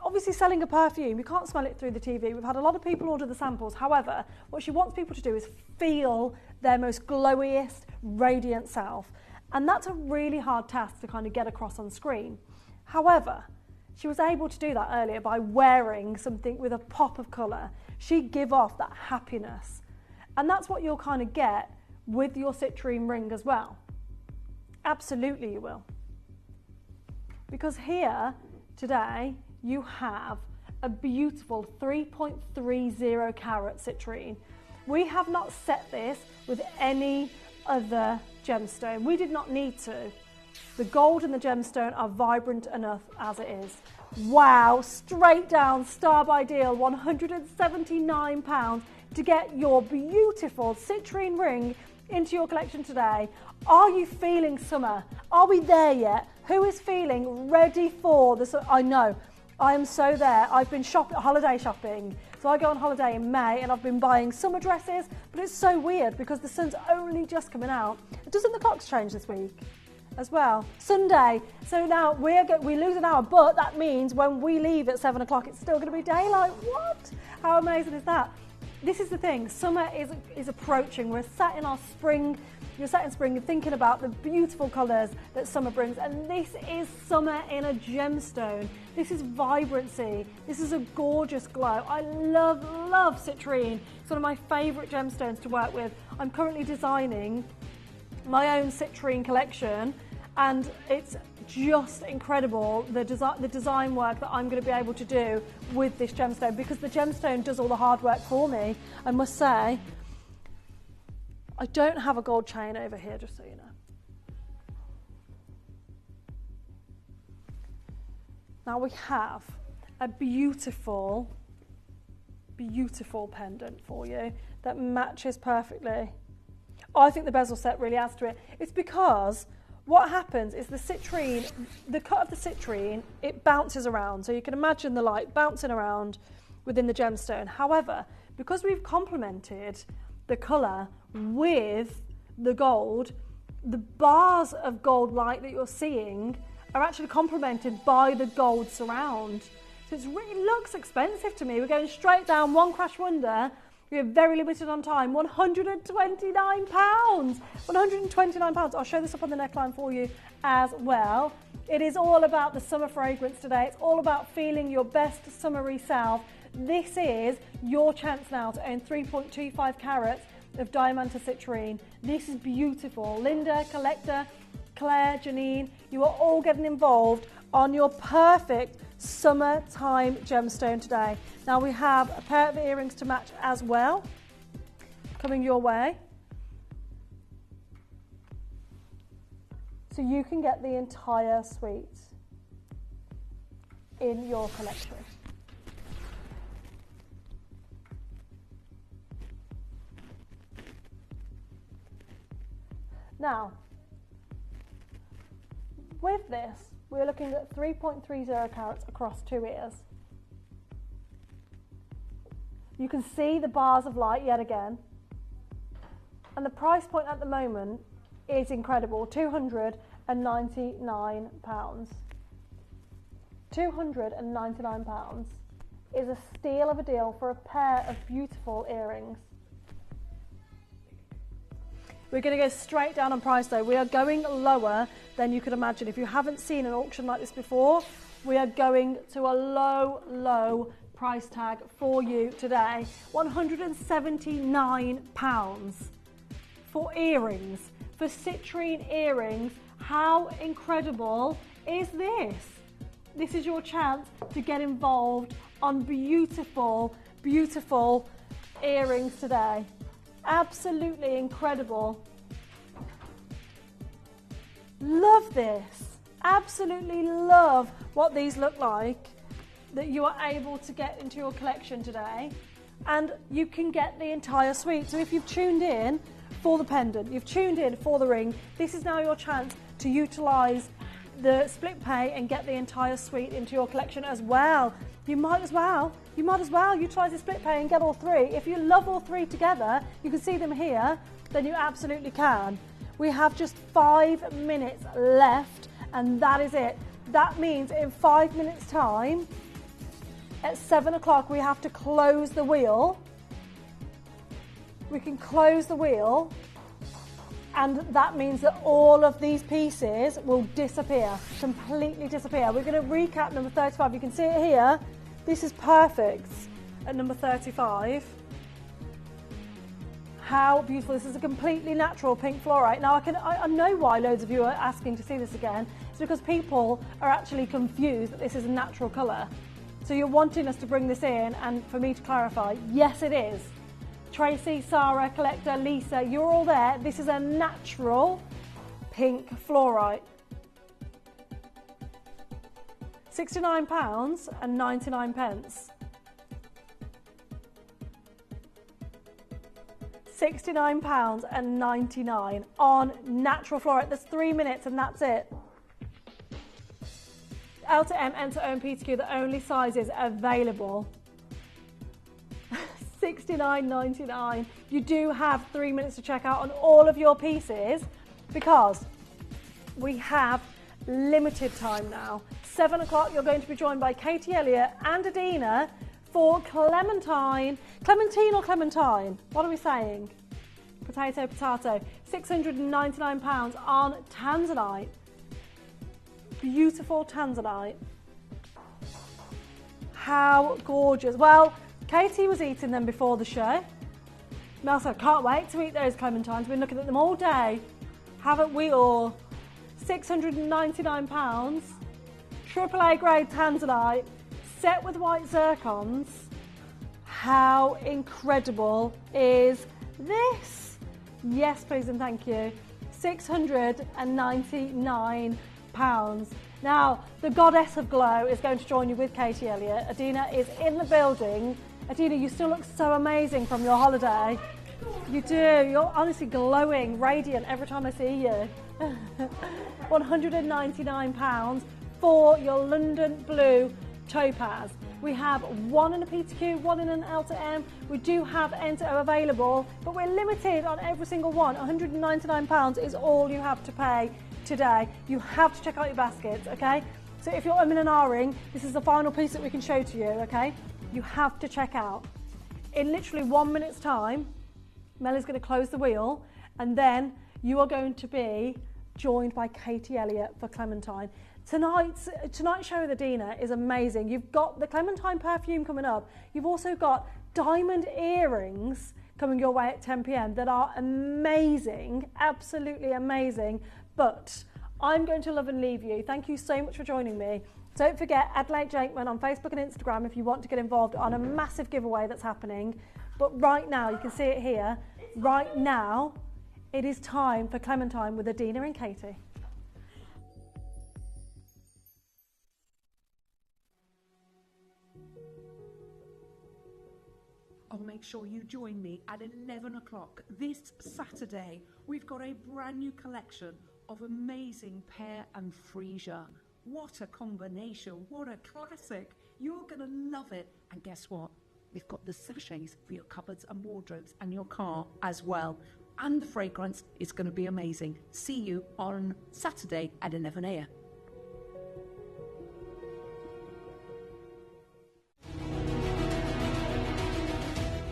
obviously selling a perfume, you can't smell it through the TV. We've had a lot of people order the samples. However, what she wants people to do is feel their most glowiest, radiant self. And that's a really hard task to kind of get across on screen. However, she was able to do that earlier by wearing something with a pop of colour. She give off that happiness. And that's what you'll kind of get with your citrine ring as well. Absolutely you will. Because here today you have a beautiful 3.30 carat citrine. We have not set this with any other gemstone. We did not need to. The gold and the gemstone are vibrant enough as it is. Wow, straight down, Star by Deal, £179 to get your beautiful citrine ring into your collection today. Are you feeling summer? Are we there yet? Who is feeling ready for the summer? I know, I am so there. I've been holiday shopping. So I go on holiday in May and I've been buying summer dresses, but it's so weird because the sun's only just coming out. Doesn't the clocks change this week as well? Sunday. So now we lose an hour, but that means when we leave at 7 o'clock, it's still going to be daylight. What? How amazing is that? This is the thing. Summer is approaching. We're sat in our spring. You're sat in spring, you're thinking about the beautiful colours that summer brings, and this is summer in a gemstone. This is vibrancy. This is a gorgeous glow. I love citrine. It's one of my favourite gemstones to work with. I'm currently designing my own citrine collection, and it's just incredible the design work that I'm going to be able to do with this gemstone, because the gemstone does all the hard work for me. I must say, I don't have a gold chain over here, just so you know. Now we have a beautiful, beautiful pendant for you that matches perfectly. I think the bezel set really adds to it. It's because what happens is the citrine, the cut of the citrine, it bounces around. So you can imagine the light bouncing around within the gemstone. However, because we've complemented the colour with the gold, the bars of gold light that you're seeing are actually complemented by the gold surround. So it really looks expensive to me. We're going straight down, one crash wonder. We're very limited on time, £129. £129. I'll show this up on the neckline for you as well. It is all about the summer fragrance today. It's all about feeling your best summery self. This is your chance now to earn 3.25 carats of Diamanta citrine. This is beautiful. Linda, Collector, Claire, Janine, you are all getting involved on your perfect summertime gemstone today. Now we have a pair of earrings to match as well, coming your way. So you can get the entire suite in your collection. Now, with this, we're looking at 3.30 carats across 2 ears. You can see the bars of light yet again. And the price point at the moment is incredible, £299. £299 is a steal of a deal for a pair of beautiful earrings. We're going to go straight down on price though. We are going lower than you could imagine. If you haven't seen an auction like this before, we are going to a low price tag for you today. £179 for earrings, for citrine earrings. How incredible is this? This is your chance to get involved on beautiful, beautiful earrings today. Absolutely incredible. Love this. Absolutely love what these look like that you are able to get into your collection today. And you can get the entire suite. So if you've tuned in for the pendant, you've tuned in for the ring, this is now your chance to utilise the split pay and get the entire suite into your collection as well. You might as well utilise the split pay and get all three. If you love all three together, you can see them here, then you absolutely can. We have just 5 minutes left, and that is it. That means in 5 minutes time, at 7 o'clock, we have to close the wheel. We can close the wheel, and that means that all of these pieces will disappear, completely disappear. We're going to recap number 35. You can see it here. This is perfect at number 35. How beautiful. This is a completely natural pink fluorite. Now, I know why loads of you are asking to see this again. It's because people are actually confused that this is a natural colour. So you're wanting us to bring this in and for me to clarify, yes it is. Tracy, Sarah, Collector, Lisa, you're all there. This is a natural pink fluorite. £69.99. £69.99 on natural fluorite. There's 3 minutes and that's it. L to M, N to O and P to Q, the only sizes available. $69.99. You do have 3 minutes to check out on all of your pieces because we have limited time now. 7 o'clock, you're going to be joined by Katie Elliott and Adina for Clementine. Clementine or Clementine? What are we saying? Potato, potato. £699 on tanzanite. Beautiful tanzanite. How gorgeous. Well, Katie was eating them before the show. Mel said, can't wait to eat those clementines. We've been looking at them all day. Haven't we all? £699. AAA grade tanzanite. Set with white zircons. How incredible is this? Yes, please and thank you. £699. Now, the goddess of glow is going to join you with Katie Elliott. Adina is in the building. Adina, you still look so amazing from your holiday. You do. You're honestly glowing, radiant every time I see you. £199 for your London Blue Topaz. We have one in a P2Q, one in an L to M. We do have N to O available, but we're limited on every single one. £199 is all you have to pay today. You have to check out your baskets, okay? So if you're umming and ahhing, this is the final piece that we can show to you, okay? You have to check out. In literally 1 minute's time, Mel is going to close the wheel, and then you are going to be joined by Katie Elliott for Clementine. Tonight's show with Adina is amazing. You've got the Clementine perfume coming up. You've also got diamond earrings coming your way at 10 p.m. that are amazing, absolutely amazing. But I'm going to love and leave you. Thank you so much for joining me. Don't forget Adelaide Jakeman on Facebook and Instagram if you want to get involved on a massive giveaway that's happening. But right now, you can see it here, right now, it is time for Clementine with Adina and Katie. Oh, make sure you join me at 11 o'clock this Saturday. We've got a brand new collection of amazing pear and freesia. What a combination, what a classic. You're going to love it. And guess what? We've got the sachets for your cupboards and wardrobes and your car as well. And the fragrance is going to be amazing. See you on Saturday at 11 a.m.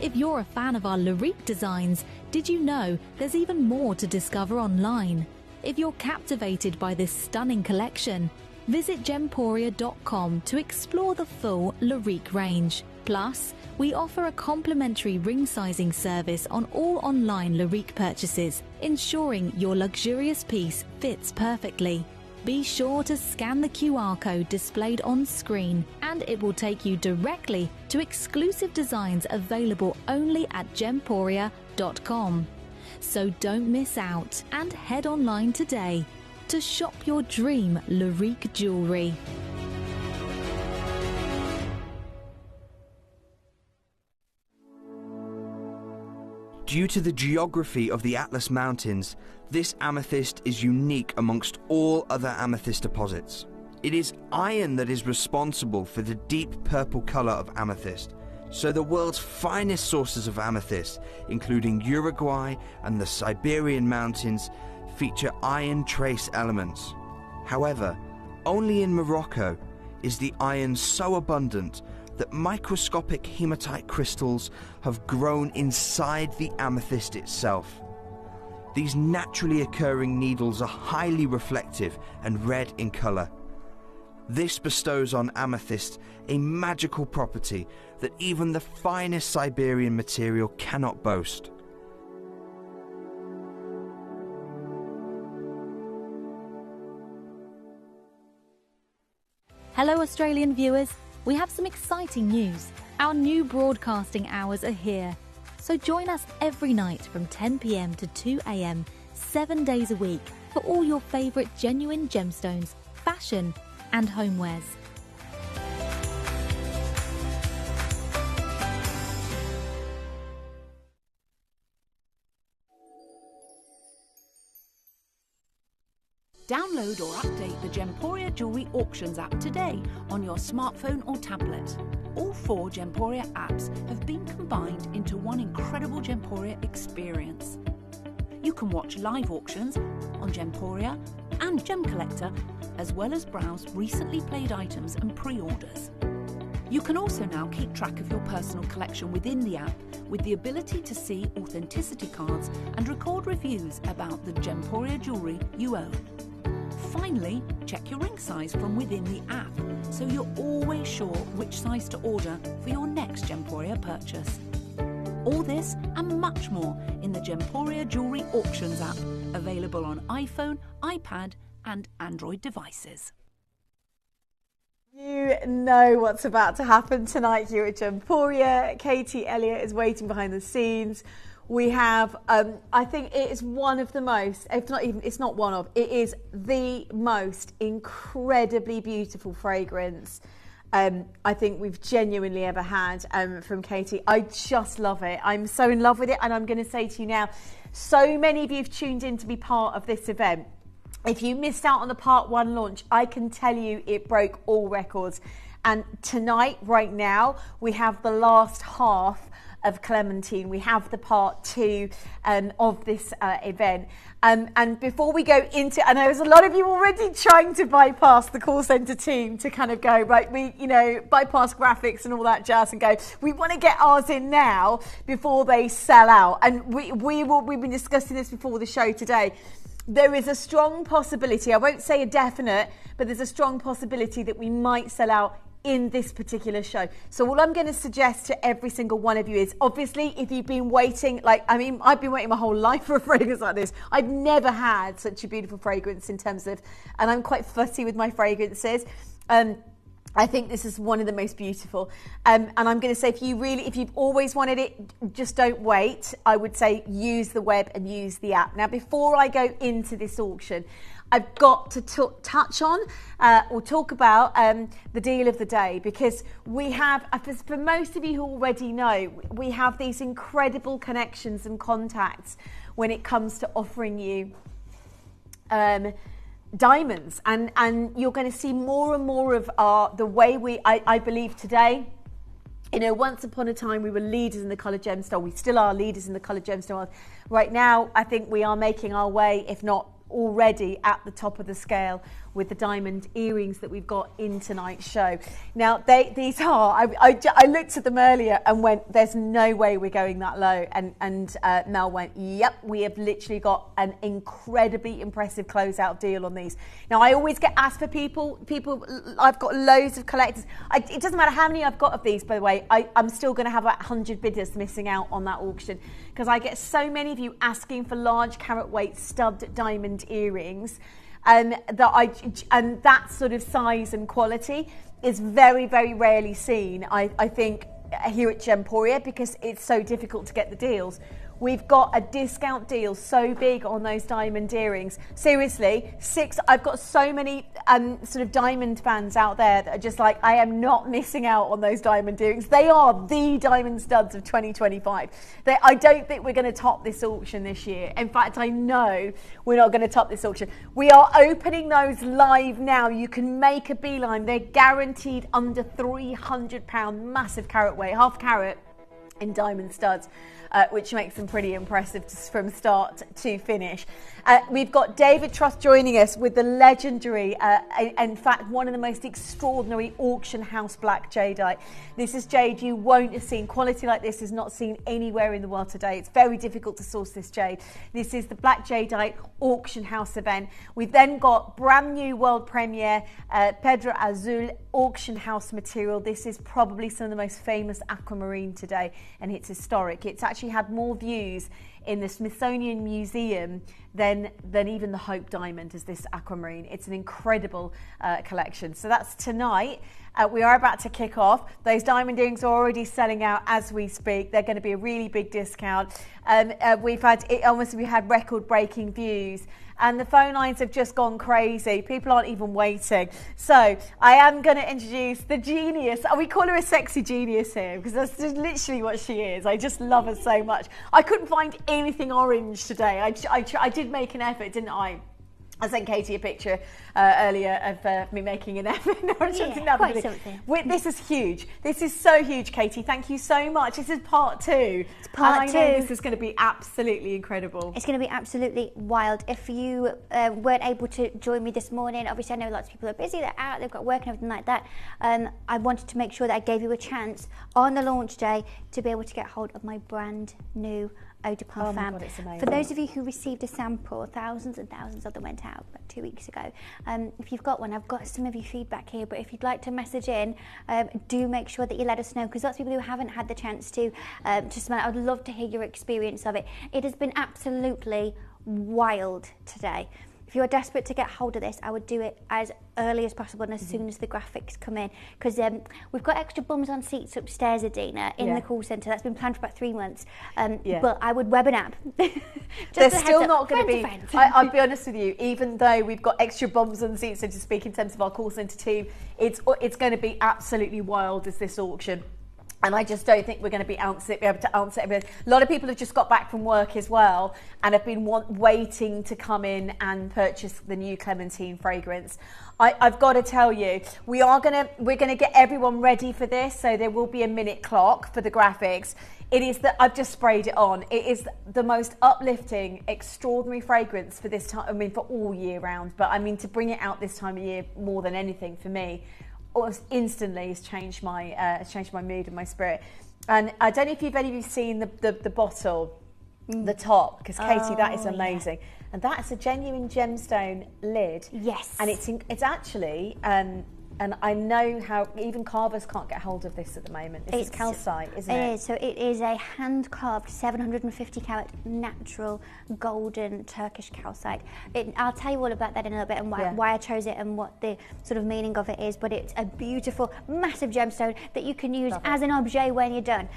If you're a fan of our Larique designs, did you know there's even more to discover online? If you're captivated by this stunning collection, visit gemporia.com to explore the full Larique range. Plus, we offer a complimentary ring sizing service on all online Larique purchases, ensuring your luxurious piece fits perfectly. Be sure to scan the QR code displayed on screen and it will take you directly to exclusive designs available only at gemporia.com. So don't miss out and head online today to shop your dream Lyrique jewellery. Due to the geography of the Atlas Mountains, this amethyst is unique amongst all other amethyst deposits. It is iron that is responsible for the deep purple colour of amethyst, so the world's finest sources of amethyst, including Uruguay and the Siberian mountains, feature iron trace elements. However, only in Morocco is the iron so abundant that microscopic hematite crystals have grown inside the amethyst itself. These naturally occurring needles are highly reflective and red in colour. This bestows on amethyst a magical property that even the finest Siberian material cannot boast. Hello Australian viewers, we have some exciting news. Our new broadcasting hours are here. So join us every night from 10 p.m. to 2 a.m. 7 days a week for all your favourite genuine gemstones, fashion and homewares. Download or update the Gemporia Jewellery Auctions app today on your smartphone or tablet. All 4 Gemporia apps have been combined into one incredible Gemporia experience. You can watch live auctions on Gemporia and Gem Collector, as well as browse recently played items and pre-orders. You can also now keep track of your personal collection within the app with the ability to see authenticity cards and record reviews about the Gemporia jewellery you own. Finally, check your ring size from within the app so you're always sure which size to order for your next Gemporia purchase. All this and much more in the Gemporia Jewellery Auctions app, available on iPhone, iPad and Android devices. You know what's about to happen tonight here at Gemporia. Katie Elliott is waiting behind the scenes. We have, I think it is one of the most, if not even, it's not one of, it is the most incredibly beautiful fragrance I think we've genuinely ever had from Katie. I just love it. I'm so in love with it, and I'm going to say to you now, so many of you have tuned in to be part of this event. If you missed out on the part 1 launch, I can tell you it broke all records. And tonight, right now, we have the last half of Clementine. We have the part 2 of this event. And before we go into, I know there's a lot of you already trying to bypass the call centre team to kind of go, right, we, you know, bypass graphics and all that jazz and go, we want to get ours in now before they sell out. And we've been discussing this before the show today. There is a strong possibility, I won't say a definite, but there's a strong possibility that we might sell out in this particular show. So all I'm going to suggest to every single one of you is, obviously, if you've been waiting, I've been waiting my whole life for a fragrance like this. I've never had such a beautiful fragrance in terms of, and I'm quite fussy with my fragrances. I think this is one of the most beautiful. And I'm going to say, if you've always wanted it, just don't wait. I would say use the web and use the app. Now, before I go into this auction, I've got to touch on or talk about the deal of the day, because we have, for most of you who already know, we have these incredible connections and contacts when it comes to offering you diamonds, and you're going to see more and more of the way I believe today. You know, once upon a time we were leaders in the coloured gemstone. We still are leaders in the coloured gemstone. Right now, I think we are making our way, if not already, at the top of the scale with the diamond earrings that we've got in tonight's show. Now, these are, I looked at them earlier and went, there's no way we're going that low. And Mel went, yep, we have literally got an incredibly impressive closeout deal on these. Now, I always get asked for people, I've got loads of collectors. It doesn't matter how many I've got of these, by the way, I'm still going to have about 100 bidders missing out on that auction, because I get so many of you asking for large carat weight stubbed diamond earrings. and that sort of size and quality is very, very rarely seen, I think, here at Gemporia, because it's so difficult to get the deals. We've got a discount deal so big on those diamond earrings. Seriously, I've got so many sort of diamond fans out there that are just like, I am not missing out on those diamond earrings. They are the diamond studs of 2025. I don't think we're going to top this auction this year. In fact, I know we're not going to top this auction. We are opening those live now. You can make a beeline. They're guaranteed under £300, massive carat weight, half carat in diamond studs. Which makes them pretty impressive from start to finish. We've got David Trust joining us with the legendary, in fact, one of the most extraordinary auction house black jadeite. This is jade you won't have seen. Quality like this is not seen anywhere in the world today. It's very difficult to source this jade. This is the black jadeite auction house event. We've then got brand new world premiere, Pedro Azul auction house material. This is probably some of the most famous aquamarine today, and it's historic. It's actually had more views in the Smithsonian Museum than even the Hope Diamond as this aquamarine. It's an incredible collection. So that's tonight. We are about to kick off. Those diamond earrings are already selling out as we speak. They're going to be a really big discount. We had record-breaking views. And the phone lines have just gone crazy. People aren't even waiting. So I am going to introduce the genius. We call her a sexy genius here because that's just literally what she is. I just love her so much. I couldn't find anything orange today. I did make an effort, didn't I? I sent Katie a picture earlier of me making an effort. Quite something. This is huge. This is so huge, Katie. Thank you so much. This is part 2. It's part 2. I know this is going to be absolutely incredible. It's going to be absolutely wild. If you weren't able to join me this morning, obviously I know lots of people are busy, they're out, they've got work and everything like that. I wanted to make sure that I gave you a chance on the launch day to be able to get hold of my brand new eau de parfum. Oh my God, it's amazing. For those of you who received a sample, thousands and thousands of them went out about 2 weeks ago. If you've got one, I've got some of your feedback here, but if you'd like to message in, do make sure that you let us know, because lots of people who haven't had the chance to smell it, I'd love to hear your experience of it. It has been absolutely wild today. If you're desperate to get hold of this, I would do it as early as possible and as soon as the graphics come in, because we've got extra bums on seats upstairs, Adina, in the call centre. That's been planned for about 3 months. But I would web an app. They're still not going to be, I'll be honest with you, even though we've got extra bums on seats, so to speak, in terms of our call centre team, it's going to be absolutely wild as this auction. And I just don't think we're going to be able to answer everything. A lot of people have just got back from work as well and have been waiting to come in and purchase the new Clementine fragrance. I've got to tell you, we're going to get everyone ready for this. So there will be a minute clock for the graphics. It is that I've just sprayed it on. It is the most uplifting, extraordinary fragrance for this time. I mean, for all year round, but I mean to bring it out this time of year more than anything for me. Instantly has changed my mood and my spirit. And I don't know if any of you seen the bottle, the top, because Katie, that is amazing. Yeah. And that's a genuine gemstone lid. Yes. And it's actually and I know how even carvers can't get hold of this at the moment. This is calcite, isn't it? It is. So it is a hand-carved 750 carat natural golden Turkish calcite. I'll tell you all about that in a little bit and why I chose it and what the sort of meaning of it is. But it's a beautiful, massive gemstone that you can use as an objet when you're done.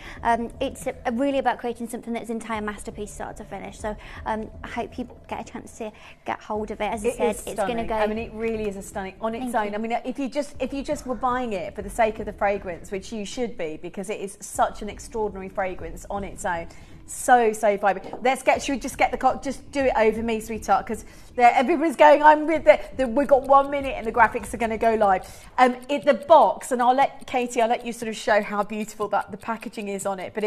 It's really about creating something that's an entire masterpiece, start to finish. So I hope you get a chance to get hold of it. As I said, it's going to go. I mean, it really is a stunning on its own. I mean, if you just were buying it for the sake of the fragrance, which you should be, because it is such an extraordinary fragrance on its own. So vibrant. Should we just get just do it over me, sweetheart, because everybody's going, I'm with it. We've got 1 minute and the graphics are going to go live. The box, and I'll let you sort of show how beautiful that the packaging is on it, but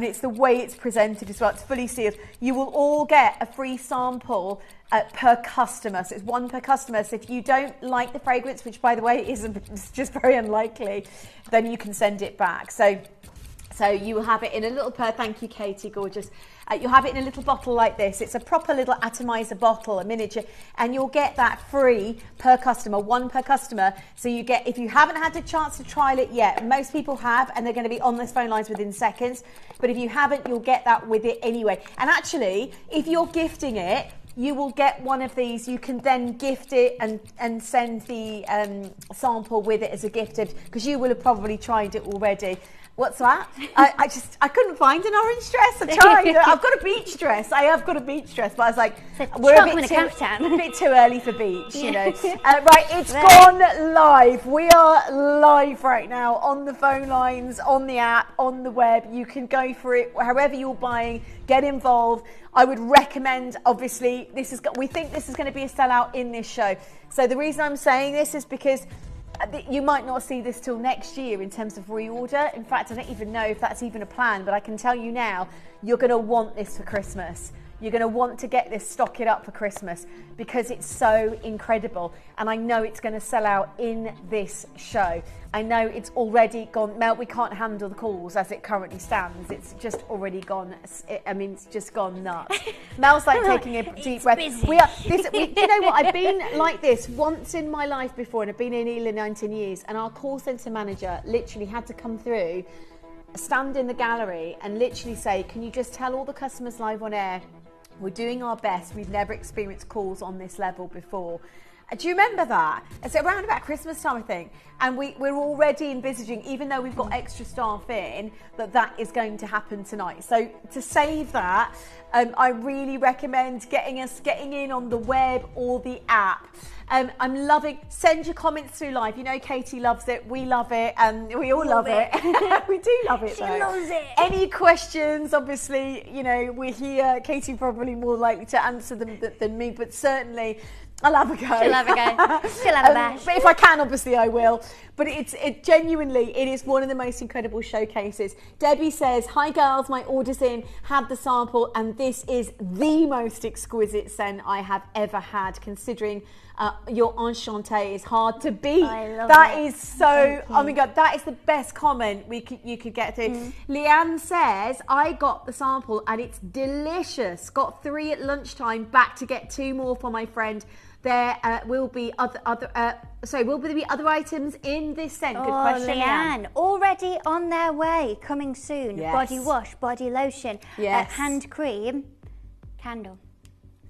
it's the way it's presented as well. It's fully sealed. You will all get a free sample per customer, so it's one per customer. So if you don't like the fragrance, which by the way is just very unlikely, then you can send it back. So you will have it in a little thank you, Katie, gorgeous. You'll have it in a little bottle like this. It's a proper little atomizer bottle, a miniature, and you'll get that free per customer, one per customer. So you get, if you haven't had the chance to trial it yet, most people have, and they're going to be on those phone lines within seconds. But if you haven't, you'll get that with it anyway. And actually, if you're gifting it, you will get one of these. You can then gift it and send the sample with it as a gift, because you will have probably tried it already. What's that? I couldn't find an orange dress. I tried. I've got a beach dress. I have got a beach dress, but I was like, we're a bit too early for beach, you know. Right, it's gone live. We are live right now on the phone lines, on the app, on the web. You can go for it however you're buying. Get involved. I would recommend, obviously, we think this is going to be a sellout in this show. So the reason I'm saying this is because you might not see this till next year in terms of reorder. In fact, I don't even know if that's even a plan, but I can tell you now, you're going to want this for Christmas. You're going to want to get this, stock it up for Christmas, because it's so incredible. And I know it's going to sell out in this show. I know it's already gone. Mel, we can't handle the calls as it currently stands. It's just already gone. It's just gone nuts. Mel's like taking a deep breath. You know what? I've been like this once in my life before, and I've been in Ela 19 years. And our call centre manager literally had to come through, stand in the gallery, and literally say, "Can you just tell all the customers live on air, we're doing our best. We've never experienced calls on this level before." Do you remember that? It's around about Christmas time, I think. And we're already envisaging, even though we've got extra staff in, that is going to happen tonight. So to save that, I really recommend getting in on the web or the app. I'm loving, send your comments through live. You know, Katie loves it. We love it. And we all love it. We do love it, She loves it. Any questions, obviously, you know, we're here. Katie probably more likely to answer them than me, but certainly I'll have a go. She'll have a go. She'll have a bash. But if I can, obviously I will. But it genuinely, it is one of the most incredible showcases. Debbie says, "Hi girls, my order's in, had the sample, and this is the most exquisite scent I have ever had, considering your enchanté is hard to beat." I love that it. is so, oh my God, that is the best comment you could get to. Leanne says, "I got the sample and it's delicious. Got 3 at lunchtime, back to get 2 more for my friend. There will be other items in this scent." Good question, Leanne. Already on their way, coming soon. Yes. Body wash, body lotion, Yes. hand cream, candle.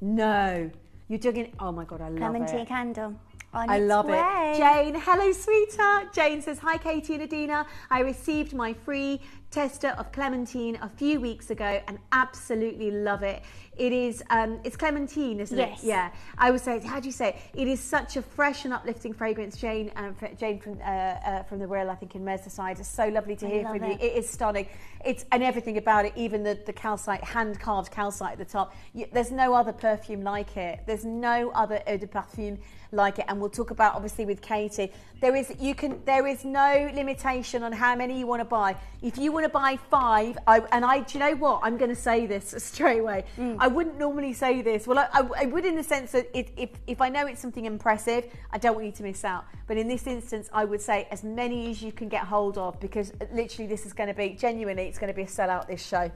No, you're doing. Oh my God, I love Clementine it. candle. On I its love way. it. Jane, hello sweetheart. Jane says, "Hi Katie and Adina. I received my free tester of Clementine a few weeks ago and absolutely love it. It is, it's Clementine, isn't it? Yes. Yeah. I would say, how do you say it? It is such a fresh and uplifting fragrance. Jane from the Wirral, I think in Merseyside. It's so lovely to hear from you. It is stunning. And everything about it, even the calcite, hand-carved calcite at the top. There's no other perfume like it. There's no other eau de parfum like it. And we'll talk about, obviously, with Katie. There is no limitation on how many you want to buy. If you want to buy 5, do you know what? I'm going to say this straight away. I wouldn't normally say this. Well, I would in the sense that if I know it's something impressive, I don't want you to miss out. But in this instance, I would say as many as you can get hold of, because literally this is going to be, genuinely, it's going to be a sellout this show.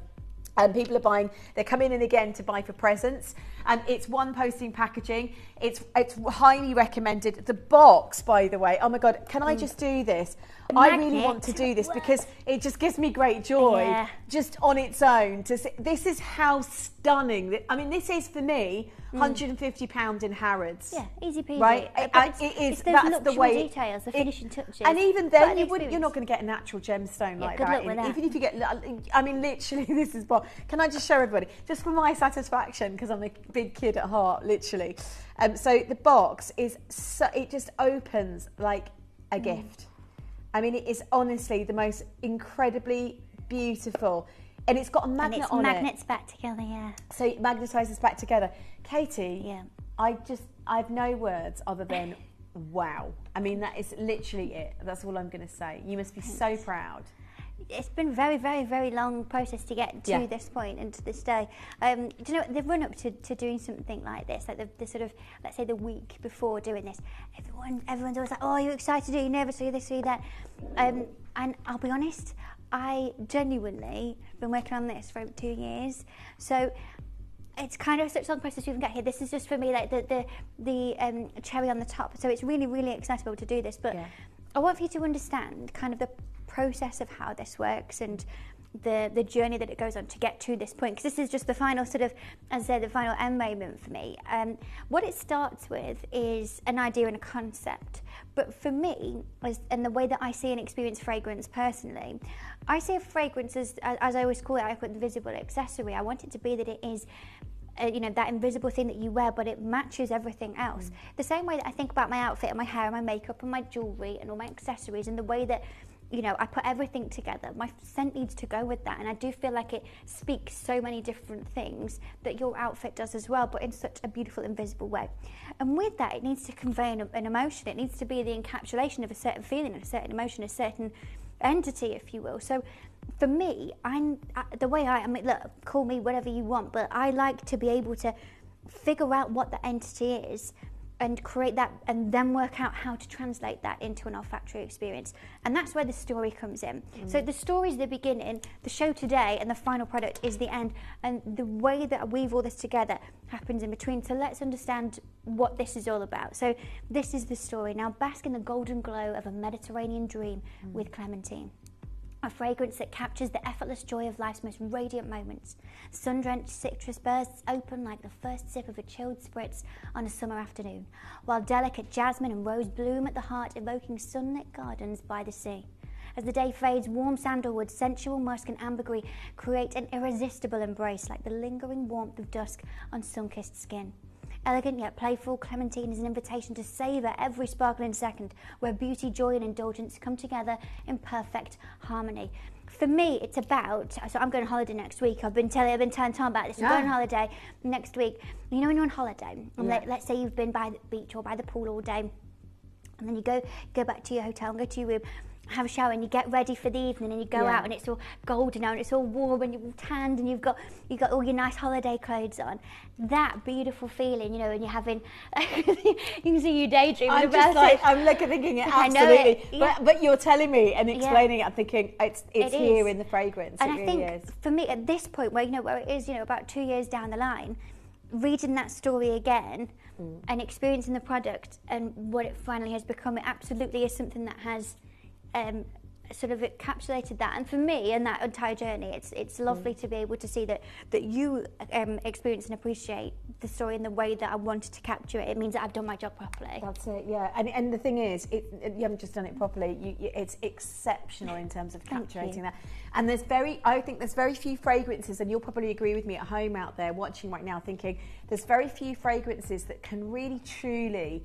And people are buying, they're coming in again to buy for presents. And it's one posting packaging. It's highly recommended. The box, by the way, oh my God, can I just do this? I really want to do this because it just gives me great joy just on its own. To see, this is how stunning, I mean, this is for me, £150 in Harrods. Yeah, easy peasy. Right? It is, that's the way details, the finishing touches. And even then, you're not going to get a natural gemstone like good that. luck with that. Even if you get, I mean, literally, this is what, can I just show everybody? Just for my satisfaction, because I'm a big kid at heart, literally. So the box is, it just opens like a gift. I mean, it is honestly the most incredibly beautiful. And it's got a magnet on it. And it magnets back together, yeah. So it magnetises back together. Katie, I have no words other than wow. I mean, that is literally it. That's all I'm going to say. You must be so proud. It's been very, very, very long process to get to this point and to this day. Do you know, the run up to doing something like this, like the sort of, let's say the week before doing this, everyone's always like, oh, you're excited, are you nervous, are you this, are you that? And I'll be honest, I genuinely have been working on this for 2 years. So it's kind of such a long process to even get here. This is just for me like the cherry on the top. So it's really, really excitable to do this. But I want for you to understand kind of the process of how this works and the journey that it goes on to get to this point, because this is just the final sort of, as I said, the final end moment for me. What it starts with is an idea and a concept, but for me, and the way that I see and experience fragrance personally, I see a fragrance as I always call it, I call it the invisible accessory. I want it to be that it is that invisible thing that you wear, but it matches everything else. The same way that I think about my outfit and my hair and my makeup and my jewellery and all my accessories, and the way that I put everything together. My scent needs to go with that, and I do feel like it speaks so many different things that your outfit does as well, but in such a beautiful, invisible way. And with that, it needs to convey an emotion. It needs to be the encapsulation of a certain feeling, a certain emotion, a certain entity, if you will. So for me, the way I mean, look, call me whatever you want, but I like to be able to figure out what the entity is and create that, and then work out how to translate that into an olfactory experience. And that's where the story comes in. So the story is the beginning, the show today, and the final product is the end. And the way that I weave all this together happens in between. So let's understand what this is all about. So this is the story. Now bask in the golden glow of a Mediterranean dream with Clementine. A fragrance that captures the effortless joy of life's most radiant moments. Sun-drenched citrus bursts open like the first sip of a chilled spritz on a summer afternoon, while delicate jasmine and rose bloom at the heart, evoking sunlit gardens by the sea. As the day fades, warm sandalwood, sensual musk and ambergris create an irresistible embrace like the lingering warmth of dusk on sun-kissed skin. Elegant yet playful, Clementine is an invitation to savour every sparkling second, where beauty, joy and indulgence come together in perfect harmony. For me, it's about, so I'm going on holiday next week. I've been telling Tom about this. I'm going on holiday next week. You know when you're on holiday, and let's say you've been by the beach or by the pool all day, and then you go back to your hotel and go to your room, have a shower, and you get ready for the evening, and you go out and it's all golden and it's all warm and you're all tanned and you've got all your nice holiday clothes on. That beautiful feeling, and you're having you can see you daydreaming about it. I'm thinking it absolutely. But you're telling me and explaining it, I'm thinking it's here in the fragrance. And it I really think is. for me at this point where it is, about 2 years down the line, reading that story again and experiencing the product and what it finally has become, it absolutely is something that has sort of encapsulated that. And for me, in that entire journey, it's lovely to be able to see that you experience and appreciate the story in the way that I wanted to capture it. It means that I've done my job properly. That's it, yeah. And the thing is, you haven't just done it properly. It's exceptional in terms of capturing that. And I think there's very few fragrances, and you'll probably agree with me at home out there watching right now, thinking there's very few fragrances that can really truly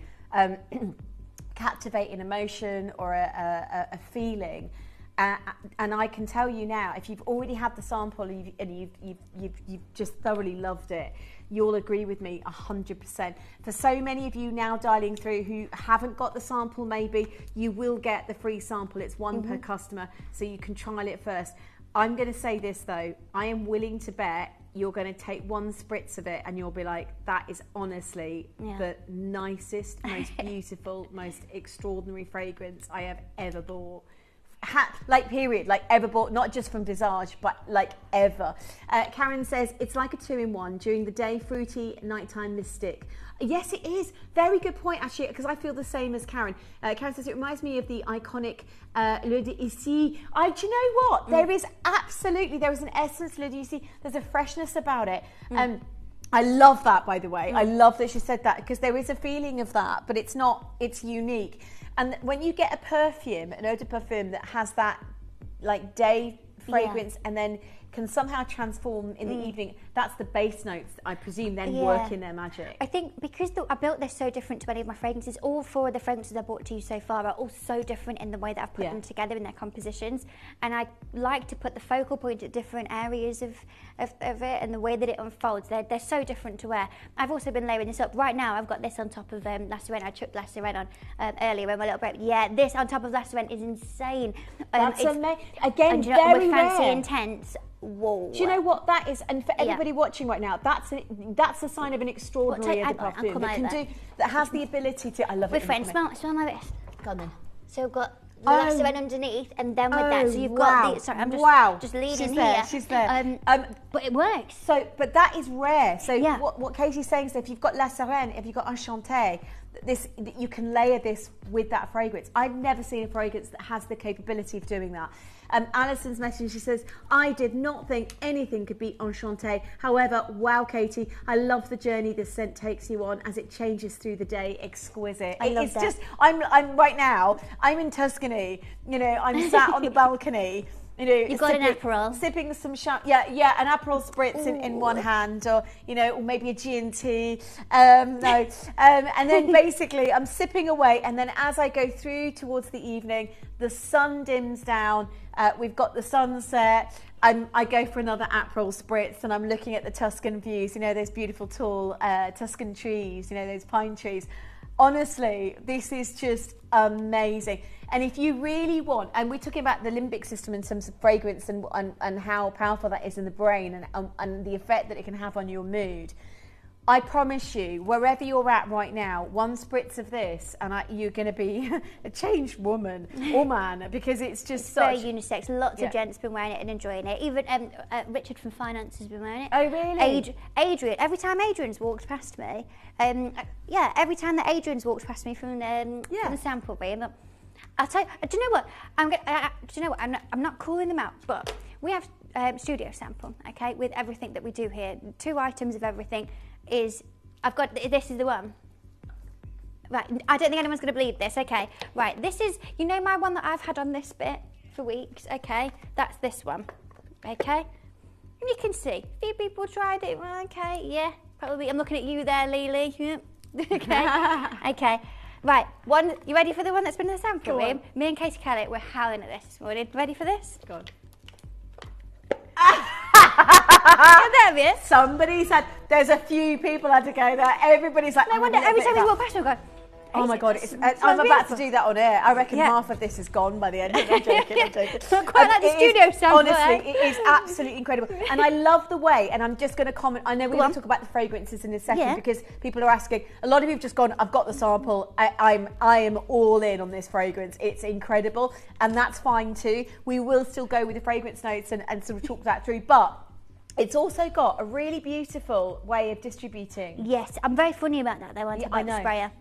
captivate an emotion or a feeling, and I can tell you now, if you've already had the sample and you've just thoroughly loved it, you'll agree with me 100%. For so many of you now dialing through who haven't got the sample, maybe you will get the free sample. It's one per customer, so you can trial it first. I'm going to say this though, I am willing to bet you're going to take one spritz of it and you'll be like, that is honestly the nicest, most beautiful, most extraordinary fragrance I have ever bought. Ever bought, not just from Visage, but ever. Karen says, it's like a 2-in-1, during the day, fruity, nighttime, mystic. Yes, it is. Very good point, actually, because I feel the same as Karen. Karen says, it reminds me of the iconic Le d'Ici. Do you know what? There is an essence, Le d'Ici. There's a freshness about it. I love that, by the way. I love that she said that, because there is a feeling of that, but it's unique. And when you get a perfume, an eau de parfum that has that day fragrance and then can somehow transform in the evening, that's the base notes, I presume, then work in their magic. I think because I built this so different to any of my fragrances, all 4 of the fragrances I brought to you so far are all so different in the way that I've put them together in their compositions, and I like to put the focal point at different areas of it and the way that it unfolds. They're so different to wear. I've also been layering this up. Right now I've got this on top of La Sirène. I chucked La Sirène on earlier in my little break. Yeah, this on top of La Sirène is insane. That's amazing. Again, and very fancy, rare. intense. Whoa. Do you know what that is? And for everybody watching right now, that's a sign of an extraordinary eau de parfum that has the ability to. I love it. With friends, smell my wrist. Go on then. So we've got the La Sirène underneath, and then with that, so you've got the. Sorry, I'm just leading here. She's there. But it works. But that is rare. So what Katie's saying is, if you've got La Sirène, if you've got Enchanté, you can layer this with that fragrance. I've never seen a fragrance that has the capability of doing that. Alison's message, she says, I did not think anything could beat Enchanté. However, wow, Katie, I love the journey this scent takes you on as it changes through the day. Exquisite. It's just, I'm right now, I'm in Tuscany, you know, I'm sat on the balcony. You know, you've got an Aperol, sipping some an Aperol spritz in one hand, or you know, or maybe a G&T. And then basically I'm sipping away, and then as I go through towards the evening, the sun dims down. We've got the sunset. I go for another Aperol spritz, and I'm looking at the Tuscan views. You know, those beautiful tall Tuscan trees. You know, those pine trees. Honestly, this is just amazing. And if you really want, and we're talking about the limbic system in terms of fragrance and how powerful that is in the brain and the effect that it can have on your mood, I promise you, wherever you're at right now, one spritz of this and you're going to be a changed woman or man, because it's just very unisex. Lots of gents been wearing it and enjoying it. Even Richard from Finance has been wearing it. Oh, really? Adrian. Every time Adrian's walked past me, every time that Adrian's walked past me from the sample room, I'll tell you. Do you know what? I'm not calling them out, but we have studio sample, okay, with everything that we do here. 2 items of everything. This is the one. Right, I don't think anyone's going to believe this, okay. Right, this is, you know my one that I've had on this bit for weeks, okay. That's this one, okay. And you can see, a few people tried it, well, okay, yeah, probably. I'm looking at you there, Lily, yeah. Okay, okay. Right, you ready for the one that's been in the sample room? Me and Katie Kellett were howling at this morning. Ready for this? Go on. There he is. Somebody said, there's a few people had to go there. Everybody's like, no wonder every time we walk past, we go, oh my God, I'm about to do that on air. I reckon half of this is gone by the end of it. I'm joking. Quite like the studio sound. Honestly, it is absolutely incredible. And I love the way, and I'm just going to comment, I know we're going to talk about the fragrances in a second because people are asking, a lot of you have just gone, I've got the sample, I am all in on this fragrance. It's incredible, and that's fine too. We will still go with the fragrance notes and sort of talk that through, but it's also got a really beautiful way of distributing. Yes, I'm very funny about that though, about the sprayer.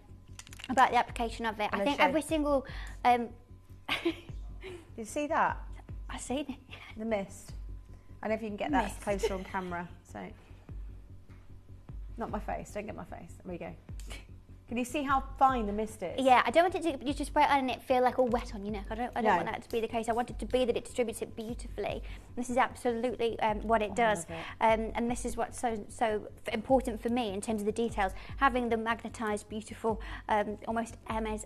About the application of it. I think every single... Did you see that? I've seen it. The mist. I don't know if you can get that closer on camera. So, not my face. Don't get my face. There we go. Can you see how fine the mist is? Yeah, I don't want it to you just spray it on and it feel like all wet on your neck. I don't want that to be the case. I want it to be that it distributes it beautifully. This is absolutely what it does. And this is what's so important for me in terms of the details. Having the magnetised, beautiful, almost Hermes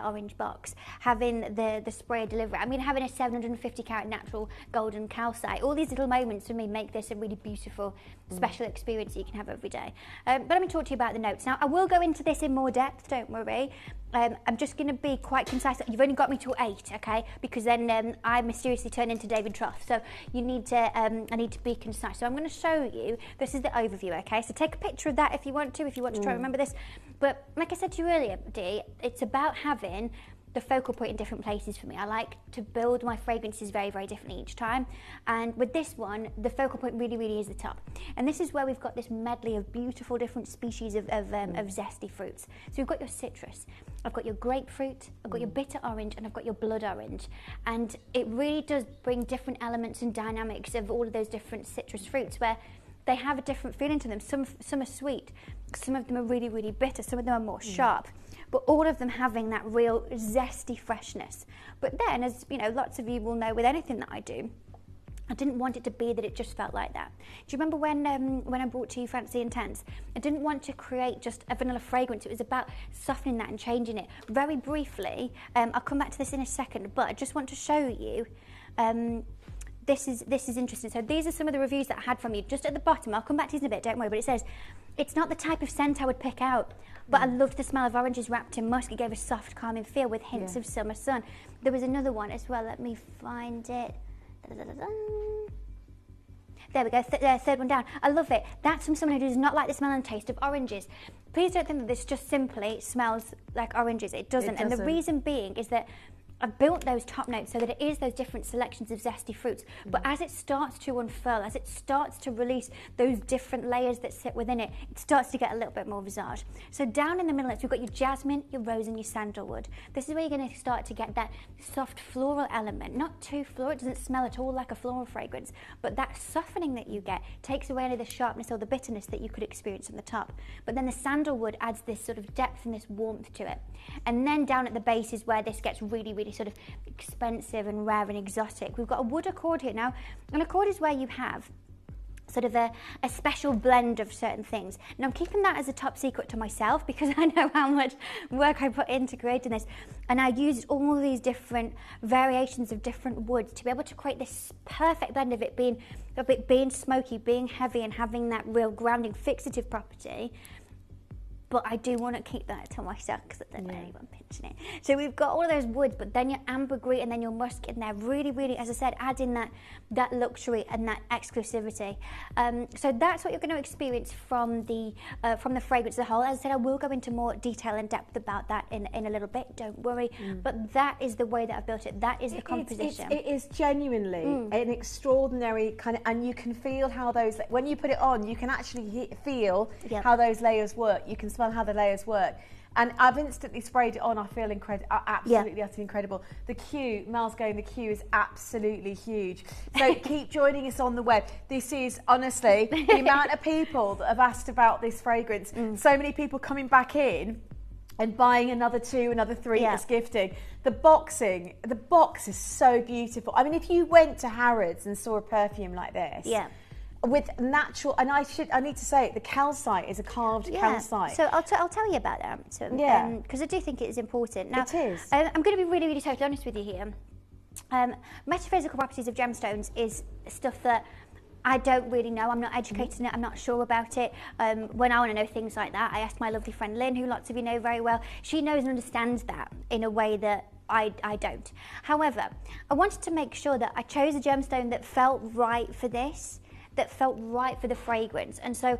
orange box. Having the spray delivery. I mean, having a 750 carat natural golden calcite. All these little moments for me make this a really beautiful, special experience that you can have every day. But let me talk to you about the notes. Now, I will go into this in more depth, don't worry. I'm just going to be quite concise. You've only got me till 8, okay? Because then I mysteriously turn into David Trough. So you need to, I need to be concise. So I'm going to show you, this is the overview, okay? So take a picture of that if you want to try to remember this. But like I said to you earlier, Dee, it's about having the focal point in different places for me. I like to build my fragrances very, very differently each time. And with this one, the focal point really, really is the top. And this is where we've got this medley of beautiful different species of zesty fruits. So we've got your citrus, I've got your grapefruit, I've got your bitter orange, and I've got your blood orange. And it really does bring different elements and dynamics of all of those different citrus fruits where they have a different feeling to them. Some are sweet, some of them are really, really bitter, some of them are more sharp. But all of them having that real zesty freshness. But then, as you know, lots of you will know with anything that I do, I didn't want it to be that it just felt like that. Do you remember when I brought to you Fancy Intense? I didn't want to create just a vanilla fragrance. It was about softening that and changing it. Very briefly, I'll come back to this in a second, but I just want to show you this is interesting. So these are some of the reviews that I had from you. Just at the bottom, I'll come back to these in a bit, don't worry, but it says, it's not the type of scent I would pick out, but I loved the smell of oranges wrapped in musk. It gave a soft, calming feel with hints of summer sun. There was another one as well. Let me find it. There we go, third one down. I love it. That's from someone who does not like the smell and taste of oranges. Please don't think that this just simply smells like oranges. It doesn't. And the reason being is that I've built those top notes so that it is those different selections of zesty fruits. But as it starts to unfurl, as it starts to release those different layers that sit within it, it starts to get a little bit more visage. So down in the middle, we've got your jasmine, your rose, and your sandalwood. This is where you're going to start to get that soft floral element. Not too floral, it doesn't smell at all like a floral fragrance, but that softening that you get takes away any of the sharpness or the bitterness that you could experience on the top. But then the sandalwood adds this sort of depth and this warmth to it. And then down at the base is where this gets really, really sort of expensive and rare and exotic. We've got a wood accord here. Now, an accord is where you have sort of a special blend of certain things. And I'm keeping that as a top secret to myself because I know how much work I put into creating this. And I used all these different variations of different woods to be able to create this perfect blend of it being smoky, being heavy, and having that real grounding fixative property. But I do want to keep that to myself because I don't know anyone pinching it. So we've got all of those woods, but then your ambergris and then your musk in there really, really, as I said, adding that luxury and that exclusivity. So that's what you're going to experience from the fragrance as a whole. As I said, I will go into more detail and depth about that in a little bit. Don't worry. But that is the way that I've built it. That is the composition. It is genuinely an extraordinary kind of, and you can feel how those, when you put it on, you can actually feel how those layers work. You can smell how the layers work. And I've instantly sprayed it on. I feel absolutely, utterly incredible. The queue, Mel's going, the queue is absolutely huge. So keep joining us on the web. This is, honestly, the amount of people that have asked about this fragrance. So many people coming back in and buying another 2, another 3 as gifting. The box is so beautiful. I mean, if you went to Harrods and saw a perfume like this, with natural, and I need to say, the calcite is a carved calcite. So I'll tell you about that. So, because I do think it is important. Now, it is. I'm going to be really, really totally honest with you here. Metaphysical properties of gemstones is stuff that I don't really know. I'm not educated in it. I'm not sure about it. When I want to know things like that, I asked my lovely friend Lynn, who lots of you know very well. She knows and understands that in a way that I don't. However, I wanted to make sure that I chose a gemstone that felt right for this, that felt right for the fragrance. And so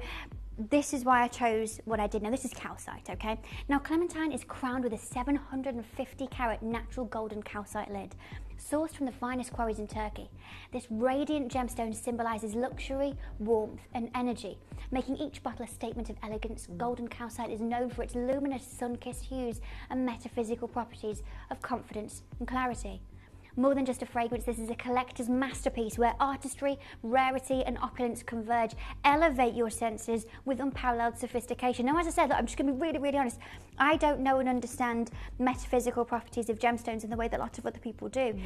this is why I chose what I did. Now, this is calcite, okay? Now, Clementine is crowned with a 750 carat natural golden calcite lid, sourced from the finest quarries in Turkey. This radiant gemstone symbolizes luxury, warmth, and energy, making each bottle a statement of elegance. Golden calcite is known for its luminous sun-kissed hues and metaphysical properties of confidence and clarity. More than just a fragrance, this is a collector's masterpiece where artistry, rarity, and opulence converge. Elevate your senses with unparalleled sophistication. Now, as I said, look, I'm just going to be really, really honest. I don't know and understand metaphysical properties of gemstones in the way that lots of other people do.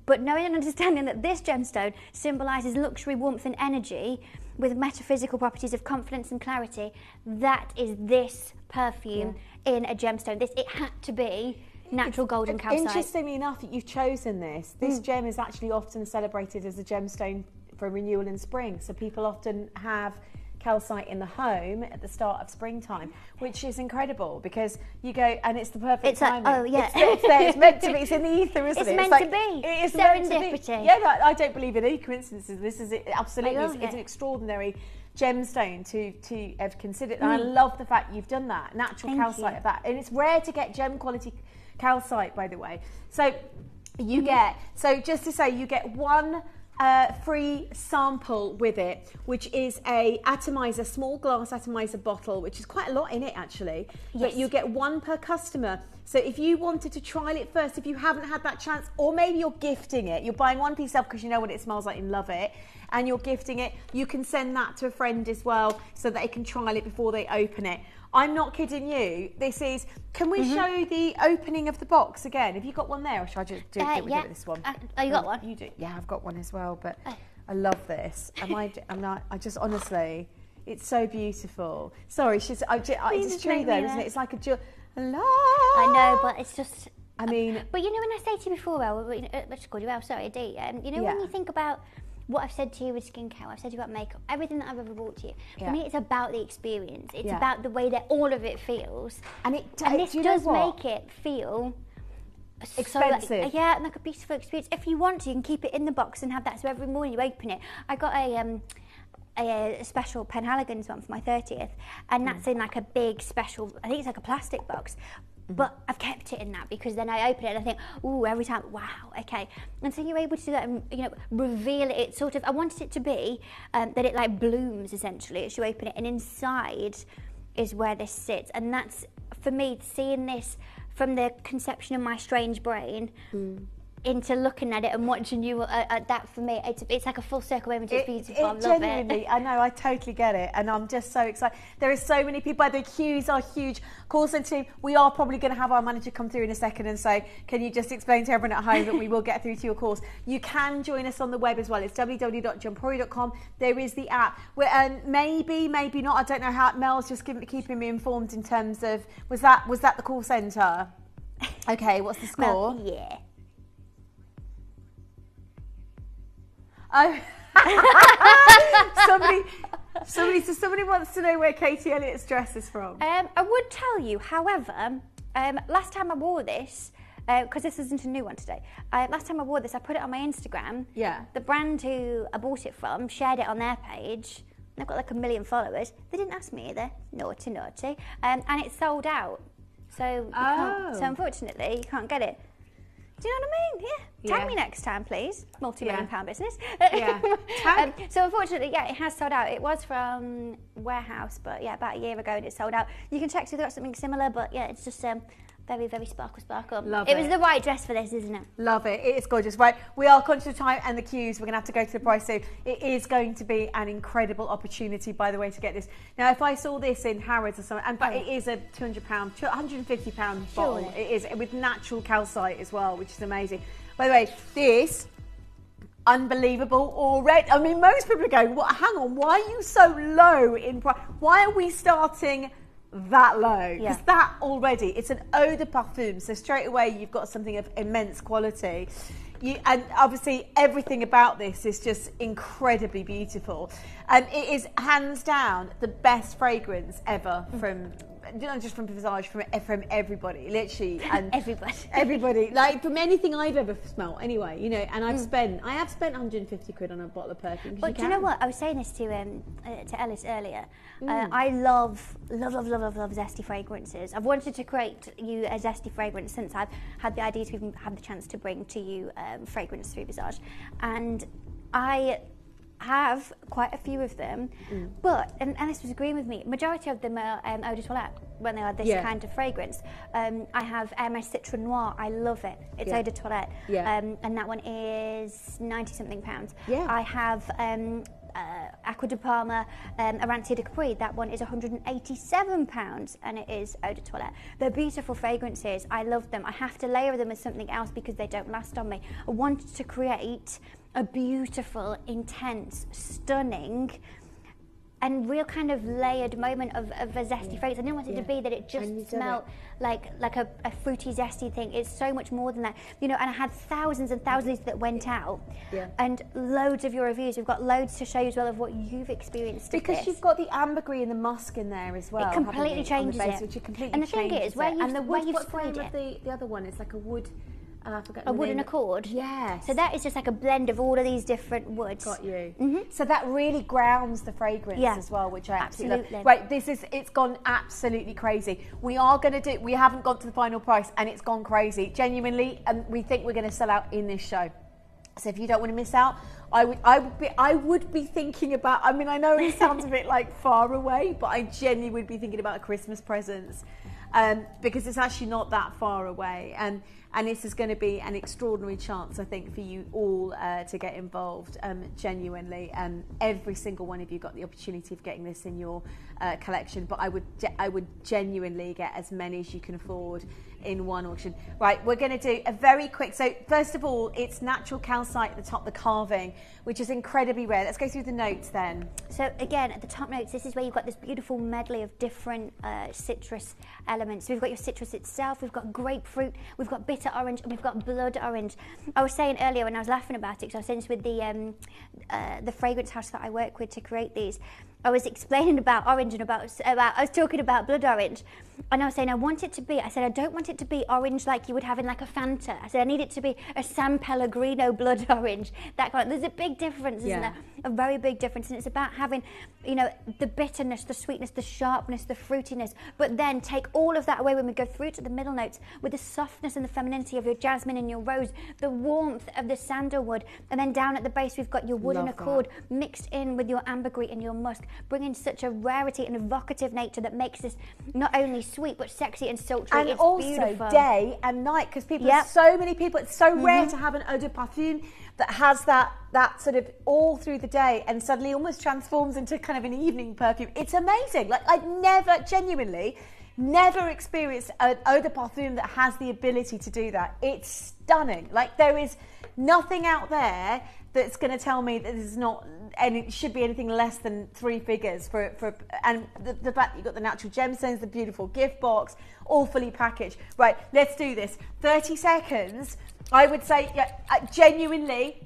But knowing and understanding that this gemstone symbolises luxury, warmth, and energy with metaphysical properties of confidence and clarity, that is this perfume in a gemstone. It had to be natural golden calcite. Interestingly enough, that you've chosen this. This gem is actually often celebrated as a gemstone for renewal in spring. So people often have calcite in the home at the start of springtime, which is incredible because you go and it's the perfect timing. It's there. It's meant to be. It's in the ether, isn't it? It's meant to be. It is serendipity. Yeah, I don't believe in any coincidences. This is absolutely. It's an extraordinary gemstone to have considered. And I love the fact you've done that natural calcite of that. And it's rare to get gem quality calcite, by the way. So you get, so just to say, you get one free sample with it, which is a atomizer, small glass atomizer bottle, which is quite a lot in it actually. But you get one per customer. So if you wanted to trial it first, if you haven't had that chance, or maybe you're gifting it, you're buying one piece up because you know what it smells like and love it, and you're gifting it, you can send that to a friend as well so that they can trial it before they open it. I'm not kidding you. This is, can we show the opening of the box again? Have you got one there, or should I just do it with this one? Oh, you got one? You do. Yeah, I've got one as well, but I love this. I just honestly, it's so beautiful. Sorry, it's true though, isn't it? It's like a jewel. I know, but it's just, I mean, but you know, when I say to you before, let's call you out, sorry, D, you know, when you think about what I've said to you with skincare, I've said to you about makeup, everything that I've ever brought to you. For me, it's about the experience. It's about the way that all of it feels. And this does make it feel expensive. So, like a beautiful experience. If you want to, you can keep it in the box and have that. So every morning you open it. I got a special Penhaligon's one for my 30th, and that's in like a big special, I think it's like a plastic box. But I've kept it in that because then I open it and I think, ooh, every time, wow, okay. And so you're able to do that and, you know, reveal it. It's sort of, I wanted it to be that it like blooms essentially as you open it, and inside is where this sits. And that's, for me, seeing this from the conception of my strange brain into looking at it and watching you, that for me, it's like a full circle moment. It's beautiful. I love genuinely, it. I know, I totally get it, and I'm just so excited. There are so many people. The queues are huge. Call centre team, we are probably going to have our manager come through in a second and say, can you just explain to everyone at home that we will get through to your calls. You can join us on the web as well. It's www.jumporia.com. There is the app. Maybe not. I don't know how. Mel's just keeping me informed in terms of, was that the call centre? Okay, what's the score? Mel, yeah. Oh. somebody wants to know where Katie Elliott's dress is from. I would tell you, however, last time I wore this, because this isn't a new one today, last time I wore this, I put it on my Instagram. Yeah. The brand who I bought it from shared it on their page. They've got like 1 million followers. They didn't ask me either. Naughty. And it's sold out. So, so unfortunately, you can't get it. Do you know what I mean? Yeah. Tag me next time, please. Multi-million-pound business. Yeah. So unfortunately, yeah, it has sold out. It was from Warehouse, but yeah, about a year ago, and it sold out. You can check if they've got something similar, but yeah, it's just very, very sparkle. Love it was the right dress for this, isn't it? Love it. It is gorgeous. Right, we are conscious of time and the queues. We're going to have to go to the price soon. It is going to be an incredible opportunity, by the way, to get this. Now, if I saw this in Harrods or something, but it is a £200, £150 bottle. It is with natural calcite as well, which is amazing. By the way, this unbelievable already. I mean, most people are going, "What? Hang on, why are you so low in price? Why are we starting that low?" Because that already, it's an eau de parfum, so straight away you've got something of immense quality. And obviously everything about this is just incredibly beautiful. And it is hands down the best fragrance ever from, not just from Visage, from everybody, literally. And everybody, like from anything I've ever smelled anyway, you know. And I have spent 150 quid on a bottle of perfume. But do you know what? I was saying this to Ellis earlier. I love zesty fragrances. I've wanted to create you a zesty fragrance since I've had the idea to even have the chance to bring to you fragrance through Visage. And I have quite a few of them, but, and Alice was agreeing with me, majority of them are eau de toilette when they are this kind of fragrance. I have my Citron Noir, I love it. It's eau de toilette, and that one is 90 something pounds. I have Aqua de Parma, Arancia de Capri, that one is £187 and it is eau de toilette. They're beautiful fragrances, I love them. I have to layer them with something else because they don't last on me. I wanted to create a beautiful, intense, stunning and real kind of layered moment of a zesty fragrance. I didn't want it to be that it just smelled like a fruity, zesty thing. It's so much more than that. You know, and I had thousands and thousands that went out and loads of your reviews. We've got loads to show you as well of what you've experienced. Because you've got the ambergris and the musk in there as well. It completely changes it. Which it completely and the thing is, where you've sprayed it. The other one is like a wood. I forgot a wooden accord? Yes. So that is just like a blend of all of these different woods. Got you. So that really grounds the fragrance as well, which I absolutely love. Right, it's gone absolutely crazy. We haven't got to the final price and it's gone crazy. Genuinely, and we think we're going to sell out in this show. So if you don't want to miss out, I would be thinking about, I mean, I know it sounds a bit like far away, but I genuinely would be thinking about Christmas presents. Because it's actually not that far away, and this is going to be an extraordinary chance, I think, for you all to get involved. Genuinely, every single one of you got the opportunity of getting this in your collection. But I would genuinely get as many as you can afford in one auction. Right, we're going to do a very quick. So first of all, it's natural calcite at the top, the carving, which is incredibly rare. Let's go through the notes then. So again, at the top notes, this is where you've got this beautiful medley of different citrus elements. So we've got your citrus itself, we've got grapefruit, we've got bitter orange, and we've got blood orange. I was saying earlier when I was laughing about it, because I was saying this with the fragrance house that I work with to create these, I was explaining about orange and about I was talking about blood orange, and I was saying I don't want it to be orange like you would have in like a Fanta. I said I need it to be a San Pellegrino blood orange. That kind. There's a big difference, isn't there? A very big difference, and it's about having, you know, the bitterness, the sweetness, the sharpness, the fruitiness, but then take all of that away when we go through to the middle notes with the softness and the femininity of your jasmine and your rose, the warmth of the sandalwood, and then down at the base we've got your wood and accord mixed in with your ambergris and your musk, bringing such a rarity and evocative nature that makes this not only sweet but sexy and sultry. And it's also beautiful. day and night, because so many people, it's so rare to have an eau de parfum that has that sort of all through the day and suddenly almost transforms into kind of an evening perfume. It's amazing. Like, I've genuinely never experienced an eau de parfum that has the ability to do that. It's stunning. Like, there is nothing out there that's going to tell me that this is not, and it should be anything less than 3 figures for and the fact that you've got the natural gemstones, the beautiful gift box, all fully packaged. Right, let's do this. 30 seconds. I would say, genuinely,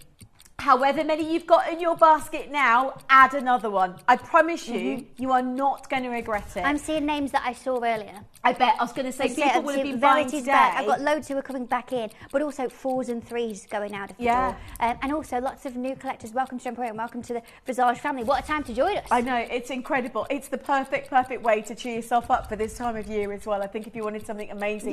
however many you've got in your basket now, add another one. I promise you, you are not going to regret it. I'm seeing names that I saw earlier. I bet. I was going to say, people will have been buying today. I've got loads who are coming back in, but also 4s and 3s going out of the door. And also lots of new collectors. Welcome to Gemporia and welcome to the Visage family. What a time to join us. I know, it's incredible. It's the perfect way to cheer yourself up for this time of year as well. I think if you wanted something amazing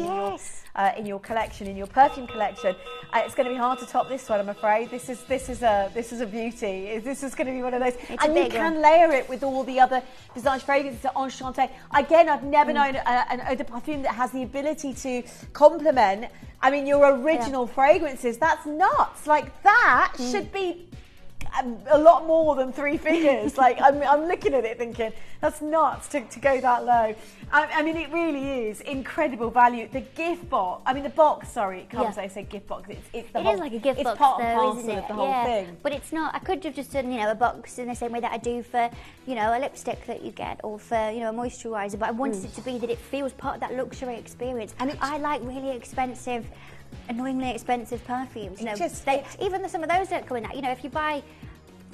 in your collection, in your perfume collection, it's going to be hard to top this one, I'm afraid. This is a beauty. This is going to be one of those. And you can layer it with all the other Visage fragrances, Enchanté. Again, I've never known an eau de parfum that has the ability to complement, I mean, your original fragrances. That's nuts. Like, that should be a lot more than 3 figures. Like, I'm looking at it thinking, that's nuts to go that low. I mean, it really is incredible value. The gift box, I mean, the box, sorry, it comes, I say gift box, it's the whole, is like a gift box, part though, and parcel isn't it? of the whole thing. But it's not, I could have just done, you know, a box in the same way that I do for, you know, a lipstick that you get, or for, you know, a moisturiser, but I wanted it to be that it feels part of that luxury experience. And I like really expensive, annoyingly expensive perfumes. You know, even some of those don't come in that. You know, if you buy,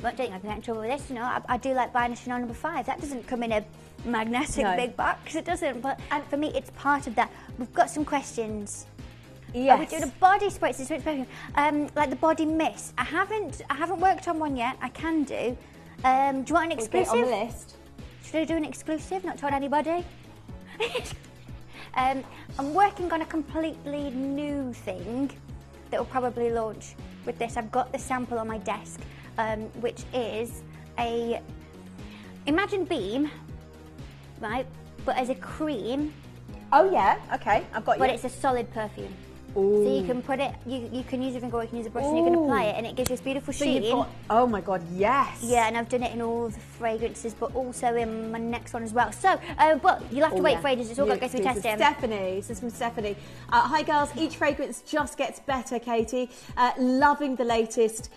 I don't have any trouble with this, you know, I do like buying a Chanel No. 5. That doesn't come in a magnetic big box, it doesn't. But and for me, it's part of that. We've got some questions. Yes. Are we doing a body spray? It's a switch perfume. Like the body mist. I haven't worked on one yet. I can do. Do you want an exclusive? On the list. Should I do an exclusive? Not told anybody. I'm working on a completely new thing that will probably launch with this. I've got the sample on my desk, which is imagine Beam, right? But as a cream. Oh yeah, okay, I've got you. But it's a solid perfume. Ooh. So you can put it, you can use your finger or you can use a brush and you can apply it and it gives you this beautiful sheen. You've got, oh my God, yes. Yeah, and I've done it in all the fragrances, but also in my next one as well. So, but you'll have to wait for ages, it's all got to go through testing. Stephanie, this is from Stephanie. Hi girls, each fragrance just gets better, Katie. Loving the latest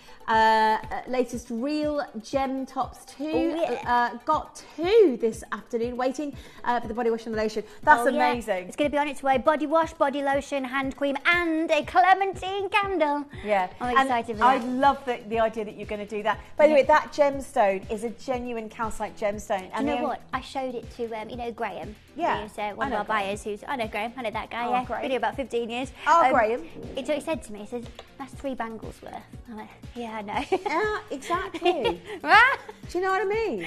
Real Gem Tops 2. Oh, yeah. Got 2 this afternoon, waiting for the body wash and the lotion. That's amazing. It's going to be on its way. Body wash, body lotion, hand cream, and a Clementine candle. Yeah, I'm excited for I that. love the idea that you're going to do that. By the way, that gemstone is a genuine calcite gemstone. Do you know what? I showed it to, you know, Graham. Yeah, who's one of our buyers who's, I know Graham, I know that guy, Oh, yeah. great. Been here about 15 years. Oh, Graham. He said to me, he says, that's 3 bangles worth. I'm like, yeah, I know. Yeah, exactly. Do you know what I mean?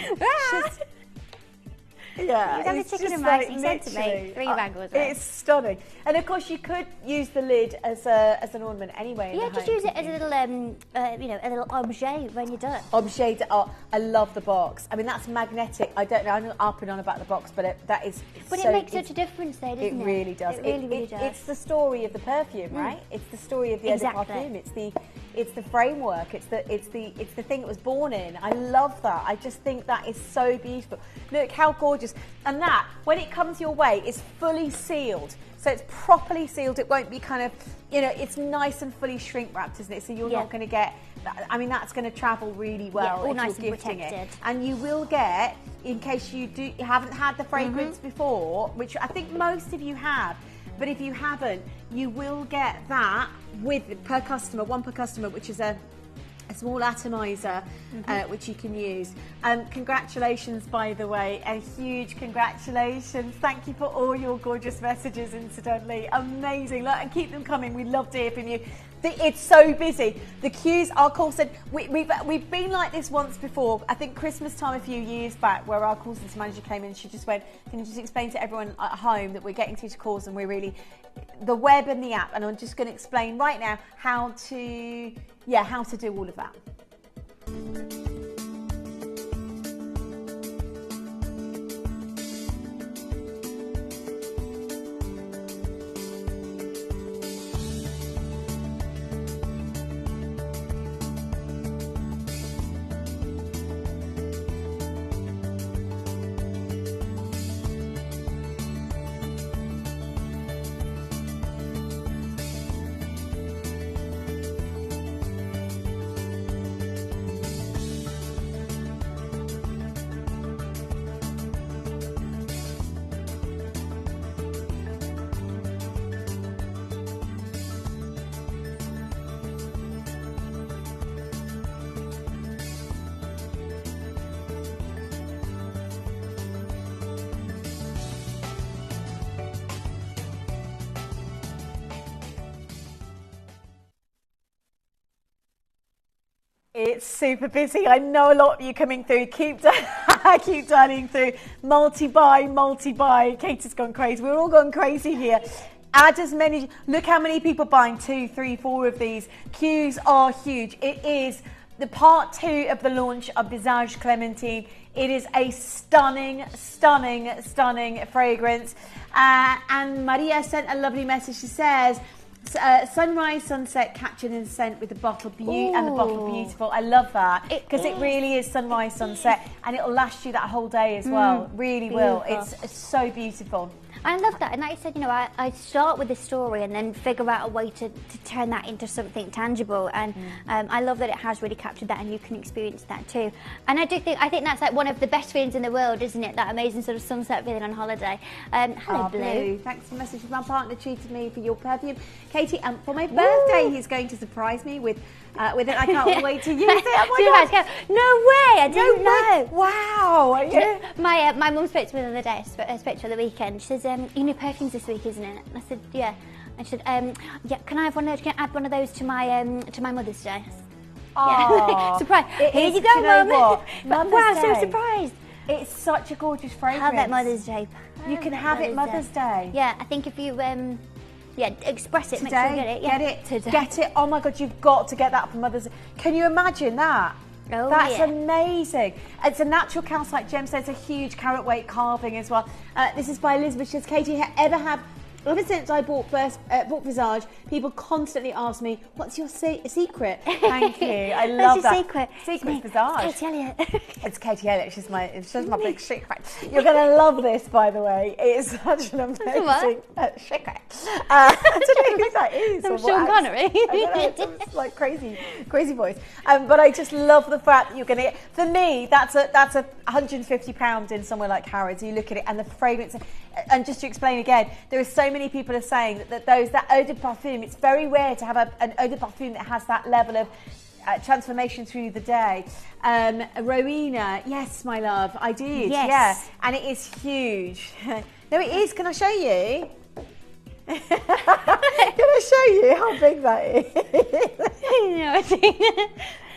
Yeah, He's having chicken and rice. He said to me, 3 bangles. It's stunning, and of course you could use the lid as an ornament anyway. In Yeah, the just home, use it as a little, you know, a little objet when you're done. Objet. I love the box. I mean, that's magnetic. I don't know. I'm not up and on about the box, but that is. But so, it makes such a difference, though, doesn't it? It really does. It really does. It's the story of the perfume, right? It's the story of the eau de parfum. It's the framework. It's the thing it was born in. I love that. I just think that is so beautiful. Look how gorgeous. And that, when it comes your way, is fully sealed. So it's properly sealed. It won't be kind of, you know, it's nice and fully shrink wrapped, isn't it? So you're not going to get, I mean, that's going to travel really well all if nice you're and gifting protected. it. And you will get, in case you haven't had the fragrance before, which I think most of you have, but if you haven't, you will get that with one per customer, which is a small atomizer, which you can use. Congratulations, by the way, a huge congratulations. Thank you for all your gorgeous messages, incidentally. Amazing. Look, and keep them coming. We'd love to hear from you. It's so busy. The queues, our call centre, we've been like this once before. I think Christmas time a few years back, where our call centre manager came in and she just went, can you just explain to everyone at home that we're getting through to calls and we're really, the web and the app, and I'm just going to explain right now how to do all of that. It's super busy. I know a lot of you coming through. Keep dialing through. Multi-buy. Kate has gone crazy. We're all going crazy here. Add as many. Look how many people buying 2, 3, 4 of these. Queues are huge. It is the part 2 of the launch of Visage Clementine. It is a stunning fragrance. And Maria sent a lovely message. She says, sunrise, sunset, captured in scent with the bottle and the bottle beautiful. I love that because it really is sunrise, sunset, and it'll last you that whole day as well. Really will. It's so beautiful. I love that, and like I said, you know, I start with the story and then figure out a way to turn that into something tangible, and I love that it has really captured that, and you can experience that too. And I think that's like one of the best feelings in the world, isn't it? That amazing sort of sunset feeling on holiday. Hello, Blue. Thanks for the message. My partner treated me for your perfume, Katie. For my birthday, he's going to surprise me with it. I can't wait to use it. Oh my God. No way! I didn't know. Wow. Yeah. My mum spoke to me the other day. I spoke to her the weekend. She says, "You know perfumes this week, isn't it?" And I said, "Yeah." And she said, "Yeah. Can I have one? Can I add one of those to my Mother's Day?" Oh, surprise! Here you go, Mum. Wow, so surprised. It's such a gorgeous fragrance. Have it Mother's Day. You can have it Mother's Day. Yeah, I think if you express it, today, make sure you get it. Yeah. Get it today. Get it. Oh my God, you've got to get that for Mother's Day. Can you imagine that? Oh, that's amazing. It's a natural calcite gemstone. It's a huge carat weight carving as well. This is by Elizabeth. She says, Katie, ever since I bought Visage, people constantly ask me, what's your secret? Thank you. I love that. Secret? Secret's Visage. It's Katie Elliott. It's Katie Elliott. She's my big secret. You're going to love this, by the way. It's such an amazing secret. I don't know who that is. Some Sean Connery. It's like crazy voice. But I just love the fact that you're going to get, for me, that's a £150 in somewhere like Harrods. You look at it and the fragrance, and just to explain again, there are so many people are saying that eau de parfum, it's very rare to have an eau de parfum that has that level of transformation through the day. Rowena, yes, my love, I did. Yes. Yeah, and it is huge. No, it is. Can I show you? Can I show you how big that is?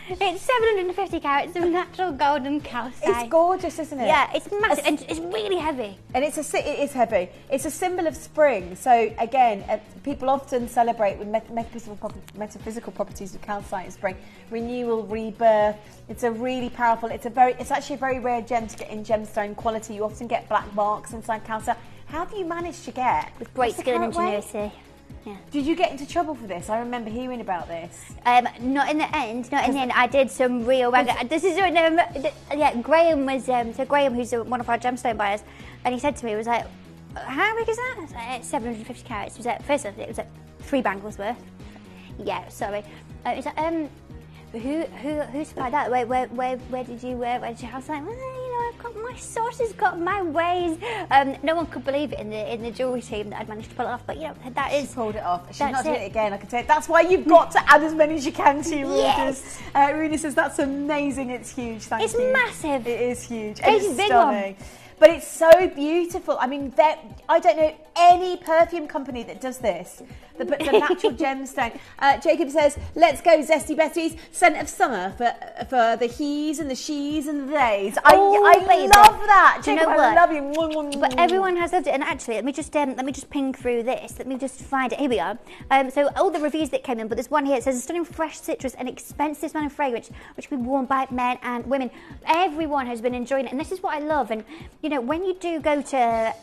It's 750 carats of natural golden calcite. It's gorgeous, isn't it? Yeah, it's massive and it's really heavy. And it is heavy. It's a symbol of spring. So again, people often celebrate with metaphysical properties of calcite in spring. Renewal, rebirth. It's a really powerful. It's actually a very rare gem to get in gemstone quality. You often get black marks inside calcite. How do you manage to get with great skill and ingenuity? Yeah. Did you get into trouble for this? I remember hearing about this. Not in the end. I did some real. This is Graham was Graham, who's one of our gemstone buyers, and he said to me, he was like, "How big is that?" I was like, "It's 750 carats." It was like, first of all, it was like 3 bangles worth. Yeah, sorry. He's like, who supplied that? Where did you? I was like, well, I've got my sources got my ways. No one could believe it in the jewellery team that I'd managed to pull it off, but that is... She pulled it off. She's that's not doing it. it again, I can tell you. That's why you've got to add as many as you can to your Yes. orders. Runa says, that's amazing, it's huge, thank you. It's massive. It is huge. Katie's It's big stunning. one. But it's so beautiful. I mean, I don't know any perfume company that does this. The natural gemstone. Jacob says, let's go, Zesty Betties. Scent of summer for the he's and the she's and the they's. I love that. Do you Jacob, know what? I love you. But everyone has loved it. And actually, let me just ping through this. Let me just find it. Here we are. So all the reviews that came in, but there's one here. It says a stunning fresh citrus and expensive smelling fragrance, which can be worn by men and women. Everyone has been enjoying it, and this is what I love. And when you do go to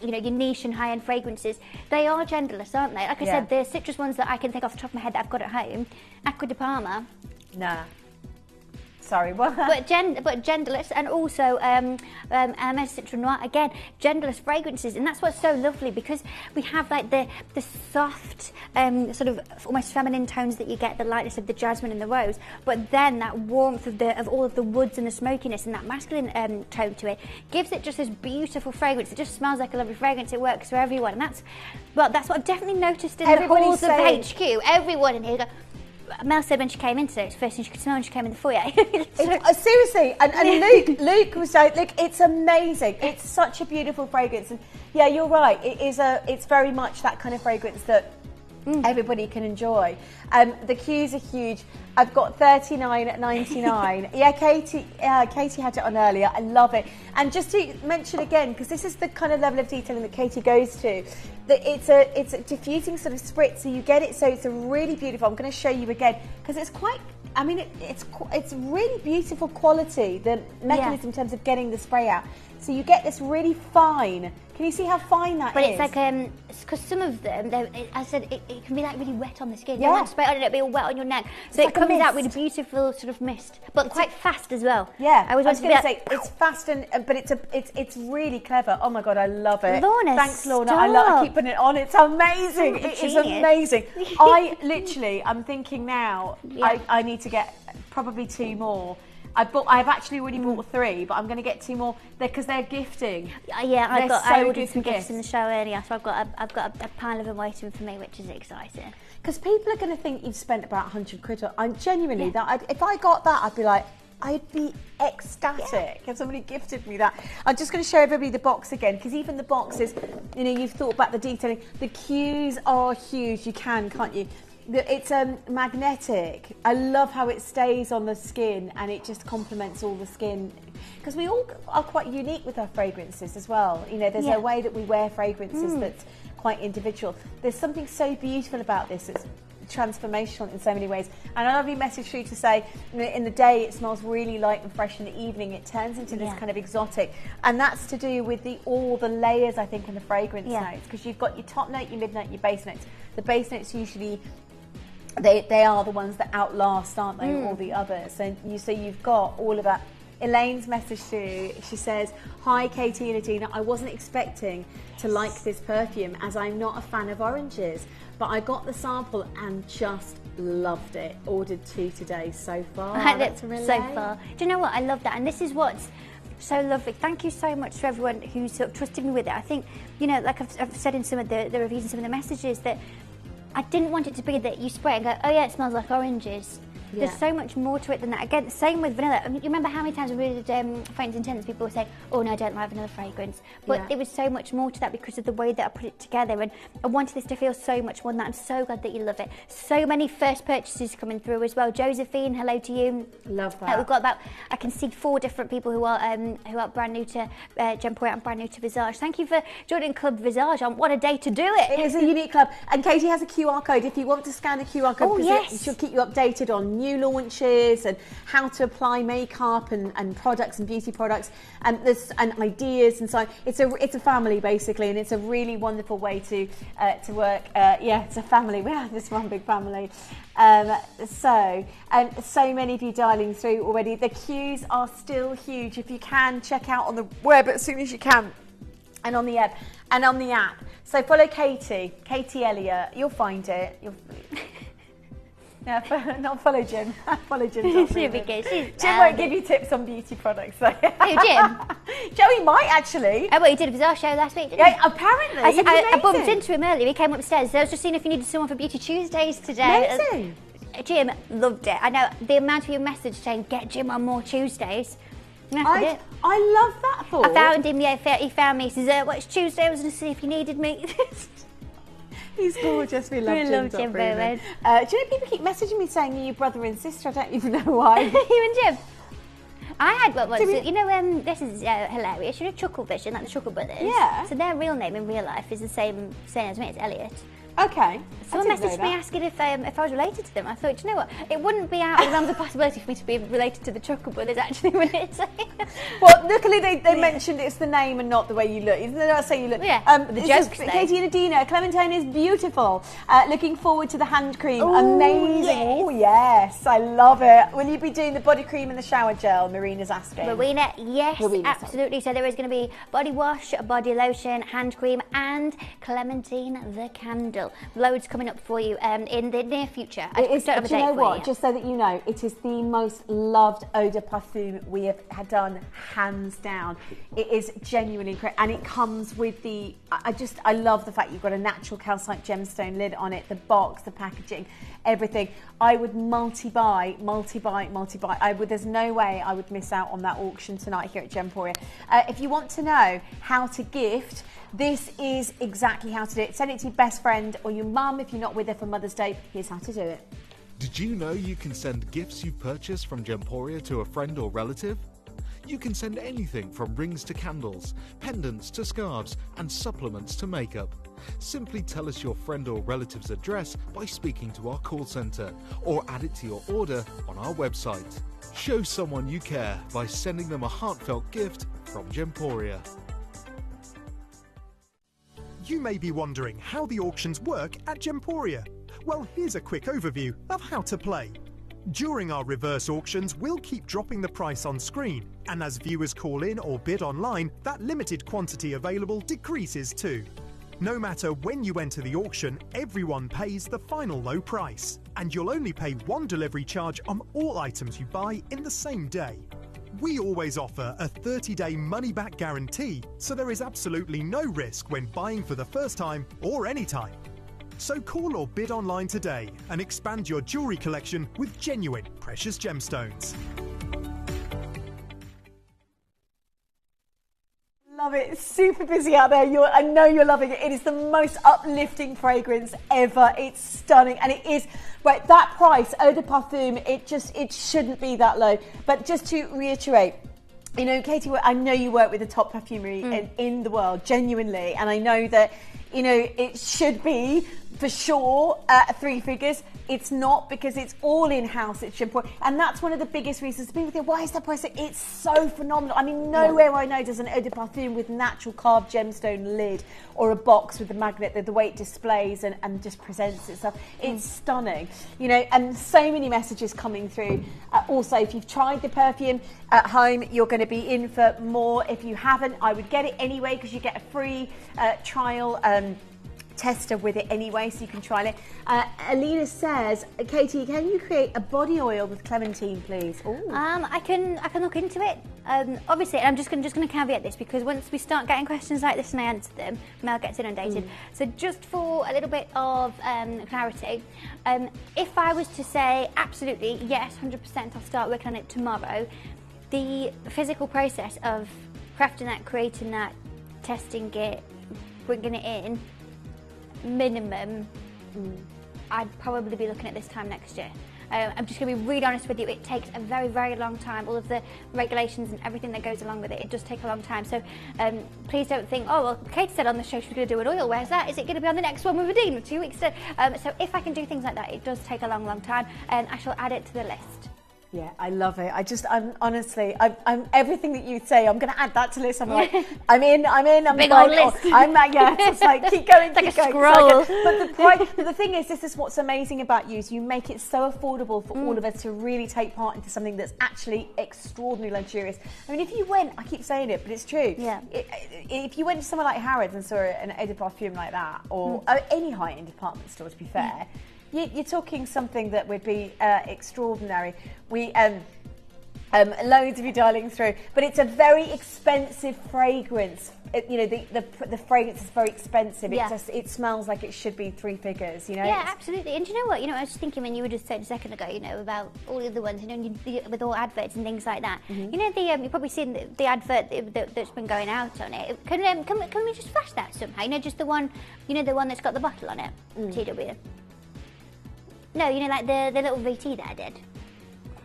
your niche and high-end fragrances, they are genderless, aren't they? Like I said, the citrus ones that I can think off the top of my head that I've got at home, Acqua di Parma. Nah. Sorry, what? But genderless, and also Hermes Citra Noir, again, genderless fragrances, and that's what's so lovely, because we have like the soft, sort of almost feminine tones that you get, the lightness of the jasmine and the rose, but then that warmth of all of the woods and the smokiness and that masculine tone to it gives it just this beautiful fragrance. It just smells like a lovely fragrance. It works for everyone, and that's what I've definitely noticed in the halls of HQ. Everyone in here go, Mel said when she came in today, it's the first thing she could smell when she came in the foyer. Seriously, and Luke was like, look, it's amazing. It's such a beautiful fragrance, and yeah, you're right. It's very much that kind of fragrance that everybody can enjoy. The queues are huge. I've got 39 at 99. Yeah, Katie had it on earlier. I love it. And just to mention again, because this is the kind of level of detailing that Katie goes to, that it's a diffusing sort of spritz, so you get it. So it's a really beautiful. I'm going to show you again because it's quite. I mean, it's really beautiful quality. The mechanism in terms of getting the spray out. So you get this really fine. Can you see how fine that is? But it's like, because some of them, I said, it can be like really wet on the skin. Yeah. You want to spray on it, it'll be all wet on your neck. So it comes out with a beautiful sort of mist, but quite fast as well. Yeah, I was want going to say, it's fast, but it's really clever. Oh my God, I love it. Lorna, thanks, Lorna. stop. I keep putting it on. It's amazing. Oh, It is amazing. I'm thinking now, I need to get probably 2 more. I've actually already bought 3, but I'm going to get 2 more because they're gifting. Yeah, I ordered some gifts in the show earlier, so I've got a pile of them waiting for me, which is exciting. Because people are going to think you've spent about 100 quid. I'm genuinely if I got that, I'd be like, I'd be ecstatic if somebody gifted me that. I'm just going to show everybody the box again, because even the boxes, you've thought about the detailing. The queues are huge. You can't you? It's magnetic. I love how it stays on the skin and it just complements all the skin, because we all are quite unique with our fragrances as well. There's a way that we wear fragrances that's quite individual. There's something so beautiful about this. It's transformational in so many ways. And I love your message through to say, in the day it smells really light and fresh, in the evening it turns into this kind of exotic, and that's to do with all the layers, I think, in the fragrance notes, because you've got your top note, your mid note, your base notes. The base notes usually they are the ones that outlast, aren't they, all the others? So you've got all of that. Elaine's message too, she says, hi Katie and Adina, I wasn't expecting to like this perfume as I'm not a fan of oranges, but I got the sample and just loved it. Ordered 2 today so far. That's really so far. Do you know what? I love that, and this is what's so lovely. Thank you so much to everyone who sort of trusted me with it. I think, like I've said in some of the reviews and some of the messages, that I didn't want it to be that you spray it and go, oh yeah, it smells like oranges. Yeah. There's so much more to it than that. Again, same with vanilla. I mean, you remember how many times we did Fragrance Intense, people were saying, oh no, I don't like vanilla fragrance. But it was so much more to that because of the way that I put it together. And I wanted this to feel so much more than that. I'm so glad that you love it. So many first purchases coming through as well. Josephine, hello to you. Love that. We've got about, I can see 4 different people who are brand new to Gemporia and brand new to Visage. Thank you for joining Club Visage. What a day to do it. It is a unique club. And Katie has a QR code. If you want to scan the QR code, she'll keep you updated on new launches and how to apply makeup and products and beauty products and ideas and so on. It's a family basically, and it's a really wonderful way to work. It's a family. We have this one big family. So many of you dialing through already. The queues are still huge. If you can, check out on the web as soon as you can, and on the app. So follow Katie Elliott. You'll find it. Yeah, not follow Jim. Follow Jim. She'll be good. Jim won't give you tips on beauty products. So. Who, Jim? Joey might actually. Oh, well, he did a bizarre show last week, didn't he? Yeah, apparently. I bumped into him earlier. He came upstairs. So I was just seeing if you needed someone for Beauty Tuesdays today. Amazing. Jim loved it. I know the amount of your message saying, get Jim on more Tuesdays. I love that thought. I found him, yeah, he found me. He says, well, it's Tuesday, I was going to see if you needed me. He's gorgeous. We love Jim. Very much. Do you know people keep messaging me saying you're your brother and sister? I don't even know why. You and Jim? I had one once. You know, this is hilarious. You know Chuckle Vision, like the Chuckle Brothers? Yeah. So their real name in real life is the same as me. It's Elliot. Okay. Someone messaged me asking if I was related to them. I thought, you know what? It wouldn't be out of the realms of possibility for me to be related to the Chuckle Brothers, actually, when it's... Well, luckily they mentioned it's the name and not the way you look. Even though they don't say you look. Yeah, the jokes, though. Katie and Adina, Clementine is beautiful. Looking forward to the hand cream. Ooh, amazing. yes. Oh, yes. I love it. Will you be doing the body cream and the shower gel? Marina's asking. Marina, yes, absolutely. So there is going to be body wash, body lotion, hand cream, and Clementine the candle. Loads coming up for you in the near future. Do you know what? Just so that you know, it is the most loved eau de parfum we have had done, hands down. It is genuinely incredible, and it comes with the. I love the fact you've got a natural calcite gemstone lid on it, the box, the packaging, everything. I would multi-buy. There's no way I would miss out on that auction tonight here at Gemporia. If you want to know how to gift, this is exactly how to do it. Send it to your best friend or your mum if you're not with her for Mother's Day. Here's how to do it. Did you know you can send gifts you've purchased from Gemporia to a friend or relative? You can send anything from rings to candles, pendants to scarves, and supplements to makeup. Simply tell us your friend or relative's address by speaking to our call centre, or add it to your order on our website. Show someone you care by sending them a heartfelt gift from Gemporia. You may be wondering how the auctions work at Gemporia. Well, here's a quick overview of how to play. During our reverse auctions, we'll keep dropping the price on screen, and as viewers call in or bid online, that limited quantity available decreases too. No matter when you enter the auction, everyone pays the final low price, and you'll only pay one delivery charge on all items you buy in the same day. We always offer a 30-day money-back guarantee, so there is absolutely no risk when buying for the first time or any time. So call or bid online today and expand your jewellery collection with genuine precious gemstones. Love it. It's super busy out there. I know you're loving it. It is the most uplifting fragrance ever. It's stunning, and it is right. That price, eau de parfum, it shouldn't be that low. But just to reiterate, you know, Katie, I know you work with the top perfumery in the world, genuinely, and I know that, you know, it should be for sure 3 figures. It's not, because it's all in-house at Gemporia, and that's one of the biggest reasons people think, why is that price? It's so phenomenal. I mean, nowhere I know does an eau de parfum with natural carved gemstone lid or a box with the magnet, the way it displays and just presents itself. It's stunning, you know, and so many messages coming through. Also, if you've tried the perfume at home, you're going to be in for more. If you haven't, I would get it anyway, because you get a free trial tester with it anyway, so you can try it. Alina says, Katie, can you create a body oil with Clementine, please? Ooh. I can look into it. Obviously, I'm just going to caveat this, because once we start getting questions like this and I answer them, Mel gets inundated. So just for a little bit of clarity, if I was to say absolutely yes, 100%, I'll start working on it tomorrow, the physical process of crafting that, creating that, testing it, bringing it in, minimum, I'd probably be looking at this time next year. I'm just going to be really honest with you, it takes a very, very long time. All of the regulations and everything that goes along with it does take a long time. So please don't think, oh, well, Kate said on the show she was going to do an oil. Where's that? Is it going to be on the next one with Redeem in 2 weeks? So if I can do things like that, it does take a long, long time, and I shall add it to the list. Yeah, I love it. I'm honestly, I'm everything that you say, I'm going to add that to the list. I'm like, I'm in. I'm big like, old list. It's like, keep going, like keep a going. scroll. But the thing is, this is what's amazing about you, is you make it so affordable for all of us to really take part into something that's actually extraordinarily luxurious. I mean, if you went, I keep saying it, but it's true. Yeah. If you went to somewhere like Harrods and saw an eau de parfum like that, or any high-end department store, to be fair, You're talking something that would be extraordinary. We loads of you dialing through, but it's a very expensive fragrance. The fragrance is very expensive. Yeah. It smells like it should be 3 figures. Yeah, absolutely. And do you know what? I was just thinking when you were just saying a second ago, about all the other ones, with all adverts and things like that. Mm-hmm. You've probably seen the advert that's been going out on it. Can we just flash that somehow? Just the one, the one that's got the bottle on it. TW. No, like the little VT that I did.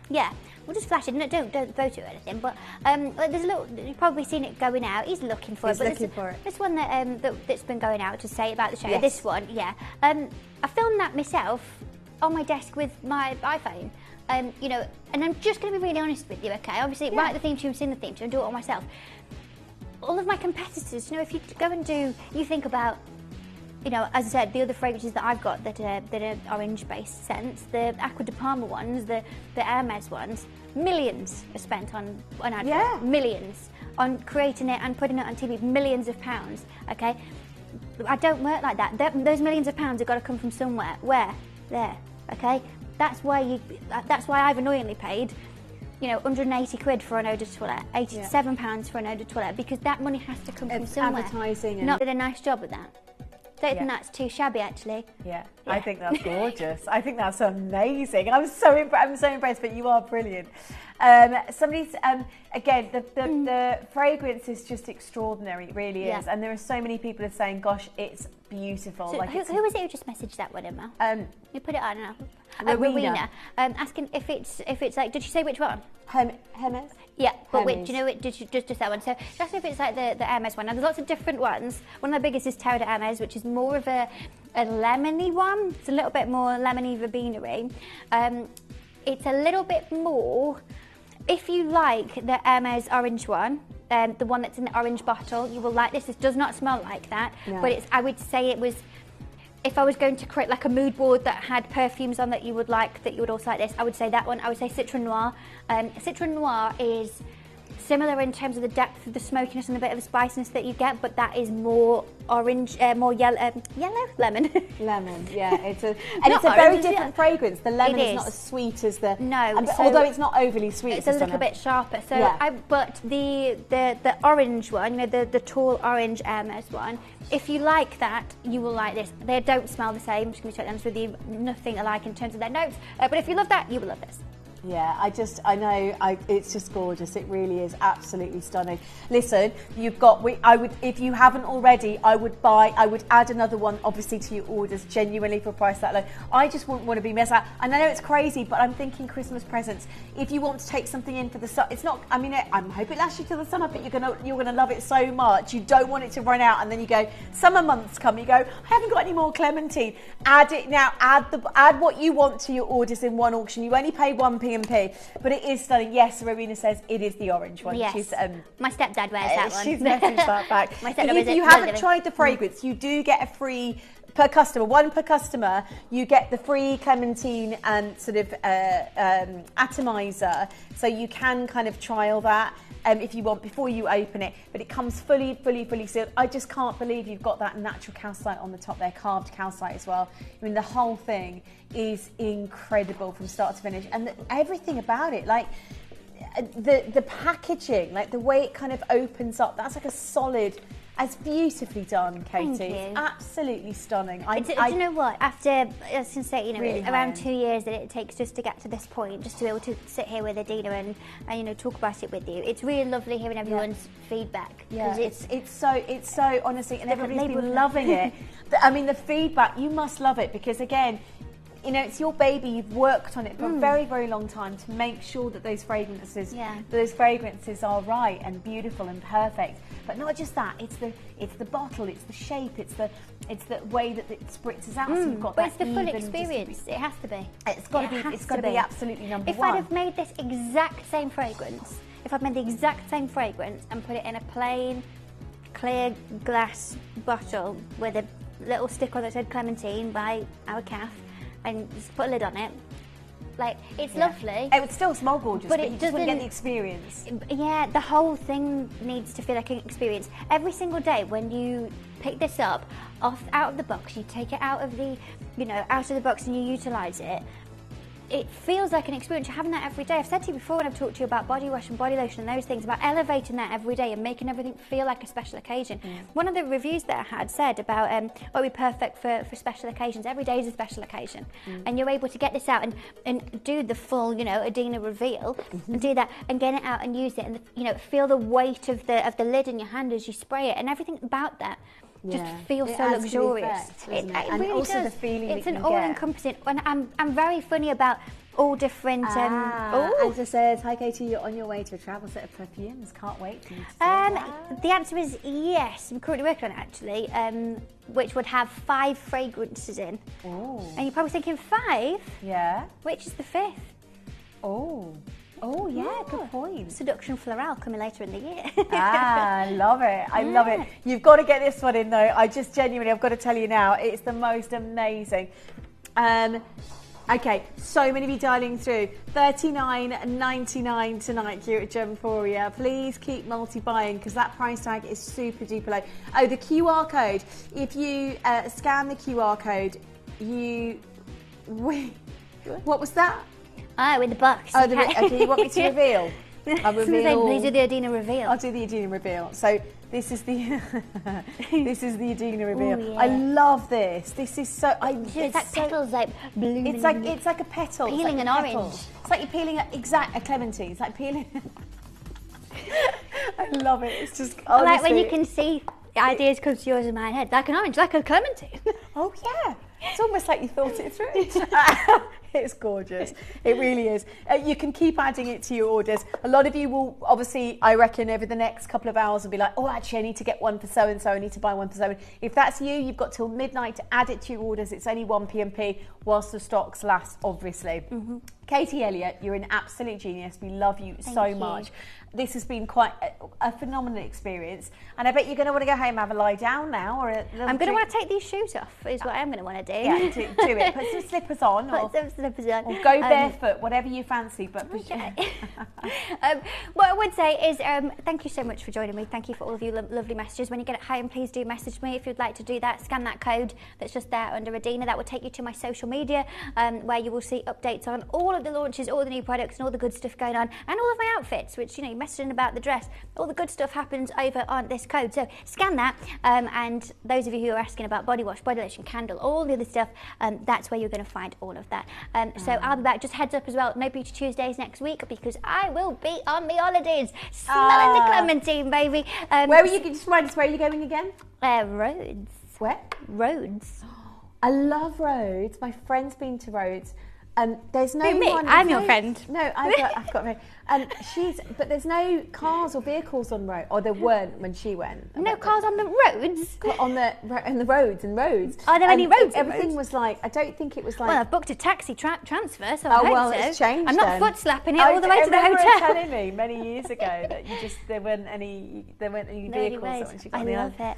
Yeah. We'll just flash it. No, don't vote it or anything. But there's a little. You've probably seen it going out. He's looking for it. This one that's been going out to say about the show. Yes. This one, yeah. I filmed that myself on my desk with my iPhone. And I'm just going to be really honest with you. Okay, obviously, write the theme tune, sing the theme tune, do it all myself. All of my competitors, if you go and you think about. As I said, the other fragrances that I've got that are orange-based scents, the Aqua de Parma ones, the Hermes ones, millions are spent on advert. Yeah. Millions on creating it and putting it on TV. Millions of pounds. Okay, I don't work like that. Those millions of pounds have got to come from somewhere. Where? There. Okay, that's why I've annoyingly paid. 180 quid for an eau de toilette, £87 for an eau de toilette, because that money has to come from somewhere. Advertising. Not did a nice job with that. Don't think that's too shabby, actually. Yeah, I think that's gorgeous. I think that's amazing. I'm so impressed, but you are brilliant. Somebody's again, the fragrance is just extraordinary. It really is, and there are so many people are saying, "Gosh, it's beautiful." So who was it who just messaged that one, Emma? You put it on now. Rowena. Asking if it's like, did she say which one? Hermes. Yeah, but which, just that one. So just if it's like the Hermes one. Now there's lots of different ones. One of the biggest is Terre de Hermes, which is more of a lemony one. It's a little bit more lemony verbenery. It's a little bit more. If you like the Hermes orange one, the one that's in the orange bottle, you will like this. This does not smell like that, but I would say it was. If I was going to create like a mood board that had perfumes on that you would also like this, I would say that one. I would say Citron Noir. Citron Noir is similar in terms of the depth of the smokiness and a bit of the spiciness that you get, but that is more orange, more yellow, lemon. Lemon, yeah. It's a very different fragrance. The lemon is not as sweet as the although it's not overly sweet. It's a little bit sharper. So, but the orange one, the tall orange Hermes one. If you like that, you will like this. They don't smell the same. I'm just going to be honest with you. Nothing alike in terms of their notes. But if you love that, you will love this. Yeah, it's just gorgeous. It really is absolutely stunning. Listen, if you haven't already, I would add another one, obviously, to your orders, genuinely for a price that low. I just wouldn't want to be messed out. And I know it's crazy, but I'm thinking Christmas presents. If you want to take something in for the summer, it's not. I mean, I hope it lasts you till the summer, but you're gonna love it so much. You don't want it to run out, and then you go, summer months come, you go, I haven't got any more Clementine. Add it now. Add what you want to your orders in one auction. You only pay 1p. But it is stunning. Yes, Rowena says it is the orange one. Yes. My stepdad wears that one. She's messaged that back. If you haven't tried the fragrance, you do get a free per customer, one per customer. You get the free Clementine and sort of atomizer, so you can kind of trial that. If you want, before you open it, but it comes fully sealed. I just can't believe you've got that natural calcite on the top there, carved calcite as well. I mean, the whole thing is incredible from start to finish, and everything about it, like the packaging, like the way it kind of opens up, that's like a solid. It's beautifully done, Katie. Thank you. It's absolutely stunning. Do you know what? After, I was going to say, really around 2 years that it takes just to get to this point, just to be able to sit here with Adina and talk about it with you. It's really lovely hearing everyone's feedback. Yeah, it's so honestly, and everybody's been loving it. I mean, the feedback, you must love it because again, it's your baby. You've worked on it for a very, very long time to make sure that those fragrances are right and beautiful and perfect. But not just that. It's the bottle. It's the shape. It's the way that it spritzes out. So you've got but it's the full experience. It has to be. It's got to be absolutely number one. If I'd have made this exact same fragrance, and put it in a plain, clear glass bottle with a little sticker that said Clementine by our calf, and just put a lid on it, Like, it's lovely. It would still smell gorgeous, but it you just wouldn't get doesn't- the experience. Yeah, the whole thing needs to feel like an experience. Every single day when you pick this up out of the box, you take it out of the, out of the box and you utilise it. It feels like an experience. You're having that every day. I've said to you before when I've talked to you about body wash and body lotion and those things, about elevating that every day and making everything feel like a special occasion. One of the reviews that I had said about it'll be perfect for special occasions. Every day is a special occasion. And you're able to get this out and do the full, Adina reveal and do that and get it out and use it and, feel the weight of the lid in your hand as you spray it and everything about that. Just feels so luxurious. It It really also does. the feeling It's that an you get. all-encompassing. And I'm very funny about all different. Angela says, "Hi Katie, you're on your way to a travel set of perfumes. Can't wait for you to see that." The answer is yes. I'm currently working on it actually, which would have 5 fragrances in. Oh. And you're probably thinking 5? Yeah. Which is the 5th? Oh, yeah, good point. Seduction Floral coming later in the year. I love it. I love it. You've got to get this one in though. I've got to tell you now, it's the most amazing. Okay, so many of you dialing through. $39.99 tonight here at Gemporia. Please keep multi-buying because that price tag is super duper low. Oh, the QR code. If you scan the QR code, what was that? Oh, in the box. Oh, okay, you want me to reveal? I'll reveal. Please do the Adina reveal. I'll do the Adina reveal. So this is the this is the Adina reveal. Ooh, yeah. I love this. This is so. It's like petals, like blooming. It's like a petal. Peeling it's an like a petal. orange. It's like you're peeling a clementine. It's like peeling. I love it. It's just I like honestly, when you can see ideas come to yours in my head, like an orange, like a clementine. Oh yeah. It's almost like you thought it through. It's gorgeous. It really is. You can keep adding it to your orders. A lot of you will, obviously, I reckon, over the next couple of hours will be like, oh, actually, I need to get one for so-and-so. I need to buy one for so-and-so. If that's you, you've got till midnight to add it to your orders. It's only 1 PMP whilst the stocks last, obviously. Katie Elliott, you're an absolute genius. We love you so much. This has been quite a phenomenal experience. And I bet you're going to want to go home and have a lie down now. Or I'm going to want to take these shoes off, is what I'm going to want to do. Yeah, do it. Put some slippers on. Put some slippers on. Or go barefoot, whatever you fancy. But okay. What I would say is thank you so much for joining me. Thank you for all of you lovely messages. When you get it home, please do message me if you'd like to do that. Scan that code that's just there under Adina. That will take you to my social media where you will see updates on all of the launches, all the new products and all the good stuff going on, and all of my outfits, which, you're messaging about the dress. All the good stuff happens over on this code. So scan that, and those of you who are asking about body wash, body lotion, candle, all the other stuff, that's where you're going to find all of that. So I'll be back. Just heads up as well, no Beauty Tuesdays next week because I will be on the holidays, smelling the Clementine, baby. Where are you? Just remind us, where are you going again? Rhodes. Where? Rhodes. I love Rhodes. My friend's been to Rhodes. There's no Who, me? one. I'm your friend. No, I've got a friend. But there's no cars or vehicles on road, or there weren't when she went. No cars on the roads. On the roads and roads. Are there any roads? Everything was like. I don't think it was like. Well, I've booked a taxi transfer, so I hope so. It's changed. I'm not foot slapping it all the way to the I remember hotel. her telling me many years ago that there weren't any vehicles when she got on the island. I love it.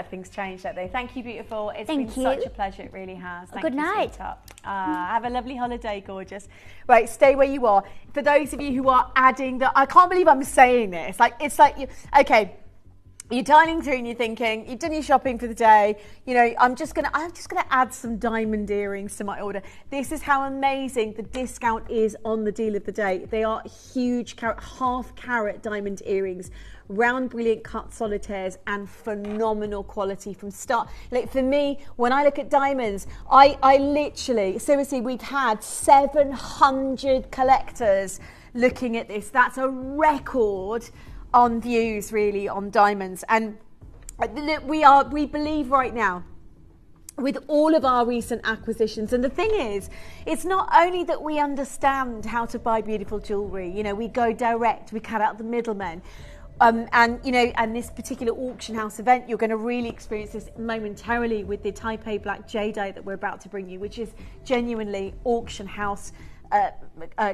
Things changed, don't they? Thank you, beautiful. It's been Thank such you. a pleasure. It really has. Thank Good you, night. sweetheart. Have a lovely holiday, gorgeous. Right, stay where you are. For those of you who are adding I can't believe I'm saying this. Okay. You're dining through and you're thinking, you've done your shopping for the day, I'm just gonna add some diamond earrings to my order. This is how amazing the discount is on the deal of the day. They are huge half carat diamond earrings, round brilliant cut solitaires, and phenomenal quality from start. Like for me, when I look at diamonds, I literally, seriously, we've had 700 collectors looking at this. That's a record on views, really, on diamonds. And we believe right now, with all of our recent acquisitions, and the thing is, it's not only that we understand how to buy beautiful jewellery, we go direct, we cut out the middlemen. And this particular auction house event, you're going to really experience this momentarily with the Taipei Black Jade that we're about to bring you, which is genuinely auction house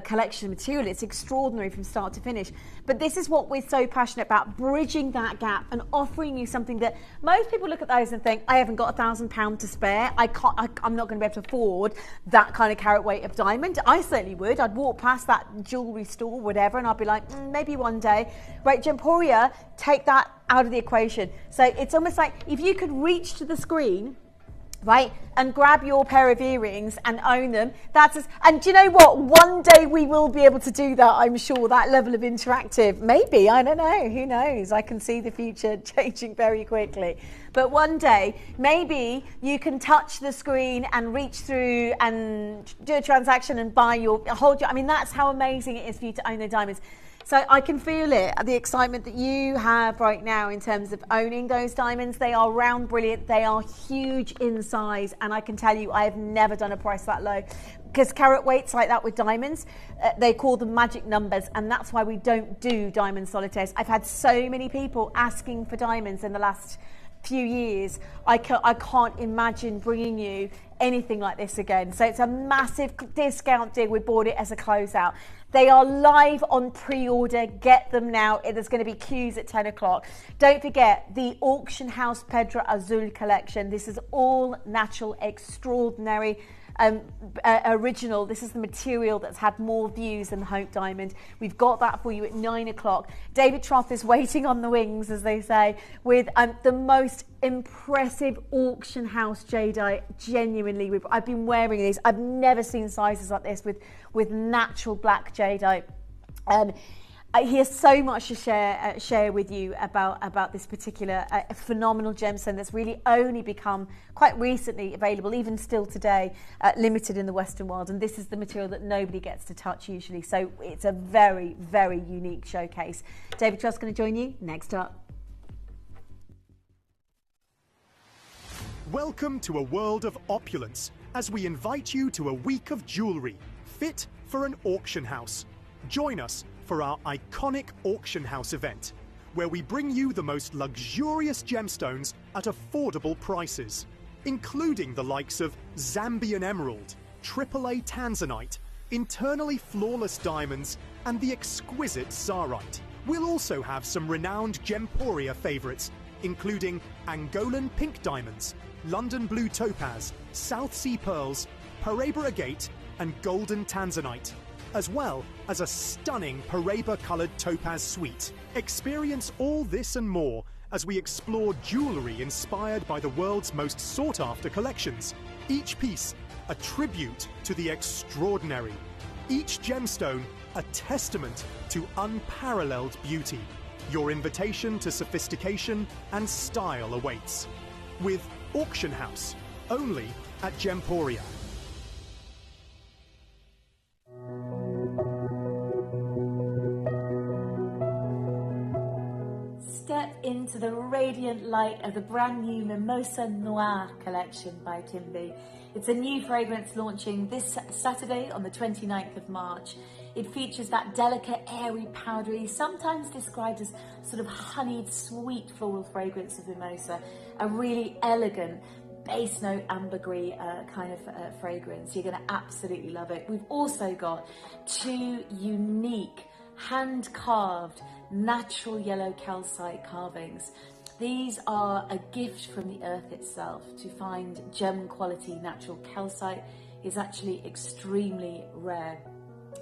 collection material. It's extraordinary from start to finish. But this is what we're so passionate about, bridging that gap and offering you something that most people look at those and think, I haven't got £1,000 to spare. I'm not going to be able to afford that kind of carat weight of diamond. I certainly would. I'd walk past that jewellery store, whatever, and I'd be like, maybe one day. Right, Gemporia, take that out of the equation. So it's almost like if you could reach to the screen, right, and grab your pair of earrings and own them. And do you know what? One day we will be able to do that, I'm sure, that level of interactive. Maybe, I don't know, who knows? I can see the future changing very quickly. But one day, maybe you can touch the screen and reach through and do a transaction and I mean, that's how amazing it is for you to own the diamonds. So I can feel it, the excitement that you have right now in terms of owning those diamonds. They are round brilliant, they are huge in size, and I can tell you I have never done a price that low. Because carat weights like that with diamonds, they call them magic numbers, and that's why we don't do diamond solitaires. I've had so many people asking for diamonds in the last few years. I can't imagine bringing you anything like this again. So it's a massive discount deal. We bought it as a closeout. They are live on pre-order. Get them now. There's going to be queues at 10 o'clock. Don't forget the Auction House Pedra Azul collection. This is all natural, extraordinary, original. This is the material that's had more views than the Hope Diamond. We've got that for you at 9 o'clock. David Troth is waiting on the wings, as they say, with the most impressive auction house jadeite. Genuinely, I've been wearing these. I've never seen sizes like this with natural black jadeite. He has so much to share with you about this particular phenomenal gemstone that's really only become quite recently available, even still today, limited in the Western world. And this is the material that nobody gets to touch usually. So it's a very, very unique showcase. David Trust's going to join you next up. Welcome to a world of opulence as we invite you to a week of jewellery fit for an auction house. Join us for our iconic auction house event, where we bring you the most luxurious gemstones at affordable prices, including the likes of Zambian emerald, AAA tanzanite, internally flawless diamonds, and the exquisite czarite. We'll also have some renowned Gemporia favourites, including Angolan pink diamonds, London blue topaz, South Sea pearls, Paraiba agate, and golden tanzanite, as well as a stunning Paraiba-coloured topaz suite. Experience all this and more as we explore jewellery inspired by the world's most sought-after collections. Each piece a tribute to the extraordinary. Each gemstone a testament to unparalleled beauty. Your invitation to sophistication and style awaits. With Auction House, only at Gemporia. Step into the radiant light of the brand new Mimosa Noir collection by Timby. It's a new fragrance launching this Saturday on the 29th of March. It features that delicate, airy, powdery, sometimes described as sort of honeyed, sweet floral fragrance of mimosa. A really elegant, base note ambergris kind of fragrance. You're going to absolutely love it. We've also got two unique, hand-carved, natural yellow calcite carvings. These are a gift from the earth itself. To find gem quality natural calcite is actually extremely rare,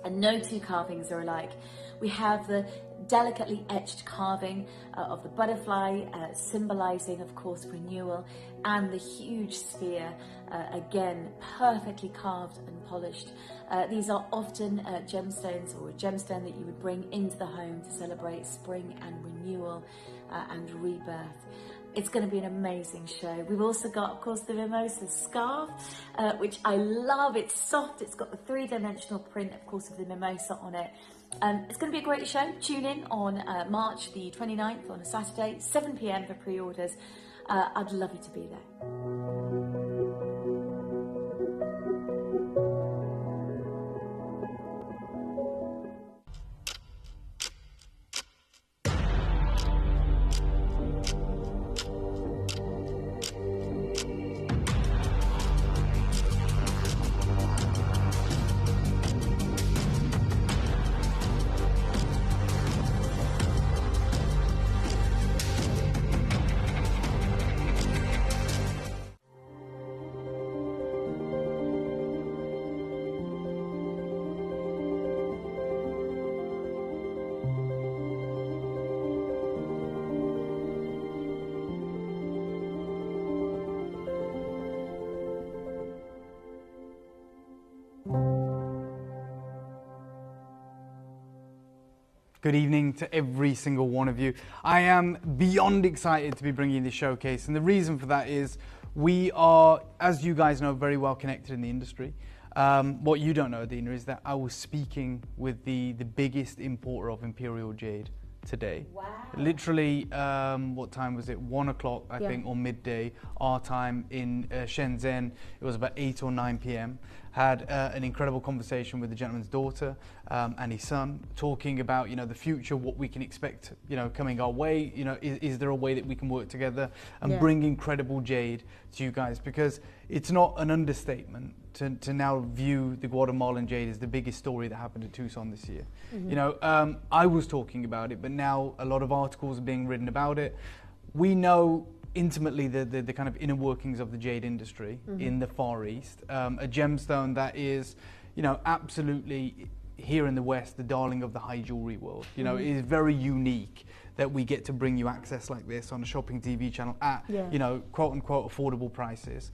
and no two carvings are alike. We have the delicately etched carving of the butterfly, symbolizing, of course, renewal, and the huge sphere, again, perfectly carved and polished. These are often gemstones, or a gemstone that you would bring into the home to celebrate spring and renewal and rebirth. It's going to be an amazing show. We've also got, of course, the Mimosa scarf, which I love. It's soft. It's got the three-dimensional print, of course, of the mimosa on it. It's going to be a great show. Tune in on March the 29th on a Saturday, 7 p.m. for pre-orders. I'd love you to be there. Good evening to every single one of you. I am beyond excited to be bringing this showcase, and the reason for that is we are, as you guys know, very well connected in the industry. What you don't know, Adina, is that I was speaking with the biggest importer of Imperial Jade today. Wow. Literally, what time was it? 1 o'clock, I think, or midday, our time in Shenzhen. It was about 8 or 9 p.m. Had an incredible conversation with the gentleman's daughter and his son, talking about, you know, the future, what we can expect, you know, coming our way. You know, is there a way that we can work together and bring incredible jade to you guys? Because it's not an understatement to now view the Guatemalan jade as the biggest story that happened in Tucson this year. You know, I was talking about it, but now a lot of articles are being written about it. We know intimately the kind of inner workings of the jade industry in the Far East. A gemstone that is, you know, absolutely here in the West, the darling of the high jewelry world. You know, it is very unique that we get to bring you access like this on a shopping TV channel at, you know, quote unquote affordable prices.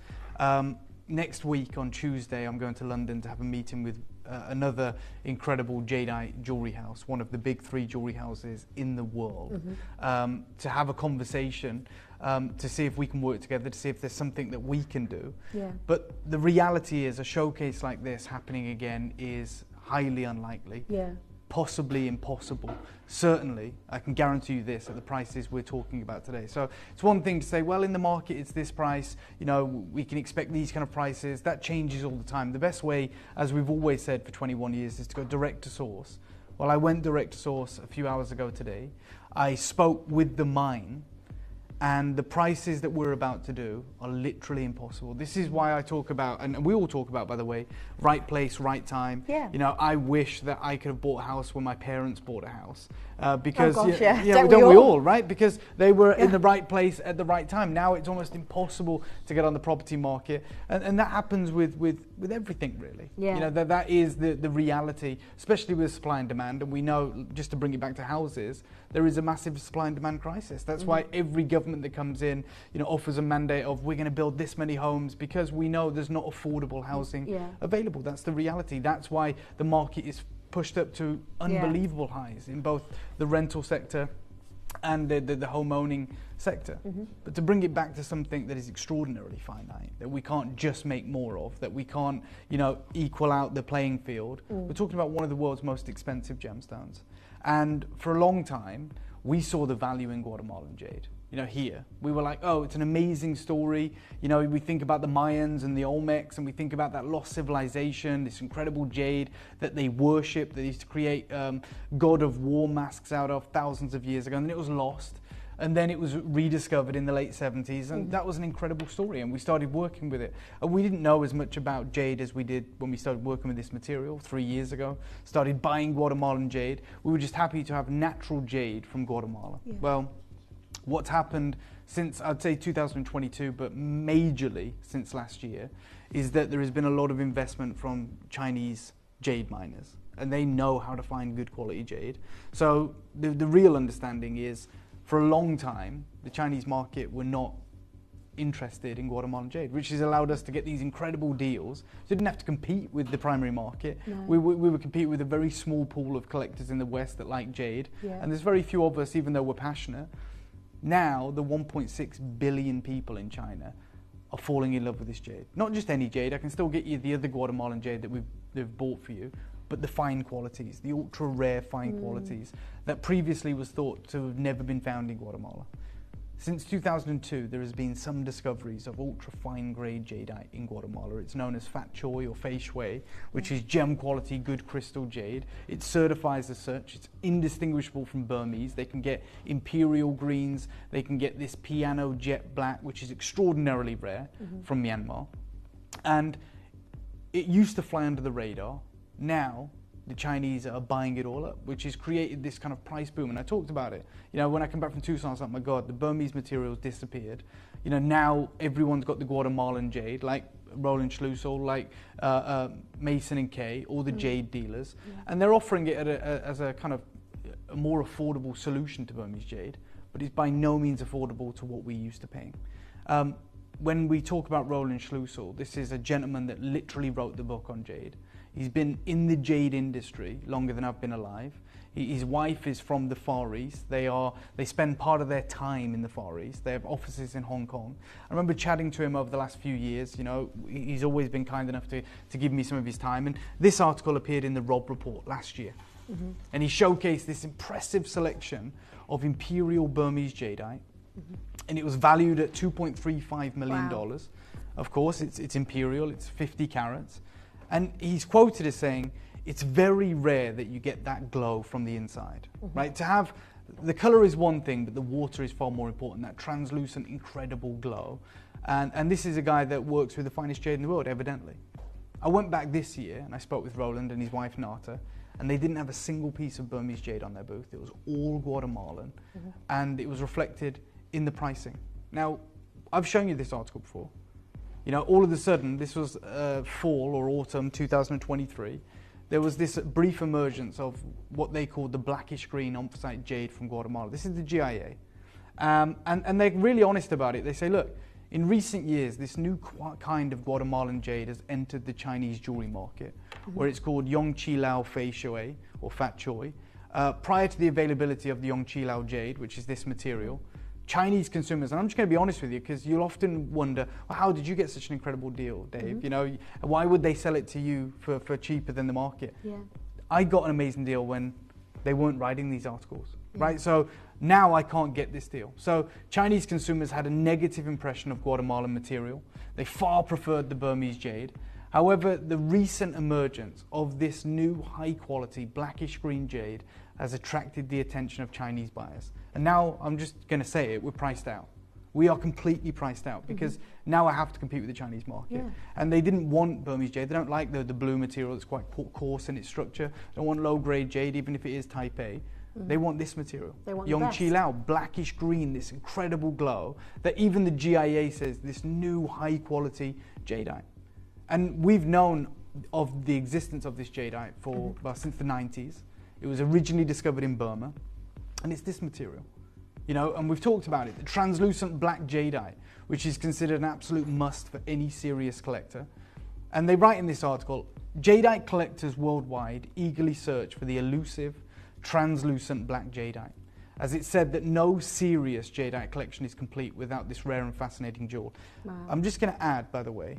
Next week on Tuesday, I'm going to London to have a meeting with another incredible jadeite jewelry house, one of the big 3 jewelry houses in the world, to have a conversation to see if we can work together, to see if there's something that we can do. But the reality is a showcase like this happening again is highly unlikely, possibly impossible. Certainly, I can guarantee you this, at the prices we're talking about today. So it's one thing to say, well, in the market it's this price, you know, we can expect these kind of prices. That changes all the time. The best way, as we've always said for 21 years, is to go direct to source. Well, I went direct to source a few hours ago today. I spoke with the mine, and the prices that we're about to do are literally impossible. This is why I talk about, and we all talk about, by the way, right place, right time. You know, I wish that I could have bought a house when my parents bought a house. Because, don't we all, right? Because they were in the right place at the right time. Now it's almost impossible to get on the property market. And that happens with everything, really. You know, that is the reality, especially with supply and demand. And we know, just to bring it back to houses, there is a massive supply and demand crisis. That's why every government that comes in, you know, offers a mandate of we're going to build this many homes, because we know there's not affordable housing available. That's the reality. That's why the market is pushed up to unbelievable highs in both the rental sector and the home owning sector. But to bring it back to something that is extraordinarily finite, that we can't just make more of, that we can't, you know, equal out the playing field, we're talking about one of the world's most expensive gemstones. And for a long time, we saw the value in Guatemalan jade. You know, here, we were like, oh, it's an amazing story. You know, we think about the Mayans and the Olmecs, and we think about that lost civilization, this incredible jade that they worship, that they used to create god of war masks out of thousands of years ago, and then it was lost. And then it was rediscovered in the late 70s, and that was an incredible story, and we started working with it. And we didn't know as much about jade as we did when we started working with this material 3 years ago, started buying Guatemalan jade. We were just happy to have natural jade from Guatemala. Well, what's happened since, I'd say 2022, but majorly since last year, is that there has been a lot of investment from Chinese jade miners, and they know how to find good quality jade. So the real understanding is, for a long time, the Chinese market were not interested in Guatemalan jade, which has allowed us to get these incredible deals. So we didn't have to compete with the primary market. We would compete with a very small pool of collectors in the West that like jade, and there's very few of us, even though we're passionate. Now, the 1.6 billion people in China are falling in love with this jade. Not just any jade, I can still get you the other Guatemalan jade that they've bought for you, but the fine qualities, the ultra rare fine qualities that previously was thought to have never been found in Guatemala. Since 2002, there has been some discoveries of ultra fine grade jadeite in Guatemala. It's known as Fat Choy or Fei Shui, which is gem quality, good crystal jade. It certifies as such. It's indistinguishable from Burmese. They can get imperial greens. They can get this piano jet black, which is extraordinarily rare from Myanmar. And it used to fly under the radar. Now, the Chinese are buying it all up, which has created this kind of price boom. And I talked about it. You know, when I come back from Tucson, I was like, my God, the Burmese materials disappeared. You know, now everyone's got the Guatemalan jade, like Roland Schlusel, like Mason and Kay, all the jade dealers. And they're offering it as a kind of a more affordable solution to Burmese jade, but it's by no means affordable to what we're used to paying. when we talk about Roland Schlussel, this is a gentleman that literally wrote the book on jade. He's been in the jade industry longer than I've been alive. His wife is from the Far East. They spend part of their time in the Far East. They have offices in Hong Kong. I remember chatting to him over the last few years. You know, he's always been kind enough to give me some of his time. And this article appeared in the Rob Report last year. Mm-hmm. And he showcased this impressive selection of imperial Burmese jadeite. Mm-hmm. And it was valued at $2.35 million. Wow. Of course, it's imperial, it's 50 carats. And he's quoted as saying, it's very rare that you get that glow from the inside, mm-hmm. right? To have, the color is one thing, but the water is far more important, that translucent, incredible glow. And this is a guy that works with the finest jade in the world, evidently. I went back this year and I spoke with Roland and his wife Nata, and they didn't have a single piece of Burmese jade on their booth. It was all Guatemalan, mm-hmm. and it was reflected in the pricing. Now, I've shown you this article before. You know, all of a sudden, this was fall or autumn 2023, there was this brief emergence of what they called the blackish green anthracite jade from Guatemala. This is the GIA. And they're really honest about it. They say, look, in recent years, this new kind of Guatemalan jade has entered the Chinese jewelry market, mm-hmm. where it's called Yongqilao Fei Shui, or Fat Choi. Prior to the availability of the Yongqilao jade, which is this material, Chinese consumers, and I'm just going to be honest with you, because you'll often wonder, well, how did you get such an incredible deal, Dave? Mm-hmm. You know, why would they sell it to you for cheaper than the market? Yeah. I got an amazing deal when they weren't writing these articles, right? So now I can't get this deal. So Chinese consumers had a negative impression of Guatemalan material. They far preferred the Burmese jade. However, the recent emergence of this new high-quality blackish green jade has attracted the attention of Chinese buyers. And now, I'm just going to say it, we're priced out. We are completely priced out because mm-hmm. now I have to compete with the Chinese market. Yeah. And they didn't want Burmese jade. They don't like the blue material that's quite coarse in its structure. They don't want low-grade jade, even if it is type A. Mm-hmm. They want this material. They want Yongqilao, blackish green, this incredible glow that even the GIA says this new high-quality jadeite. And we've known of the existence of this jadeite for since the 90s. It was originally discovered in Burma, and it's this material. You know, and we've talked about it, the translucent black jadeite, which is considered an absolute must for any serious collector. And they write in this article, jadeite collectors worldwide eagerly search for the elusive, translucent black jadeite, as it's said that no serious jadeite collection is complete without this rare and fascinating jewel. Wow. I'm just going to add, by the way,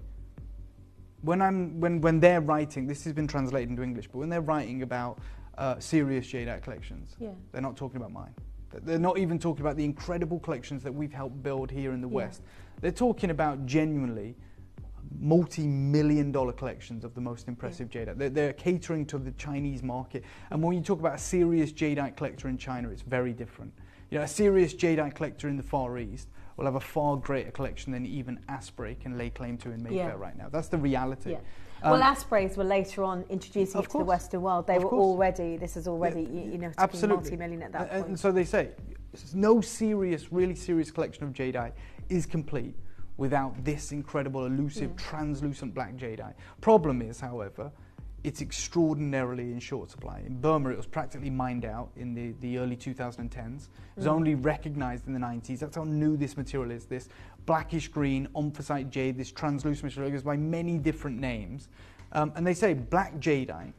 when they're writing, this has been translated into English, but when they're writing about serious jadeite collections, they're not talking about mine. They're not even talking about the incredible collections that we've helped build here in the West. They're talking about genuinely multi-million-dollar collections of the most impressive jadeite. They're catering to the Chinese market. And when you talk about a serious jadeite collector in China, it's very different. You know, a serious jadeite collector in the Far East will have a far greater collection than even Asprey can lay claim to in Mayfair right now. That's the reality. Well, Aspreys were later on introducing it to the Western world. They were already, this is already, you know, multi-million at that point. And so they say, no serious, really serious collection of jadeite is complete without this incredible, elusive, translucent black jadeite. Problem is, however, it's extraordinarily in short supply. In Burma, it was practically mined out in the early 2010s. It was only recognized in the 90s. That's how new this material is, this blackish green, anthracite jade, this translucent material. It goes by many different names. And they say black jadeite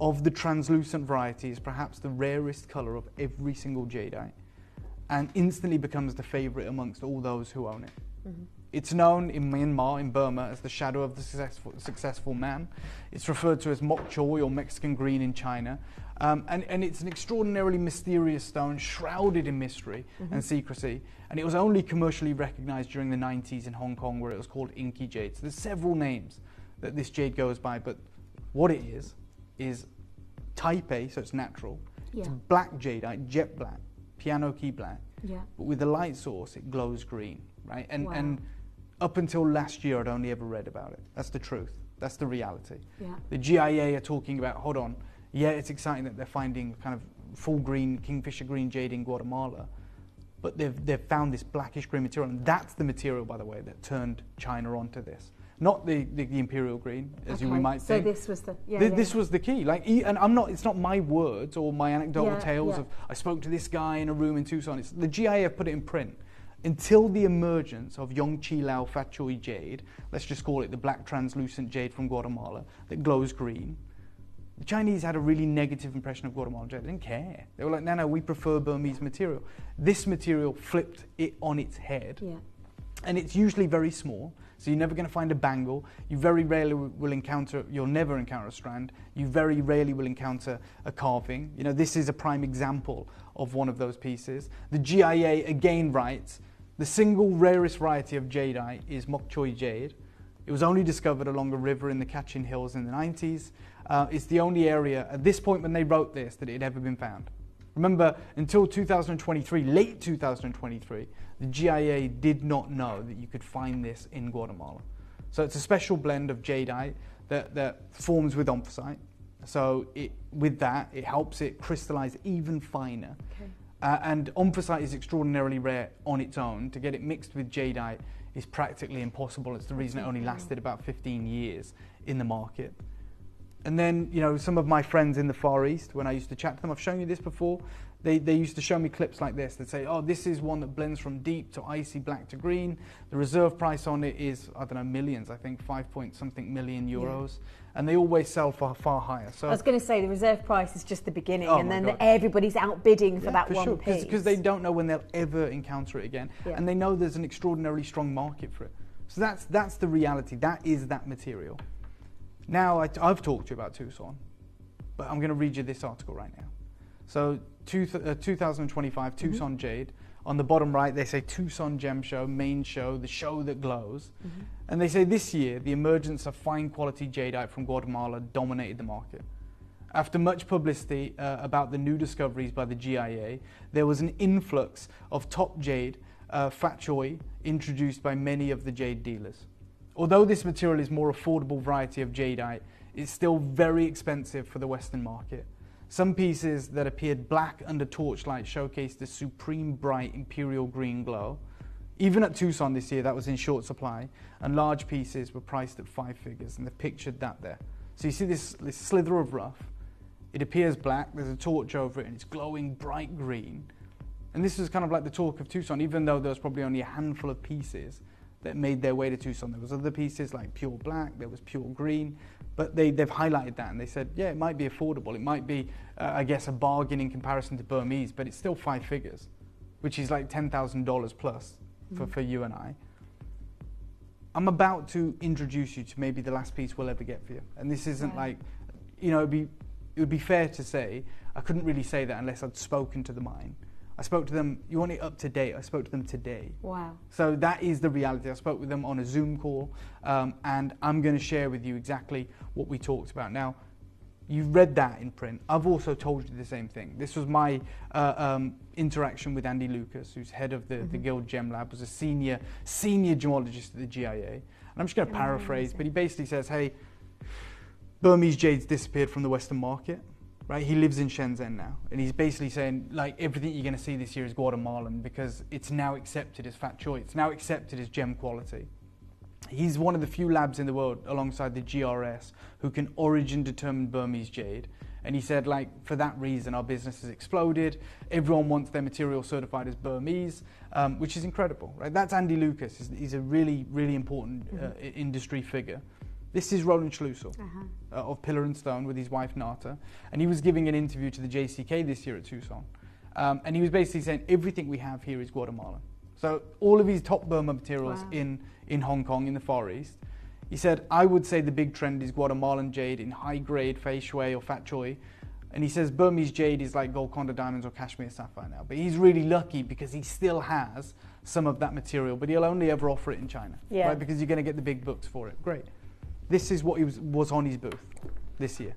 of the translucent variety is perhaps the rarest color of every single jadeite and instantly becomes the favorite amongst all those who own it. Mm-hmm. It's known in Myanmar, in Burma, as the shadow of the successful man. It's referred to as mok choy or Mexican green in China. And it's an extraordinarily mysterious stone, shrouded in mystery and secrecy. And it was only commercially recognized during the 90s in Hong Kong, where it was called Inky Jade. So there's several names that this jade goes by, but what it is type A, so it's natural. It's black jadeite, jet black, piano key black. But with the light source, it glows green, right? And up until last year, I'd only ever read about it. That's the truth. That's the reality. The GIA are talking about, hold on, it's exciting that they're finding kind of full green, kingfisher green jade in Guatemala, but they've found this blackish green material, and that's the material, by the way, that turned China onto this. Not the imperial green, as we might think. So this was the this was the key. Like, and it's not my words or my anecdotal tales of I spoke to this guy in a room in Tucson. It's the GIA put it in print. until the emergence of Yongqi-Lao Fat Choy jade, let's just call it the black translucent jade from Guatemala that glows green. The Chinese had a really negative impression of Guatemalan jade. They didn't care. They were like, no, we prefer Burmese material. This material flipped it on its head. Yeah. And it's usually very small, so you're never going to find a bangle. You very rarely will encounter, you'll never encounter a strand. You very rarely will encounter a carving. You know, this is a prime example of one of those pieces. The GIA again writes, the single rarest variety of jadeite is Mok Choy jade. It was only discovered along a river in the Kachin Hills in the 90s. It's the only area at this point when they wrote this that it had ever been found. Remember, until 2023, late 2023, the GIA did not know that you could find this in Guatemala. So it's a special blend of jadeite that forms with omphacite. So with that, it helps it crystallize even finer. Okay. And omphacite is extraordinarily rare on its own. To get it mixed with jadeite is practically impossible. It's the reason it only lasted about 15 years in the market. And then, you know, some of my friends in the Far East, when I used to chat to them, I've shown you this before, they used to show me clips like this. They'd say, oh, this is one that blends from deep to icy black to green. The reserve price on it is, I don't know, millions, I think, 5-point-something million euros. Yeah. And they always sell for far higher. So I was going to say, the reserve price is just the beginning, oh and then everybody's outbidding for that for one sure, piece. Because they don't know when they'll ever encounter it again. Yeah. And they know there's an extraordinarily strong market for it. So that's the reality. That is that material. Now, I've talked to you about Tucson, but I'm going to read you this article right now. So, 2025 Tucson Jade. On the bottom right, they say Tucson Gem Show, main show, the show that glows. Mm-hmm. And they say this year, the emergence of fine quality jadeite from Guatemala dominated the market. After much publicity about the new discoveries by the GIA, there was an influx of top jade, Fat Choy, introduced by many of the jade dealers. Although this material is more affordable variety of jadeite, it's still very expensive for the Western market. Some pieces that appeared black under torchlight showcased a supreme bright imperial green glow. Even at Tucson this year, that was in short supply, and large pieces were priced at 5 figures, and they've pictured that there. So you see this slither of rough. It appears black, there's a torch over it, and it's glowing bright green. And this is kind of like the talk of Tucson, even though there was probably only a handful of pieces that made their way to Tucson. There was other pieces like pure black, there was pure green, but they've highlighted that and they said, yeah, it might be affordable. It might be, I guess, a bargain in comparison to Burmese, but it's still 5 figures, which is like $10,000 plus for you and I. I'm about to introduce you to maybe the last piece we'll ever get for you. And this isn't like, you know, it would be fair to say, I couldn't really say that unless I'd spoken to the mine. I spoke to them, you want it up to date, I spoke to them today. Wow. So that is the reality. I spoke with them on a Zoom call, and I'm going to share with you exactly what we talked about. Now, you've read that in print. I've also told you the same thing. This was my interaction with Andy Lucas, who's head of the Guild Gem Lab, was a senior gemologist at the GIA. And I'm just going to paraphrase, but he basically says, hey, Burmese jade's disappeared from the Western market. Right, he lives in Shenzhen now, and he's basically saying, like, everything you're going to see this year is Guatemalan because it's now accepted as Fat Choy. It's now accepted as gem quality. He's one of the few labs in the world, alongside the GRS, who can origin determine Burmese jade. And he said, like, for that reason, our business has exploded. Everyone wants their material certified as Burmese, which is incredible, right? That's Andy Lucas. He's a really, really important industry figure. This is Roland Schlusel of Pillar and Stone with his wife Nata, and he was giving an interview to the JCK this year at Tucson, and he was basically saying everything we have here is Guatemalan. So all of his top Burma materials in Hong Kong, in the Far East. He said, I would say the big trend is Guatemalan jade in high grade Fei Shui or Fat Choy, and he says Burmese jade is like Golconda diamonds or Kashmir sapphire now, but he's really lucky because he still has some of that material, but he'll only ever offer it in China, right? Because you're going to get the big bucks for it. Great. This is what he was on his booth this year.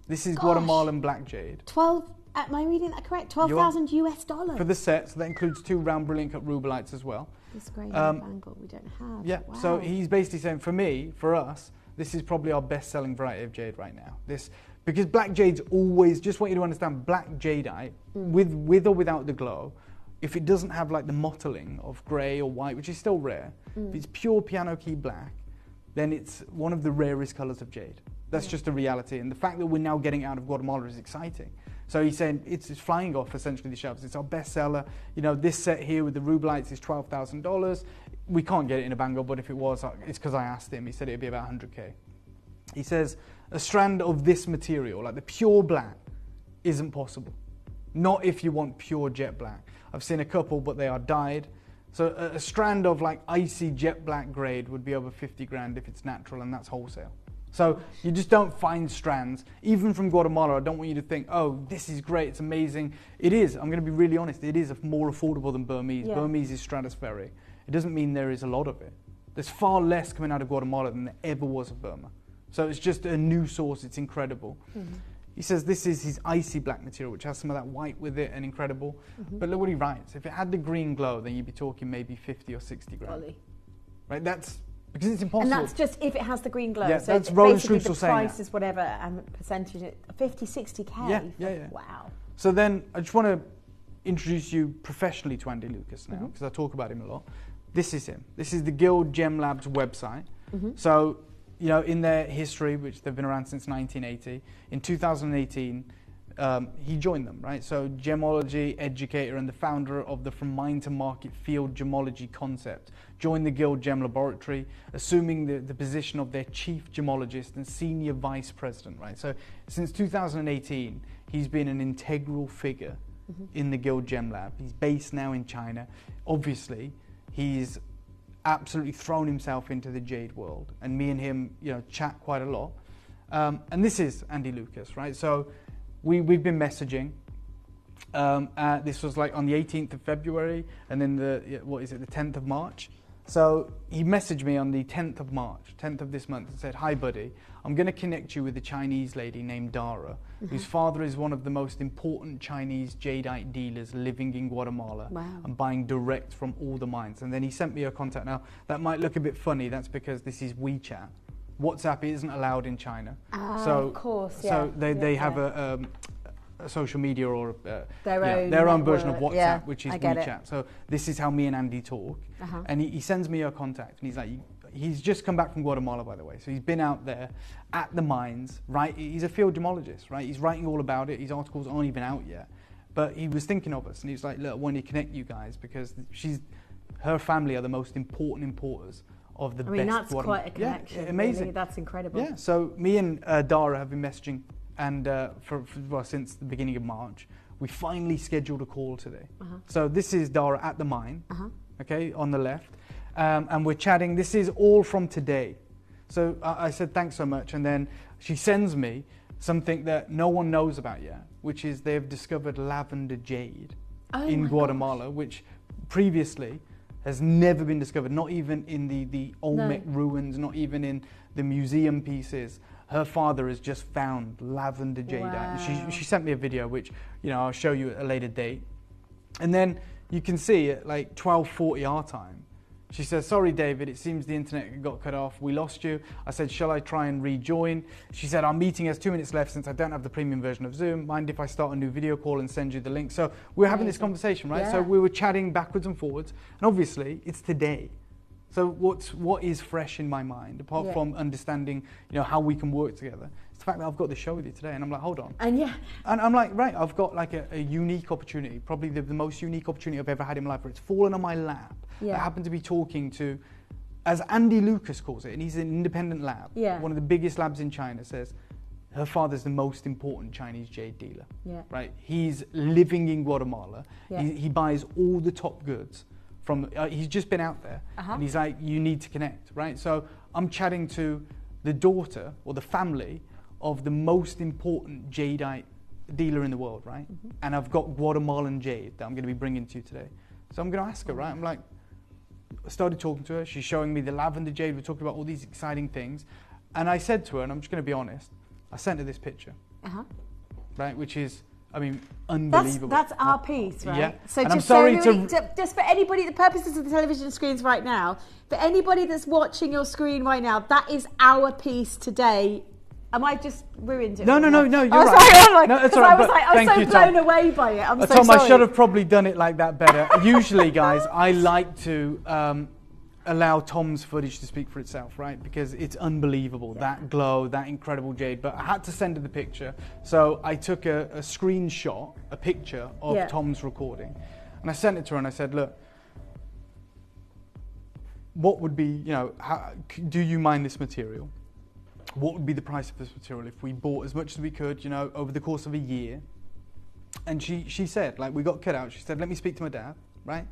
This is Guatemalan black jade. 12, am I reading that correct? $12,000 US. For the set, so that includes 2 round brilliant cut rubelites as well. This grade bangle we don't have. Yeah, wow. So he's basically saying, for us, this is probably our best-selling variety of jade right now. Because black jade's always, just want you to understand, black jadeite, with or without the glow, if it doesn't have like the mottling of grey or white, which is still rare, if it's pure piano key black, then it's one of the rarest colours of jade. That's just a reality. And the fact that we're now getting it out of Guatemala is exciting. So he's saying it's flying off essentially the shelves. It's our bestseller. You know, this set here with the rubelites is $12,000. We can't get it in a bangle, but if it was, it's because I asked him. He said it'd be about 100K. He says a strand of this material, like the pure black, isn't possible. Not if you want pure jet black. I've seen a couple, but they are dyed. So a strand of like icy jet black grade would be over 50 grand if it's natural, and that's wholesale. So you just don't find strands, even from Guatemala. I don't want you to think, oh, this is great, it's amazing. It is, I'm going to be really honest, it is more affordable than Burmese. Yeah. Burmese is stratospheric. It doesn't mean there is a lot of it. There's far less coming out of Guatemala than there ever was of Burma. So it's just a new source, it's incredible. Mm-hmm. He says this is his icy black material, which has some of that white with it and incredible. Mm-hmm. But look what he writes. If it had the green glow, then you'd be talking maybe 50 or 60 grand. Golly. Right, that's, because it's impossible. And that's just if it has the green glow. Yeah, so that's Roland basically Strutzel the saying price is whatever, and percentage, 50, 60K. Yeah. Wow. So then I just want to introduce you professionally to Andy Lucas now, because I talk about him a lot. This is him. This is the Guild Gem Labs website. Mm-hmm. So, you know, in their history, which they've been around since 1980, in 2018, he joined them, right? So gemology educator and the founder of the From Mine to Market Field Gemology concept, joined the Guild Gem Laboratory, assuming the position of their chief gemologist and senior vice president, right? So since 2018, he's been an integral figure in the Guild Gem Lab. He's based now in China. Obviously, he's absolutely thrown himself into the jade world, and me and him, you know, chat quite a lot. And this is Andy Lucas, right? So we've been messaging. This was like on the 18th of February, and then the 10th of March. So he messaged me on the 10th of March, 10th of this month, and said, "Hi, buddy. I'm going to connect you with a Chinese lady named Dara, whose father is one of the most important Chinese jadeite dealers living in Guatemala and buying direct from all the mines." And then he sent me her contact. Now, that might look a bit funny. That's because this is WeChat. WhatsApp isn't allowed in China. So, of course, So they have a social media or their own version of WhatsApp, yeah, which is I get WeChat. it. So this is how me and Andy talk. And he sends me her contact, and he's like, he's just come back from Guatemala, by the way. So he's been out there at the mines, right? He's a field gemologist, right? He's writing all about it. His articles aren't even out yet. But he was thinking of us, and he was like, look, I want to connect you guys because her family are the most important importers of the best. I mean, that's Guatemala. quite a connection. Yeah, amazing. Really. That's incredible. Yeah, so me and Dara have been messaging, and since the beginning of March. We finally scheduled a call today. So this is Dara at the mine, okay, on the left. And we're chatting. This is all from today. So I said, thanks so much. And then she sends me something that no one knows about yet, which is they've discovered lavender jade in Guatemala, which previously has never been discovered, not even in the Olmec ruins, not even in the museum pieces. Her father has just found lavender jade. Wow. She sent me a video, which, you know, I'll show you at a later date. And then you can see at like 12:40 our time, she says, "Sorry, David, it seems the internet got cut off. We lost you." I said, "Shall I try and rejoin?" She said, "Our meeting has 2 minutes left since I don't have the premium version of Zoom. Mind if I start a new video call and send you the link?" So we're having this conversation, right? Yeah. So we were chatting backwards and forwards. And obviously, it's today. So what is fresh in my mind, apart from understanding, you know, how we can work together? It's the fact that I've got this show with you today, and I'm like, hold on. And and I'm like, right, I've got like a unique opportunity, probably the most unique opportunity I've ever had in my life, where it's fallen on my lap. I happen to be talking to, as Andy Lucas calls it, and he's an independent lab, one of the biggest labs in China, says her father's the most important Chinese jade dealer. Right? He's living in Guatemala. He buys all the top goods. He's just been out there, and he's like, you need to connect, right? So I'm chatting to the daughter or the family of the most important jadeite dealer in the world, right? And I've got Guatemalan jade that I'm going to be bringing to you today. So I'm going to ask her, right? I'm like, I started talking to her. She's showing me the lavender jade. We're talking about all these exciting things. And I said to her, and I'm just going to be honest, I sent her this picture, right? Which is, I mean, unbelievable. That's our piece, right? Yeah. So and just just for anybody, the purposes of the television screens right now, for anybody that's watching your screen right now, that is our piece today. Am I just ruined it? No, you're right. Sorry, no, it's all right. I was so blown away by it. Tom, I should have probably done it like that better. Usually, guys, I like to allow Tom's footage to speak for itself, right? Because it's unbelievable, that glow, that incredible jade. But I had to send her the picture. So I took a screenshot, a picture of Tom's recording. And I sent it to her and I said, look, what would be, you know, do you mine this material? What would be the price of this material if we bought as much as we could, you know, over the course of a year? And she said, like, we got cut out. She said, let me speak to my dad, right?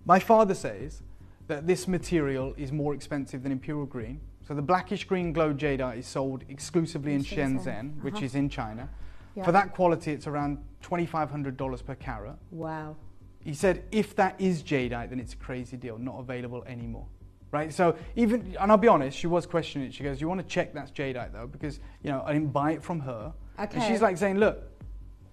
My father says that this material is more expensive than Imperial Green. So the blackish green glow jadeite is sold exclusively in Shenzhen, which is in China. Yeah. For that quality, it's around $2,500 per carat. Wow. He said, if that is jadeite, then it's a crazy deal, not available anymore. Right? So even, and I'll be honest, she was questioning it. She goes, you want to check that's jadeite though? Because, you know, I didn't buy it from her. Okay. And she's like saying, look,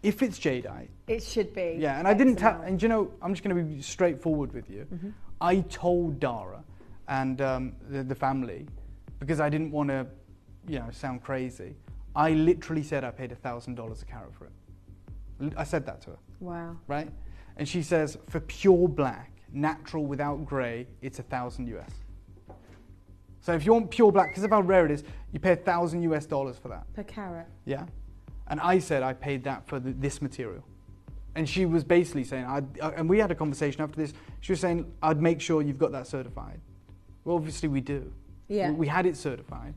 if it's jadeite, it should be. Yeah, and I didn't tell, and you know, I'm just going to be straightforward with you. Mm-hmm. I told Dara and the family, because I didn't want to, you know, sound crazy. I literally said I paid $1,000 a carat for it. I said that to her. Wow. Right? And she says, for pure black, natural without grey, it's $1,000 US. So if you want pure black, because of how rare it is, you pay $1,000 US for that. Per carat. Yeah. And I said I paid that for this material. And she was basically saying, and we had a conversation after this, she was saying, I'd make sure you've got that certified. Well, obviously we do. Yeah. We had it certified.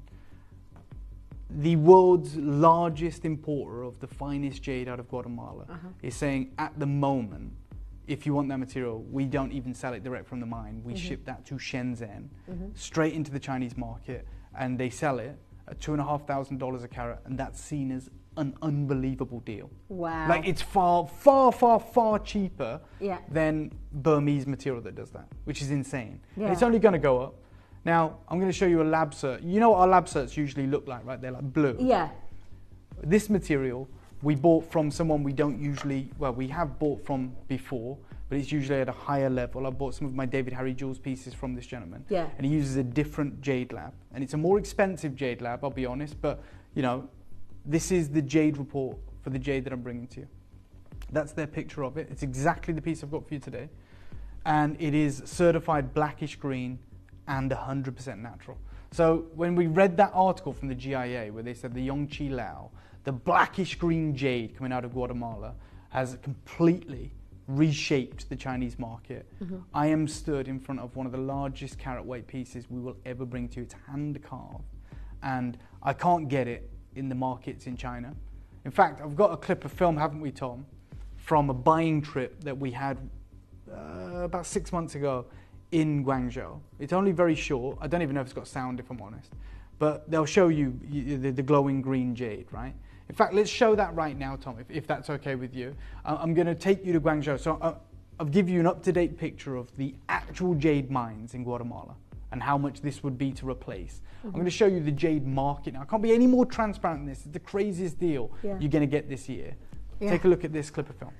The world's largest importer of the finest jade out of Guatemala is saying at the moment, if you want that material, we don't even sell it direct from the mine. We ship that to Shenzhen, straight into the Chinese market, and they sell it at $2,500 a carat, and that's seen as an unbelievable deal. Wow. Like it's far cheaper than Burmese material that does that, which is insane. Yeah. And it's only going to go up. Now, I'm going to show you a lab cert. You know what our lab certs usually look like, right? They're like blue. Yeah. This material we bought from someone we don't usually, well, we have bought from before, but it's usually at a higher level. I bought some of my David Harry Jules pieces from this gentleman. Yeah. And he uses a different jade lab. And it's a more expensive jade lab, I'll be honest, but, you know, this is the jade report for the jade that I'm bringing to you. That's their picture of it. It's exactly the piece I've got for you today. And it is certified blackish green and 100% natural. So when we read that article from the GIA where they said the Yongqi Lao, the blackish green jade coming out of Guatemala, has completely reshaped the Chinese market. I am stood in front of one of the largest carat weight pieces we will ever bring to you. It's hand carved. And I can't get it in the markets in China. In fact, I've got a clip of film, haven't we, Tom, from a buying trip that we had about 6 months ago in Guangzhou. It's only very short. I don't even know if it's got sound, if I'm honest. But they'll show you the glowing green jade, right? In fact, let's show that right now, Tom, if that's okay with you. I'm going to take you to Guangzhou. So I'll give you an up-to-date picture of the actual jade mines in Guatemala and how much this would be to replace. I'm going to show you the jade market now. I can't be any more transparent than this. It's the craziest deal you're going to get this year. Take a look at this clip of film.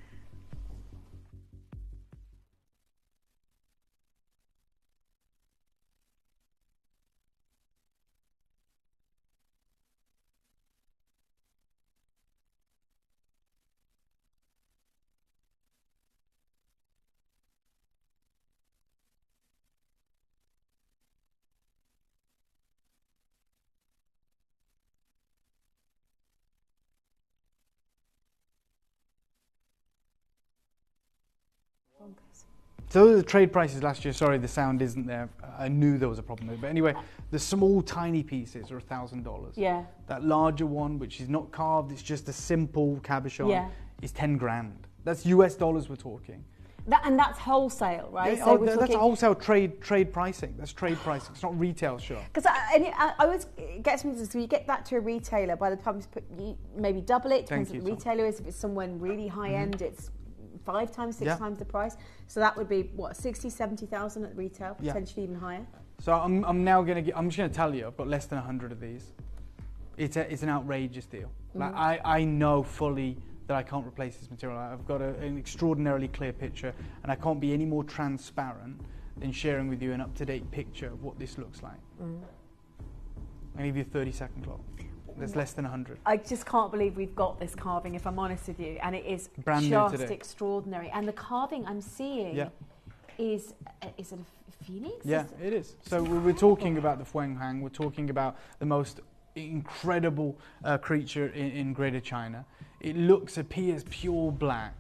So the trade prices last year, sorry, the sound isn't there. I knew there was a problem there. But anyway, the small, tiny pieces are $1,000. Yeah. That larger one, which is not carved, it's just a simple cabochon, is 10 grand. That's US dollars we're talking. And that's wholesale, right? Yeah, so that's a wholesale trade pricing. That's trade pricing. It's not retail, sure. Because I always get something, so you get that to a retailer, by the time you maybe double it, depends what the retailer is. If it's someone really high end, it's 5 times, 6 times the price. So that would be what, 60, 70,000 at retail, potentially even higher. So I'm just going to tell you, I've got less than 100 of these. It's an outrageous deal. Like I know fully that I can't replace this material. I've got an extraordinarily clear picture, and I can't be any more transparent than sharing with you an up-to-date picture of what this looks like. I'll give you a 30-second clock. There's less than 100. I just can't believe we've got this carving, if I'm honest with you, and it is just extraordinary. And the carving I'm seeing is at a Phoenix? Yeah, it is. So we're talking about the Fuanghang. We're talking about the most incredible creature in Greater China. It appears pure black,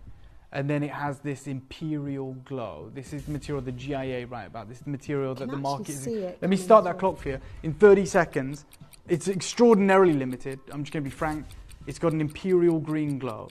and then it has this imperial glow. This is the material the GIA write about. This is the material that the market is. Let me start that clock for you. In 30 seconds, it's extraordinarily limited. I'm just going to be frank. It's got an imperial green glow.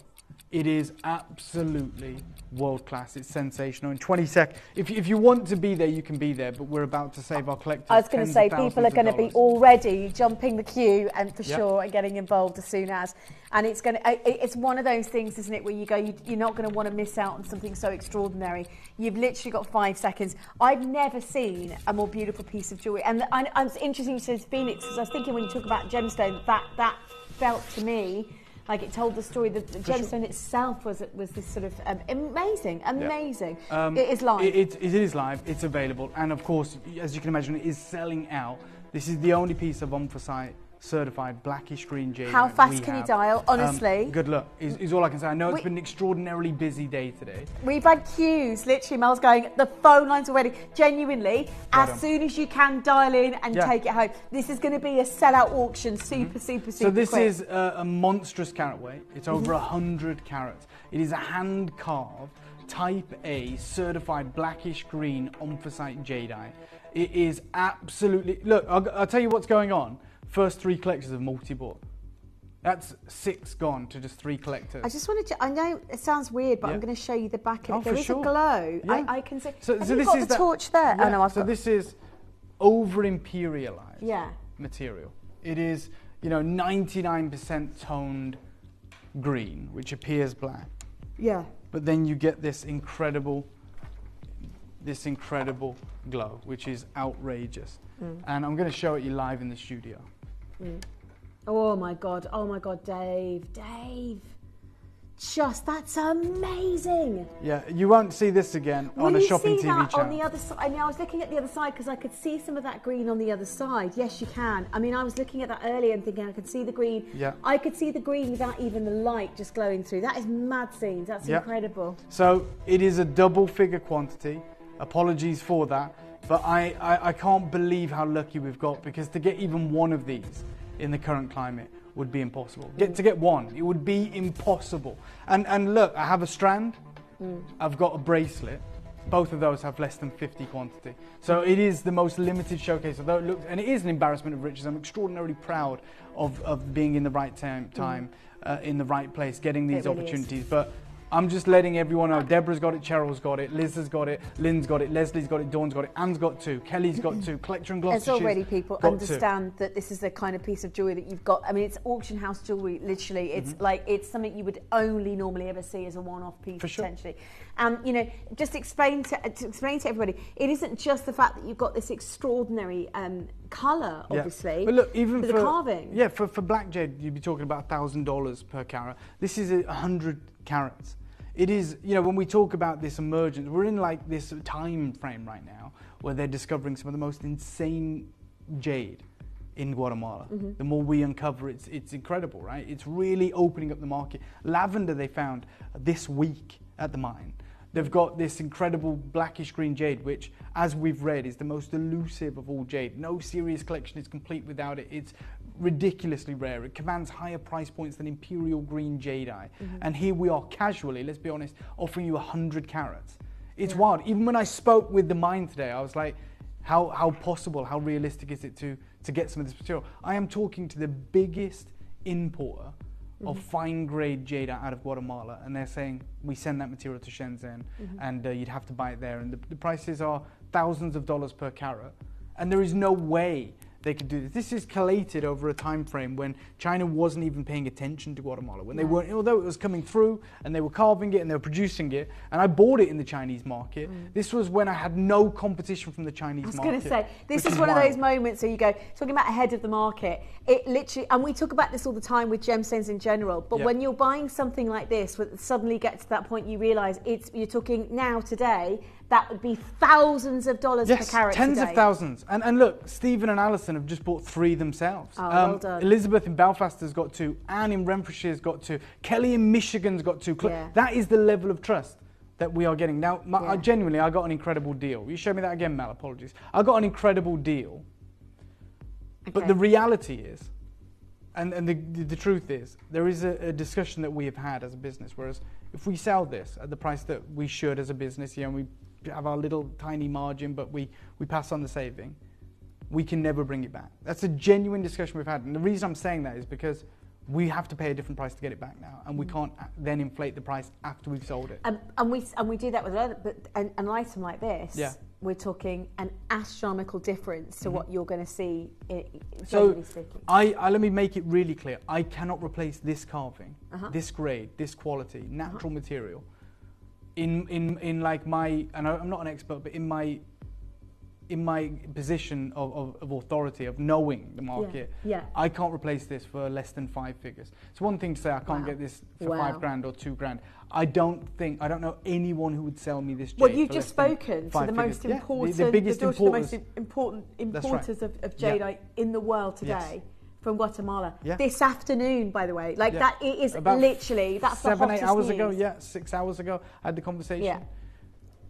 It is absolutely world class. It's sensational. In 20 seconds, if you want to be there, you can be there. But we're about to save our collectors. I was going to say, people are going to be already jumping the queue and for sure and getting involved as soon as. And it's one of those things, isn't it, where you go, you're not going to want to miss out on something so extraordinary. You've literally got 5 seconds. I've never seen a more beautiful piece of jewellery. And it's interesting you said Phoenix, because I was thinking when you talk about gemstone, that felt to me like it told the story that the gemstone itself was this sort of amazing. It is live. It is live. It's available, and of course, as you can imagine, it is selling out. This is the only piece of on-for-site certified blackish green jade. How fast can you dial? Honestly, good luck is all I can say. I know it's been an extraordinarily busy day today. We've had queues, literally. Mel's going, the phone lines are ready. Genuinely, as soon as you can, dial in and take it home. This is going to be a sellout auction, super So this quick. is a monstrous carat weight. It's over 100 carats. It is a hand carved Type A certified blackish green on-for-site jadeite. It is absolutely. Look, I'll tell you what's going on. First 3 collectors have multi-bought. That's 6 gone to just 3 collectors. I just wanted to. I know it sounds weird, but I'm going to show you the back of it. There is a glow. Yeah. I can see. So Have this you got is the torch there? Yeah. Oh no, I've so got. This is over-imperialized material. It is, 99% toned green, which appears black. Yeah. But then you get this incredible glow, which is outrageous. And I'm going to show it you live in the studio. Oh my god, Dave. That's amazing. Yeah, you won't see this again on a shopping TV channel. Will you see that on the other side? I mean, I was looking at the other side because I could see some of that green on the other side. Yes, you can. I mean, I was looking at that earlier and thinking I could see the green. Yeah. I could see the green without even the light just glowing through. That is mad scenes. That's incredible. So it is a double figure quantity. Apologies for that. But I can't believe how lucky we've got, because to get even one of these in the current climate would be impossible. To get one, it would be impossible. And look, I have a strand, I've got a bracelet. Both of those have less than 50 quantity. So it is the most limited showcase, although it looks, and it is an embarrassment of riches. I'm extraordinarily proud of being in the right time, in the right place, getting these opportunities. But I'm just letting everyone know. Deborah's got it, Cheryl's got it, Liz has got it, Lynn's got it, Leslie's got it, Dawn's got it, Anne's got 2, Kelly's got 2, Collector and Gloucestershire. As already people understand that this is the kind of piece of jewellery that you've got. I mean, it's auction house jewellery, literally. It's like, it's something you would only normally ever see as a one-off piece, potentially. And, just explain to everybody, it isn't just the fact that you've got this extraordinary colour, obviously, but look, even for the carving. Yeah, for black jade, you'd be talking about $1,000 per carat. This is 100 carats. It is, when we talk about this emergence, we're in like this time frame right now where they're discovering some of the most insane jade in Guatemala. The more we uncover, it's incredible, right? It's really opening up the market. Lavender they found this week at the mine. They've got this incredible blackish green jade, which, as we've read, is the most elusive of all jade. No serious collection is complete without it. It's ridiculously rare. It commands higher price points than imperial green jadeite. And here we are casually, let's be honest, offering you 100 carats. It's wild. Even when I spoke with the mine today, I was like, how possible, how realistic is it to get some of this material? I am talking to the biggest importer of fine grade jade out of Guatemala, and they're saying we send that material to Shenzhen and you'd have to buy it there, and the prices are thousands of dollars per carat, and there is no way they could do this. This is collated over a time frame when China wasn't even paying attention to Guatemala, when they weren't, although it was coming through and they were carving it and they were producing it, and I bought it in the Chinese market. This was when I had no competition from the Chinese market. I was going to say, this is one of those moments where you go, talking about ahead of the market, it literally, and we talk about this all the time with gemstones in general, but when you're buying something like this, suddenly get to that point, you realise you're talking now, today, that would be thousands of dollars per carat tens today. of thousands. And look, Stephen and Alison have just bought 3 themselves. Oh, well done. Elizabeth in Belfast has got 2. Anne in Renfrewshire's got 2. Kelly in Michigan's got 2. That is the level of trust. that we are getting. Now, genuinely, I got an incredible deal. You show me that again, Mel, apologies. I got an incredible deal. Okay. But the reality is, and the truth is, there is a discussion that we have had as a business, whereas if we sell this at the price that we should as a business, we have our little tiny margin, but we pass on the saving, we can never bring it back. That's a genuine discussion we've had. And the reason I'm saying that is because we have to pay a different price to get it back now, and we can't then inflate the price after we've sold it. And we do that with an item like this. Yeah. We're talking an astronomical difference to what you're going to see. So let me make it really clear. I cannot replace this carving, this grade, this quality, natural material, in like my, and I'm not an expert, but in my position of authority, of knowing the market, I can't replace this for less than 5 figures. It's one thing to say I can't get this for $5,000 or $2,000. I don't know anyone who would sell me this Jade. Well, you've just spoken to the most important, the biggest importers. The most important importers of Jade in the world today. From Guatemala. This afternoon, by the way. That it is about literally, that's 7-8 hours ago, 6 hours ago, I had the conversation.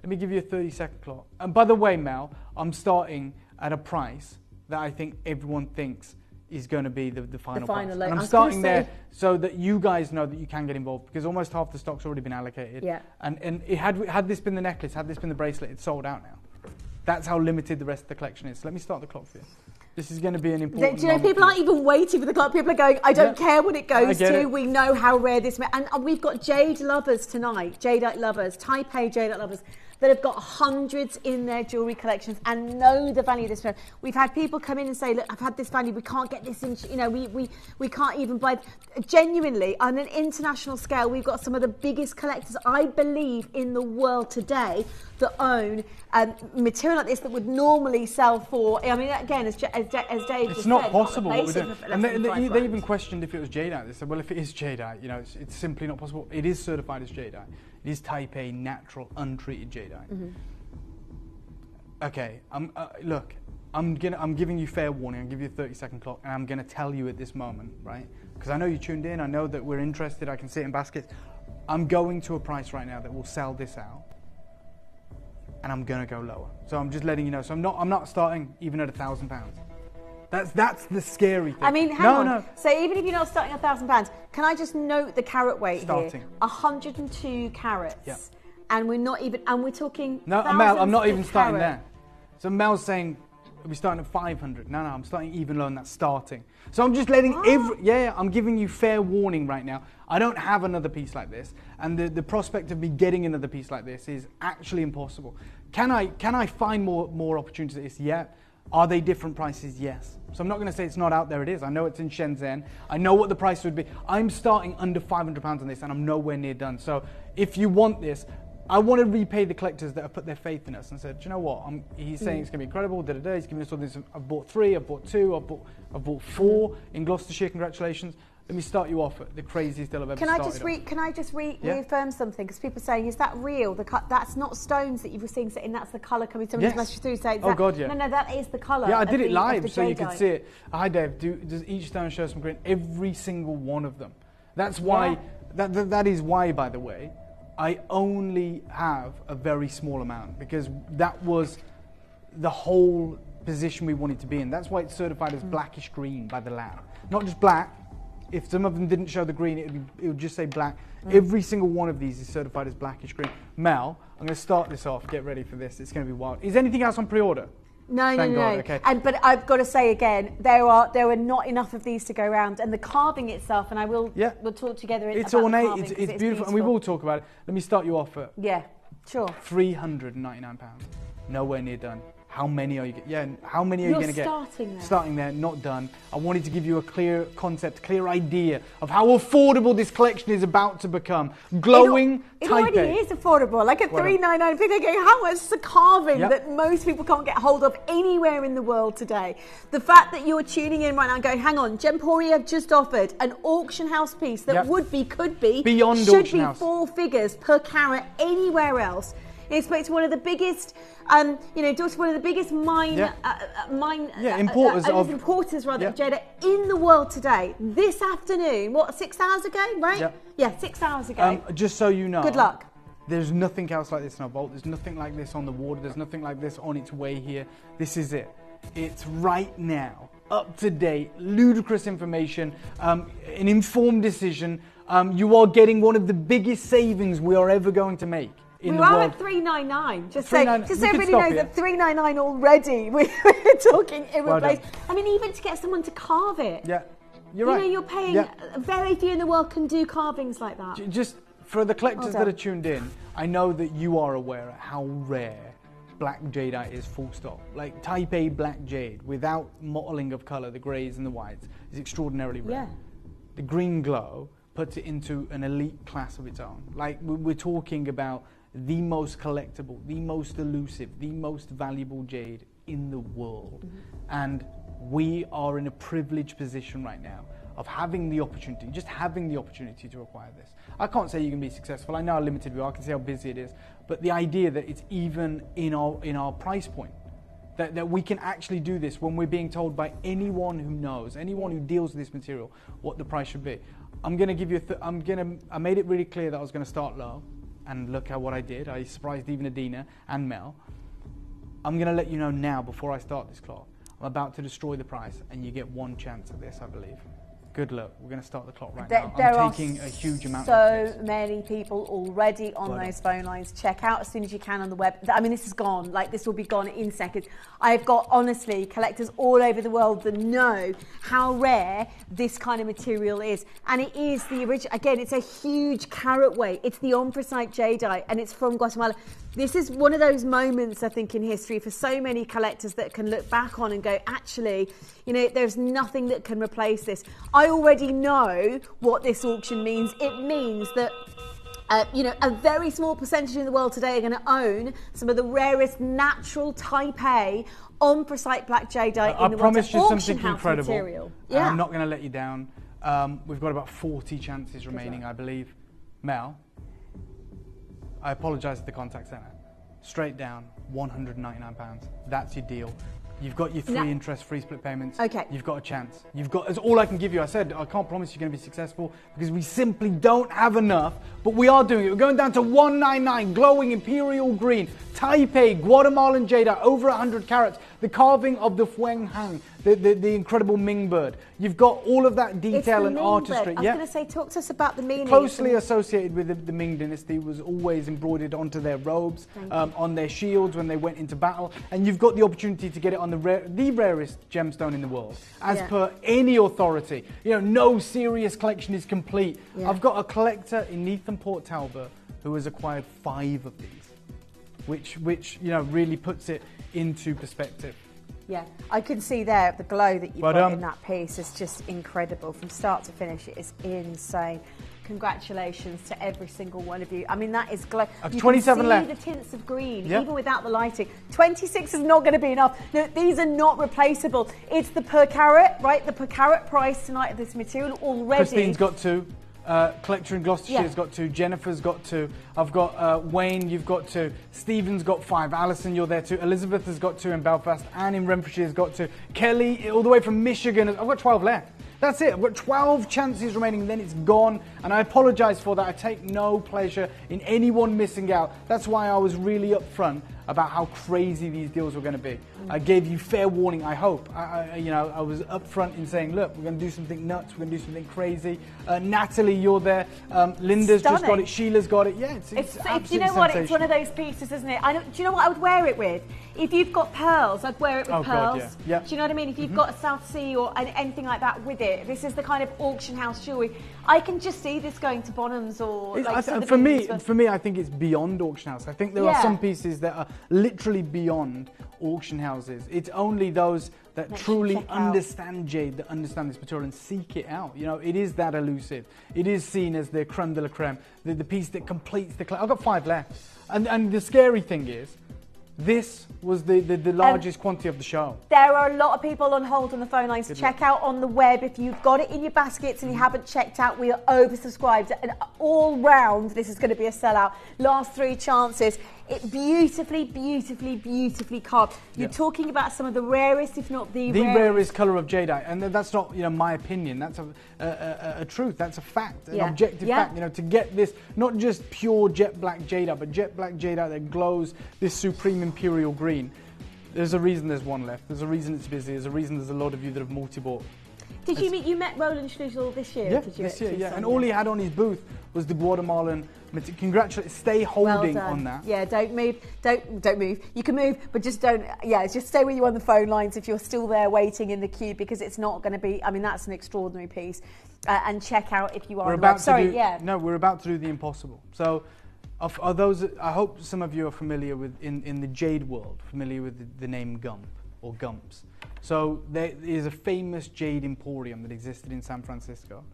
Let me give you a 30-second clock. And by the way, Mel, I'm starting at a price that I think everyone thinks is going to be the final price. And I'm starting there so that you guys know that you can get involved, because almost half the stock's already been allocated. Yeah. And it had this been the necklace, had this been the bracelet, it's sold out now. That's how limited the rest of the collection is. So let me start the clock for you. This is going to be an important. Do you know, people aren't even waiting for the clock. People are going, I don't care what it goes to. We know how rare this. And we've got Jade lovers tonight, Jadeite lovers, Taipei Jadeite lovers, that have got hundreds in their jewellery collections and know the value of this. We've had people come in and say, look, I've had this value, we can't get this in, we can't even buy. Genuinely, on an international scale, we've got some of the biggest collectors, I believe, in the world today that own material like this that would normally sell for, I mean, again, as Dave just said, it's not possible. And they even questioned if it was Jadeite. They said, well, if it is Jadeite, it's simply not possible. It is certified as Jadeite. It is Taipei natural, untreated Jadeite. Okay, look, I'm giving you fair warning. I'll give you a 30-second clock, and I'm going to tell you at this moment, right? Because I know you tuned in. I know that we're interested. I can see it in baskets. I'm going to a price right now that will sell this out, and I'm going to go lower. So I'm just letting you know. So I'm not starting even at £1,000. That's the scary thing. I mean, hang on. So even if you're not starting at £1,000, can I just note the carat weight here? 102 carats. Yep. And we're not even, and we're talking. No, Mel, I'm not even starting there. So Mel's saying we're starting at 500. No, I'm starting even lower than that starting. So I'm just letting I'm giving you fair warning right now. I don't have another piece like this, and the prospect of me getting another piece like this is actually impossible. Can I find more opportunities like this? Yeah. Are they different prices? Yes. So I'm not going to say it's not out there. It is. I know it's in Shenzhen. I know what the price would be. I'm starting under £500 on this, and I'm nowhere near done. So if you want this, I want to repay the collectors that have put their faith in us and said, do you know what? He's saying it's going to be incredible. He's giving us all this. I've bought 3. I've bought 2. I've bought 4 in Gloucestershire. Congratulations. Let me start you off at the craziest deal I've ever started. Can I just reaffirm something? Because people are saying, is that real? That's not stones that you were seeing, and that's the colour coming. Someone's messaged through saying, oh God, yeah. No, that is the colour. Yeah, I did it live so you could see it. Hi Dave, does each stone show some green? Every single one of them. That's why, that is why, by the way, I only have a very small amount, because that was the whole position we wanted to be in. That's why it's certified as blackish green by the lab. Not just black. If some of them didn't show the green, it would just say black. Every single one of these is certified as blackish green. Mel, I'm going to start this off. Get ready for this. It's going to be wild. Is anything else on pre-order? No. Okay. But I've got to say again, there are not enough of these to go around, and the carving itself. And we'll talk together. It's ornate. It's beautiful, and we will talk about it. Let me start you off at £399. Nowhere near done. How many are you? How many are you going to get? Starting there, not done. I wanted to give you a clear concept, clear idea of how affordable this collection is about to become. Glowing Taipei. It already is affordable. Like at $399, people are going, how much is the carving that most people can't get hold of anywhere in the world today? The fact that you're tuning in right now and going, hang on, Gemporia have just offered an auction house piece that could be beyond should auction be house. 4 figures per carat anywhere else. It's one of the biggest, one of the biggest importers of Jade in the world today. This afternoon, 6 hours ago, right? Yeah, 6 hours ago. Just so you know. Good luck. There's nothing else like this in our vault. There's nothing like this on the water. There's nothing like this on its way here. This is it. It's right now, up to date, ludicrous information, an informed decision. You are getting one of the biggest savings we are ever going to make. We are at $3.99. Just so everybody knows that $3.99 already. We're talking irreplaceable. I mean, even to get someone to carve it. Yeah, you're right. You know, you're paying. Very few in the world can do carvings like that. Just for the collectors that are tuned in, I know that you are aware of how rare black jadeite is, full stop. Like type A black jade without mottling of color, the grays and the whites, is extraordinarily rare. Yeah. The green glow puts it into an elite class of its own. Like we're talking about the most collectible, the most elusive, the most valuable jade in the world. And we are in a privileged position right now of having the opportunity, just having the opportunity to acquire this. I can't say you can be successful. I know how limited we are. I can see how busy it is. But the idea that it's even in our price point, that we can actually do this when we're being told by anyone who knows, anyone who deals with this material, what the price should be. I'm going to give you I made it really clear that I was going to start low. And look at what I did. I surprised even Adina and Mel. I'm going to let you know now, before I start this clock, I'm about to destroy the price, and you get one chance at this, I believe. Good luck. We're going to start the clock right now. I'm taking a huge amount of this. So many people already on those phone lines. Check out as soon as you can on the web. I mean, this is gone. Like, this will be gone in seconds. I've got, honestly, collectors all over the world that know how rare this kind of material is. And it is the original. Again, it's a huge carat weight. It's the anthracite jadeite, and it's from Guatemala. This is one of those moments, I think, in history for so many collectors that can look back on and go, actually, you know, there's nothing that can replace this. I already know what this auction means. It means that you know, a very small percentage in the world today are going to own some of the rarest natural type A anthracite black jadeite in the world. I promised you something incredible. Material. Yeah. I'm not going to let you down. We've got about 40 chances remaining, I believe. Mel, I apologise to the contact centre. Straight down, £199. That's your deal. You've got your free interest, free split payments. Okay. You've got a chance. That's all I can give you. I said I can't promise you're going to be successful because we simply don't have enough, but we are doing it. We're going down to 199, glowing imperial green, type A, Guatemalan jadeite, over 100 carats, the carving of the Fueng Hang, the incredible Ming bird. You've got all of that detail and artistry. I was going to say, talk to us about the meaning. Closely associated with the Ming dynasty, was always embroidered onto their robes, on their shields when they went into battle, and you've got the opportunity to get it on the rarest gemstone in the world, as per any authority. You know, no serious collection is complete. I've got a collector in Neath and Port Talbot who has acquired 5 of these, which you know really puts it into perspective. Yeah, I can see there the glow that you've got in that piece is just incredible from start to finish. It is insane. Congratulations to every single one of you. I mean, that is glow. You 27 can see left. the tints of green, even without the lighting. 26 is not going to be enough. No, these are not replaceable. It's the per carat, right? The per carat price tonight of this material already. Christine's got 2. Collector in Gloucestershire's got 2. Jennifer's got 2. I've got Wayne, you've got 2. Stephen's got 5. Alison, you're there too. Elizabeth has got 2 in Belfast. Anne in Renfrewshire's got 2. Kelly, all the way from Michigan. I've got 12 left. That's it. I've got 12 chances remaining, then it's gone. And I apologise for that. I take no pleasure in anyone missing out. That's why I was really upfront about how crazy these deals were going to be. I gave you fair warning, I hope. I was upfront in saying, look, we're going to do something nuts. We're going to do something crazy. Natalie, you're there. Linda's just got it. Sheila's got it. Yeah, it's absolutely you know what? It's one of those pieces, isn't it? Do you know what I would wear it with? If you've got pearls, I'd wear it with pearls. God, yeah. Do you know what I mean? If you've got a South Sea or anything like that with it, this is the kind of auction house jewellery. I can just see this going to Bonhams or for me, I think it's beyond auction house. I think there are some pieces that are literally beyond auction houses. It's only those that truly understand jade, that understand this material and seek it out. You know, it is that elusive. It is seen as the creme de la creme, the piece that completes the I've got 5 left. And the scary thing is, this was the largest quantity of the show. There are a lot of people on hold on the phone lines. Check out on the web. If you've got it in your baskets and you haven't checked out, we are oversubscribed. And all round, this is going to be a sellout. Last 3 chances. It beautifully carved. You're talking about some of the rarest, if not the rarest colour of jadeite, and that's not my opinion. That's a truth. That's a fact, an objective fact. To get this, not just pure jet black jadeite, but jet black jadeite that glows this supreme imperial green. There's a reason there's one left. There's a reason it's busy. There's a reason there's a lot of you that have multi-bought. Did you met Roland Schlusel this year? Yeah, did you this year, yeah. And all he had on his booth was the Guatemalan. Congratulations, stay holding on that. Yeah, don't move. Don't move. You can move, but just don't. Yeah, just stay with you on the phone lines if you're still there waiting in the queue, because it's not going to be. I mean, that's an extraordinary piece. And check out if you are. We're about to do the impossible. So, are those? I hope some of you are familiar with in the jade world, familiar with the name Gump or Gumps. So there is a famous jade emporium that existed in San Francisco.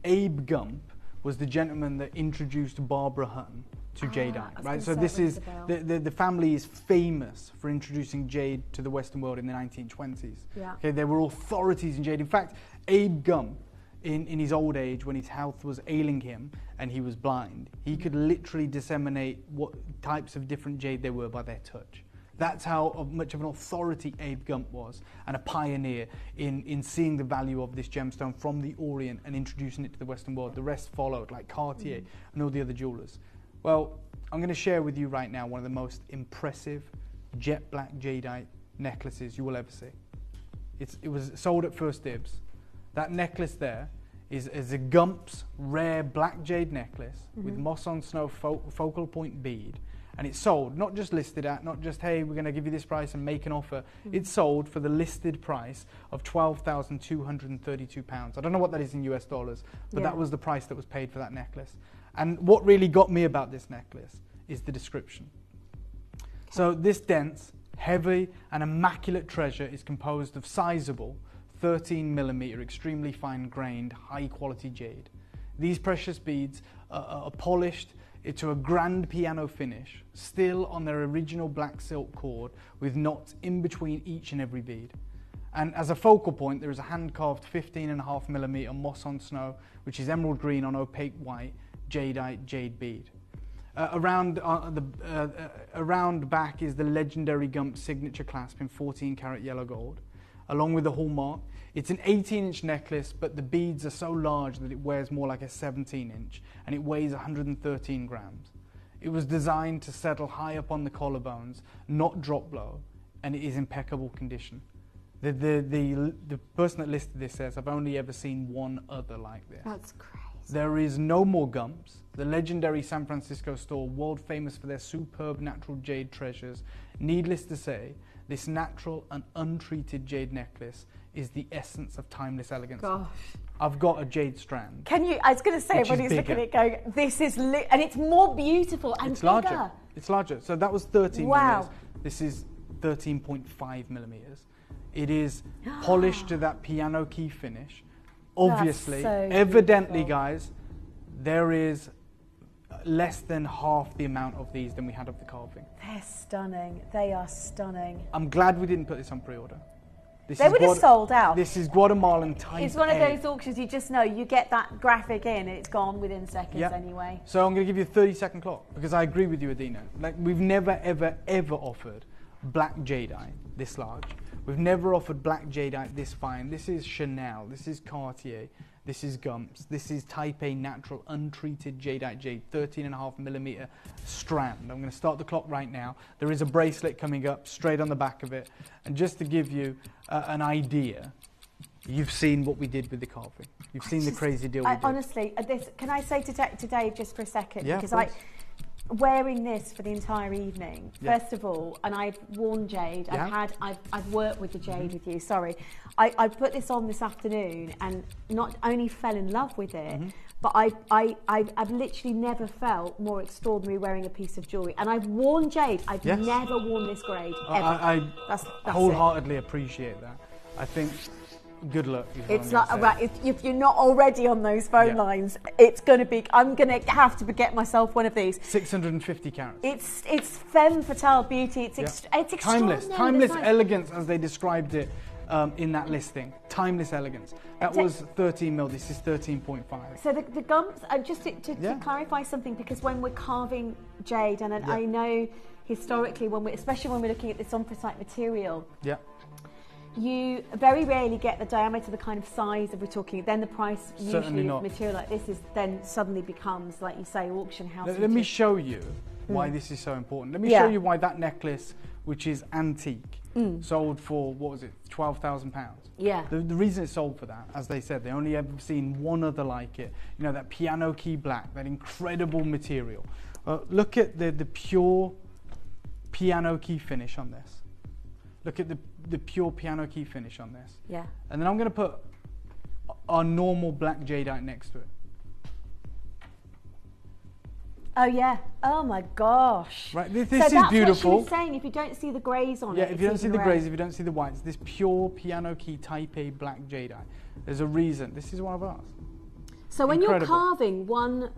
Abe Gump was the gentleman that introduced Barbara Hutton to jadeite, right? So this is the family is famous for introducing jade to the Western world in the 1920s. Yeah. Okay, there were authorities in jade. In fact, Abe Gump, in his old age, when his health was ailing him and he was blind, he could literally disseminate what types of different jade there were by their touch. That's how much of an authority Abe Gump was, and a pioneer in seeing the value of this gemstone from the Orient and introducing it to the Western world. The rest followed, like Cartier and all the other jewelers. Well, I'm going to share with you right now one of the most impressive jet black jadeite necklaces you will ever see. It was sold at First Dibs. That necklace there is a Gump's rare black jade necklace with moss on snow focal point bead. And it's sold, not just listed at, not just, hey, we're going to give you this price and make an offer. It's sold for the listed price of £12,232. I don't know what that is in US dollars, but that was the price that was paid for that necklace. And what really got me about this necklace is the description. So this dense, heavy, and immaculate treasure is composed of sizable, 13mm, extremely fine-grained, high-quality jade. These precious beads are polished to a grand piano finish, still on their original black silk cord, with knots in between each and every bead. And as a focal point, there is a hand-carved 15.5mm moss on snow, which is emerald green on opaque white, jadeite jade bead. Around back is the legendary Gump signature clasp in 14-karat yellow gold, along with the hallmark. It's an 18-inch necklace, but the beads are so large that it wears more like a 17-inch, and it weighs 113 grams. It was designed to settle high up on the collarbones, not drop low, and it is impeccable condition. The person that listed this says, I've only ever seen one other like this. That's crazy. There is no more Gumps. The legendary San Francisco store, world famous for their superb natural jade treasures. Needless to say, this natural and untreated jade necklace is the essence of timeless elegance. Gosh. I've got a jade strand. I was going to say, everybody's looking at it going, this is and it's more beautiful and it's bigger. Larger. It's larger. So that was 13 wow. millimeters. This is 13.5 millimeters. It is polished to that piano key finish. Obviously, so evidently, beautiful. guys, there is less than half the amount of these than we had of the carving. They're stunning. They are stunning. I'm glad we didn't put this on pre-order. They would have sold out. This is Guatemalan type. It's one of those auctions you just know, you get that graphic in and it's gone within seconds anyway. So I'm going to give you a 30-second clock, because I agree with you, Adina. Like, we've never, ever, ever offered black jadeite this large. We've never offered black jadeite this fine. This is Chanel. This is Cartier. This is Gumps. This is Type A natural untreated jadeite jade, 13.5mm strand. I'm going to start the clock right now. There is a bracelet coming up straight on the back of it. And just to give you an idea, you've seen what we did with the carving. You've seen the crazy deal we did. Honestly, can I say to Dave just for a second? Yeah, because wearing this for the entire evening, first of all, and I've worn jade. I've worked with the jade with you. Sorry, I put this on this afternoon and not only fell in love with it, but I've literally never felt more extraordinary wearing a piece of jewellery. And I've worn jade. I've never worn this grade ever. That's wholeheartedly appreciate that. I think. Good luck. It's not right. If you're not already on those phone lines, it's going to be. I'm going to have to get myself one of these. 650 carats. It's femme fatale beauty. It's extraordinary. Timeless elegance, as they described it in that listing. Timeless elegance. That was 13 mil. This is 13.5. So the Gumps. Just to clarify something, because when we're carving jade, and I know historically, especially when we're looking at this anthracite material, Yeah. you very rarely get the diameter, the kind of size that we're talking. Then the price Certainly usually not. of material like this is then suddenly becomes, like you say, auction house. Let me show you why this is so important. Let me show you why that necklace, which is antique, sold for, what was it, £12,000. Yeah. The reason it sold for that, as they said, they only ever seen one other like it. You know, that piano key black, that incredible material. Look at the pure piano key finish on this. Look at the pure piano key finish on this. Yeah. And then I'm going to put our normal black jadeite next to it. Oh yeah. Oh my gosh. Right, this so is that's beautiful. What she was saying. If you don't see the greys on it, Yeah, if you don't it's see even the greys, red. if you don't see the whites, this pure piano key type A black jadeite. There's a reason. This is one of ours. So when Incredible. you're carving one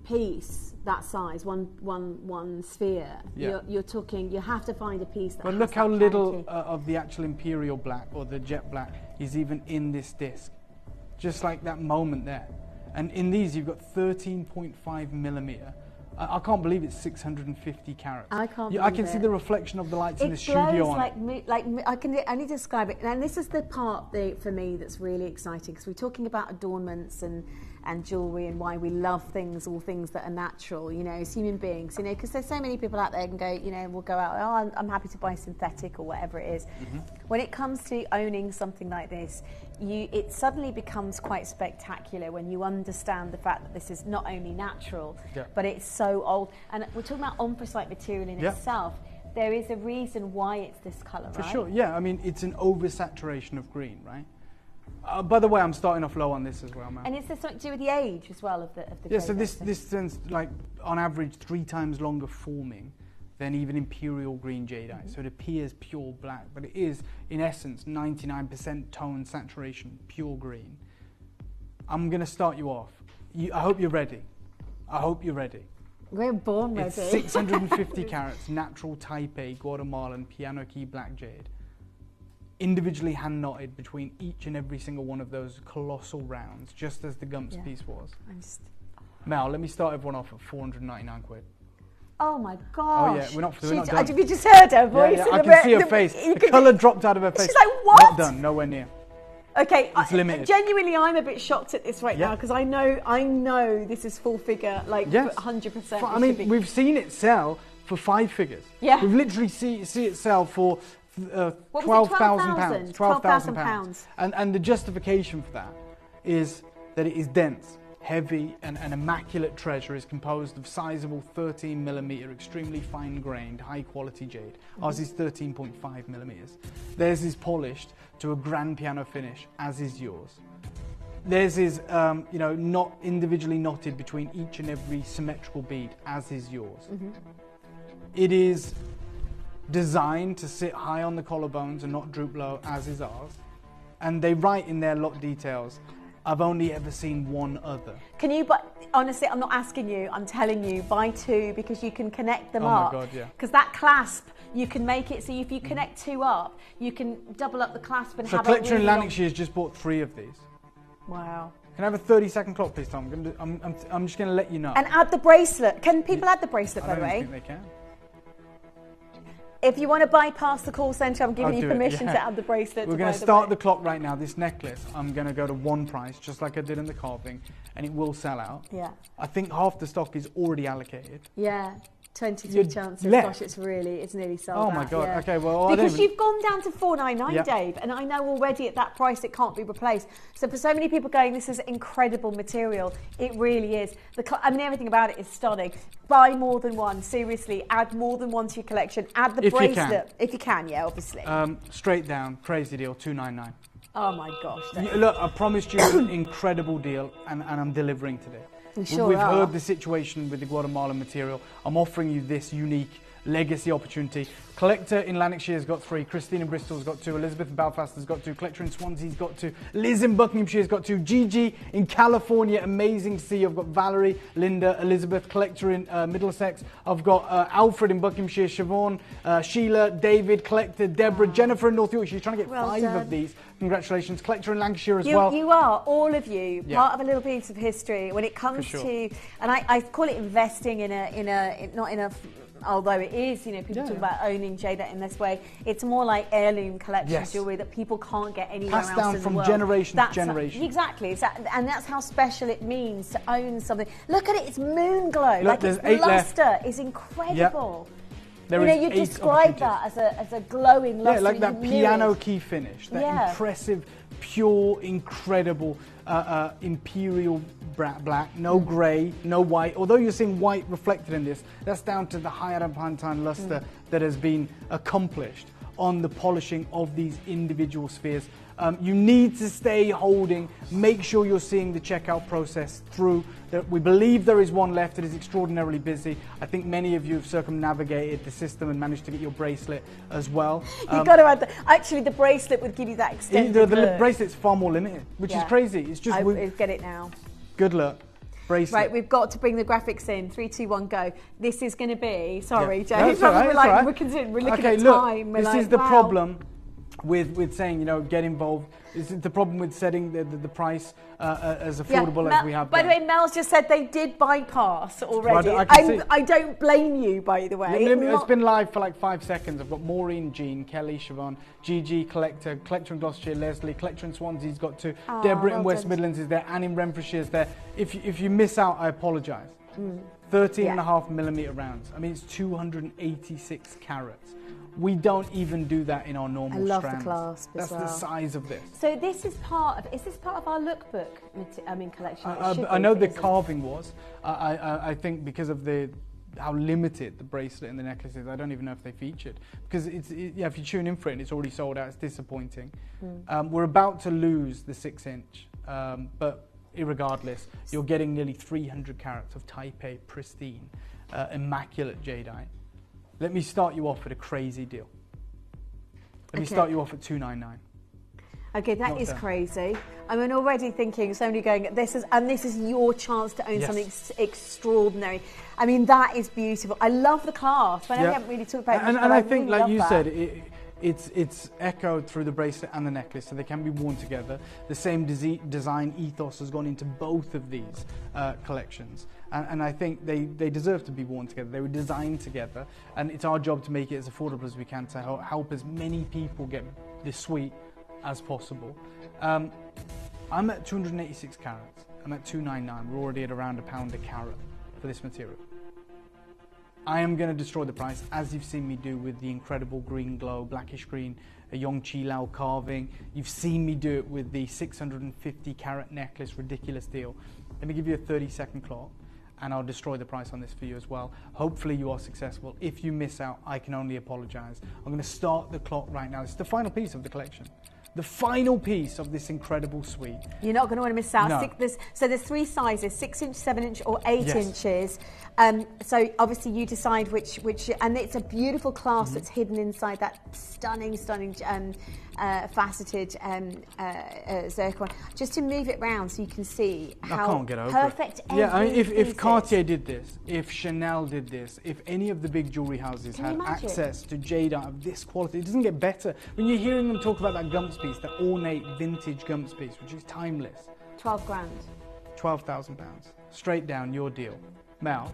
piece that size, one sphere, Yeah. you're talking. You have to find a piece that. But has look that how little clarity. of the actual imperial black or the jet black is even in this disc. Just like that moment there. And in these, you've got 13.5 millimeter. I can't believe it's 650 carats. I can't I believe can see it. the reflection of the lights in the It studio glows on like it. I can only describe it, and this is the part for me that's really exciting, because we're talking about adornments and jewellery and why we love things, all things that are natural, you know, as human beings, you know, because there's so many people out there who can go, you know, we'll go out, oh, I'm happy to buy synthetic or whatever it is. When it comes to owning something like this, it suddenly becomes quite spectacular when you understand the fact that this is not only natural, but it's so old. And we're talking about anthracite material in itself. There is a reason why it's this colour, right? For sure, yeah. I mean, it's an oversaturation of green, right? By the way, I'm starting off low on this as well, man. And is there something to do with the age as well of the Yeah, so grey this tends, like, on average, 3 times longer forming than even imperial green jadeite. So it appears pure black, but it is, in essence, 99% tone saturation, pure green. I'm going to start you off. I hope you're ready. I hope you're ready. We're born ready. It's 650 carats, natural type A, Guatemalan, piano key black jade. Individually hand knotted between each and every single one of those colossal rounds, just as the Gumps piece was. Mel, let me start everyone off at 499 quid. Oh my gosh. Oh yeah, we're not done. Have you just heard her voice? Yeah, I can see her face. The colour dropped out of her face. She's like, what? Not done, nowhere near. Okay, It's limited. Genuinely, I'm a bit shocked at this right now, because I know this is full figure, like 100%. I mean, we've seen it sell for 5 figures. Yeah. We've literally see it sell for £12,000. £12,000. And the justification for that is that it is dense, heavy, and an immaculate treasure is composed of sizable 13mm, extremely fine-grained, high-quality jade. Ours is 13.5 millimeters. Theirs is polished to a grand piano finish, as is yours. Theirs is, not individually knotted between each and every symmetrical bead, as is yours. It is designed to sit high on the collarbones and not droop low, as is ours. And they write in their lot details, I've only ever seen one other. Can you, but honestly, I'm not asking you, I'm telling you, buy 2, because you can connect them up. Oh my God, yeah. Because that clasp, you can make it, so if you connect 2 up, you can double up the clasp and So have Collector a in really Lanarkshire has just bought 3 of these. Wow. Can I have a 30-second clock, please, Tom? I'm just going to let you know. And add the bracelet. Can people add the bracelet, by the I way? don't think they can. If you want to bypass the call centre, I'm giving I'll you do it, permission yeah. to add the bracelet. We're going to start the clock right now. This necklace, I'm going to go to 1 price, just like I did in the carving, and it will sell out. Yeah. I think half the stock is already allocated. Yeah. 23 You're chances. left. Gosh, it's nearly sold Oh out. my God. Yeah. Okay, well, I don't because even... you've gone down to $499, Yeah. Dave, and I know already at that price it can't be replaced. So for so many people going, this is incredible material, it really is. Everything about it is stunning. Buy more than one. Seriously, add more than one to your collection. Add the If you bracelet can. if you can. Yeah, obviously. Straight down, crazy deal, $299. Oh my gosh. Dave. Look, I promised you an incredible deal, and I'm delivering today. You sure We've are. heard the situation with the Guatemalan material. I'm offering you this unique legacy opportunity. Collector in Lanarkshire has got 3, Christine in Bristol has got 2, Elizabeth in Belfast has got 2, Collector in Swansea's got 2, Liz in Buckinghamshire has got 2, Gigi in California, amazing to see. I've got Valerie, Linda, Elizabeth, Collector in Middlesex. I've got Alfred in Buckinghamshire, Siobhan, Sheila, David, Collector, Deborah, Jennifer in North Yorkshire. She's trying to get Well 5 done. of these. Congratulations. Collector in Lancashire as well. You are, all of you, Yeah. part of a little piece of history when it comes For sure. to, and I call it investing in a not in a although it is, you know, people talk about owning jade in this way, it's more like heirloom collection jewellery that people can't get anywhere else in the world. Passed down from generation to generation. Exactly, and that's how special it means to own something. Look at it, it's moon glow. Look, like its luster is incredible. There you know, you describe that as a glowing luster. Yeah, like that piano key finish, that impressive, pure, incredible, imperial black, no grey, no white. Although you're seeing white reflected in this, that's down to the high adamantine luster that has been accomplished on the polishing of these individual spheres. You need to stay holding, make sure you're seeing the checkout process through. We believe there is one left. It is extraordinarily busy. I think many of you have circumnavigated the system and managed to get your bracelet as well. You've got to add actually the bracelet would give you that extended the bracelet's far more limited, which is crazy. It's just get it now. Good luck. Bracelet. Right, we've got to bring the graphics in. 3, 2, 1, go. This is going to be, sorry, Jade. No, it's all right, we're looking at time. Look, this is the problem with saying, you know, get involved. This is the problem with setting the price as affordable as we have. By the way, Mel's just said they did bypass already. Well, I don't blame you, by the way. It's been live for like 5 seconds. I've got Maureen, Jean, Kelly, Siobhan, Gigi, Collector in Gloucestershire, Leslie, Collector in Swansea's got 2, Deborah in West Midlands is there, Anne in Renfrewshire's there. If you miss out, I apologise. 13.5mm rounds. I mean, it's 286 carats. We don't even do that in our normal strands. I love the clasp That's the size of this. So this is is this part of our lookbook, collection? I know the carving was. I think because of how limited the bracelet and the necklace is, I don't even know if they featured. Because if you tune in for it and it's already sold out, it's disappointing. We're about to lose the 6-inch, but irregardless, you're getting nearly 300 carats of Type A pristine, immaculate jadeite. Let me start you off with a crazy deal. Let me start you off at $299. Okay, that is crazy. I mean, already thinking, somebody going, this is your chance to own something extraordinary. I mean, that is beautiful. I love the clasp. I know we haven't really talked about it, and I think, like you said, it's echoed through the bracelet and the necklace, so they can be worn together. The same design ethos has gone into both of these collections, and I think they deserve to be worn together. They were designed together, and it's our job to make it as affordable as we can to help as many people get this suite as possible. I'm at 286 carats. I'm at 299. We're already at around £1 a carat for this material. I am going to destroy the price, as you've seen me do with the incredible green glow, blackish green, a Yong Chi Lao carving. You've seen me do it with the 650 carat necklace, ridiculous deal. Let me give you a 30-second clock, and I'll destroy the price on this for you as well. Hopefully you are successful. If you miss out, I can only apologize. I'm going to start the clock right now. It's the final piece of the collection. The final piece of this incredible suite. You're not going to want to miss out. No. So there's 3 sizes, 6-inch, 7-inch or 8 inches. So obviously you decide which, and it's a beautiful clasp that's hidden inside that stunning faceted zircon. Just to move it round so you can see how perfect everything Yeah, I mean, if Cartier did this, if Chanel did this, if any of the big jewellery houses had access to jadeite of this quality, it doesn't get better. When you're hearing them talk about that Gumps piece, that ornate vintage Gumps piece, which is timeless. 12 grand. £12,000. Straight down, your deal. Mel,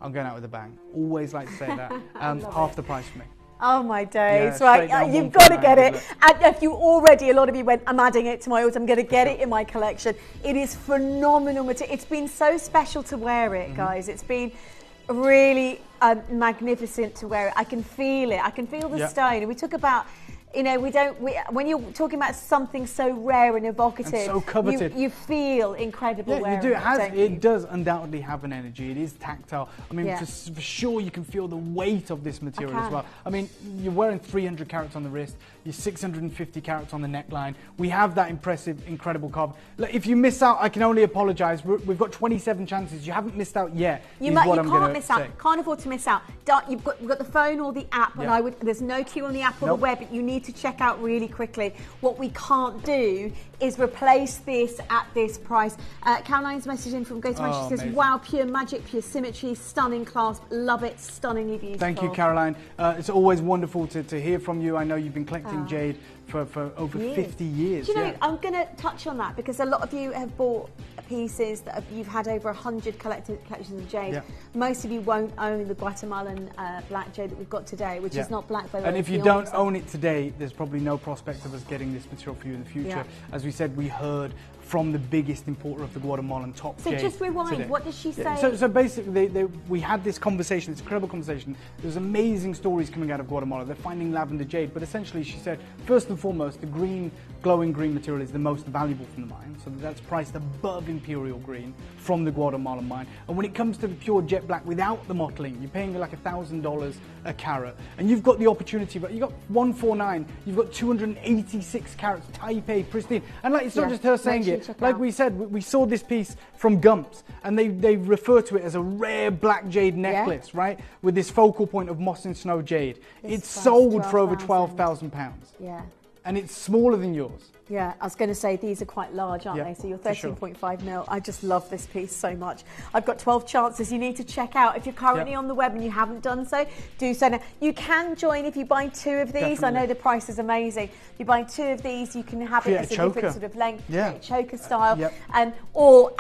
I'm going out with a bang. Always like to say that. Half the price for me. Oh my days, right, you've got to get it. And if you already, a lot of you went, I'm adding it to my order, I'm going to get it in my collection. It is phenomenal material. It's been so special to wear it, guys. It's been really magnificent to wear it. I can feel it. I can feel the stone. And we talk about, you know, when you're talking about something so rare and evocative, and so coveted, you feel incredible wearing it. It does undoubtedly have an energy. It is tactile. I mean, for sure, you can feel the weight of this material as well. I mean, you're wearing 300 carats on the wrist, you're 650 carats on the neckline. We have that impressive, incredible carve. If you miss out, I can only apologise. We've got 27 chances. You haven't missed out yet. You can't miss out. Can't afford to miss out. You've got the phone or the app, and there's no queue on the app or the web, but you need to check out really quickly. What we can't do is replace this at this price. Caroline's messaging from Go to Match. She says, wow, pure magic, pure symmetry, stunning clasp, love it, stunningly beautiful. Thank you, Caroline. It's always wonderful to hear from you. I know you've been collecting jade for over 50 years. Do you know, I'm going to touch on that because a lot of you have bought pieces that you've had over 100 collections of jade. Yeah. Most of you won't own the Guatemalan black jade that we've got today, which is not black, by the way. And if you don't own it today, there's probably no prospect of us getting this material for you in the future. Yeah. As we said, we heard from the biggest importer of the Guatemalan top So jade just rewind, today. what does she say? So basically, we had this conversation, this incredible conversation. There's amazing stories coming out of Guatemala. They're finding lavender jade, but essentially she said, first and foremost, the green, glowing green material is the most valuable from the mine. So that's priced above imperial green from the Guatemalan mine. And when it comes to the pure jet black without the mottling, you're paying like $1,000 a carat. And you've got the opportunity, but you've got 149, you've got 286 carats, type A, pristine. And like, it's not just her saying it. Like we said, we saw this piece from Gumps, and they refer to it as a rare black jade necklace, right? With this focal point of moss and snow jade. It's sold for over £12,000. Yeah. And it's smaller than yours. Yeah, I was going to say these are quite large, aren't they? So you're 13.5 mil. I just love this piece so much. I've got 12 chances you need to check out. If you're currently on the web and you haven't done so, do so now. You can join if you buy 2 of these. Definitely. I know the price is amazing. If you buy 2 of these, you can have it as a different sort of length, choker style. Or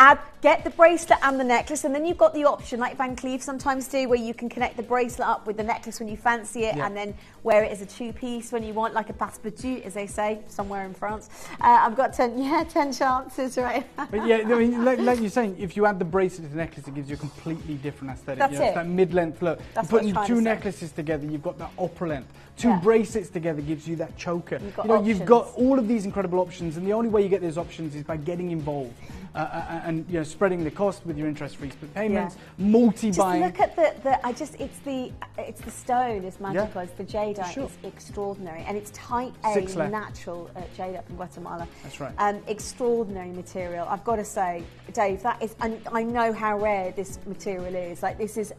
get the bracelet and the necklace, and then you've got the option, like Van Cleef sometimes do, where you can connect the bracelet up with the necklace when you fancy it, and then wear it as a 2-piece when you want, like a passe-partout, as they say, somewhere in France. I've got 10 chances, right? But yeah, I mean, like you're saying, if you add the bracelet to the necklace, it gives you a completely different aesthetic. That's it. It's that mid-length look. That's You're putting 2 necklaces together, you've got that upper length. 2 bracelets together gives you that choker. You've got all of these incredible options, and the only way you get those options is by getting involved and spreading the cost with your interest-free split payments, multi-buying. Just look at it's the stone is magical. It's the jadeite. It's extraordinary, and it's type A natural jadeite from Guatemala. That's right. Extraordinary material. I've got to say, Dave, that is. And I know how rare this material is. Like, this is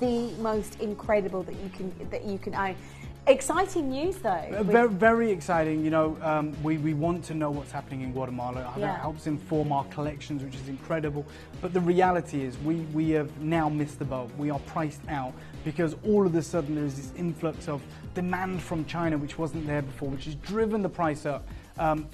the most incredible that you can own. Exciting news, though. Very, very exciting. You know, we want to know what's happening in Guatemala. That helps inform our collections, which is incredible. But the reality is we have now missed the boat. We are priced out because all of a sudden there is this influx of demand from China, which wasn't there before, which has driven the price up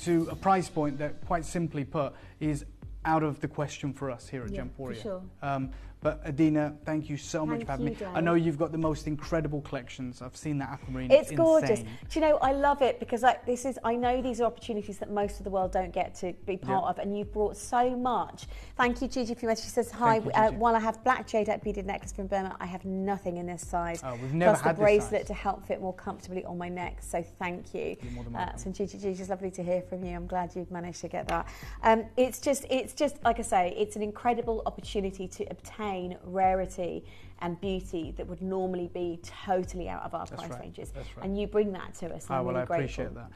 to a price point that, quite simply put, is out of the question for us here at Gemporia. For sure. But Adina, thank you so much for having me. I know you've got the most incredible collections. I've seen that Aquamarine. It's gorgeous. Do you know, I love it because I know these are opportunities that most of the world don't get to be part of, and you've brought so much. Thank you, Gigi, for your message. She says, hi, while I have black jadeite beaded necklace from Burma, I have nothing in this size. Oh, we've never had the bracelet to help fit more comfortably on my neck. So thank you. You're more than welcome. So Gigi, it's lovely to hear from you. I'm glad you've managed to get that. It's just like I say, it's an incredible opportunity to obtain rarity and beauty that would normally be totally out of our price ranges. That's right. And you bring that to us. Well, I appreciate that.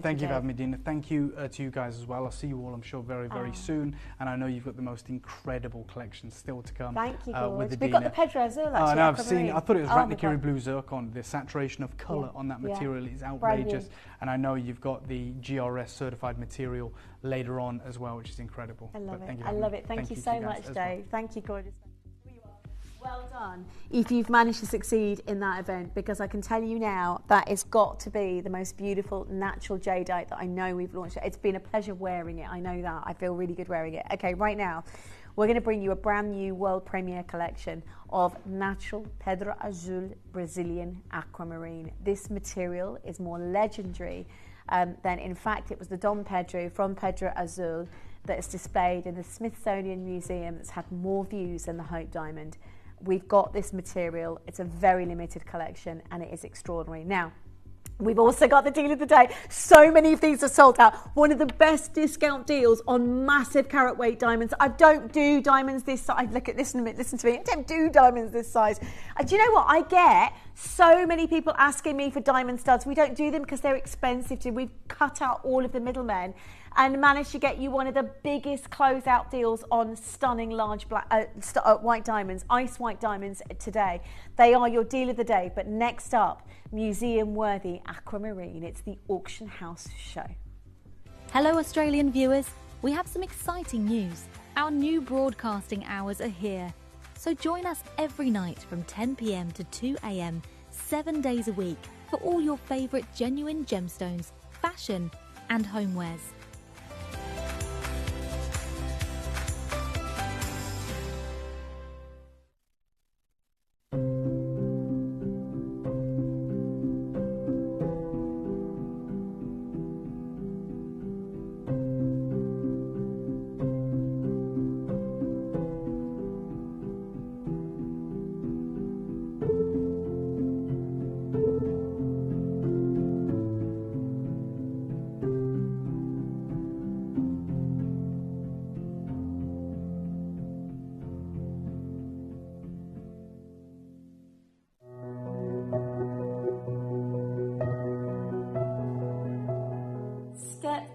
Thank you for having me, Dina. Thank you to you guys as well. I'll see you all, I'm sure, very, very soon. And I know you've got the most incredible collection still to come. Thank you, George. We've got the Pedro Azul, actually. Oh, no, I've seen it. I thought it was Ratnakiri Blue Zircon. The saturation of colour on that material is outrageous. And I know you've got the GRS certified material later on as well, which is incredible. I love it. I love it. Thank you so much, Dave. Thank you, gorgeous. Well done if you've managed to succeed in that event, because I can tell you now that it's got to be the most beautiful natural jadeite that I know we've launched. It's been a pleasure wearing it. I know that. I feel really good wearing it. Okay, right now we're going to bring you a brand new world premiere collection of natural Pedro Azul Brazilian Aquamarine. This material is more legendary than, in fact, it was the Dom Pedro from Pedro Azul that is displayed in the Smithsonian Museum that's had more views than the Hope Diamond. We've got this material. It's a very limited collection and it is extraordinary. Now, we've also got the deal of the day. So many of these are sold out. One of the best discount deals on massive carat weight diamonds. I don't do diamonds this size. Listen to me. I don't do diamonds this size. Do you know what? I get so many people asking me for diamond studs. We don't do them because they're expensive. We've cut out all of the middlemen and managed to get you one of the biggest closeout deals on stunning large black, white diamonds, ice white diamonds today. They are your deal of the day. But next up, museum-worthy Aquamarine. It's the Auction House Show. Hello, Australian viewers. We have some exciting news. Our new broadcasting hours are here. So join us every night from 10 p.m. to 2 a.m. 7 days a week for all your favourite genuine gemstones fashion and homewares.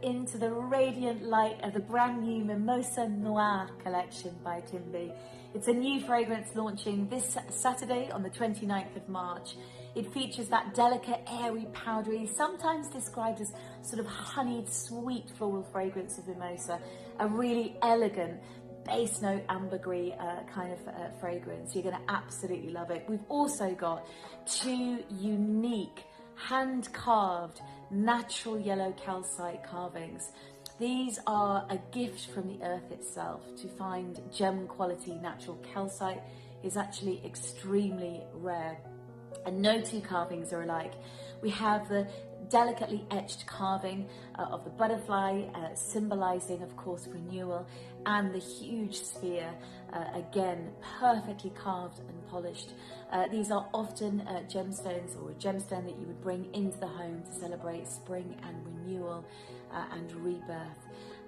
Into the radiant light of the brand new Mimosa Noir collection by Timby. It's a new fragrance launching this Saturday on the 29th of March. It features that delicate, airy, powdery, sometimes described as sort of honeyed, sweet floral fragrance of mimosa. A really elegant base note ambergris kind of fragrance. You're going to absolutely love it. We've also got two unique hand-carved natural yellow calcite carvings. These are a gift from the earth itself. To find gem quality natural calcite is actually extremely rare, and no two carvings are alike. We have the delicately etched carving of the butterfly, symbolizing, of course, renewal, and the huge sphere, again, perfectly carved and polished. These are often gemstones, or a gemstone that you would bring into the home to celebrate spring and renewal and rebirth.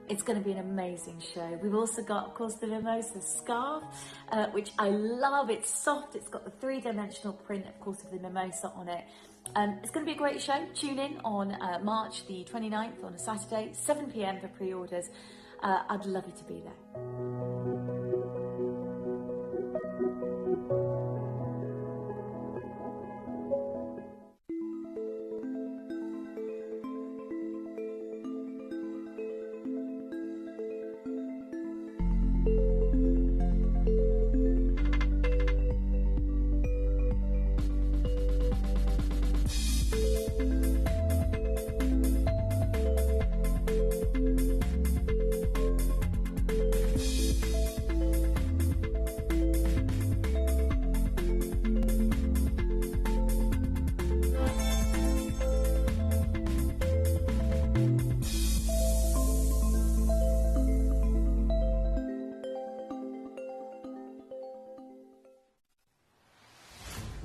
It's going to be an amazing show. We've also got, of course, the Mimosa scarf, which I love. It's soft. It's got the three-dimensional print, of course, of the mimosa on it. It's going to be a great show. Tune in on March the 29th on a Saturday, 7 p.m. for pre-orders. I'd love you to be there.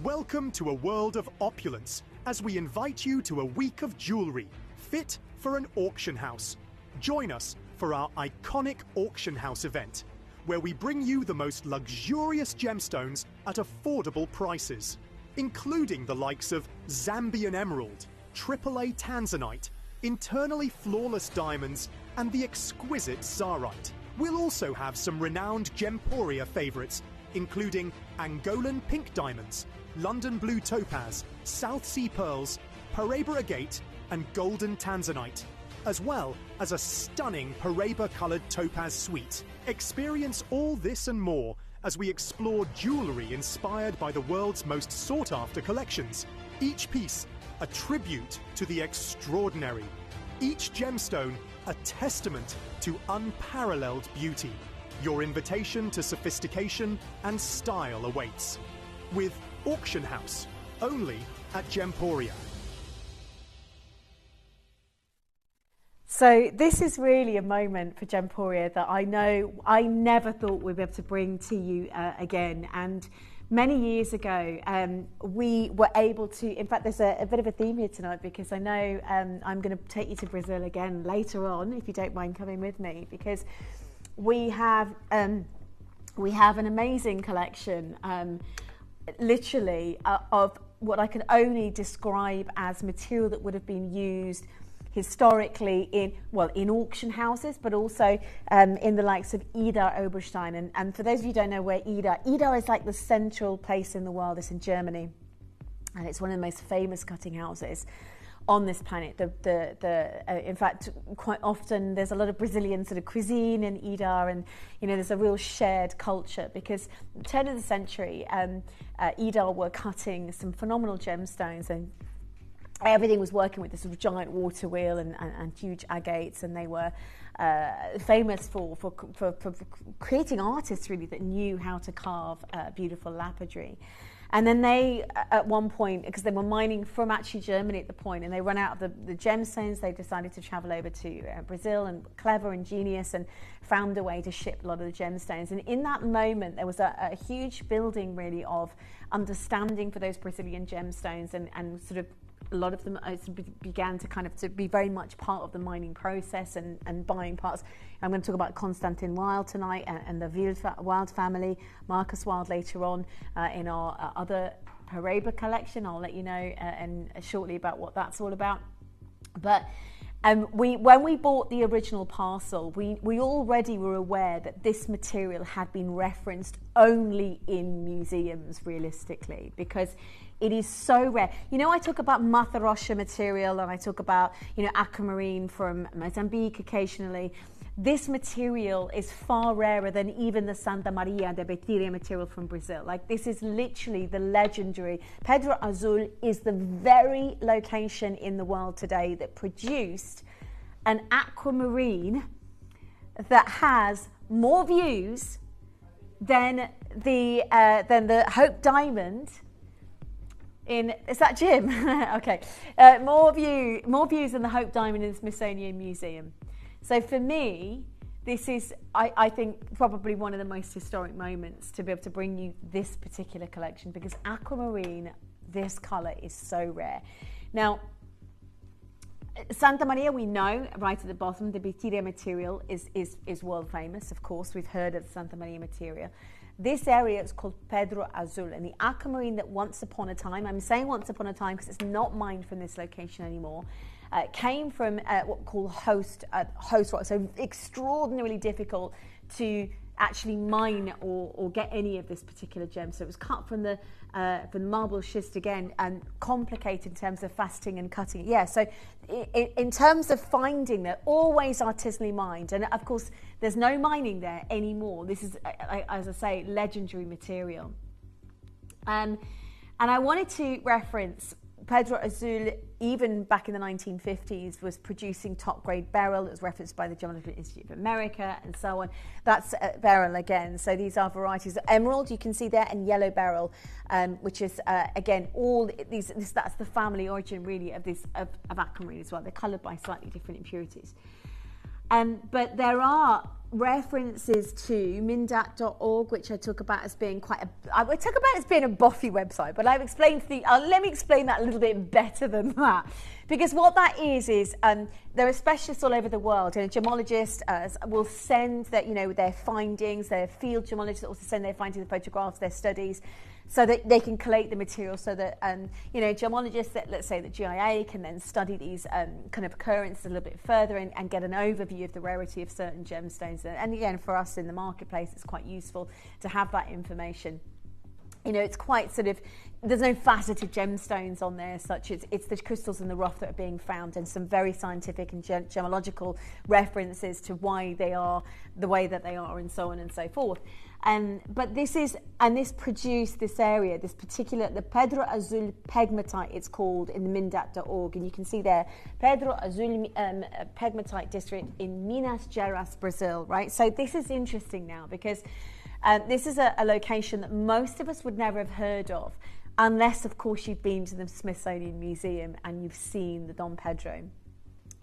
Welcome to a world of opulence as we invite you to a week of jewellery fit for an auction house. Join us for our iconic auction house event, where we bring you the most luxurious gemstones at affordable prices, including the likes of Zambian emerald, AAA tanzanite, internally flawless diamonds, and the exquisite czarite. We'll also have some renowned Gemporia favourites, including Angolan pink diamonds, London blue topaz, South Sea pearls, Paraiba agate, and golden tanzanite, as well as a stunning Paraiba-coloured topaz suite. Experience all this and more as we explore jewellery inspired by the world's most sought-after collections. Each piece a tribute to the extraordinary. Each gemstone a testament to unparalleled beauty. Your invitation to sophistication and style awaits. With Auction House, only at Gemporia. So this is really a moment for Gemporia that I know I never thought we'd be able to bring to you again. And many years ago, we were able to, in fact, there's a bit of a theme here tonight, because I know I'm going to take you to Brazil again later on, if you don't mind coming with me, because we have an amazing collection, literally, of what I can only describe as material that would have been used historically in auction houses, but also in the likes of Ida Oberstein. And for those of you who don't know where Ida is, like the central place in the world. It's in Germany, and it's one of the most famous cutting houses on this planet. In fact, quite often there's a lot of Brazilian sort of cuisine in Ida, and there's a real shared culture, because at the turn of the century, Ida were cutting some phenomenal gemstones, and everything was working with this sort of giant water wheel and huge agates, and they were famous for creating artists really that knew how to carve beautiful lapidary. And then they, at one point, because they were mining from actually Germany at the point, and they ran out of the gemstones, they decided to travel over to Brazil, and clever, ingenious, and found a way to ship a lot of the gemstones. And in that moment, there was a huge building really of understanding for those Brazilian gemstones, and sort of a lot of them began to kind of to be very much part of the mining process and buying parts. I'm going to talk about Constantin Wild tonight and the Wild family, Marcus Wild later on in our other Paraiba collection. I'll let you know and shortly about what that's all about. But when we bought the original parcel, we already were aware that this material had been referenced only in museums, realistically, because it is so rare. You know, I talk about Mata Rocha material, and I talk about, you know, Aquamarine from Mozambique occasionally. This material is far rarer than even the Santa Maria de Betira material from Brazil. Like, this is literally the legendary. Pedro Azul is the very location in the world today that produced an aquamarine that has more views than the Hope Diamond. Is that Jim? Okay. More views than the Hope Diamond in the Smithsonian Museum. So for me, this is, I think, probably one of the most historic moments to be able to bring you this particular collection, because aquamarine, this colour, is so rare. Now, Santa Maria, we know, right at the bottom, the Betira material is world famous, of course. We've heard of Santa Maria material. This area is called Pedro Azul, and the aquamarine that once upon a time, I'm saying once upon a time because it's not mined from this location anymore, came from what we call host rock, so extraordinarily difficult to actually mine or get any of this particular gem. So it was cut from the marble schist again, and complicated in terms of faceting and cutting. Yeah, so in terms of finding, they're always artisanally mined, and of course there's no mining there anymore. This is, as I say, legendary material. And I wanted to reference Pedro Azul, even back in the 1950s, was producing top-grade beryl. It was referenced by the Geological Institute of America and so on. That's beryl again. So these are varieties of emerald, you can see there, and yellow beryl, which is, again, all these. That's the family origin, really, of aquamarine as well. They're coloured by slightly different impurities. But there are references to mindat.org, which I talk about as being I talk about it as being a boffy website, but I've explained let me explain that a little bit better than that, because what that is there are specialists all over the world, and gemologists will send their findings. Their field gemologists also send their findings, the photographs, their studies, so that they can collate the material, so that gemologists, let's say the GIA, can then study these kind of occurrences a little bit further and get an overview of the rarity of certain gemstones. And again, for us in the marketplace, it's quite useful to have that information. It's quite sort of, there's no faceted gemstones on there as such. It's the crystals in the rough that are being found, and some very scientific and gemological references to why they are the way that they are, and so on and so forth. But this produced this area, this particular, the Pedro Azul pegmatite, it's called, in the mindat.org, and you can see there, Pedro Azul pegmatite district in Minas Gerais, Brazil, right? So this is interesting now, because this is a location that most of us would never have heard of, unless, of course, you've been to the Smithsonian Museum and you've seen the Dom Pedro,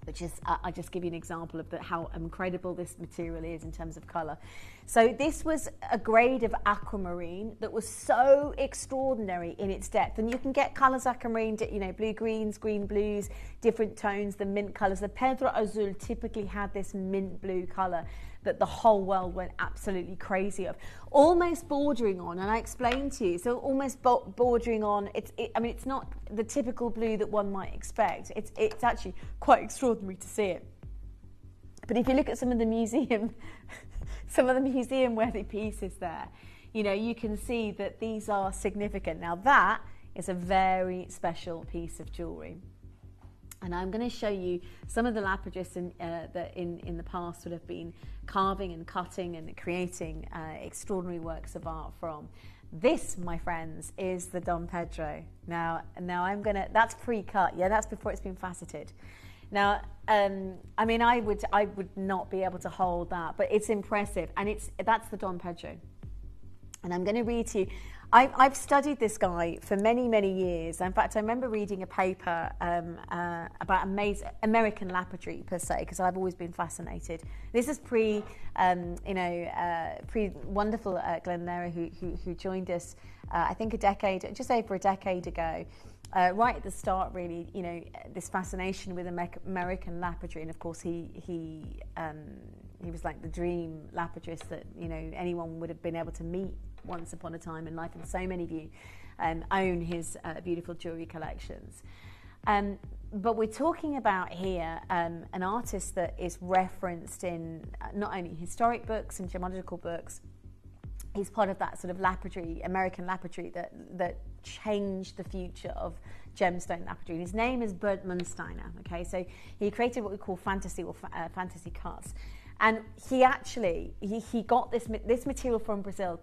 which is, I'll just give you an example of how incredible this material is in terms of colour. So this was a grade of aquamarine that was so extraordinary in its depth. And you can get colours aquamarine, blue greens, green blues, different tones, the mint colours. The Pedro Azul typically had this mint blue colour that the whole world went absolutely crazy of, almost bordering on, and I explained to you, so almost bordering on, it's not the typical blue that one might expect. It's actually quite extraordinary to see it. But if you look at some of the museum worthy pieces there, you can see that these are significant. Now that is a very special piece of jewellery. And I'm going to show you some of the lapidarists that in the past would have been carving and cutting and creating extraordinary works of art from. This, my friends, is the Dom Pedro. Now I'm gonna, that's pre-cut, yeah, that's before it's been faceted. Now, I mean, I would not be able to hold that, but it's impressive, and that's the Dom Pedro. And I'm going to read to you. I've studied this guy for many, many years. In fact, I remember reading a paper about American lapidary per se, because I've always been fascinated. This is pre-wonderful Glenn Lehrer, who joined us, I think just over a decade ago. Right at the start, really, this fascination with American lapidary, and of course he was like the dream lapidrist that anyone would have been able to meet once upon a time in life, and so many of you own his beautiful jewelry collections. But we're talking about here an artist that is referenced in not only historic books and gemological books. He's part of that sort of lapidary, American lapidary that changed the future of gemstone lapidary. And his name is Bernd Munsteiner. Okay, so he created what we call fantasy fantasy cuts, and he actually he got this material from Brazil,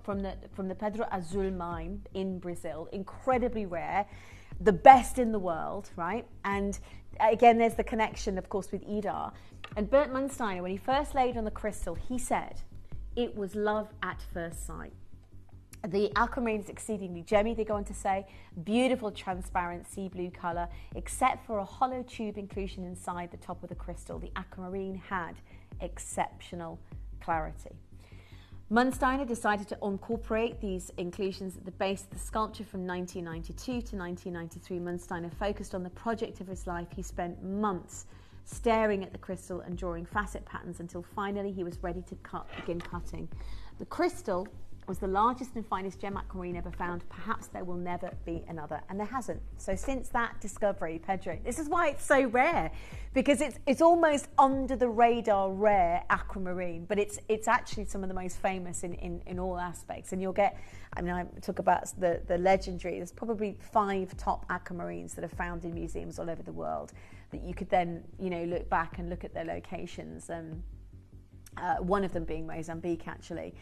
from the Pedro Azul mine in Brazil, incredibly rare, the best in the world, right? And again, there's the connection, of course, with Idar. And Bernd Munsteiner, when he first laid on the crystal, he said it was love at first sight. The aquamarine is exceedingly gemmy, they go on to say, beautiful transparent sea blue colour, except for a hollow tube inclusion inside the top of the crystal. The aquamarine had exceptional clarity. Munsteiner decided to incorporate these inclusions at the base of the sculpture from 1992 to 1993. Munsteiner focused on the project of his life. He spent months staring at the crystal and drawing facet patterns until finally he was ready to begin cutting. The crystal was the largest and finest gem aquamarine ever found. Perhaps there will never be another, and there hasn't. So since that discovery, Pedro, this is why it's so rare, because it's almost under the radar rare aquamarine, but it's actually some of the most famous in all aspects. And you'll get, I mean, I talk about the legendary, there's probably 5 top aquamarines that are found in museums all over the world that you could then look back and look at their locations. One of them being Mozambique, actually,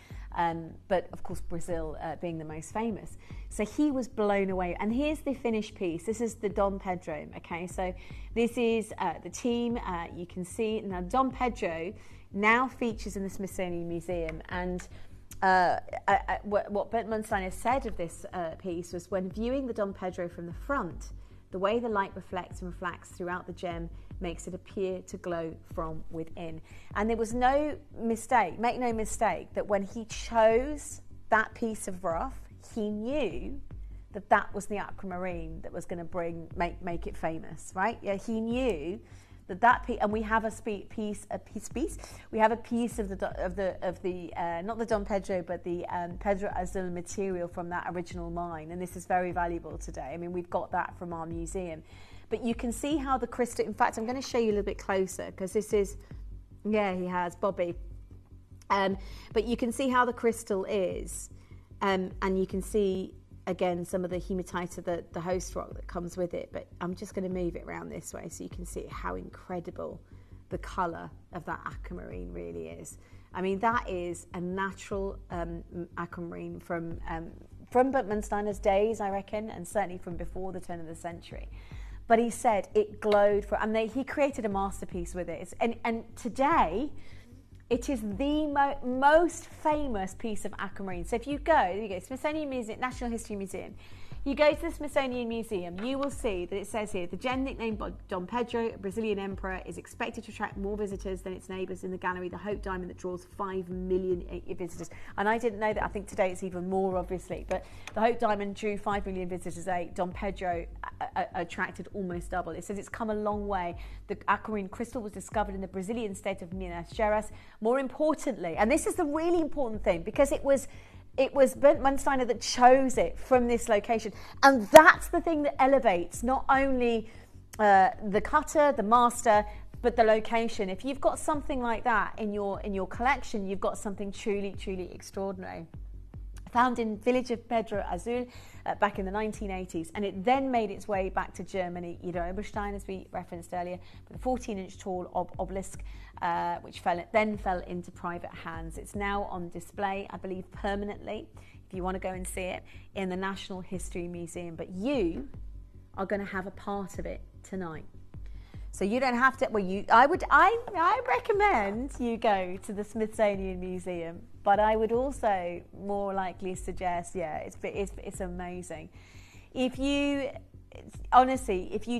but of course Brazil being the most famous. So he was blown away. And here's the finished piece. This is the Dom Pedro. Okay, so this is the team. You can see now Dom Pedro now features in the Smithsonian Museum. And what Bernd Munsteiner said of this piece was, when viewing the Dom Pedro from the front, the way the light reflects and refracts throughout the gem makes it appear to glow from within. And there was no mistake, make no mistake, that when he chose that piece of rough, he knew that was the aquamarine that was going to make it famous, right? Yeah, he knew that piece, and we have a piece. We have a piece of the not the Dom Pedro, but the Pedro Azul material from that original mine, and this is very valuable today. I mean, we've got that from our museum, but you can see how the crystal. In fact, I'm going to show you a little bit closer because this is, yeah, he has Bobby, but you can see how the crystal is, and you can see again some of the hematite of the host rock that comes with it, but I'm just going to move it around this way so you can see how incredible the colour of that aquamarine really is. I mean, that is a natural aquamarine from Bernd Munsteiner's days, I reckon, and certainly from before the turn of the century. But he said it glowed he created a masterpiece with it. And today, it is the most famous piece of aquamarine. So if you go, Smithsonian Museum, National History Museum, you go to the Smithsonian Museum, you will see that it says here, the gem nicknamed Dom Pedro, a Brazilian emperor, is expected to attract more visitors than its neighbours in the gallery, the Hope Diamond, that draws 5 million visitors. And I didn't know that. I think today it's even more, obviously. But the Hope Diamond drew 5 million visitors. Dom Pedro attracted almost double. It says it's come a long way. The aquamarine crystal was discovered in the Brazilian state of Minas Gerais. More importantly, and this is the really important thing, because it was Bernd Munsteiner that chose it from this location. And that's the thing that elevates not only the cutter, the master, but the location. If you've got something like that in your collection, you've got something truly, truly extraordinary. found in village of Pedro Azul back in the 1980s, and it then made its way back to Germany. Oberstein, as we referenced earlier, with a 14-inch tall obelisk, which then fell into private hands. It's now on display, I believe, permanently, if you want to go and see it, in the National History Museum. But you are going to have a part of it tonight. So you don't have to. Well, I recommend you go to the Smithsonian Museum, but I would also more likely suggest, it's amazing. If you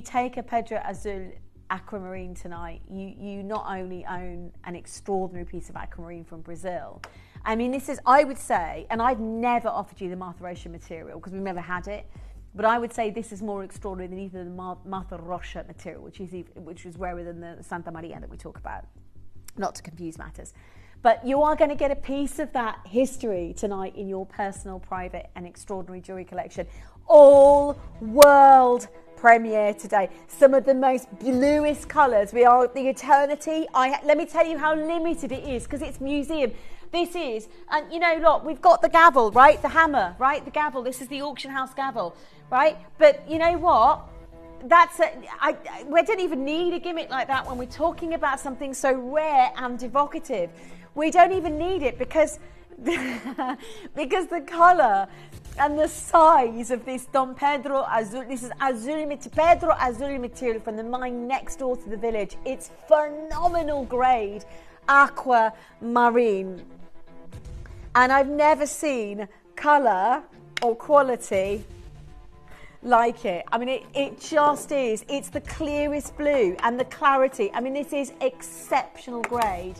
take a Pedro Azul aquamarine tonight, you not only own an extraordinary piece of aquamarine from Brazil. I mean, this is, I would say, and I've never offered you the Martha Rocha material because we've never had it. But I would say this is more extraordinary than either the Martha Rocha material, which is rarer than the Santa Maria that we talk about, not to confuse matters. But you are going to get a piece of that history tonight in your personal, private and extraordinary jewellery collection. All world premiere today. Some of the most bluest colours. We are the eternity. Let me tell you how limited it is because it's museum. This is, and look, we've got the gavel, right? The hammer, right? The gavel. This is the auction house gavel, right? But you know what? We don't even need a gimmick like that when we're talking about something so rare and evocative. We don't even need it because the colour and the size of this Dom Pedro Azul, this is Pedro Azul material from the mine next door to the village. It's phenomenal grade aquamarine. And I've never seen colour or quality like it. I mean, it just is. It's the clearest blue and the clarity. I mean, this is exceptional grade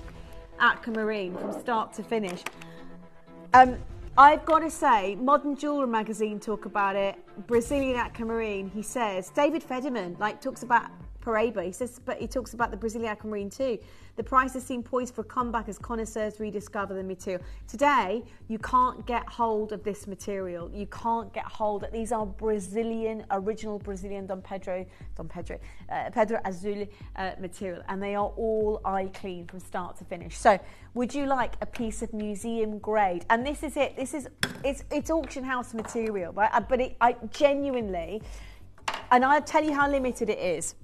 aquamarine from start to finish. I've got to say, Modern Jeweller magazine talk about it. Brazilian aquamarine, he says. David Federman talks about Paraiba. He says, but he talks about the Brazilian aquamarine too. The prices seem poised for a comeback as connoisseurs rediscover the material. Today, you can't get hold of this material. You can't get hold of these are original Brazilian Pedro Azul material, and they are all eye clean from start to finish. So, would you like a piece of museum grade? And this is it. It's auction house material, right? But I genuinely, and I'll tell you how limited it is.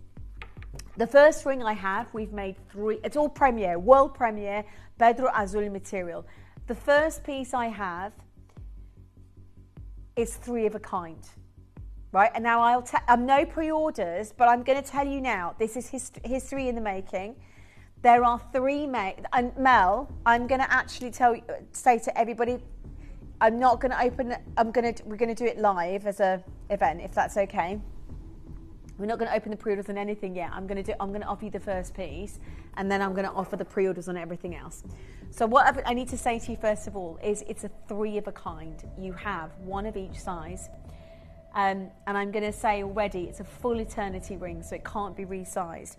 The first ring I have, we've made 3. It's all premiere, world premiere, Pedro Azul material. The first piece I have is 3 of a kind, right? And now I'm no pre-orders, but I'm going to tell you now, this is history in the making. There are 3 made, and Mel, I'm going to actually say to everybody, I'm not going to open. We're going to do it live as a event, if that's okay. We're not going to open the pre-orders on anything yet. I'm going to offer you the first piece, and then I'm going to offer the pre-orders on everything else. So what I need to say to you first of all is it's a 3 of a kind. You have 1 of each size, and I'm going to say already it's a full eternity ring, so it can't be resized.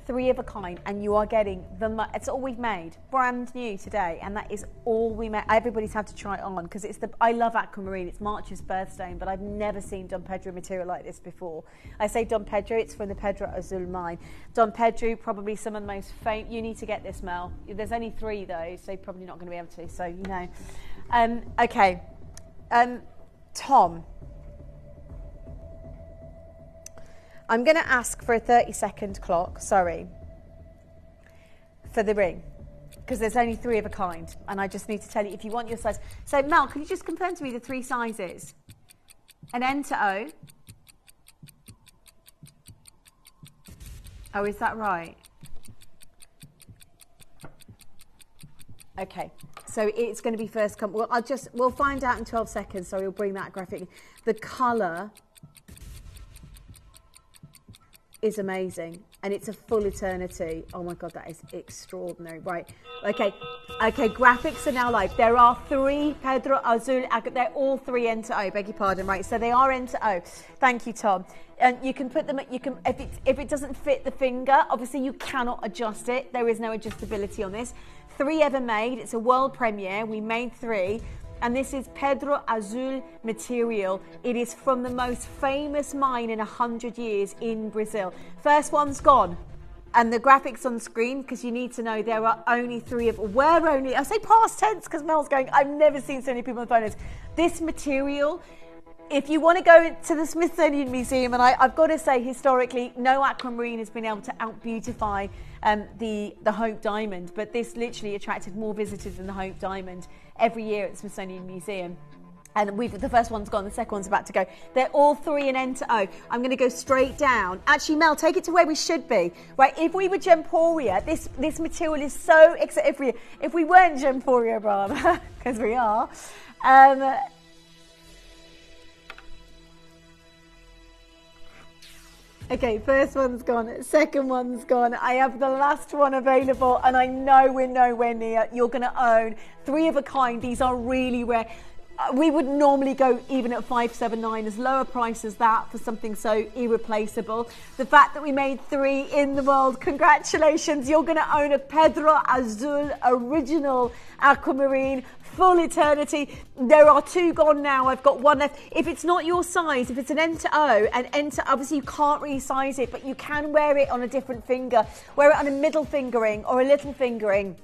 3 of a kind, and you are getting it's all we've made, brand new today, and that is all we made. Everybody's had to try it on because I love aquamarine. It's March's birthstone, but I've never seen Dom Pedro material like this before. I say Dom Pedro, it's from the Pedro Azul mine. Dom Pedro, probably some of the most famous. You need to get this, Mel. There's only 3 though, so you're probably not going to be able to. So okay, Tom. I'm going to ask for a 30-second clock, for the ring, because there's only 3 of a kind, and I just need to tell you if you want your size. So, Mel, can you just confirm to me the 3 sizes? An N to O. Oh, is that right? Okay, so it's going to be first come. Well, we'll find out in 12 seconds, so we'll bring that graphic. The colour is amazing, and it's a full eternity. Oh my god, that is extraordinary. Right, okay, graphics are now live. There are 3 Pedro Azul, they're all 3 N to O, beg your pardon, right? So they are N to O. Thank you, Tom. And you can put them, if it doesn't fit the finger, obviously you cannot adjust it. There is no adjustability on this. 3 ever made. It's a world premiere. We made 3. And this is Pedro Azul material. It is from the most famous mine in 100 years in Brazil. First one's gone. And the graphics on screen, because you need to know there are only I say past tense because Mel's going, I've never seen so many people on photos. This material, if you want to go to the Smithsonian Museum, and I've got to say, historically, no aquamarine has been able to out-beautify the Hope Diamond, but this literally attracted more visitors than the Hope Diamond every year at the Smithsonian Museum. And the first one's gone, the second one's about to go. They're all 3 in Enter O. I'm going to go straight down. Actually, Mel, take it to where we should be. Right, if we were Gemporia, this material is so exciting. If we weren't Gemporia, rather, because we are. Okay, first one's gone, second one's gone. I have the last one available, and I know we're nowhere near. You're going to own 3 of a kind. These are really rare. We would normally go even at 579 as lower price as that for something so irreplaceable. The fact that we made 3 in the world, congratulations. You're going to own a Pedro Azul original aquamarine, full eternity. There are 2 gone now. I've got 1 left. If it's not your size, if it's an Enter O, and Enter, obviously you can't resize it, but you can wear it on a different finger. Wear it on a middle fingering or a little fingering,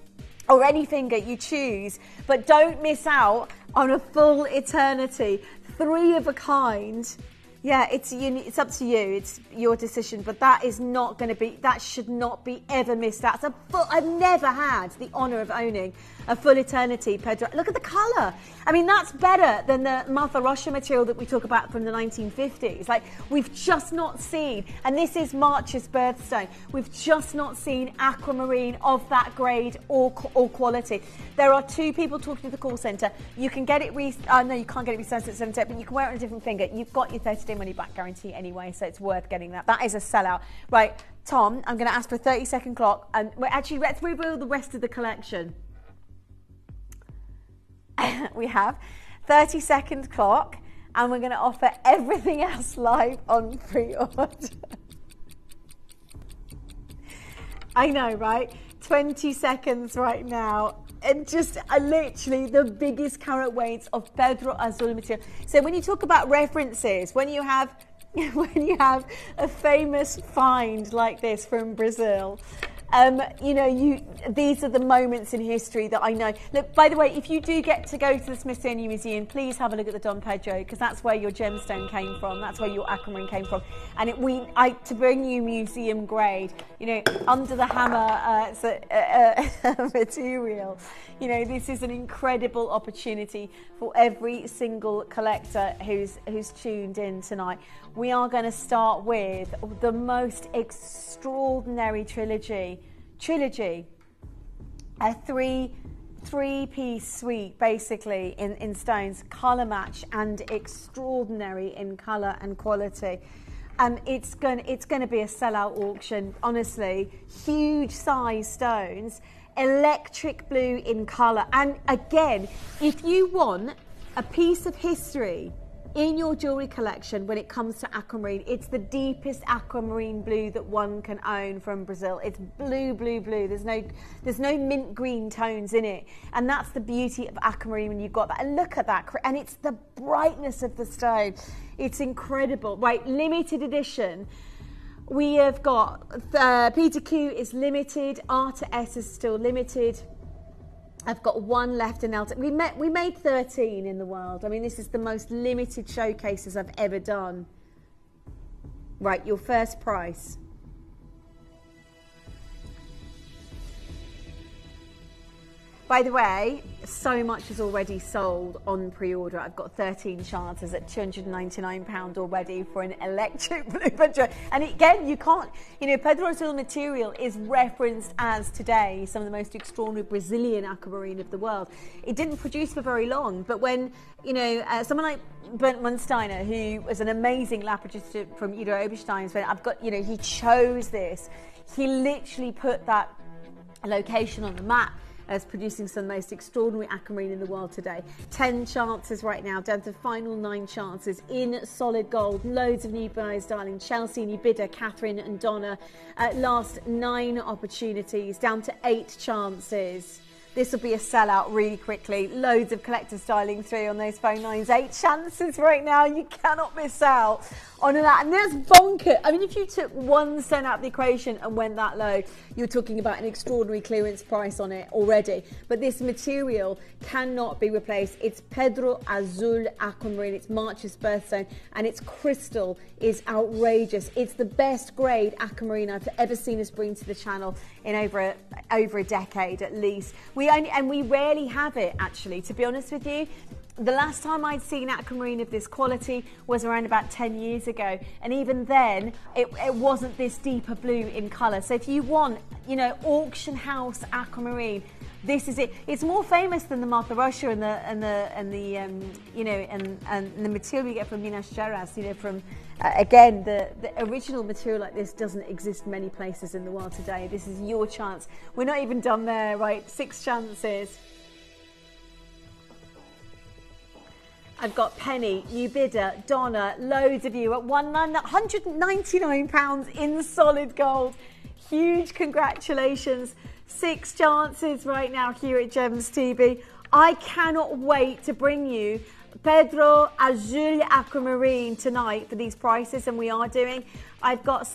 or any finger you choose, but don't miss out on a full eternity. 3 of a kind. Yeah, it's up to you. It's your decision, but that is not going to be. That should not be ever missed out. I've never had the honour of owning a full eternity Pedro. Look at the colour. I mean, that's better than the Martha Rocha material that we talk about from the 1950s. Like, we've just not seen, and this is March's birthstone, we've just not seen aquamarine of that grade or quality. There are 2 people talking to the call centre. You can get it no, you can't get it resized at 7 but you can wear it on a different finger. You've got your 30-day money back guarantee anyway, so it's worth getting that. That is a sellout. Right, Tom, I'm going to ask for a 30-second clock, and actually, let's reveal the rest of the collection. We have 30-second clock, and we're going to offer everything else live on pre-order. I know, right? 20 seconds right now. And just literally the biggest carat weights of Pedro Azul material. So when you talk about references, when you have a famous find like this from Brazil, these are the moments in history that I know. Look, by the way, if you do get to go to the Smithsonian Museum, please have a look at the Dom Pedro, because that's where your gemstone came from. That's where your aquamarine came from. And to bring you museum grade, under the hammer material. This is an incredible opportunity for every single collector who's tuned in tonight. We are going to start with the most extraordinary trilogy, a three-piece suite, basically in stones, colour match and extraordinary in colour and quality. It's going to be a sellout auction, honestly. Huge size stones, electric blue in colour. And again, if you want a piece of history in your jewellery collection when it comes to aquamarine, it's the deepest aquamarine blue that one can own from Brazil. It's blue, blue, blue. There's no mint green tones in it. And that's the beauty of aquamarine when you've got that. And look at that. And it's the brightness of the stone. It's incredible. Right, limited edition. We have got Peter Q is limited, R to S is still limited. I've got 1 left in Elton. We made 13 in the world. I mean, this is the most limited showcases I've ever done. Right, your first price. By the way, so much is already sold on pre-order. I've got 13 chances at £299 already for an electric blue Pedro. And again, you can't, Pedro Azul material is referenced as today some of the most extraordinary Brazilian aquamarine of the world. It didn't produce for very long, but when, someone like Bernd Munsteiner, who was an amazing lab producer from Udo Oberstein's, when he chose this, he literally put that location on the map as producing some of the most extraordinary aquamarine in the world today. 10 chances right now, down to the final 9 chances in solid gold. Loads of new buyers, darling. Chelsea, Nubida, Catherine and Donna. Last 9 opportunities, down to 8 chances. This will be a sellout really quickly. Loads of collector styling through on those phone lines. 8 chances right now. You cannot miss out on that. And that's bonkers. I mean, if you took 1 cent out of the equation and went that low, you're talking about an extraordinary clearance price on it already. But this material cannot be replaced. It's Pedro Azul Aquamarine. It's March's birthstone, and its crystal is outrageous. It's the best grade aquamarine I've ever seen us bring to the channel in over a decade at least. We rarely have it, actually, to be honest with you. The last time I'd seen aquamarine of this quality was around about 10 years ago, and even then it wasn't this deeper blue in colour. So if you want, you know, auction house aquamarine, this is it. It's more famous than the Mata Rosa and the material we get from Minas Gerais. You know, from again, the original material like this doesn't exist many places in the world today. This is your chance. We're not even done there, right? 6 chances. I've got Penny, new bidder, Donna, loads of you at £199 in solid gold. Huge congratulations. 6 chances right now here at Gems TV. I cannot wait to bring you Pedro Azul Aquamarine tonight for these prices, and we are doing. I've got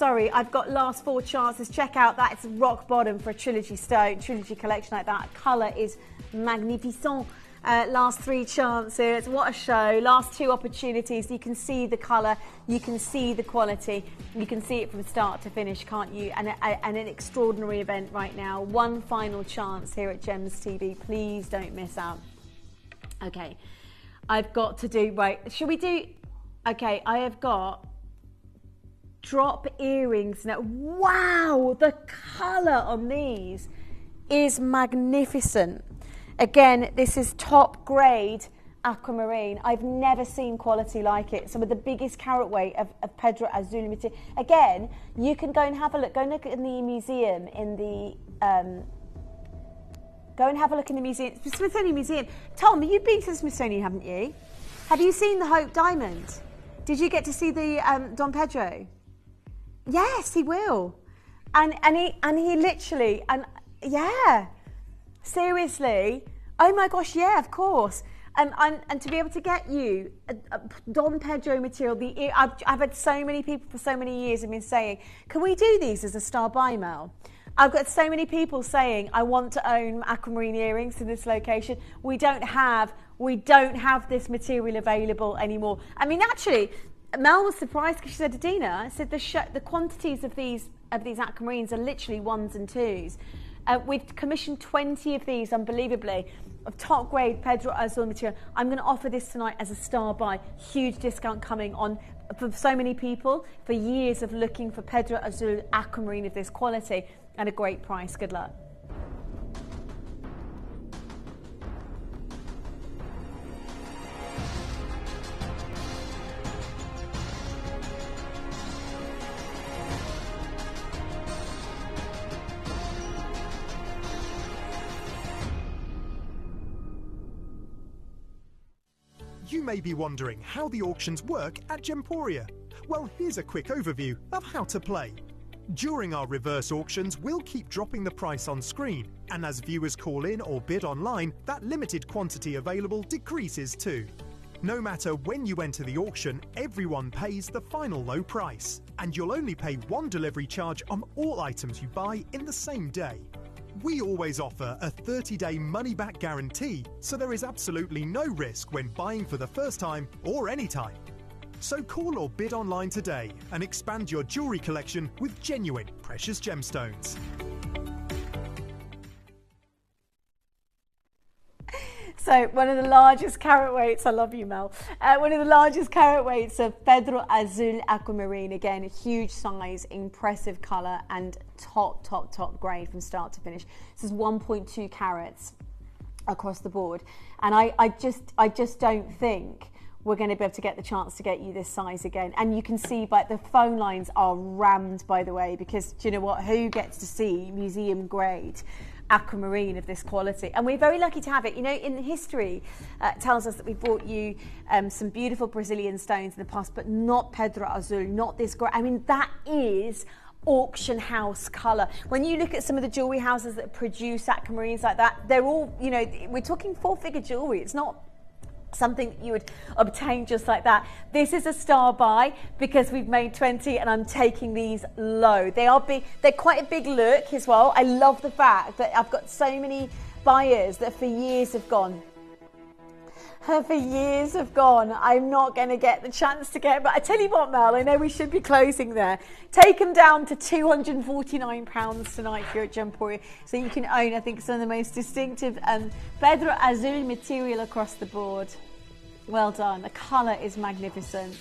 last 4 chances. Check out that. It's rock bottom for a Trilogy stone, Trilogy collection like that. Colour is magnificent. Last 3 chances. What a show. Last 2 opportunities. You can see the colour, you can see the quality, you can see it from start to finish, can't you? And an extraordinary event right now. 1 final chance here at Gems TV. Please don't miss out. Okay, I've got to do, right, should we do, okay, I have got drop earrings now. Wow, the colour on these is magnificent. Again, this is top grade aquamarine. I've never seen quality like it. Some of the biggest carat weight of Pedro Azul material. Again, you can go and have a look. Go and look in the museum, go and have a look in the museum, Smithsonian Museum. Tom, you've been to the Smithsonian, haven't you? Have you seen the Hope Diamond? Did you get to see the Don Pedro? Yes, he will. And he literally, yeah. Seriously, oh my gosh, yeah, of course. And to be able to get you a Don Pedro material, I've had so many people for so many years have been saying, can we do these as a star buy mail? I've got so many people saying, I want to own aquamarine earrings in this location. We don't have this material available anymore. I mean, actually, Mel was surprised because she said to Dina, said the quantities of these aquamarines are literally 1s and 2s. We've commissioned 20 of these, unbelievably, of top grade Pedro Azul material. I'm going to offer this tonight as a star buy. Huge discount coming on for so many people for years of looking for Pedro Azul aquamarine of this quality and a great price. Good luck. You may be wondering how the auctions work at Gemporia. Well, here's a quick overview of how to play. During our reverse auctions, we'll keep dropping the price on screen, and as viewers call in or bid online, that limited quantity available decreases too. No matter when you enter the auction, everyone pays the final low price, and you'll only pay 1 delivery charge on all items you buy in the same day. We always offer a 30-day money-back guarantee, so there is absolutely no risk when buying for the first time or any time. So call or bid online today and expand your jewellery collection with genuine precious gemstones. So one of the largest carat weights, I love you, Mel, one of the largest carat weights of Pedro Azul Aquamarine. Again, a huge size, impressive colour and top grade from start to finish. This is 1.2 carats across the board. And I just don't think we're going to be able to get the chance to get you this size again. And you can see, but the phone lines are rammed, by the way, because do you know what? Who gets to see museum grade aquamarine of this quality? And we're very lucky to have it. You know, in history, tells us that we brought you some beautiful Brazilian stones in the past, but not Pedro Azul, not this great. I mean, that is auction house colour. When you look at some of the jewellery houses that produce aquamarines like that, they're all, you know, we're talking 4-figure jewellery. It's not something that you would obtain just like that. This is a star buy because we've made 20 and I'm taking these low. They are big, they're quite a big look as well. I love the fact that I've got so many buyers that for years have gone. I'm not going to get the chance to get, but I tell you what, Mel, I know we should be closing there. Take them down to £249 tonight here at Gemporia, so you can own, I think, some of the most distinctive Pedro Azul material across the board. Well done. The colour is magnificent.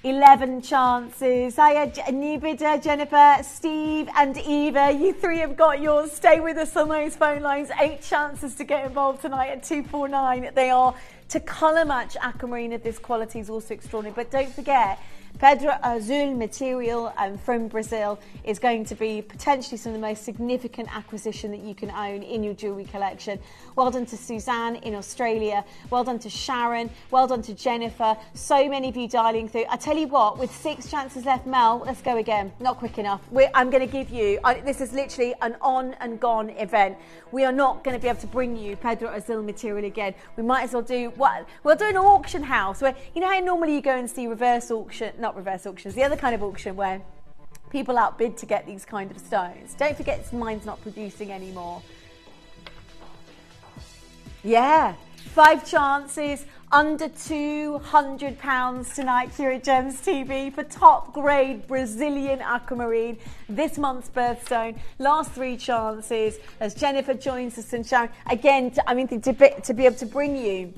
11 chances. Hiya, Nubida, Jennifer, Steve and Eva. You three have got yours. Stay with us on those phone lines. 8 chances to get involved tonight at 249. They are to colour match aquamarine of this quality is also extraordinary. But don't forget, Pedro Azul material from Brazil is going to be potentially some of the most significant acquisition that you can own in your jewellery collection. Well done to Suzanne in Australia. Well done to Sharon. Well done to Jennifer. So many of you dialing through. I tell you what, with 6 chances left, Mel, let's go again. Not quick enough. I'm going to give you, this is literally an on and gone event. We are not going to be able to bring you Pedro Azul material again. We might as well do, we'll do an auction house where, you know how normally you go and see not reverse auctions, the other kind of auction where people outbid to get these kind of stones. Don't forget, mine's not producing anymore. Yeah, 5 chances, under £200 tonight here at Gems TV for top grade Brazilian aquamarine, this month's birthstone. Last 3 chances as Jennifer joins us and Sharon. Again, to be able to bring you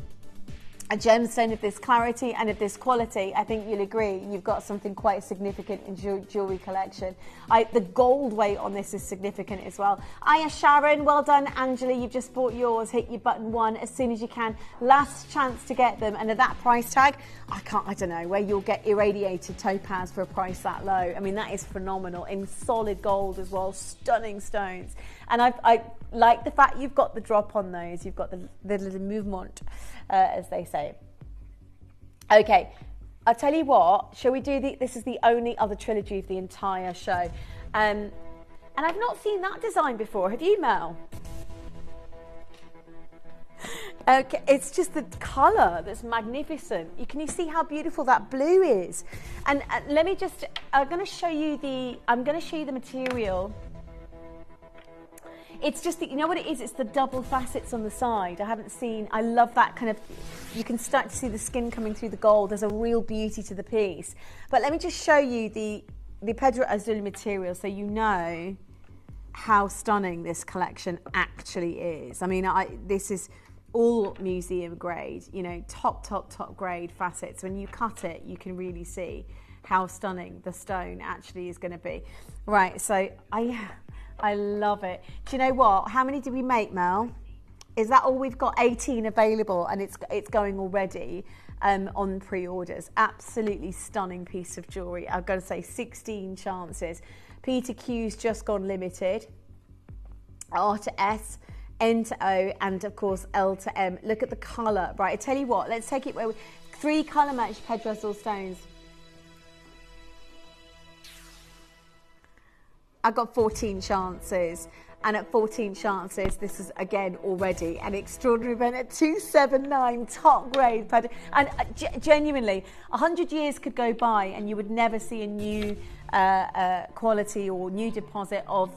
a gemstone of this clarity and of this quality, I think you'll agree you've got something quite significant in jewellery collection. The gold weight on this is significant as well. Hiya Sharon, well done. Angela, you've just bought yours. Hit your button 1 as soon as you can. Last chance to get them, and at that price tag, I don't know where you'll get irradiated topaz for a price that low. I mean, that is phenomenal in solid gold as well. Stunning stones. And I like the fact you've got the drop on those. You've got the little movement, as they say. Okay, I'll tell you what, shall we do this is the only other trilogy of the entire show. And I've not seen that design before. Have you, Mel? Okay, it's just the colour that's magnificent. Can you see how beautiful that blue is? And let me just, I'm going to show you the material. It's just that, you know what it is? It's the double facets on the side. I love that kind of, you can start to see the skin coming through the gold. There's a real beauty to the piece. But let me just show you the Pedro Azul material so you know how stunning this collection actually is. I mean, this is all museum grade, you know, top grade facets. When you cut it, you can really see how stunning the stone actually is going to be. Right, so I love it. Do you know what? How many did we make, Mel? Is that all we've got? 18 available, and it's going already on pre-orders. Absolutely stunning piece of jewellery. I've got to say, 16 chances. P to Q's just gone limited. R to S, N to O, and of course L to M. Look at the colour. Right, I tell you what. Let's take it where 3 colour matched Pedro Azul stones. I got 14 chances, and at 14 chances, this is again already an extraordinary event at 279 top grade. And genuinely, 100 years could go by and you would never see a new quality or new deposit of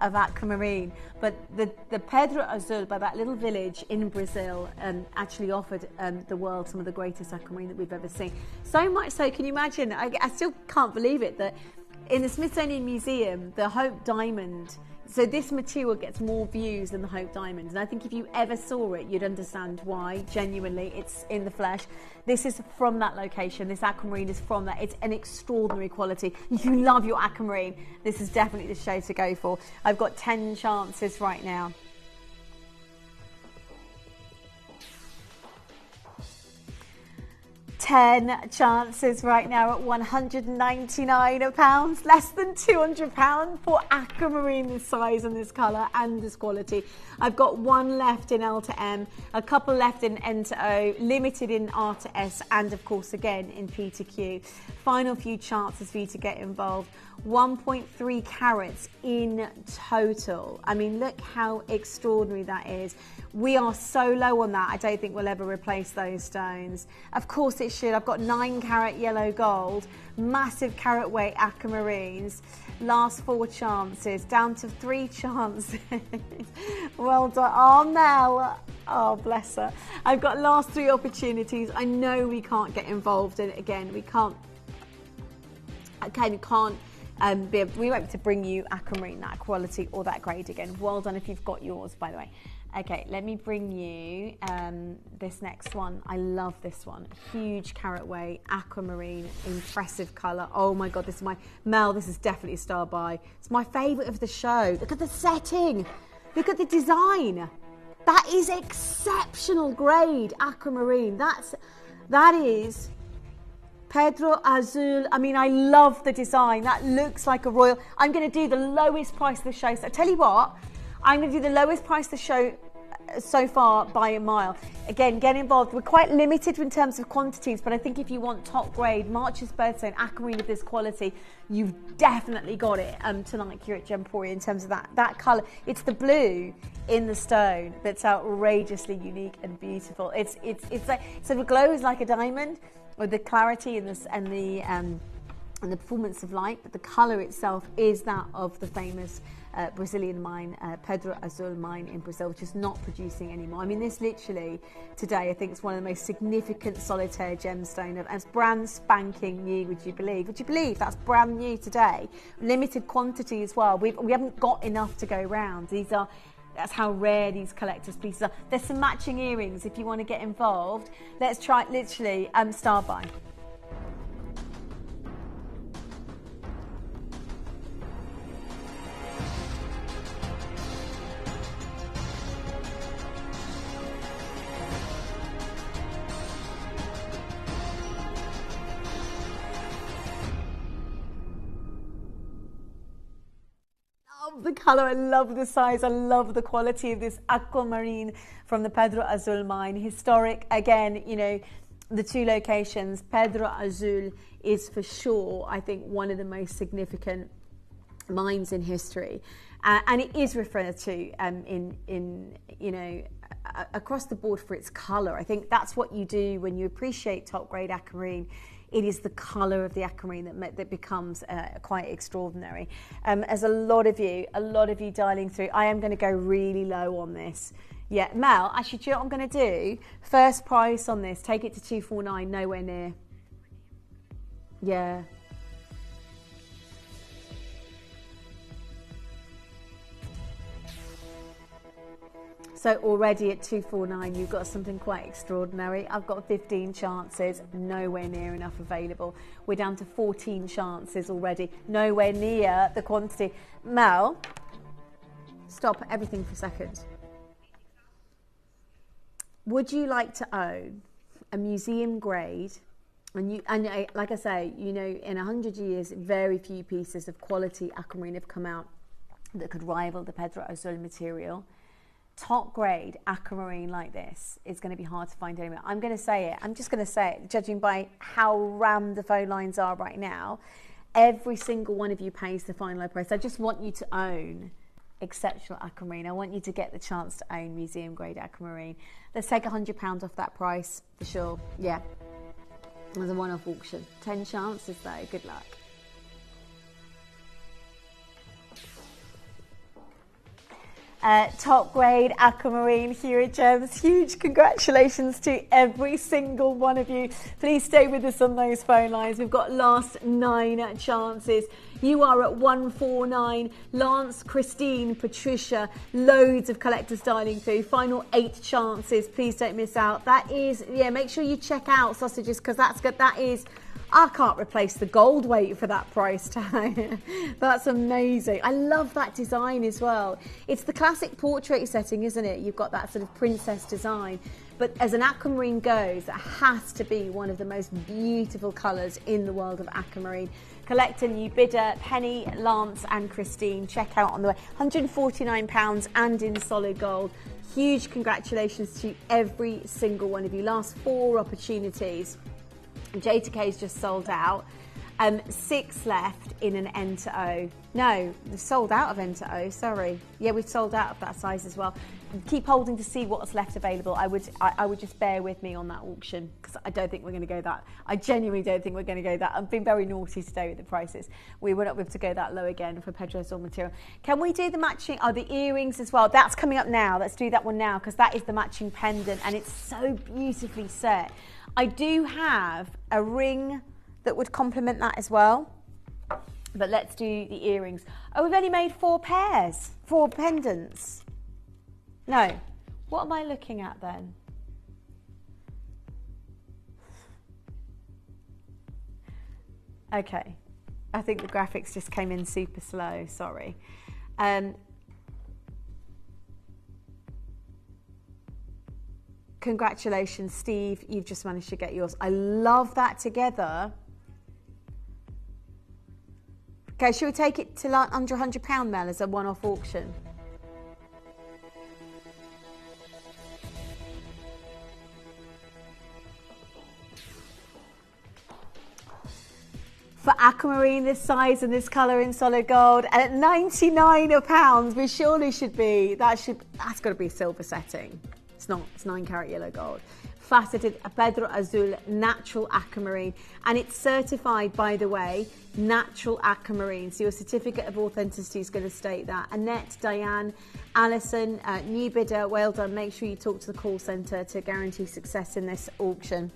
aquamarine. But the Pedro Azul by that little village in Brazil actually offered the world some of the greatest aquamarine that we've ever seen. So much so, can you imagine? I still can't believe it that in the Smithsonian Museum, the Hope Diamond, so this material gets more views than the Hope Diamond. And I think if you ever saw it, you'd understand why. Genuinely, it's in the flesh. This is from that location. This aquamarine is from that. It's an extraordinary quality. If you love your aquamarine, this is definitely the show to go for. I've got 10 chances right now. 10 chances right now at £199, less than £200 for Aquamarine, this size and this colour and this quality. I've got one left in L to M, a couple left in N to O, limited in R to S, and of course again in P to Q. Final few chances for you to get involved. 1.3 carats in total. I mean, look how extraordinary that is. We are so low on that, I don't think we'll ever replace those stones. Of course it should. I've got 9 carat yellow gold, massive carat weight aquamarines. Last 4 chances, down to 3 chances. Well done. Oh, Mel. Oh, bless her. I've got last 3 opportunities. I know we can't get involved in it again. We can't. Okay, we can't. We won't be able to bring you aquamarine, that quality or that grade again. Well done if you've got yours, by the way. Okay, let me bring you this next one. I love this one. Huge carat weight, aquamarine, impressive colour. Oh my God, this is Mel, this is definitely a star buy. It's my favourite of the show. Look at the setting. Look at the design. That is exceptional grade aquamarine. That is Pedro Azul. I mean, I love the design. That looks like a royal. I'm going to do the lowest price of the show. So I tell you what, I'm going to do the lowest price of the show so far by a mile. Again, get involved. We're quite limited in terms of quantities, but I think if you want top grade March's birthstone aquamarine of this quality, you've definitely got it tonight here at Gemporia in terms of that colour. It's the blue in the stone that's outrageously unique and beautiful. It's like, so the glow is like a diamond, with the clarity and the performance of light, but the colour itself is that of the famous Brazilian mine, Pedro Azul mine in Brazil, which is not producing anymore. I mean, this literally today, I think it's one of the most significant solitaire gemstone, and it's brand spanking new. Would you believe? Would you believe that's brand new today? Limited quantity as well. We haven't got enough to go round. That's how rare these collector's pieces are. There's some matching earrings if you want to get involved. Let's try literally star buy. The colour, I love the size, I love the quality of this aquamarine from the Pedro Azul mine. Historic, again, you know, the 2 locations. Pedro Azul is for sure, I think, one of the most significant mines in history, and it is referred to in you know, across the board for its colour. I think that's what you do when you appreciate top grade aquamarine. It is the colour of the aquamarine that becomes quite extraordinary. As a lot of you dialing through, I am going to go really low on this. Yeah, Mel, actually, do you know what I'm going to do? First price on this, take it to 249, nowhere near. Yeah. So already at 249, you've got something quite extraordinary. I've got 15 chances, nowhere near enough available. We're down to 14 chances already, nowhere near the quantity. Mel, stop everything for a second. Would you like to own a museum grade? And like I say, you know, in 100 years, very few pieces of quality aquamarine have come out that could rival the Pedro Azul material. Top grade aquamarine like this is going to be hard to find anywhere. I'm going to say it. I'm just going to say it, judging by how rammed the phone lines are right now. Every single one of you pays the final price. I just want you to own exceptional aquamarine. I want you to get the chance to own museum grade aquamarine. Let's take £100 off that price for sure. Yeah, there's a one-off auction. 10 chances though. Good luck. Top grade aquamarine here at Gems. Huge congratulations to every single one of you. Please stay with us on those phone lines. We've got last 9 chances. You are at 149. Lance, Christine, Patricia, loads of collectors dialing through. Final 8 chances. Please don't miss out. That is, yeah, make sure you check out Sausages, because that's good. That is, I can't replace the gold weight for that price tag. That's amazing. I love that design as well. It's the classic portrait setting, isn't it? You've got that sort of princess design. But as an aquamarine goes, that has to be one of the most beautiful colours in the world of aquamarine. Collector, new bidder, Penny, Lance and Christine. Check out on the way. £149 and in solid gold. Huge congratulations to every single one of you. Last 4 opportunities. Jade is just sold out. 6 left in an N to O. No, we've sold out of N to O, sorry. Yeah, we've sold out of that size as well. Keep holding to see what's left available. I would just bear with me on that auction because I don't think we're going to go that. I genuinely don't think we're going to go that. I've been very naughty today with the prices. We were not able to go that low again for Pedro Azul material. Can we do the matching? Oh, the earrings as well. That's coming up now. Let's do that one now because that is the matching pendant and it's so beautifully set. I do have a ring that would complement that as well. But let's do the earrings. Oh, we've only made 4 pairs, 4 pendants. No, what am I looking at then? Okay, I think the graphics just came in super slow, sorry. Congratulations, Steve, you've just managed to get yours. I love that together. Okay, should we take it to like under £100, Mel, as a one-off auction? For aquamarine this size and this colour in solid gold, and at £99 we surely should be, that's got to be a silver setting. It's not, it's 9 carat yellow gold. Faceted Pedro Azul natural aquamarine, and it's certified, by the way, natural aquamarine, so your certificate of authenticity is going to state that. Annette, Diane, Alison, new bidder, well done. Make sure you talk to the call centre to guarantee success in this auction.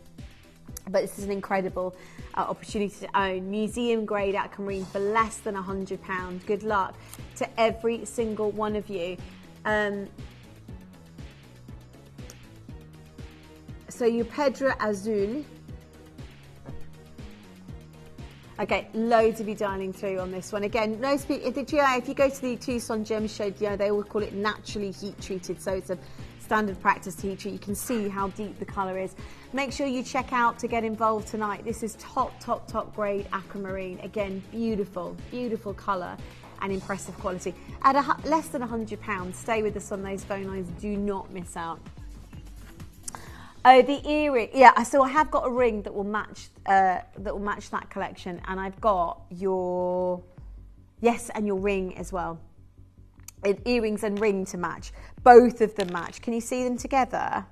But this is an incredible opportunity to own. Museum grade aquamarine for less than £100. Good luck to every single one of you. So your Pedro Azul. Okay, loads of you dialing through on this one. Again, no speak. If you go to the Tucson Gem Show, they all call it naturally heat treated. So it's a standard practice to heat treat. You can see how deep the colour is. Make sure you check out to get involved tonight. This is top grade aquamarine. Again, beautiful, beautiful colour and impressive quality. At less than £100, stay with us on those phone lines. Do not miss out. Oh, the earring. Yeah, so I have got a ring that will match that collection, and I've got your and your ring as well. Earrings and ring to match. Both of them match. Can you see them together?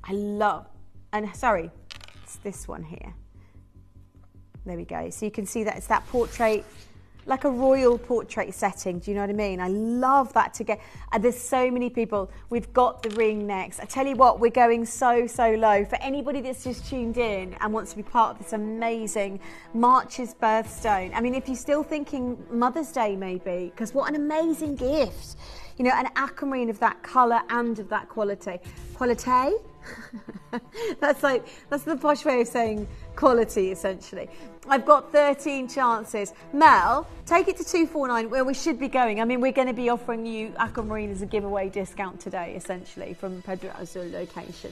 I love, and sorry, it's this one here. There we go. So you can see that it's that portrait, like a royal portrait setting. Do you know what I mean? I love that together. And there's so many people. We've got the ring next. I tell you what, we're going so low. For anybody that's just tuned in and wants to be part of this amazing March's birthstone. I mean, if you're still thinking Mother's Day maybe, because what an amazing gift. You know, an aquamarine of that colour and of that quality. Quality? That's the posh way of saying quality, essentially. I've got 13 chances. Mel, take it to 249, where we should be going. I mean, we're going to be offering you Aquamarine as a giveaway discount today, essentially, from Pedro Azul location.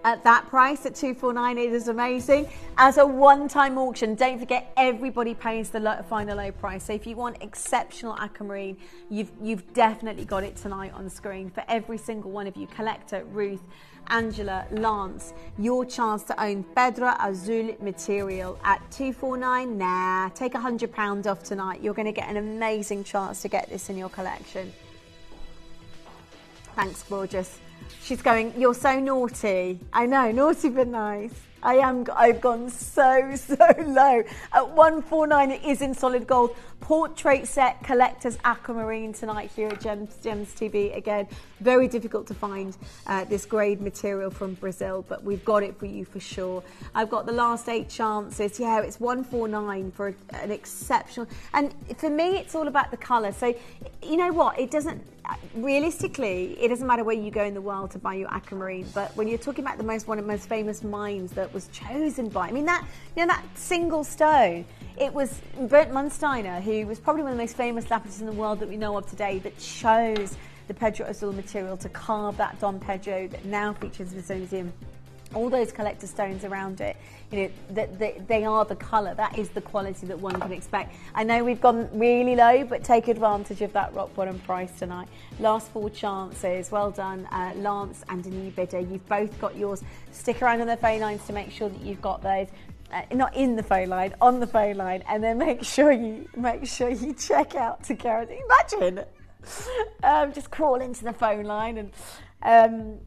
At that price, at 249, it is amazing. As a one-time auction, don't forget everybody pays the final low price. So if you want exceptional aquamarine, you've definitely got it tonight on the screen. For every single one of you, Collector, Ruth, Angela, Lance, your chance to own Pedro Azul material at 249. Nah, take £100 off tonight. You're going to get an amazing chance to get this in your collection. Thanks, gorgeous. She's going, you're so naughty. I know, naughty but nice. I've gone so low. At 149, it is in solid gold. Portrait set collector's aquamarine tonight here at Gems TV. Again, very difficult to find this grade material from Brazil, but we've got it for you for sure. I've got the last 8 chances. Yeah, it's 149 for an exceptional. And for me, it's all about the colour. So, you know what? It doesn't... realistically, it doesn't matter where you go in the world to buy your aquamarine, but when you're talking about one of the most famous mines that was chosen by, I mean, that single stone, it was Bernd Munsteiner, who was probably one of the most famous lapidarists in the world that we know of today, that chose the Pedro Azul material to carve that Don Pedro that now features in the museum. All those collector stones around it, they are the colour. That is the quality that one can expect. I know we've gone really low, but take advantage of that rock bottom price tonight. Last 4 chances. Well done, Lance and a new bidder. You've both got yours. Stick around on the phone lines to make sure that you've got those. Not in the phone line, on the phone line, and then make sure you check out to guarantee. Imagine, just crawl into the phone line and.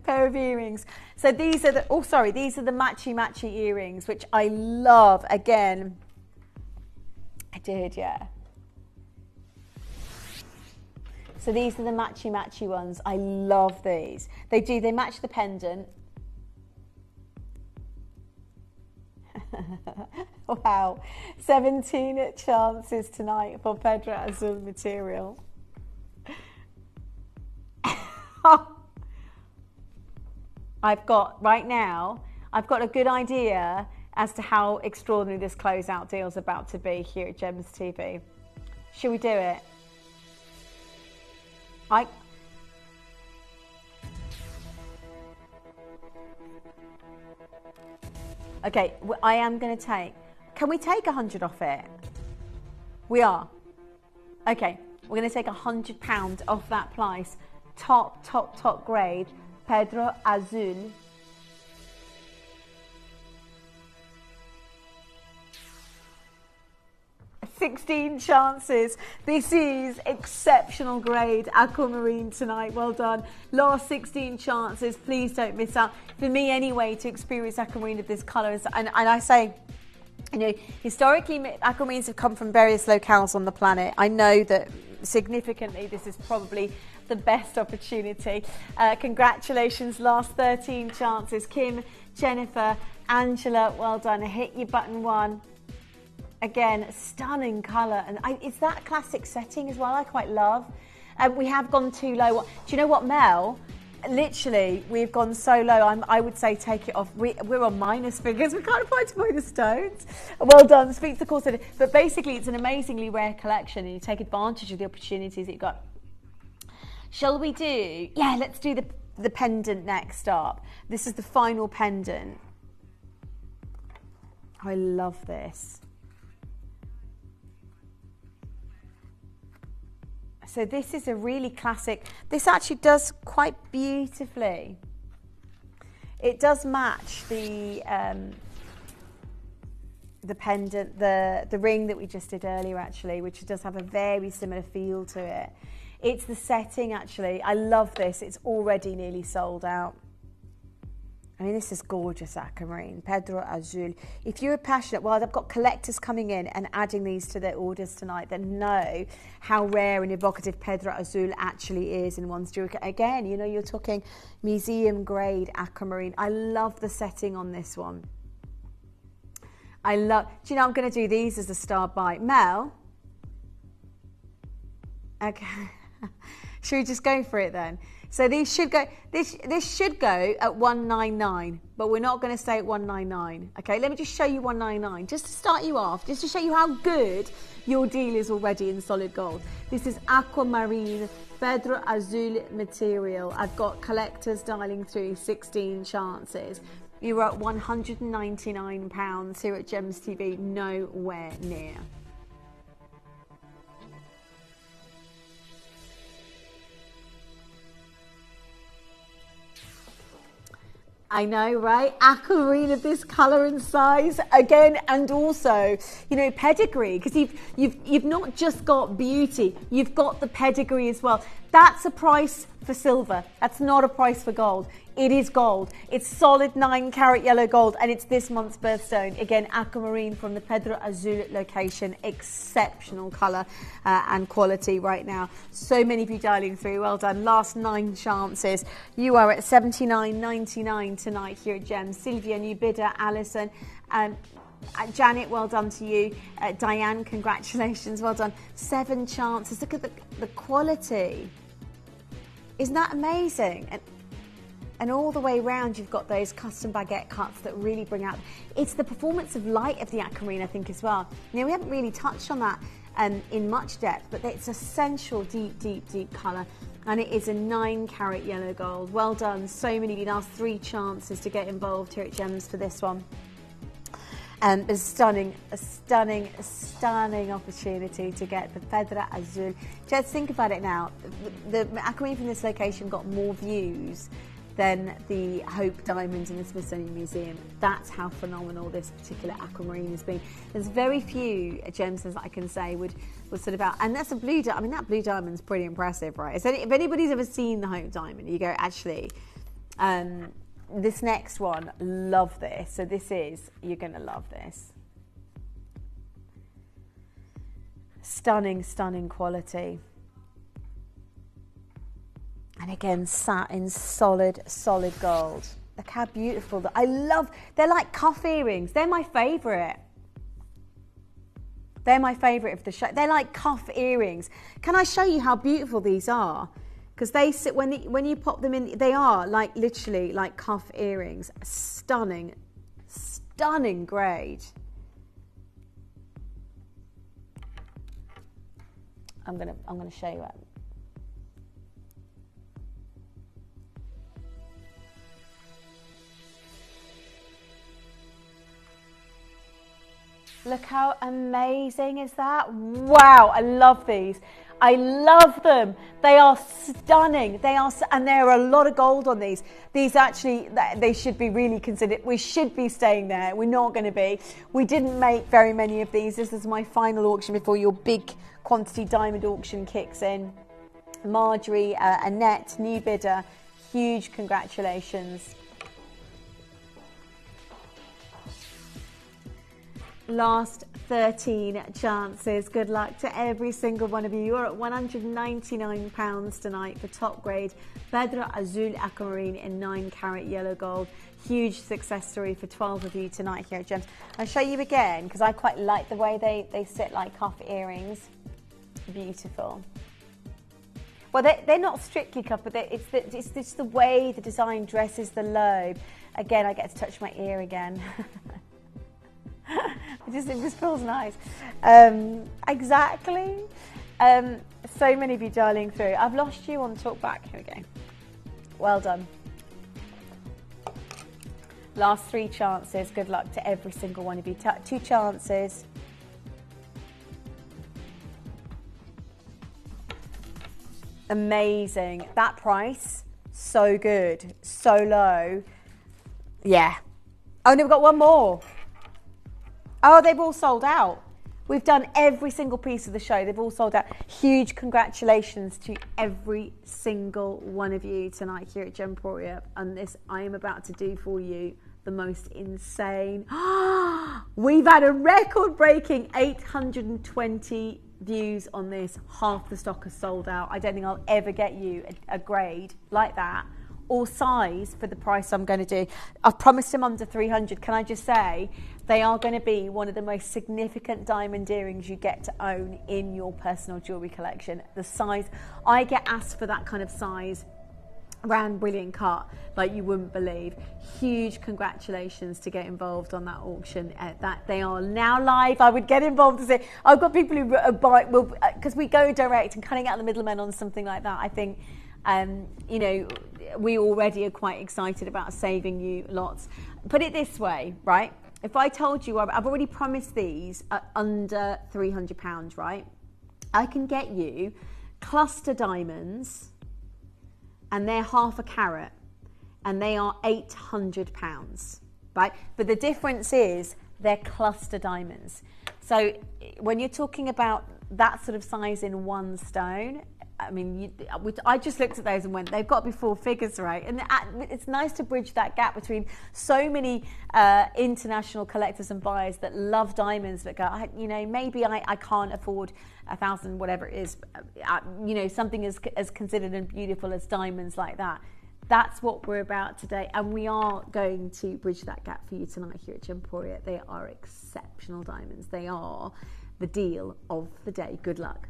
Pair of earrings. So these are the matchy earrings, which I love. Again, I did, yeah. So these are the matchy ones. I love these. They match the pendant. Wow, 17 chances tonight for Pedro Azul material. I've got a good idea as to how extraordinary this closeout deal is about to be here at Gems TV. Should we do it? Okay, I am going to take... Can we take 100 off it? We are. Okay, we're going to take £100 off that price. Top grade. Pedro Azul. $16 chances. This is exceptional grade aquamarine tonight. Well done. Last 16 chances. Please don't miss out. For me anyway, to experience aquamarine of this colour, and I say, historically aquamarines have come from various locales on the planet. I know that significantly this is probably the best opportunity. Congratulations, last 13 chances. Kim, Jennifer, Angela, well done. Hit your button 1. Again, stunning colour, and it's that classic setting as well. I quite love. We have gone too low. Do you know what, Mel? Literally, we've gone so low. I would say take it off. We're on minus figures. We can't afford to buy the stones. Well done. Speaks the course. But basically, it's an amazingly rare collection, and you take advantage of the opportunities that you've got. Shall we do? Yeah, let's do the pendant next up. This is the final pendant. I love this. So this is a really classic. This actually does quite beautifully. It does match the pendant, the ring that we just did earlier actually, which does have a very similar feel to it. It's the setting actually. I love this. It's already nearly sold out. I mean, this is gorgeous aquamarine, Pedro Azul. If you're passionate, well, I've got collectors coming in and adding these to their orders tonight that know how rare and evocative Pedro Azul actually is in one's jewelry. Again, you're talking museum grade aquamarine. I love the setting on this one. Do you know, I'm going to do these as a star buy. Mel? Okay. Should we just go for it then? So these should go. This should go at 199, but we're not going to stay at 199. Okay, let me just show you 199, just to start you off, just to show you how good your deal is already in solid gold. This is Aquamarine Pedro Azul material. I've got collectors dialing through 16 chances. You were at £199 here at Gems TV, nowhere near. I know, right? Aquamarine of this colour and size again, and also, pedigree, because you've not just got beauty, you've got the pedigree as well. That's a price for silver. That's not a price for gold. It is gold. It's solid 9-carat yellow gold, and it's this month's birthstone. Again, aquamarine from the Pedro Azul location. Exceptional colour and quality right now. So many of you dialing through. Well done. Last 9 chances. You are at $79.99 tonight here at Gems. Sylvia, new bidder, Alison. Janet, well done to you. Diane, congratulations, well done. 7 chances. Look at the quality. Isn't that amazing? And all the way around, you've got those custom baguette cuts that really bring out. It's the performance of light of the Aquamarine, I think, as well. Now, we haven't really touched on that in much depth, but it's essential deep colour. And it is a 9-carat yellow gold. Well done. So many of you. Last 3 chances to get involved here at Gems for this one. A stunning opportunity to get the Pedra Azul. Just think about it now. The Aquamarine from this location got more views than the Hope Diamond in the Smithsonian Museum. That's how phenomenal this particular Aquamarine has been. There's very few gems that I can say would sort of out, and that's a blue diamond. I mean, that blue diamond's pretty impressive, right? So if anybody's ever seen the Hope Diamond, you go, actually, this next one, love this. So you're gonna love this. Stunning quality. And again, sat in solid gold. Look how beautiful. They're like cuff earrings. They're my favourite. They're my favourite of the show. They're like cuff earrings. Can I show you how beautiful these are? Because they sit, when you pop them in, they are like literally like cuff earrings. Stunning grade. I'm gonna show you it. Look how amazing is that? Wow, I love these. I love them. They are stunning. And there are a lot of gold on these. These actually, they should be really considered. We should be staying there. We're not going to be. We didn't make very many of these. This is my final auction before your big quantity diamond auction kicks in. Marjorie, Annette, new bidder, huge congratulations. Last 13 chances. Good luck to every single one of you. You're at £199 tonight for top grade Pedra Azul Aquamarine in 9-carat yellow gold. Huge success story for 12 of you tonight here at Gems. I'll show you again because I quite like the way they sit like cuff earrings. Beautiful. Well, they're not strictly cuff, but it's just the way the design dresses the lobe. Again, I get to touch my ear again. It just feels nice. Exactly. So many of you dialing through. I've lost you on talkback. Here we go. Well done. Last 3 chances. Good luck to every single one of you. 2 chances. Amazing. That price, so good, so low. Yeah. Oh, no, we've got one more. Oh, they've all sold out. We've done every single piece of the show. They've all sold out. Huge congratulations to every single one of you tonight here at Gemporia. And this, I am about to do for you the most insane. We've had a record-breaking 820 views on this. Half the stock has sold out. I don't think I'll ever get you a grade like that or size for the price I'm going to do. I've promised them under 300. Can I just say, they are going to be one of the most significant diamond earrings you get to own in your personal jewellery collection. The size, I get asked for that kind of size around Brilliant Cut like you wouldn't believe. Huge congratulations to get involved on that auction. That they are now live. I would get involved to say, I've got people who buy, because we go direct and cutting out the middlemen on something like that. I think, you know, we already are quite excited about saving you lots. Put it this way, right? If I told you I've already promised these at under £300, right? I can get you cluster diamonds, and they're half a carat, and they are £800, right? But the difference is they're cluster diamonds. So when you're talking about that sort of size in one stone, I mean, I just looked at those and went, they've got to be 4 figures, right? And it's nice to bridge that gap between so many international collectors and buyers that love diamonds, but go, you know, maybe I can't afford 1,000, whatever it is, you know, something as considered and beautiful as diamonds like that. That's what we're about today, and we are going to bridge that gap for you tonight here at Gemporia. They are exceptional diamonds. They are the deal of the day. Good luck.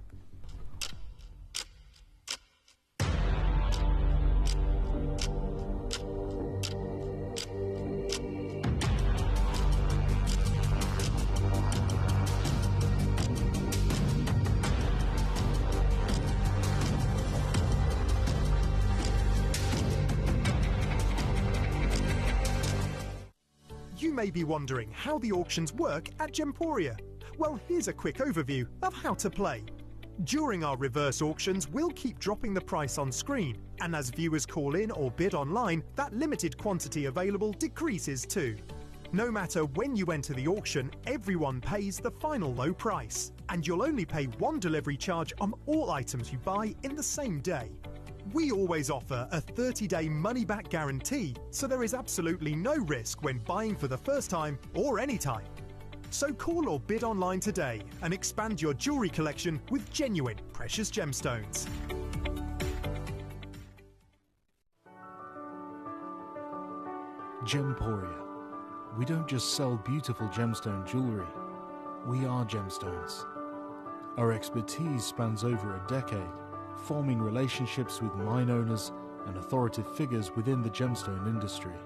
You may be wondering how the auctions work at Gemporia. Well, here's a quick overview of how to play. During our reverse auctions, we'll keep dropping the price on screen, and as viewers call in or bid online, that limited quantity available decreases too. No matter when you enter the auction, everyone pays the final low price, and you'll only pay one delivery charge on all items you buy in the same day. We always offer a 30-day money-back guarantee, so there is absolutely no risk when buying for the first time or any time. So call or bid online today and expand your jewellery collection with genuine precious gemstones. Gemporia. We don't just sell beautiful gemstone jewellery, we are gemstones. Our expertise spans over a decade, forming relationships with mine owners and authoritative figures within the gemstone industry.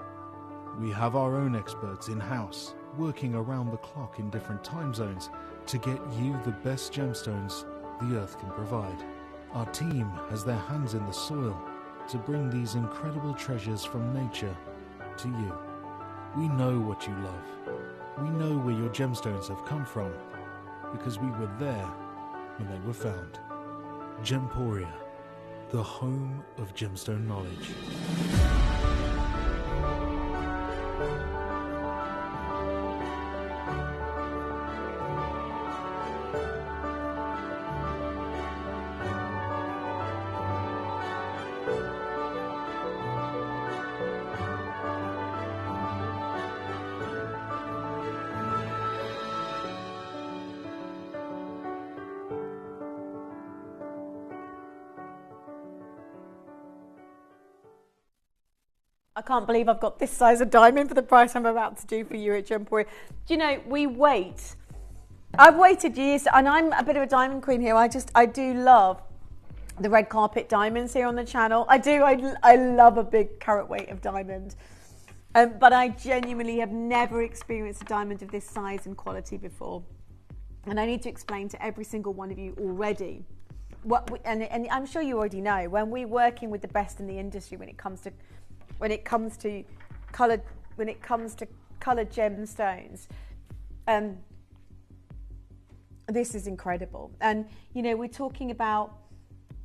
We have our own experts in-house, working around the clock in different time zones to get you the best gemstones the earth can provide. Our team has their hands in the soil to bring these incredible treasures from nature to you. We know what you love. We know where your gemstones have come from because we were there when they were found. Gemporia, the home of gemstone knowledge. I can't believe I've got this size of diamond for the price I'm about to do for you at Gemporia. Do you know, we wait. I've waited years, and I'm a bit of a diamond queen here. I do love the red carpet diamonds here on the channel. I do. I love a big carat weight of diamond. But I genuinely have never experienced a diamond of this size and quality before. And I need to explain to every single one of you already and I'm sure you already know, when we're working with the best in the industry when it comes to coloured gemstones, this is incredible. And you know, we're talking about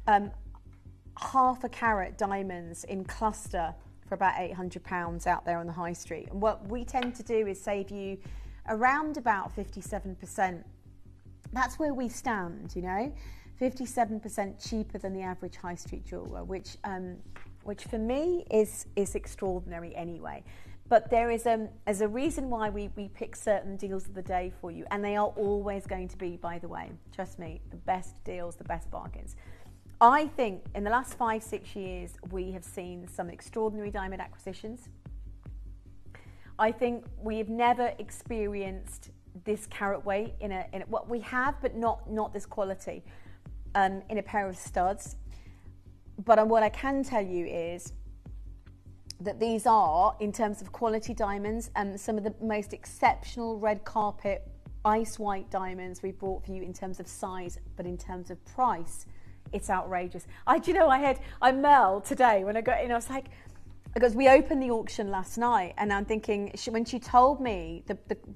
half a carat diamonds in cluster for about £800 out there on the high street. And what we tend to do is save you around about 57%. That's where we stand, you know, 57% cheaper than the average high street jeweller, which for me is extraordinary anyway. But there is a reason why we pick certain deals of the day for you, and they are always going to be, by the way, trust me, the best deals, the best bargains. I think in the last 5-6 years we have seen some extraordinary diamond acquisitions. I think we have never experienced this carat weight in what we have, but not this quality, in a pair of studs. But what I can tell you is that these are, in terms of quality diamonds, some of the most exceptional red carpet ice white diamonds we brought for you in terms of size, but in terms of price, it's outrageous. I Mel today when I got in, I was like, because we opened the auction last night, and I'm thinking, when she told me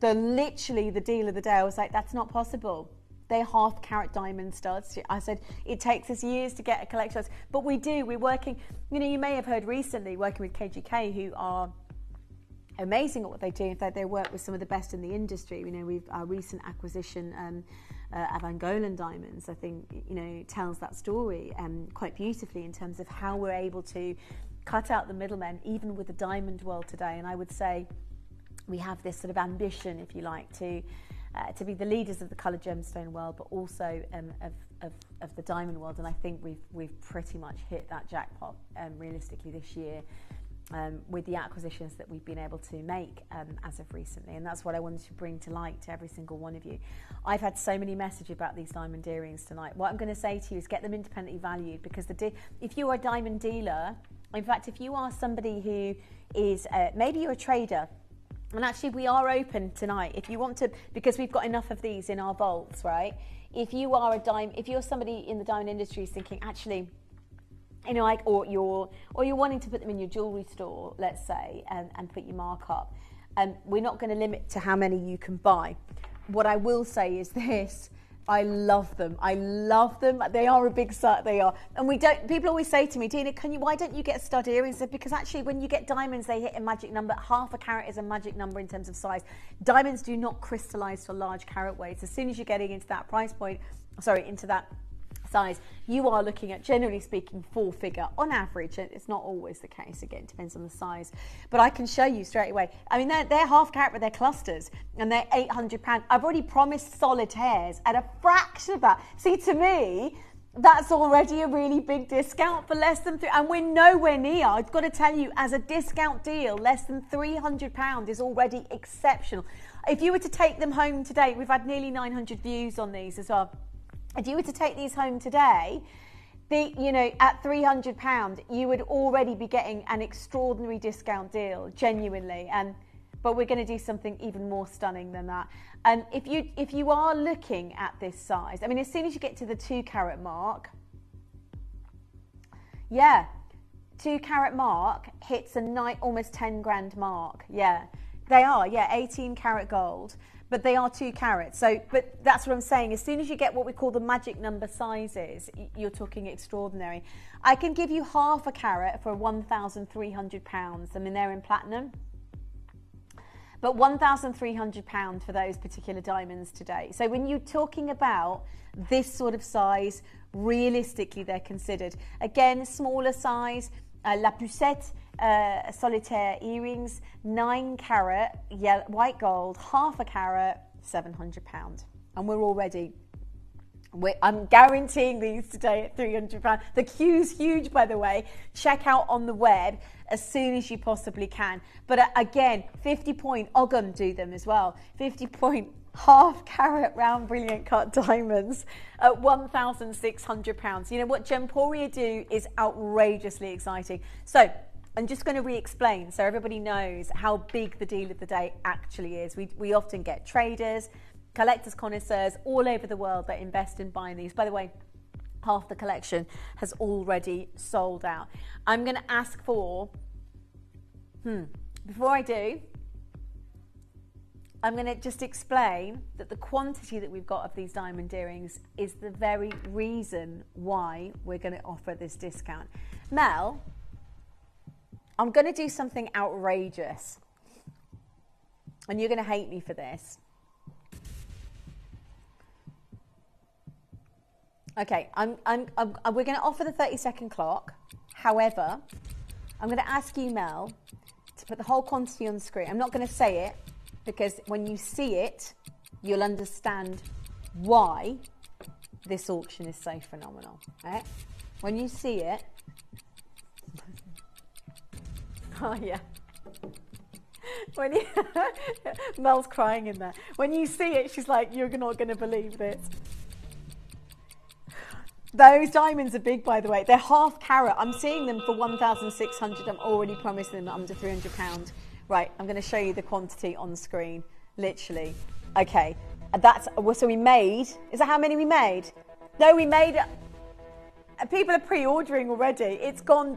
literally the deal of the day, I was like, that's not possible. They're half carat diamond studs. I said, it takes us years to get a collection of studs, but we do. We're working, you know, you may have heard recently, working with KGK, who are amazing at what they do. In fact, they work with some of the best in the industry. You know, our recent acquisition of Angolan diamonds, I think, you know, tells that story quite beautifully in terms of how we're able to cut out the middlemen, even with the diamond world today. And I would say we have this sort of ambition, if you like, to be the leaders of the coloured gemstone world, but also of the diamond world, and I think we've pretty much hit that jackpot realistically this year. With the acquisitions that we've been able to make as of recently, and that's what I wanted to bring to light to every single one of you. I've had so many messages about these diamond earrings tonight. What I'm going to say to you is get them independently valued, because if you are a diamond dealer, in fact, if you are somebody who is maybe you're a trader, and actually we are open tonight if you want to, because we've got enough of these in our vaults, right? If you're somebody in the diamond industry who's thinking, actually, you know, like, or you're wanting to put them in your jewellery store, let's say, and put your markup. We're not going to limit to how many you can buy. What I will say is this: I love them. I love them. They are a big set. They are, and we don't. People always say to me, Dina, why don't you get stud earrings? Because actually, when you get diamonds, they hit a magic number. Half a carat is a magic number in terms of size. Diamonds do not crystallize to large carat weights. As soon as you're getting into that price point, into that size, you are looking at, generally speaking, 4-figure on average. It's not always the case, again, it depends on the size, but I can show you straight away. I mean, they're half carat, but they're clusters, and they're £800. I've already promised solitaires at a fraction of that. See, to me, that's already a really big discount for less than and we're nowhere near. I've got to tell you, as a discount deal, less than £300 is already exceptional. If you were to take them home today, we've had nearly 900 views on these as well. If you were to take these home today, at £300, you would already be getting an extraordinary discount deal, genuinely. But we're going to do something even more stunning than that. And if you are looking at this size, I mean, as soon as you get to the 2-carat mark, 2-carat mark hits almost 10 grand mark. Yeah, they are. 18-carat gold. But they are 2 carats. But that's what I'm saying. As soon as you get what we call the magic number sizes, you're talking extraordinary. I can give you half a carat for £1,300. I mean, they're in platinum. But £1,300 for those particular diamonds today. So when you're talking about this sort of size, realistically, they're considered. Again, smaller size, La Poussette, solitaire earrings, 9-carat white gold, half a carat, £700, and we're already. I'm guaranteeing these today at £300. The queue's huge, by the way. Check out on the web as soon as you possibly can. But again, 50-point Ogham do them as well. 50-point half-carat round brilliant cut diamonds at £1,600. You know what Gemporia do is outrageously exciting. So I'm just going to re-explain so everybody knows how big the deal of the day actually is. We often get traders, collectors, connoisseurs all over the world that invest in buying these. By the way, half the collection has already sold out. I'm going to ask for, before I do, I'm going to just explain that the quantity that we've got of these diamond earrings is the very reason why we're going to offer this discount. Mel, I'm going to do something outrageous, and you're going to hate me for this. Okay, we're going to offer the 30-second clock. However, I'm going to ask you, Mel, to put the whole quantity on the screen. I'm not going to say it, because when you see it, you'll understand why this auction is so phenomenal. Right? When you see it, oh yeah. Mel's crying in there. When you see it, she's like, you're not going to believe this. Those diamonds are big, by the way. They're half carat. I'm seeing them for 1,600. I'm already promising them under £300. Right, I'm going to show you the quantity on the screen, literally. Okay, so we made, is that how many we made? No, we made, people are pre-ordering already. It's gone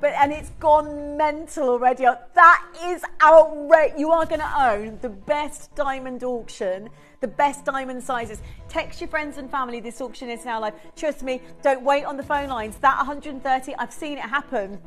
mental already. That is outrageous. You are going to own the best diamond auction, the best diamond sizes. Text your friends and family. This auction is now live. Trust me, don't wait on the phone lines. That 130, I've seen it happen.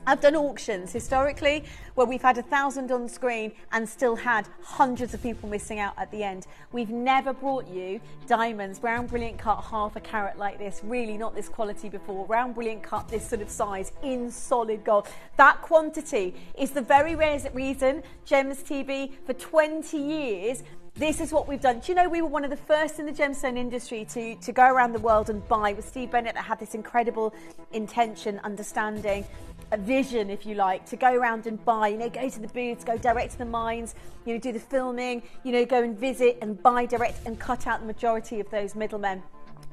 I've done auctions historically where we've had 1,000 on screen and still had hundreds of people missing out at the end. We've never brought you diamonds, round brilliant cut, half a carat like this, really not this quality before, round brilliant cut, this sort of size in solid gold. That quantity is the very rare reason Gems TV for 20 years This is what we've done. Do you know we were one of the first in the gemstone industry to go around the world and buy, with Steve Bennett, that had this incredible intention, understanding, a vision, if you like, to go around and buy, you know, go to the booths, go direct to the mines, you know, do the filming, you know, go and visit and buy direct and cut out the majority of those middlemen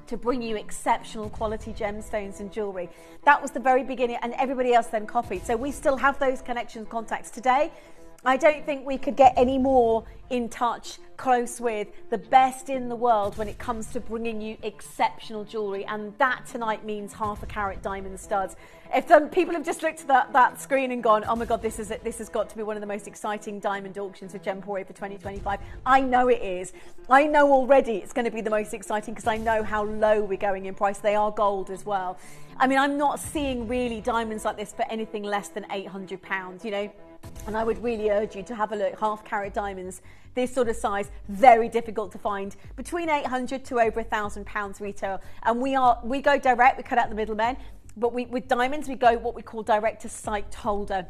to bring you exceptional quality gemstones and jewellery. That was the very beginning, and everybody else then copied. So we still have those connections, contacts today. I don't think we could get any more in touch, close with the best in the world when it comes to bringing you exceptional jewellery, and that tonight means 1/2 carat diamond studs. If people have just looked at that screen and gone, oh my God, this has got to be one of the most exciting diamond auctions of Gemporia for 2025. I know it is. I know already it's going to be the most exciting because I know how low we're going in price. They are gold as well. I mean, I'm not seeing really diamonds like this for anything less than £800, you know. And I would really urge you to have a look. 1/2 carat diamonds, this sort of size, very difficult to find. Between £800 to over £1,000 retail. And we go direct, we cut out the middlemen. But with diamonds, we go what we call direct to site holder.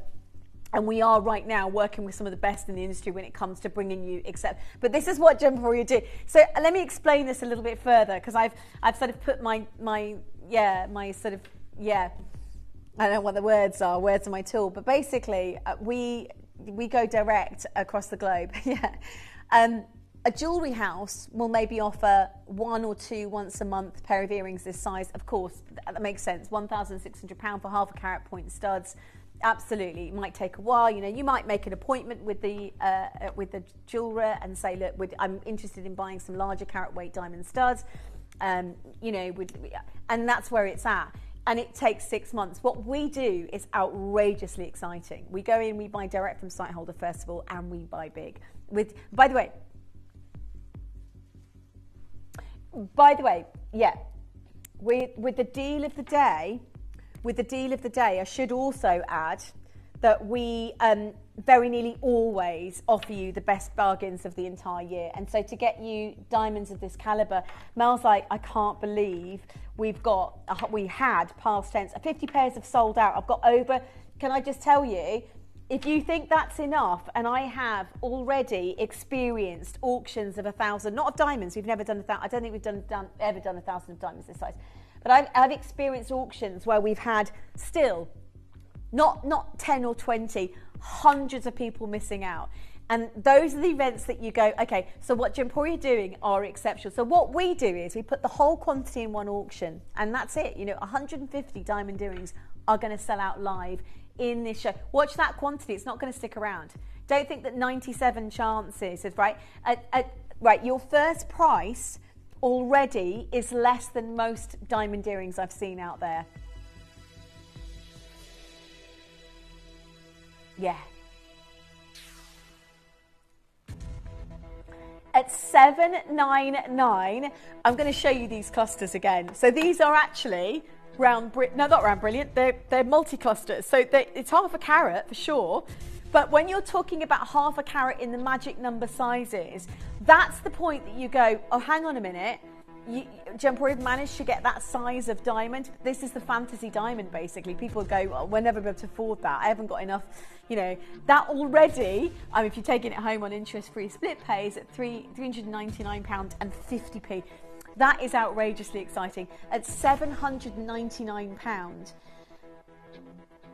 And we are right now working with some of the best in the industry when it comes to bringing you but this is what Gemporia do. So let me explain this a little bit further, because I've sort of put my I don't know what the words are my tool, but basically we go direct across the globe. A jewellery house will maybe offer 1 or 2 once a month pair of earrings this size. Of course, that makes sense. £1,600 for 1/2 carat point studs. Absolutely, it might take a while. You know, you might make an appointment with the jeweller and say, look, I'm interested in buying some larger carat weight diamond studs. You know, and that's where it's at. And it takes 6 months. What we do is outrageously exciting. We go in, we buy direct from site holder first of all, and we buy big. By the way, yeah. With the deal of the day, I should also add that we very nearly always offer you the best bargains of the entire year. And so to get you diamonds of this caliber, Mel's like, I can't believe we had past tense, 50 pairs have sold out. I've got over, can I just tell you, if you think that's enough, and I have already experienced auctions of 1,000, not of diamonds, we've never done 1,000, I don't think we've ever done 1,000 of diamonds this size, but I've experienced auctions where we've had still, not 10 or 20, hundreds of people missing out. And those are the events that you go, okay, so what Gemporia are doing are exceptional. So what we do is we put the whole quantity in one auction, and that's it. You know, 150 diamond earrings are going to sell out live in this show. Watch that quantity. It's not going to stick around. Don't think that 97 chances is right. Right, your first price already is less than most diamond earrings I've seen out there. Yeah. At $799, I'm going to show you these clusters again. So these are actually not round brilliant, they're multi-clusters. So it's 1/2 carat for sure. But when you're talking about 1/2 carat in the magic number sizes, that's the point that you go, oh, hang on a minute. Gemporia have managed to get that size of diamond. This is the fantasy diamond, basically. People go, well, we're never able to afford that. I haven't got enough, you know. That already, I mean, if you're taking it home on interest-free split pays at £399.50p. That is outrageously exciting. At £799,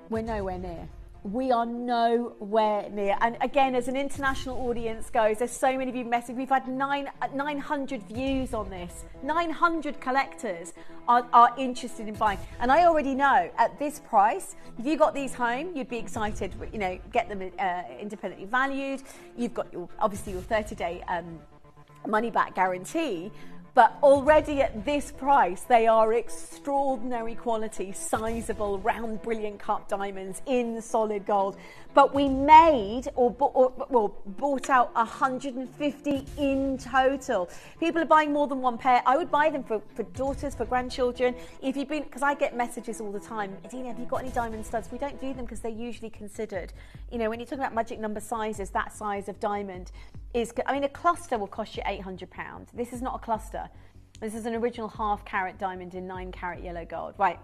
we're nowhere near. We are nowhere near. And again, as an international audience goes, there's so many of you messaging. We've had 900 views on this. 900 collectors are interested in buying. And I already know at this price, if you got these home, you'd be excited. You know, get them independently valued. You've got obviously your 30-day money back guarantee. But already at this price, they are extraordinary quality, sizable, round, brilliant cut diamonds in solid gold. But we made or bought out 150 in total. People are buying more than one pair. I would buy them for daughters, for grandchildren. If you've been, because I get messages all the time, Adina, have you got any diamond studs? We don't do them because they're usually considered. You know, when you're talking about magic number sizes, that size of diamond is, I mean, a cluster will cost you £800. This is not a cluster. This is an original 1/2 carat diamond in 9 carat yellow gold. Right.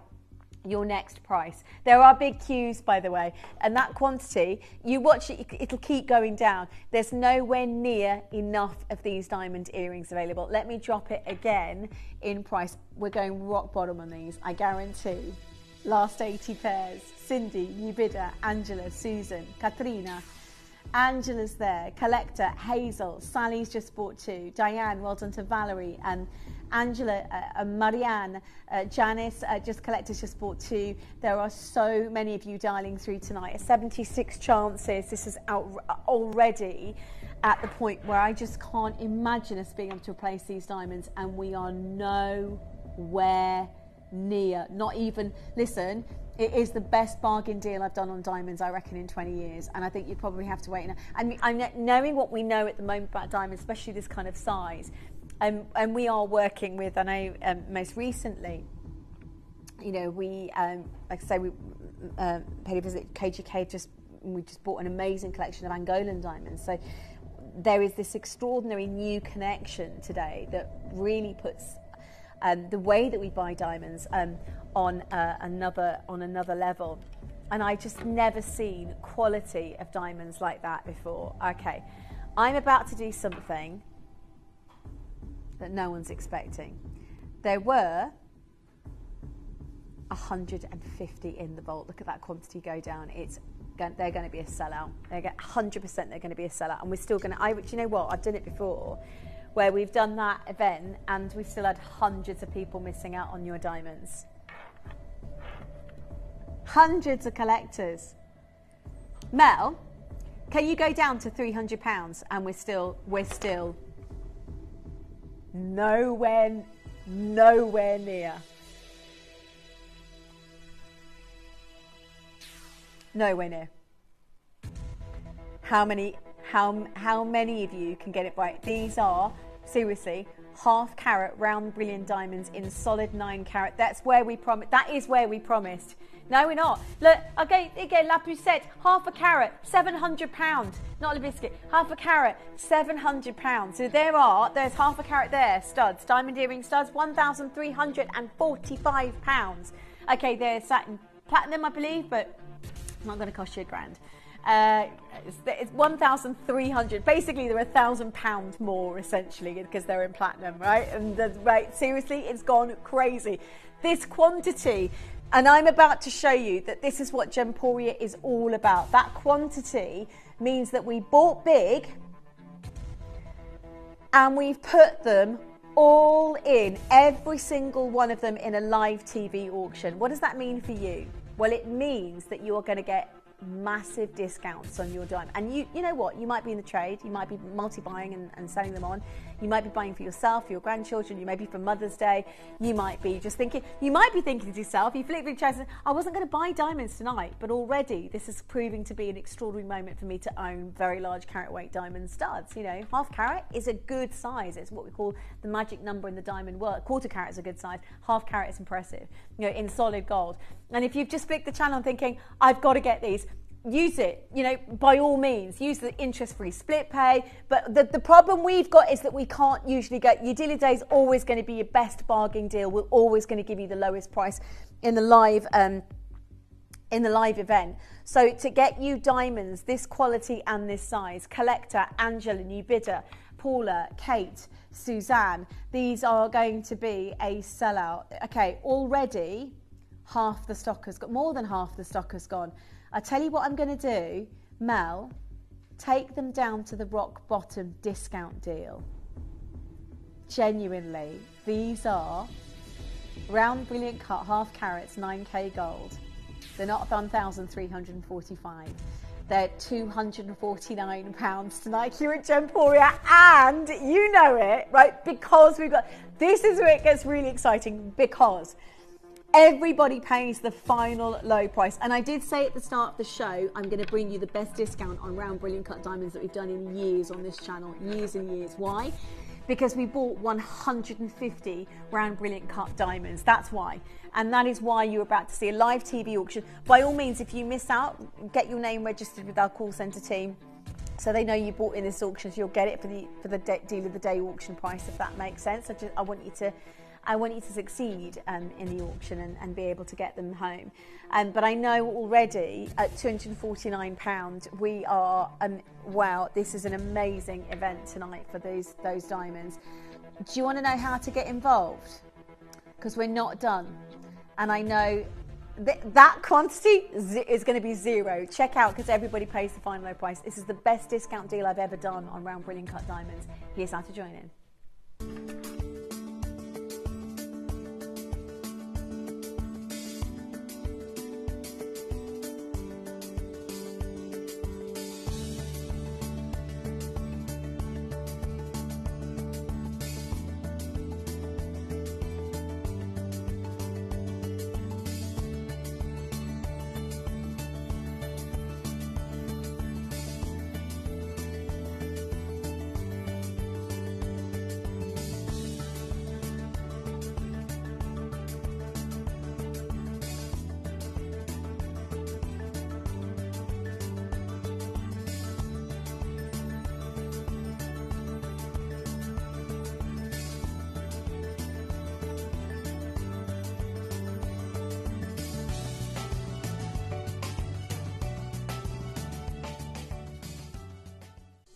your next price. There are big queues, by the way, and that quantity, you watch it, it'll keep going down. There's nowhere near enough of these diamond earrings available. Let me drop it again in price. We're going rock bottom on these, I guarantee. Last 80 pairs. Cindy, new bidder, Angela, Susan, Katrina. Angela's there, Collector, Hazel, Sally's just bought 2, Diane, well done to Valerie, and Angela, Marianne, Janice, Collector's just bought 2. There are so many of you dialing through tonight. 76 chances. This is out already at the point where I just can't imagine us being able to replace these diamonds, and we are nowhere near. Not even, listen, it is the best bargain deal I've done on diamonds, I reckon, in 20 years. And I think you probably have to wait. And knowing what we know at the moment about diamonds, especially this kind of size, and we are working with, I know most recently, you know, we, like I say, we paid a visit KGK, we just bought an amazing collection of Angolan diamonds. So there is this extraordinary new connection today that really puts the way that we buy diamonds on another level. And I just never seen quality of diamonds like that before. Okay, I'm about to do something that no one's expecting. There were 150 in the vault. Look at that quantity go down. They're going to be a sellout. They're 100% they're going to be a sellout. And we're still going to, do you know what? I've done it before, where we've done that event and we've still had hundreds of people missing out on your diamonds. Hundreds of collectors. Mel, can you go down to £300 and we're still nowhere near. Nowhere near. How many of you can get it right? These are, seriously, half carat round brilliant diamonds in solid 9 carat. That is where we promised. No, we're not. Look, again, La Poussette, half a carat, £700. Not a biscuit, half a carat, £700. So there's half a carat there, studs, diamond earring studs, £1,345. Okay, they're satin platinum, I believe, but not going to cost you £1,000. It's 1,300. Basically, they're £1,000 more essentially because they're in platinum, right? And right, seriously, it's gone crazy. This quantity, and I'm about to show you that this is what Gemporia is all about. That quantity means that we bought big and we've put them all in, every single one of them, in a live TV auction. What does that mean for you? Well, it means that you are going to get massive discounts on your diamond. And you know what? You might be in the trade. You might be multi-buying and selling them on. You might be buying for yourself, for your grandchildren. You may be for Mother's Day. You might be just thinking, you might be thinking to yourself, you flip the chest, I wasn't going to buy diamonds tonight, but already this is proving to be an extraordinary moment for me to own very large carat weight diamond studs. You know, half carat is a good size. It's what we call the magic number in the diamond world. Quarter carat is a good size. Half carat is impressive, you know, in solid gold. And if you've just flicked the channel thinking, I've got to get these, use it, you know, by all means. Use the interest-free split pay. But the problem we've got is that we can't usually get, your dealer day is always going to be your best bargain deal. We're always going to give you the lowest price in the live event. So to get you diamonds, this quality and this size, Collector, Angela, new bidder, Paula, Kate, Suzanne, these are going to be a sellout. Okay, already half the stock has got, more than half the stock has gone. I tell you what I'm going to do, Mel, take them down to the rock bottom discount deal. Genuinely, these are round brilliant cut, half carats, 9K gold. They're not 1,345. They're £249 tonight here at Gemporia, and you know it, right? Because we've got, this is where it gets really exciting, because everybody pays the final low price. And I did say at the start of the show, I'm going to bring you the best discount on round brilliant cut diamonds that we've done in years on this channel. Years and years. Why? Because we bought 150 round brilliant cut diamonds. That's why. And that is why you're about to see a live TV auction. By all means, if you miss out, get your name registered with our call centre team, so they know you bought in this auction, so you'll get it for the deal of the day auction price, if that makes sense. I want you to I want you to succeed in the auction and be able to get them home. But I know already at £249 we are, wow, this is an amazing event tonight for those diamonds. Do you want to know how to get involved? Because we're not done. And I know that quantity is going to be zero. Check out, because everybody pays the final low price. This is the best discount deal I've ever done on round brilliant cut diamonds. Here's how to join in.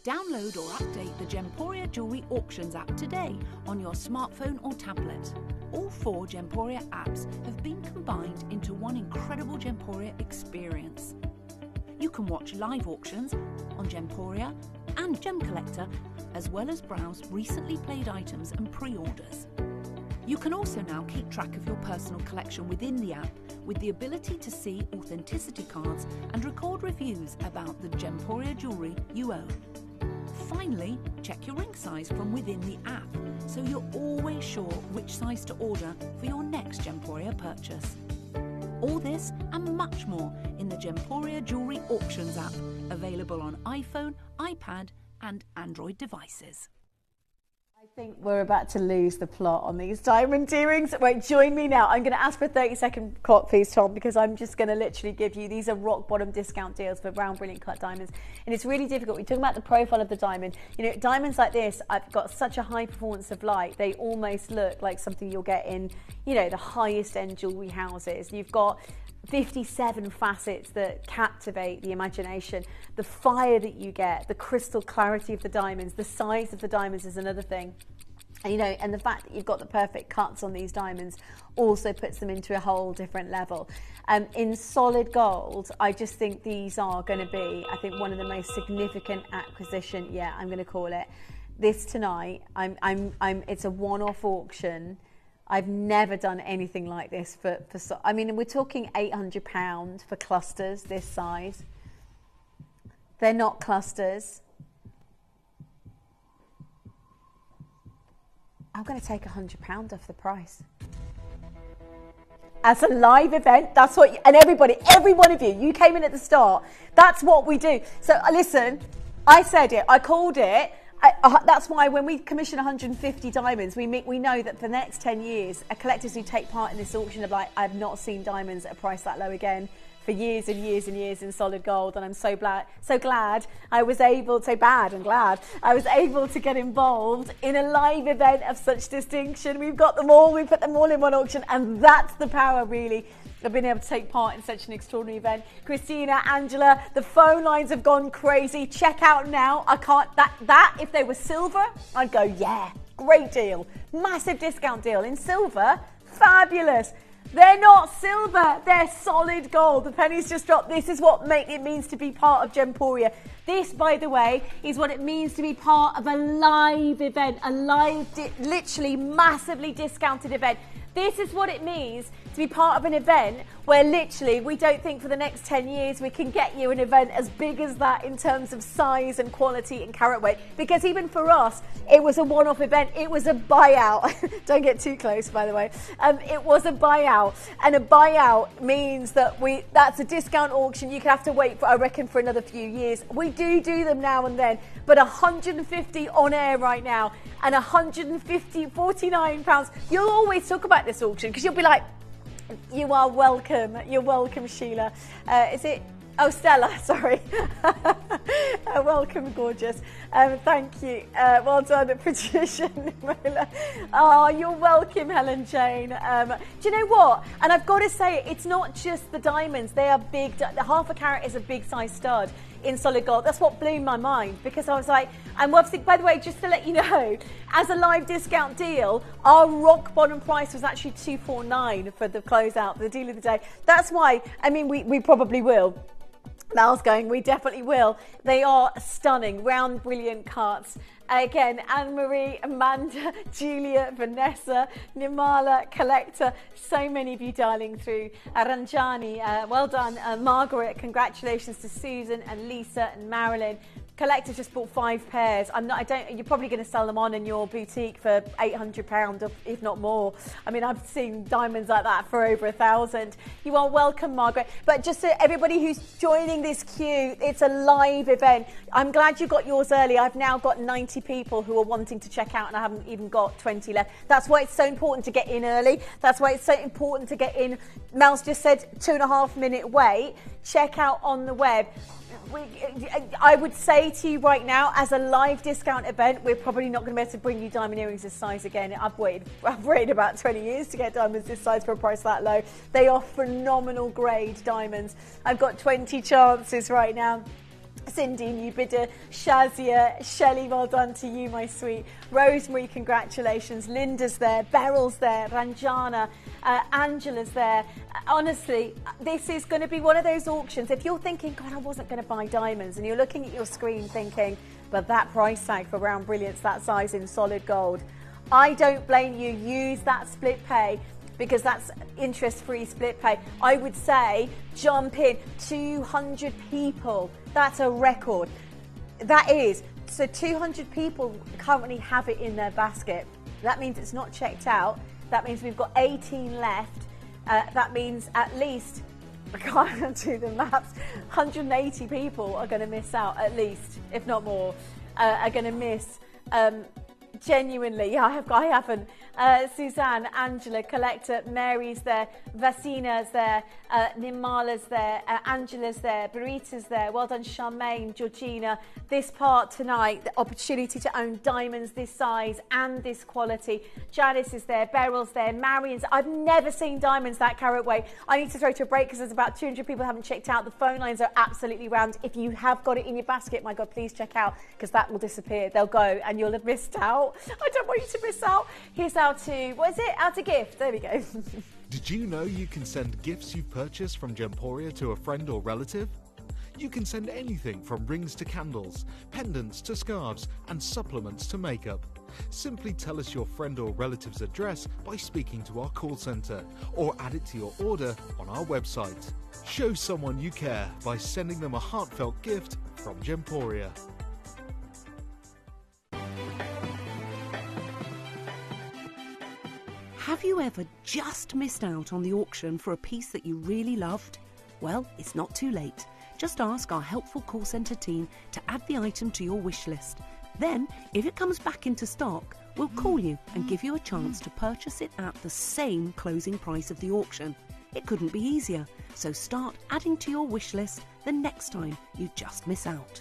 Download or update the Gemporia Jewelry Auctions app today on your smartphone or tablet. All 4 Gemporia apps have been combined into one incredible Gemporia experience. You can watch live auctions on Gemporia and Gem Collector, as well as browse recently played items and pre-orders. You can also now keep track of your personal collection within the app, with the ability to see authenticity cards and record reviews about the Gemporia jewellery you own. Finally, check your ring size from within the app, so you're always sure which size to order for your next Gemporia purchase. All this and much more in the Gemporia Jewellery Auctions app, available on iPhone, iPad and Android devices. I think we're about to lose the plot on these diamond earrings. Wait, join me now. I'm going to ask for a 30-second clock, please, Tom, because I'm just going to literally give you, these are rock bottom discount deals for round brilliant cut diamonds. And it's really difficult. We're talking about the profile of the diamond. You know, diamonds like this, I've got such a high performance of light. They almost look like something you'll get in, you know, the highest end jewelry houses. You've got 57 facets that captivate the imagination. The fire that you get, the crystal clarity of the diamonds, the size of the diamonds is another thing. And, you know, and the fact that you've got the perfect cuts on these diamonds also puts them into a whole different level. In solid gold, I just think these are going to be, I think, one of the most significant acquisition. Yeah, I'm going to call it this tonight. It's a one-off auction. I've never done anything like this for I mean, we're talking £800 for clusters this size. They're not clusters. I'm going to take £100 off the price. As a live event, that's what, and every one of you came in at the start. That's what we do. So listen, I said it, I called it. That's why when we commission 150 diamonds, we know that for the next 10 years, collectors who take part in this auction are like, I've not seen diamonds at a price that low again for years and years and years in solid gold. And I'm so glad I was able, so bad and glad, I was able to get involved in a live event of such distinction. We've got them all, we put them all in one auction, and that's the power really of being able to take part in such an extraordinary event. Christina, Angela, the phone lines have gone crazy. Check out now. I can't, that if they were silver, I'd go, yeah, great deal. Massive discount deal. In silver, fabulous. They're not silver, they're solid gold. The pennies just dropped. This is what it means to be part of Gemporia. This, by the way, is what it means to be part of a live event, a live, literally massively discounted event. This is what it means to be part of an event where literally we don't think for the next 10 years we can get you an event as big as that in terms of size and quality and carat weight. Because even for us, it was a one-off event. It was a buyout. Don't get too close, by the way. It was a buyout. And a buyout means that that's a discount auction. You can have to wait for, I reckon, for another few years. We do them now and then. But 150 on air right now and £149. You'll always talk about this auction because you'll be like, you are welcome. You're welcome, Sheila. Is it Oh, Stella, sorry. Welcome, gorgeous. Thank you. Well done, Patricia. Oh, you're welcome, Helen Jane. Do you know what? And I've got to say, it's not just the diamonds. They are big. The half a carat is a big size stud in solid gold. That's what blew my mind, because I was like, and obviously, by the way, just to let you know, as a live discount deal, our rock bottom price was actually $249 for the closeout, the deal of the day. That's why, I mean, we probably will. Mal's going, we definitely will. They are stunning, round, brilliant carts. Again, Anne-Marie, Amanda, Julia, Vanessa, Nimala, Collector, so many of you dialing through. Ranjani, well done. Margaret, congratulations to Susan and Lisa and Marilyn. Collector just bought 5 pairs. You're probably going to sell them on in your boutique for £800, if not more. I mean, I've seen diamonds like that for over 1,000. You are welcome, Margaret. But just to everybody who's joining this queue, it's a live event. I'm glad you got yours early. I've now got 90 people who are wanting to check out, and I haven't even got 20 left. That's why it's so important to get in early. That's why it's so important to get in. Mel's just said 2.5 minute wait. Check out on the web. I would say to you right now, as a live discount event, we're probably not going to be able to bring you diamond earrings this size again. I've waited about 20 years to get diamonds this size for a price that low. They are phenomenal grade diamonds. I've got 20 chances right now. Cindy, Nubida, Shazia, Shelley, well done to you, my sweet. Rosemary, congratulations. Linda's there, Beryl's there, Ranjana, Angela's there. Honestly, this is going to be one of those auctions. If you're thinking, God, I wasn't going to buy diamonds, and you're looking at your screen thinking, but that price tag for round brilliance, that size in solid gold, I don't blame you. Use that split pay, because that's interest-free split pay. I would say jump in. 200 people. That's a record. That is. So 200 people currently have it in their basket. That means it's not checked out. That means we've got 18 left. That means at least, I can't do the maths, 180 people are going to miss out, at least, if not more, are going to miss. Genuinely, I haven't. Suzanne, Angela, Collector, Mary's there, Vasina's there, Nimala's there, Angela's there, Barita's there. Well done, Charmaine, Georgina. This part tonight, the opportunity to own diamonds this size and this quality. Janice is there, Beryl's there, Marion's. I've never seen diamonds that carat weight. I need to throw to a break because there's about 200 people who haven't checked out. The phone lines are absolutely rammed. If you have got it in your basket, my God, please check out, because that will disappear. They'll go and you'll have missed out. I don't want you to miss out. Here's out to, what is it? Out to gift. There we go. Did you know you can send gifts you've purchased from Gemporia to a friend or relative? You can send anything from rings to candles, pendants to scarves, and supplements to makeup. Simply tell us your friend or relative's address by speaking to our call centre, or add it to your order on our website. Show someone you care by sending them a heartfelt gift from Gemporia. Have you ever just missed out on the auction for a piece that you really loved? Well, it's not too late. Just ask our helpful call centre team to add the item to your wish list. Then, if it comes back into stock, we'll call you and give you a chance to purchase it at the same closing price of the auction. It couldn't be easier, so start adding to your wish list the next time you just miss out.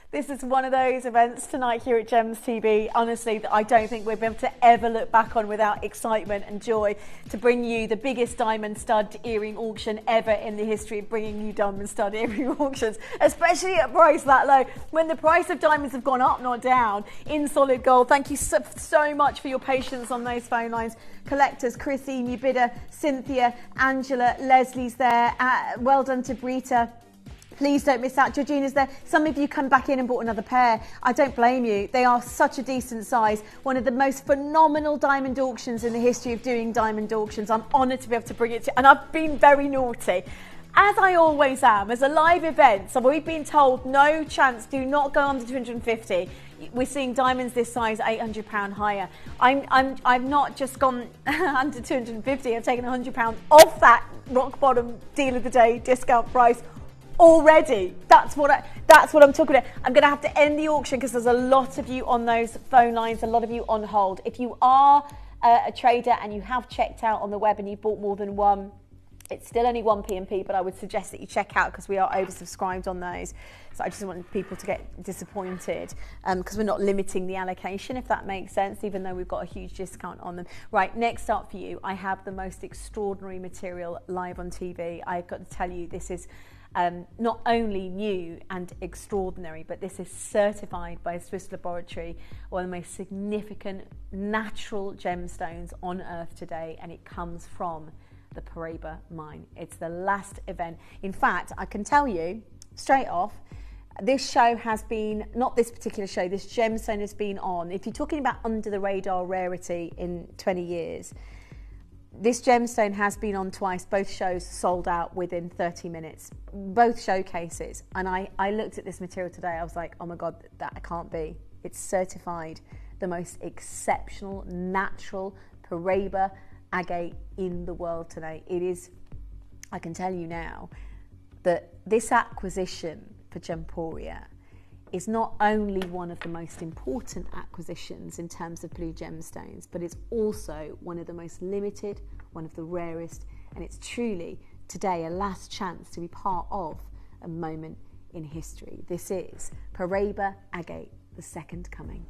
This is one of those events tonight here at Gems TV, honestly, that I don't think we'll be able to ever look back on without excitement and joy, to bring you the biggest diamond stud earring auction ever in the history of bringing you diamond stud earring auctions, especially at a price that low, when the price of diamonds have gone up, not down, in solid gold. Thank you so much for your patience on those phone lines. Collectors, Chrissy, Nubida, Cynthia, Angela, Leslie's there. Well done to Brita. Please don't miss out. Georgina's there. Some of you come back in and bought another pair. I don't blame you. They are such a decent size. One of the most phenomenal diamond auctions in the history of doing diamond auctions. I'm honoured to be able to bring it to you. And I've been very naughty, as I always am, as a live event. So we've been told no chance, do not go under 250. We're seeing diamonds this size £800 higher. I've not just gone under 250. I've taken £100 off that rock bottom deal of the day discount price already. That's what I'm talking about. I'm going to have to end the auction because there's a lot of you on those phone lines, a lot of you on hold. If you are a trader and you have checked out on the web and you bought more than one, it's still only one P&P, but I would suggest that you check out because we are oversubscribed on those. So I just don't want people to get disappointed because we're not limiting the allocation, if that makes sense, even though we've got a huge discount on them. Right, next up for you, I have the most extraordinary material live on TV. I've got to tell you, this is not only new and extraordinary, but this is certified by a Swiss laboratory, one of the most significant natural gemstones on Earth today, and it comes from the Paraiba mine. It's the last event. In fact, I can tell you straight off, this show has been, not this particular show, this gemstone has been on, if you're talking about under the radar rarity in 20 years, this gemstone has been on twice. Both shows sold out within 30 minutes, both showcases. And I looked at this material today, I was like, oh my God, that can't be. It's certified the most exceptional natural Paraiba agate in the world today. It is, I can tell you now, that this acquisition for Gemporia is not only one of the most important acquisitions in terms of blue gemstones, but it's also one of the most limited, one of the rarest, and it's truly today a last chance to be part of a moment in history. This is Paraiba agate, the second coming.